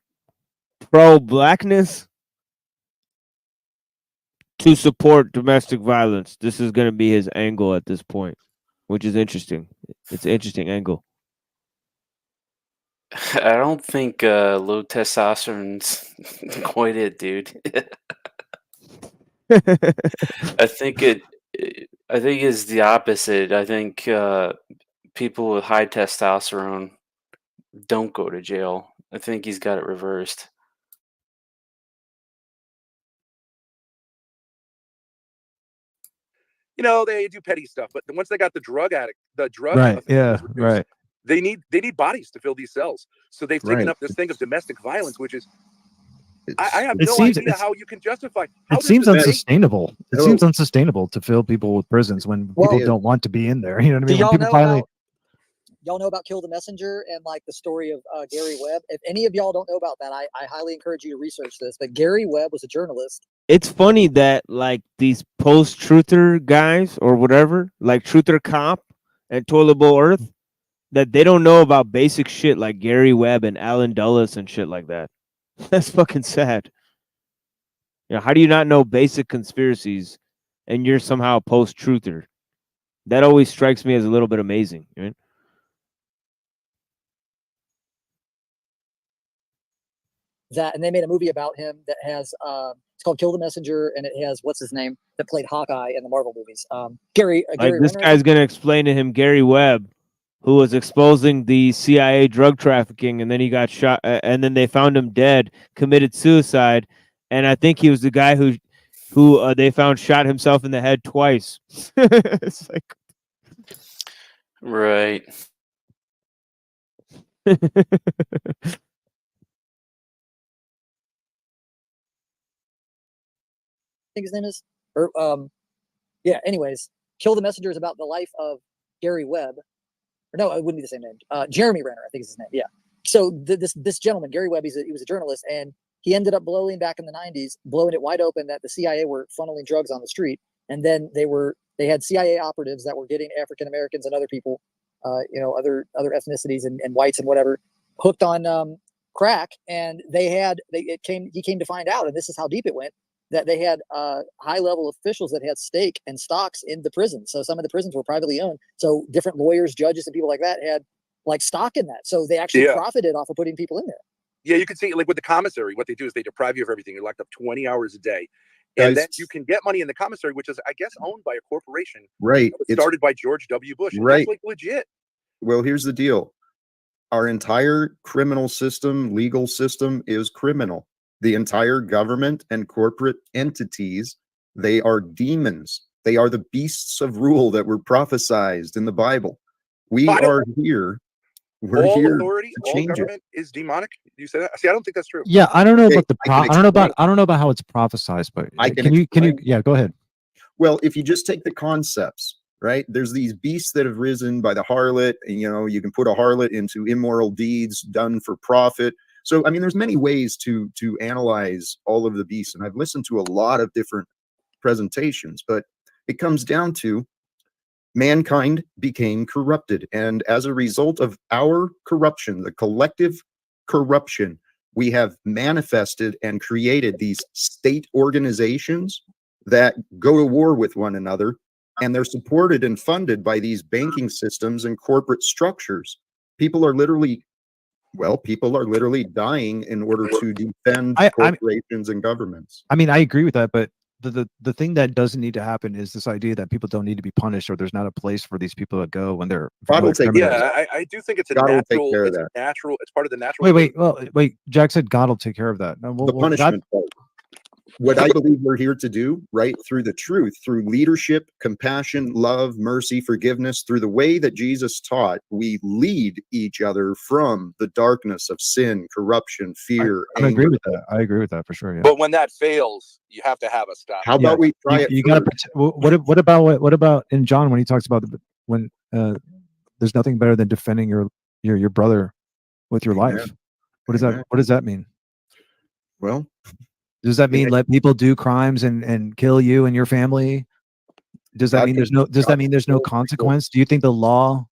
pro-blackness to support domestic violence. This is going to be his angle at this point, which is interesting. It's an interesting angle. I don't think low testosterone's quite it, dude. I think it's the opposite. I think people with high testosterone don't go to jail. I think he's got it reversed. You know, they do petty stuff, but once they got the drug Right. offenses Yeah. reduced, Right. they need bodies to fill these cells. So they've taken up this thing of domestic violence, which is I have no idea how you can justify. It seems unsustainable. It seems unsustainable to fill people with prisons when people don't want to be in there. You know what I Do mean? y'all When people know finally, y'all know about Kill the Messenger and like the story of Gary Webb? If any of y'all don't know about that, I highly encourage you to research this. But Gary Webb was a journalist. It's funny that like these post-truther guys or whatever, like Truther Cop and Toilet Bowl Earth, that they don't know about basic shit like Gary Webb and Alan Dulles and shit like that. That's fucking sad. You know, how do you not know basic conspiracies and you're somehow a post-truther? That always strikes me as a little bit amazing. Right? That, and they made a movie about him that has it's called Kill the Messenger, and it has what's his name that played Hawkeye in the Marvel movies. Gary This Renner, guy's gonna explain to him Gary Webb, who was exposing the CIA drug trafficking, and then he got shot, and then they found him dead, committed suicide, and I think he was the guy who they found shot himself in the head twice. It's like, right. I think his name is, or yeah. Anyways, Kill the Messenger is about the life of Gary Webb. Or no, it wouldn't be the same name. Jeremy Renner, I think is his name. Yeah. So this gentleman, Gary Webb, he was a journalist, and he ended up blowing back in the 90s, blowing it wide open that the CIA were funneling drugs on the street, and then they had CIA operatives that were getting African Americans and other people, you know, other ethnicities and whites and whatever, hooked on crack, and he came to find out, and this is how deep it went, that they had high level officials that had stake and stocks in the prison. So some of the prisons were privately owned. So different lawyers, judges, and people like that had like stock in that. So they actually profited off of putting people in there. Yeah, you can see like with the commissary, what they do is they deprive you of everything. You're locked up 20 hours a day. And then you can get money in the commissary, which is, I guess, owned by a corporation. Right. It was started by George W. Bush. And Right. That's like legit. Well, here's the deal. Our entire criminal system, legal system is criminal. The entire government and corporate entities, they are demons. They are the beasts of rule that were prophesized in the Bible. We're here. We're all here authority, to all change government is demonic. You say that? See, I don't think that's true. yeah, I don't know about the I I don't know about how it's prophesized, but can you yeah, go ahead. Well, if you just take the concepts, right? There's these beasts that have risen by the harlot, and you know, you can put a harlot into immoral deeds done for profit. So, I mean, there's many ways to analyze all of the beasts, and I've listened to a lot of different presentations, but it comes down to mankind became corrupted, and as a result of our corruption, the collective corruption, we have manifested and created these state organizations that go to war with one another, and they're supported and funded by these banking systems and corporate structures. People are literally Well, people are literally dying in order to defend corporations and governments. I mean, I agree with that, but the thing that doesn't need to happen is this idea that people don't need to be punished, or there's not a place for these people to go when they're God will take care of Yeah, I do think it's a God will take natural. care of It's a that. natural. It's part of the natural. Wait. Jack said God will take care of that. No, The punishment part. What I believe we're here to do, right, through the truth, through leadership, compassion, love, mercy, forgiveness, through the way that Jesus taught, we lead each other from the darkness of sin, corruption, fear, I agree anger. with that. I agree with that for sure. Yeah. But when that fails, you have to have a stop. How about we try it? You got to. What about in John when he talks about when there's nothing better than defending your brother with your life? Amen. What does that? What does that mean? Well, does that mean let people do crimes and kill you and your family? Does that mean there's no? Does that mean there's no consequence? Do you think the law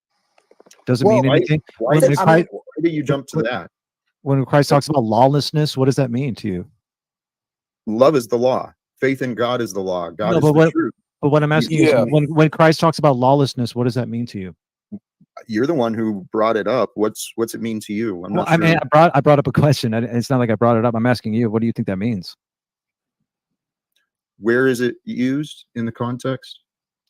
doesn't mean anything? Why do you jump to that? When Christ talks about lawlessness, what does that mean to you? Love is the law. Faith in God is the law. God No, is but the truth. But what I'm asking you is, when Christ talks about lawlessness, what does that mean to you? You're the one who brought it up. What's it mean to you? I'm not I mean, sure. I brought up a question. It's not like I brought it up. I'm asking you, what do you think that means? Where is it used in the context?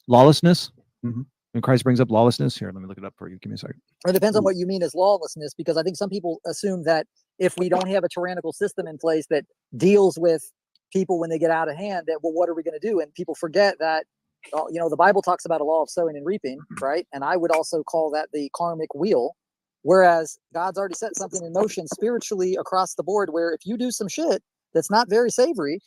Lawlessness. Mm-hmm. When Christ brings up lawlessness, here, let me look it up for you. Give me a second. It depends on what you mean as lawlessness, because I think some people assume that if we don't have a tyrannical system in place that deals with people when they get out of hand, that, well, what are we going to do? And people forget that, the Bible talks about a law of sowing and reaping, right? And I would also call that the karmic wheel, whereas God's already set something in motion spiritually across the board, where if you do some shit that's not very savory,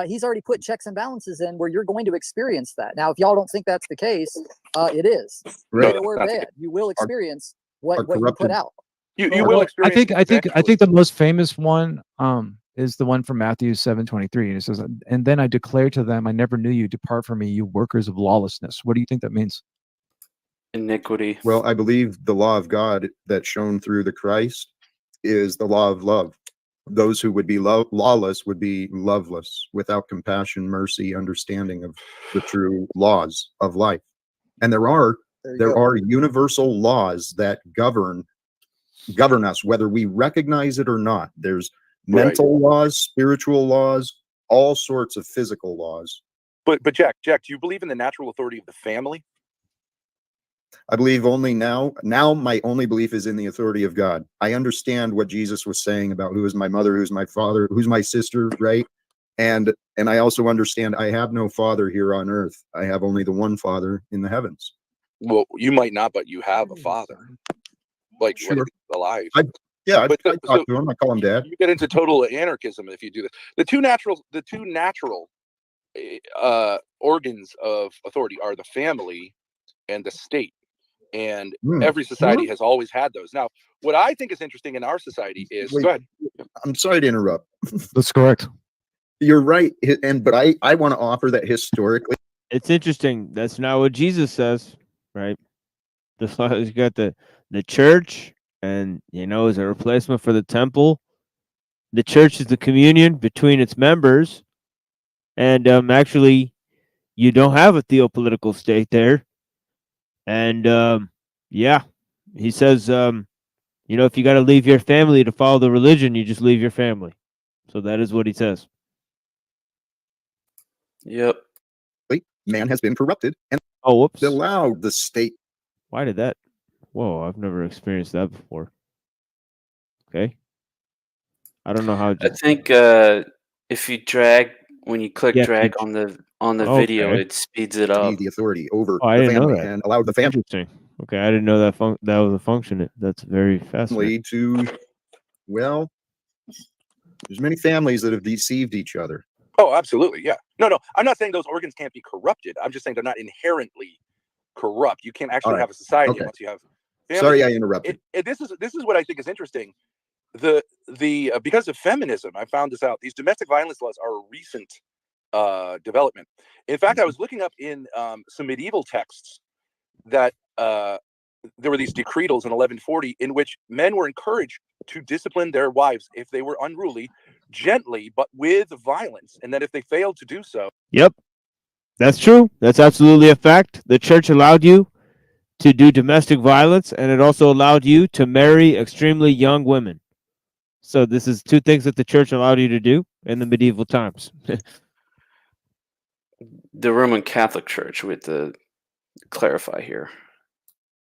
he's already put checks and balances in where you're going to experience that. Now, if y'all don't think that's the case, it is. Right. Good or bad, you will experience what you put out. You will experience. I think the most famous one is the one from Matthew 7:23, and it says, "And then I declare to them, I never knew you. Depart from me, you workers of lawlessness." What do you think that means? Iniquity. Well, I believe the law of God that's shown through the Christ is the law of love. Those who would be lawless would be loveless, without compassion, mercy, understanding of the true laws of life. And there are universal laws that govern us, whether we recognize it or not. There's mental laws, spiritual laws, all sorts of physical laws. But Jack, do you believe in the natural authority of the family? I believe only now my only belief is in the authority of God. I understand what Jesus was saying about who is my mother, who's my father, who's my sister, right? And I also understand I have no father here on earth. I have only the one Father in the heavens. Well, you might not, but you have a father. Like, sure. Alive. I talk to him. I call him Dad. You get into total anarchism if you do this. The two natural organs of authority are the family and the state. And every society has always had those. Now, what I think is interesting in our society is, go ahead. I'm sorry to interrupt. That's correct. You're right. But I want to offer that historically. It's interesting. That's not what Jesus says, right? You got the church, and is a replacement for the temple. The church is the communion between its members, and actually, you don't have a theopolitical state there. And he says, if you got to leave your family to follow the religion, you just leave your family. So that is what he says. Yep. Man has been corrupted and allowed the state. Why did that? Whoa, I've never experienced that before. Okay. I don't know how. I think if you when you click drag on the video, it speeds it up. The authority over I the didn't family know that. and allowed the family. Interesting. Okay, I didn't know that that was a function. That's very fascinating. There's many families that have deceived each other. Oh, absolutely. Yeah. No. I'm not saying those organs can't be corrupted. I'm just saying they're not inherently corrupt. You can't actually have a society unless you have family. Sorry, I interrupted. This is what I think is interesting. Because of feminism, I found this out. These domestic violence laws are a recent development. In fact, I was looking up in some medieval texts that there were these decretals in 1140 in which men were encouraged to discipline their wives if they were unruly, gently but with violence, and that if they failed to do so. Yep, that's true. That's absolutely a fact. The church allowed you to do domestic violence, and it also allowed you to marry extremely young women. So this is two things that the church allowed you to do in the medieval times. The Roman Catholic Church, we have to clarify here.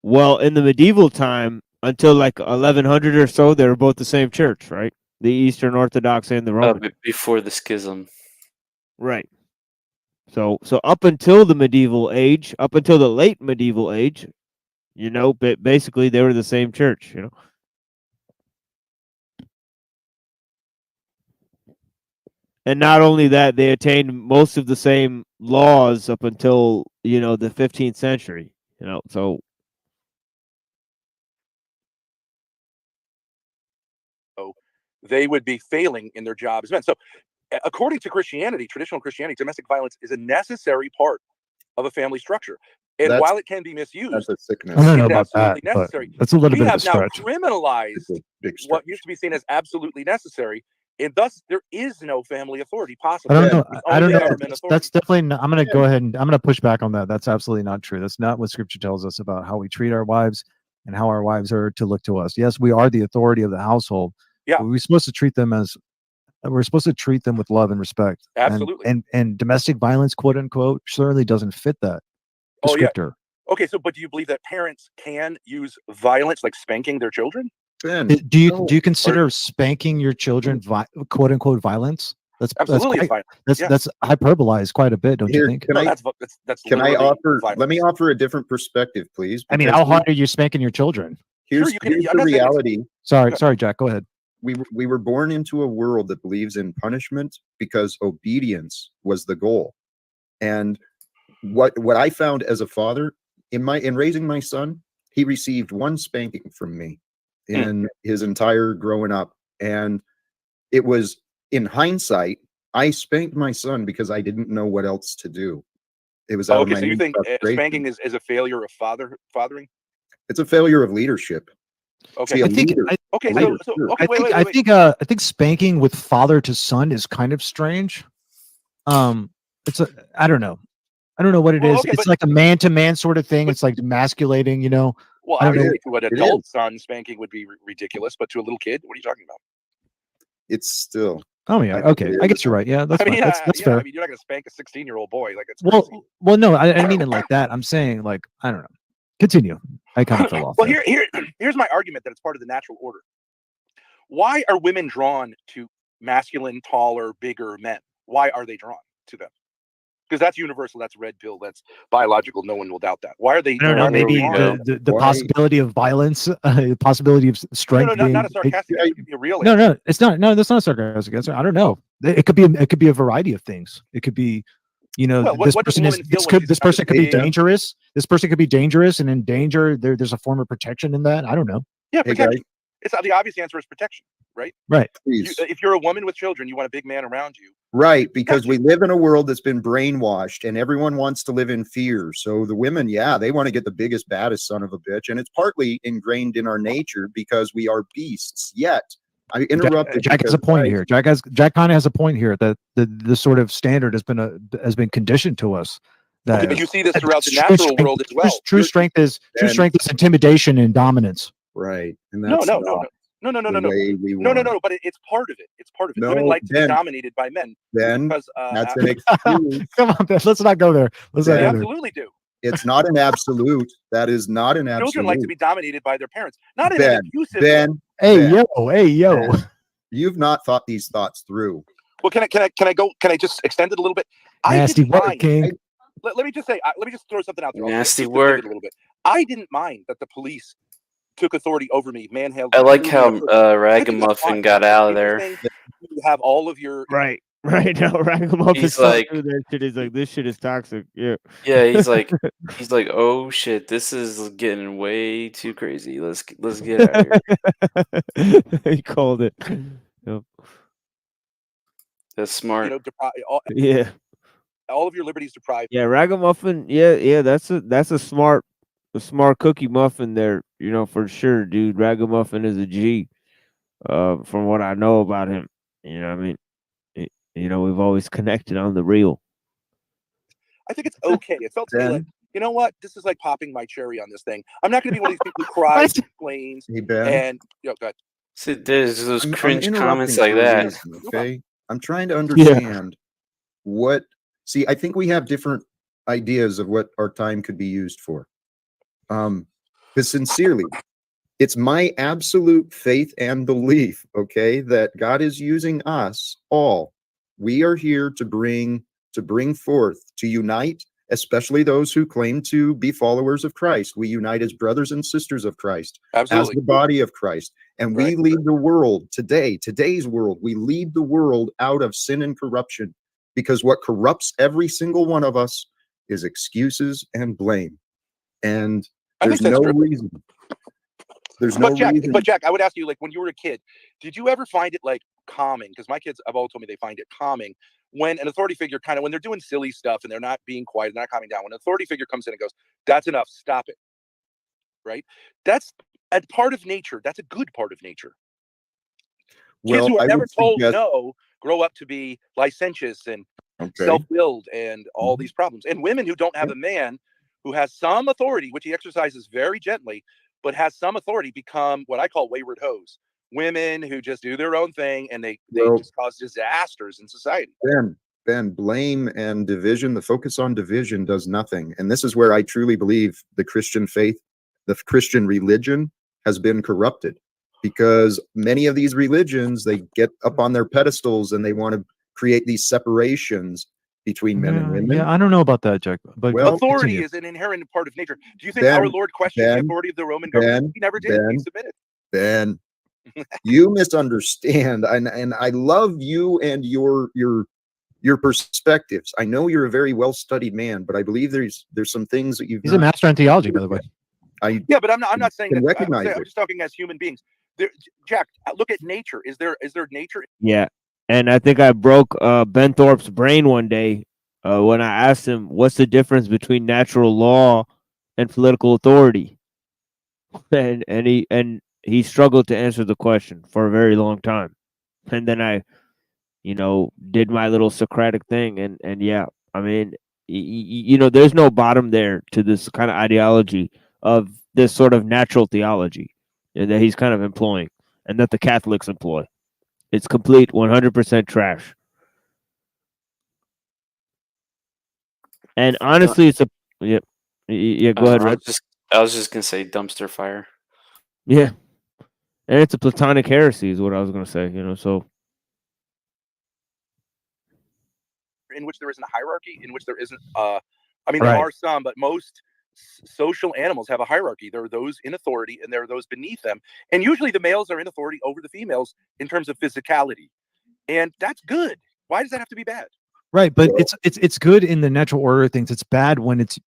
Well, in the medieval time, until like 1100 or so, they were both the same church, right? The Eastern Orthodox and the Roman. Before the schism. Right. So up until the medieval age, up until the late medieval age, you know, basically they were the same church, you know. And not only that, they attained most of the same laws up until, you know, the 15th century, you know. So they would be failing in their job as men. So according to Christianity, traditional Christianity, domestic violence is a necessary part of a family structure. And while it can be misused, that's a sickness. I don't know it's about that, absolutely but necessary. that's a little We bit of a have now stretch. criminalized what used to be seen as absolutely necessary, and thus there is no family authority possible. I don't know. It's I don't only know. government authority. That's definitely. Not, I'm going to go ahead and I'm going to push back on that. That's absolutely not true. That's not what Scripture tells us about how we treat our wives and how our wives are to look to us. Yes, we are the authority of the household. Yeah, but we're supposed to treat them as we're supposed to treat them with love and respect. Absolutely. And domestic violence, quote unquote, certainly doesn't fit that descriptor. Okay, so but do you believe that parents can use violence, like spanking their children? Do you consider spanking your children quote unquote violence? Absolutely, it's violent. That's hyperbolized quite a bit, don't you think? Can I literally offer? violence. Let me offer a different perspective, please. I mean, how hard are you spanking your children? Here's, here's the reality. Sorry, Jack. Go ahead. We were born into a world that believes in punishment because obedience was the goal. And what I found as a father in raising my son, he received one spanking from me in his entire growing up. And it was, in hindsight, I spanked my son because I didn't know what else to do. It was out of my so you own think frustration. spanking is a failure of fathering? It's a failure of leadership. Okay. See, I think spanking with father to son is kind of strange. It's I don't know what it is. It's like a man to man sort of thing. It's like emasculating, you know. Well, I don't know. obviously, to an adult son, spanking would be ridiculous, but to a little kid, what are you talking about? It's still. Oh yeah, okay. I guess you're right. Yeah, that's fine. That's fair. I mean, you're not going to spank a 16-year-old boy like it's Well, no, I didn't mean it like that. I'm saying, like, I don't know. Continue. I kind of fell off. Well, here's my argument that it's part of the natural order. Why are women drawn to masculine, taller, bigger men? Why are they drawn to them? Because that's universal. That's red pill. That's biological. No one will doubt that. Why are they? I don't know. Maybe the possibility of violence, the possibility of strength. No, not a sarcastic. It could be a real. No, it's not. No, that's not a sarcastic answer. I don't know. It could be a variety of things. It could be, you know, this person could be dangerous. This person could be dangerous, and in danger, there's a form of protection in that. I don't know. Yeah, protection. It's the obvious answer is protection, right? Right. If you're a woman with children, you want a big man around you. Right, because we live in a world that's been brainwashed and everyone wants to live in fear. So the women, they want to get the biggest, baddest son of a bitch. And it's partly ingrained in our nature because we are beasts. Yet, I interrupted. Jack has a point here. Jack kind of has a point here that the sort of standard has been conditioned to us. That but you see this throughout the natural world as well. True strength is intimidation and dominance. Right. And No. But it's part of it. It's part of it. Women like to be dominated by men. Because that's an excuse. Come on, Ben. Let's not go there. They absolutely do. It's not an absolute. That is not an absolute. Children like to be dominated by their parents. Not in an abusive way. Hey yo. Ben, you've not thought these thoughts through. Well, can I go? Can I just extend it a little bit? Nasty work, King. Let me just say. Let me just throw something out there. Nasty work. A little bit. I didn't mind that the police took authority over me, manhandled. I like how Ragamuffin got out of there. You have all of your right. No, Ragamuffin like, that shit. He's like, this shit is toxic. Yeah. Yeah, he's like, oh shit, this is getting way too crazy. Let's get out of here. He called it. Yep. That's smart. Yeah. All of your liberties deprived. Yeah, Ragamuffin. Yeah. That's a smart cookie muffin there, you know, for sure, dude. Ragamuffin is a G, from what I know about him. You know what I mean? You know, we've always connected on the real. I think it's okay. It felt to me like you know what? This is like popping my cherry on this thing. I'm not going to be one of these people who cries, complains, Hey, Ben. and go ahead. See, there's those I'm cringe interrupting comments like for a that. reason, okay? I'm trying to understand what. See, I think we have different ideas of what our time could be used for. Because sincerely, it's my absolute faith and belief, okay, that God is using us all. We are here to bring forth, to unite, especially those who claim to be followers of Christ. We unite as brothers and sisters of Christ, Absolutely. as the body of Christ. And we lead the world today's world, we lead the world out of sin and corruption, because what corrupts every single one of us is excuses and blame. And there's no reason. There's no reason. But Jack, I would ask you, like, when you were a kid, did you ever find it like calming? Because my kids have all told me they find it calming when an authority figure when they're doing silly stuff and they're not being quiet, they're not calming down. When an authority figure comes in and goes, "That's enough, stop it." Right? That's a part of nature. That's a good part of nature. Kids who are never told no grow up to be licentious and self-willed and all these problems. And women who don't have a man who has some authority, which he exercises very gently, but has some authority, become what I call wayward hoes. Women who just do their own thing and they just cause disasters in society. Ben, blame and division, the focus on division does nothing. And this is where I truly believe the Christian faith, the Christian religion has been corrupted, because many of these religions, they get up on their pedestals and they want to create these separations between men and women. Yeah, I don't know about that, Jack. But authority is an inherent part of nature. Do you think our Lord questioned the authority of the Roman government? He never did. He submitted. Ben, you misunderstand, and I love you and your perspectives. I know you're a very well-studied man, but I believe there's some things that you've. He's a master in theology, by the way. But I'm not saying that. Recognize I'm just talking as human beings. Jack, look at nature. Is there nature? Yeah. And I think I broke Ben Thorpe's brain one day when I asked him, what's the difference between natural law and political authority? And he struggled to answer the question for a very long time. And then I, did my little Socratic thing. And yeah, I mean, there's no bottom there to this kind of ideology of this sort of natural theology that he's kind of employing and that the Catholics employ. It's complete 100% trash. And honestly, it's a yeah. Go ahead, Red. I was just gonna say dumpster fire. Yeah, and it's a Platonic heresy, is what I was gonna say. So in which there isn't a hierarchy, in which there isn't. There are some, but most social animals have a hierarchy. There are those in authority and there are those beneath them, and usually the males are in authority over the females in terms of physicality, and that's good. Why does that have to be bad? Right, but it's good in the natural order of things. It's bad when it's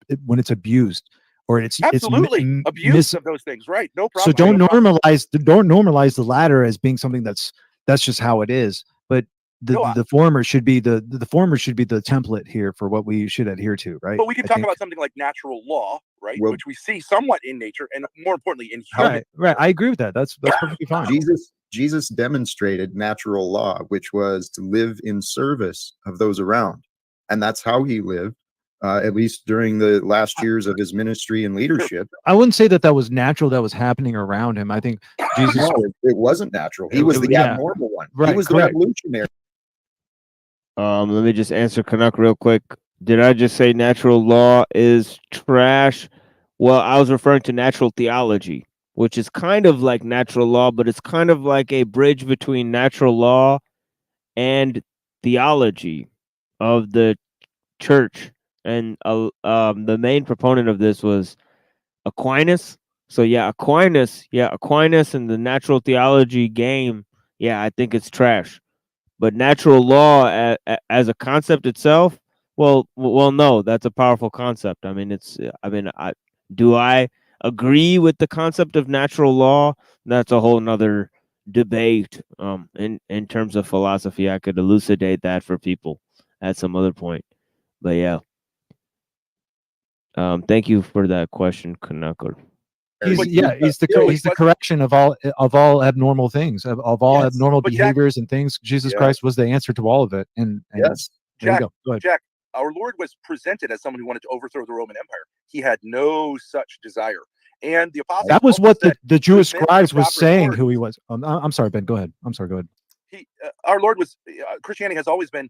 abused, or it's absolutely abuse of those things. Right, no problem. So don't normalize the latter as being something that's just how it is. But the former should be the former should be the template here for what we should adhere to, right? But we can talk about something like natural law, right, which we see somewhat in nature, and more importantly in human. Right. I agree with that. That's perfectly fine. Jesus demonstrated natural law, which was to live in service of those around, and that's how he lived, at least during the last years of his ministry and leadership. I wouldn't say that was natural. That was happening around him. I think Jesus. No, it wasn't natural. He was the abnormal one. Right, he was the revolutionary. Let me just answer Canuck real quick. Did I just say natural law is trash? Well, I was referring to natural theology, which is kind of like natural law, but it's kind of like a bridge between natural law and theology of the church. And the main proponent of this was Aquinas. So Aquinas and the natural theology game. Yeah, I think it's trash. But natural law as a concept itself, well, no, that's a powerful concept. I mean, do I agree with the concept of natural law? That's a whole nother debate. In terms of philosophy, I could elucidate that for people at some other point. But yeah. Thank you for that question, Kanako. He's the correction of all abnormal things, of all abnormal behaviors and things. Jesus Christ was the answer to all of it. And yes, there Jack, you go. Go ahead. Jack, our Lord was presented as someone who wanted to overthrow the Roman Empire. He had no such desire. And the apostles That was also what said, the Jewish "Submit to scribes was proper saying authority." who he was. I'm sorry, Ben. Go ahead. I'm sorry. Go ahead. Our Lord was Christianity has always been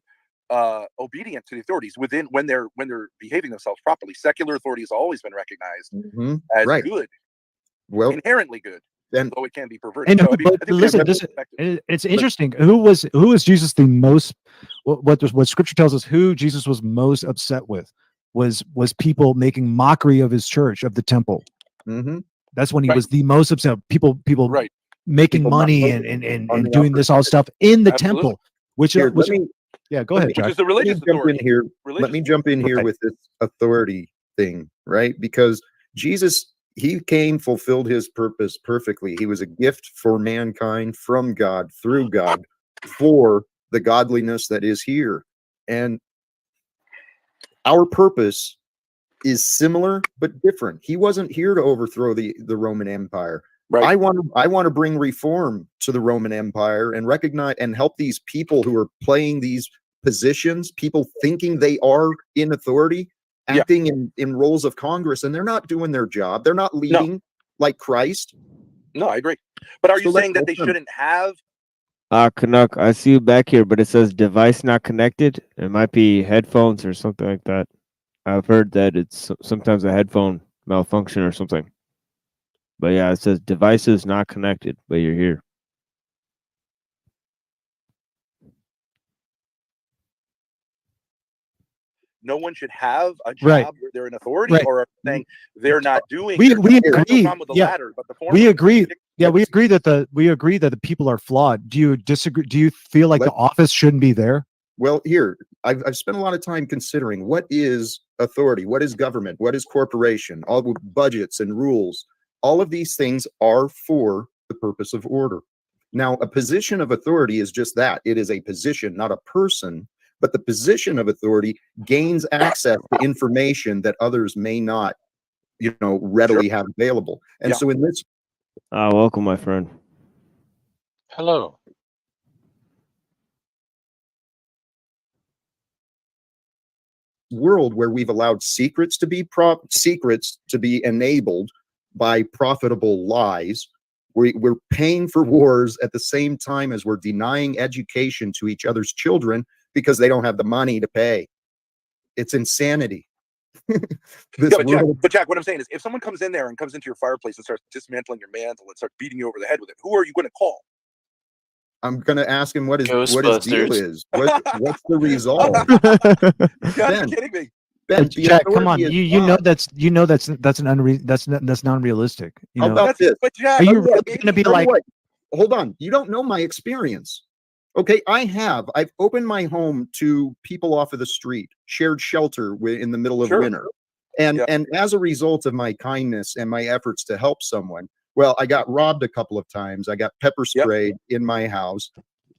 obedient to the authorities when they're behaving themselves properly. Secular authority has always been recognized as Right. good, Well, inherently good, then, though it can be perverted. And So, who, I mean, but I think we have listen, to this respect it's interesting. Who was Jesus the most? What Scripture tells us, who Jesus was most upset with was people making mockery of his church, of the temple. Mm-hmm. That's when he was the most upset. People making People money not and doing this all stuff in the temple. Which Here, which let me yeah, go let ahead, me- Jack. Which is the religious let me jump in authority. here. Let Religious me jump in here Right. with this authority thing, right? Because Jesus, he came, fulfilled his purpose perfectly. He was a gift for mankind from God, through God, for the godliness that is here. And our purpose is similar but different. He wasn't here to overthrow the Roman Empire. Right. I want to bring reform to the Roman Empire and recognize and help these people who are playing these positions, people thinking they are in authority, acting in roles of Congress, and they're not doing their job. They're not leading like Christ. No, I agree. But are So you let's saying that help they them. shouldn't have? Canuck, I see you back here, but it says device not connected. It might be headphones or something like that. I've heard that it's sometimes a headphone malfunction or something. But yeah, it says devices not connected, but you're here. No one should have a job Right. where they're in authority, Right. or are you saying they're not doing We their job? I have no agree. problem with the Yeah, latter, but the former. we agree. Yeah, we agree that the people are flawed. Do you disagree? Do you feel like the office shouldn't be there? Well, here, I've spent a lot of time considering what is authority, what is government, what is corporation, all the budgets and rules. All of these things are for the purpose of order. Now, a position of authority is just that. It is a position, not a person, but the position of authority gains access to information that others may not, readily have available. And so in this Welcome, my friend. Hello. world where we've allowed secrets to be enabled by profitable lies, we're paying for wars at the same time as we're denying education to each other's children because they don't have the money to pay. It's insanity. But Jack, what I'm saying is, if someone comes in there and comes into your fireplace and starts dismantling your mantle and starts beating you over the head with it, who are you going to call? I'm going to ask him what his deal is. What's the result? You gotta be kidding me. Ben, Jack, come on. You know that's non-realistic. You How know. about this? Are you really going to be like? Hold on. You don't know my experience. Okay, I've opened my home to people off of the street, shared shelter in the middle of winter. And as a result of my kindness and my efforts to help someone, well, I got robbed a couple of times. I got pepper sprayed in my house,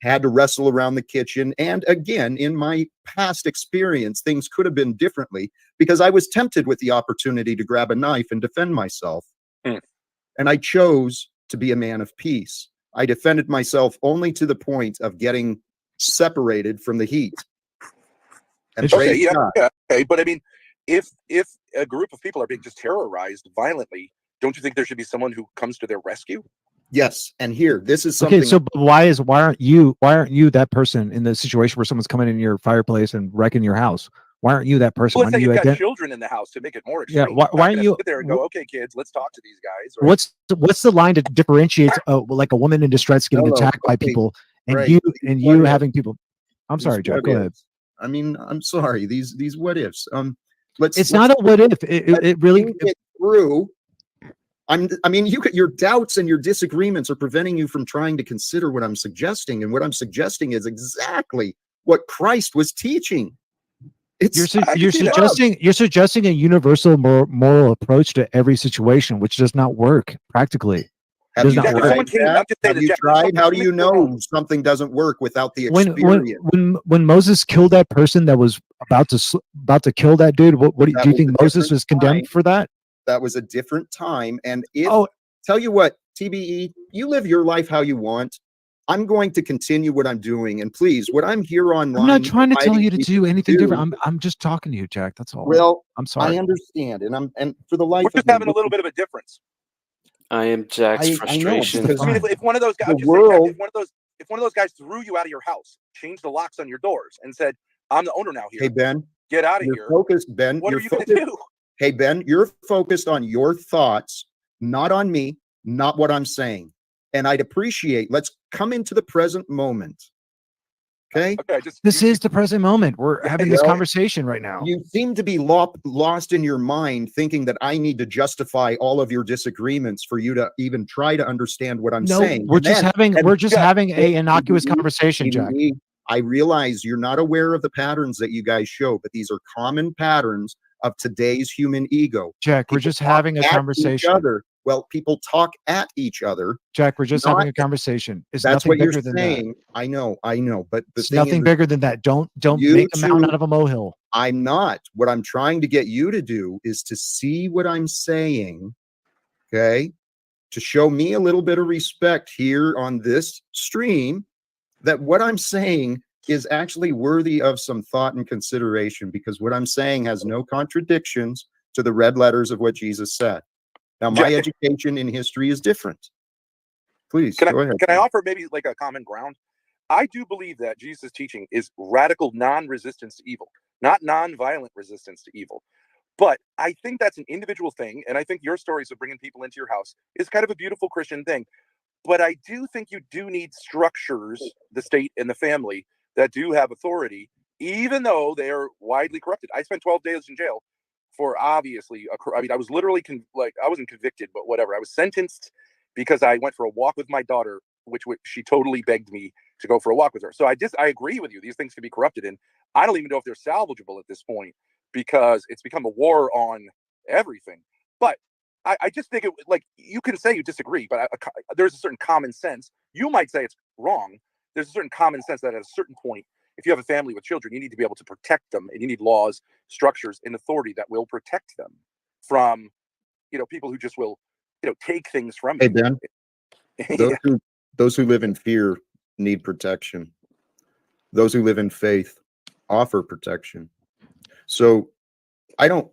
had to wrestle around the kitchen. And again, in my past experience, things could have been differently because I was tempted with the opportunity to grab a knife and defend myself. And I chose to be a man of peace. I defended myself only to the point of getting separated from the heat. And Okay, but I mean, if a group of people are being just terrorized violently, don't you think there should be someone who comes to their rescue? Yes, and here, this is something. Okay, so why aren't you that person in the situation where someone's coming in your fireplace and wrecking your house? Why aren't you that person? Well, let's say you've got ident- children in the house to make it more Yeah, extreme. why You're not aren't gonna you- sit there and go, okay, kids, let's talk to these guys? Right? What's the line that differentiates like a woman in distress getting attacked by people and you having people? I'm sorry, Jack. Go ahead. I mean, I'm sorry. These what ifs. It's not a what if. It really get through. I mean, your doubts and your disagreements are preventing you from trying to consider what I'm suggesting, and what I'm suggesting is exactly what Christ was teaching. You're suggesting a universal moral approach to every situation, which does not work practically. Have you tried? How do you know something doesn't work without the experience? When Moses killed that person that was about to kill that dude, what do you think Moses was condemned for that? That was a different time. And tell you what, TBE, you live your life how you want. I'm going to continue what I'm doing, and please, what I'm here online. I'm not trying to tell you to inviting do anything people to different. I'm just talking to you, Jack. That's all. Well, I'm sorry. I understand, and for the life We're of just me, having a little bit of a difference. I am Jack's I know, frustration. because I mean, if one of those guys, the I'm just saying, world, if one of those guys threw you out of your house, changed the locks on your doors, and said, "I'm the owner now here. hey Ben, get out of you're here." focused, Ben. What You're are you going focused. to do? Hey Ben, you're focused on your thoughts, not on me, not what I'm saying. And I'd appreciate. Let's come into the present moment. Okay. This is the present moment. We're having this Well, conversation right now. You seem to be lost in your mind, thinking that I need to justify all of your disagreements for you to even try to understand what I'm No, saying. we're And just then- having and we're just Jack, having a innocuous TBD, conversation, Jack. TBD, I realize you're not aware of the patterns that you guys show, but these are common patterns of today's human ego. Jack, we're People just talk having a at each conversation. other. Well, people talk at each other. Jack, we're just not- having a conversation. It's That's nothing what you're bigger than saying. that. I know, but the It's thing nothing is, bigger than that. Don't you make a mountain two- out of a molehill. I'm not. What I'm trying to get you to do is to see what I'm saying, okay? To show me a little bit of respect here on this stream, that what I'm saying is actually worthy of some thought and consideration, because what I'm saying has no contradictions to the red letters of what Jesus said. Now, my Jack, education in history is different. Please, Can go ahead. I offer maybe like a common ground? I do believe that Jesus' teaching is radical non-resistance to evil, not non-violent resistance to evil. But I think that's an individual thing, and I think your stories of bringing people into your house is kind of a beautiful Christian thing. But I do think you do need structures, the state and the family, that do have authority, even though they are widely corrupted. I spent 12 days in jail for obviously, I mean, I was literally I wasn't convicted, but whatever. I was sentenced because I went for a walk with my daughter, which she totally begged me to go for a walk with her. So I agree with you. These things can be corrupted, and I don't even know if they're salvageable at this point, because it's become a war on everything. But I just think like, you can say you disagree, but there's a certain common sense. You might say it's wrong. There's a certain common sense that at a certain point, if you have a family with children, you need to be able to protect them, and you need laws, structures, and authority that will protect them from, people who just will, take things from Hey, you. Ben, those who live in fear need protection. Those who live in faith offer protection. So I don't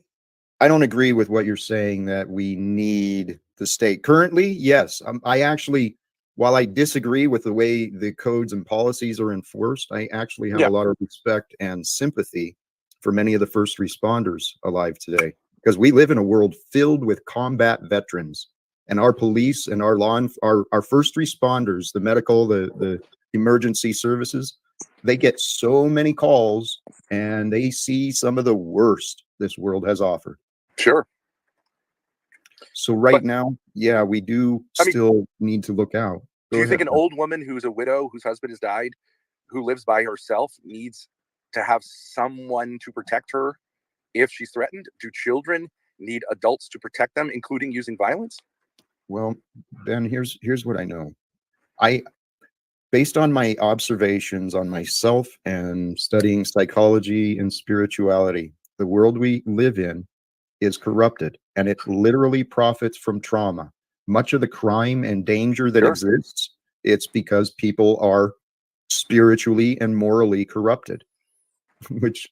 agree with what you're saying, that we need the state. Currently, yes. I actually, while I disagree with the way the codes and policies are enforced, I actually have a lot of respect and sympathy for many of the first responders alive today, because we live in a world filled with combat veterans, and our police and our our first responders, the medical, the emergency services, they get so many calls, and they see some of the worst this world has offered. Sure. So now, yeah, we do still need to look out. Do you think an old woman who's a widow, whose husband has died, who lives by herself, needs to have someone to protect her if she's threatened? Do children need adults to protect them, including using violence? Well, Ben, here's what I know. Based on my observations on myself and studying psychology and spirituality, the world we live in is corrupted, and it literally profits from trauma. Much of the crime and danger that exists, it's because people are spiritually and morally corrupted, which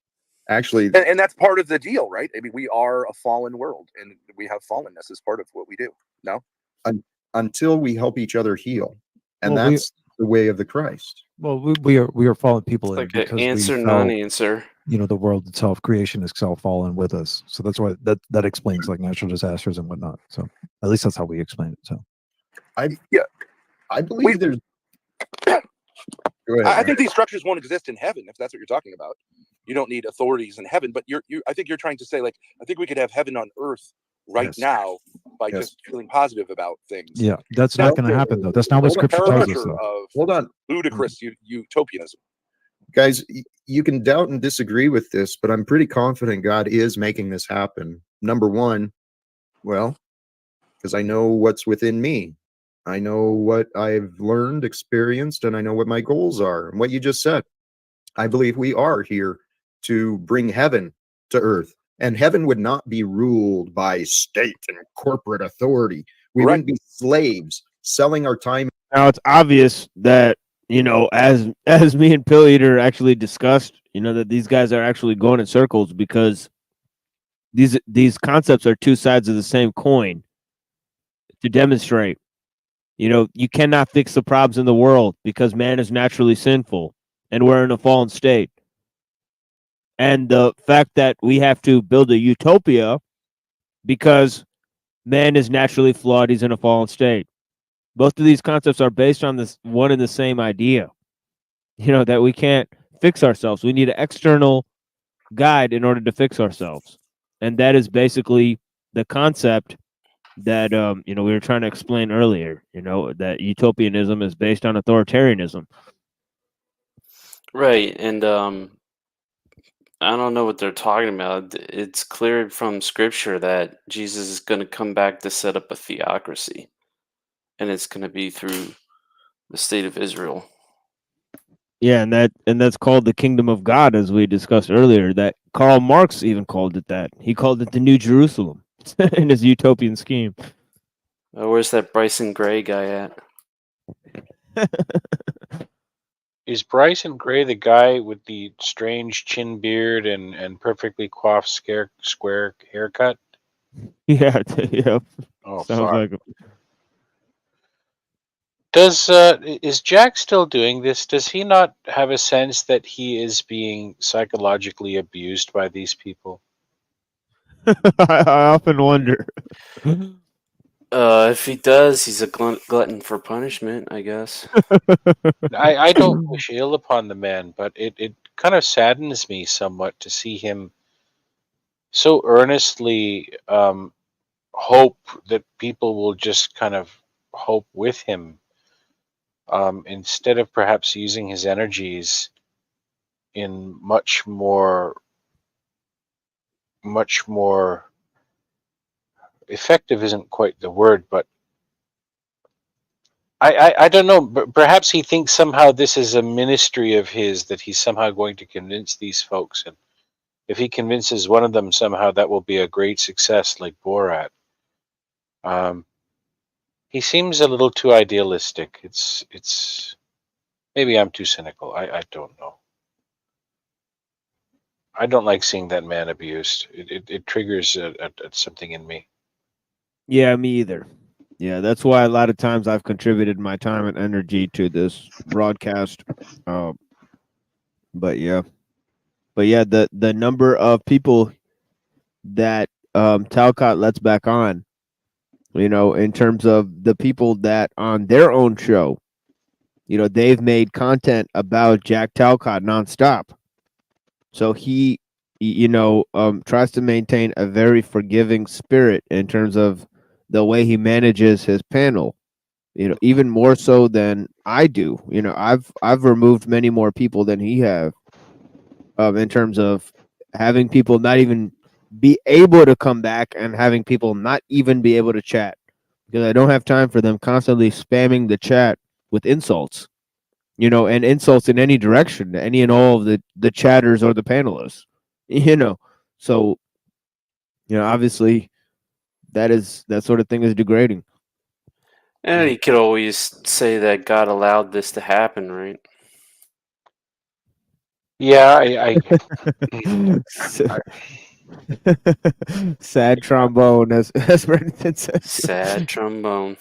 actually, and that's part of the deal, right? I mean, we are a fallen world, and we have fallenness as part of what we do. No, until we help each other heal, and Well, that's the way of the Christ. Well, we are fallen people It's in like an because answer, we felt, non-answer. the world itself, creation itself, fallen with us. So that's why that explains like natural disasters and whatnot. So at least that's how we explain it. So I believe there's. Go ahead. I think these structures won't exist in heaven, if that's what you're talking about. You don't need authorities in heaven, but I think you're trying to say, like, I think we could have heaven on earth right now by just feeling positive about things. Yeah, that's not going to happen though. That's not what Scripture tells us. Hold on, ludicrous utopianism. Guys, you can doubt and disagree with this, but I'm pretty confident God is making this happen. Number one, well, because I know what's within me. I know what I've learned, experienced, and I know what my goals are. And what you just said, I believe we are here to bring heaven to earth. And heaven would not be ruled by state and corporate authority. We wouldn't be slaves selling our time. Now it's obvious that you know, as me and Pill Eater actually discussed, you know, that these guys are actually going in circles because these concepts are two sides of the same coin to demonstrate. You know, you cannot fix the problems in the world because man is naturally sinful and we're in a fallen state. And the fact that we have to build a utopia because man is naturally flawed, he's in a fallen state. Both of these concepts are based on this one and the same idea. You know, that we can't fix ourselves. We need an external guide in order to fix ourselves. And that is basically the concept that you know, we were trying to explain earlier, you know, that utopianism is based on authoritarianism. Right, and I don't know what they're talking about. It's clear from scripture that Jesus is going to come back to set up a theocracy, and it's going to be through the state of Israel. Yeah, and that's called the kingdom of God, as we discussed earlier. That Karl Marx even called it that. He called it the New Jerusalem in his utopian scheme. Where's that Bryson Gray guy at? Is Bryson Gray the guy with the strange chin beard and perfectly coiffed square haircut? Yeah, yeah. Oh, Sounds fuck. like him. Is Jack still doing this? Does he not have a sense that he is being psychologically abused by these people? I often wonder. If he does, he's a glutton for punishment, I guess. I don't wish ill upon the man, but it kind of saddens me somewhat to see him so earnestly hope that people will just kind of hope with him, instead of perhaps using his energies in much more effective isn't quite the word, but I don't know. But perhaps he thinks somehow this is a ministry of his, that he's somehow going to convince these folks, and if he convinces one of them somehow, that will be a great success, like Borat. He seems a little too idealistic. It's maybe I'm too cynical. I don't know. I don't like seeing that man abused. It triggers something in me. Yeah, me either. Yeah, that's why a lot of times I've contributed my time and energy to this broadcast. But yeah, the number of people that Talcott lets back on, you know, in terms of the people that on their own show, you know, they've made content about Jack Talcott nonstop. So he, you know, tries to maintain a very forgiving spirit in terms of the way he manages his panel. You know, even more so than I do. You know, I've removed many more people than he have, in terms of having people not even be able to come back and having people not even be able to chat because I don't have time for them constantly spamming the chat with insults. You know, and insults in any direction, any and all of the chatters or the panelists. You know, so you know, obviously that sort of thing is degrading. And he could always say that God allowed this to happen, right? Yeah, I Sad trombone, as Brendan says. Sad trombone.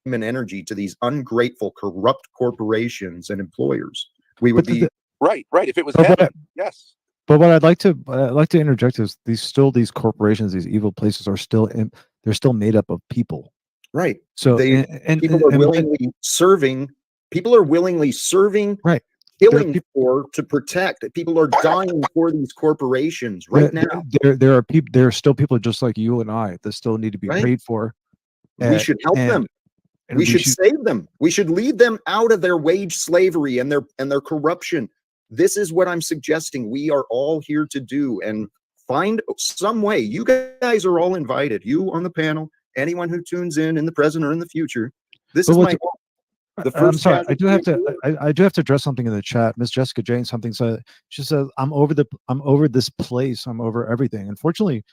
And energy to these ungrateful, corrupt corporations and employers. We would be right. If it was But heaven, what- yes. But what I'd like to interject is these corporations, these evil places are still they're still made up of people. Right. So People are willingly serving. People are willingly serving. Right. Killing for to protect. People are dying for these corporations right now. There are people. There are still people just like you and I that still need to be Right. prayed for. We should help them. and We should save them. We should lead them out of their wage slavery and their corruption. This is what I'm suggesting. We are all here to do and find some way. You guys are all invited. You on the panel, anyone who tunes in the present or in the future. This is my hope. The I'm first sorry. I do have casualty- to. I do have to address something in the chat. Miss Jessica Jane something said. She says, "I'm over this place. I'm over everything." Unfortunately,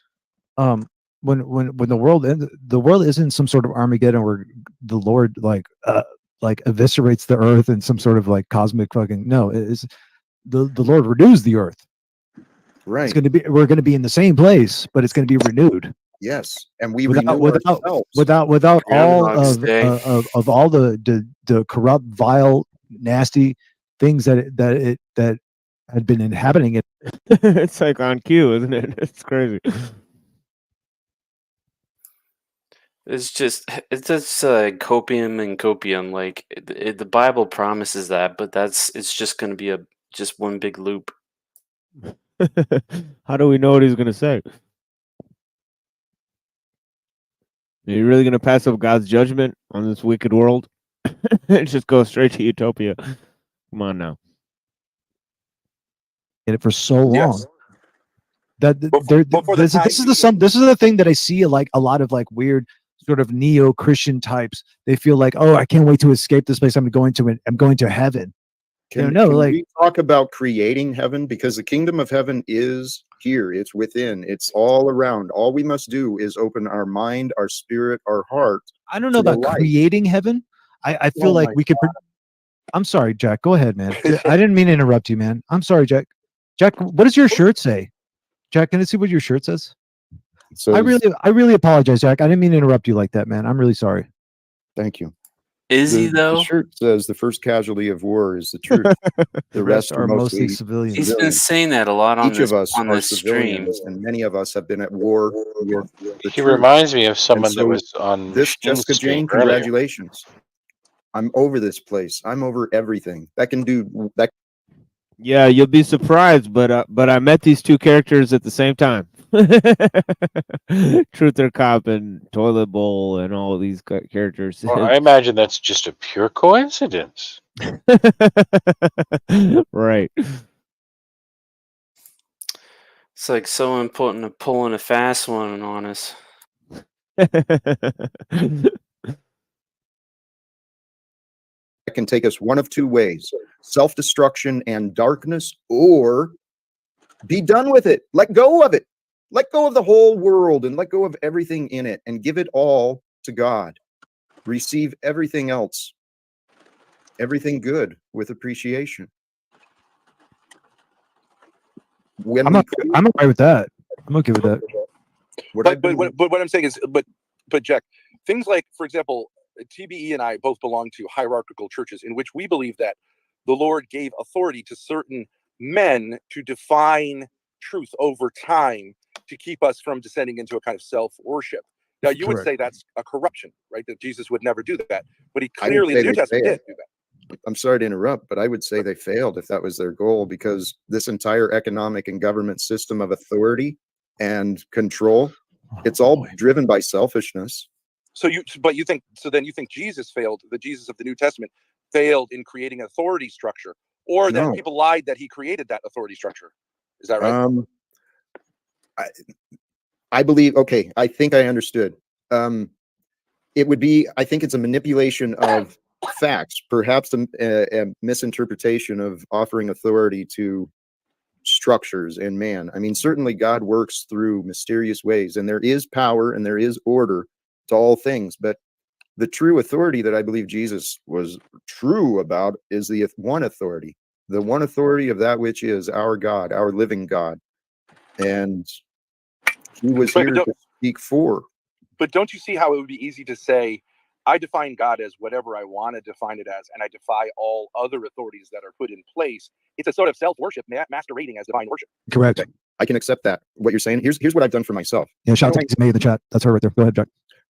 when the world ends, the world isn't some sort of Armageddon where the Lord like eviscerates the earth in some sort of like cosmic fucking no. It is the Lord renews the earth. Right. It's going to be we're going to be in the same place, but it's going to be renewed. Yes, and we without renew ourselves. without all Groundhog's of Day. of all the corrupt, vile, nasty things that had been inhabiting it. It's like on cue, isn't it? It's crazy. It's just copium and copium. Like the Bible promises that, but it's just going to be just one big loop. How do we know what he's gonna say? Are you really gonna pass up God's judgment on this wicked world and just go straight to utopia? Come on now. In it for so long. Yes. That this is the thing that I see like a lot of like weird sort of neo-Christian types. They feel like, oh, I can't wait to escape this place. I'm going to heaven. Can we talk about creating heaven? Because the kingdom of heaven is here. It's within. It's all around. All we must do is open our mind, our spirit, our heart. I don't know about creating heaven. I feel like we could. I'm sorry, Jack. Go ahead, man. I didn't mean to interrupt you, man. I'm sorry, Jack. Jack, what does your shirt say? Jack, can I see what your shirt says? I really apologize, Jack. I didn't mean to interrupt you like that, man. I'm really sorry. Thank you. He though? The shirt says the first casualty of war is the truth. The rest are mostly civilians. He's been saying that a lot on Each this of us on are this stream. civilians, and many of us have been at war with the He truth. reminds me of someone And that was on this Sheen's Jessica stream Jane. earlier. Congratulations! I'm over this place. I'm over everything that can do that. Yeah, you'll be surprised, but I met these two characters at the same time. Truther Cop and Toilet Bowl and all of these characters. Well, I imagine that's just a pure coincidence. Right. It's like so important to pulling a fast one on us. That can take us one of two ways: self-destruction and darkness, or be done with it. Let go of it. Let go of the whole world and let go of everything in it and give it all to God. Receive everything else, everything good, with appreciation. I'm okay with that. I'm okay with that. But what I'm saying is, but Jack, things like, for example, TBE and I both belong to hierarchical churches in which we believe that the Lord gave authority to certain men to define truth over time to keep us from descending into a kind of self-worship. Now, you would say that's a corruption, right? That Jesus would never do that, but he clearly in the New Testament did do that. I'm sorry to interrupt, but I would say they failed if that was their goal, because this entire economic and government system of authority and control, it's all driven by selfishness. So then you think Jesus failed, the Jesus of the New Testament failed in creating an authority structure, or that No. people lied that he created that authority structure. Is that right? I believe, okay, I think I understood. It would be, I think it's a manipulation of facts, perhaps a misinterpretation of offering authority to structures and man. I mean, certainly God works through mysterious ways, and there is power and there is order to all things, but the true authority that I believe Jesus was true about is the one authority of that which is our God, our living God. And he was here to speak for. But don't you see how it would be easy to say, I define God as whatever I want to define it as, and I defy all other authorities that are put in place? It's a sort of self-worship masquerading as divine worship. Correct. Okay. I can accept that. What you're saying, here's what I've done for myself. Yeah, shout out to May in the chat. That's her right there. Go ahead, Jack.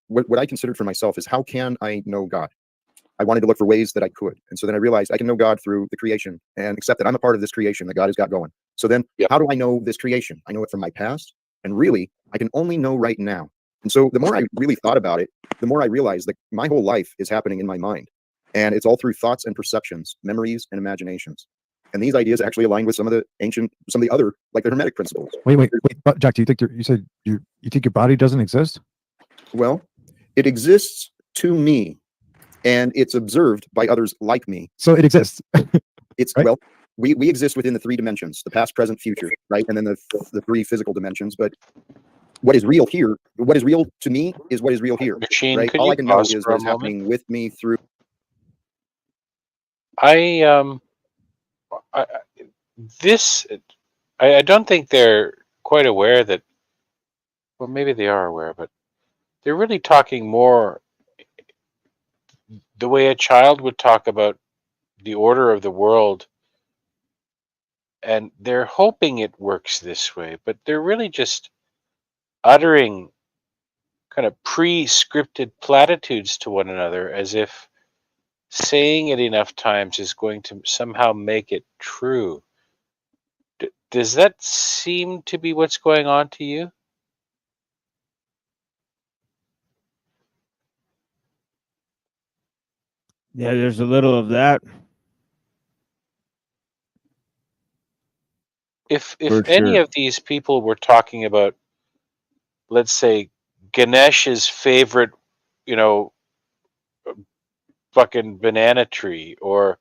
What I considered for myself is, how can I know God? I wanted to look for ways that I could. And so then I realized I can know God through the creation and accept that I'm a part of this creation that God has got going. So then how do I know this creation? I know it from my past, and really I can only know right now. And so the more I really thought about it, the more I realized that my whole life is happening in my mind, and it's all through thoughts and perceptions, memories and imaginations. And these ideas actually align with some of the other, like the Hermetic principles. Wait, Jack, do you think you said you think your body doesn't exist? Well, it exists to me, and it's observed by others like me. So it exists. It's right? Well, we exist within the three dimensions: the past, present, future, right? And then the three physical dimensions. But what is real here, what is real to me is what is real here. Machine, Right? could All you I can know pause is for what a is moment? happening with me through. I this I don't think they're quite aware that. Well, maybe they are aware, but they're really talking more the way a child would talk about the order of the world, and they're hoping it works this way, but they're really just uttering kind of pre-scripted platitudes to one another, as if saying it enough times is going to somehow make it true. Does that seem to be what's going on to you? Yeah, there's a little of that. If For any sure. of these people were talking about, let's say, Ganesh's favorite, you know, fucking banana tree, or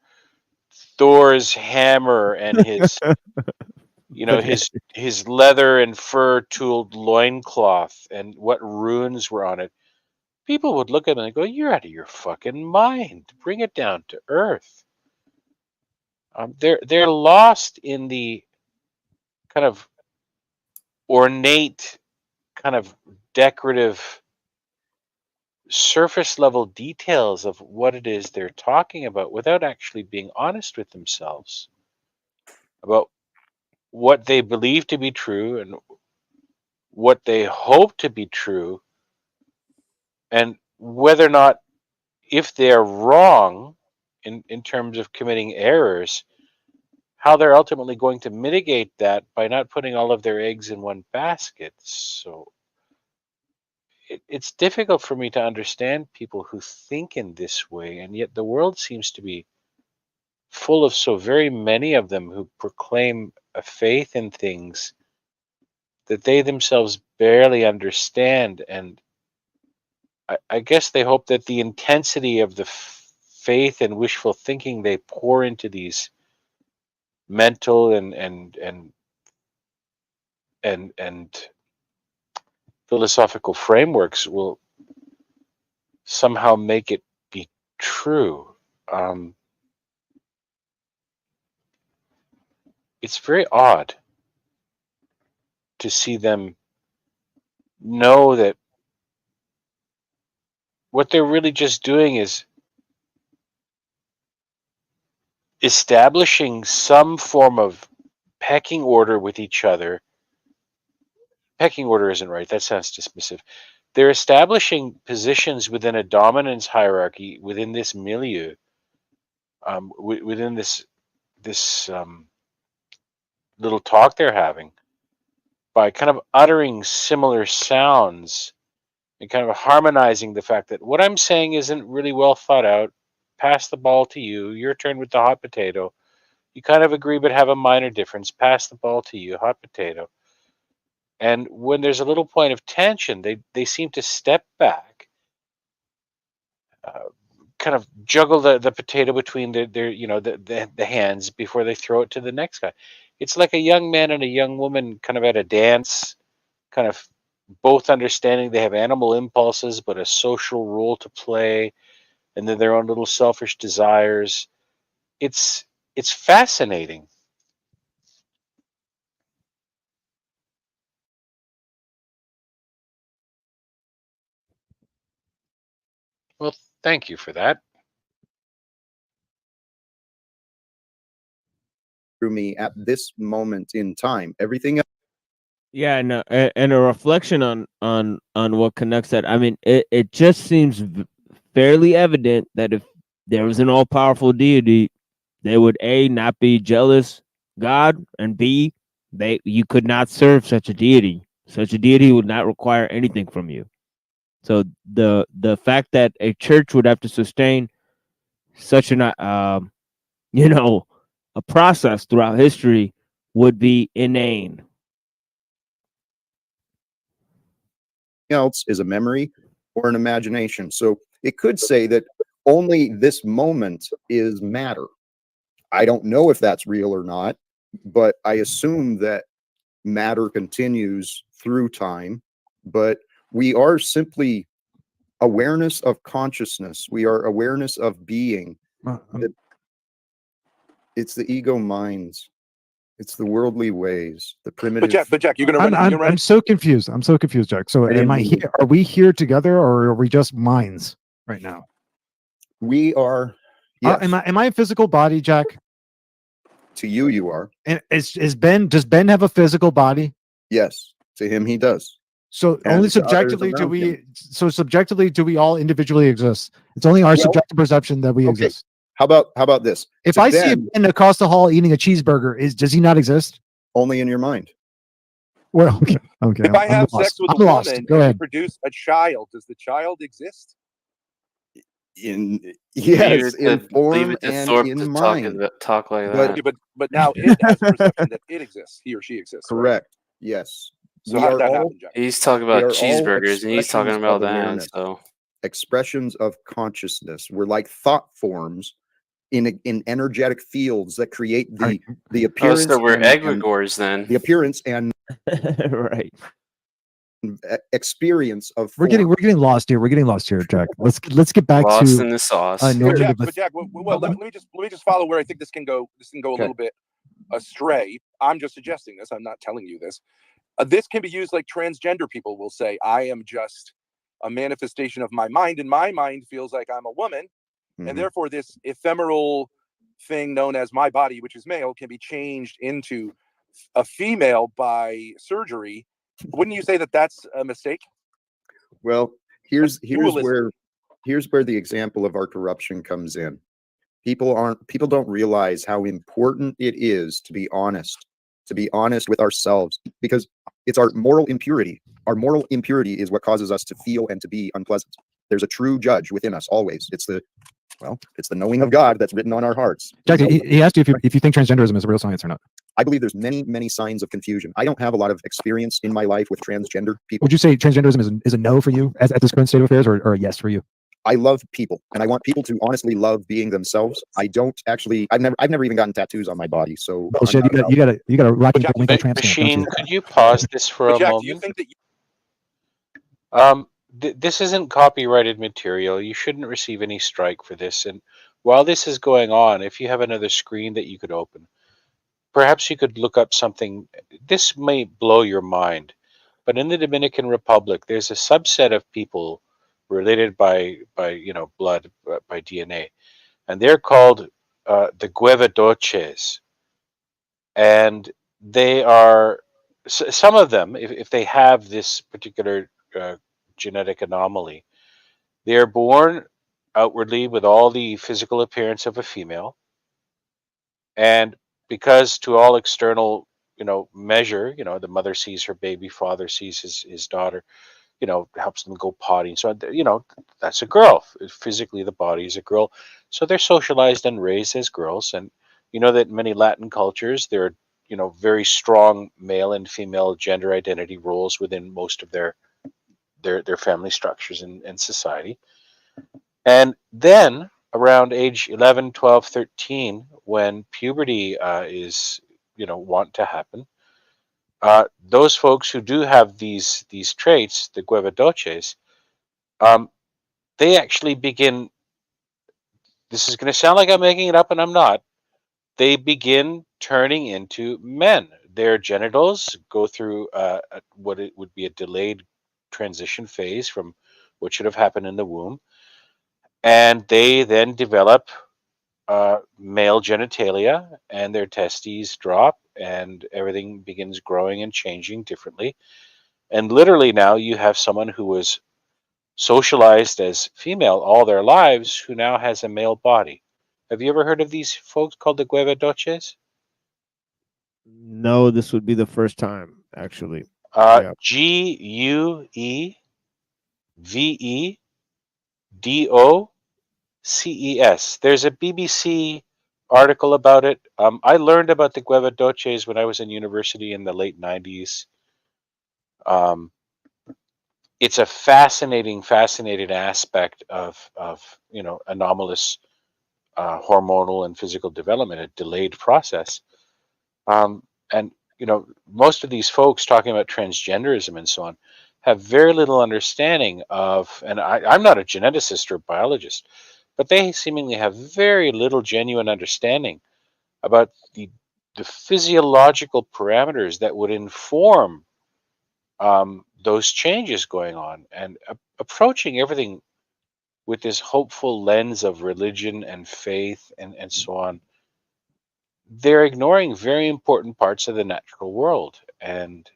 Thor's hammer and his, you know, his leather and fur tooled loincloth and what runes were on it, people would look at it and go, "You're out of your fucking mind. Bring it down to earth." They're lost in the kind of ornate, kind of decorative, surface level details of what it is they're talking about, without actually being honest with themselves about what they believe to be true and what they hope to be true, and whether or not, if they're wrong in terms of committing errors, how they're ultimately going to mitigate that by not putting all of their eggs in one basket. So it's difficult for me to understand people who think in this way, and yet the world seems to be full of so very many of them who proclaim a faith in things that they themselves barely understand. And I guess they hope that the intensity of the faith and wishful thinking they pour into these mental and philosophical frameworks will somehow make it be true. Um, it's very odd to see them know that what they're really just doing is establishing some form of pecking order with each other. Pecking order isn't right. That sounds dismissive. They're establishing positions within a dominance hierarchy within this milieu, within this little talk they're having, by kind of uttering similar sounds and kind of harmonizing the fact that what I'm saying isn't really well thought out. Pass the ball to you. Your turn with the hot potato. You kind of agree but have a minor difference. Pass the ball to you, hot potato. And when there's a little point of tension, they seem to step back, kind of juggle the potato between their the hands before they throw it to the next guy. It's like a young man and a young woman kind of at a dance, kind of both understanding they have animal impulses but a social role to play, and then their own little selfish desires. It's fascinating. Well, thank you for that. Through me at this moment in time. Everything else. Yeah, and a reflection on what connects that. I mean, it just seems fairly evident that if there was an all powerful deity, they would A, not be jealous God, and B, you could not serve such a deity. Such a deity would not require anything from you. So the fact that a church would have to sustain such an you know, a process throughout history would be inane. Else is a memory or an imagination. So it could say that only this moment is matter. I don't know if that's real or not, but I assume that matter continues through time but we are simply awareness of consciousness. We are awareness of being. It's the ego minds. It's the worldly ways, the primitive. But Jack, you're gonna run. I'm so confused. I'm so confused, Jack. So am I here? Are we here together, or are we just minds right now? We are. Yes. Am I a physical body, Jack? To you, you are. And is Ben? Does Ben have a physical body? Yes. To him, he does. So And only to others subjectively do around we. him. So subjectively, do we all individually exist? It's only our subjective perception that we exist. How about this? If To I see Ben, Ben across the hall eating a cheeseburger, does he not exist? only in your mind. Well, okay. If I have sex with a I'm lost. woman Go and ahead. produce a child, does the child exist? Yes, in form and Thorpe in to mind. talk like But- that. But now it has a perception that it exists. He or she exists. right? Correct. Yes. So how did that happen, Jack? He's talking we about are all cheeseburgers, and he's talking expressions about of that. awareness. So Expressions of consciousness. We're like thought forms in energetic fields that create the appearance. so we're and egregores then. the appearance and right experience of We're form. getting lost here. We're getting lost here, Jack. Let's get back Lost to in the sauce. But normative. Jack, well, let me just follow where I think this can go. This can go a little bit astray. I'm just suggesting this. I'm not telling you this. This can be used like transgender people will say, I am just a manifestation of my mind, and my mind feels like I'm a woman, and therefore this ephemeral thing known as my body, which is male, can be changed into a female by surgery. Wouldn't you say that that's a mistake? Well, here's dualism. where the example of our corruption comes in. People don't realize how important it is to be honest with ourselves, because it's our moral impurity. Our moral impurity is what causes us to feel and to be unpleasant. There's a true judge within us always. It's the knowing of God that's written on our hearts. Jack, he asked you if you think transgenderism is a real science or not. I believe there's many signs of confusion. I don't have a lot of experience in my life with transgender people. Would you say transgenderism is a no for you at this current state of affairs, or a yes for you? I love people, and I want people to honestly love being themselves. I don't actually. I've never even gotten tattoos on my body. So Bullshit. You got a rock and roll tramp stamp, don't Machine, you? could you pause this for a Jack, moment? do you think that This isn't copyrighted material. You shouldn't receive any strike for this. And while this is going on, if you have another screen that you could open, perhaps you could look up something. This may blow your mind, but in the Dominican Republic, there's a subset of people related by blood, by DNA, and they're called the Guevadoches. And they are some of them, if they have this particular genetic anomaly, they are born outwardly with all the physical appearance of a female, and because to all external measure, the mother sees her baby, father sees his daughter, helps them go potty, and so on, that's a girl. Physically the body is a girl, so they're socialized and raised as girls. And you know that in many Latin cultures there are very strong male and female gender identity roles within most of their family structures and society. And then around age 11, 12, 13, when puberty is want to happen, those folks who do have these traits, the Guevadoches, they actually begin. This is going to sound like I'm making it up, and I'm not. They begin turning into men. Their genitals go through what it would be a delayed transition phase from what should have happened in the womb, and they then develop male genitalia, and their testes drop, and everything begins growing and changing differently. And literally now you have someone who was socialized as female all their lives who now has a male body. Have you ever heard of these folks called the Guevadoches? No, this would be the first time, actually. Yeah. Guevedoces. There's a BBC article about it. I learned about the Guevadoches when I was in university in the late 90s. It's a fascinating aspect of anomalous hormonal and physical development, a delayed process. And most of these folks talking about transgenderism and so on, have very little understanding of, and I'm not a geneticist or biologist, but they seemingly have very little genuine understanding about the physiological parameters that would inform those changes going on, and approaching everything with this hopeful lens of religion and faith and so on. They're ignoring very important parts of the natural world. And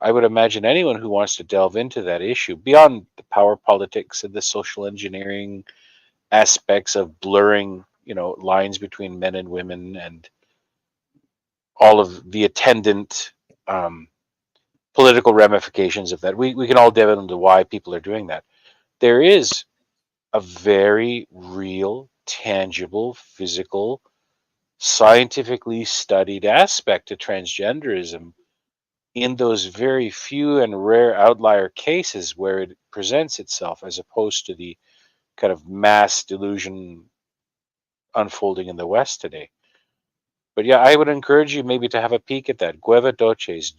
I would imagine anyone who wants to delve into that issue, beyond the power politics and the social engineering aspects of blurring, lines between men and women, and all of the attendant political ramifications of that. We can all delve into why people are doing that. There is a very real, tangible, physical, scientifically studied aspect to transgenderism in those very few and rare outlier cases where it presents itself, as opposed to the kind of mass delusion unfolding in the West today. But yeah, I would encourage you maybe to have a peek at that. Guevedoces,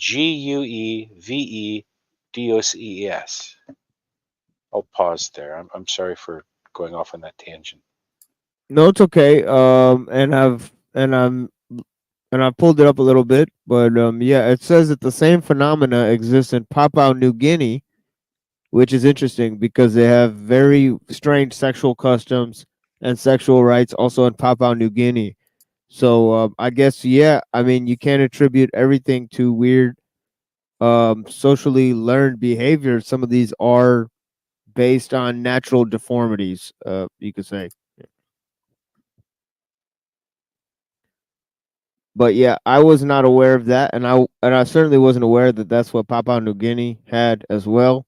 Guevedoces. I'll pause there. I'm sorry for going off on that tangent. No, it's okay. And I pulled it up a little bit, but yeah, it says that the same phenomena exists in Papua New Guinea, which is interesting because they have very strange sexual customs and sexual rights also in Papua New Guinea. So I guess yeah, I mean you can't attribute everything to weird socially learned behavior. Some of these are based on natural deformities, you could say. But yeah, I was not aware of that, and I certainly wasn't aware that that's what Papua New Guinea had as well.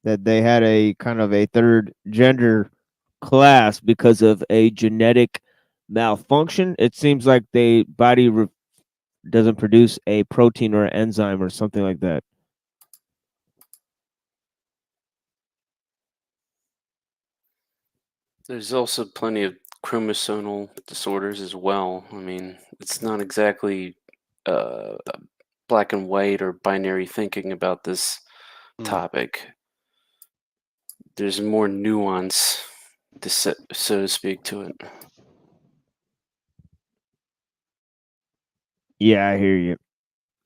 That they had a kind of a third gender class because of a genetic malfunction. It seems like the body doesn't produce a protein or an enzyme or something like that. There's also plenty of chromosomal disorders as well. I mean, it's not exactly black and white or binary thinking about this topic. There's more nuance, so to speak, to it. Yeah, I hear you.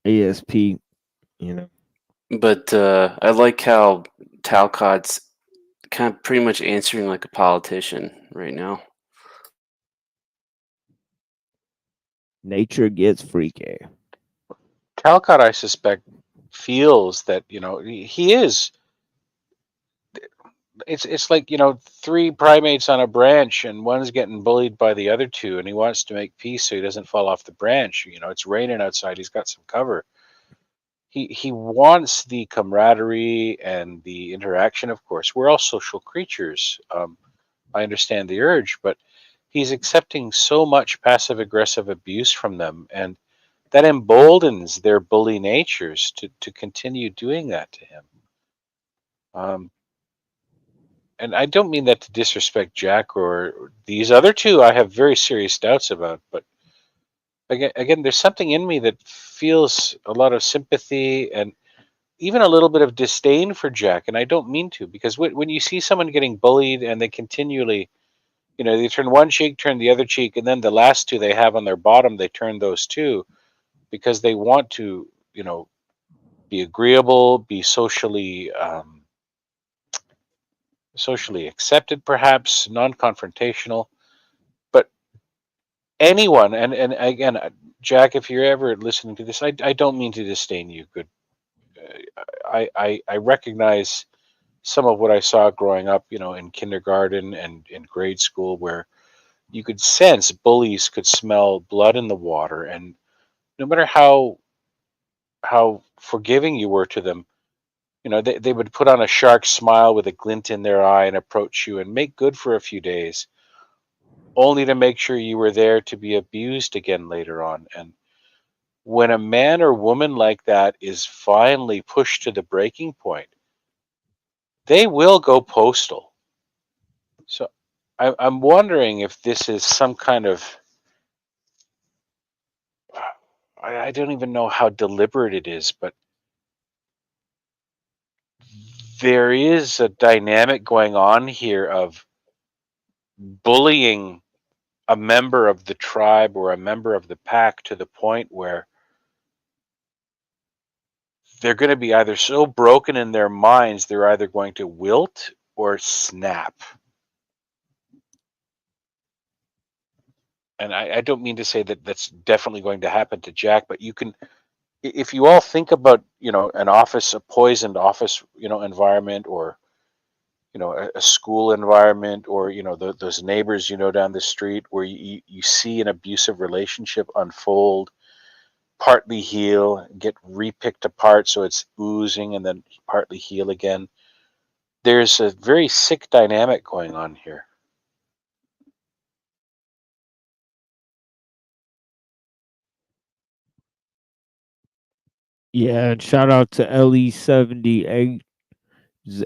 ASP, But I like how Talcott's kind of pretty much answering like a politician right now. Nature gets freaky. Talcott, I suspect, feels that he is. It's like three primates on a branch, and one's getting bullied by the other two, and he wants to make peace so he doesn't fall off the branch. It's raining outside; he's got some cover. He wants the camaraderie and the interaction. Of course, we're all social creatures. I understand the urge, but he's accepting so much passive aggressive abuse from them, and that emboldens their bully natures to continue doing that to him. And I don't mean that to disrespect Jack or these other two. I have very serious doubts about, but again, there's something in me that feels a lot of sympathy and even a little bit of disdain for Jack. And I don't mean to, because when you see someone getting bullied and they continually, they turn one cheek, turn the other cheek, and then the last two they have on their bottom, they turn those two because they want to, be agreeable, be socially accepted, perhaps non-confrontational. But anyone, and again, Jack, if you're ever listening to this, I don't mean to disdain you. Good, I recognize some of what I saw growing up, in kindergarten and in grade school, where you could sense bullies could smell blood in the water, and no matter how forgiving you were to them, they would put on a shark smile with a glint in their eye and approach you and make good for a few days, only to make sure you were there to be abused again later on. And when a man or woman like that is finally pushed to the breaking point, they will go postal. So I'm wondering if this is some kind of, I don't even know how deliberate it is, but there is a dynamic going on here of bullying a member of the tribe or a member of the pack to the point where they're going to be either so broken in their minds they're either going to wilt or snap. And I don't mean to say that that's definitely going to happen to Jack, but you can, if you all think about, an office, a poisoned office, environment, or, a school environment, or, those neighbors, down the street where you see an abusive relationship unfold, partly heal, get repicked apart so it's oozing, and then partly heal again. There's a very sick dynamic going on here. Yeah, and shout out to LE78.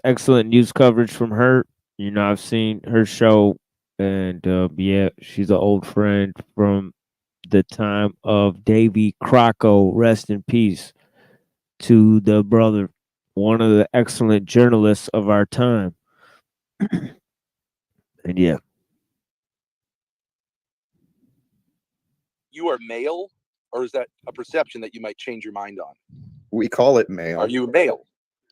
Excellent news coverage from her. I've seen her show, and yeah, she's an old friend from the time of Davy Crocco. Rest in peace to the brother, one of the excellent journalists of our time. And yeah, You are male, or is that a perception that you might change your mind on? We call it male. Are you male?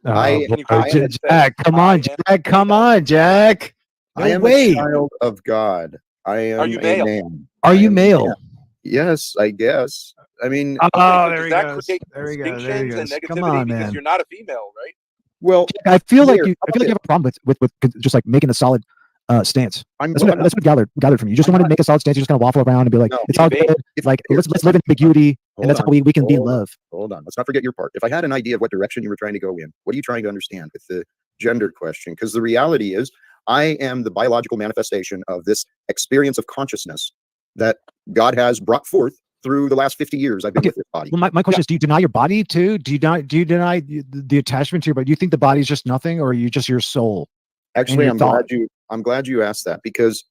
Jack, come on, Jack, come on, Jack. No I am way. a child of God. I am Are you a male? man. Are you I am a male? man. Yes, I guess. I mean, Oh, Does there he that goes. create There he goes. There he distinctions and goes. negativity Come on, because man. you're not a female, right? well, I feel like here, you. I feel like you have a problem with just like making a solid stance. I'm That's what I gathered from you. You just wanted to make a solid stance. You're just gonna waffle around and be like, No, it's all good. Like let's live in ambiguity, and that's how we can be in love. Hold on. Let's not forget your part. If I had an idea of what direction you were trying to go in, what are you trying to understand with the gender question? Because the reality is, I am the biological manifestation of this experience of consciousness that God has brought forth through the last 50 years I've been with this body. Well, my question is, do you deny your body too? Do you deny the attachment to your body? Do you think the body is just nothing, or are you just your soul? Actually, I'm glad you asked that, because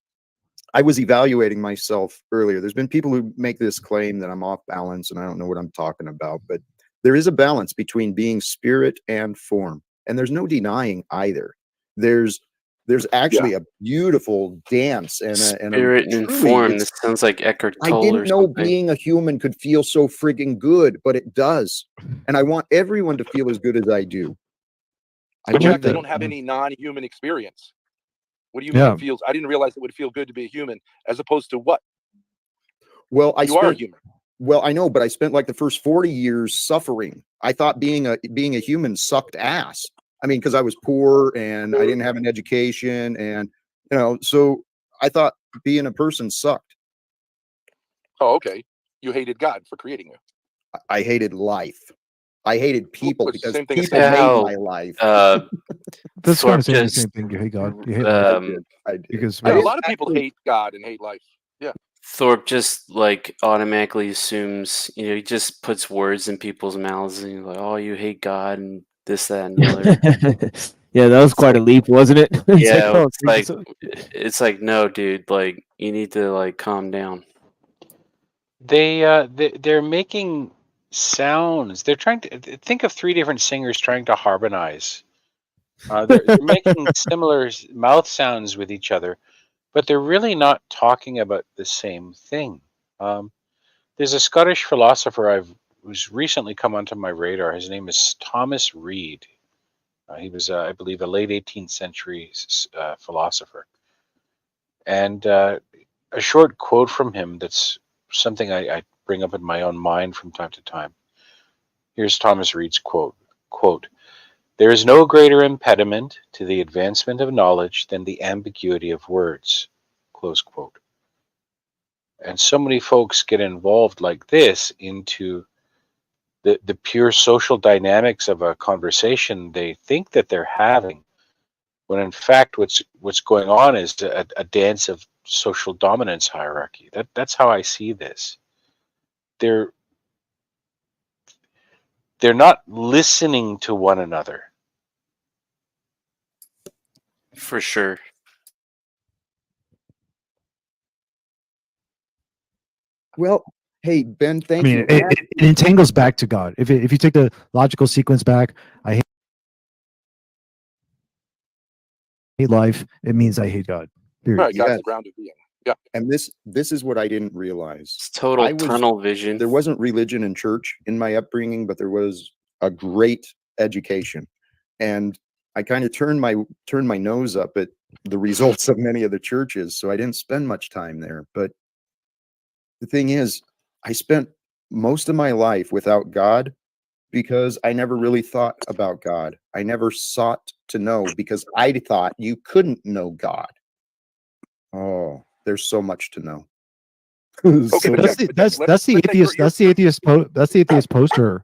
I was evaluating myself earlier. There's been people who make this claim that I'm off balance and I don't know what I'm talking about, but there is a balance between being spirit and form, and there's no denying either. There's actually a beautiful dance and Spirit and truly, form. This sounds like Eckhart I Tolle didn't or know something. being a human could feel so frigging good, but it does. And I want everyone to feel as good as I do. But Jack, they don't have any non-human experience. What do you mean it feels? I didn't realize it would feel good to be a human, as opposed to what? Well, you are a human. Well, I know, but I spent like the first 40 years suffering. I thought being a human sucked ass. I mean, because I was poor and I didn't have an education, and so I thought being a person sucked. Oh, okay. You hated God for creating you. I hated life. I hated people Which is the because same thing as people saying- made my life. That's kind of saying the just- same thing. You hate God. You hate I did. because Yeah, a lot of people hate God and hate life. Yeah. Thorpe just like automatically assumes, he just puts words in people's mouths and he's like, oh, you hate God and this, that, and the other. yeah, that was quite a leap, wasn't it? Yeah, It's it's like, no, dude, like you need to like calm down. They're making sounds. They're trying to think of three different singers trying to harmonize. They're making similar mouth sounds with each other, but they're really not talking about the same thing. There's a Scottish philosopher who's recently come onto my radar. His name is Thomas Reid. He was, I believe, a late 18th century philosopher. And a short quote from him that's something I bring up in my own mind from time to time. Here's Thomas Reid's quote. There is no greater impediment to the advancement of knowledge than the ambiguity of words. Close quote. And so many folks get involved like this into the pure social dynamics of a conversation they think that they're having, when in fact what's going on is a dance of social dominance hierarchy. That's how I see this. They're not listening to one another. For sure. Well, hey Ben, thank you. it entangles back to God. If you take the logical sequence back, I hate hate life, it means I hate God. Period. Right, God's Yes. the ground of being. Yeah. And this is what I didn't realize. It's total I was- tunnel vision. There wasn't religion and church in my upbringing, but there was a great education. And I kind of turned my nose up at the results of many of the churches, so I didn't spend much time there. But the thing is, I spent most of my life without God because I never really thought about God. I never sought to know because I thought you couldn't know God. Oh, there's so much to know. Okay, but That's Jack, the that's let's- that's the let's say atheist you're- that's the atheist that's the atheist poster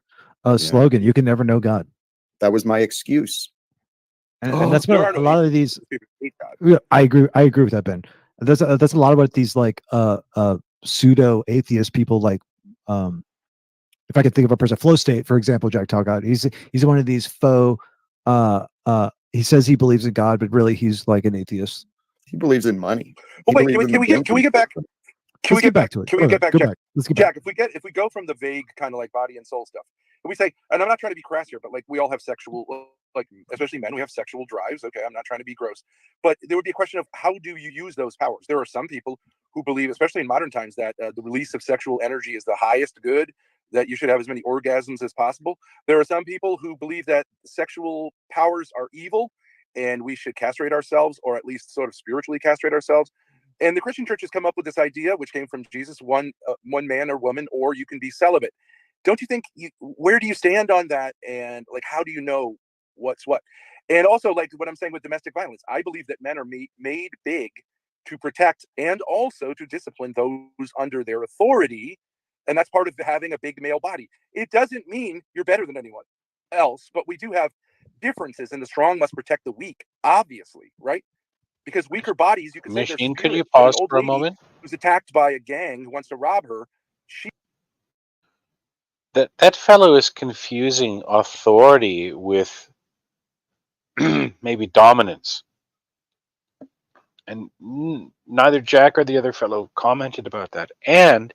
slogan. You can never know God. That was my excuse. And that's There what are no a lot of these. people who hate God. Yeah, I agree with that, Ben. That's a lot about these like pseudo atheist people. Like, if I could think of a person, Flow State, for example, Jack Talcott. He's one of these faux. He says he believes in God, but really he's like an atheist. He believes in money. Well, wait, can we get back? Let's get back to it. Can we get back, Jack? Let's get Jack, back. if we go from the vague kind of like body and soul stuff, and we say, and I'm not trying to be crass here, but like we all have sexual, like especially men, we have sexual drives. Okay, I'm not trying to be gross, but there would be a question of how do you use those powers? There are some people who believe, especially in modern times, that the release of sexual energy is the highest good, that you should have as many orgasms as possible. There are some people who believe that sexual powers are evil and we should castrate ourselves, or at least sort of spiritually castrate ourselves. And the Christian church has come up with this idea, which came from Jesus: one man or woman, or you can be celibate. Don't you think? Where do you stand on that? And like, how do you know what's what? And also, like what I'm saying with domestic violence, I believe that men are made big to protect and also to discipline those under their authority, and that's part of having a big male body. It doesn't mean you're better than anyone else, but we do have differences, and the strong must protect the weak, obviously, right? Because weaker bodies, you could say, Machine, they're could you spirits. An pause old for a lady moment? who's attacked by a gang who wants to rob her, she That fellow is confusing authority with maybe dominance. And neither Jack or the other fellow commented about that. And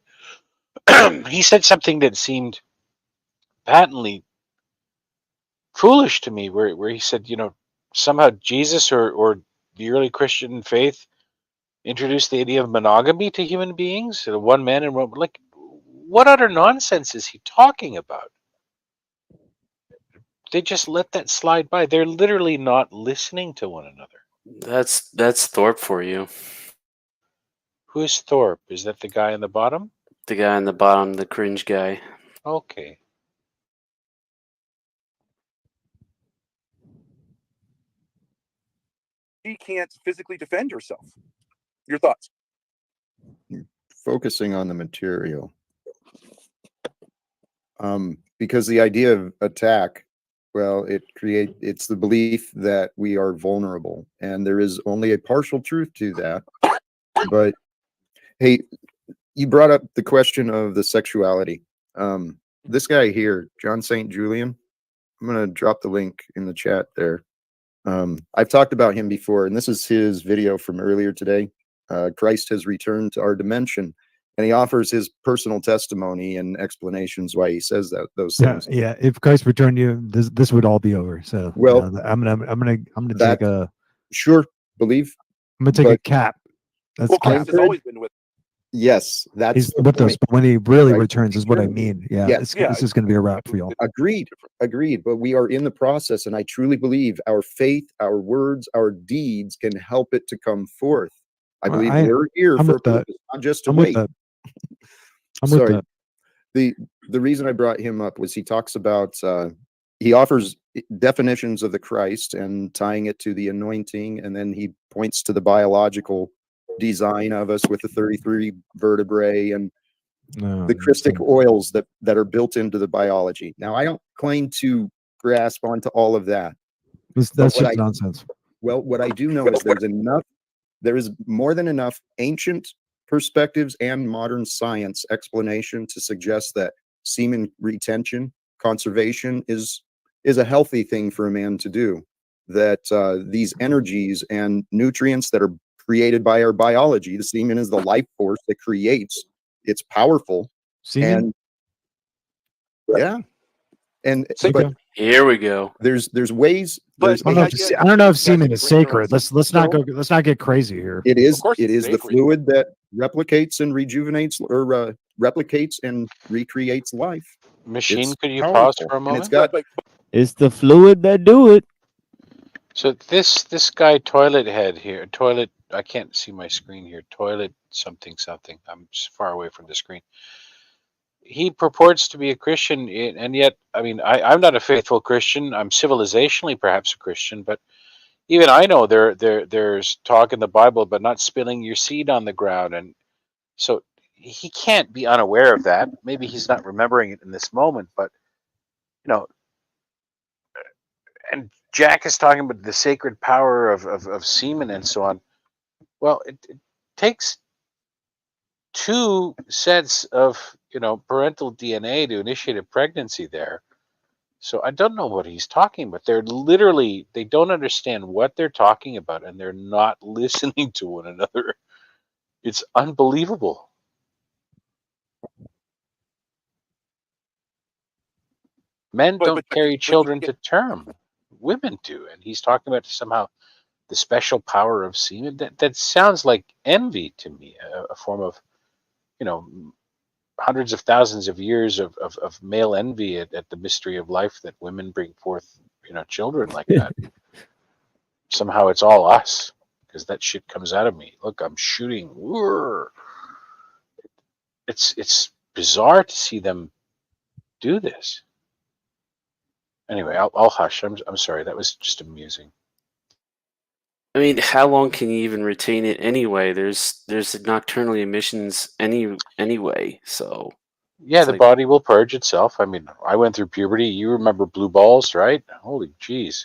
he said something that seemed patently foolish to me, where he said, somehow Jesus or the early Christian faith introduced the idea of monogamy to human beings, one man and one. Like, what utter nonsense is he talking about? They just let that slide by. They're literally not listening to one another. That's Thorpe for you. Who's Thorpe? Is that the guy on the bottom? The guy on the bottom, the cringe guy. Okay. can't physically defend herself. Your thoughts? Focusing on the material. Because the idea of attack, well, it's the belief that we are vulnerable, and there is only a partial truth to that. But hey, you brought up the question of the sexuality. This guy here, John St. Julian, I'm going to drop the link in the chat there. I've talked about him before, and this is his video from earlier today. Christ has returned to our dimension, and he offers his personal testimony and explanations why he says those things. Yeah. If Christ returned you, this would all be over. So well, I'm gonna take a sure believe. I'm gonna take a cap. That's well, cap. Christ has always been with. Yes, that's He's with us, but when he really returns, is what I mean. Yeah, yes. this is going to be a wrap for y'all. Agreed. But we are in the process, and I truly believe our faith, our words, our deeds can help it to come forth. I believe we're here for a purpose, not just to wait. I'm Sorry. with that. The reason I brought him up was he talks about he offers definitions of the Christ and tying it to the anointing, and then he points to the biological design of us with the 33 vertebrae and the Christic oils that are built into the biology. Now, I don't claim to grasp onto all of that. That's just nonsense. Well, what I do know is there is more than enough ancient perspectives and modern science explanation to suggest that semen retention, conservation is a healthy thing for a man to do. That these energies and nutrients that are created by our biology, the semen is the life force that creates. It's powerful. Semen? And yeah. And Same, but Here we go. There's ways. But I don't know if semen is sacred. Let's not go. Let's not get crazy here. It is. course It it's is the sacred. fluid that replicates and rejuvenates, or replicates and recreates life. Machine, It's could you powerful, pause for a and it's moment? got. It's the fluid that do it. So this guy Toilet Head here, Toilet, I can't see my screen here. Toilet something something. I'm far away from the screen. He purports to be a Christian, and yet, I mean, I'm not a faithful Christian. I'm civilizationally perhaps a Christian, but even I know there's talk in the Bible about not spilling your seed on the ground, and so he can't be unaware of that. Maybe he's not remembering it in this moment, but you know, and Jack is talking about the sacred power of semen and so on. Well, it takes two sets of parental DNA to initiate a pregnancy there. So I don't know what he's talking about. They don't understand what they're talking about, and they're not listening to one another. It's unbelievable. Men don't carry children to term. Women do, and he's talking about somehow the special power of semen. That sounds like envy to me, a form of, you know, hundreds of thousands of years of male envy at the mystery of life that women bring forth, children like that. Somehow it's all us because that shit comes out of me. Look, I'm shooting. It's bizarre to see them do this. Anyway, I'll hush. I'm sorry. That was just amusing. I mean, how long can you even retain it anyway? There's nocturnal emissions anyway, so Yeah, it's the like, body will purge itself. I mean, I went through puberty. You remember blue balls, right? Holy jeez.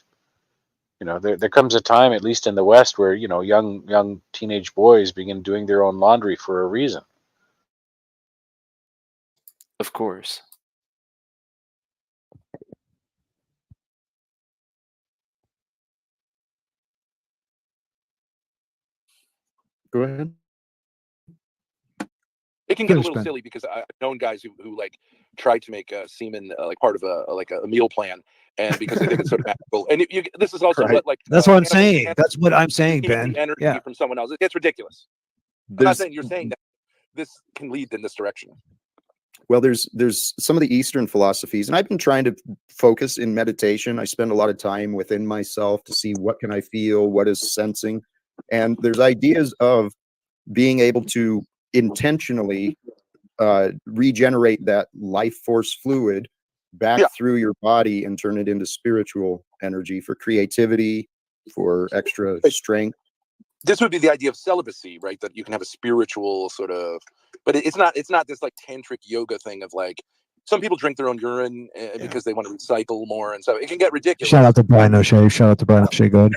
There comes a time, at least in the West, where young teenage boys begin doing their own laundry for a reason. of course. Go ahead. It can get a little silly because I've known guys who like tried to make semen like part of a meal plan, and because they think it's sort of magical. And this is also Right. what like That's what I'm saying. That's what I'm saying, taking Ben. the energy Yeah. from someone else. It's ridiculous. I'm not saying you're saying that this can lead in this direction. Well, there's some of the Eastern philosophies, and I've been trying to focus in meditation. I spend a lot of time within myself to see what can I feel, what is sensing, and there's ideas of being able to intentionally regenerate that life force fluid back through your body and turn it into spiritual energy for creativity, for extra strength. This would be the idea of celibacy, right? That you can have a spiritual sort of, but it's not this like tantric yoga thing of like, some people drink their own urine because they want to recycle more, and so it can get ridiculous. Shout out to Brian O'Shea. Shout out to Brian O'Shea. Good.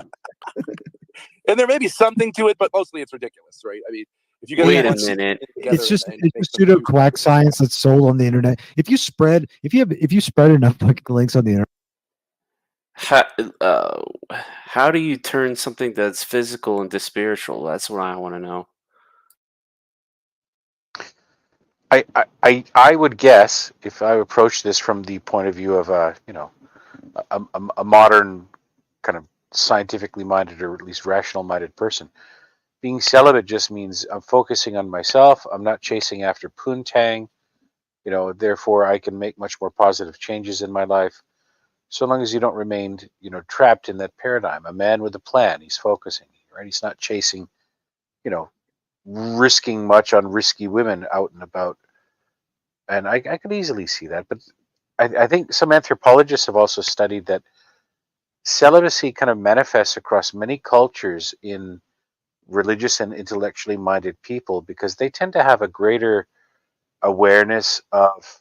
And there may be something to it, but mostly it's ridiculous, right? I mean, if you get Wait a minute, It's just pseudo quack science that's sold on the internet. If you spread enough fucking links on the internet, how do you turn something that's physical into spiritual? That's what I want to know. I would guess, if I approach this from the point of view of a modern kind of scientifically minded, or at least rational minded person, being celibate just means I'm focusing on myself. I'm not chasing after poontang. Therefore I can make much more positive changes in my life, so long as you don't remain trapped in that paradigm. A man with a plan, he's focusing, right? He's not chasing, risking much on risky women out and about. And I could easily see that, but I think some anthropologists have also studied that celibacy kind of manifests across many cultures in religious and intellectually minded people, because they tend to have a greater awareness of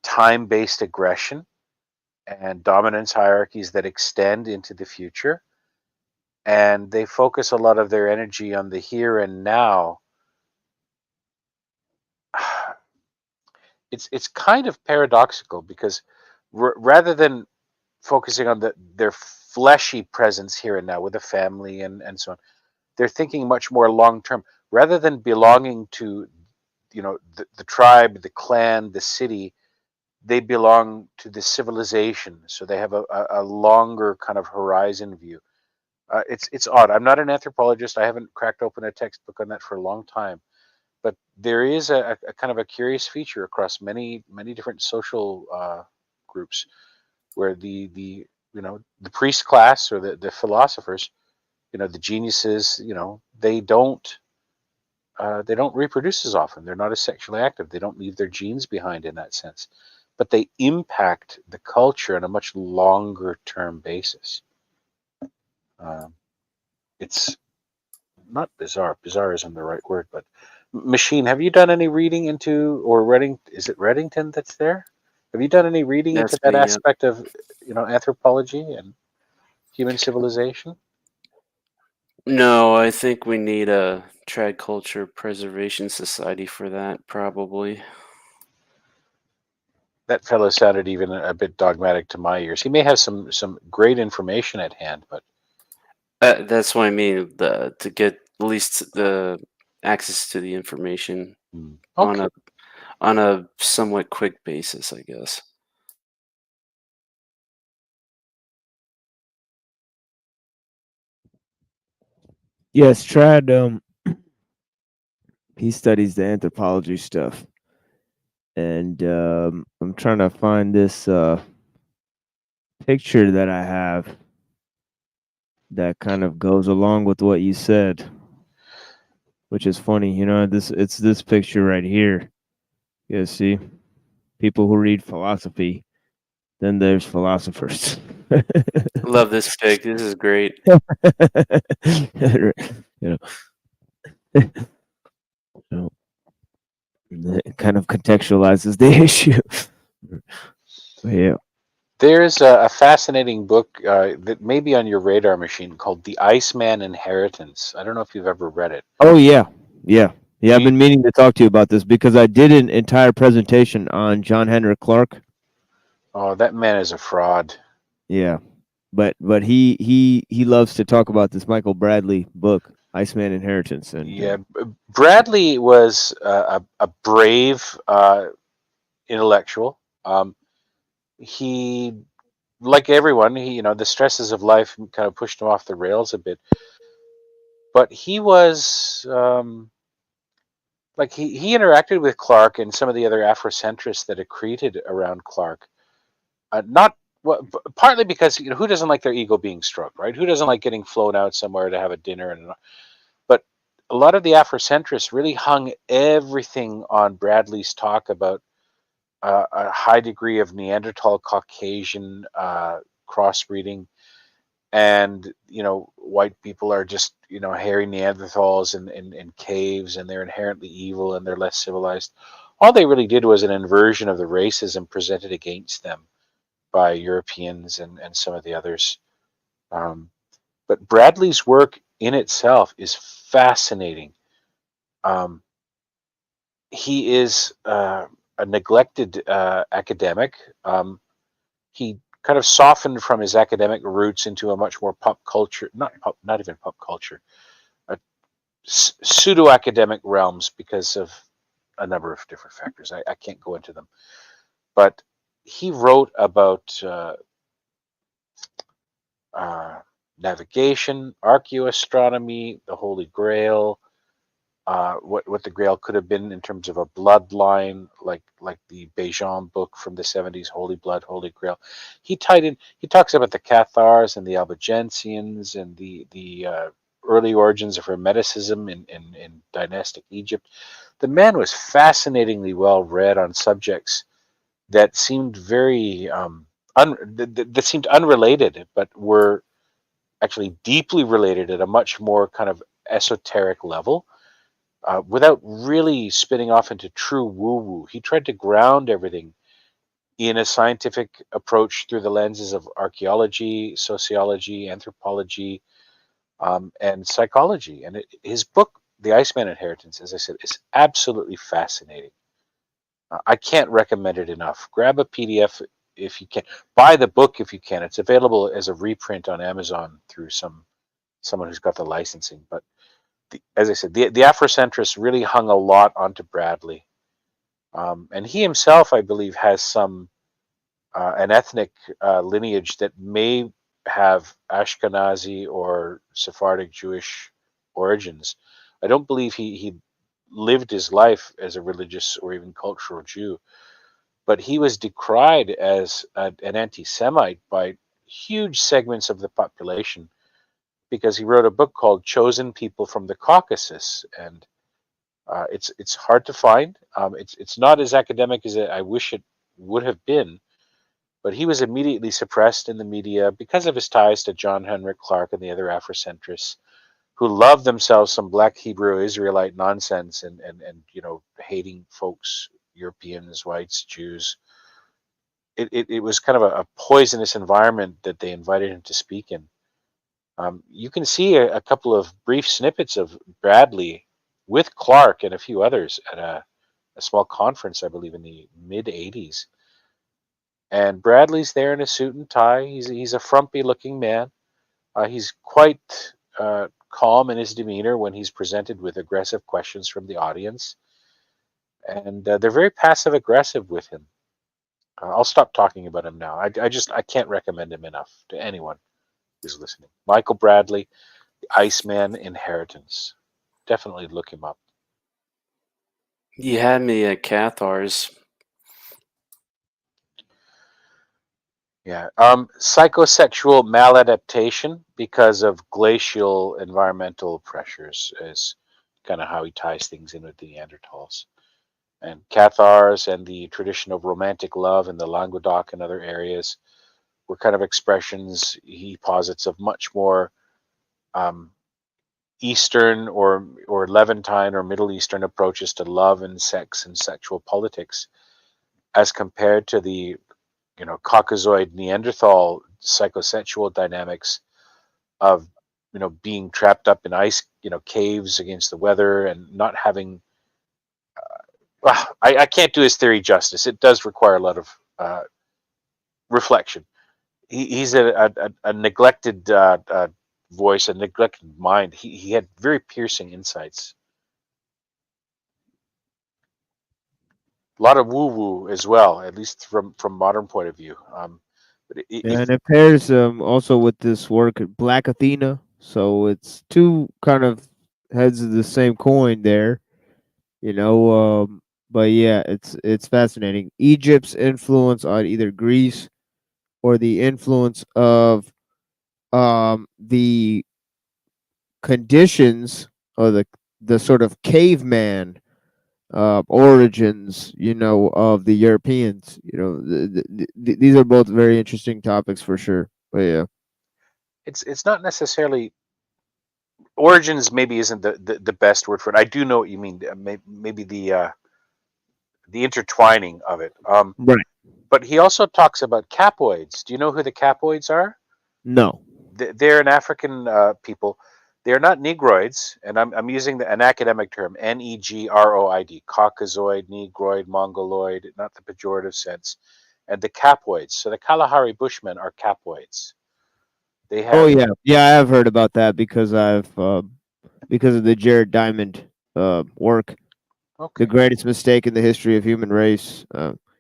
time-based aggression and dominance hierarchies that extend into the future, and they focus a lot of their energy on the here and now. It's kind of paradoxical, because rather than focusing on their fleshy presence here and now with a family and so on, they're thinking much more long term. Rather than belonging to the tribe, the clan, the city, they belong to the civilization, so they have a longer kind of horizon view. It's odd. I'm not an anthropologist. I haven't cracked open a textbook on that for a long time, but there is a kind of a curious feature across many different social groups where the the priest class or the philosophers, the geniuses, they don't reproduce as often. They're not as sexually active. They don't leave their genes behind in that sense, but they impact the culture on a much longer term basis. It's not bizarre. Bizarre isn't the right word, but Machine, have you done any reading into, or Redding? Is it Reddington that's there? Have you done any reading into That's that me. Yeah. aspect of anthropology and human civilization? No, I think we need a Trad Culture Preservation Society for that, probably. That fellow sounded even a bit dogmatic to my ears. He may have some great information at hand, but That's what I mean. To get at least the access to the information okay. on a somewhat quick basis, I guess. Yes, Trad. He studies the anthropology stuff, and I'm trying to find this picture that I have that kind of goes along with what you said, which is funny. It's this picture right here. You see, people who read philosophy. Then there's philosophers. Love this pic. This is great. you know, it kind of contextualizes the issue. Yeah. There's a fascinating book that may be on your radar machine called The Iceman Inheritance. I don't know if you've ever read it. Oh yeah. I've been meaning to talk to you about this because I did an entire presentation on John Henrik Clarke. Oh, that man is a fraud. Yeah, but he loves to talk about this Michael Bradley book, Iceman Inheritance, and Yeah, Bradley was a brave intellectual. He, like everyone, the stresses of life kind of pushed him off the rails a bit. But he was like he interacted with Clarke and some of the other Afrocentrists that accreted around Clarke. Not partly because who doesn't like their ego being stroked, right? Who doesn't like getting flown out somewhere to have a dinner but a lot of the Afrocentrists really hung everything on Bradley's talk about a high degree of Neanderthal Caucasian crossbreeding, and white people are just hairy Neanderthals in caves, and they're inherently evil and they're less civilized. All they really did was an inversion of the racism presented against them by Europeans and some of the others. But Bradley's work in itself is fascinating. He is a neglected academic. He kind of softened from his academic roots into a much more pop culture, not even pop culture, pseudo academic realms because of a number of different factors. I can't go into them, but he wrote about navigation, archaeoastronomy, the Holy Grail, what the Grail could have been in terms of a bloodline, like the Bejan book from the 70s, Holy Blood, Holy Grail. He talks about the Cathars and the Albigensians and the early origins of Hermeticism in dynastic Egypt. The man was fascinatingly well read on subjects that seemed very that seemed unrelated, but were actually deeply related at a much more kind of esoteric level. Without really spinning off into true woo-woo. He tried to ground everything in a scientific approach through the lenses of archaeology, sociology, anthropology, and psychology. And his book, The Iceman Inheritance, as I said, is absolutely fascinating. I can't recommend it enough. Grab a PDF if you can. Buy the book if you can. It's available as a reprint on Amazon through someone who's got the licensing. But as I said, the Afrocentrists really hung a lot onto Bradley. And he himself, I believe, has some an ethnic lineage that may have Ashkenazi or Sephardic Jewish origins. I don't believe he lived his life as a religious or even cultural Jew, but he was decried as an anti-Semite by huge segments of the population because he wrote a book called "Chosen People from the Caucasus," and it's hard to find. It's not as academic as I wish it would have been, but he was immediately suppressed in the media because of his ties to John Henrik Clarke and the other Afrocentrists who love themselves some black Hebrew Israelite nonsense and hating folks, Europeans, whites, Jews. It was kind of a poisonous environment that they invited him to speak in. You can see a couple of brief snippets of Bradley with Clark and a few others at a small conference, I believe, in the mid '80s. And Bradley's there in a suit and tie. He's a frumpy-looking man. He's quite calm in his demeanor when he's presented with aggressive questions from the audience, and they're very passive-aggressive with him. I'll stop talking about him now. I can't recommend him enough to anyone who's listening. Michael Bradley, The Iceman Inheritance. Definitely look him up. You had me at Cathars. Yeah. Psychosexual maladaptation because of glacial environmental pressures is kind of how he ties things in with the Neanderthals. And Cathars and the tradition of romantic love in the Languedoc and other areas were kind of expressions, he posits, of much more Eastern or Levantine or Middle Eastern approaches to love and sex and sexual politics, as compared to the Caucasoid Neanderthal psychosexual dynamics of being trapped up in ice caves against the weather and not having. I can't do his theory justice. It does require a lot of reflection. He's a neglected voice, a neglected mind. He had very piercing insights. A lot of woo woo as well, at least from modern point of view. And it pairs also with this work Black Athena, so it's two kind of heads of the same coin there, but yeah, it's fascinating. Egypt's influence on either Greece or the influence of the conditions or the sort of caveman origins, of the Europeans. These are both very interesting topics for sure. But yeah, it's not necessarily origins. Maybe isn't the best word for it. I do know what you mean. Maybe the intertwining of it. Right. But he also talks about capoids. Do you know who the capoids are? No. They're an African people. They're not Negroids, and I'm using an academic term, Negroid, Caucasoid, Negroid, Mongoloid, not the pejorative sense, and the capoids. So the Kalahari Bushmen are capoids. They have. Oh yeah, I have heard about that because because of the Jared Diamond work. Okay. The greatest mistake in the history of human race.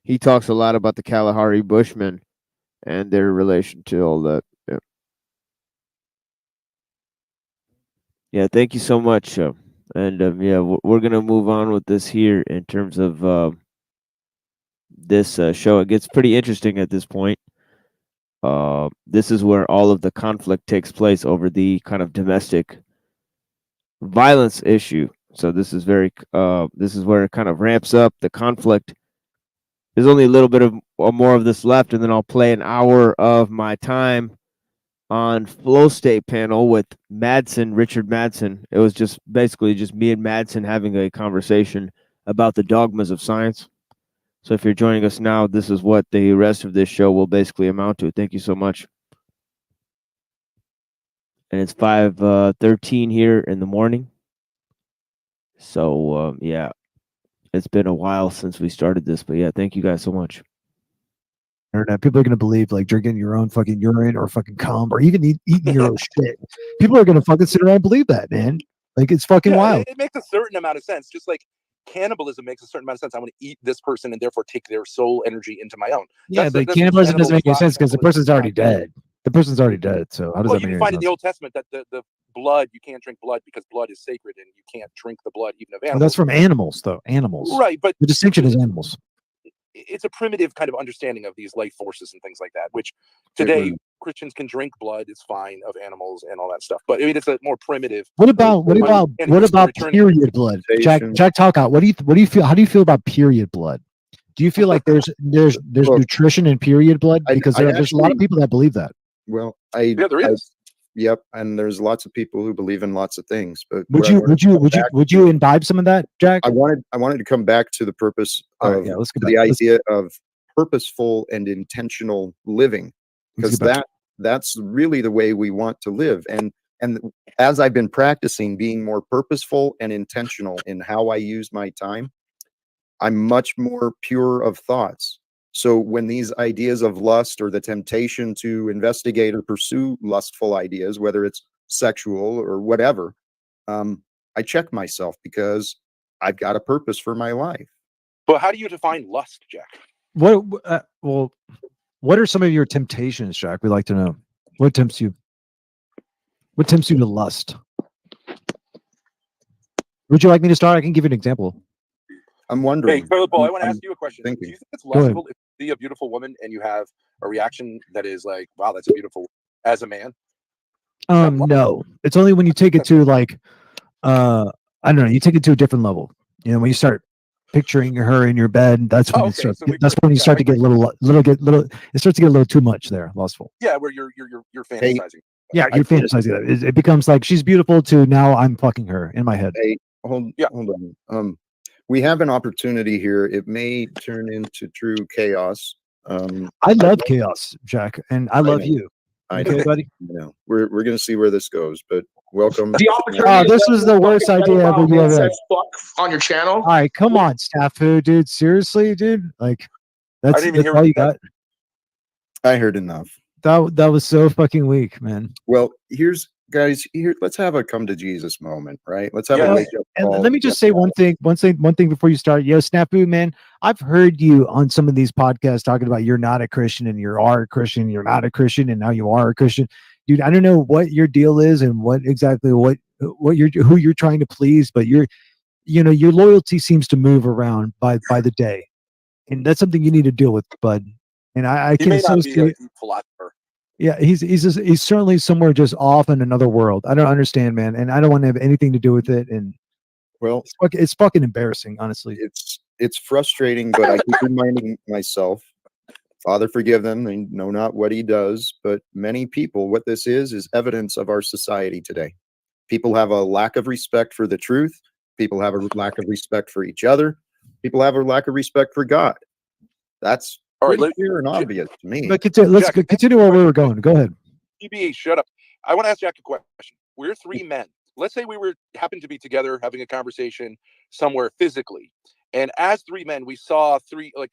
He talks a lot about the Kalahari Bushmen and their relation to all that. Yeah. Yeah, thank you so much. And yeah, we're gonna move on with this here in terms of this show. It gets pretty interesting at this point. This is where all of the conflict takes place over the kind of domestic violence issue. So this is this is where it kind of ramps up the conflict. There's only a little bit of more of this left, and then I'll play an hour of my time on Flow State panel with Richard Madsen. It was just basically just me and Madsen having a conversation about the dogmas of science. So if you're joining us now, this is what the rest of this show will basically amount to. Thank you so much. And it's 5:13 here in the morning. So yeah, it's been a while since we started this, but yeah, thank you guys so much. Internet. People are going to believe like drinking your own fucking urine or fucking cum or even eating your own shit. People are going to fucking sit around and believe that, man. Like it's fucking wild. It makes a certain amount of sense. Just like cannibalism makes a certain amount of sense. I want to eat this person and therefore take their soul energy into my own. Yeah, That's but the cannibalism doesn't general make any plot sense because the person's already cannibalism. dead. The person's already dead. So how does Well, that you make can any find in sense? the Old Testament that the blood, you can't drink blood because blood is sacred and you can't drink the blood even of Well, that's animals. from animals, though. Animals. Right, but The distinction is animals. it's a primitive kind of understanding of these life forces and things like that, which It today was- Christians can drink blood, it's fine, of animals and all that stuff. But I mean, it's a more primitive. What about understanding of eternity. period blood? Jack talk out. What do you feel? How do you feel about period blood? Do you feel like there's Well, nutrition in period blood? Because I there's a lot of actually- people that believe that. Well, Yeah, there is. Yep, and there's lots of people who believe in lots of things. But Would what I you wanted would to you come would you back would to- you imbibe some of that, Jack? I wanted to come back to the purpose All right, of yeah, let's go the back. Let's- idea of purposeful and intentional living, Let's because get back that's really the way we want to live. And as I've been practicing being more purposeful and intentional in how I use my time, I'm much more pure of thoughts. So when these ideas of lust or the temptation to investigate or pursue lustful ideas, whether it's sexual or whatever, I check myself because I've got a purpose for my life. But how do you define lust, Jack? Well, what are some of your temptations, Jack? We'd like to know. What tempts you? What tempts you to lust? Would you like me to start? I can give you an example. I'm wondering. Hey, Toilet Bowl, I want to I'm ask you a question. thinking. Do you think it's Go ahead. lustful if you see a beautiful woman and you have a reaction that is like, wow, that's a beautiful as a man? No. It's only when you take it to like I don't know, you take it to a different level. You know, when you start picturing her in your bed, that's when it starts to get it starts to get a little too much there, lustful. Yeah, where you're fantasizing. Yeah, you're fantasizing that. It becomes like she's beautiful to now I'm fucking her in my head. Hey, hold on. We have an opportunity here. It may turn into true chaos. I love chaos, Jack, and I love know. you. I Okay, know. buddy? You know, we're going to see where this goes, but welcome. This was the worst idea ever you ever had. Fuck on your channel. All right, come on, Snafu, dude. Seriously, dude. Like, that's didn't even hear all what you you got. I heard enough. That was so fucking weak, man. Well, let's have a come to Jesus moment, right? Let's have a wake up And call. let me just say one thing before you start. Yo, Snafu, man, I've heard you on some of these podcasts talking about you're not a Christian and you are a Christian, you're not a Christian, and now you are a Christian. Dude, I don't know what your deal is and what who you're trying to please, but your loyalty seems to move around by the day. And that's something you need to deal with, bud. And I He can may not be a associate. deep philosopher. Yeah, he's certainly somewhere just off in another world. I don't understand, man, and I don't want to have anything to do with it. And well, it's fucking embarrassing, honestly. It's frustrating, but I keep reminding myself, Father, forgive them. They know not what he does. But many people, what this is evidence of our society today. People have a lack of respect for the truth. People have a lack of respect for each other. People have a lack of respect for God. That's pretty clear and obvious to me. But let's continue where we were going. Go ahead. TBA, shut up. I want to ask Jack a question. We're three men. Let's say we happened to be together having a conversation somewhere physically, and as three men, we saw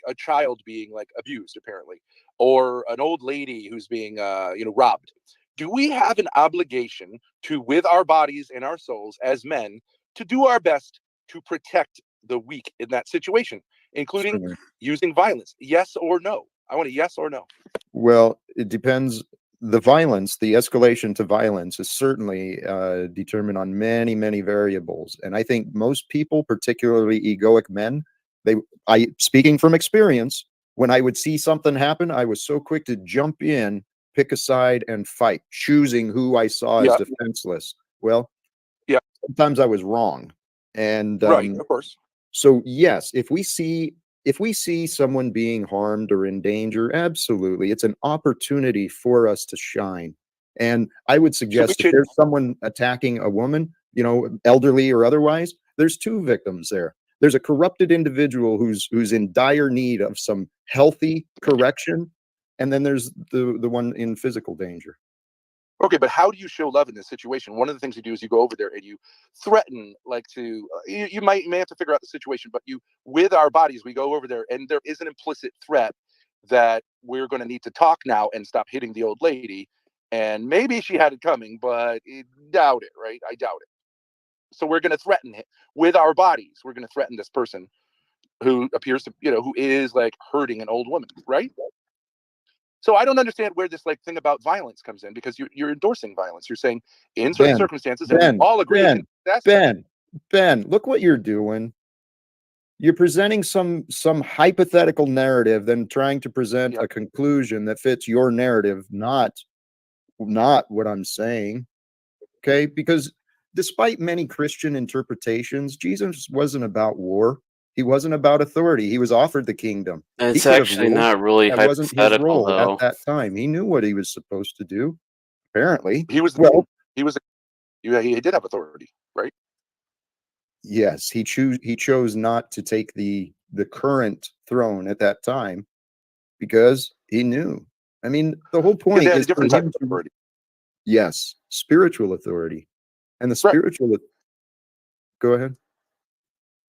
a child being like abused apparently, or an old lady who's being robbed. Do we have an obligation to, with our bodies and our souls as men, to do our best to protect the weak in that situation, including using violence? Yes or no? I want a yes or no. Well, it depends. The violence, the escalation to violence is certainly determined on many, many variables. And I think most people, particularly egoic men, speaking from experience, when I would see something happen, I was so quick to jump in, pick a side and fight, choosing who I saw as defenseless. Well, sometimes I was wrong. And right, of course. So yes, if we see someone being harmed or in danger, absolutely, it's an opportunity for us to shine. And I would suggest if there's someone attacking a woman, elderly or otherwise, there's two victims there. There's a corrupted individual who's in dire need of some healthy correction, and then there's the one in physical danger. Okay, but how do you show love in this situation? One of the things you do is you go over there and you threaten, you may have to figure out the situation, but with our bodies, we go over there and there is an implicit threat that we're going to need to talk now and stop hitting the old lady. And maybe she had it coming, but doubt it, right? I doubt it. So we're going to threaten him with our bodies. We're going to threaten this person who appears to, who is like hurting an old woman, right? So I don't understand where this like thing about violence comes in, because you're endorsing violence. You're saying in certain circumstances, and we all agree. Ben, look what you're doing. You're presenting some hypothetical narrative, then trying to present a conclusion that fits your narrative, not what I'm saying. Okay, because despite many Christian interpretations, Jesus wasn't about war. He wasn't about authority. He was offered the kingdom. It's actually not really that wasn't his hypothetical, role though. at that time. He knew what he was supposed to do. Apparently, he did have authority, right? Yes, he chose not to take the current throne at that time because he knew. I mean, the whole point is different type of authority. Yes, spiritual authority, and the spiritual. Go ahead.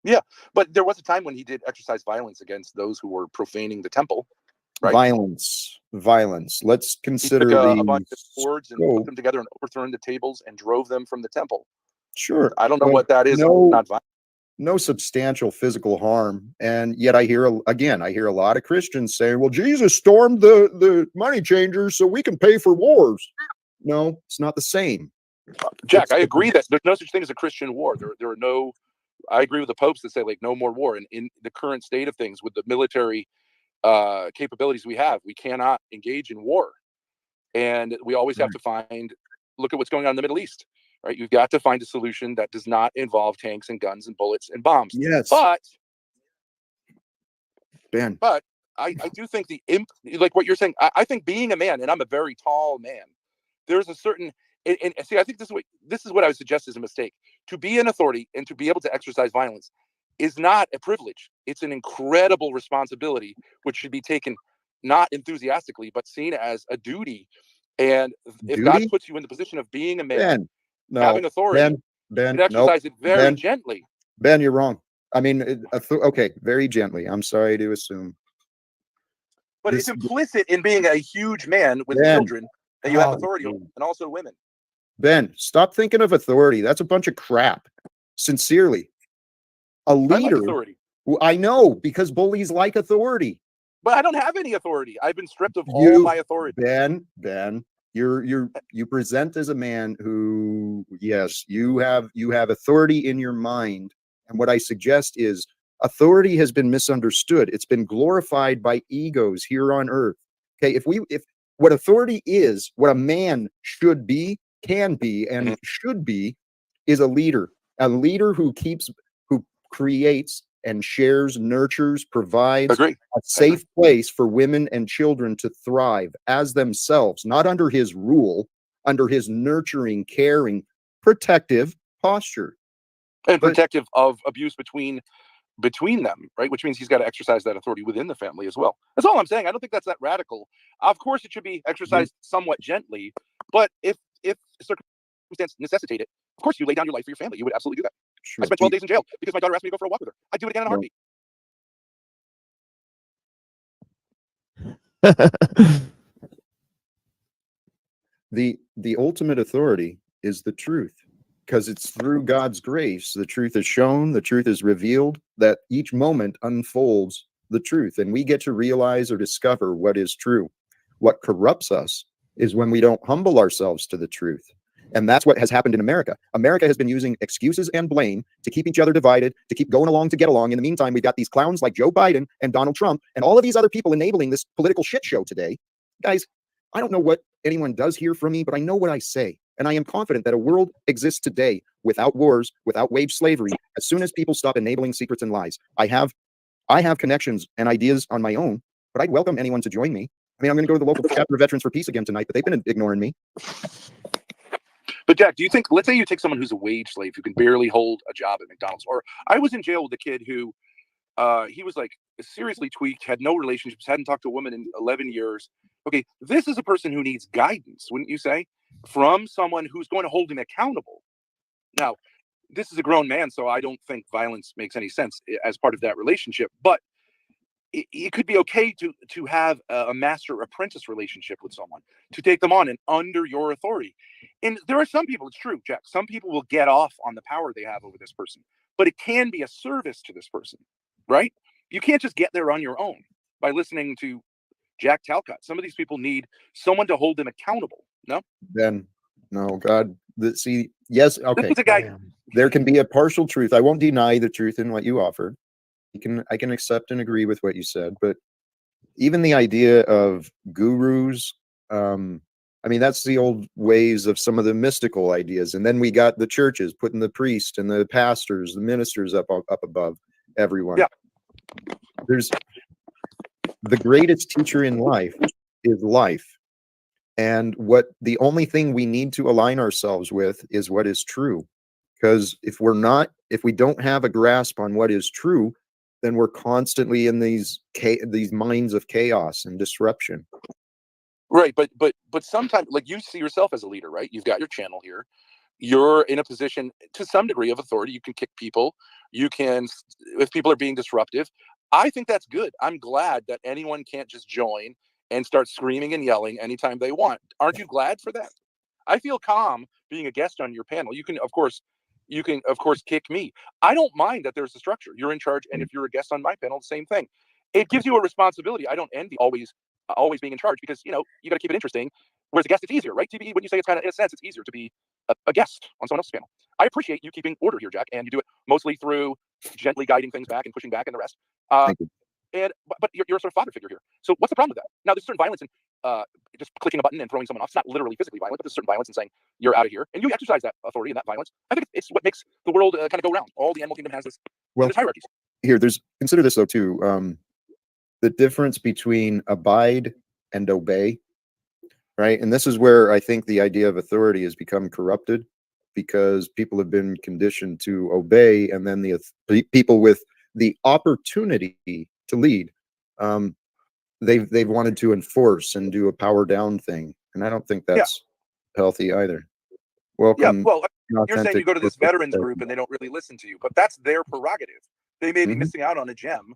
Yeah, but there was a time when he did exercise violence against those who were profaning the temple. Right? Violence. Let's consider he took a bunch of swords and put them together and overturned the tables and drove them from the temple. Sure, I don't know what that is. Not violent. No substantial physical harm, and yet I hear a lot of Christians say, "Well, Jesus stormed the money changers, so we can pay for wars." No, it's not the same. Jack, I agree that there's no such thing as a Christian war. There are no. I agree with the popes that say like no more war. And in the current state of things, with the military capabilities we have, we cannot engage in war, and we always have to look at what's going on in the Middle East. Right, you've got to find a solution that does not involve tanks and guns and bullets and bombs. Yes, but I do think like what you're saying. I think being a man, and I'm a very tall man, there's a certain and see, I think this is what I would suggest is a mistake. To be an authority and to be able to exercise violence is not a privilege. It's an incredible responsibility, which should be taken not enthusiastically, but seen as a duty. And if God puts you in the position of being a man, having authority, Ben, exercise it very gently. Ben, you're wrong. I mean, okay, very gently. I'm sorry to assume. But it's implicit in being a huge man with children that you have authority over, and also women. Ben, stop thinking of authority. That's a bunch of crap. Sincerely. A leader. I like authority. I know, because bullies like authority. But I don't have any authority. I've been stripped of all my authority. Ben, you present as a man who, yes, you have authority in your mind. And what I suggest is authority has been misunderstood. It's been glorified by egos here on earth. Okay, if what authority is, what a man should be, can be, and should be, is a leader who creates and shares, nurtures, provides a safe place for women and children to thrive as themselves, not under his rule, under his nurturing, caring, protective posture. And protective of abuse between them, right? Which means he's got to exercise that authority within the family as well. That's all I'm saying. I don't think that's that radical. Of course, it should be exercised somewhat gently, but if circumstance necessitate it, of course, you lay down your life for your family. You would absolutely do that. Sure. I spent 12 days in jail because my daughter asked me to go for a walk with her. I'd do it again in a heartbeat. The ultimate authority is the truth, because it's through God's grace the truth is shown, the truth is revealed, that each moment unfolds the truth, and we get to realize or discover what is true. What corrupts us is when we don't humble ourselves to the truth. And that's what has happened in America. America has been using excuses and blame to keep each other divided, to keep going along to get along. In the meantime, we've got these clowns like Joe Biden and Donald Trump and all of these other people enabling this political shit show today. Guys, I don't know what anyone does hear from me, but I know what I say. And I am confident that a world exists today without wars, without wage slavery, as soon as people stop enabling secrets and lies. I have connections and ideas on my own, but I'd welcome anyone to join me. I mean, I'm going to go to the local chapter of Veterans for Peace again tonight, but they've been ignoring me. But Jack, do you think, let's say you take someone who's a wage slave who can barely hold a job at McDonald's, or I was in jail with a kid who, he was like seriously tweaked, had no relationships, hadn't talked to a woman in 11 years. Okay, this is a person who needs guidance, wouldn't you say, from someone who's going to hold him accountable. Now, this is a grown man, so I don't think violence makes any sense as part of that relationship. But it could be okay to have a master apprentice relationship with someone, to take them on and under your authority. And there are some people, it's true, Jack, some people will get off on the power they have over this person, but it can be a service to this person, right? You can't just get there on your own by listening to Jack Talcott. Some of these people need someone to hold them accountable. No? Then, no, God. See, yes, okay. This was a guy. There can be a partial truth. I won't deny the truth in what you offered. I can accept and agree with what you said, but even the idea of gurus, I mean, that's the old ways of some of the mystical ideas. And then we got the churches putting the priest and the pastors, the ministers up above everyone. Yeah. There's the greatest teacher in life is life. And the only thing we need to align ourselves with is what is true. Because if we don't have a grasp on what is true, then we're constantly in these minds of chaos and disruption. Right, but sometimes, like, you see yourself as a leader, right? You've got your channel here. You're in a position to some degree of authority. You can kick people. You can, if people are being disruptive. I think that's good. I'm glad that anyone can't just join and start screaming and yelling anytime they want. Aren't you glad for that? I feel calm being a guest on your panel. You can, of course, kick me. I don't mind that there's a structure. You're in charge, and if you're a guest on my panel, the same thing. It gives you a responsibility. I don't envy always being in charge, because you got to keep it interesting. Whereas a guest, it's easier, right? TBE, when you say it's kind of, in a sense, it's easier to be a guest on someone else's panel. I appreciate you keeping order here, Jack, and you do it mostly through gently guiding things back and pushing back and the rest. Thank you. But you're a sort of father figure here. So what's the problem with that? Now, there's certain violence in just clicking a button and throwing someone off. It's not literally physically violent, but there's certain violence in saying you're out of here, and you exercise that authority and that violence. I think it's what makes the world kind of go round. All the animal kingdom has this. Well, there's hierarchies. Here, consider this though too. The difference between abide and obey, right? And this is where I think the idea of authority has become corrupted, because people have been conditioned to obey, and then the people with the opportunity to lead, they've wanted to enforce and do a power down thing, and I don't think that's healthy either. Welcome. Yeah, well, you're saying you go to this veterans group and they don't really listen to you, but that's their prerogative. They may be missing out on a gem,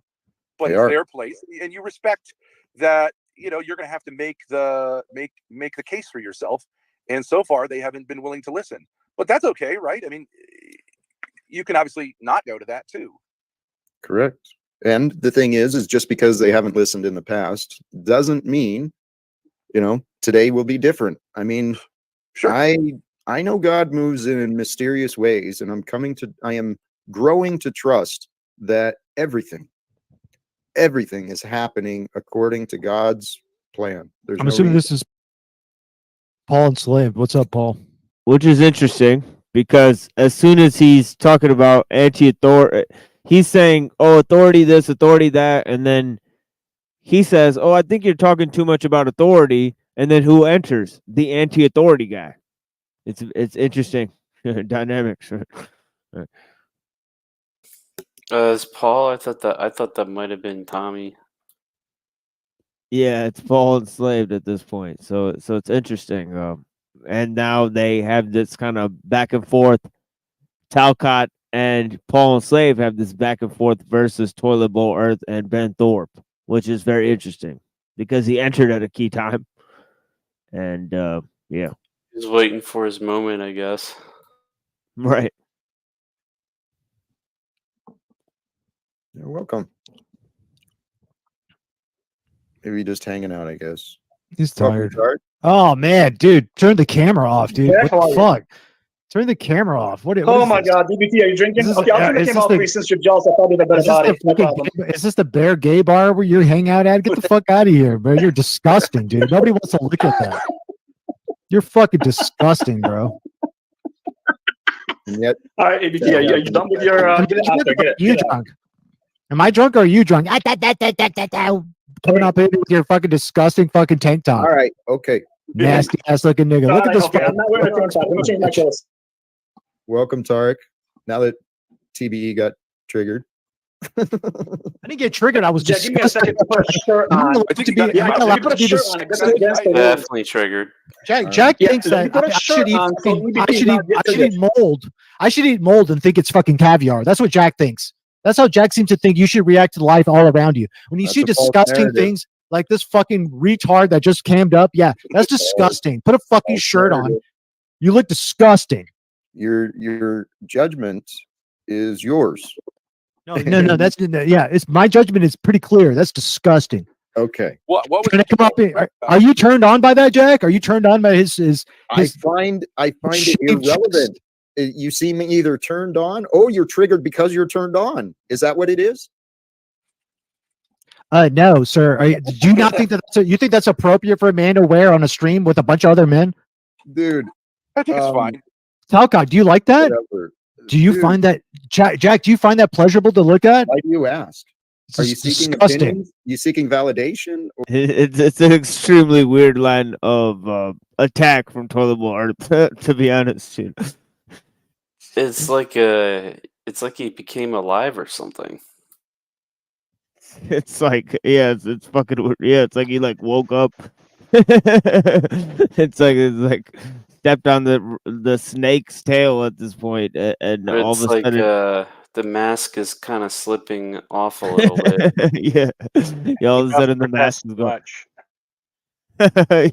but it's their place, and you respect that. You're going to have to make the case for yourself, and so far they haven't been willing to listen. But that's okay, right? I mean, you can obviously not go to that too. Correct. And the thing is just because they haven't listened in the past doesn't mean, today will be different. I mean, sure. I know God moves in mysterious ways, and I am growing to trust that everything is happening according to God's plan. I'm assuming this is Paul Enslaved. What's up, Paul? Which is interesting, because as soon as he's talking about anti-authority, he's saying, oh, authority this, authority that, and then he says, oh, I think you're talking too much about authority, and then who enters? The anti-authority guy. It's interesting dynamics. It's Paul. I thought that might have been Tommy. Yeah, it's Paul Enslaved at this point. So it's interesting. And now they have this kind of back and forth. Talcott and Paul Enslaved have this back and forth versus Toilet Bowl Earth and Ben Thorpe, which is very interesting because he entered at a key time. And yeah. He's waiting for his moment, I guess. Right. You're welcome. Maybe just hanging out, I guess. He's tired. Oh man, dude, turn the camera off, dude. Yeah, what the fuck? Turn the camera off. What Oh is my this? God, DBT, are you drinking? Okay, I'll turn the camera off for you since you're jealous. I probably the better Is this body. the No fucking problem. is this the Bear Gay Bar where you hang out at? Get the fuck out of here, bro. You're disgusting, dude. Nobody wants to look at that. You're fucking disgusting, bro. And yet, all right, ABT, are you done with your? Get it out there. Get it. You Get it out. drunk? Am I drunk or are you drunk? Coming up here with your fucking disgusting fucking tank top. all right, okay. Nasty ass looking nigga. Look at this. Okay, I'm not wearing a tank top. Let me change my clothes. Welcome, Tarek. Now that TBE got triggered. I didn't get triggered. I was Jack, just. give me a second to put a shirt on. Definitely triggered. Jack thinks that I should eat mold. I should eat mold and think it's fucking caviar. That's what Jack thinks. That's how Jack seems to think you should react to life all around you. When you That's see a false disgusting narrative. things like this fucking retard that just cammed up, yeah, that's disgusting. Put a fucking shirt on. narrative. You look disgusting. Your judgment is yours. No, that's yeah. It's my judgment is pretty clear. That's disgusting. Okay. What was Trying to come up here. Are you turned on by that, Jack? Are you turned on by his I find it shaved irrelevant. You seem either turned on or you're triggered because you're turned on. Is that what it is? No, sir. Do you not think you think that's appropriate for a man to wear on a stream with a bunch of other men? Dude, I think it's fine. Talcott, do you like that? Whatever. Do you find that Jack? Do you find that pleasurable to look at? Why do you ask? Are you seeking disgusting. opinions? You seeking validation? Or- It's an extremely weird line of attack from Toilet Bowl, to be honest. You know? It's like he became alive or something. It's like it's fucking weird. Yeah, it's like he like woke up. it's like stepped on the snake's tail at this point, and Or all of it's a like sudden, the mask is kind of slipping off a little bit. yeah, all of a sudden the mask is gone. Much.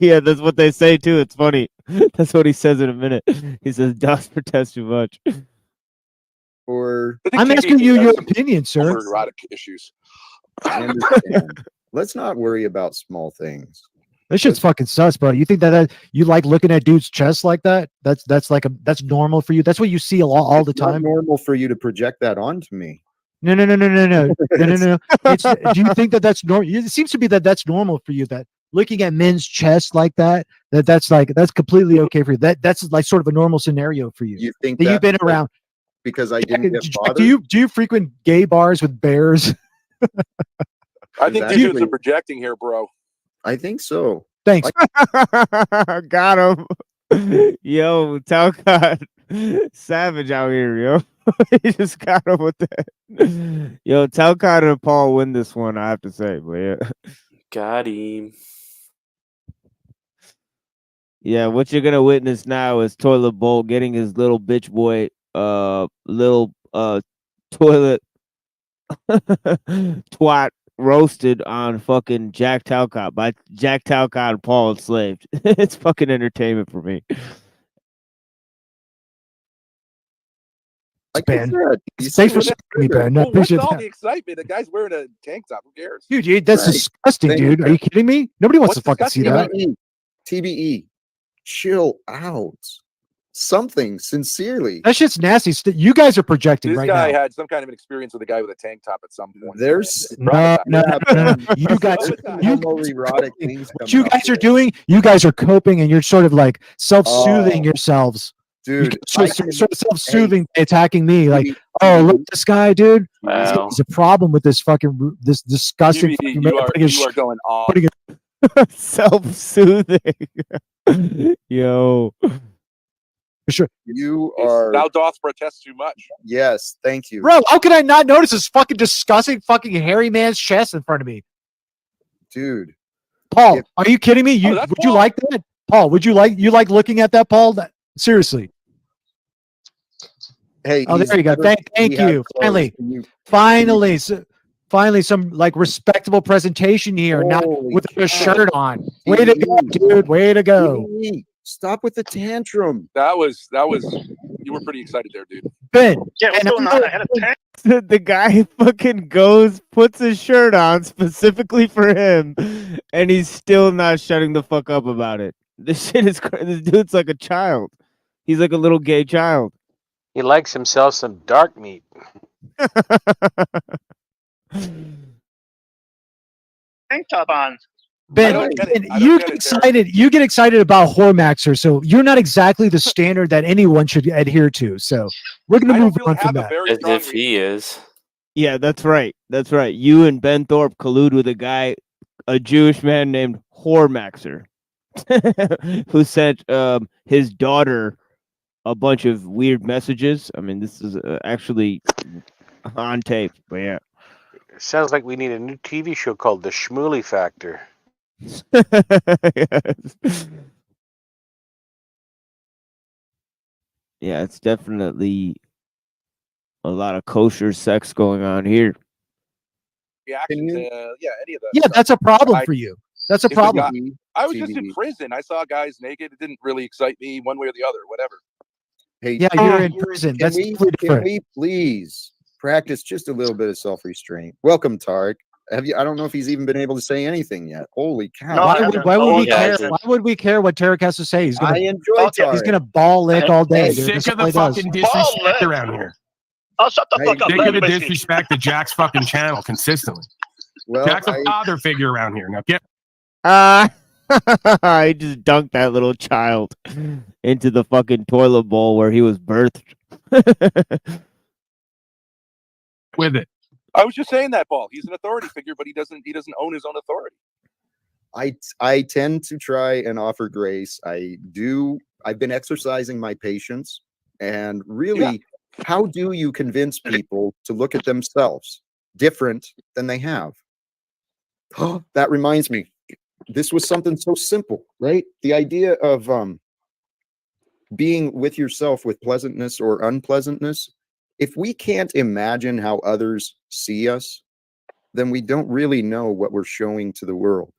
Yeah, that's what they say too. It's funny. That's what he says in a minute. He says, "Does protest too much." Or I'm asking you your opinion, sir. Erotic issues. I understand. Let's not worry about small things. This shit's fucking sus, bro. You think that you like looking at dudes' chests like that? That's normal for you. That's what you see all the It's not time. normal for you to project that onto me. No. Do you think that's normal? It seems to be that's normal for you. That looking at men's chests like that's completely okay for you. That's like sort of a normal scenario for you. You think that you've been because- around? because I didn't get Jack, bothered? do you frequent gay bars with bears? I think they're doing some projecting here, bro. I think so. Thanks. Got him. Yo, Talcott, savage out here, yo. He just got him with that. Yo, Talcott and Paul win this one, I have to say, but yeah. Got him. Yeah, what you're gonna witness now is Toilet Bowl getting his little bitch boy, little toilet twat roasted on fucking Jack Talcott by Jack Talcott and Paul Enslaved. It's fucking entertainment for me. Like Ben. I said, you Thanks for see what supporting me, Ben. I Well, what's appreciate all that. the excitement? The guy's wearing a tank top. Who cares? Dude, that's Right. disgusting, Thank dude. you. Are you kidding me? Nobody wants What's to fucking see disgusting that. TBE. Chill out. Something sincerely. That shit's nasty. You guys are projecting This right guy now. had some kind of an experience with a guy with a tank top at some point. There's No. You guys, homoerotic things. what you guys are doing, you guys are coping and you're sort of like self-soothing Oh, yourselves. dude, Sort I of self-soothing by attacking me. Like, oh, look, this guy, dude. Wow. He's a problem with this fucking, this disgusting. fucking man putting his you are going off. putting his- Self-soothing. Yo. for sure. You are. Thou doth protest too much. Yes, thank you. Bro, how could I not notice this fucking disgusting fucking hairy man's chest in front of me? Dude. Paul, are you kidding me? Oh, that's Would you Paul. like that? Paul, would you like looking at that, Paul? Seriously. Hey. Oh, there you go. Thank you. Finally, some like respectable presentation here, not Holy with a cow. shirt on. Way to go, dude. Way to go. TBE. Stop with the tantrum. That was. You were pretty excited there, dude. Ben. Yeah, what's and going on? I had a tank. The guy fucking puts his shirt on specifically for him, and he's still not shutting the fuck up about it. This shit is crazy. This dude's like a child. He's like a little gay child. He likes himself some dark meat. Tank top on. Ben, you get excited about Hormaxer, so you're not exactly the standard that anyone should adhere to. So we're gonna move on from that. As if he is. Yeah, that's right. That's right. You and Ben Thorpe collude with a Jewish man named Hormaxer, who sent his daughter a bunch of weird messages. I mean, this is actually on tape, but yeah. Sounds like we need a new TV show called The Schmooly Factor. Yes. Yeah, it's definitely a lot of kosher sex going on here. Reaction to any of that. Yeah, stuff. that's a problem I- for you. That's a if the problem. guy- I was just in prison. I saw guys naked. It didn't really excite me one way or the other. Whatever. Hey, Yeah, you're in prison. That's totally can different. we please practice just a little bit of self-restraint? Welcome, Tarek. Have you? I don't know if he's even been able to say anything yet. Holy cow! Why would we care? Why would we care what Tarek has to say? He's gonna. I enjoy He's Tarek. gonna ball lick all day. I'm Dude. sick That's of all the he does. fucking disrespect around here. Oh, shut the fuck up. Sick Let of the me listen. disrespect to Jack's fucking channel consistently. Well, Jack's a father figure around here. Now get. I just dunked that little child into the fucking toilet bowl where he was birthed. With it. I was just saying that, Paul. He's an authority figure, but he doesn't own his own authority. I tend to try and offer grace. I've been exercising my patience, and really, how do you convince people to look at themselves different than they have? Oh, that reminds me. This was something so simple, right? The idea of being with yourself with pleasantness or unpleasantness. If we can't imagine how others see us, then we don't really know what we're showing to the world.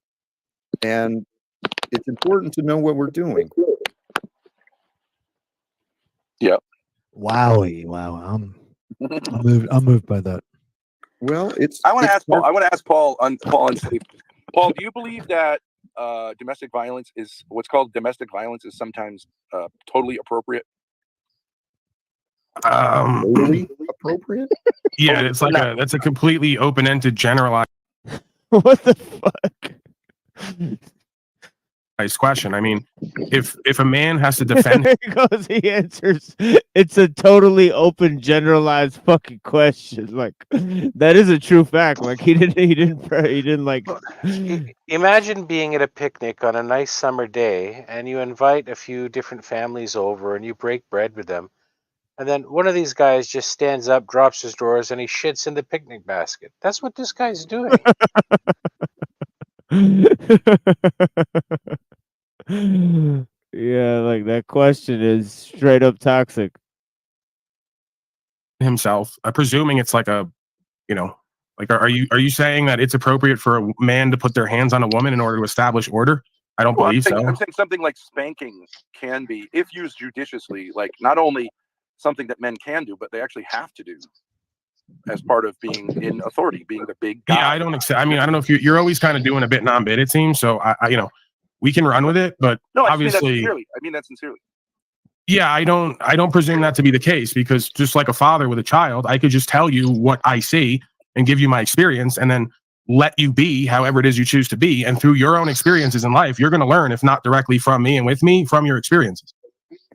And it's important to know what we're doing. Yeah. Wowie, wow. I'm moved by that. Well, I want to ask Paul. I want to ask Paul on sleep. Paul, do you believe that domestic violence is what's called domestic violence is sometimes totally appropriate? Totally appropriate? Yeah, it's like that's a completely open-ended, generalized. What the fuck? Nice question. I mean, if a man has to defend, Because he answers, it's a totally open, generalized fucking question. Like that is a true fact. Like he didn't like. Imagine being at a picnic on a nice summer day and you invite a few different families over and you break bread with them. And then one of these guys just stands up, drops his drawers, and he shits in the picnic basket. That's what this guy's doing. Yeah, like that question is straight up toxic. himself. I'm presuming it's like a, like are you saying that it's appropriate for a man to put their hands on a woman in order to establish order? I don't believe so. I'm saying something like spanking can be, if used judiciously, like not only something that men can do, but they actually have to do as part of being in authority, being the big guy. Yeah, I don't accept. I mean, I don't know if you're always kind of doing a bit non-bit, it seems. So I we can run with it, but No, obviously, I mean that sincerely. yeah, I don't presume that to be the case, because just like a father with a child, I could just tell you what I see and give you my experience, and then let you be however it is you choose to be. And through your own experiences in life, you're going to learn, if not directly from me and with me, from your experiences.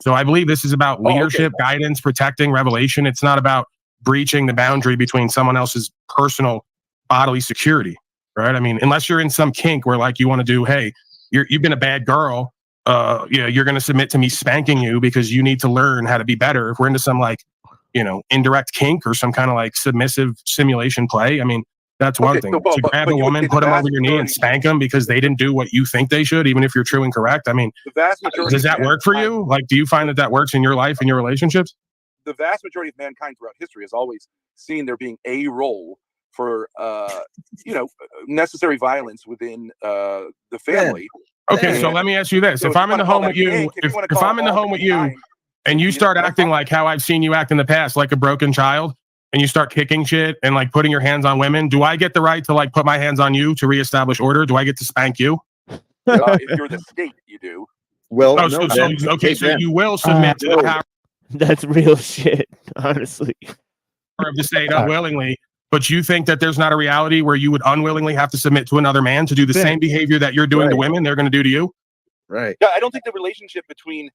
So I believe this is about leadership, guidance, protecting, revelation. It's not about breaching the boundary between someone else's personal bodily security, right? I mean, unless you're in some kink where like you want to do, hey, you've been a bad girl, you're going to submit to me spanking you because you need to learn how to be better. If we're into some like, indirect kink or some kind of like submissive simulation play, I mean, that's one thing. To grab a woman, put them over your knee and spank them because they didn't do what you think they should, even if you're true and correct. I mean, the vast majority does that work for you? Like, do you find that works in your life and your relationships? The vast majority of mankind throughout history has always seen there being a role for, necessary violence within the family. Okay, so let me ask you this: if I'm in the home with you, if I'm in the home with you, and you start acting like how I've seen you act in the past, like a broken child, and you start kicking shit and like putting your hands on women, do I get the right to like put my hands on you to reestablish order? Do I get to spank you? If you're the state, you do. Well, so you will submit to the power. That's real shit, honestly. Of the state unwillingly, but you think that there's not a reality where you would unwillingly have to submit to another man to do the same behavior that you're doing to women, they're going to do to you? Right. Yeah, I don't think the relationship between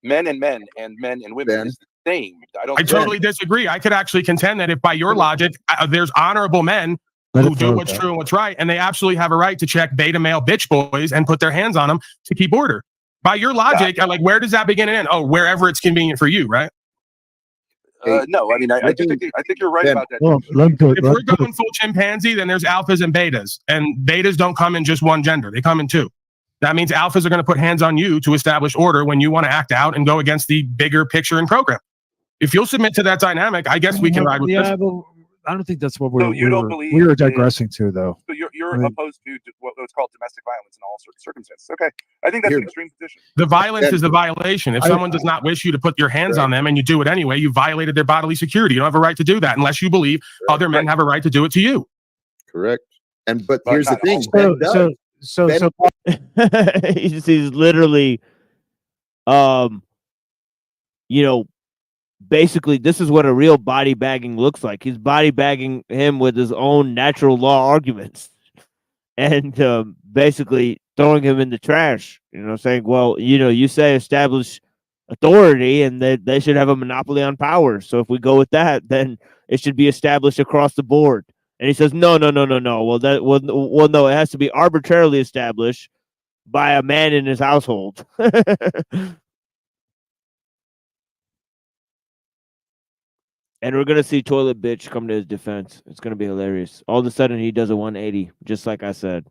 men and men and women is the same. I totally disagree. I could actually contend that if by your logic, there's honorable men who do what's true and what's right, and they absolutely have a right to check beta male bitch boys and put their hands on them to keep order. By your logic, like, where does that begin and end? Oh, wherever it's convenient for you, right? No, I mean, I think you're right about that. If we're going full chimpanzee, then there's alphas and betas, and betas don't come in just one gender; they come in two. That means alphas are going to put hands on you to establish order when you want to act out and go against the bigger picture and program. If you'll submit to that dynamic, I guess we can ride with yeah, this. but I don't think that's what So you don't we believe were digressing to, though. So you're I mean- opposed to what's called domestic violence in all sorts of circumstances. Okay, I think that's an extreme position. The violence is the violation. If someone does not wish you to put your hands on them and you do it anyway, you violated their bodily security. You don't have a right to do that unless you believe other men have a right to do it to you. Correct. But here's the thing. So he's literally, you know, basically this is what a real body bagging looks like. He's body bagging him with his own natural law arguments, and basically throwing him in the trash. You know, saying, well, you know, you say establish authority and that they should have a monopoly on power. So if we go with that, then it should be established across the board. And he says, no. Well, no, it has to be arbitrarily established by a man in his household. And we're gonna see Toilet Bitch come to his defense. It's gonna be hilarious. All of a sudden, he does a 180, just like I said.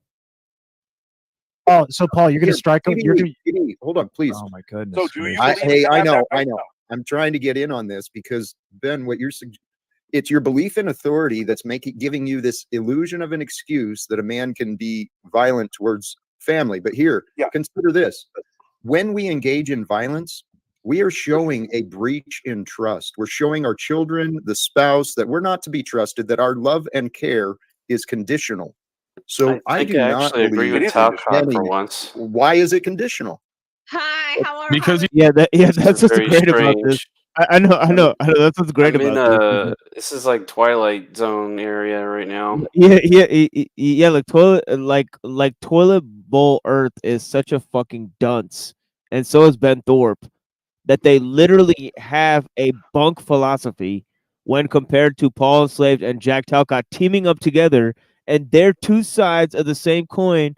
Oh, so Paul, you're gonna strike him. Hold on, please. Oh my goodness. So do you? I know. I'm trying to get in on this because Ben, what you're it's your belief in authority that's giving you this illusion of an excuse that a man can be violent towards family. But here, consider this: when we engage in violence, we are showing a breach in trust. We're showing our children, the spouse, that we're not to be trusted, that our love and care is conditional. So I do not actually agree believe with Talcott for once. Why is it conditional? Hi, how are Because that's what's very great about this. strange. I know. That's what's great I'm in about this. this is like Twilight Zone area right now. Yeah. Like toilet bowl Earth is such a fucking dunce, and so is Ben Thorpe, that they literally have a bunk philosophy when compared to Paul Enslaved and Jack Talcott teaming up together, and they're two sides of the same coin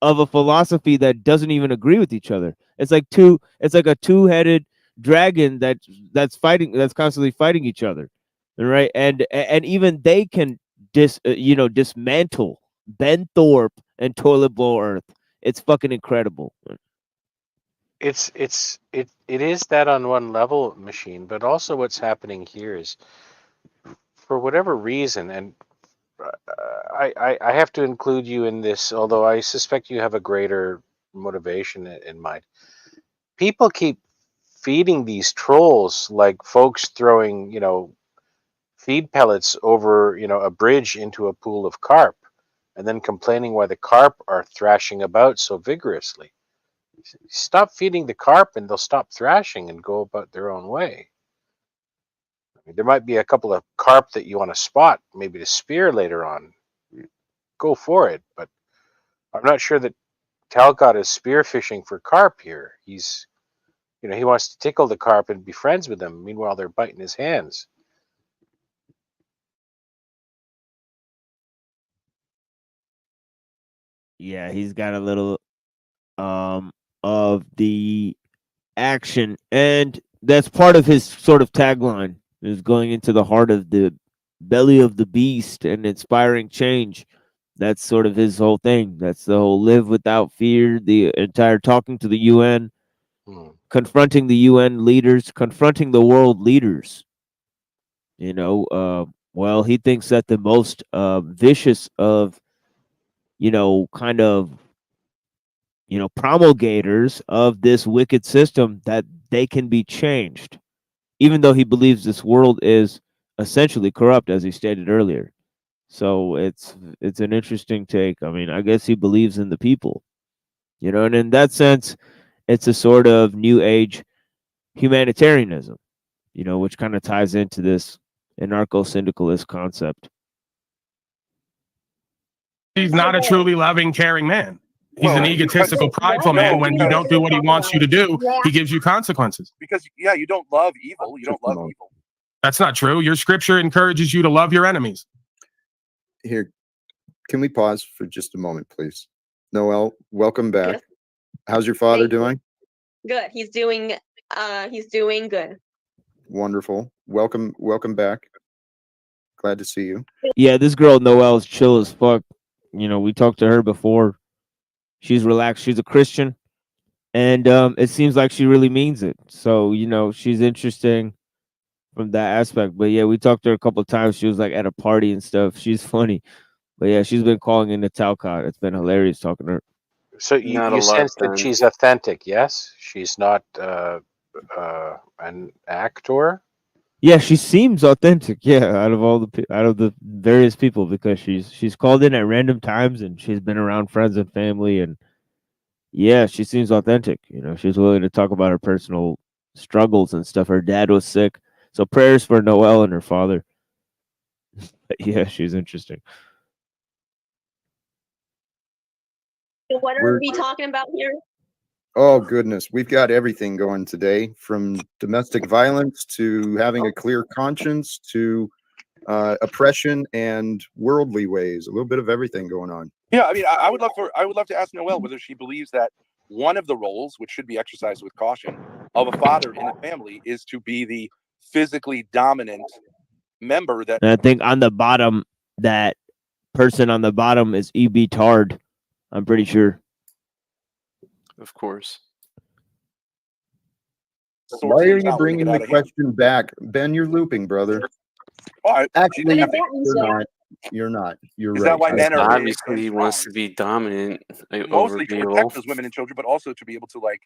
of a philosophy that doesn't even agree with each other. It's like a two-headed dragon that's constantly fighting each other, right? And even they can dismantle Ben Thorpe and Toilet Bowl Earth. It's fucking incredible. It is that on one level machine, but also what's happening here is, for whatever reason, and I have to include you in this, although I suspect you have a greater motivation in mind. People keep feeding these trolls like folks throwing, feed pellets over, a bridge into a pool of carp, and then complaining why the carp are thrashing about so vigorously. Stop feeding the carp and they'll stop thrashing and go about their own way. I mean, there might be a couple of carp that you want to spot, maybe to spear later on. Go for it, but I'm not sure that Talcott is spearfishing for carp here. He's, he wants to tickle the carp and be friends with them. Meanwhile, they're biting his hands. Yeah, he's got a little of the action, and that's part of his sort of tagline, is going into the heart of the belly of the beast and inspiring change. That's sort of his whole thing. That's the whole live without fear, the entire talking to the UN, confronting the UN leaders, confronting the world leaders. Well, he thinks that the most vicious of, kind of, promulgators of this wicked system, that they can be changed, even though he believes this world is essentially corrupt, as he stated earlier. So it's an interesting take. I mean, I guess he believes in the people, and in that sense, it's a sort of new age humanitarianism, which kind of ties into this anarcho-syndicalist concept. He's not a truly loving, caring man. He's an egotistical, prideful man. When you don't do what he wants you to do, he gives you consequences. Because you don't love evil. You don't love evil. That's not true. Your scripture encourages you to love your enemies. Here, can we pause for just a moment, please? Noel, welcome back. Yes. How's your father doing? Good. He's doing good. Wonderful. Welcome back. Glad to see you. Yeah, this girl Noel's chill as fuck. We talked to her before. She's relaxed. She's a Christian, and it seems like she really means it. So she's interesting from that aspect. But yeah, we talked to her a couple of times. She was like at a party and stuff. She's funny. But yeah, she's been calling into Talcott. It's been hilarious talking to her. So you sense that she's authentic, yes? She's not an actor? Yeah, she seems authentic. Yeah, out of the various people, because she's called in at random times and she's been around friends and family, and yeah, she seems authentic. You know, she's willing to talk about her personal struggles and stuff. Her dad was sick, so prayers for Noelle and her father. But yeah, she's interesting. So what are We're- we talking about here? Oh goodness, we've got everything going today, from domestic violence to having a clear conscience to oppression and worldly ways. A little bit of everything going on. Yeah, I mean, I would love to ask Noelle whether she believes that one of the roles, which should be exercised with caution, of a father in a family is to be the physically dominant member. That And I think on the bottom, that person on the bottom is E.B. Tard. I'm pretty sure. Of course. Why are you bringing the question back, Ben? You're looping, brother. Actually, you're not. You're Is right. that why men are obviously he wants to be dominant over mostly to people? protect those women and children, but also to be able to like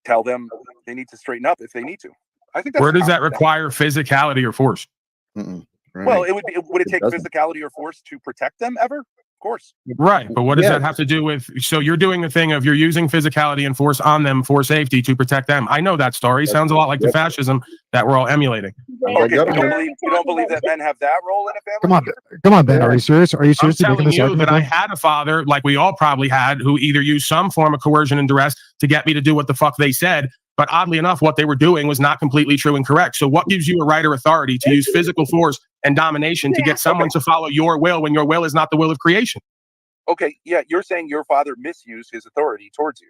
tell them they need to straighten up if they need to. I think that's Where does that require physicality or force? Well, would it take physicality or force to protect them ever? Of course. Right, but what does that have to do with? So you're doing the thing of you're using physicality and force on them for safety to protect them. I know that story. Sounds a lot like the fascism that we're all emulating. Okay, you don't believe that men have that role in a family? Come on, Ben. Are you serious? Are you I'm seriously making telling this you argument? that I Ben? had a father, like we all probably had, who either used some form of coercion and duress to get me to do what the fuck they said. But oddly enough, what they were doing was not completely true and correct. So what gives you a right or authority to use physical force and domination to get someone to follow your will when your will is not the will of creation? Okay, yeah, you're saying your father misused his authority towards you.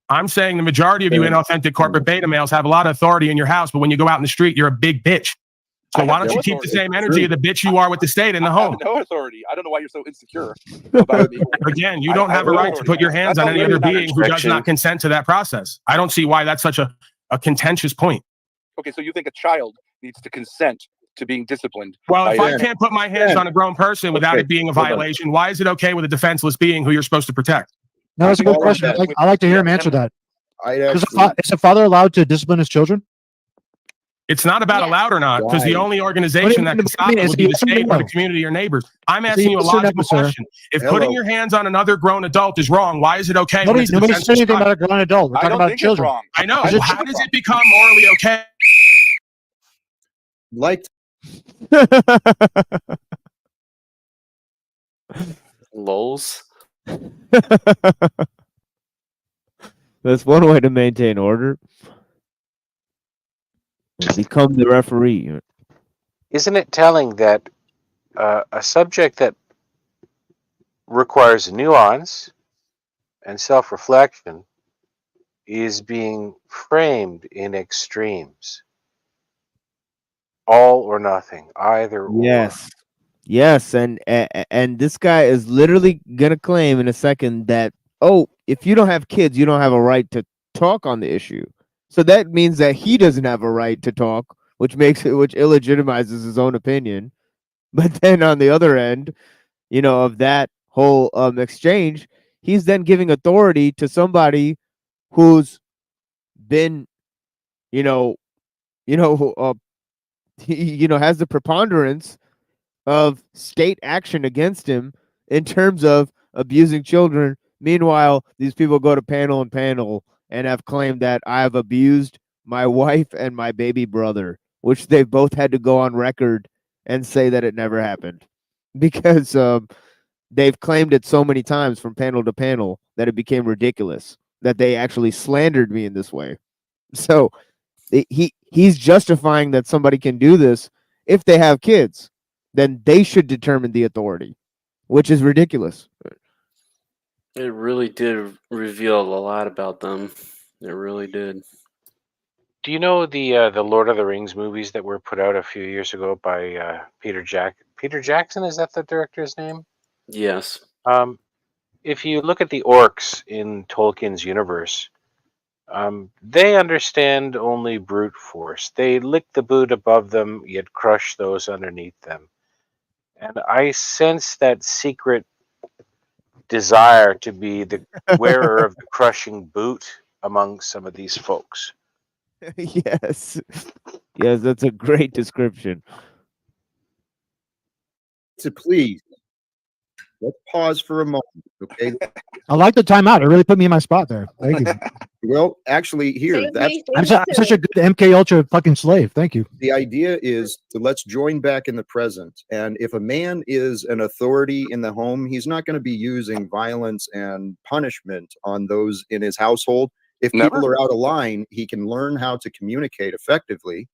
I'm saying the majority of you inauthentic corporate beta males have a lot of authority in your house, but when you go out in the street, you're a big bitch. So why don't you keep the same energy of the bitch you are with the state in the home? No authority. I don't know why you're so insecure about me. Again, you don't have a right to put your hands on any other being who does not consent to that process. I don't see why that's such a contentious point. Okay, so you think a child needs to consent to being disciplined? Well, if I can't put my hands on a grown person without it being a hold on. violation, why is it okay with a defenseless being who you're supposed to protect? No, that's a good question. I like to hear him answer that. Is a father allowed to discipline his children? It's not about allowed or not, because the only organization that can stop it would be the state or the community or neighbors. I'm asking you a logical question. If putting your hands on another grown adult is wrong, why is it okay? Nobody said anything about a grown adult. We're talking about children. I know. How does it become morally okay? Like Lols. That's one way to maintain order. Become the referee. Isn't it telling that a subject that requires nuance and self-reflection is being framed in extremes? All or nothing, either or. Yes, and this guy is literally gonna claim in a second that, oh, if you don't have kids, you don't have a right to talk on the issue. So that means that he doesn't have a right to talk, which illegitimizes his own opinion. But then on the other end, of that whole exchange, he's then giving authority to somebody who's been, has the preponderance of state action against him in terms of abusing children. Meanwhile, these people go to panel and have claimed that I have abused my wife and my baby brother, which they both had to go on record and say that it never happened, because they've claimed it so many times from panel to panel that it became ridiculous that they actually slandered me in this way. So he's justifying that somebody can do this if they have kids. Then they should determine the authority, which is ridiculous. It really did reveal a lot about them. It really did. Do you know the Lord of the Rings movies that were put out a few years ago by Peter Jackson? Is that the director's name? Yes. If you look at the orcs in Tolkien's universe, They understand only brute force. They lick the boot above them, yet crush those underneath them. And I sense that secret desire to be the wearer of the crushing boot among some of these folks. Yes. Yes, that's a great description. To please, let's pause for a moment, okay? I like the timeout. It really put me in my spot there. Thank you. Well, actually, here, that's I'm such a good MK Ultra fucking slave. Thank you. the idea is to let's join back in the present. And if a man is an authority in the home, he's not going to be using violence and punishment on those in his household. If people Never. are out of line, he can learn how to communicate effectively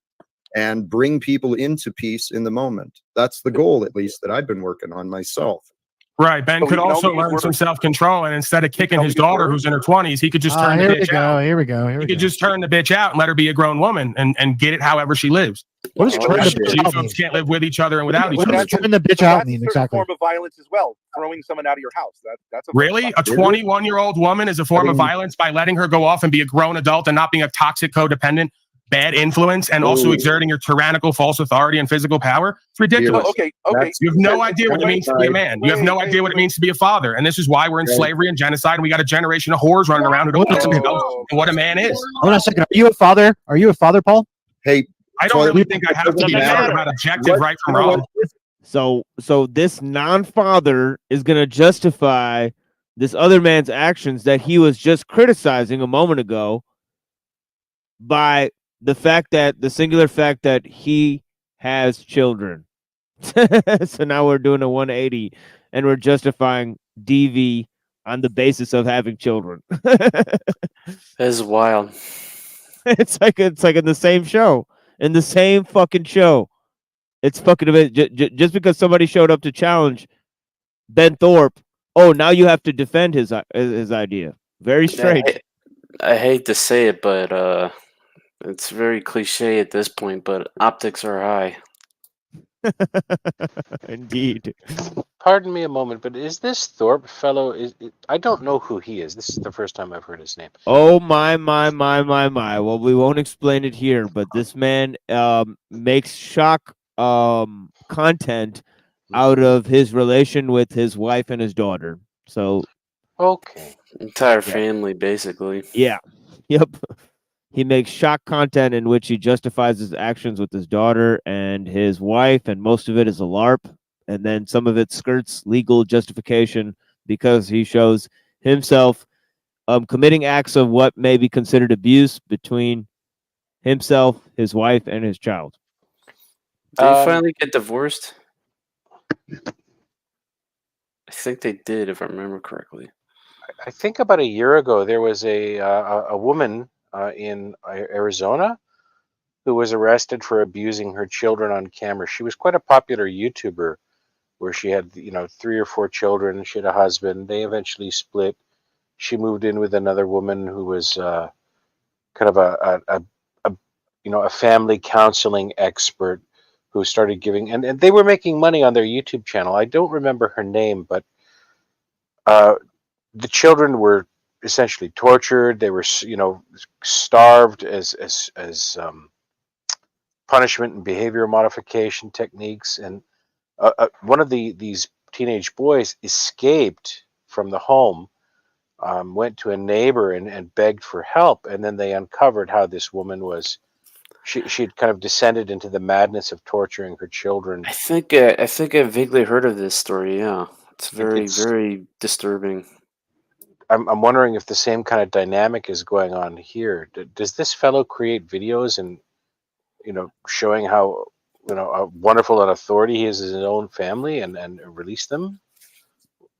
and bring people into peace in the moment. That's the goal, at least, that I've been working on myself. Right. Ben But we could can also always learn work- some self-control, and instead of kicking his daughter who's in her 20s, he could just turn the Here we bitch out. go. Here we go. Here He we could go. just turn the bitch out and let her be a grown woman and get it however she lives. What does turn the bitch You out folks can't live with each other and without each What other. does turn the bitch But out that's a mean certain exactly? form of violence as well. Throwing someone out of your house. That's a Really? A 21-year-old woman is a form of violence by letting her go off and be a grown adult and not being a toxic, codependent, bad influence, and also Ooh. exerting your tyrannical false authority and physical power? It's ridiculous. Oh, okay. You have no idea what it means to be a man. You have no idea what it means to be a father. And this is why we're in Right. slavery and genocide, and we got a generation of whores running around who don't know what a man is. Hold on a second. Are you a father? Are you a father, Paul? Hey, I don't really think I have to be mad about objective right from wrong. So this non-father is going to justify this other man's actions that he was just criticizing a moment ago by the singular fact that he has children. So now we're doing a 180 and we're justifying DV on the basis of having children. That's wild. It's like in the same show, in the same fucking show. It's fucking amazing. Just because somebody showed up to challenge Ben Thorpe, oh, now you have to defend his idea. Very strange. I hate to say it, but it's very cliche at this point, but optics are high. Indeed. Pardon me a moment, but is this Thorpe fellow? I don't know who he is. This is the first time I've heard his name. Oh my. Well, we won't explain it here, but this man makes shock content out of his relation with his wife and his daughter. So okay, entire family basically. Yeah. Yep. He makes shock content in which he justifies his actions with his daughter and his wife, and most of it is a LARP, and then some of it skirts legal justification because he shows himself committing acts of what may be considered abuse between himself, his wife, and his child. Did they finally get divorced? I think they did, if I remember correctly. I think about a year ago there was a woman in Arizona who was arrested for abusing her children on camera. She was quite a popular YouTuber, where she had 3 or 4 children. She had a husband. They eventually split. She moved in with another woman who was kind of a family counseling expert who started giving, and they were making money on their YouTube channel. I don't remember her name, but the children were essentially tortured. They were, starved as punishment and behavior modification techniques. And one of these teenage boys escaped from the home, went to a neighbor and begged for help, and then they uncovered how this woman was. She'd kind of descended into the madness of torturing her children. I think I vaguely heard of this story. Yeah, it's very It's- very disturbing. I'm wondering if the same kind of dynamic is going on here. Does this fellow create videos and showing how wonderful an authority he is in his own family and release them?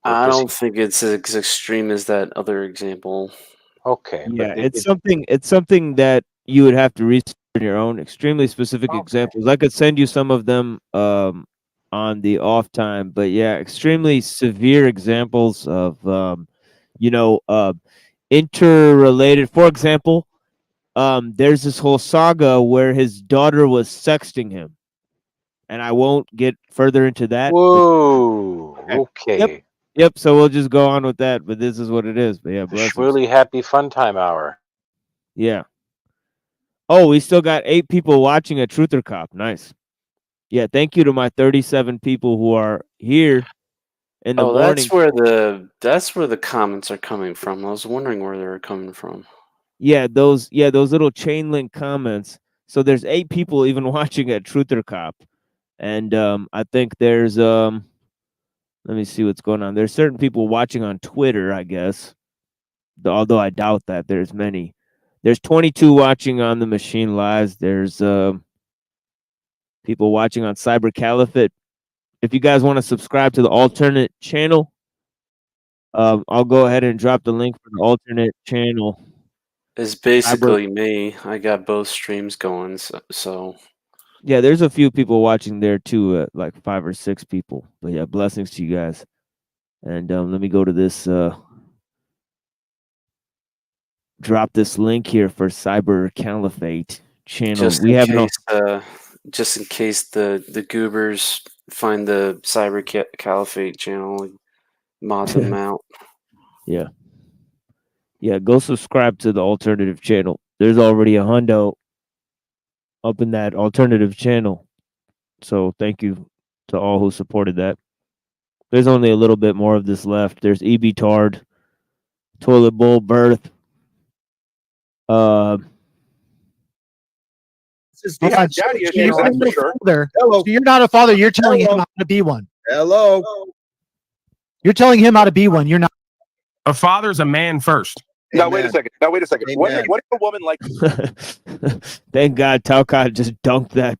Or I does don't think it's as extreme as that other example. Okay, Yeah, it's something that you would have to research on your own. Extremely specific examples. I could send you some of them on the off time, but yeah, extremely severe examples of interrelated. For example, there's this whole saga where his daughter was sexting him, and I won't get further into that. Whoa. Okay. Yep. So we'll just go on with that. But this is what it is. But yeah, blessings. Shmooly Happy Fun Time Hour. Yeah. Oh, we still got 8 people watching a Truther Cop. Nice. Yeah, thank you to my 37 people who are here in the Oh, morning. that's where the comments are coming from. I was wondering where they were coming from. Yeah, those little chain link comments. So there's 8 people even watching at Truther Cop. And I think there's let me see what's going on. There's certain people watching on Twitter, I guess. Although I doubt that there's many. There's 22 watching on the Machine Lives. There's people watching on Cyber Caliphate. If you guys want to subscribe to the alternate channel, I'll go ahead and drop the link for the alternate channel. It's basically me. I got both streams going, so Yeah, there's a few people watching there too, like 5 or 6 people. But yeah, blessings to you guys. And let me go to this drop this link here for Cyber Caliphate channel. just in case the goobers find the Cyber Caliphate channel, mod them out. Yeah. Yeah, go subscribe to the alternative channel. There's already a hundo up in that alternative channel. So thank you to all who supported that. There's only a little bit more of this left. There's EB Tard, Toilet Bowl Birth. Daddy issues, that's for sure. So you're not a father. You're telling him how to be one. Hello. You're telling him how to be one. You're not. A father's a man first. Now wait a second. What if a woman like Thank God Talcott just dunked that.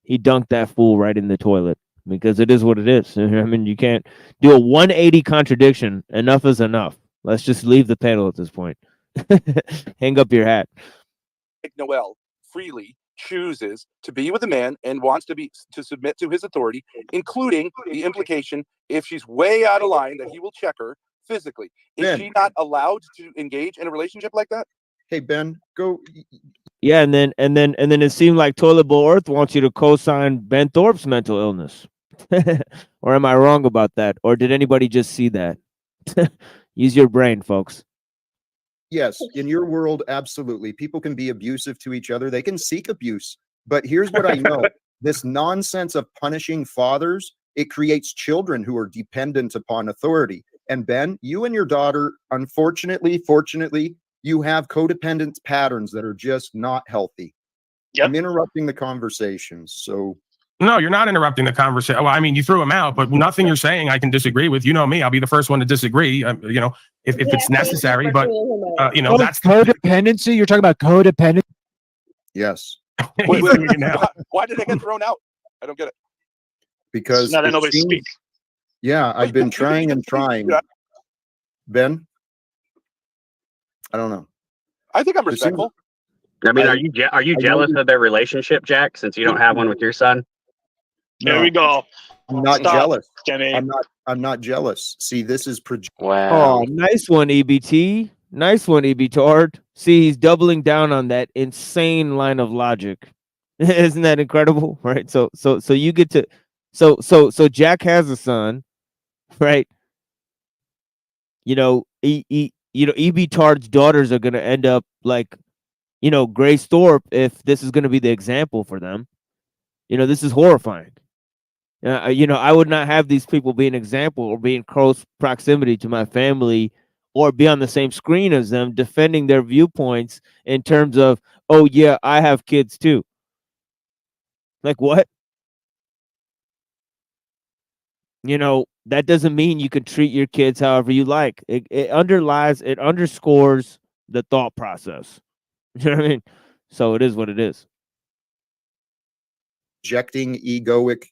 He dunked that fool right in the toilet because it is what it is. I mean, you can't do a 180 contradiction. Enough is enough. Let's just leave the panel at this point. Hang up your hat. Noel freely chooses to be with a man and wants to submit to his authority, including the implication if she's way out of line that he will check her physically. Is she not allowed to engage in a relationship like that? Hey Ben, go. Yeah, and then it seemed like Toilet Bowl Earth wants you to co-sign Ben Thorpe's mental illness. Or am I wrong about that? Or did anybody just see that? Use your brain, folks. Yes, in your world, absolutely. People can be abusive to each other. They can seek abuse. But here's what I know. This nonsense of punishing fathers, it creates children who are dependent upon authority. And Ben, you and your daughter, fortunately, you have codependent patterns that are just not healthy. I'm interrupting the conversation. So No, you're not interrupting the conversation. Well, I mean, you threw him out, but nothing you're saying I can disagree with. You know me, I'll be the first one to disagree. If it's necessary. But that's codependency. You're talking about codependency. Yes. Wait, why did I get thrown out? I don't get it. Because now that nobody speaks. Yeah, I've been trying and trying. Ben, I don't know. I think I'm respectful. I mean, are you jealous of their relationship, Jack? Since you don't have one with your son. There we go. I'm not Stop, jealous. Jimmy. I'm not jealous. See, this is Oh, nice one, EBT. Nice one, EB Tard. See, he's doubling down on that insane line of logic. Isn't that incredible? Right. So you get to so Jack has a son, right? EB Tard's daughters are gonna end up like, Grace Thorpe if this is gonna be the example for them. This is horrifying. I would not have these people be an example or be in close proximity to my family or be on the same screen as them defending their viewpoints in terms of, oh yeah, I have kids too. Like what? That doesn't mean you can treat your kids however you like. It underscores the thought process. You know what I mean? So it is what it is. Projecting egoic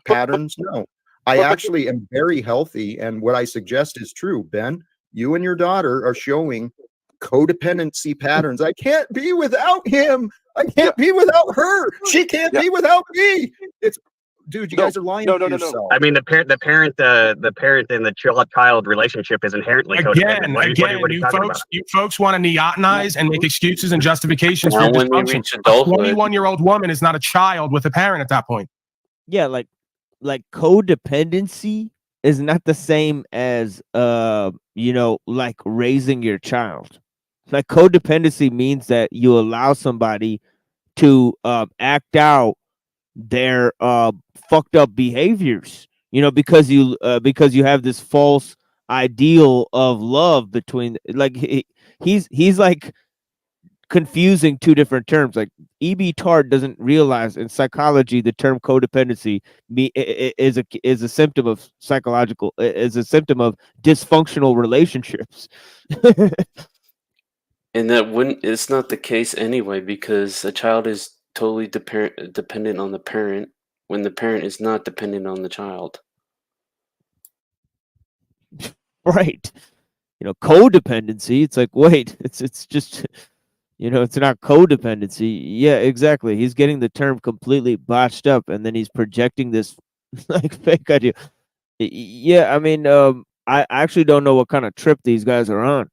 patterns? No. I actually am very healthy, and what I suggest is true. Ben, you and your daughter are showing codependency patterns. I can't be without him. I can't be without her. She can't be without me. It's dude, you guys are lying to yourself. I mean, the parent and the child relationship is inherently codependent. What are you talking about? You folks want to neotenize and make excuses and justifications for Now when we dysfunction. reach A adulthood. 21-year-old woman is not a child with a parent at that point. Yeah, like codependency is not the same as like raising your child. Like codependency means that you allow somebody to act out their fucked up behaviors, you know, because you have this false ideal of love between, like, he's like confusing two different terms. Like E.B. Tart doesn't realize in psychology the term codependency is a symptom of is a symptom of dysfunctional relationships. And that wouldn't, it's not the case anyway, because a child is totally dependent on the parent when the parent is not dependent on the child. Right. You know, codependency, it's like, wait, it's just, you know, it's not codependency. Yeah, exactly. He's getting the term completely botched up, and then he's projecting this like fake idea. Yeah, I mean, I actually don't know what kind of trip these guys are on.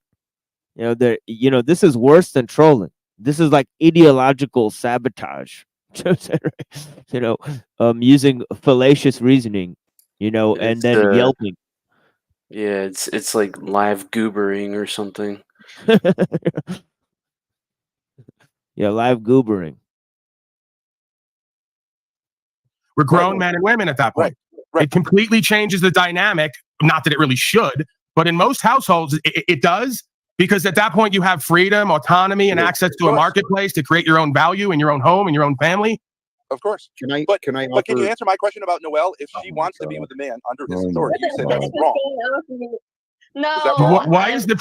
You know, you know, this is worse than trolling. This is like ideological sabotage. You know, using fallacious reasoning, you know, and then yelping. Yeah, it's like live goobering or something. Yeah, live goobering. We're grown men and women at that point. It completely changes the dynamic. Not that it really should, but in most households, it does, because at that point you have freedom, autonomy, and access to a marketplace to create your own value in your own home and your own family. Of course. But can you answer my question about Noelle? If she wants to be with a man under his authority, you said that's wrong. No. Why is the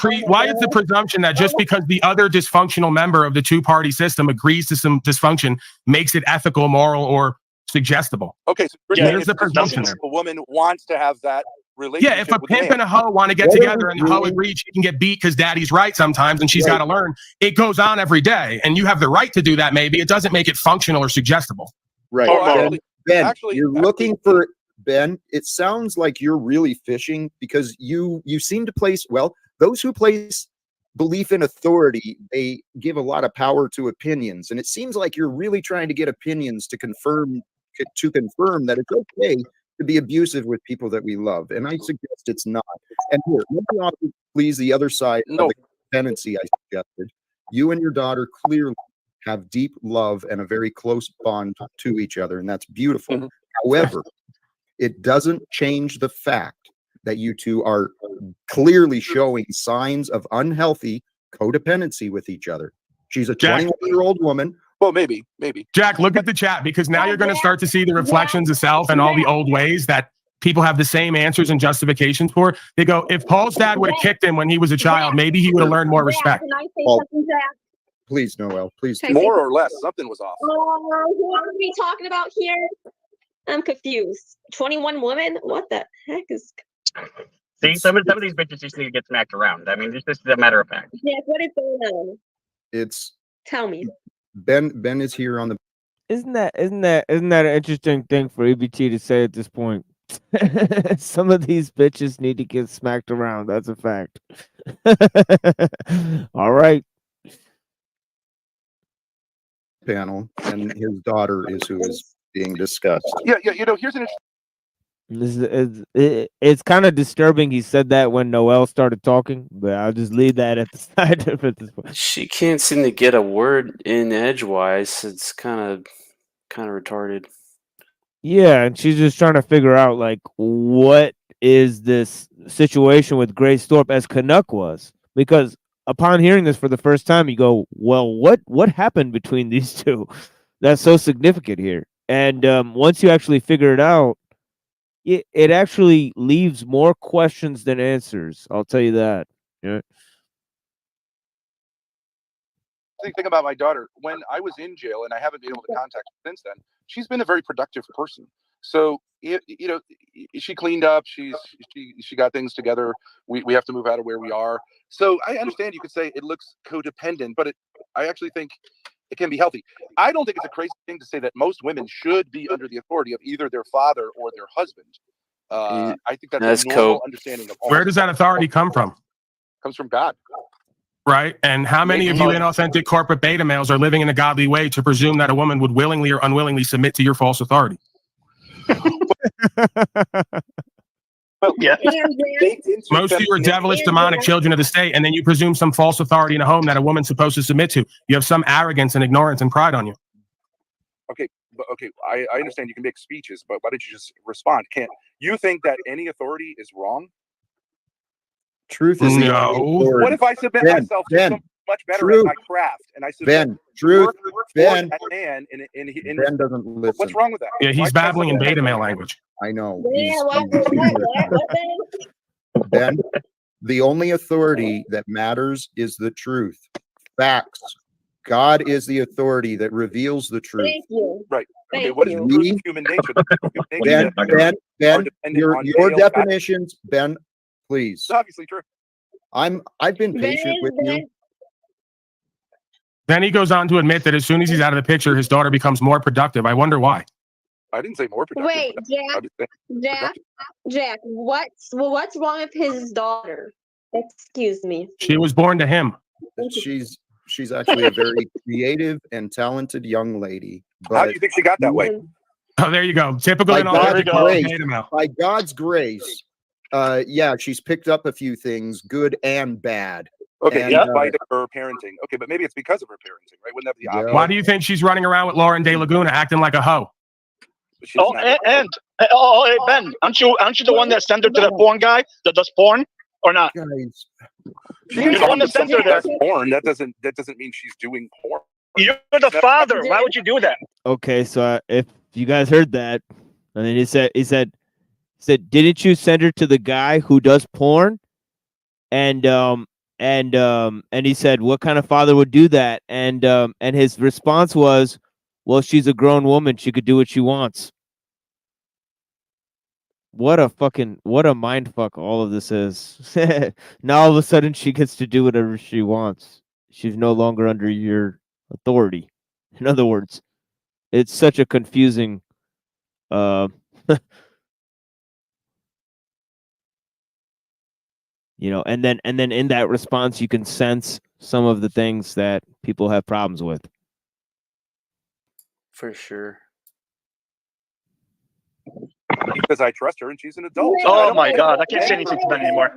presumption that just because the other dysfunctional member of the two-party system agrees to some dysfunction makes it ethical, moral, or suggestible? Okay, so there's the presumption there. A woman wants to have that relationship. Yeah, if a with pimp man. and a hoe want to get together and the hoe agrees she can get beat because daddy's right sometimes and she's got to learn, it goes on every day. And you have the right to do that, maybe. It doesn't make it functional or suggestible. Right. Ben, you're looking for Ben. It sounds like you're really fishing because you seem to place, well, those who place belief in authority, they give a lot of power to opinions. And it seems like you're really trying to get opinions to confirm that it's okay to be abusive with people that we love. And I suggest it's not. And here, let me offer, please, the other side of the tendency I suggested. You and your daughter clearly have deep love and a very close bond to each other, and that's beautiful. However, it doesn't change the fact that you two are clearly showing signs of unhealthy codependency with each other. She's a 21-year-old woman. Well, maybe. Jack, look at the chat, because now you're going to start to see the reflections of self and all the old ways that people have the same answers and justifications for. They go, if Paul's dad would have kicked him when he was a child, maybe he would have learned more respect. Can I say Paul, something, Jack? Please, Noelle, please. More or less, something was off. Oh, who are we talking about here? I'm confused. 21 women? What the heck is... See, some of these bitches just need to get smacked around. I mean, this is a matter of fact. Jack, what is going on? It's Tell me. Ben is here on the. Isn't that an interesting thing for EBT to say at this point? Some of these bitches need to get smacked around. That's a fact. All right. Panel, and his daughter is who is being discussed. Yeah. You know, here's an It's kind of disturbing he said that when Noelle started talking, but I'll just leave that at the side at this point. She can't seem to get a word in edgewise. It's kind of retarded. Yeah, and she's just trying to figure out, like, what is this situation with Grace Thorpe as Canuck was, because upon hearing this for the first time, you go, well, what happened between these two that's so significant here? And once you actually figure it out, it actually leaves more questions than answers. I'll tell you that. Yeah. Thing about my daughter, when I was in jail, and I haven't been able to contact her since then, she's been a very productive person. So you know, she cleaned up, she got things together. We have to move out of where we are. So I understand you could say it looks codependent, but I actually think it can be healthy. I don't think it's a crazy thing to say that most women should be under the authority of either their father or their husband. I think that's a normal understanding of all. Where does that authority come from? It comes from God. Right. And how many of you inauthentic corporate beta males are living in a godly way to presume that a woman would willingly or unwillingly submit to your false authority? Well, yeah. Most of you are devilish, demonic children of the state, and then you presume some false authority in a home that a woman's supposed to submit to. You have some arrogance and ignorance and pride on you. Okay, but okay, I understand you can make speeches, but why don't you just respond? Can't you think that any authority is wrong? Truth is the only authority. What if I submit myself to someone much better at my craft, and I submit truth, Ben, man, in Ben doesn't listen. What's wrong with that? Yeah, he's babbling in beta male language. I know. Yeah, Ben, the only authority that matters is the truth. Facts. God is the authority that reveals the truth. Thank you. Right. Okay, Thank what is you. the truth of human nature? Ben, your definitions, Ben, please. It's obviously true. I've been patient with you. Then he goes on to admit that as soon as he's out of the picture, his daughter becomes more productive. I wonder why. I didn't say more productive. Wait, Jack, what's wrong with his daughter? Excuse me. She was born to him. She's actually a very creative and talented young lady. But how do you think she got that way? Oh, there you go. Typical by in all God's grace, beta male. by God's grace, yeah, she's picked up a few things, good and bad. Okay, and, in spite of her parenting. Okay, but maybe it's because of her parenting, right? Wouldn't that be obvious? Why do you think she's running around with Lauren De Laguna acting like a hoe? Hey, Ben, aren't you the one that sent her to the porn guy that does porn or not? You're the one that sent her there. Porn. That doesn't mean she's doing porn. You're the father. Why would you do that? Okay, so if you guys heard that, and then he said, didn't you send her to the guy who does porn? And he said, what kind of father would do that? And his response was, well, she's a grown woman. She could do what she wants. What a mind fuck all of this is. Now all of a sudden she gets to do whatever she wants. She's no longer under your authority. In other words, it's such a confusing you know, and then in that response you can sense some of the things that people have problems with. For sure. Because I trust her and she's an adult. Oh my God, I can't say anything to Ben anymore.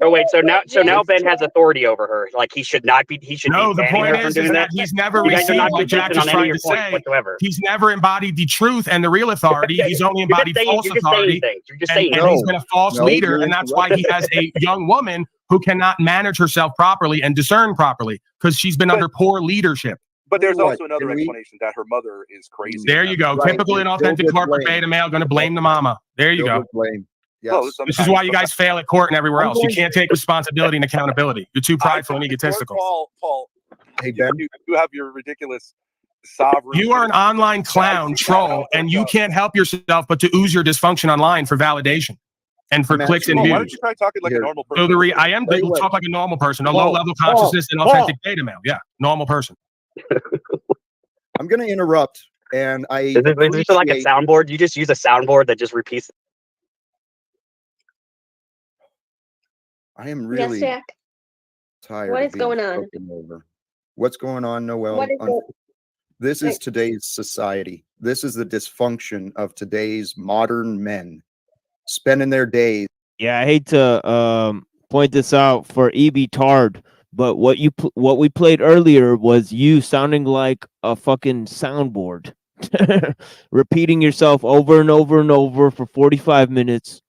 Oh wait, so now Ben has authority over her. Like he should not be. He should. No, be the point her is from doing that he's never You guys are received not what Jack is consistent on any trying of to your points say. whatsoever. He's never embodied the truth and the real authority. He's only embodied false authority. And he's been a false leader, and that's why he has a young woman who cannot manage herself properly and discern properly because she's been under poor leadership. But there's also another explanation that her mother is crazy. There you go. Right. Typical and authentic corporate beta male going to blame the mama. There you go. Blame. Yes. This is why you guys fail at court and everywhere else. You can't take responsibility and accountability. You're too prideful and egotistical. Paul, hey Ben, you have your ridiculous sovereign. You are an online clown troll, and you can't help yourself but to ooze your dysfunction online for validation and for clicks and Why don't views. you try talking like a normal person? So I am talk like a normal person, a low-level consciousness and authentic data male. Yeah, normal person. I'm going to interrupt, and I Is it like a soundboard? You just use a soundboard that just repeats. I am really Yes, Jack. tired. What of is being going on? spoken over. What's going on, Noel? What is it? This is today's society. This is the dysfunction of today's modern men spending their days. Yeah, I hate to point this out for EB Tard, but what we played earlier was you sounding like a fucking soundboard, repeating yourself over and over and over for 45 minutes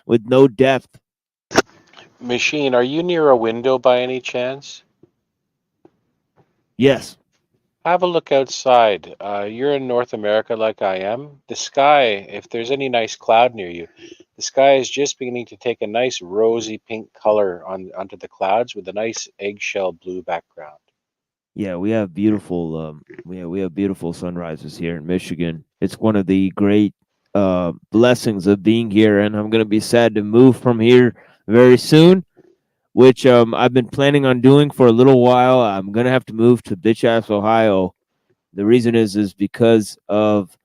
with no depth. Machine, are you near a window by any chance? Yes. Have a look outside. You're in North America like I am. The sky, if there's any nice cloud near you, the sky is just beginning to take a nice rosy pink color onto the clouds with a nice eggshell blue background. Yeah, we have beautiful we have beautiful sunrises here in Michigan. It's one of the great blessings of being here, and I'm going to be sad to move from here very soon, which I've been planning on doing for a little while. I'm going to have to move to bitch ass Ohio. The reason is because of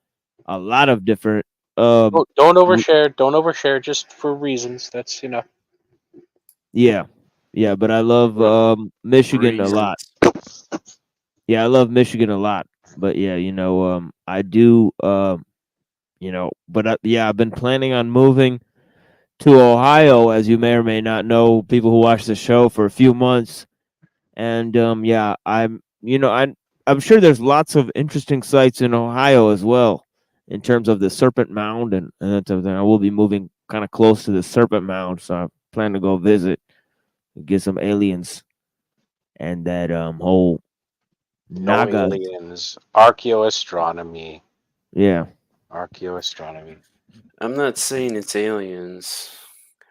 a lot of different Don't overshare just for reasons. That's Yeah, but I love Michigan a lot. Yeah, I love Michigan a lot. But yeah, I do But yeah, I've been planning on moving to Ohio, as you may or may not know, people who watch the show, for a few months. And yeah, I'm sure there's lots of interesting sites in Ohio as well, in terms of the Serpent Mound and that type of thing. I will be moving kind of close to the Serpent Mound, so I plan to go visit, get some aliens, and that whole No Naga. aliens. Archaeoastronomy. Yeah. Archaeoastronomy. I'm not saying it's aliens,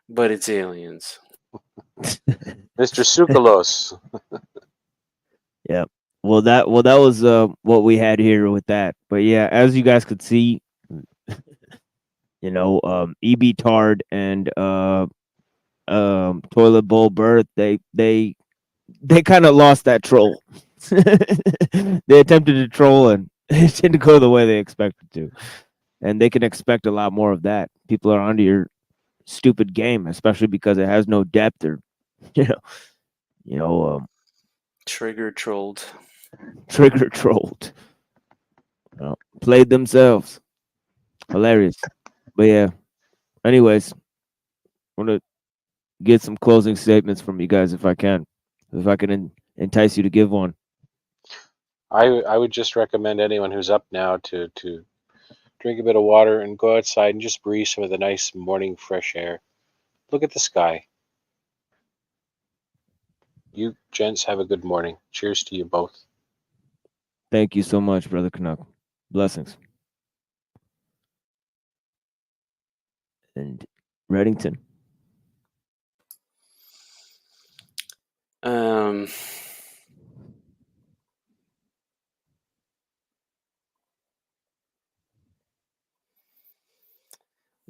but it's aliens. Mr. Sukalos. Yeah. Well, that was what we had here with that. But yeah, as you guys could see, EB Tard and Toilet Bowl Birth, they kind of lost that troll. They attempted to troll and it didn't go the way they expected to. And they can expect a lot more of that. People are onto your stupid game, especially because it has no depth or Trigger trolled. Trigger trolled. Played themselves. Hilarious. But yeah. Anyways, I want to get some closing statements from you guys if I can. If I can entice you to give one. I would just recommend anyone who's up now to drink a bit of water and go outside and just breathe some of the nice morning fresh air. Look at the sky. You gents have a good morning. Cheers to you both. Thank you so much, Brother Canuck. Blessings. And Reddington.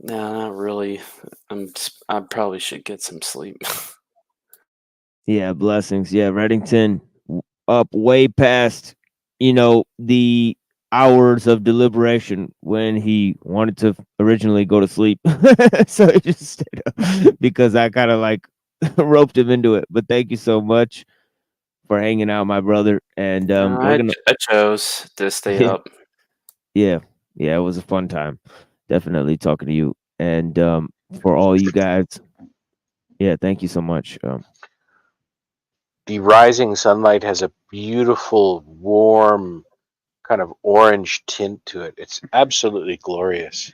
No, not really. I probably should get some sleep. Yeah, blessings. Yeah, Reddington up way past, the hours of deliberation when he wanted to originally go to sleep. So he just stayed up because I kind of like roped him into it. But thank you so much for hanging out, my brother. And I chose to stay up. Yeah, it was a fun time. Definitely talking to you. And for all you guys, yeah, thank you so much. The rising sunlight has a beautiful, warm, kind of orange tint to it. It's absolutely glorious.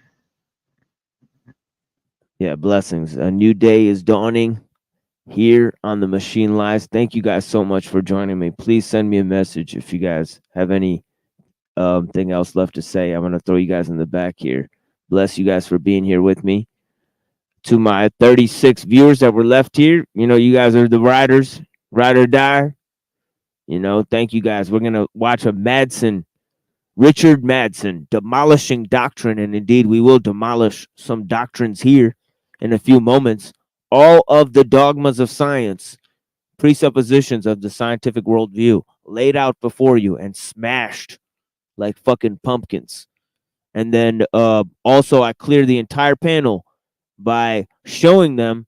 Yeah, blessings. A new day is dawning here on the Machine Lies. Thank you guys so much for joining me. Please send me a message if you guys have any thing else left to say. I'm going to throw you guys in the back here. Bless you guys for being here with me. To my 36 viewers that were left here, you guys are the riders, ride or die. Thank you guys. We're going to watch a Richard Madsen, demolishing doctrine. And indeed, we will demolish some doctrines here in a few moments. All of the dogmas of science, presuppositions of the scientific worldview laid out before you and smashed like fucking pumpkins. And then also I clear the entire panel by showing them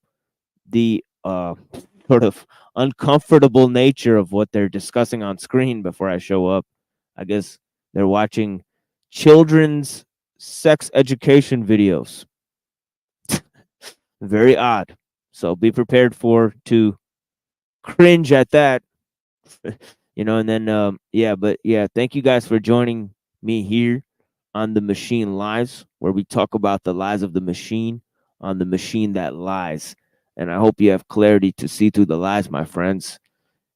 the sort of uncomfortable nature of what they're discussing on screen before I show up. I guess they're watching children's sex education videos. Very odd. So be prepared to cringe at that. And then thank you guys for joining me here on the Machine Lies, where we talk about the lies of the machine on the machine that lies. And I hope you have clarity to see through the lies, my friends.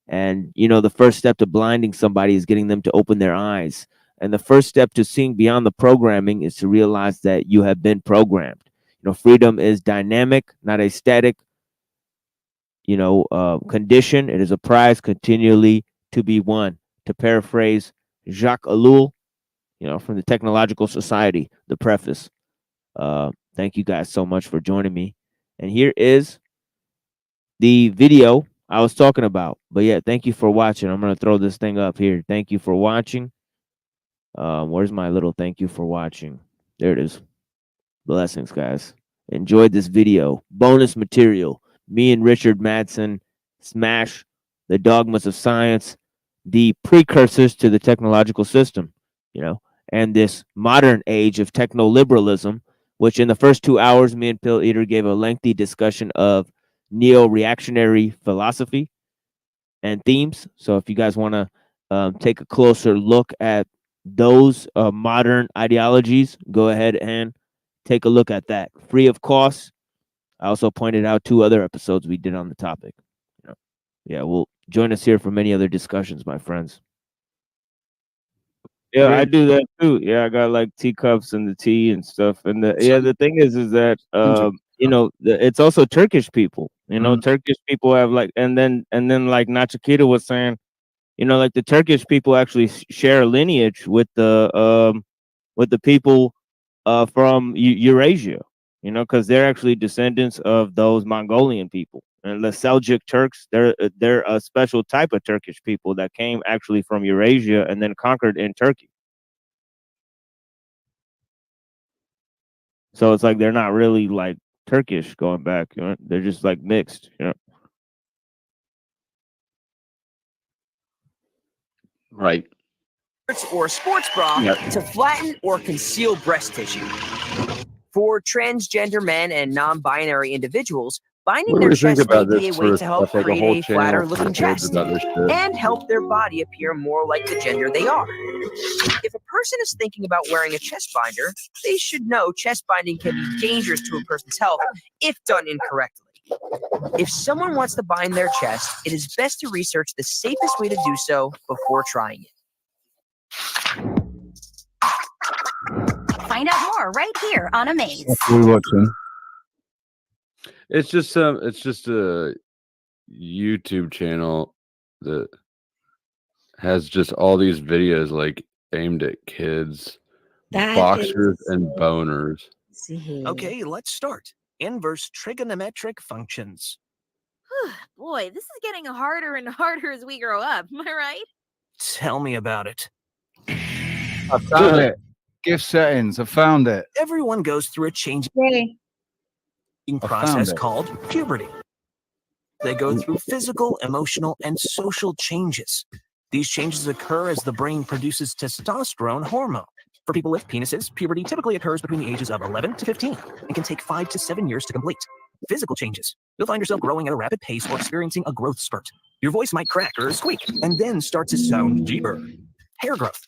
And the first step to blinding somebody is getting them to open their eyes. And the first step to seeing beyond the programming is to realize that you have been programmed. Freedom is dynamic, not a static condition. It is a prize continually to be won. To paraphrase Jacques Ellul, from the Technological Society, the preface. Thank you guys so much for joining me. And here is the video I was talking about. But yeah, thank you for watching. I'm going to throw this thing up here. Thank you for watching. Where's my little thank you for watching? There it is. Blessings, guys. Enjoyed this video. Bonus material. Me and Richard Madsen smash the dogmas of science, the precursors to the technological system, and this modern age of techno-liberalism, which in the first 2 hours, me and Pill Eater gave a lengthy discussion of neo-reactionary philosophy and themes. So if you guys want to take a closer look at those modern ideologies, go ahead and take a look at that. Free of cost. I also pointed out 2 other episodes we did on the topic. Yeah, well, join us here for many other discussions, my friends. Yeah, I do that too. Yeah, I got like teacups and the tea and stuff. And the thing is that it's also Turkish people. Turkish people have like, and then like Nachikita was saying, like the Turkish people actually share a lineage with the people from Eurasia. Because they're actually descendants of those Mongolian people. And the Seljuk Turks, they're a special type of Turkish people that came actually from Eurasia and then conquered in Turkey. So it's like they're not really like Turkish going back. They're just like mixed. Right. Or a sports bra to flatten or conceal breast tissue. For transgender men and non-binary individuals, binding What do their we think chest may about be this a sort way of to help stuff? Like a create whole a channel flatter-looking chest about this shit. and help their body appear more like the gender they are. If a person is thinking about wearing a chest binder, they should know chest binding can be dangerous to a person's health if done incorrectly. If someone wants to bind their chest, it is best to research the safest way to do so before trying it. Find out more right here on Amaze. It's just a YouTube channel that has just all these videos like aimed at kids, That boxers is and boners. Okay, let's start. Inverse trigonometric functions. Boy, this is getting harder and harder as we grow up. Am I right? Tell me about it. I found it. Gift settings. I found it. Everyone goes through a changing process called puberty. They go through physical, emotional, and social changes. These changes occur as the brain produces testosterone hormone. For people with penises, puberty typically occurs between the ages of 11 to 15 and can take 5 to 7 years to complete. Physical changes. You'll find yourself growing at a rapid pace or experiencing a growth spurt. Your voice might crack or squeak and then start to sound deeper. Hair growth.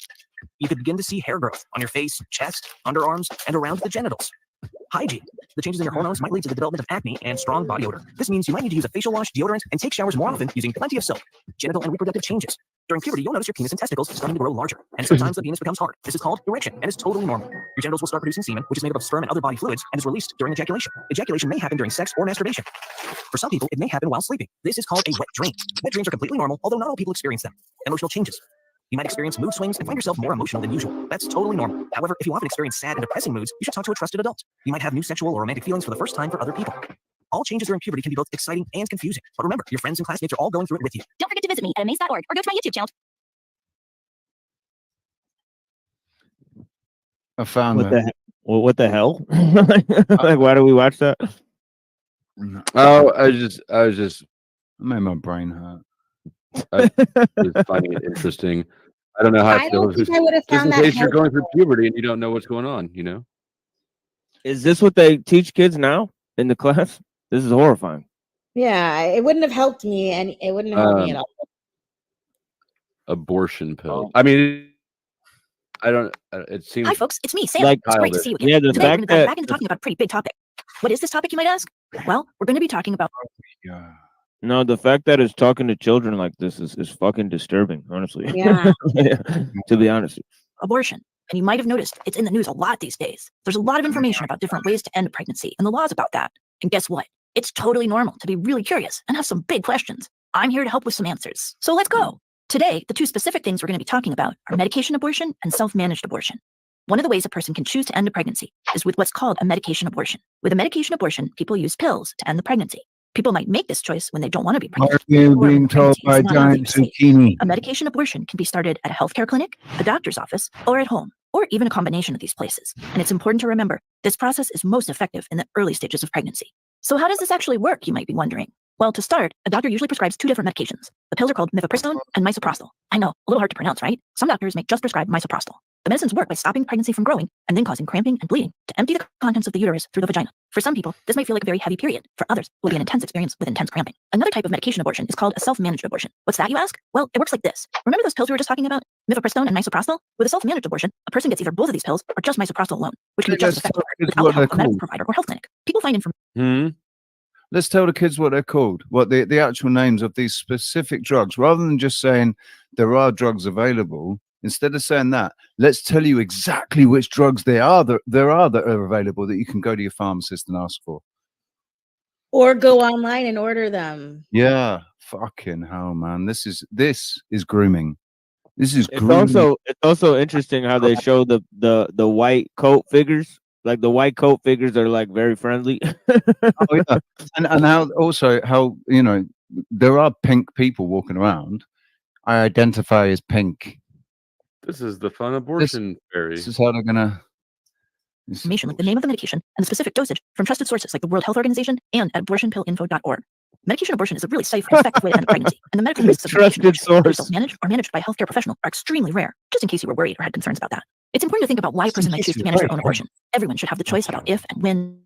You could begin to see hair growth on your face, chest, underarms, and around the genitals. Hygiene. The changes in your hormones might lead to the development of acne and strong body odor. This means you might need to use a facial wash, deodorant, and take showers more often using plenty of soap. Genital and reproductive changes. During puberty, you'll notice your penis and testicles starting to grow larger, and sometimes the penis becomes hard. This is called erection and is totally normal. Your genitals will start producing semen, which is made up of sperm and other body fluids, and is released during ejaculation. Ejaculation may happen during sex or masturbation. For some people, it may happen while sleeping. This is called a wet dream. Wet dreams are completely normal, although not all people experience them. Emotional changes. You might experience mood swings and find yourself more emotional than usual. That's totally normal. However, if you often experience sad and depressing moods, you should talk to a trusted adult. You might have new sexual or romantic feelings for the first time for other people. All changes during puberty can be both exciting and confusing. But remember, your friends and classmates are all going through it with you. Don't forget to visit me at amaze.org or go to my YouTube channel. I found it. What the hell? Like, why do we watch that? Oh, I was just made my brain hurt. I was finding it interesting. I don't know how I it don't feels. think I would have Just in found that case you're going helpful. through puberty and you don't know what's going on, Is this what they teach kids now in the class? This is horrifying. Yeah, it wouldn't have helped me, and it wouldn't have helped me at all. Abortion pill. I mean, I don't. It seems Hi, folks. It's me, Sam. like It's great to see you again. Yeah, the Today, we're fact going to dive that- back into talking about a pretty big topic. What is this topic, you might ask? Well, we're going to be talking about No, the fact that it's talking to children like this is fucking disturbing, honestly. Yeah. To be honest. abortion. And you might have noticed it's in the news a lot these days. There's a lot of information about different ways to end pregnancy and the laws about that. And guess what? It's totally normal to be really curious and have some big questions. I'm here to help with some answers. So let's go. Today, the 2 specific things we're going to be talking about are medication abortion and self-managed abortion. One of the ways a person can choose to end a pregnancy is with what's called a medication abortion. With a medication abortion, people use pills to end the pregnancy. People might make this choice when they don't want to be pregnant. Are you or when being the told pregnancy by is not healthy giant or safe. zucchini? A medication abortion can be started at a healthcare clinic, a doctor's office, or at home, or even a combination of these places. And it's important to remember, this process is most effective in the early stages of pregnancy. So how does this actually work, you might be wondering? Well, to start, a doctor usually prescribes 2 different medications. The pills are called mifepristone and misoprostol. I know, a little hard to pronounce, right? Some doctors may just prescribe misoprostol. The medicines work by stopping pregnancy from growing and then causing cramping and bleeding to empty the contents of the uterus through the vagina. For some people, this might feel like a very heavy period. For others, it will be an intense experience with intense cramping. Another type of medication abortion is called a self-managed abortion. What's that, you ask? Well, it works like this. Remember those pills we were just talking about? Mifepristone and misoprostol? With a self-managed abortion, a person gets either both of these pills or just misoprostol alone, which can be just as effective without the help of a medical provider or health clinic. People find information. Let's tell the kids what they're called, what the actual names of these specific drugs, rather than just saying there are drugs available. Instead of saying that, let's tell you exactly which drugs there are that are available that you can go to your pharmacist and ask for. Or go online and order them. Yeah, fucking hell, man. This is grooming. This is It's grooming. also interesting how they show the white coat figures. Like the white coat figures are like very friendly. Oh yeah, and how you know there are pink people walking around. I identify as pink. This is the fun abortion fairy. This is how they're gonna. Information like the name of the medication and the specific dosage from trusted sources like the World Health Organization and at abortionpillinfo.org. Medication abortion is a really safe and effective way to end a pregnancy, and the medical risks of medication abortion, whether self-managed or managed by a healthcare professional, are extremely rare. Just in case you were worried or had concerns about that, it's important to think about why a person might choose to manage their own abortion. Everyone should have the choice about if and when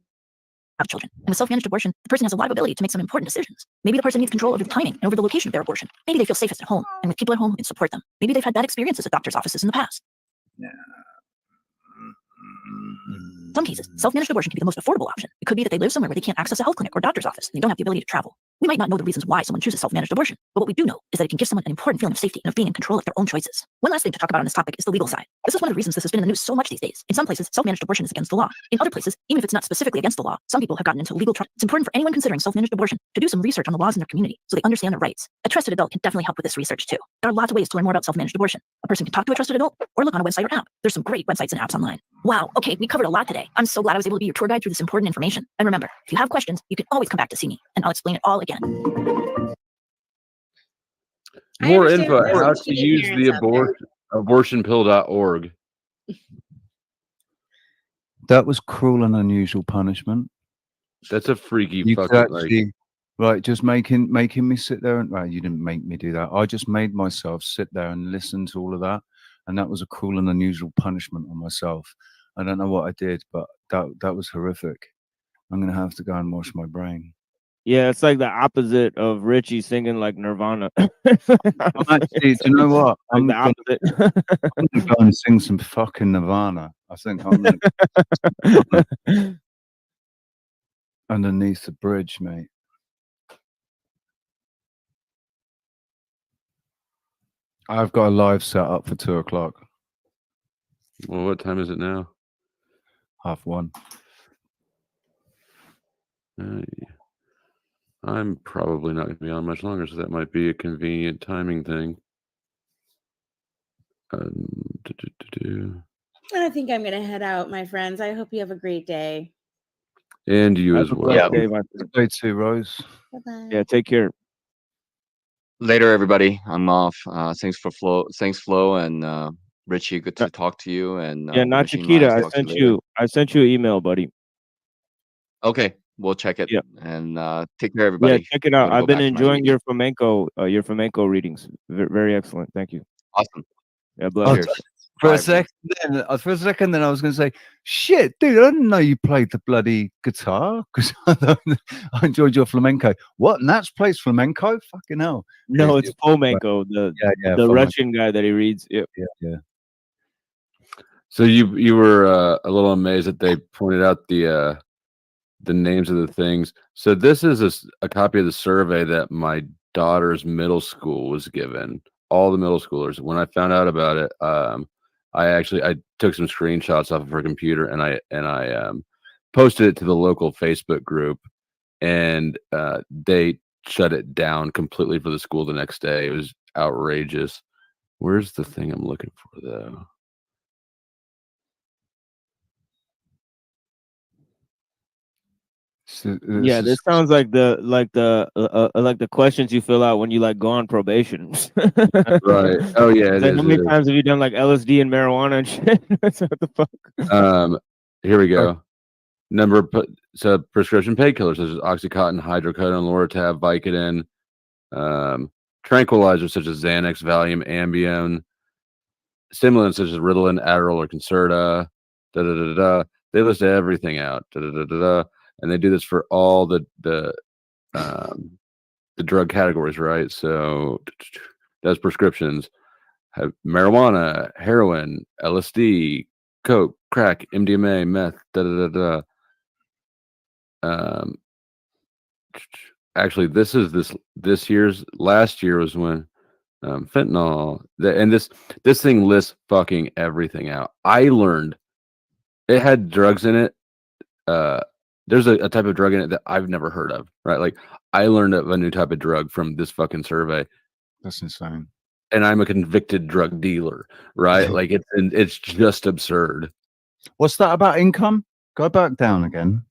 have children. And with self-managed abortion, the person has a lot of ability to make some important decisions. Maybe the person needs control over the timing and over the location of their abortion. Maybe they feel safest at home, and with people at home who can support them. Maybe they've had bad experiences at doctors' offices in the past. In some cases, self-managed abortion can be the most affordable option. It could be that they live somewhere where they can't access a health clinic or doctor's office, and they don't have the ability to travel. We might not know the reasons why someone chooses self-managed abortion, but what we do know is that it can give someone an important feeling of safety and of being in control of their own choices. One last thing to talk about on this topic is the legal side. This is one of the reasons this has been in the news so much these days. In some places, self-managed abortion is against the law. In other places, even if it's not specifically against the law, some people have gotten into legal trouble. It's important for anyone considering self-managed abortion to do some research on the laws in their community so they understand their rights. A trusted adult can definitely help with this research too. There are lots of ways to learn more about self-managed abortion. A person can talk to a trusted adult or look on a website or app. There's some great websites and apps online. Wow, okay, we covered a lot today. I'm so glad I was able to be your tour guide through this important information. And remember, if you have questions, you can always come back to see me, and I'll explain it all again. More info how to use the abortionpill.org. That was cruel and unusual punishment. That's a freaky You fucking could actually, right, just making me sit there and, well, you didn't make me do that. I just made myself sit there and listen to all of that, and that was a cruel and unusual punishment on myself. I don't know what I did, but that was horrific. I'm gonna have to go and wash my brain. Yeah, it's like the opposite of Richie singing like Nirvana. Actually, do you know what? I'm the opposite. I'm gonna go and sing some fucking Nirvana. I think I'm gonna underneath the bridge, mate. I've got a live set up for 2 o'clock. Well, what time is it now? 1:30. I'm probably not going to be on much longer, so that might be a convenient timing thing. I think I'm gonna head out, my friends. I hope you have a great day. And you as well. Day too, Rose. Bye-bye. Yeah, take care. Later, everybody. I'm off. Thanks, Flo, and Richie. Good to talk to you. And Yeah, not Richie, Chiquita. Miles, I talk to sent later. you. I sent you an email, buddy. Okay, we'll check it. Yeah. And take care, everybody. Yeah, check it out. I'm gonna I've go been back to my enjoying reading. your flamenco readings. Very excellent. Thank you. Awesome. Yeah, bless. For a second, then I was going to say, "Shit, dude! I didn't know you played the bloody guitar because I enjoyed your flamenco." What? Nats plays flamenco? Fucking hell! No, it's flamenco. The flamenco. Russian guy that he reads. Yep. Yeah. So you were a little amazed that they pointed out the names of the things. So this is a copy of the survey that my daughter's middle school was given. All the middle schoolers. When I found out about it, I took some screenshots off of her computer and I posted it to the local Facebook group, and they shut it down completely for the school the next day. It was outrageous. Where's the thing I'm looking for though? Yeah, this sounds like the questions you fill out when you like go on probation. Right. Oh yeah. It's like, how many times have you done like LSD and marijuana and shit? What the fuck? Here we go. So prescription painkillers such as Oxycontin, hydrocodone, Loratab, Vicodin, tranquilizers such as Xanax, Valium, Ambien, stimulants such as Ritalin, Adderall, or Concerta. Da da da da. They list everything out. Da da da da da. And they do this for all the drug categories, right? So that's prescriptions. Have marijuana, heroin, LSD, coke, crack, MDMA, meth, da da da da. Actually, this year's. Last year was when fentanyl. And this thing lists fucking everything out. I learned it had drugs in it. There's a type of drug in it that I've never heard of. Right? Like I learned of a new type of drug from this fucking survey. That's insane. And I'm a convicted drug dealer, right? Like it's just absurd. What's that about income? Go back down again.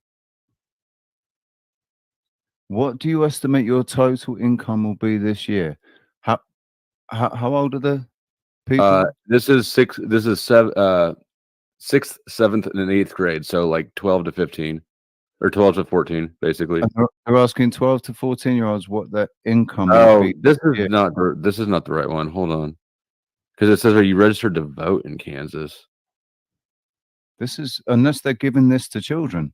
What do you estimate your total income will be this year? How old are the people? This is sixth, 7th, and 8th grade. So like 12 to 15 or 12 to 14, basically. And they're asking 12 to 14-year-olds what their income will be. This is not the right one. Hold on. Because it says, are you registered to vote in Kansas? This is, unless they're giving this to children.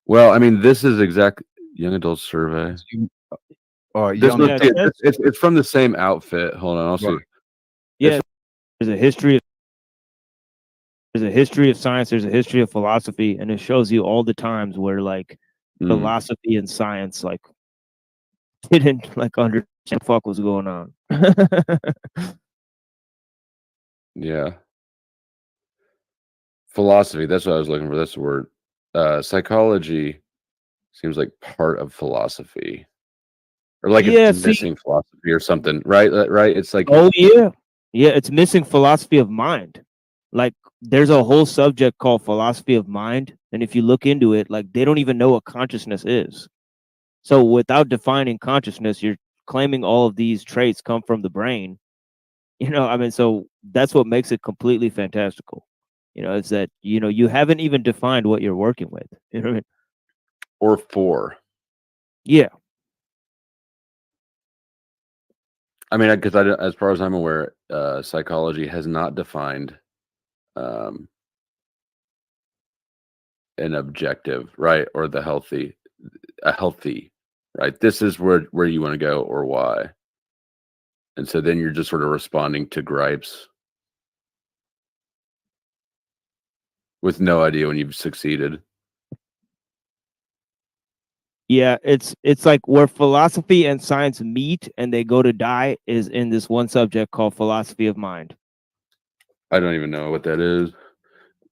Well, I mean, this is exact young adult survey. All right, it's from the same outfit. Hold on, I'll see. Yeah, there's a history of science, there's a history of philosophy, and it shows you all the times where like philosophy and science like didn't like understand what the fuck was going on. Yeah. Philosophy, that's what I was looking for. That's the word. Psychology seems like part of philosophy. Or like it's missing philosophy or something, right? Right? It's like yeah, it's missing philosophy of mind. Like there's a whole subject called philosophy of mind, and if you look into it, like they don't even know what consciousness is. So without defining consciousness, you're claiming all of these traits come from the brain. I mean, so that's what makes it completely fantastical. It's that you haven't even defined what you're working with. You know what I mean? Or for. Yeah. I mean, because as far as I'm aware, psychology has not defined an objective, right? Or a healthy, right? This is where you want to go or why. And so then you're just sort of responding to gripes with no idea when you've succeeded. Yeah, it's like where philosophy and science meet and they go to die is in this one subject called philosophy of mind. I don't even know what that is.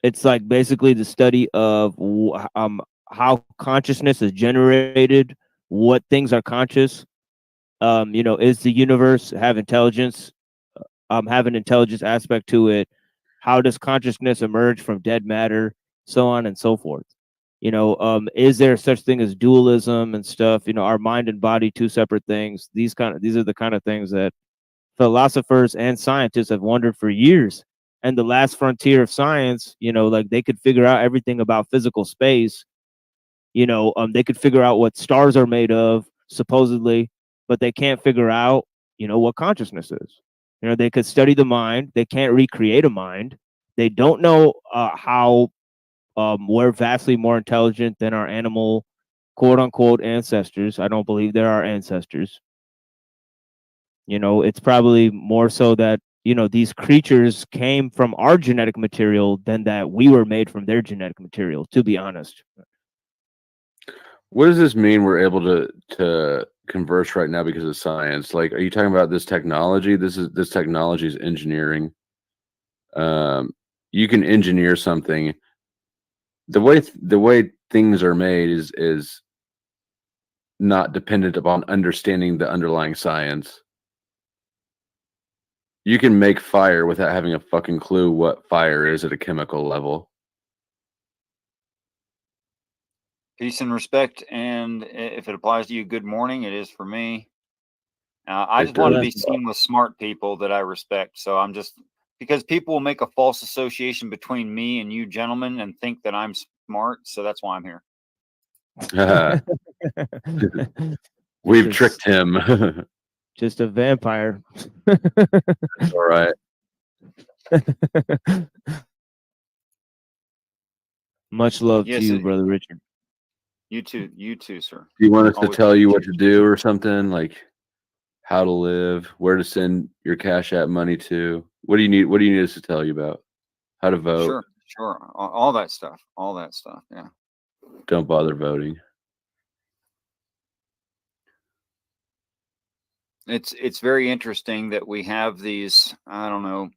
It's like basically the study of how consciousness is generated, what things are conscious. Is the universe have intelligence? Have an intelligence aspect to it? How does consciousness emerge from dead matter? So on and so forth. Is there such thing as dualism and stuff? Are mind and body two separate things? These are the kind of things that philosophers and scientists have wondered for years. And the last frontier of science, like they could figure out everything about physical space. They could figure out what stars are made of, supposedly, but they can't figure out, what consciousness is. They could study the mind. They can't recreate a mind. They don't know how we're vastly more intelligent than our animal, quote unquote, ancestors. I don't believe they're our ancestors. It's probably more so that, these creatures came from our genetic material than that we were made from their genetic material, to be honest. What does this mean we're able to converse right now because of science? Like, are you talking about this technology? This technology is engineering. You can engineer something. The way things are made is not dependent upon understanding the underlying science. You can make fire without having a fucking clue what fire is at a chemical level. Peace and respect, and if it applies to you, good morning. It is for me. I just want to be seen with smart people that I respect. So I'm just, because people will make a false association between me and you gentlemen and think that I'm smart. So that's why I'm here. We've tricked him. Just a vampire. All right. Much love to Yes, you, brother Richard. You too, sir. Do you want us to Always tell you what to do or something, like how to live, where to send your Cash App money to? What do you need? What do you need us to tell you about? How to vote? Sure. All that stuff. All that stuff. Yeah. Don't bother voting. It's very interesting that we have these, I don't know,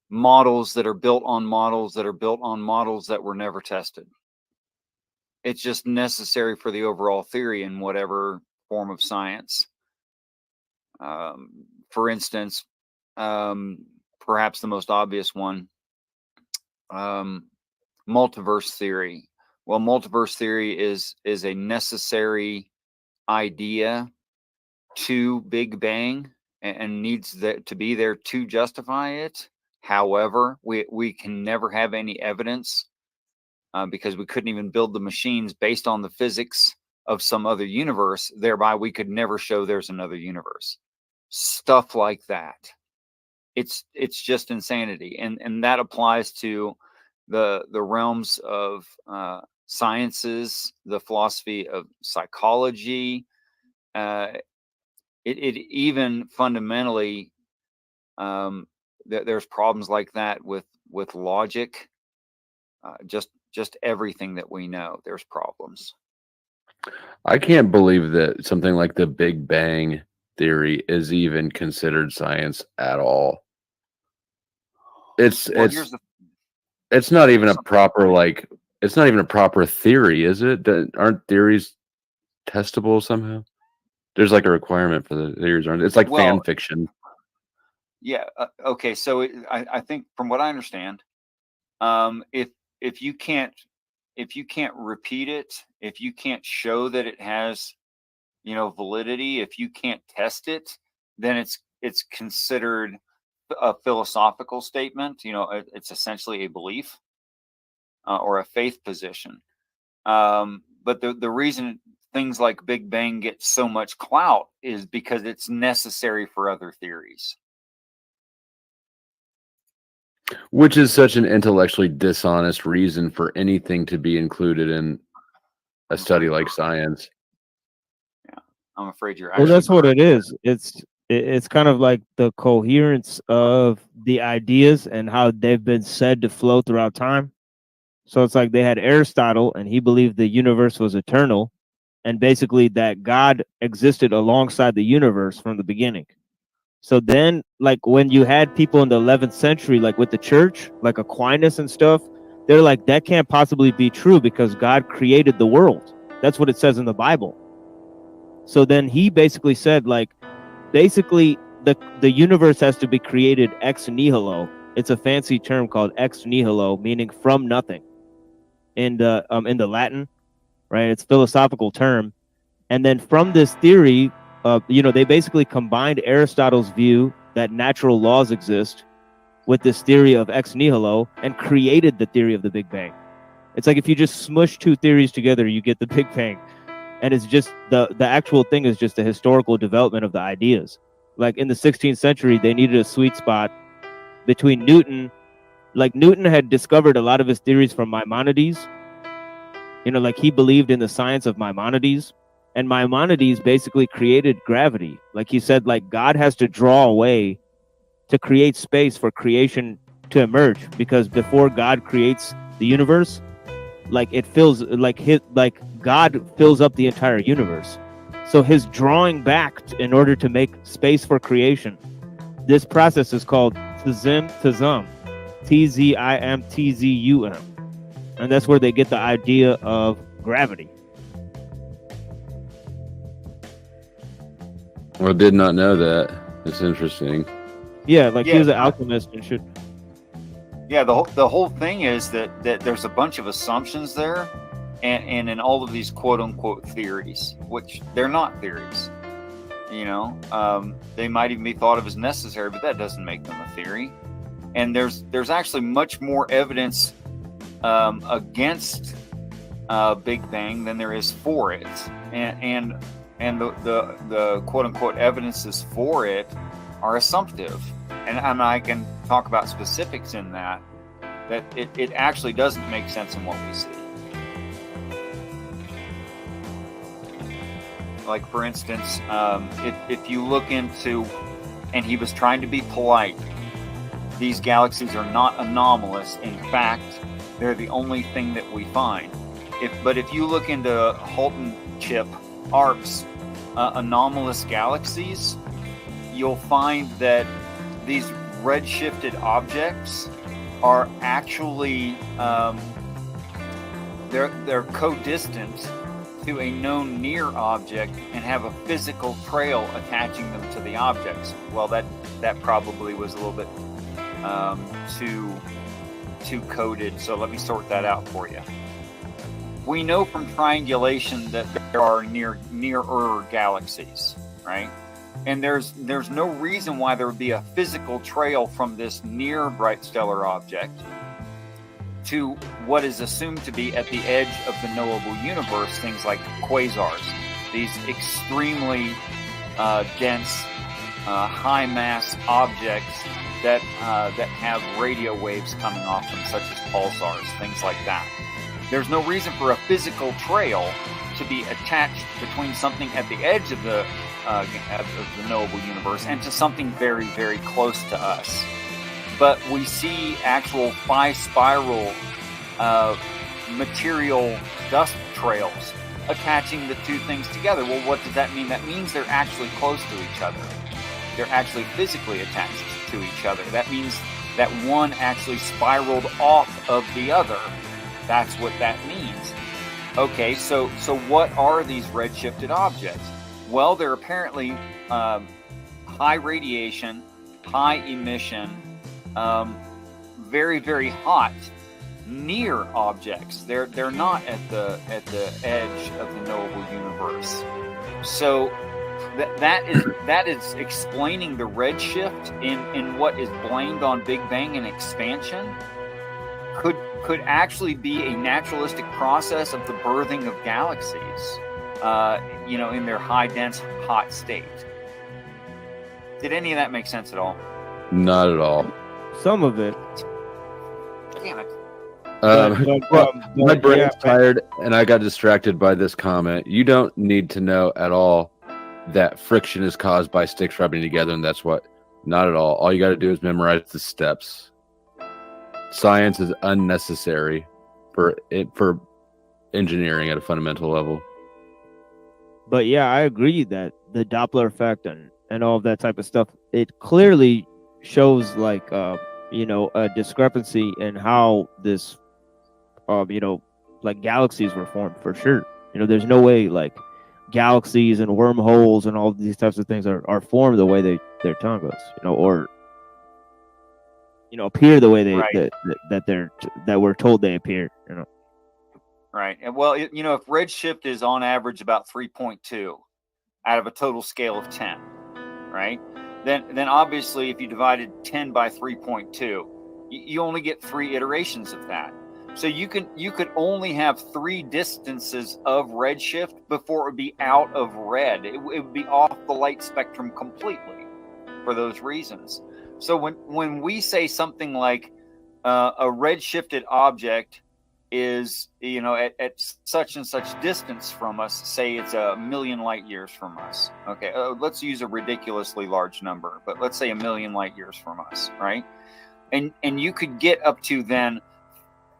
models that are built on models that are built on models that were never tested. It's just necessary for the overall theory in whatever form of science. For instance, perhaps the most obvious one, multiverse theory. Well, multiverse theory is a necessary idea to Big Bang and needs to be there to justify it. However, we can never have any evidence because we couldn't even build the machines based on the physics of some other universe. Thereby, we could never show there's another universe. Stuff like that. It's just insanity, and that applies to the realms of sciences, the philosophy of psychology. It even fundamentally, there's problems like that with logic. Just everything that we know, there's problems. I can't believe that something like the Big Bang theory is even considered science at all. It's not even a proper it's not even a proper theory, is it? Aren't theories testable somehow? There's like a requirement for the theories, aren't? It's like fan fiction. Yeah. Okay. So I think from what I understand, if you can't repeat it, if you can't show that it has, validity, if you can't test it, then it's considered a philosophical statement. It's essentially a belief or a faith position. But the reason things like Big Bang get so much clout is because it's necessary for other theories. Which is such an intellectually dishonest reason for anything to be included in a study like science. Yeah, I'm afraid you're Well, that's what it is. It's kind of like the coherence of the ideas and how they've been said to flow throughout time. So it's like they had Aristotle, and he believed the universe was eternal, and basically that God existed alongside the universe from the beginning. So then, like when you had people in the 11th century, like with the church, like Aquinas and stuff, they're like, that can't possibly be true because God created the world. That's what it says in the Bible. So then he basically said, like, basically the universe has to be created ex nihilo. It's a fancy term called ex nihilo, meaning from nothing in the Latin, right? It's a philosophical term. And then from this theory, they basically combined Aristotle's view that natural laws exist with this theory of ex nihilo and created the theory of the Big Bang. It's like if you just smush two theories together, you get the Big Bang. And it's just the actual thing is just the historical development of the ideas. Like in the 16th century, they needed a sweet spot between Newton. Like Newton had discovered a lot of his theories from Maimonides. Like he believed in the science of Maimonides. And Maimonides basically created gravity. Like he said, like God has to draw away to create space for creation to emerge, because before God creates the universe, like it fills like God fills up the entire universe. So his drawing back in order to make space for creation, this process is called tzim, T-Z-I-M-T-Z-U-M. And that's where they get the idea of gravity. I did not know that. It's interesting. Yeah, like he was an alchemist and shit. Yeah, the whole thing is that there's a bunch of assumptions there, and in all of these quote unquote theories, which they're not theories. They might even be thought of as necessary, but that doesn't make them a theory. And there's actually much more evidence against Big Bang than there is for it, and the quote unquote evidence is for it are assumptive, and I can talk about specifics in that it actually doesn't make sense in what we see. Like, for instance, if you look into, and he was trying to be polite, these galaxies are not anomalous. In fact, they're the only thing that we find. But if you look into Holton chip ARP's anomalous galaxies, you'll find that these redshifted objects are actually they're co-distant to a known near object and have a physical trail attaching them to the objects. Well, that probably was a little bit too coded, so let me sort that out for you. We know from triangulation that there are nearer galaxies, right? And there's no reason why there would be a physical trail from this near bright stellar object to what is assumed to be at the edge of the knowable universe, things like quasars, these extremely dense, high mass objects that have radio waves coming off them, such as pulsars, things like that. There's no reason for a physical trail to be attached between something at the edge of the knowable universe and to something very, very close to us. But we see actual phi spiral material dust trails attaching the two things together. Well, what does that mean? That means they're actually close to each other. They're actually physically attached to each other. That means that one actually spiraled off of the other. That's what that means. Okay, so what are these redshifted objects? Well, they're apparently high radiation, high emission, very, very hot, near objects. They're not at the edge of the knowable universe. So that is explaining the redshift in what is blamed on Big Bang and expansion. Could actually be a naturalistic process of the birthing of galaxies, in their high, dense, hot state. Did any of that make sense at all? Not at all. Some of it. Damn it. My brain's tired, and I got distracted by this comment. You don't need to know at all that friction is caused by sticks rubbing together, and that's what. Not at all. All you got to do is memorize the steps. Science is unnecessary for engineering at a fundamental level. But yeah, I agree that the Doppler effect and all of that type of stuff, it clearly shows like a discrepancy in how this like galaxies were formed, for sure. There's no way like galaxies and wormholes and all these types of things are formed the way they're telling us, or appear the way that we're told they appear. Right. And well, if redshift is on average about 3.2 out of a total scale of 10, right? Then obviously if you divided 10 by 3.2, you only get 3 iterations of that. So you could only have 3 distances of redshift before it would be out of red. It would be off the light spectrum completely for those reasons. So when we say something like a redshifted object is at such and such distance from us, say it's 1,000,000 light years from us. Okay, let's use a ridiculously large number, but let's say 1,000,000 light years from us, right? And you could get up to then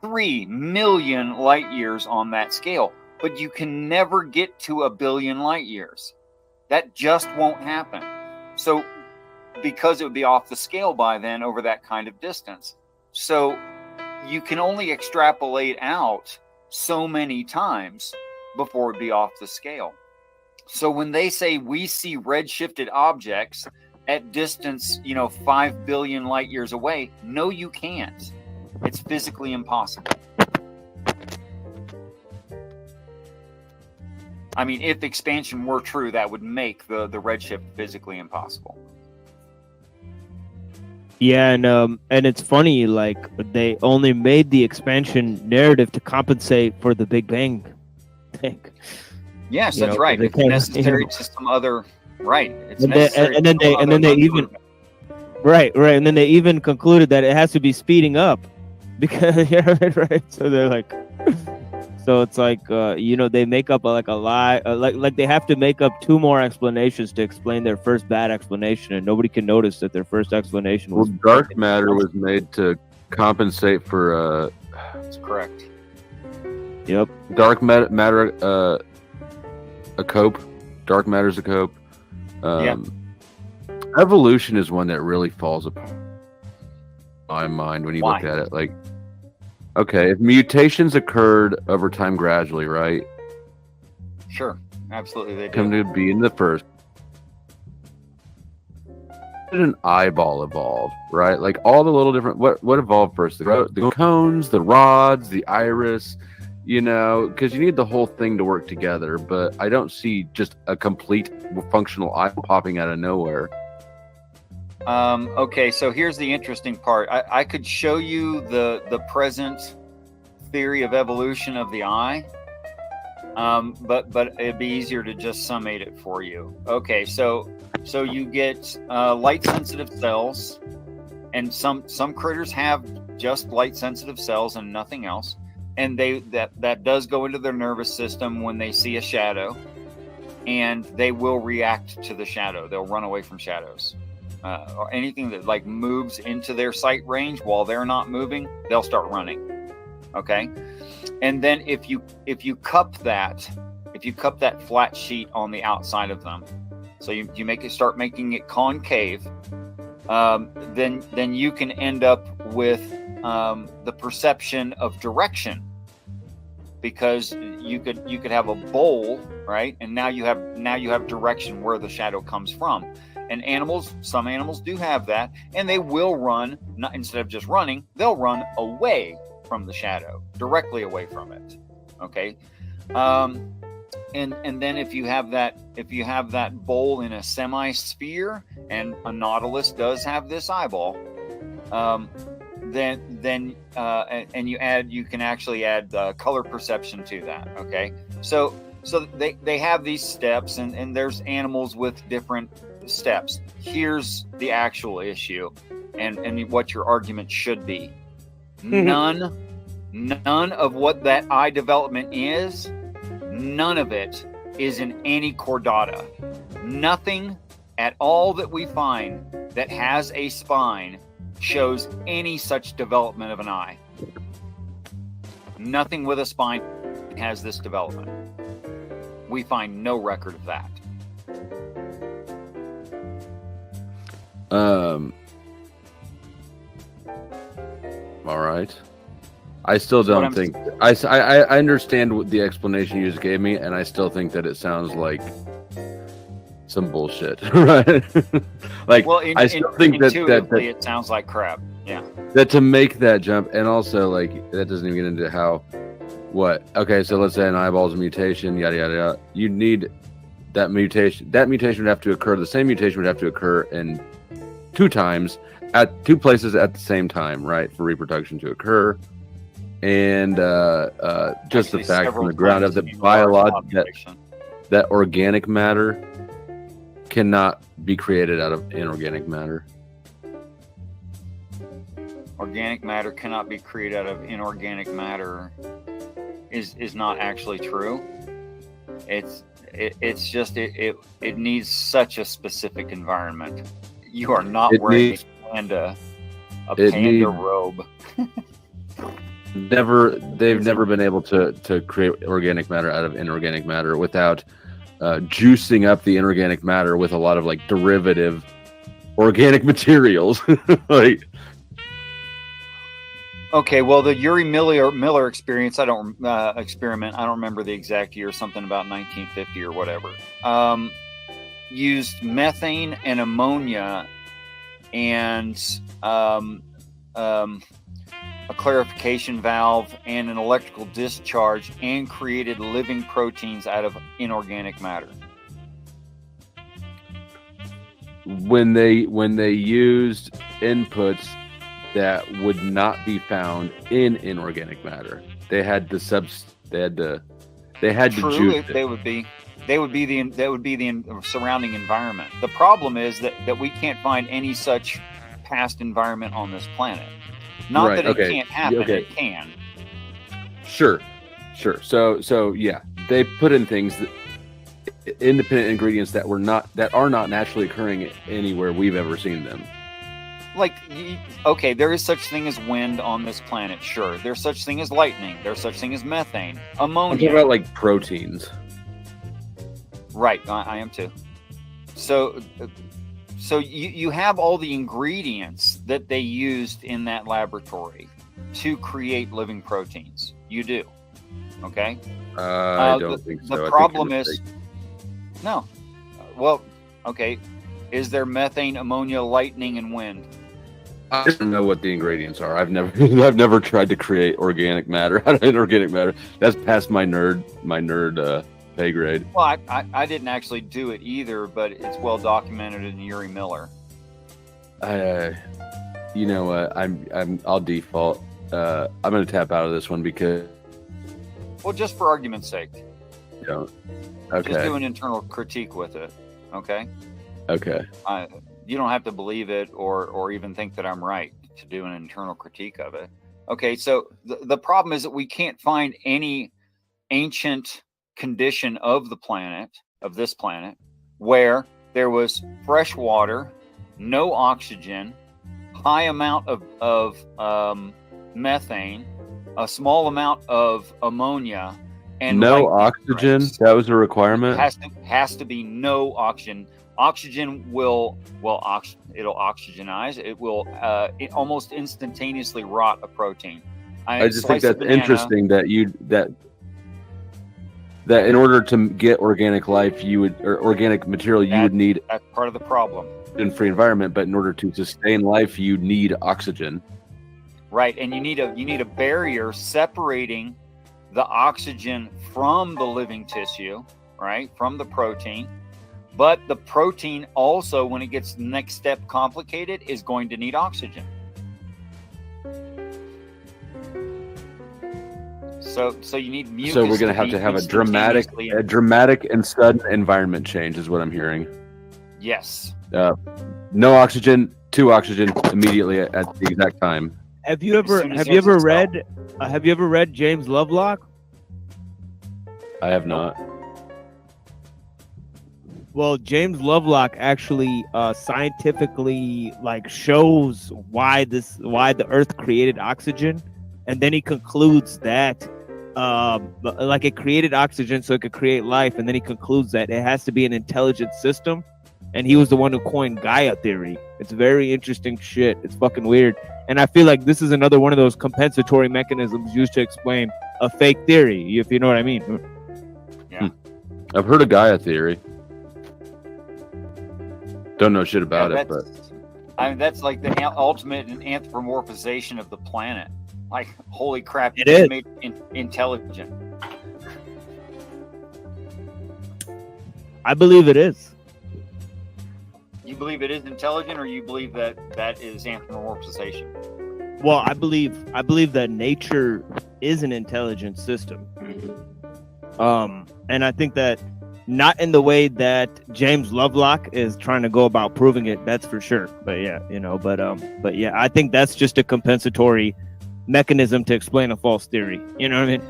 3 million light years on that scale, but you can never get to 1 billion light years. That just won't happen. So because it would be off the scale by then over that kind of distance. So you can only extrapolate out so many times before it'd be off the scale. So when they say we see redshifted objects at distance, 5 billion light years away, no, you can't. It's physically impossible. I mean, if expansion were true, that would make the redshift physically impossible. Yeah, and it's funny, like they only made the expansion narrative to compensate for the Big Bang thing. Yes, that's right. It's necessary to some other right. It's and then they Right, and then they even concluded that it has to be speeding up because right. So they're like, so it's like they make up like a lie, like they have to make up 2 more explanations to explain their first bad explanation, and nobody can notice that their first explanation was dark matter was made to compensate for. That's correct. Yep. Dark matter, a cope. Dark matter's a cope. Evolution is one that really falls apart in my mind when you look at it. Like, okay, if mutations occurred over time gradually, right? Sure, absolutely they do. Come to be in the first. Did an eyeball evolve, right? Like all the little different what evolved first? The cones, the rods, the iris, because you need the whole thing to work together. But I don't see just a complete functional eye popping out of nowhere. Okay, so here's the interesting part. I could show you the present theory of evolution of the eye, but it'd be easier to just summate it for you. Okay, so you get light sensitive cells, and some critters have just light sensitive cells and nothing else, and that does go into their nervous system when they see a shadow, and they will react to the shadow. They'll run away from shadows. Or anything that like moves into their sight range while they're not moving, they'll start running. Okay, and then if you cup that flat sheet on the outside of them, so you start making it concave, then you can end up with the perception of direction, because you could have a bowl, right, and now you have direction where the shadow comes from. And some animals do have that, and they will run, instead of just running, they'll run away from the shadow, directly away from it. Okay, and then if you have that bowl in a semi-sphere, and a nautilus does have this eyeball, then you can actually add color perception to that. Okay, so they have these steps, and there's animals with different steps. Here's the actual issue, and what your argument should be. None of what that eye development is, none of it is in any chordata. Nothing at all that we find that has a spine shows any such development of an eye. Nothing with a spine has this development. We find no record of that. All right. I still don't think I understand what the explanation you just gave me, and I still think that it sounds like some bullshit, right? Like, well, I still think that it sounds like crap. Yeah. That to make that jump, and also like that doesn't even get into how, what? Okay, so let's say an eyeball's a mutation, yada yada yada. You need that mutation. That mutation would have to occur. The same mutation would have to occur in 2 times at 2 places at the same time, right, for reproduction to occur. And just the fact from the ground up that that organic matter cannot be created out of inorganic matter. Organic matter cannot be created out of inorganic matter is not actually true. It's just it needs such a specific environment. You are not wearing a panda robe. They've never been able to create organic matter out of inorganic matter without juicing up the inorganic matter with a lot of like derivative organic materials. Like, okay, well, the Yuri Miller experience, experiment, I don't remember the exact year, something about 1950 or whatever, used methane and ammonia and a clarification valve and an electrical discharge, and created living proteins out of inorganic matter. When they used inputs that would not be found in inorganic matter, they had to juice it. They would be the surrounding environment. The problem is that we can't find any such past environment on this planet. Not Right, that it okay, can't happen, okay. it can. Sure. So yeah, they put in things that independent ingredients that are not naturally occurring anywhere we've ever seen them. Like, okay, there is such thing as wind on this planet, sure. There's such thing as lightning. There's such thing as methane, ammonia. I'm talking about like proteins. Right, I am too. So you have all the ingredients that they used in that laboratory to create living proteins. You do, okay? I don't think so. The problem is, no. Well, okay. Is there methane, ammonia, lightning, and wind? I don't know what the ingredients are. I've never tried to create organic matter out of inorganic matter. That's past my nerd pay grade. Well, I didn't actually do it either, but it's well documented in Yuri Miller. You know what? I'll default. I'm gonna tap out of this one because. Well, just for argument's sake. Don't. Okay. Just do an internal critique with it. Okay. Okay. You don't have to believe it or even think that I'm right to do an internal critique of it. Okay, so the problem is that we can't find any ancient condition of the planet, of this planet, where there was fresh water, no oxygen, high amount of methane, a small amount of ammonia, and no lightning oxygen. strikes. That was a requirement. Has to be no oxygen. Oxygen will it'll oxygenize. It will it almost instantaneously rot a protein. I just think that's interesting that that in order to get organic life, or organic material, you would need that's part of the problem. Free environment, but in order to sustain life, you need oxygen. Right, and you need a barrier separating the oxygen from the living tissue, right, from the protein. But the protein also, when it gets next step complicated, is going to need oxygen. So you need mucus. So we're going to have a dramatic and sudden environment change, is what I'm hearing. Yes. No oxygen, to oxygen immediately at the exact time. Have you ever read James Lovelock? I have not. Well, James Lovelock actually scientifically shows why the Earth created oxygen, and then he concludes that it created oxygen so it could create life, and then he concludes that it has to be an intelligent system, and he was the one who coined Gaia theory. It's very interesting shit. It's fucking weird, and I feel like this is another one of those compensatory mechanisms used to explain a fake theory, if you know what I mean. Yeah, I've heard of Gaia theory. Don't know shit about it, but that's like the ultimate anthropomorphization of the planet. Like, holy crap, it is made intelligent. I believe it is. You believe it is intelligent, or you believe that is anthropomorphization? Well, I believe that nature is an intelligent system. And I think that not in the way that James Lovelock is trying to go about proving it, that's for sure. But yeah, but yeah, I think that's just a compensatory mechanism to explain a false theory. You know what I mean?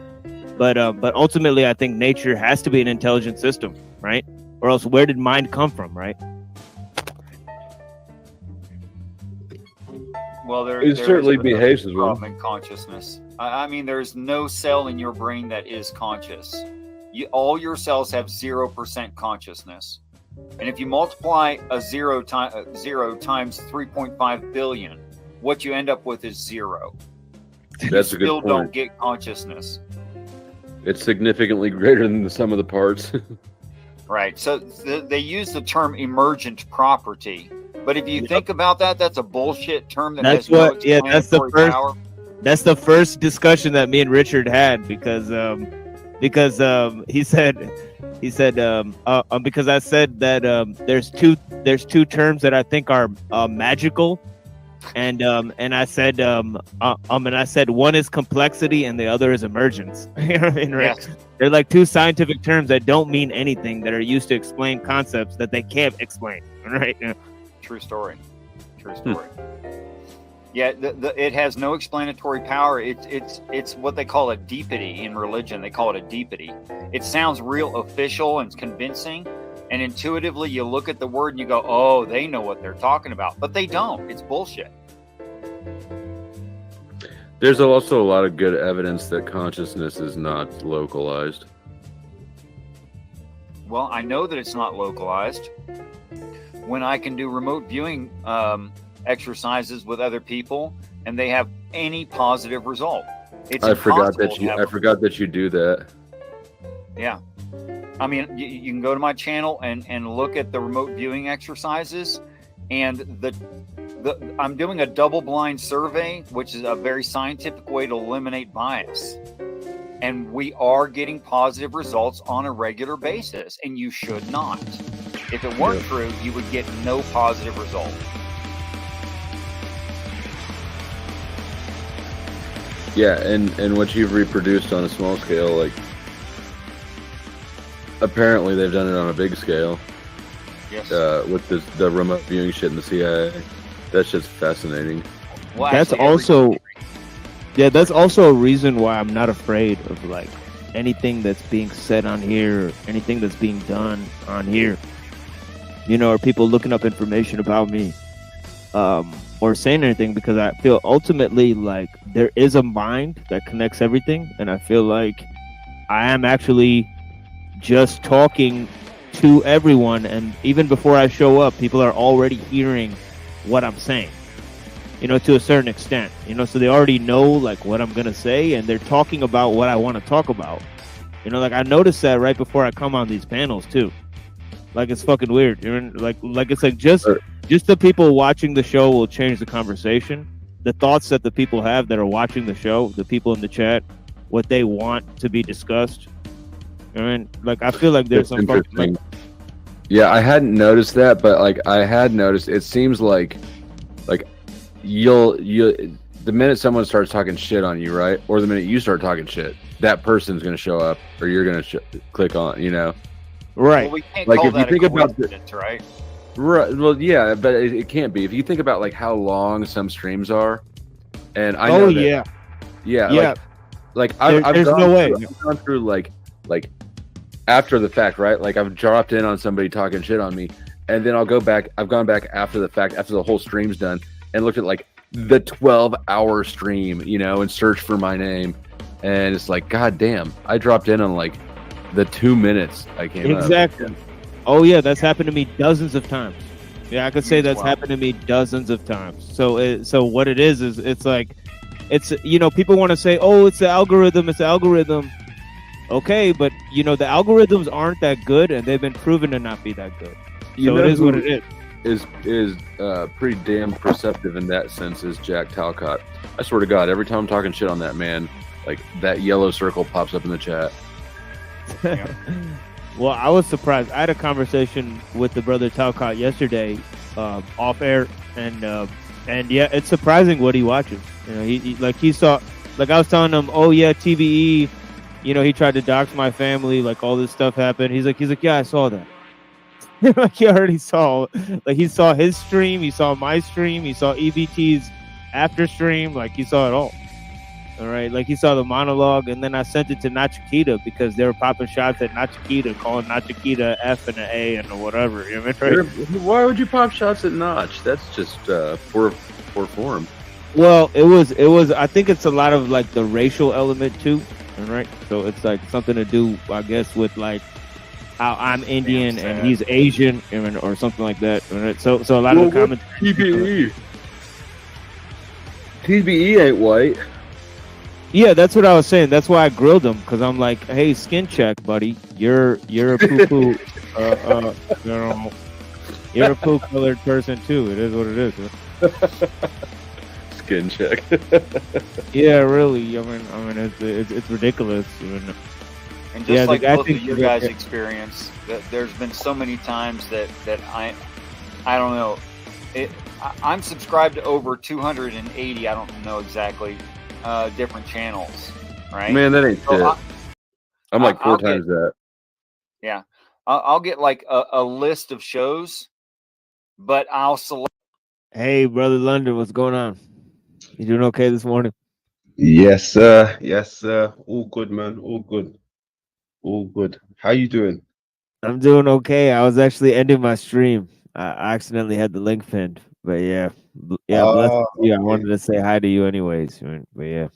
But ultimately, I think nature has to be an intelligent system, right? Or else, where did mind come from, right? Well, it certainly behaves as well. In consciousness, I mean, there's no cell in your brain that is conscious. All your cells have 0% consciousness, and if you multiply a zero times 3.5 billion, what you end up with is zero. That's you a good still point. Don't get consciousness. It's significantly greater than the sum of the parts. Right. So they use the term emergent property, but if you think about that, that's a bullshit term. That's the first discussion that me and Richard had because he said because I said that there's two terms that I think are magical, and I said one is complexity and the other is emergence. You know what I mean, right? Yes. They're like two scientific terms that don't mean anything, that are used to explain concepts that they can't explain. Right? True story. True story. Yeah, it has no explanatory power. It's what they call a deepity in religion. They call it a deepity. It sounds real official and convincing, and intuitively you look at the word and you go, "Oh, they know what they're talking about," but they don't. It's bullshit. There's also a lot of good evidence that consciousness is not localized. Well, I know that it's not localized when I can do remote viewing exercises with other people and they have any positive result. It's I forgot impossible that you do that. Yeah. I mean, you can go to my channel and look at the remote viewing exercises, and I'm doing a double-blind survey, which is a very scientific way to eliminate bias. And we are getting positive results on a regular basis, and you should not. If it weren't true, you would get no positive result. Yeah, and what you've reproduced on a small scale, like apparently they've done it on a big scale. Yes. With the remote viewing shit in the CIA. That's just fascinating. Well, That's actually, also, yeah, that's also a reason why I'm not afraid of like anything that's being said on here, or anything that's being done on here. You know, or people looking up information about me, or saying anything, because I feel ultimately like there is a mind that connects everything, and I feel like I am actually just talking to everyone, and even before I show up, people are already hearing what I'm saying, you know, to a certain extent, you know, so they already know like what I'm gonna say, and they're talking about what I want to talk about, you know. Like I noticed that right before I come on these panels too. Like it's fucking weird. You're in, like it's like just the people watching the show will change the conversation. The thoughts that the people have that are watching the show, the people in the chat, what they want to be discussed. I mean, like I feel like there's some fucking, like, yeah, I hadn't noticed that, but like I had noticed, it seems like you'll the minute someone starts talking shit on you, right, or the minute you start talking shit, that person's gonna show up, or you're gonna click on, you know. Right. Well, we can't Like call if you that think a about coincidence, right? Right. Well, yeah, but it can't be. If you think about like how long some streams are, and I know that, yeah, like I've there's gone no way. I've gone through like after the fact, right? Like I've dropped in on somebody talking shit on me, and then I've gone back after the fact, after the whole stream's done, and looked at like the 12-hour stream, you know, and searched for my name, and it's like, god damn, I dropped in on like the 2 minutes I came up. Exactly. Oh yeah, that's happened to me dozens of times. Yeah, I could say that's happened to me dozens of times. So what it is it's like, it's, you know, people want to say, oh, it's the algorithm, okay, but you know, the algorithms aren't that good, and they've been proven to not be that good. So it is what it is. Is pretty damn perceptive in that sense is Jack Talcott. I swear to God, every time I'm talking shit on that man, like that yellow circle pops up in the chat. Well, I was surprised. I had a conversation with the brother Talcott yesterday, off air, and yeah, it's surprising what he watches. You know, he saw, like I was telling him, oh yeah, TVE, you know, he tried to dox my family, like all this stuff happened. He's like, yeah, I saw that. Like he already saw, like he saw his stream, he saw my stream, he saw EBT's after stream, like he saw it all. All right, like he saw the monologue, and then I sent it to Nachikita because they were popping shots at Nachikita, calling Nachikita F and an A and whatever. You know what I mean? Why would you pop shots at Notch? That's just poor form. Well, it was. I think it's a lot of like the racial element too. All right, so it's like something to do, I guess, with like how I'm Indian and he's Asian, or something like that. All right? So a lot of the comments. TBE ain't white. Yeah, that's what I was saying. That's why I grilled him, because I'm like, hey, skin check, buddy. You're a poo-poo, you know, you're a poo-colored person too. It is what it is. Skin check. Yeah, really. I mean, it's ridiculous. And just like both of you guys experience, that there's been so many times that I don't know. I'm subscribed to over 280. I don't know exactly. Different channels, right? Man, that ain't shit. I'm like four times that. Yeah, I'll get like a list of shows, but I'll select Hey, brother London, what's going on? You doing okay this morning? Yes, sir. Yes, sir. All good, man. All good. All good. How you doing? I'm doing okay. I was actually ending my stream. I accidentally had the link pinned, but yeah, bless you. I Okay. wanted to say hi to you anyways, man. But yeah.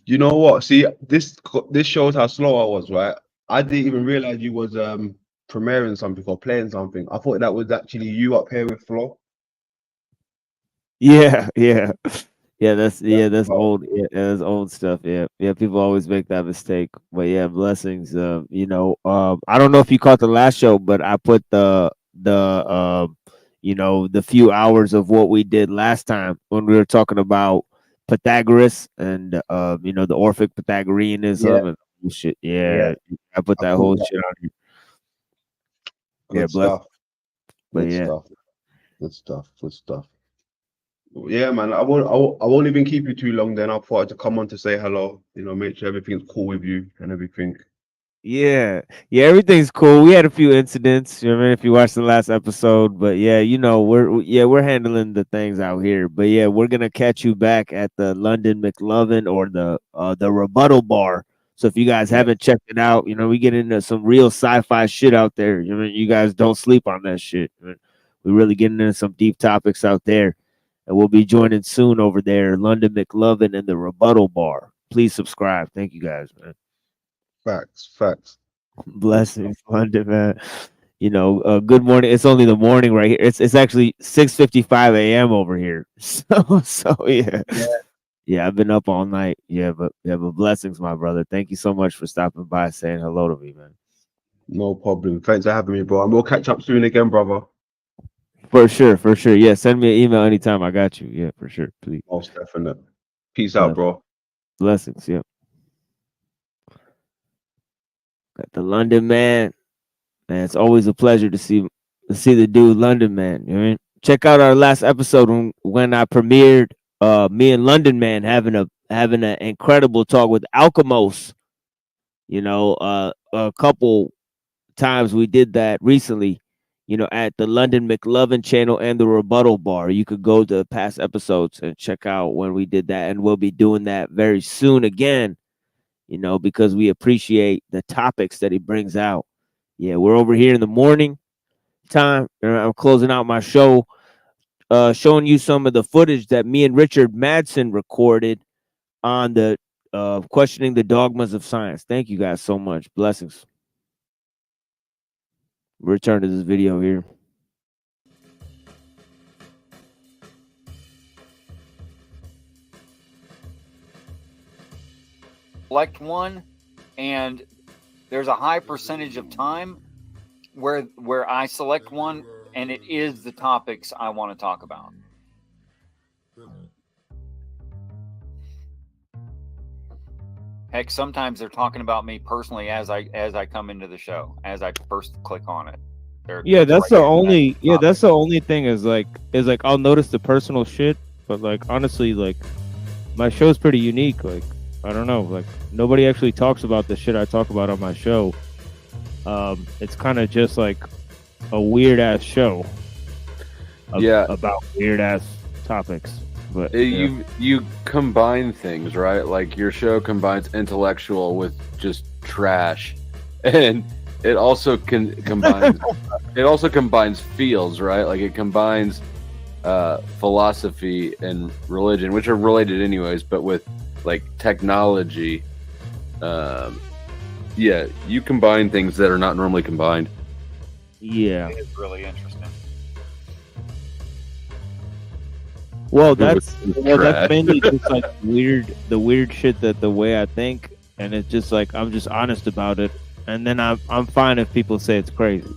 You know what? See, this shows how slow I was, right? I didn't even realize you was premiering something or playing something. I thought that was actually you up here with Flo. Yeah. That's old. Yeah, that's old stuff. Yeah. People always make that mistake. But yeah, blessings. I don't know if you caught the last show, but I put the few hours of what we did last time when we were talking about Pythagoras and the Orphic Pythagoreanism and shit. Yeah, I put that whole shit on you. Yeah, Good bless. stuff. But Good yeah. stuff. Good stuff. Good stuff. Yeah, man. I won't even keep you too long. Then I thought to come on to say hello. Make sure everything's cool with you and everything. Yeah, everything's cool. We had a few incidents, you know what I mean, if you watched the last episode, but yeah, we're handling the things out here. But yeah, we're gonna catch you back at the London McLovin or the Rebuttal Bar. So if you guys haven't checked it out, we get into some real sci-fi shit out there. You guys don't sleep on that shit. We really getting into some deep topics out there, and we'll be joining soon over there, London McLovin and the Rebuttal Bar. Please subscribe. Thank you guys, man. Facts. Blessings, London, man. Good morning. It's only the morning right here. It's actually 6:55 a.m. over here. So yeah. Yeah, I've been up all night. But blessings, my brother. Thank you so much for stopping by, saying hello to me, man. No problem. Thanks for having me, bro. And we'll catch up soon again, brother. For sure. Yeah, send me an email anytime. I got you. Yeah, for sure. Please. Most definite. Peace out, bro. Blessings. Yeah. Got the London man. Man, it's always a pleasure to see the dude London man. You know what I mean? Check out our last episode when I premiered me and London man having an incredible talk with Alchemos. A couple times we did that recently, at the London McLovin channel and the Rebuttal Bar. You could go to past episodes and check out when we did that, and we'll be doing that very soon again, because we appreciate the topics that he brings out. Yeah, we're over here in the morning time. I'm closing out my show, showing you some of the footage that me and Richard Madsen recorded on the questioning the dogmas of science. Thank you guys so much. Blessings. Return to this video here. Select one, and there's a high percentage of time where I select one and it is the topics I want to talk about. Heck, sometimes they're talking about me personally as I come into the show, as I first click on it. That's the only thing is like I'll notice the personal shit, but like honestly, like my show's pretty unique. Like I don't know, like nobody actually talks about the shit I talk about on my show. It's kind of just like a weird ass show. About weird ass topics. But you combine things, right? Like your show combines intellectual with just trash, and it also combines it also combines fields, right? Like it combines philosophy and religion, which are related anyways, but with like technology. You combine things that are not normally combined. Yeah, it is really interesting. Well, that's mainly just like the weird shit that the way I think, and it's just like I'm just honest about it, and then I'm fine if people say it's crazy,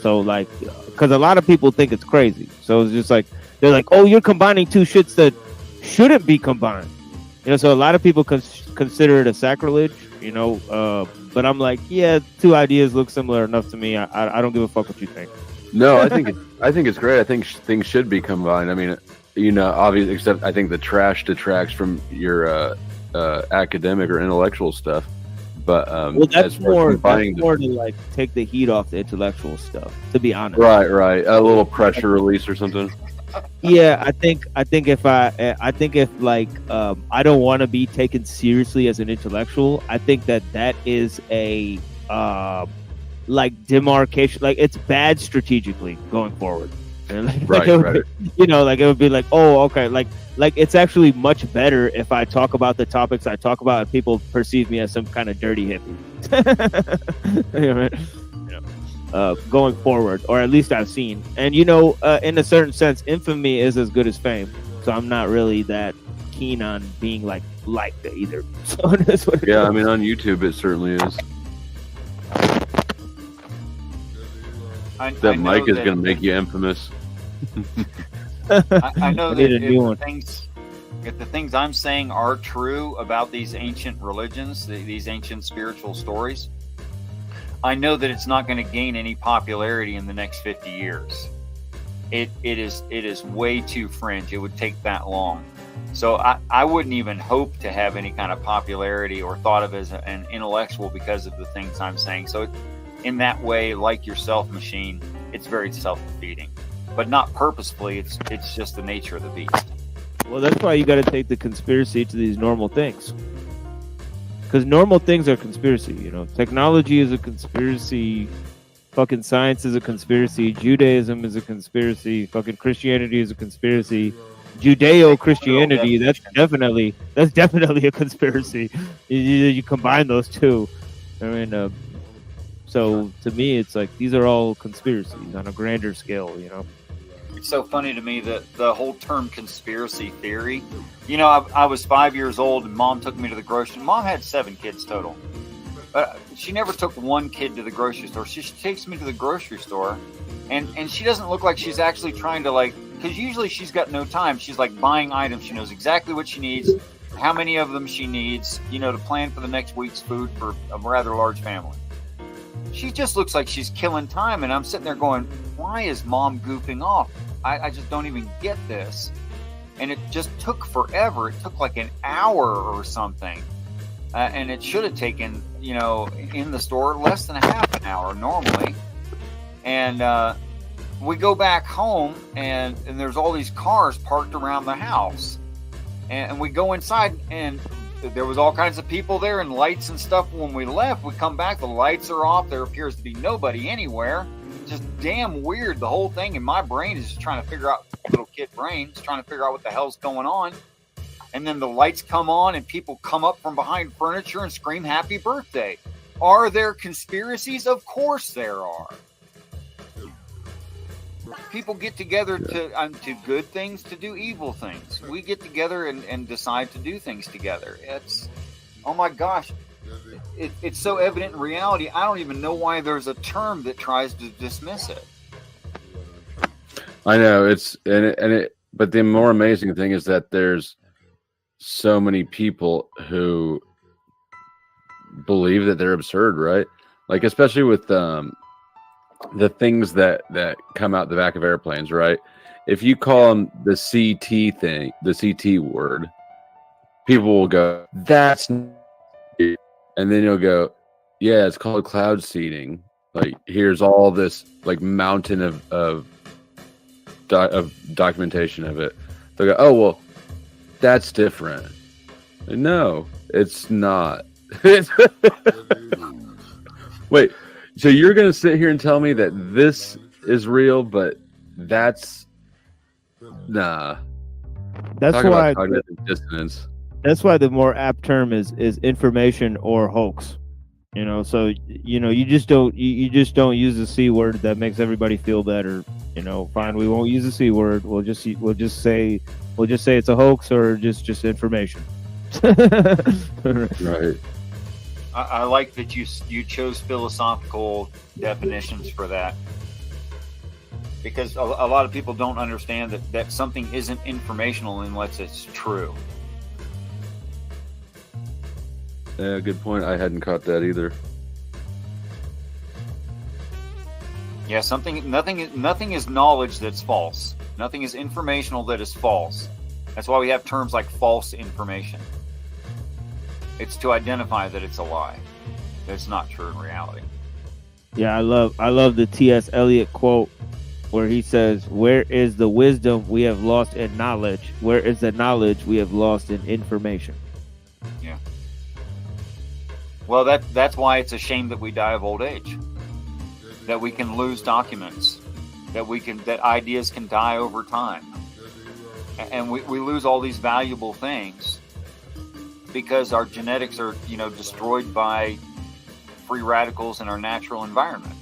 So like, because a lot of people think it's crazy, so it's just like they're like, oh, you're combining two shits that shouldn't be combined, So a lot of people consider it a sacrilege, But I'm like, yeah, two ideas look similar enough to me. I don't give a fuck what you think. No, I think it's great. I think things should be combined. I mean, obviously, except I think the trash detracts from your academic or intellectual stuff. But Well, as far as combining more to like take the heat off the intellectual stuff. To be honest, right, a little pressure release or something. Yeah, I think if like I don't want to be taken seriously as an intellectual. I think that is a like demarcation. Like it's bad strategically going forward. And like, Right. You know, like it would be like, oh, okay, like it's actually much better if I talk about the topics I talk about and people perceive me as some kind of dirty hippie. You know, going forward, or at least I've seen. And you know, in a certain sense, infamy is as good as fame. So I'm not really that keen on being liked either. So that's what Yeah, I mean, on YouTube it certainly is. That mic is going to make you infamous. I know I that need a new one. if the things I'm saying are true about these ancient religions, these ancient spiritual stories, I know that it's not going to gain any popularity in the next 50 years. It is way too fringe. It would take that long. So I wouldn't even hope to have any kind of popularity or thought of as an intellectual because of the things I'm saying. So in that way, like yourself, Machine, it's very self-defeating, but not purposefully. It's just the nature of the beast. Well, that's why you got to take the conspiracy to these normal things. Because normal things are conspiracy. You know, technology is a conspiracy. Fucking science is a conspiracy. Judaism is a conspiracy. Fucking Christianity is a conspiracy. Judeo-Christianity, that's definitely a conspiracy. You combine those two. I mean, so to me, it's like these are all conspiracies on a grander scale. You know. It's so funny to me that the whole term conspiracy theory, you know, I was 5 years old and Mom took me to the grocery. Mom had 7 kids total. She never took one kid to the grocery store. She takes me to the grocery store and she doesn't look like she's actually trying to because usually she's got no time. She's like buying items. She knows exactly what she needs, how many of them she needs, you know, to plan for the next week's food for a rather large family. She just looks like she's killing time, and I'm sitting there going, why is Mom goofing off? I just don't even get this. And it just took forever. It took like an hour or something. And it should have taken, you know, in the store less than a half an hour normally. And we go back home, and there's all these cars parked around the house. And we go inside, and there was all kinds of people there and lights and stuff. When we left, we come back, the lights are off. There appears to be nobody anywhere. Just damn weird, the whole thing. And my brain is just trying to figure out, little kid brain, just trying to figure out what the hell's going on. And then the lights come on and people come up from behind furniture and scream happy birthday. Are there conspiracies? Of course there are. People get together to good things, to do evil things. We get together and decide to do things together. It's, oh my gosh, it's so evident in reality. I don't even know why there's a term that tries to dismiss it. I know but the more amazing thing is that there's so many people who believe that they're absurd, right? Like especially with the things that come out the back of airplanes, right? If you call them the CT thing, the CT word, people will go, that's not it. And then you'll go, yeah, it's called cloud seeding. Like here's all this like mountain of documentation of it. They'll go, oh well, that's different. No, it's not. Wait, so you're going to sit here and tell me that this is real, but that's nah. That's Talk why about cognitive dissonance. That's why the more apt term is information or hoax. You know, so you know you just don't use the C word that makes everybody feel better. You know, fine, we won't use the C word. We'll just say it's a hoax or just information. Right. I like that you chose philosophical definitions for that, because a lot of people don't understand that something isn't informational unless it's true. Yeah, good point. I hadn't caught that either. Yeah, nothing is knowledge that's false. Nothing is informational that is false. That's why we have terms like false information. It's to identify that it's a lie. It's not true in reality. Yeah, I love the T.S. Eliot quote where he says, "Where is the wisdom we have lost in knowledge? Where is the knowledge we have lost in information?" Yeah. Well, that's why it's a shame that we die of old age. That we can lose documents. That ideas can die over time. And we lose all these valuable things because our genetics are, destroyed by free radicals in our natural environment.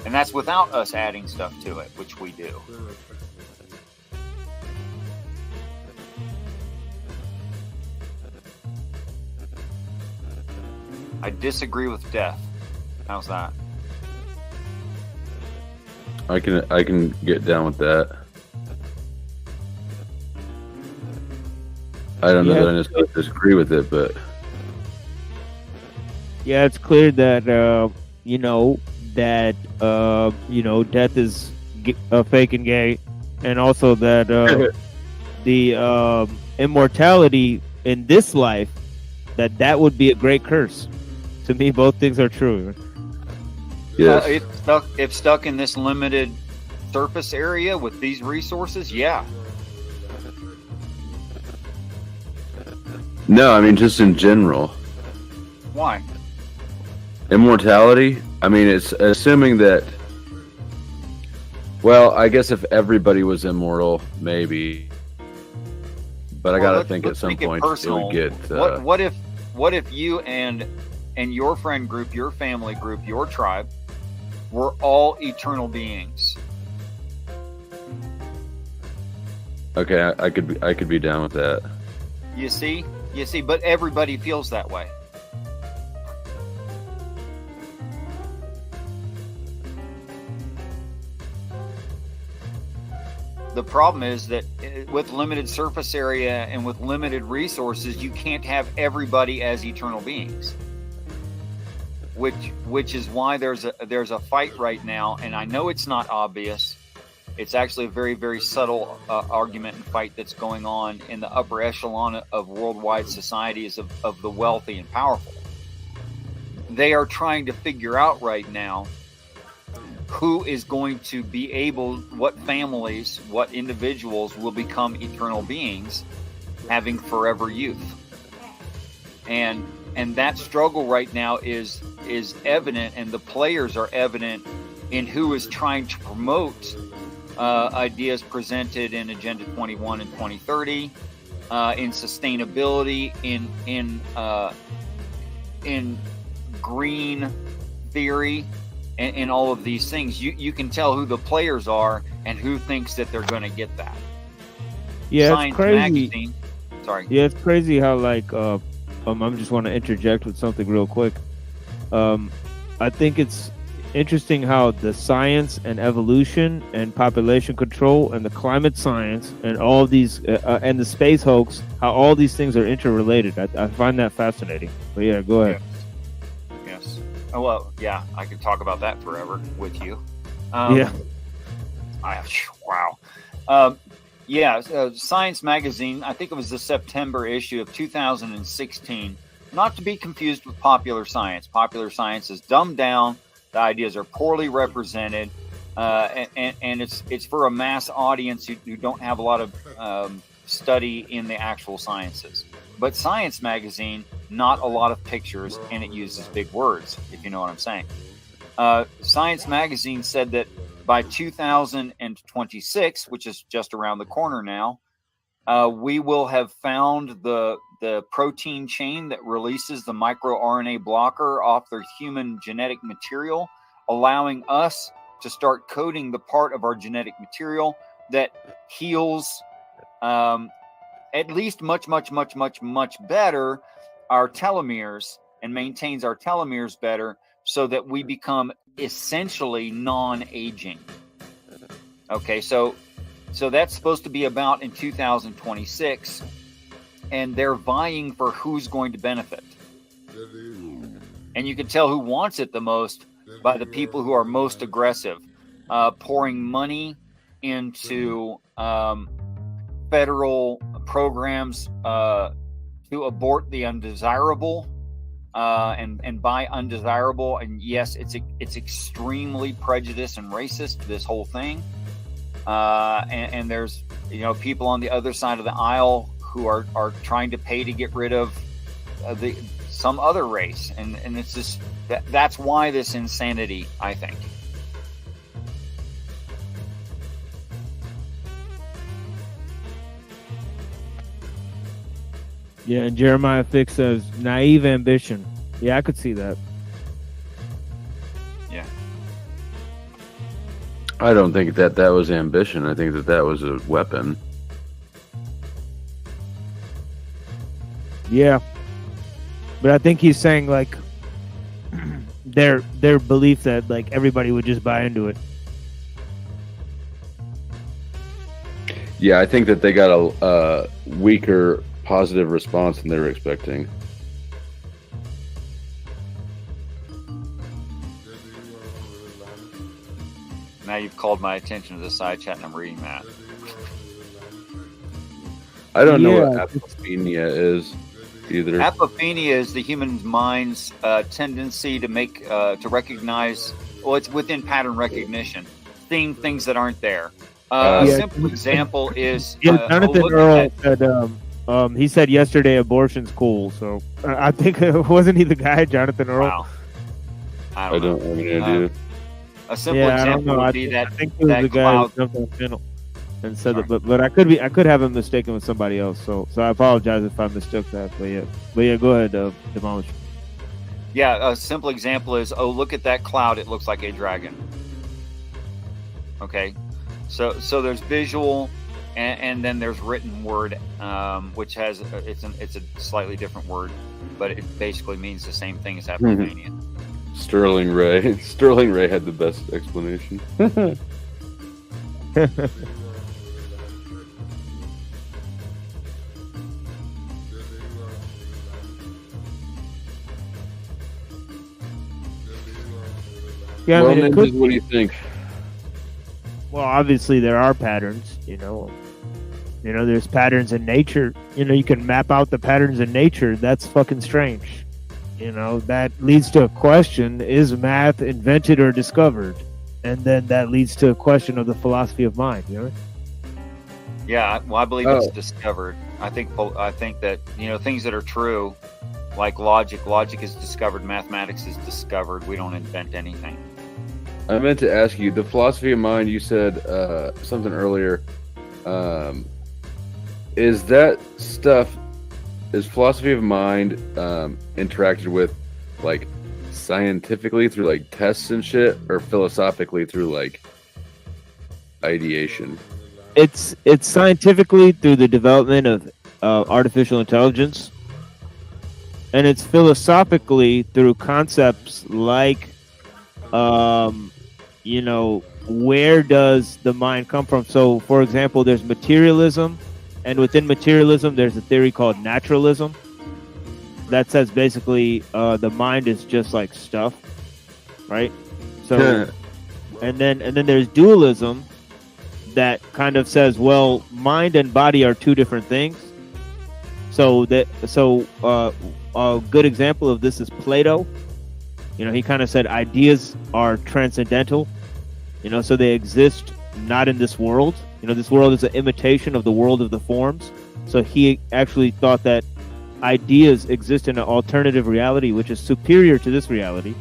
And that's without us adding stuff to it, which we do. I disagree with death. How's that? I can get down with that. I don't know that I necessarily disagree with it, but yeah, it's clear that death is fake and gay, and also that the immortality in this life, that would be a great curse. To me, both things are true. Yes. If stuck in this limited surface area with these resources, yeah. no, I mean just in general. Why? Immortality? I mean, it's assuming that. Well, I guess if everybody was immortal, maybe. But I gotta think at some point it would get. What if you and your friend group, your family group, your tribe, were all eternal beings? Okay, I could be down with that. You see, but everybody feels that way. The problem is that with limited surface area and with limited resources, you can't have everybody as eternal beings. Which is why there's a fight right now, and I know it's not obvious. It's actually a very, very subtle argument and fight that's going on in the upper echelon of worldwide societies of the wealthy and powerful. They are trying to figure out right now who is going to be able, what families, what individuals will become eternal beings, having forever youth. And that struggle right now is evident, and the players are evident in who is trying to promote ideas presented in Agenda 21 and 2030, in sustainability, in green theory, and all of these things. You can tell who the players are and who thinks that they're going to get that. Yeah, Science it's crazy. Magazine. Sorry. Yeah, it's crazy how I just want to interject with something real quick. I think it's interesting how the science and evolution and population control and the climate science and all of these and the space hoax, how all these things are interrelated. I find that fascinating. But yeah, go ahead. Yes. Oh, well, yeah, I could talk about that forever with you. Yeah. Wow. Science Magazine, I think it was the September issue of 2016, not to be confused with Popular Science. Popular Science is dumbed down, the ideas are poorly represented, and it's for a mass audience who don't have a lot of study in the actual sciences. But Science Magazine, not a lot of pictures, and it uses big words, if you know what I'm saying. Science Magazine said that by 2026, which is just around the corner now, we will have found the protein chain that releases the microRNA blocker off their human genetic material, allowing us to start coding the part of our genetic material that heals at least much better our telomeres and maintains our telomeres better, so that we become essentially non-aging. Okay, so that's supposed to be about in 2026, and they're vying for who's going to benefit. And you can tell who wants it the most by the people who are most aggressive, pouring money into federal programs to abort the undesirable, and by undesirable. And yes, it's extremely prejudiced and racist, this whole thing. And there's people on the other side of the aisle who are trying to pay to get rid of some other race, and it's just that's why this insanity, I think. Yeah, and Jeremiah Fix says naive ambition. Yeah, I could see that. Yeah. I don't think that was ambition. I think that was a weapon. Yeah, but I think he's saying like their belief that like everybody would just buy into it. Yeah, I think that they got a weaker positive response than they were expecting. Now you've called my attention to the side chat, and I'm reading that. I don't know what apophenia is either. Apophenia is the human mind's tendency to make to recognize. Well, it's within pattern recognition, seeing things that aren't there. A simple example is Jonathan Earl said. He said yesterday abortion's cool, so I think wasn't he the guy, Jonathan Earl? Wow. I don't have any idea. A simple example would be that I think he was that the guy cloud. who jumped on the panel and said that, but I could have him mistaken with somebody else. So I apologize if I mistook that. But yeah, go ahead, Demolish. Yeah, a simple example is, oh, look at that cloud. It looks like a dragon. Okay, so there's visual, and then there's written word, which has it's a slightly different word, but it basically means the same thing as apophenia. Sterling Ray had the best explanation. Yeah, well, I mean, it could what do you think? Well, obviously there are patterns, there's patterns in nature. You can map out the patterns in nature. That's fucking strange. That leads to a question: is math invented or discovered? And then that leads to a question of the philosophy of mind. Yeah, well, I believe it's discovered. I think that things that are true, like logic is discovered. Mathematics is discovered. We don't invent anything. I meant to ask you, the philosophy of mind, you said something earlier. Is philosophy of mind interacted with like scientifically through like tests and shit, or philosophically through like ideation? It's scientifically through the development of artificial intelligence, and it's philosophically through concepts like where does the mind come from? So, for example, there's materialism, and within materialism, there's a theory called naturalism that says basically the mind is just like stuff, right? So, and then there's dualism that kind of says, well, mind and body are two different things. So a good example of this is Plato. He kind of said ideas are transcendental. So they exist not in this world. This world is an imitation of the world of the forms. So he actually thought that ideas exist in an alternative reality, which is superior to this reality.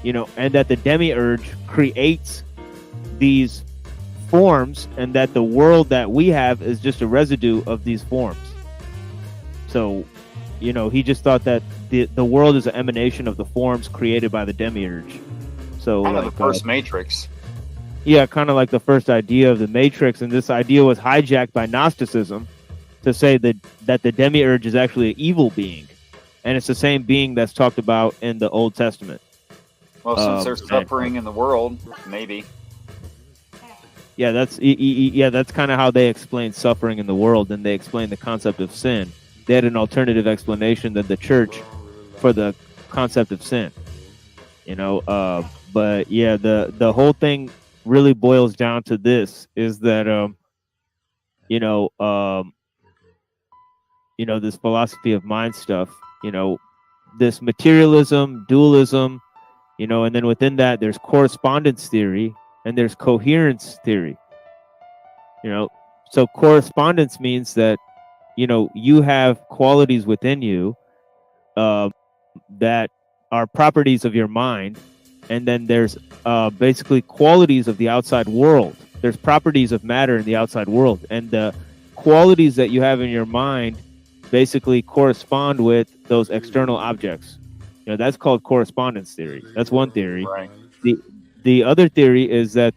And that the demiurge creates these forms, and that the world that we have is just a residue of these forms. So, he just thought that the world is an emanation of the forms created by the demiurge. So Kind of the first Matrix. Yeah, kind of like the first idea of the Matrix, and this idea was hijacked by Gnosticism to say that the demiurge is actually an evil being, and it's the same being that's talked about in the Old Testament. Well, since there's suffering in the world, maybe. Yeah, that's kind of how they explain suffering in the world, and they explain the concept of sin. They had an alternative explanation than the church for the concept of sin. But yeah, the whole thing really boils down to this: is that this philosophy of mind stuff. this materialism, dualism, and then within that there's correspondence theory and there's coherence theory. So correspondence means that you have qualities within you that are properties of your mind, and then there's basically qualities of the outside world. There's properties of matter in the outside world, and the qualities that you have in your mind basically correspond with those external objects. That's called correspondence theory. That's one theory. Right. The other theory is that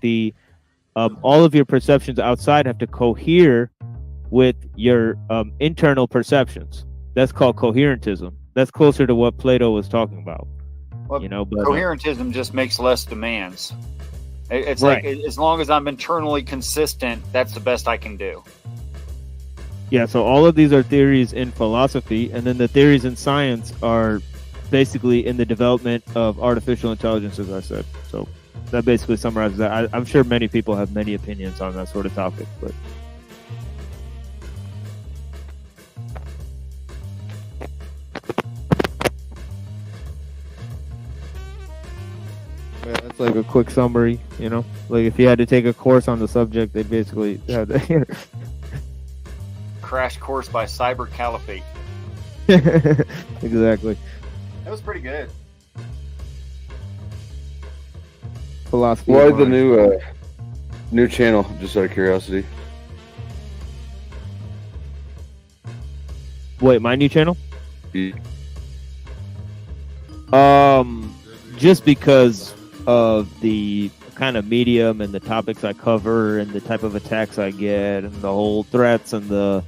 all of your perceptions outside have to cohere with your internal perceptions. That's called coherentism. That's closer to what Plato was talking about. Well, but coherentism just makes less demands. It's right. like, as long as I'm internally consistent, that's the best I can do. Yeah, so all of these are theories in philosophy, and then the theories in science are basically in the development of artificial intelligence, as I said. So that basically summarizes that. I'm sure many people have many opinions on that sort of topic, but yeah, that's like a quick summary, like if you had to take a course on the subject, they basically have that. Crash course by Cyber Caliphate. Exactly. That was pretty good. Philosophy. Why the new channel? Just out of curiosity. Wait, my new channel? Yeah. Just because of the kind of medium and the topics I cover and the type of attacks I get and the whole threats and the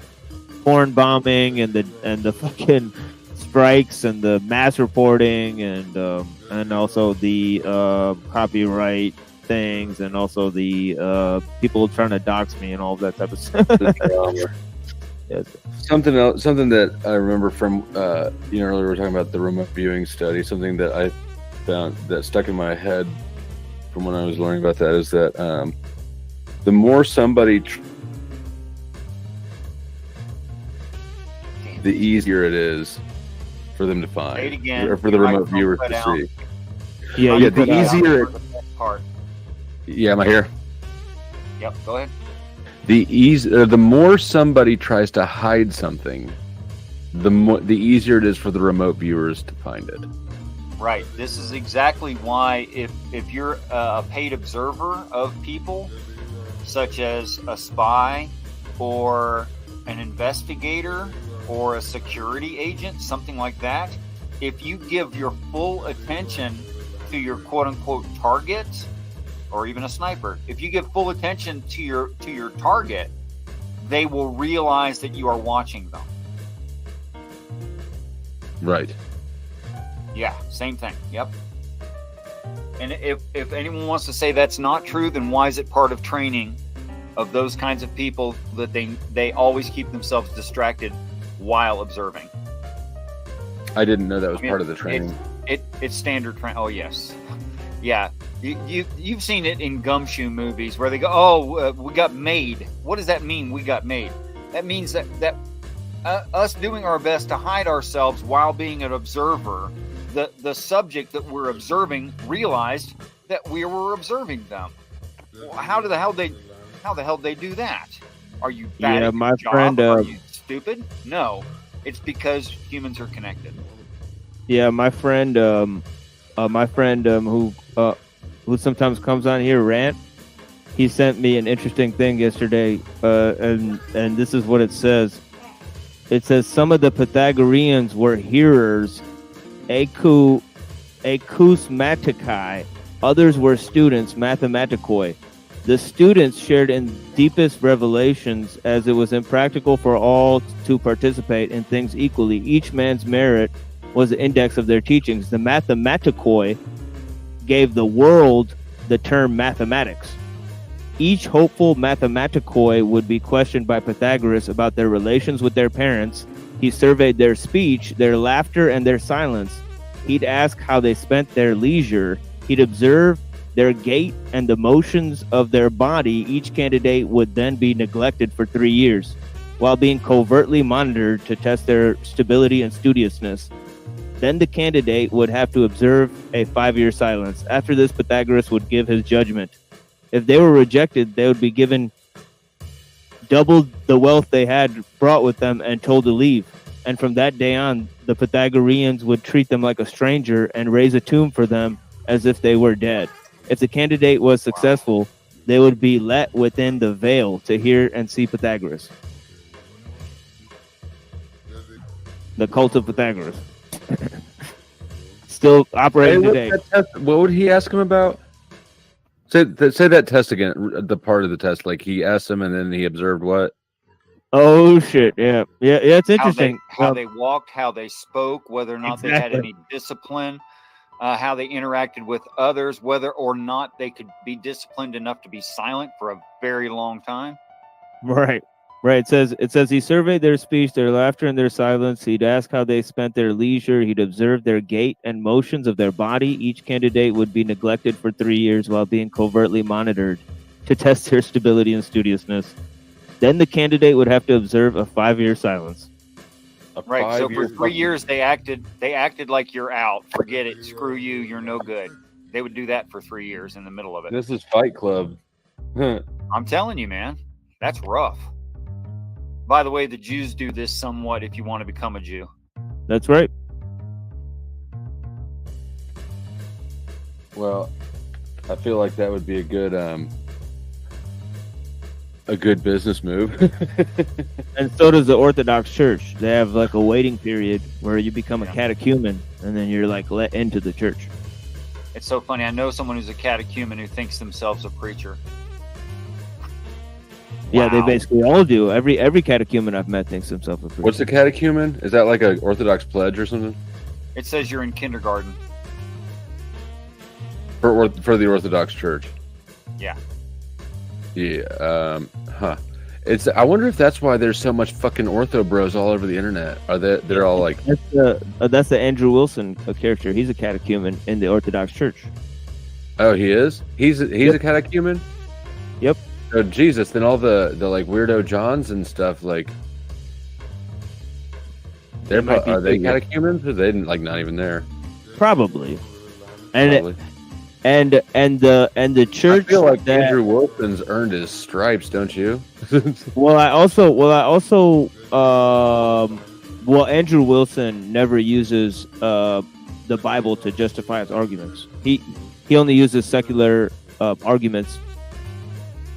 porn bombing and the fucking strikes and the mass reporting and also the copyright things and also the people trying to dox me and all of that type of stuff. Yes. Something else, something that I remember from earlier we were talking about the remote viewing study. Something that I found that stuck in my head from when I was learning about that is that the more somebody the easier it is for them to find, Say it again. or for the Your remote microphone viewers cut to out. see. Yeah, the easier. Part. Yeah, am I here? Yep. Go ahead. The more somebody tries to hide something, the easier it is for the remote viewers to find it. Right. This is exactly why if you're a paid observer of people, such as a spy or an investigator or a security agent, something like that, if you give your full attention to your quote-unquote target, or even a sniper, if you give full attention to your target, they will realize that you are watching them. Right. Yeah, same thing. Yep. And if anyone wants to say that's not true, then why is it part of training of those kinds of people that they always keep themselves distracted while observing? I didn't know that was part of the training. It's standard training. Oh yes, yeah. You've seen it in gumshoe movies where they go, we got made. What does that mean? We got made. That means that us doing our best to hide ourselves while being an observer, the subject that we're observing realized that we were observing them. How the hell they do that? Are you bad at my your job? friend, Are you stupid? No, it's because humans are connected. Yeah, my friend who sometimes comes on here rant. He sent me an interesting thing yesterday, and this is what it says. It says some of the Pythagoreans were hearers, acousmatikai. Others were students, mathematikoi. The students shared in deepest revelations, as it was impractical for all to participate in things equally. Each man's merit was the index of their teachings. The mathematikoi gave the world the term mathematics. Each hopeful mathematikoi would be questioned by Pythagoras about their relations with their parents. He surveyed their speech, their laughter, and their silence. He'd ask how they spent their leisure. He'd observe their gait and the motions of their body. Each candidate would then be neglected for 3 years, while being covertly monitored to test their stability and studiousness. Then the candidate would have to observe a 5-year silence. After this, Pythagoras would give his judgment. If they were rejected, they would be given double the wealth they had brought with them and told to leave. And from that day on, the Pythagoreans would treat them like a stranger and raise a tomb for them as if they were dead. If the candidate was successful, they would be let within the veil to hear and see Pythagoras. The cult of Pythagoras. Still operating today. What would he ask him about? Say that test again. The part of the test, like he asked him, and then he observed what? Oh shit! Yeah. It's interesting. How they walked, how they spoke, whether or not they had any discipline, how they interacted with others, whether or not they could be disciplined enough to be silent for a very long time. Right. It says he surveyed their speech, their laughter, and their silence. He'd ask how they spent their leisure. He'd observe their gait and motions of their body. Each candidate would be neglected for 3 years while being covertly monitored to test their stability and studiousness. Then the candidate would have to observe a 5-year silence. Right. So for 3 years, they acted like you're out. Forget it. Screw you. You're no good. They would do that for 3 years in the middle of it. This is Fight Club. I'm telling you, man, that's rough. By the way, the Jews do this somewhat if you want to become a Jew. That's right. Well, I feel like that would be a good business move. And so does the Orthodox Church. They have like a waiting period where you become a catechumen, and then you're like let into the church. It's so funny. I know someone who's a catechumen who thinks themselves a preacher. Yeah, they basically all do. Every catechumen I've met thinks himself a preacher. What's a catechumen? Is that like an Orthodox pledge or something? It says you're in kindergarten. For the Orthodox Church. Yeah. Yeah. I wonder if that's why there's so much fucking ortho bros all over the internet. They're all like that's the Andrew Wilson character. He's a catechumen in the Orthodox Church. Oh, he is? He's a catechumen? Yep. Oh Jesus! Then all the like weirdo Johns and stuff, like are they catechumens? Or they didn't like not even there? Probably. And the church. I feel like Andrew Wilson's earned his stripes, don't you? Andrew Wilson never uses the Bible to justify his arguments. He only uses secular arguments.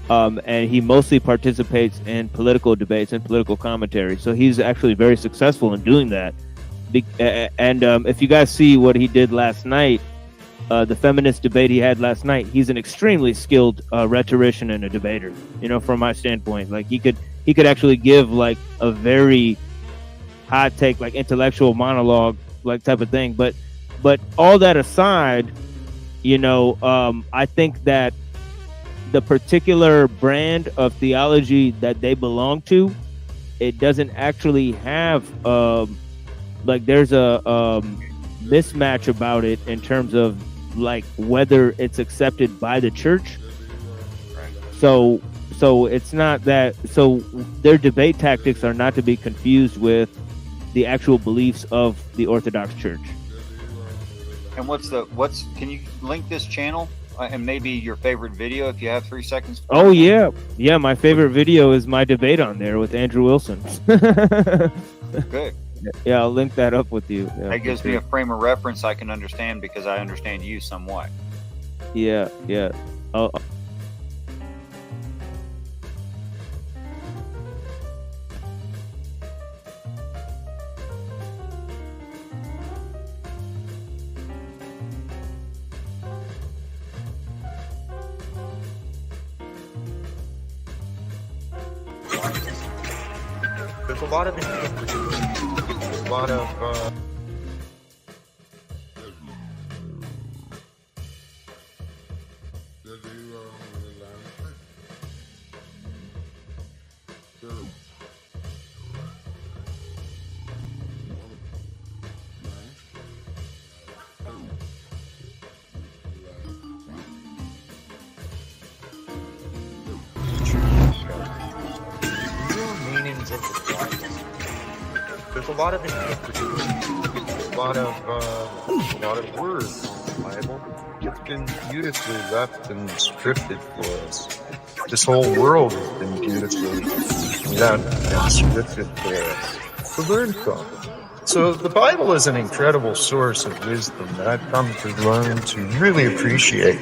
And he mostly participates in political debates and political commentary. So he's actually very successful in doing that. And if you guys see what he did last night, the feminist debate he had last night, he's an extremely skilled rhetorician and a debater. You know, from my standpoint, like he could actually give like a very hot take, like intellectual monologue, like type of thing. But all that aside, you know, I think that the particular brand of theology that they belong to, it doesn't actually have like there's a mismatch about it in terms of like whether it's accepted by the church. So it's not that. So their debate tactics are not to be confused with the actual beliefs of the Orthodox Church. And can you link this channel? And maybe your favorite video if you have 3 seconds. Oh yeah. My favorite video is my debate on there with Andrew Wilson. Good. Yeah, I'll link that up with you. Yeah, that gives me a frame of reference I can understand because I understand you somewhat. Yeah. Oh. There's a lot of a lot of meanings of the Bible. There's a lot of a lot of words in the Bible. It's been beautifully left and scripted for us. This whole world has been beautifully left and scripted for us to learn from. So the Bible is an incredible source of wisdom that I've come to learn to really appreciate.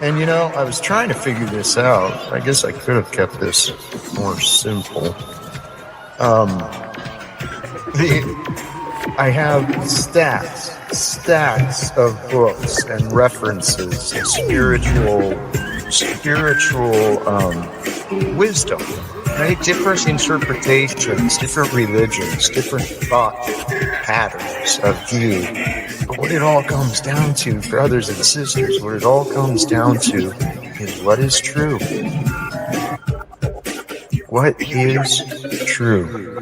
And you know, I was trying to figure this out. I guess I could have kept this more simple. I have stacks of books and references and spiritual wisdom, right? Different interpretations, different religions, different thought patterns of view. But what it all comes down to, brothers and sisters, what it all comes down to is what is true. What is true?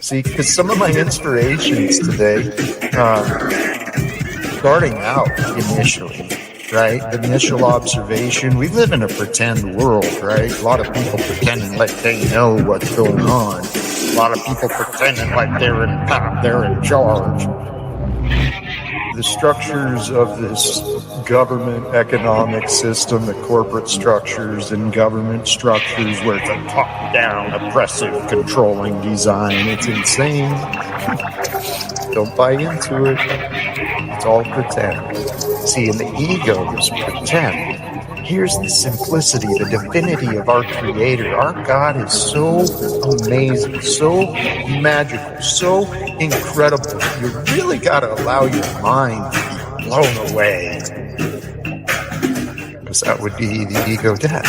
See, because some of my inspirations today, starting out initially, right? The initial observation, we live in a pretend world, right? A lot of people pretending like they know what's going on. A lot of people pretending like they're in charge. The structures of this government economic system, the corporate structures and government structures where it's a top-down, oppressive, controlling design. It's insane. Don't buy into it. It's all pretend. See, and the ego is pretend. Here's the simplicity, the divinity of our Creator. Our God is so amazing, so magical, so incredible. You really got to allow your mind to be blown away. Because that would be the ego death.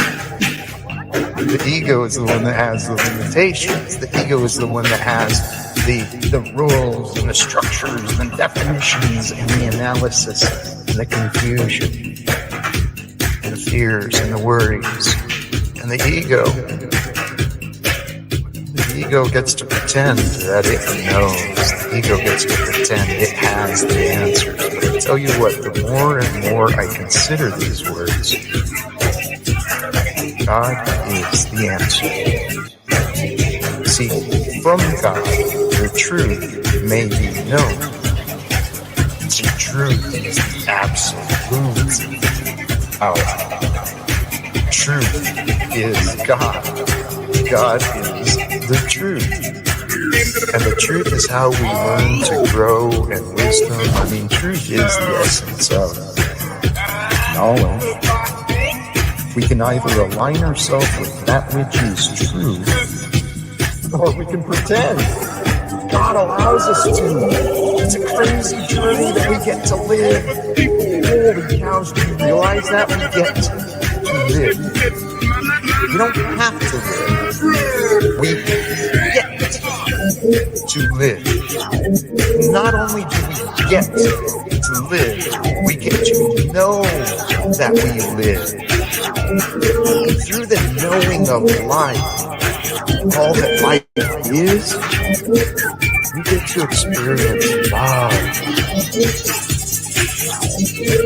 The ego is the one that has the limitations. The ego is the one that has the rules and the structures and definitions and the analysis and the confusion. The fears and the worries. And the ego gets to pretend that it knows. The ego gets to pretend it has the answers. But I tell you what, the more and more I consider these words, God is the answer. See, from God, the truth may be known. See, truth is the absolute power. Truth is God. God is the truth. And the truth is how we learn to grow and wisdom. I mean, truth is the essence of knowledge. We can either align ourselves with that which is true, or we can pretend. God allows us to. It's a crazy journey that we get to live. Holy cows, do you realize that? We get to live. We don't have to live. We get to live. Not only do we get to live, we get to know that we live. And through the knowing of life, all that life is, we get to experience love.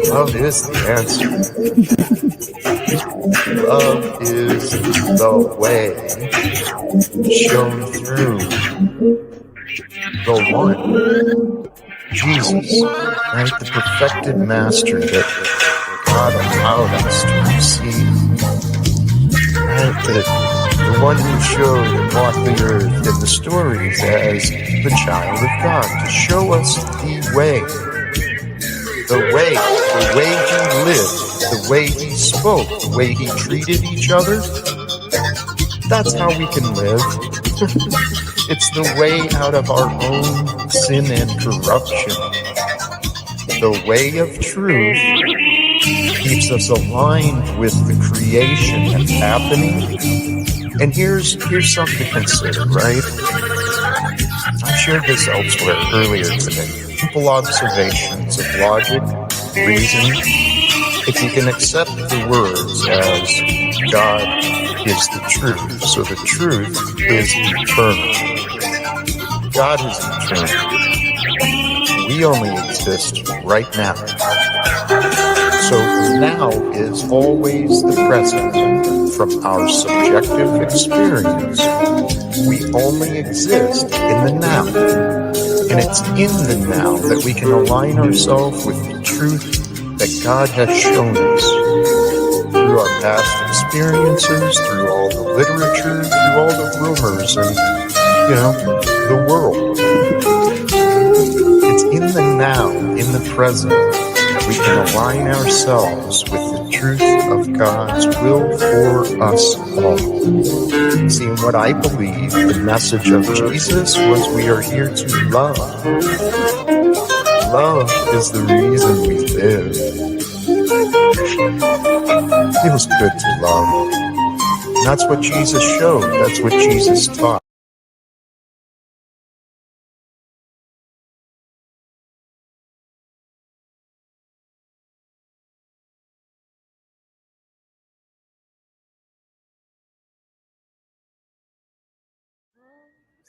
Love is the answer. Love is the way shown through the one, Jesus, right? The perfected master that God allowed us to receive. Right? The one who showed and walked the earth in the stories as the child of God, to show us the way. The way he lived, the way he spoke, the way he treated each other. That's how we can live. It's the way out of our own sin and corruption. The way of truth keeps us aligned with the creation that's happening. And here's something to consider, right? I've shared this elsewhere earlier today. Simple observations of logic, reason. If you can accept the words as God is the truth, so the truth is eternal. God is eternal. We only exist right now. So now is always the present. From our subjective experience, we only exist in the now. And it's in the now that we can align ourselves with the truth that God has shown us through our past experiences, through all the literature, through all the rumors, and, the world. It's in the now, in the present, that we can align ourselves with the truth of God's will for us all. See, in what I believe the message of Jesus was, we are here to love. Love is the reason we live. It feels good to love. And that's what Jesus showed. That's what Jesus taught.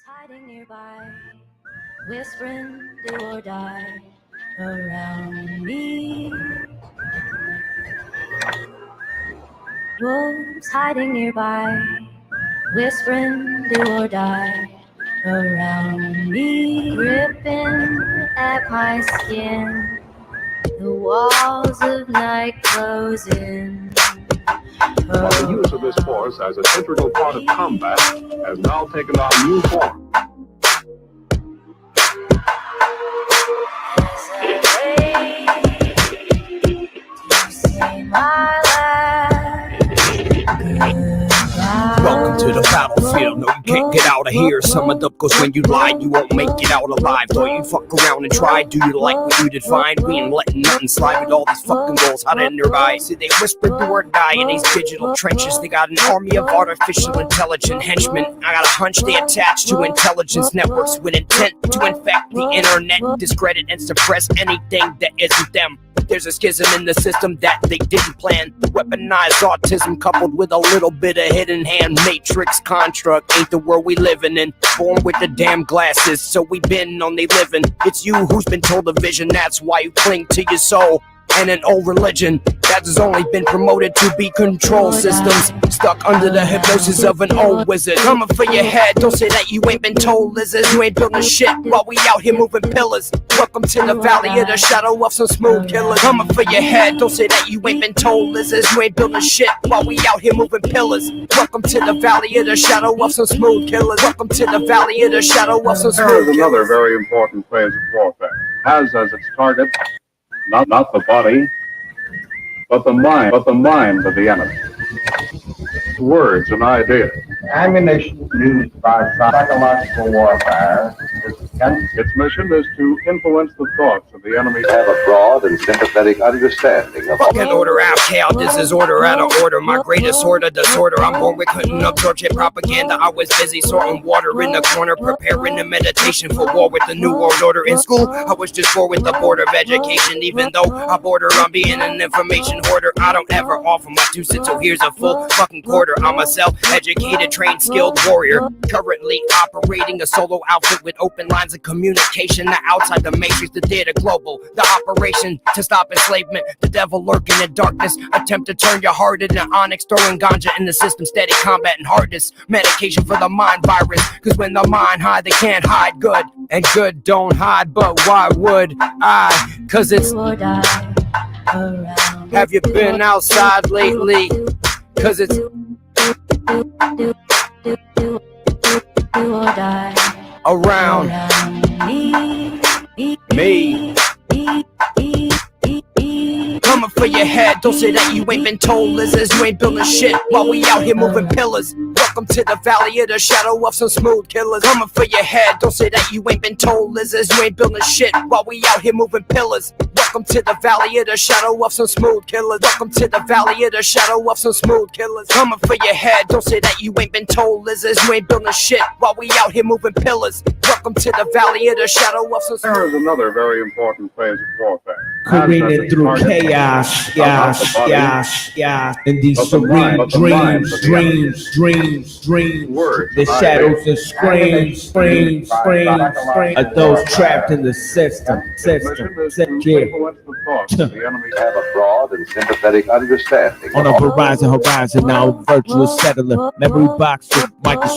Hiding nearby, whispering do or die around me. Wolves hiding nearby, whispering do or die around me. Gripping at my skin, the walls of night closing. While the use of this force as an integral part of combat has now taken on new form. Welcome to the battlefield. No, you can't get out of here. Some of the goes when you lied, you won't make it out alive. Though you fuck around and try, do you like what you did find? We ain't letting nothing slide with all these fucking goals hot in their eyes. See, they whisper do or die in these digital trenches. They got an army of artificial intelligent henchmen. I got a hunch they attach to intelligence networks with intent to infect the internet, discredit and suppress anything that isn't them. There's a schism in the system that they didn't plan. Weaponized autism coupled with a little bit of hidden hand. Matrix construct ain't the world we living in. Born with the damn glasses, so we been on they living. It's you who's been told a vision, that's why you cling to your soul. And an old religion that has only been promoted to be control systems. Stuck under the hypnosis of an old wizard. Coming for your head, don't say that you ain't been told, lizards. You ain't building shit while we out here moving pillars. Welcome to the valley of the shadow of some smooth killers. Coming for your head, don't say that you ain't been told, lizards. You ain't building shit while we out here moving pillars. Welcome to the valley of the shadow of some smooth killers. Welcome to the valley of the shadow of some smooth There killers. is another very important phase of warfare. Has as its target not the body, but the mind of the enemy. Words and ideas. Ammunition used by psychological warfare. Its mission is to influence the thoughts of the enemy. Have a broad and sympathetic understanding of Fucking order out, chaos, this is order out of order. My greatest order, disorder. I'm born with couldn't absorb shit propaganda. I was busy sorting water in the corner, preparing the meditation for war with the new world order. In school, I was just bored with the board of education. Even though I border on being an information hoarder, I don't ever offer my 2 cents, so here's a full fucking quarter. I'm a self-educated, trained, skilled warrior. Currently operating a solo outfit with open lines of communication. The outside the matrix, the data global. The operation to stop enslavement. The devil lurking in darkness. Attempt to turn your heart into onyx. Throwing ganja in the system. Steady combat and hardness. Medication for the mind virus. Cause when the mind hide, they can't hide good. And good don't hide, but why would I? Cause it's... Have you been outside lately? Cause it's... Around me. Coming for your head, don't say that you ain't been told, lizards. You ain't building shit while we out here moving pillars. Welcome to the valley of the shadow of some smooth killers. Coming for your head, don't say that you ain't been told, lizards. You ain't building shit while we out here moving pillars. Welcome to the valley of the shadow of some smooth killers. Welcome to the valley of the shadow of some smooth killers. Coming for your head, don't say that you ain't been told, lizards. You ain't building shit while we out here moving pillars. Welcome Welcome to the valley of the shadow of There is another very important phase of warfare. careening through chaos, in these serene dreams. The shadows and screams of those trapped in the system. Have a broad and sympathetic understanding On a horizon, now virtual settler. Memory box with microscope.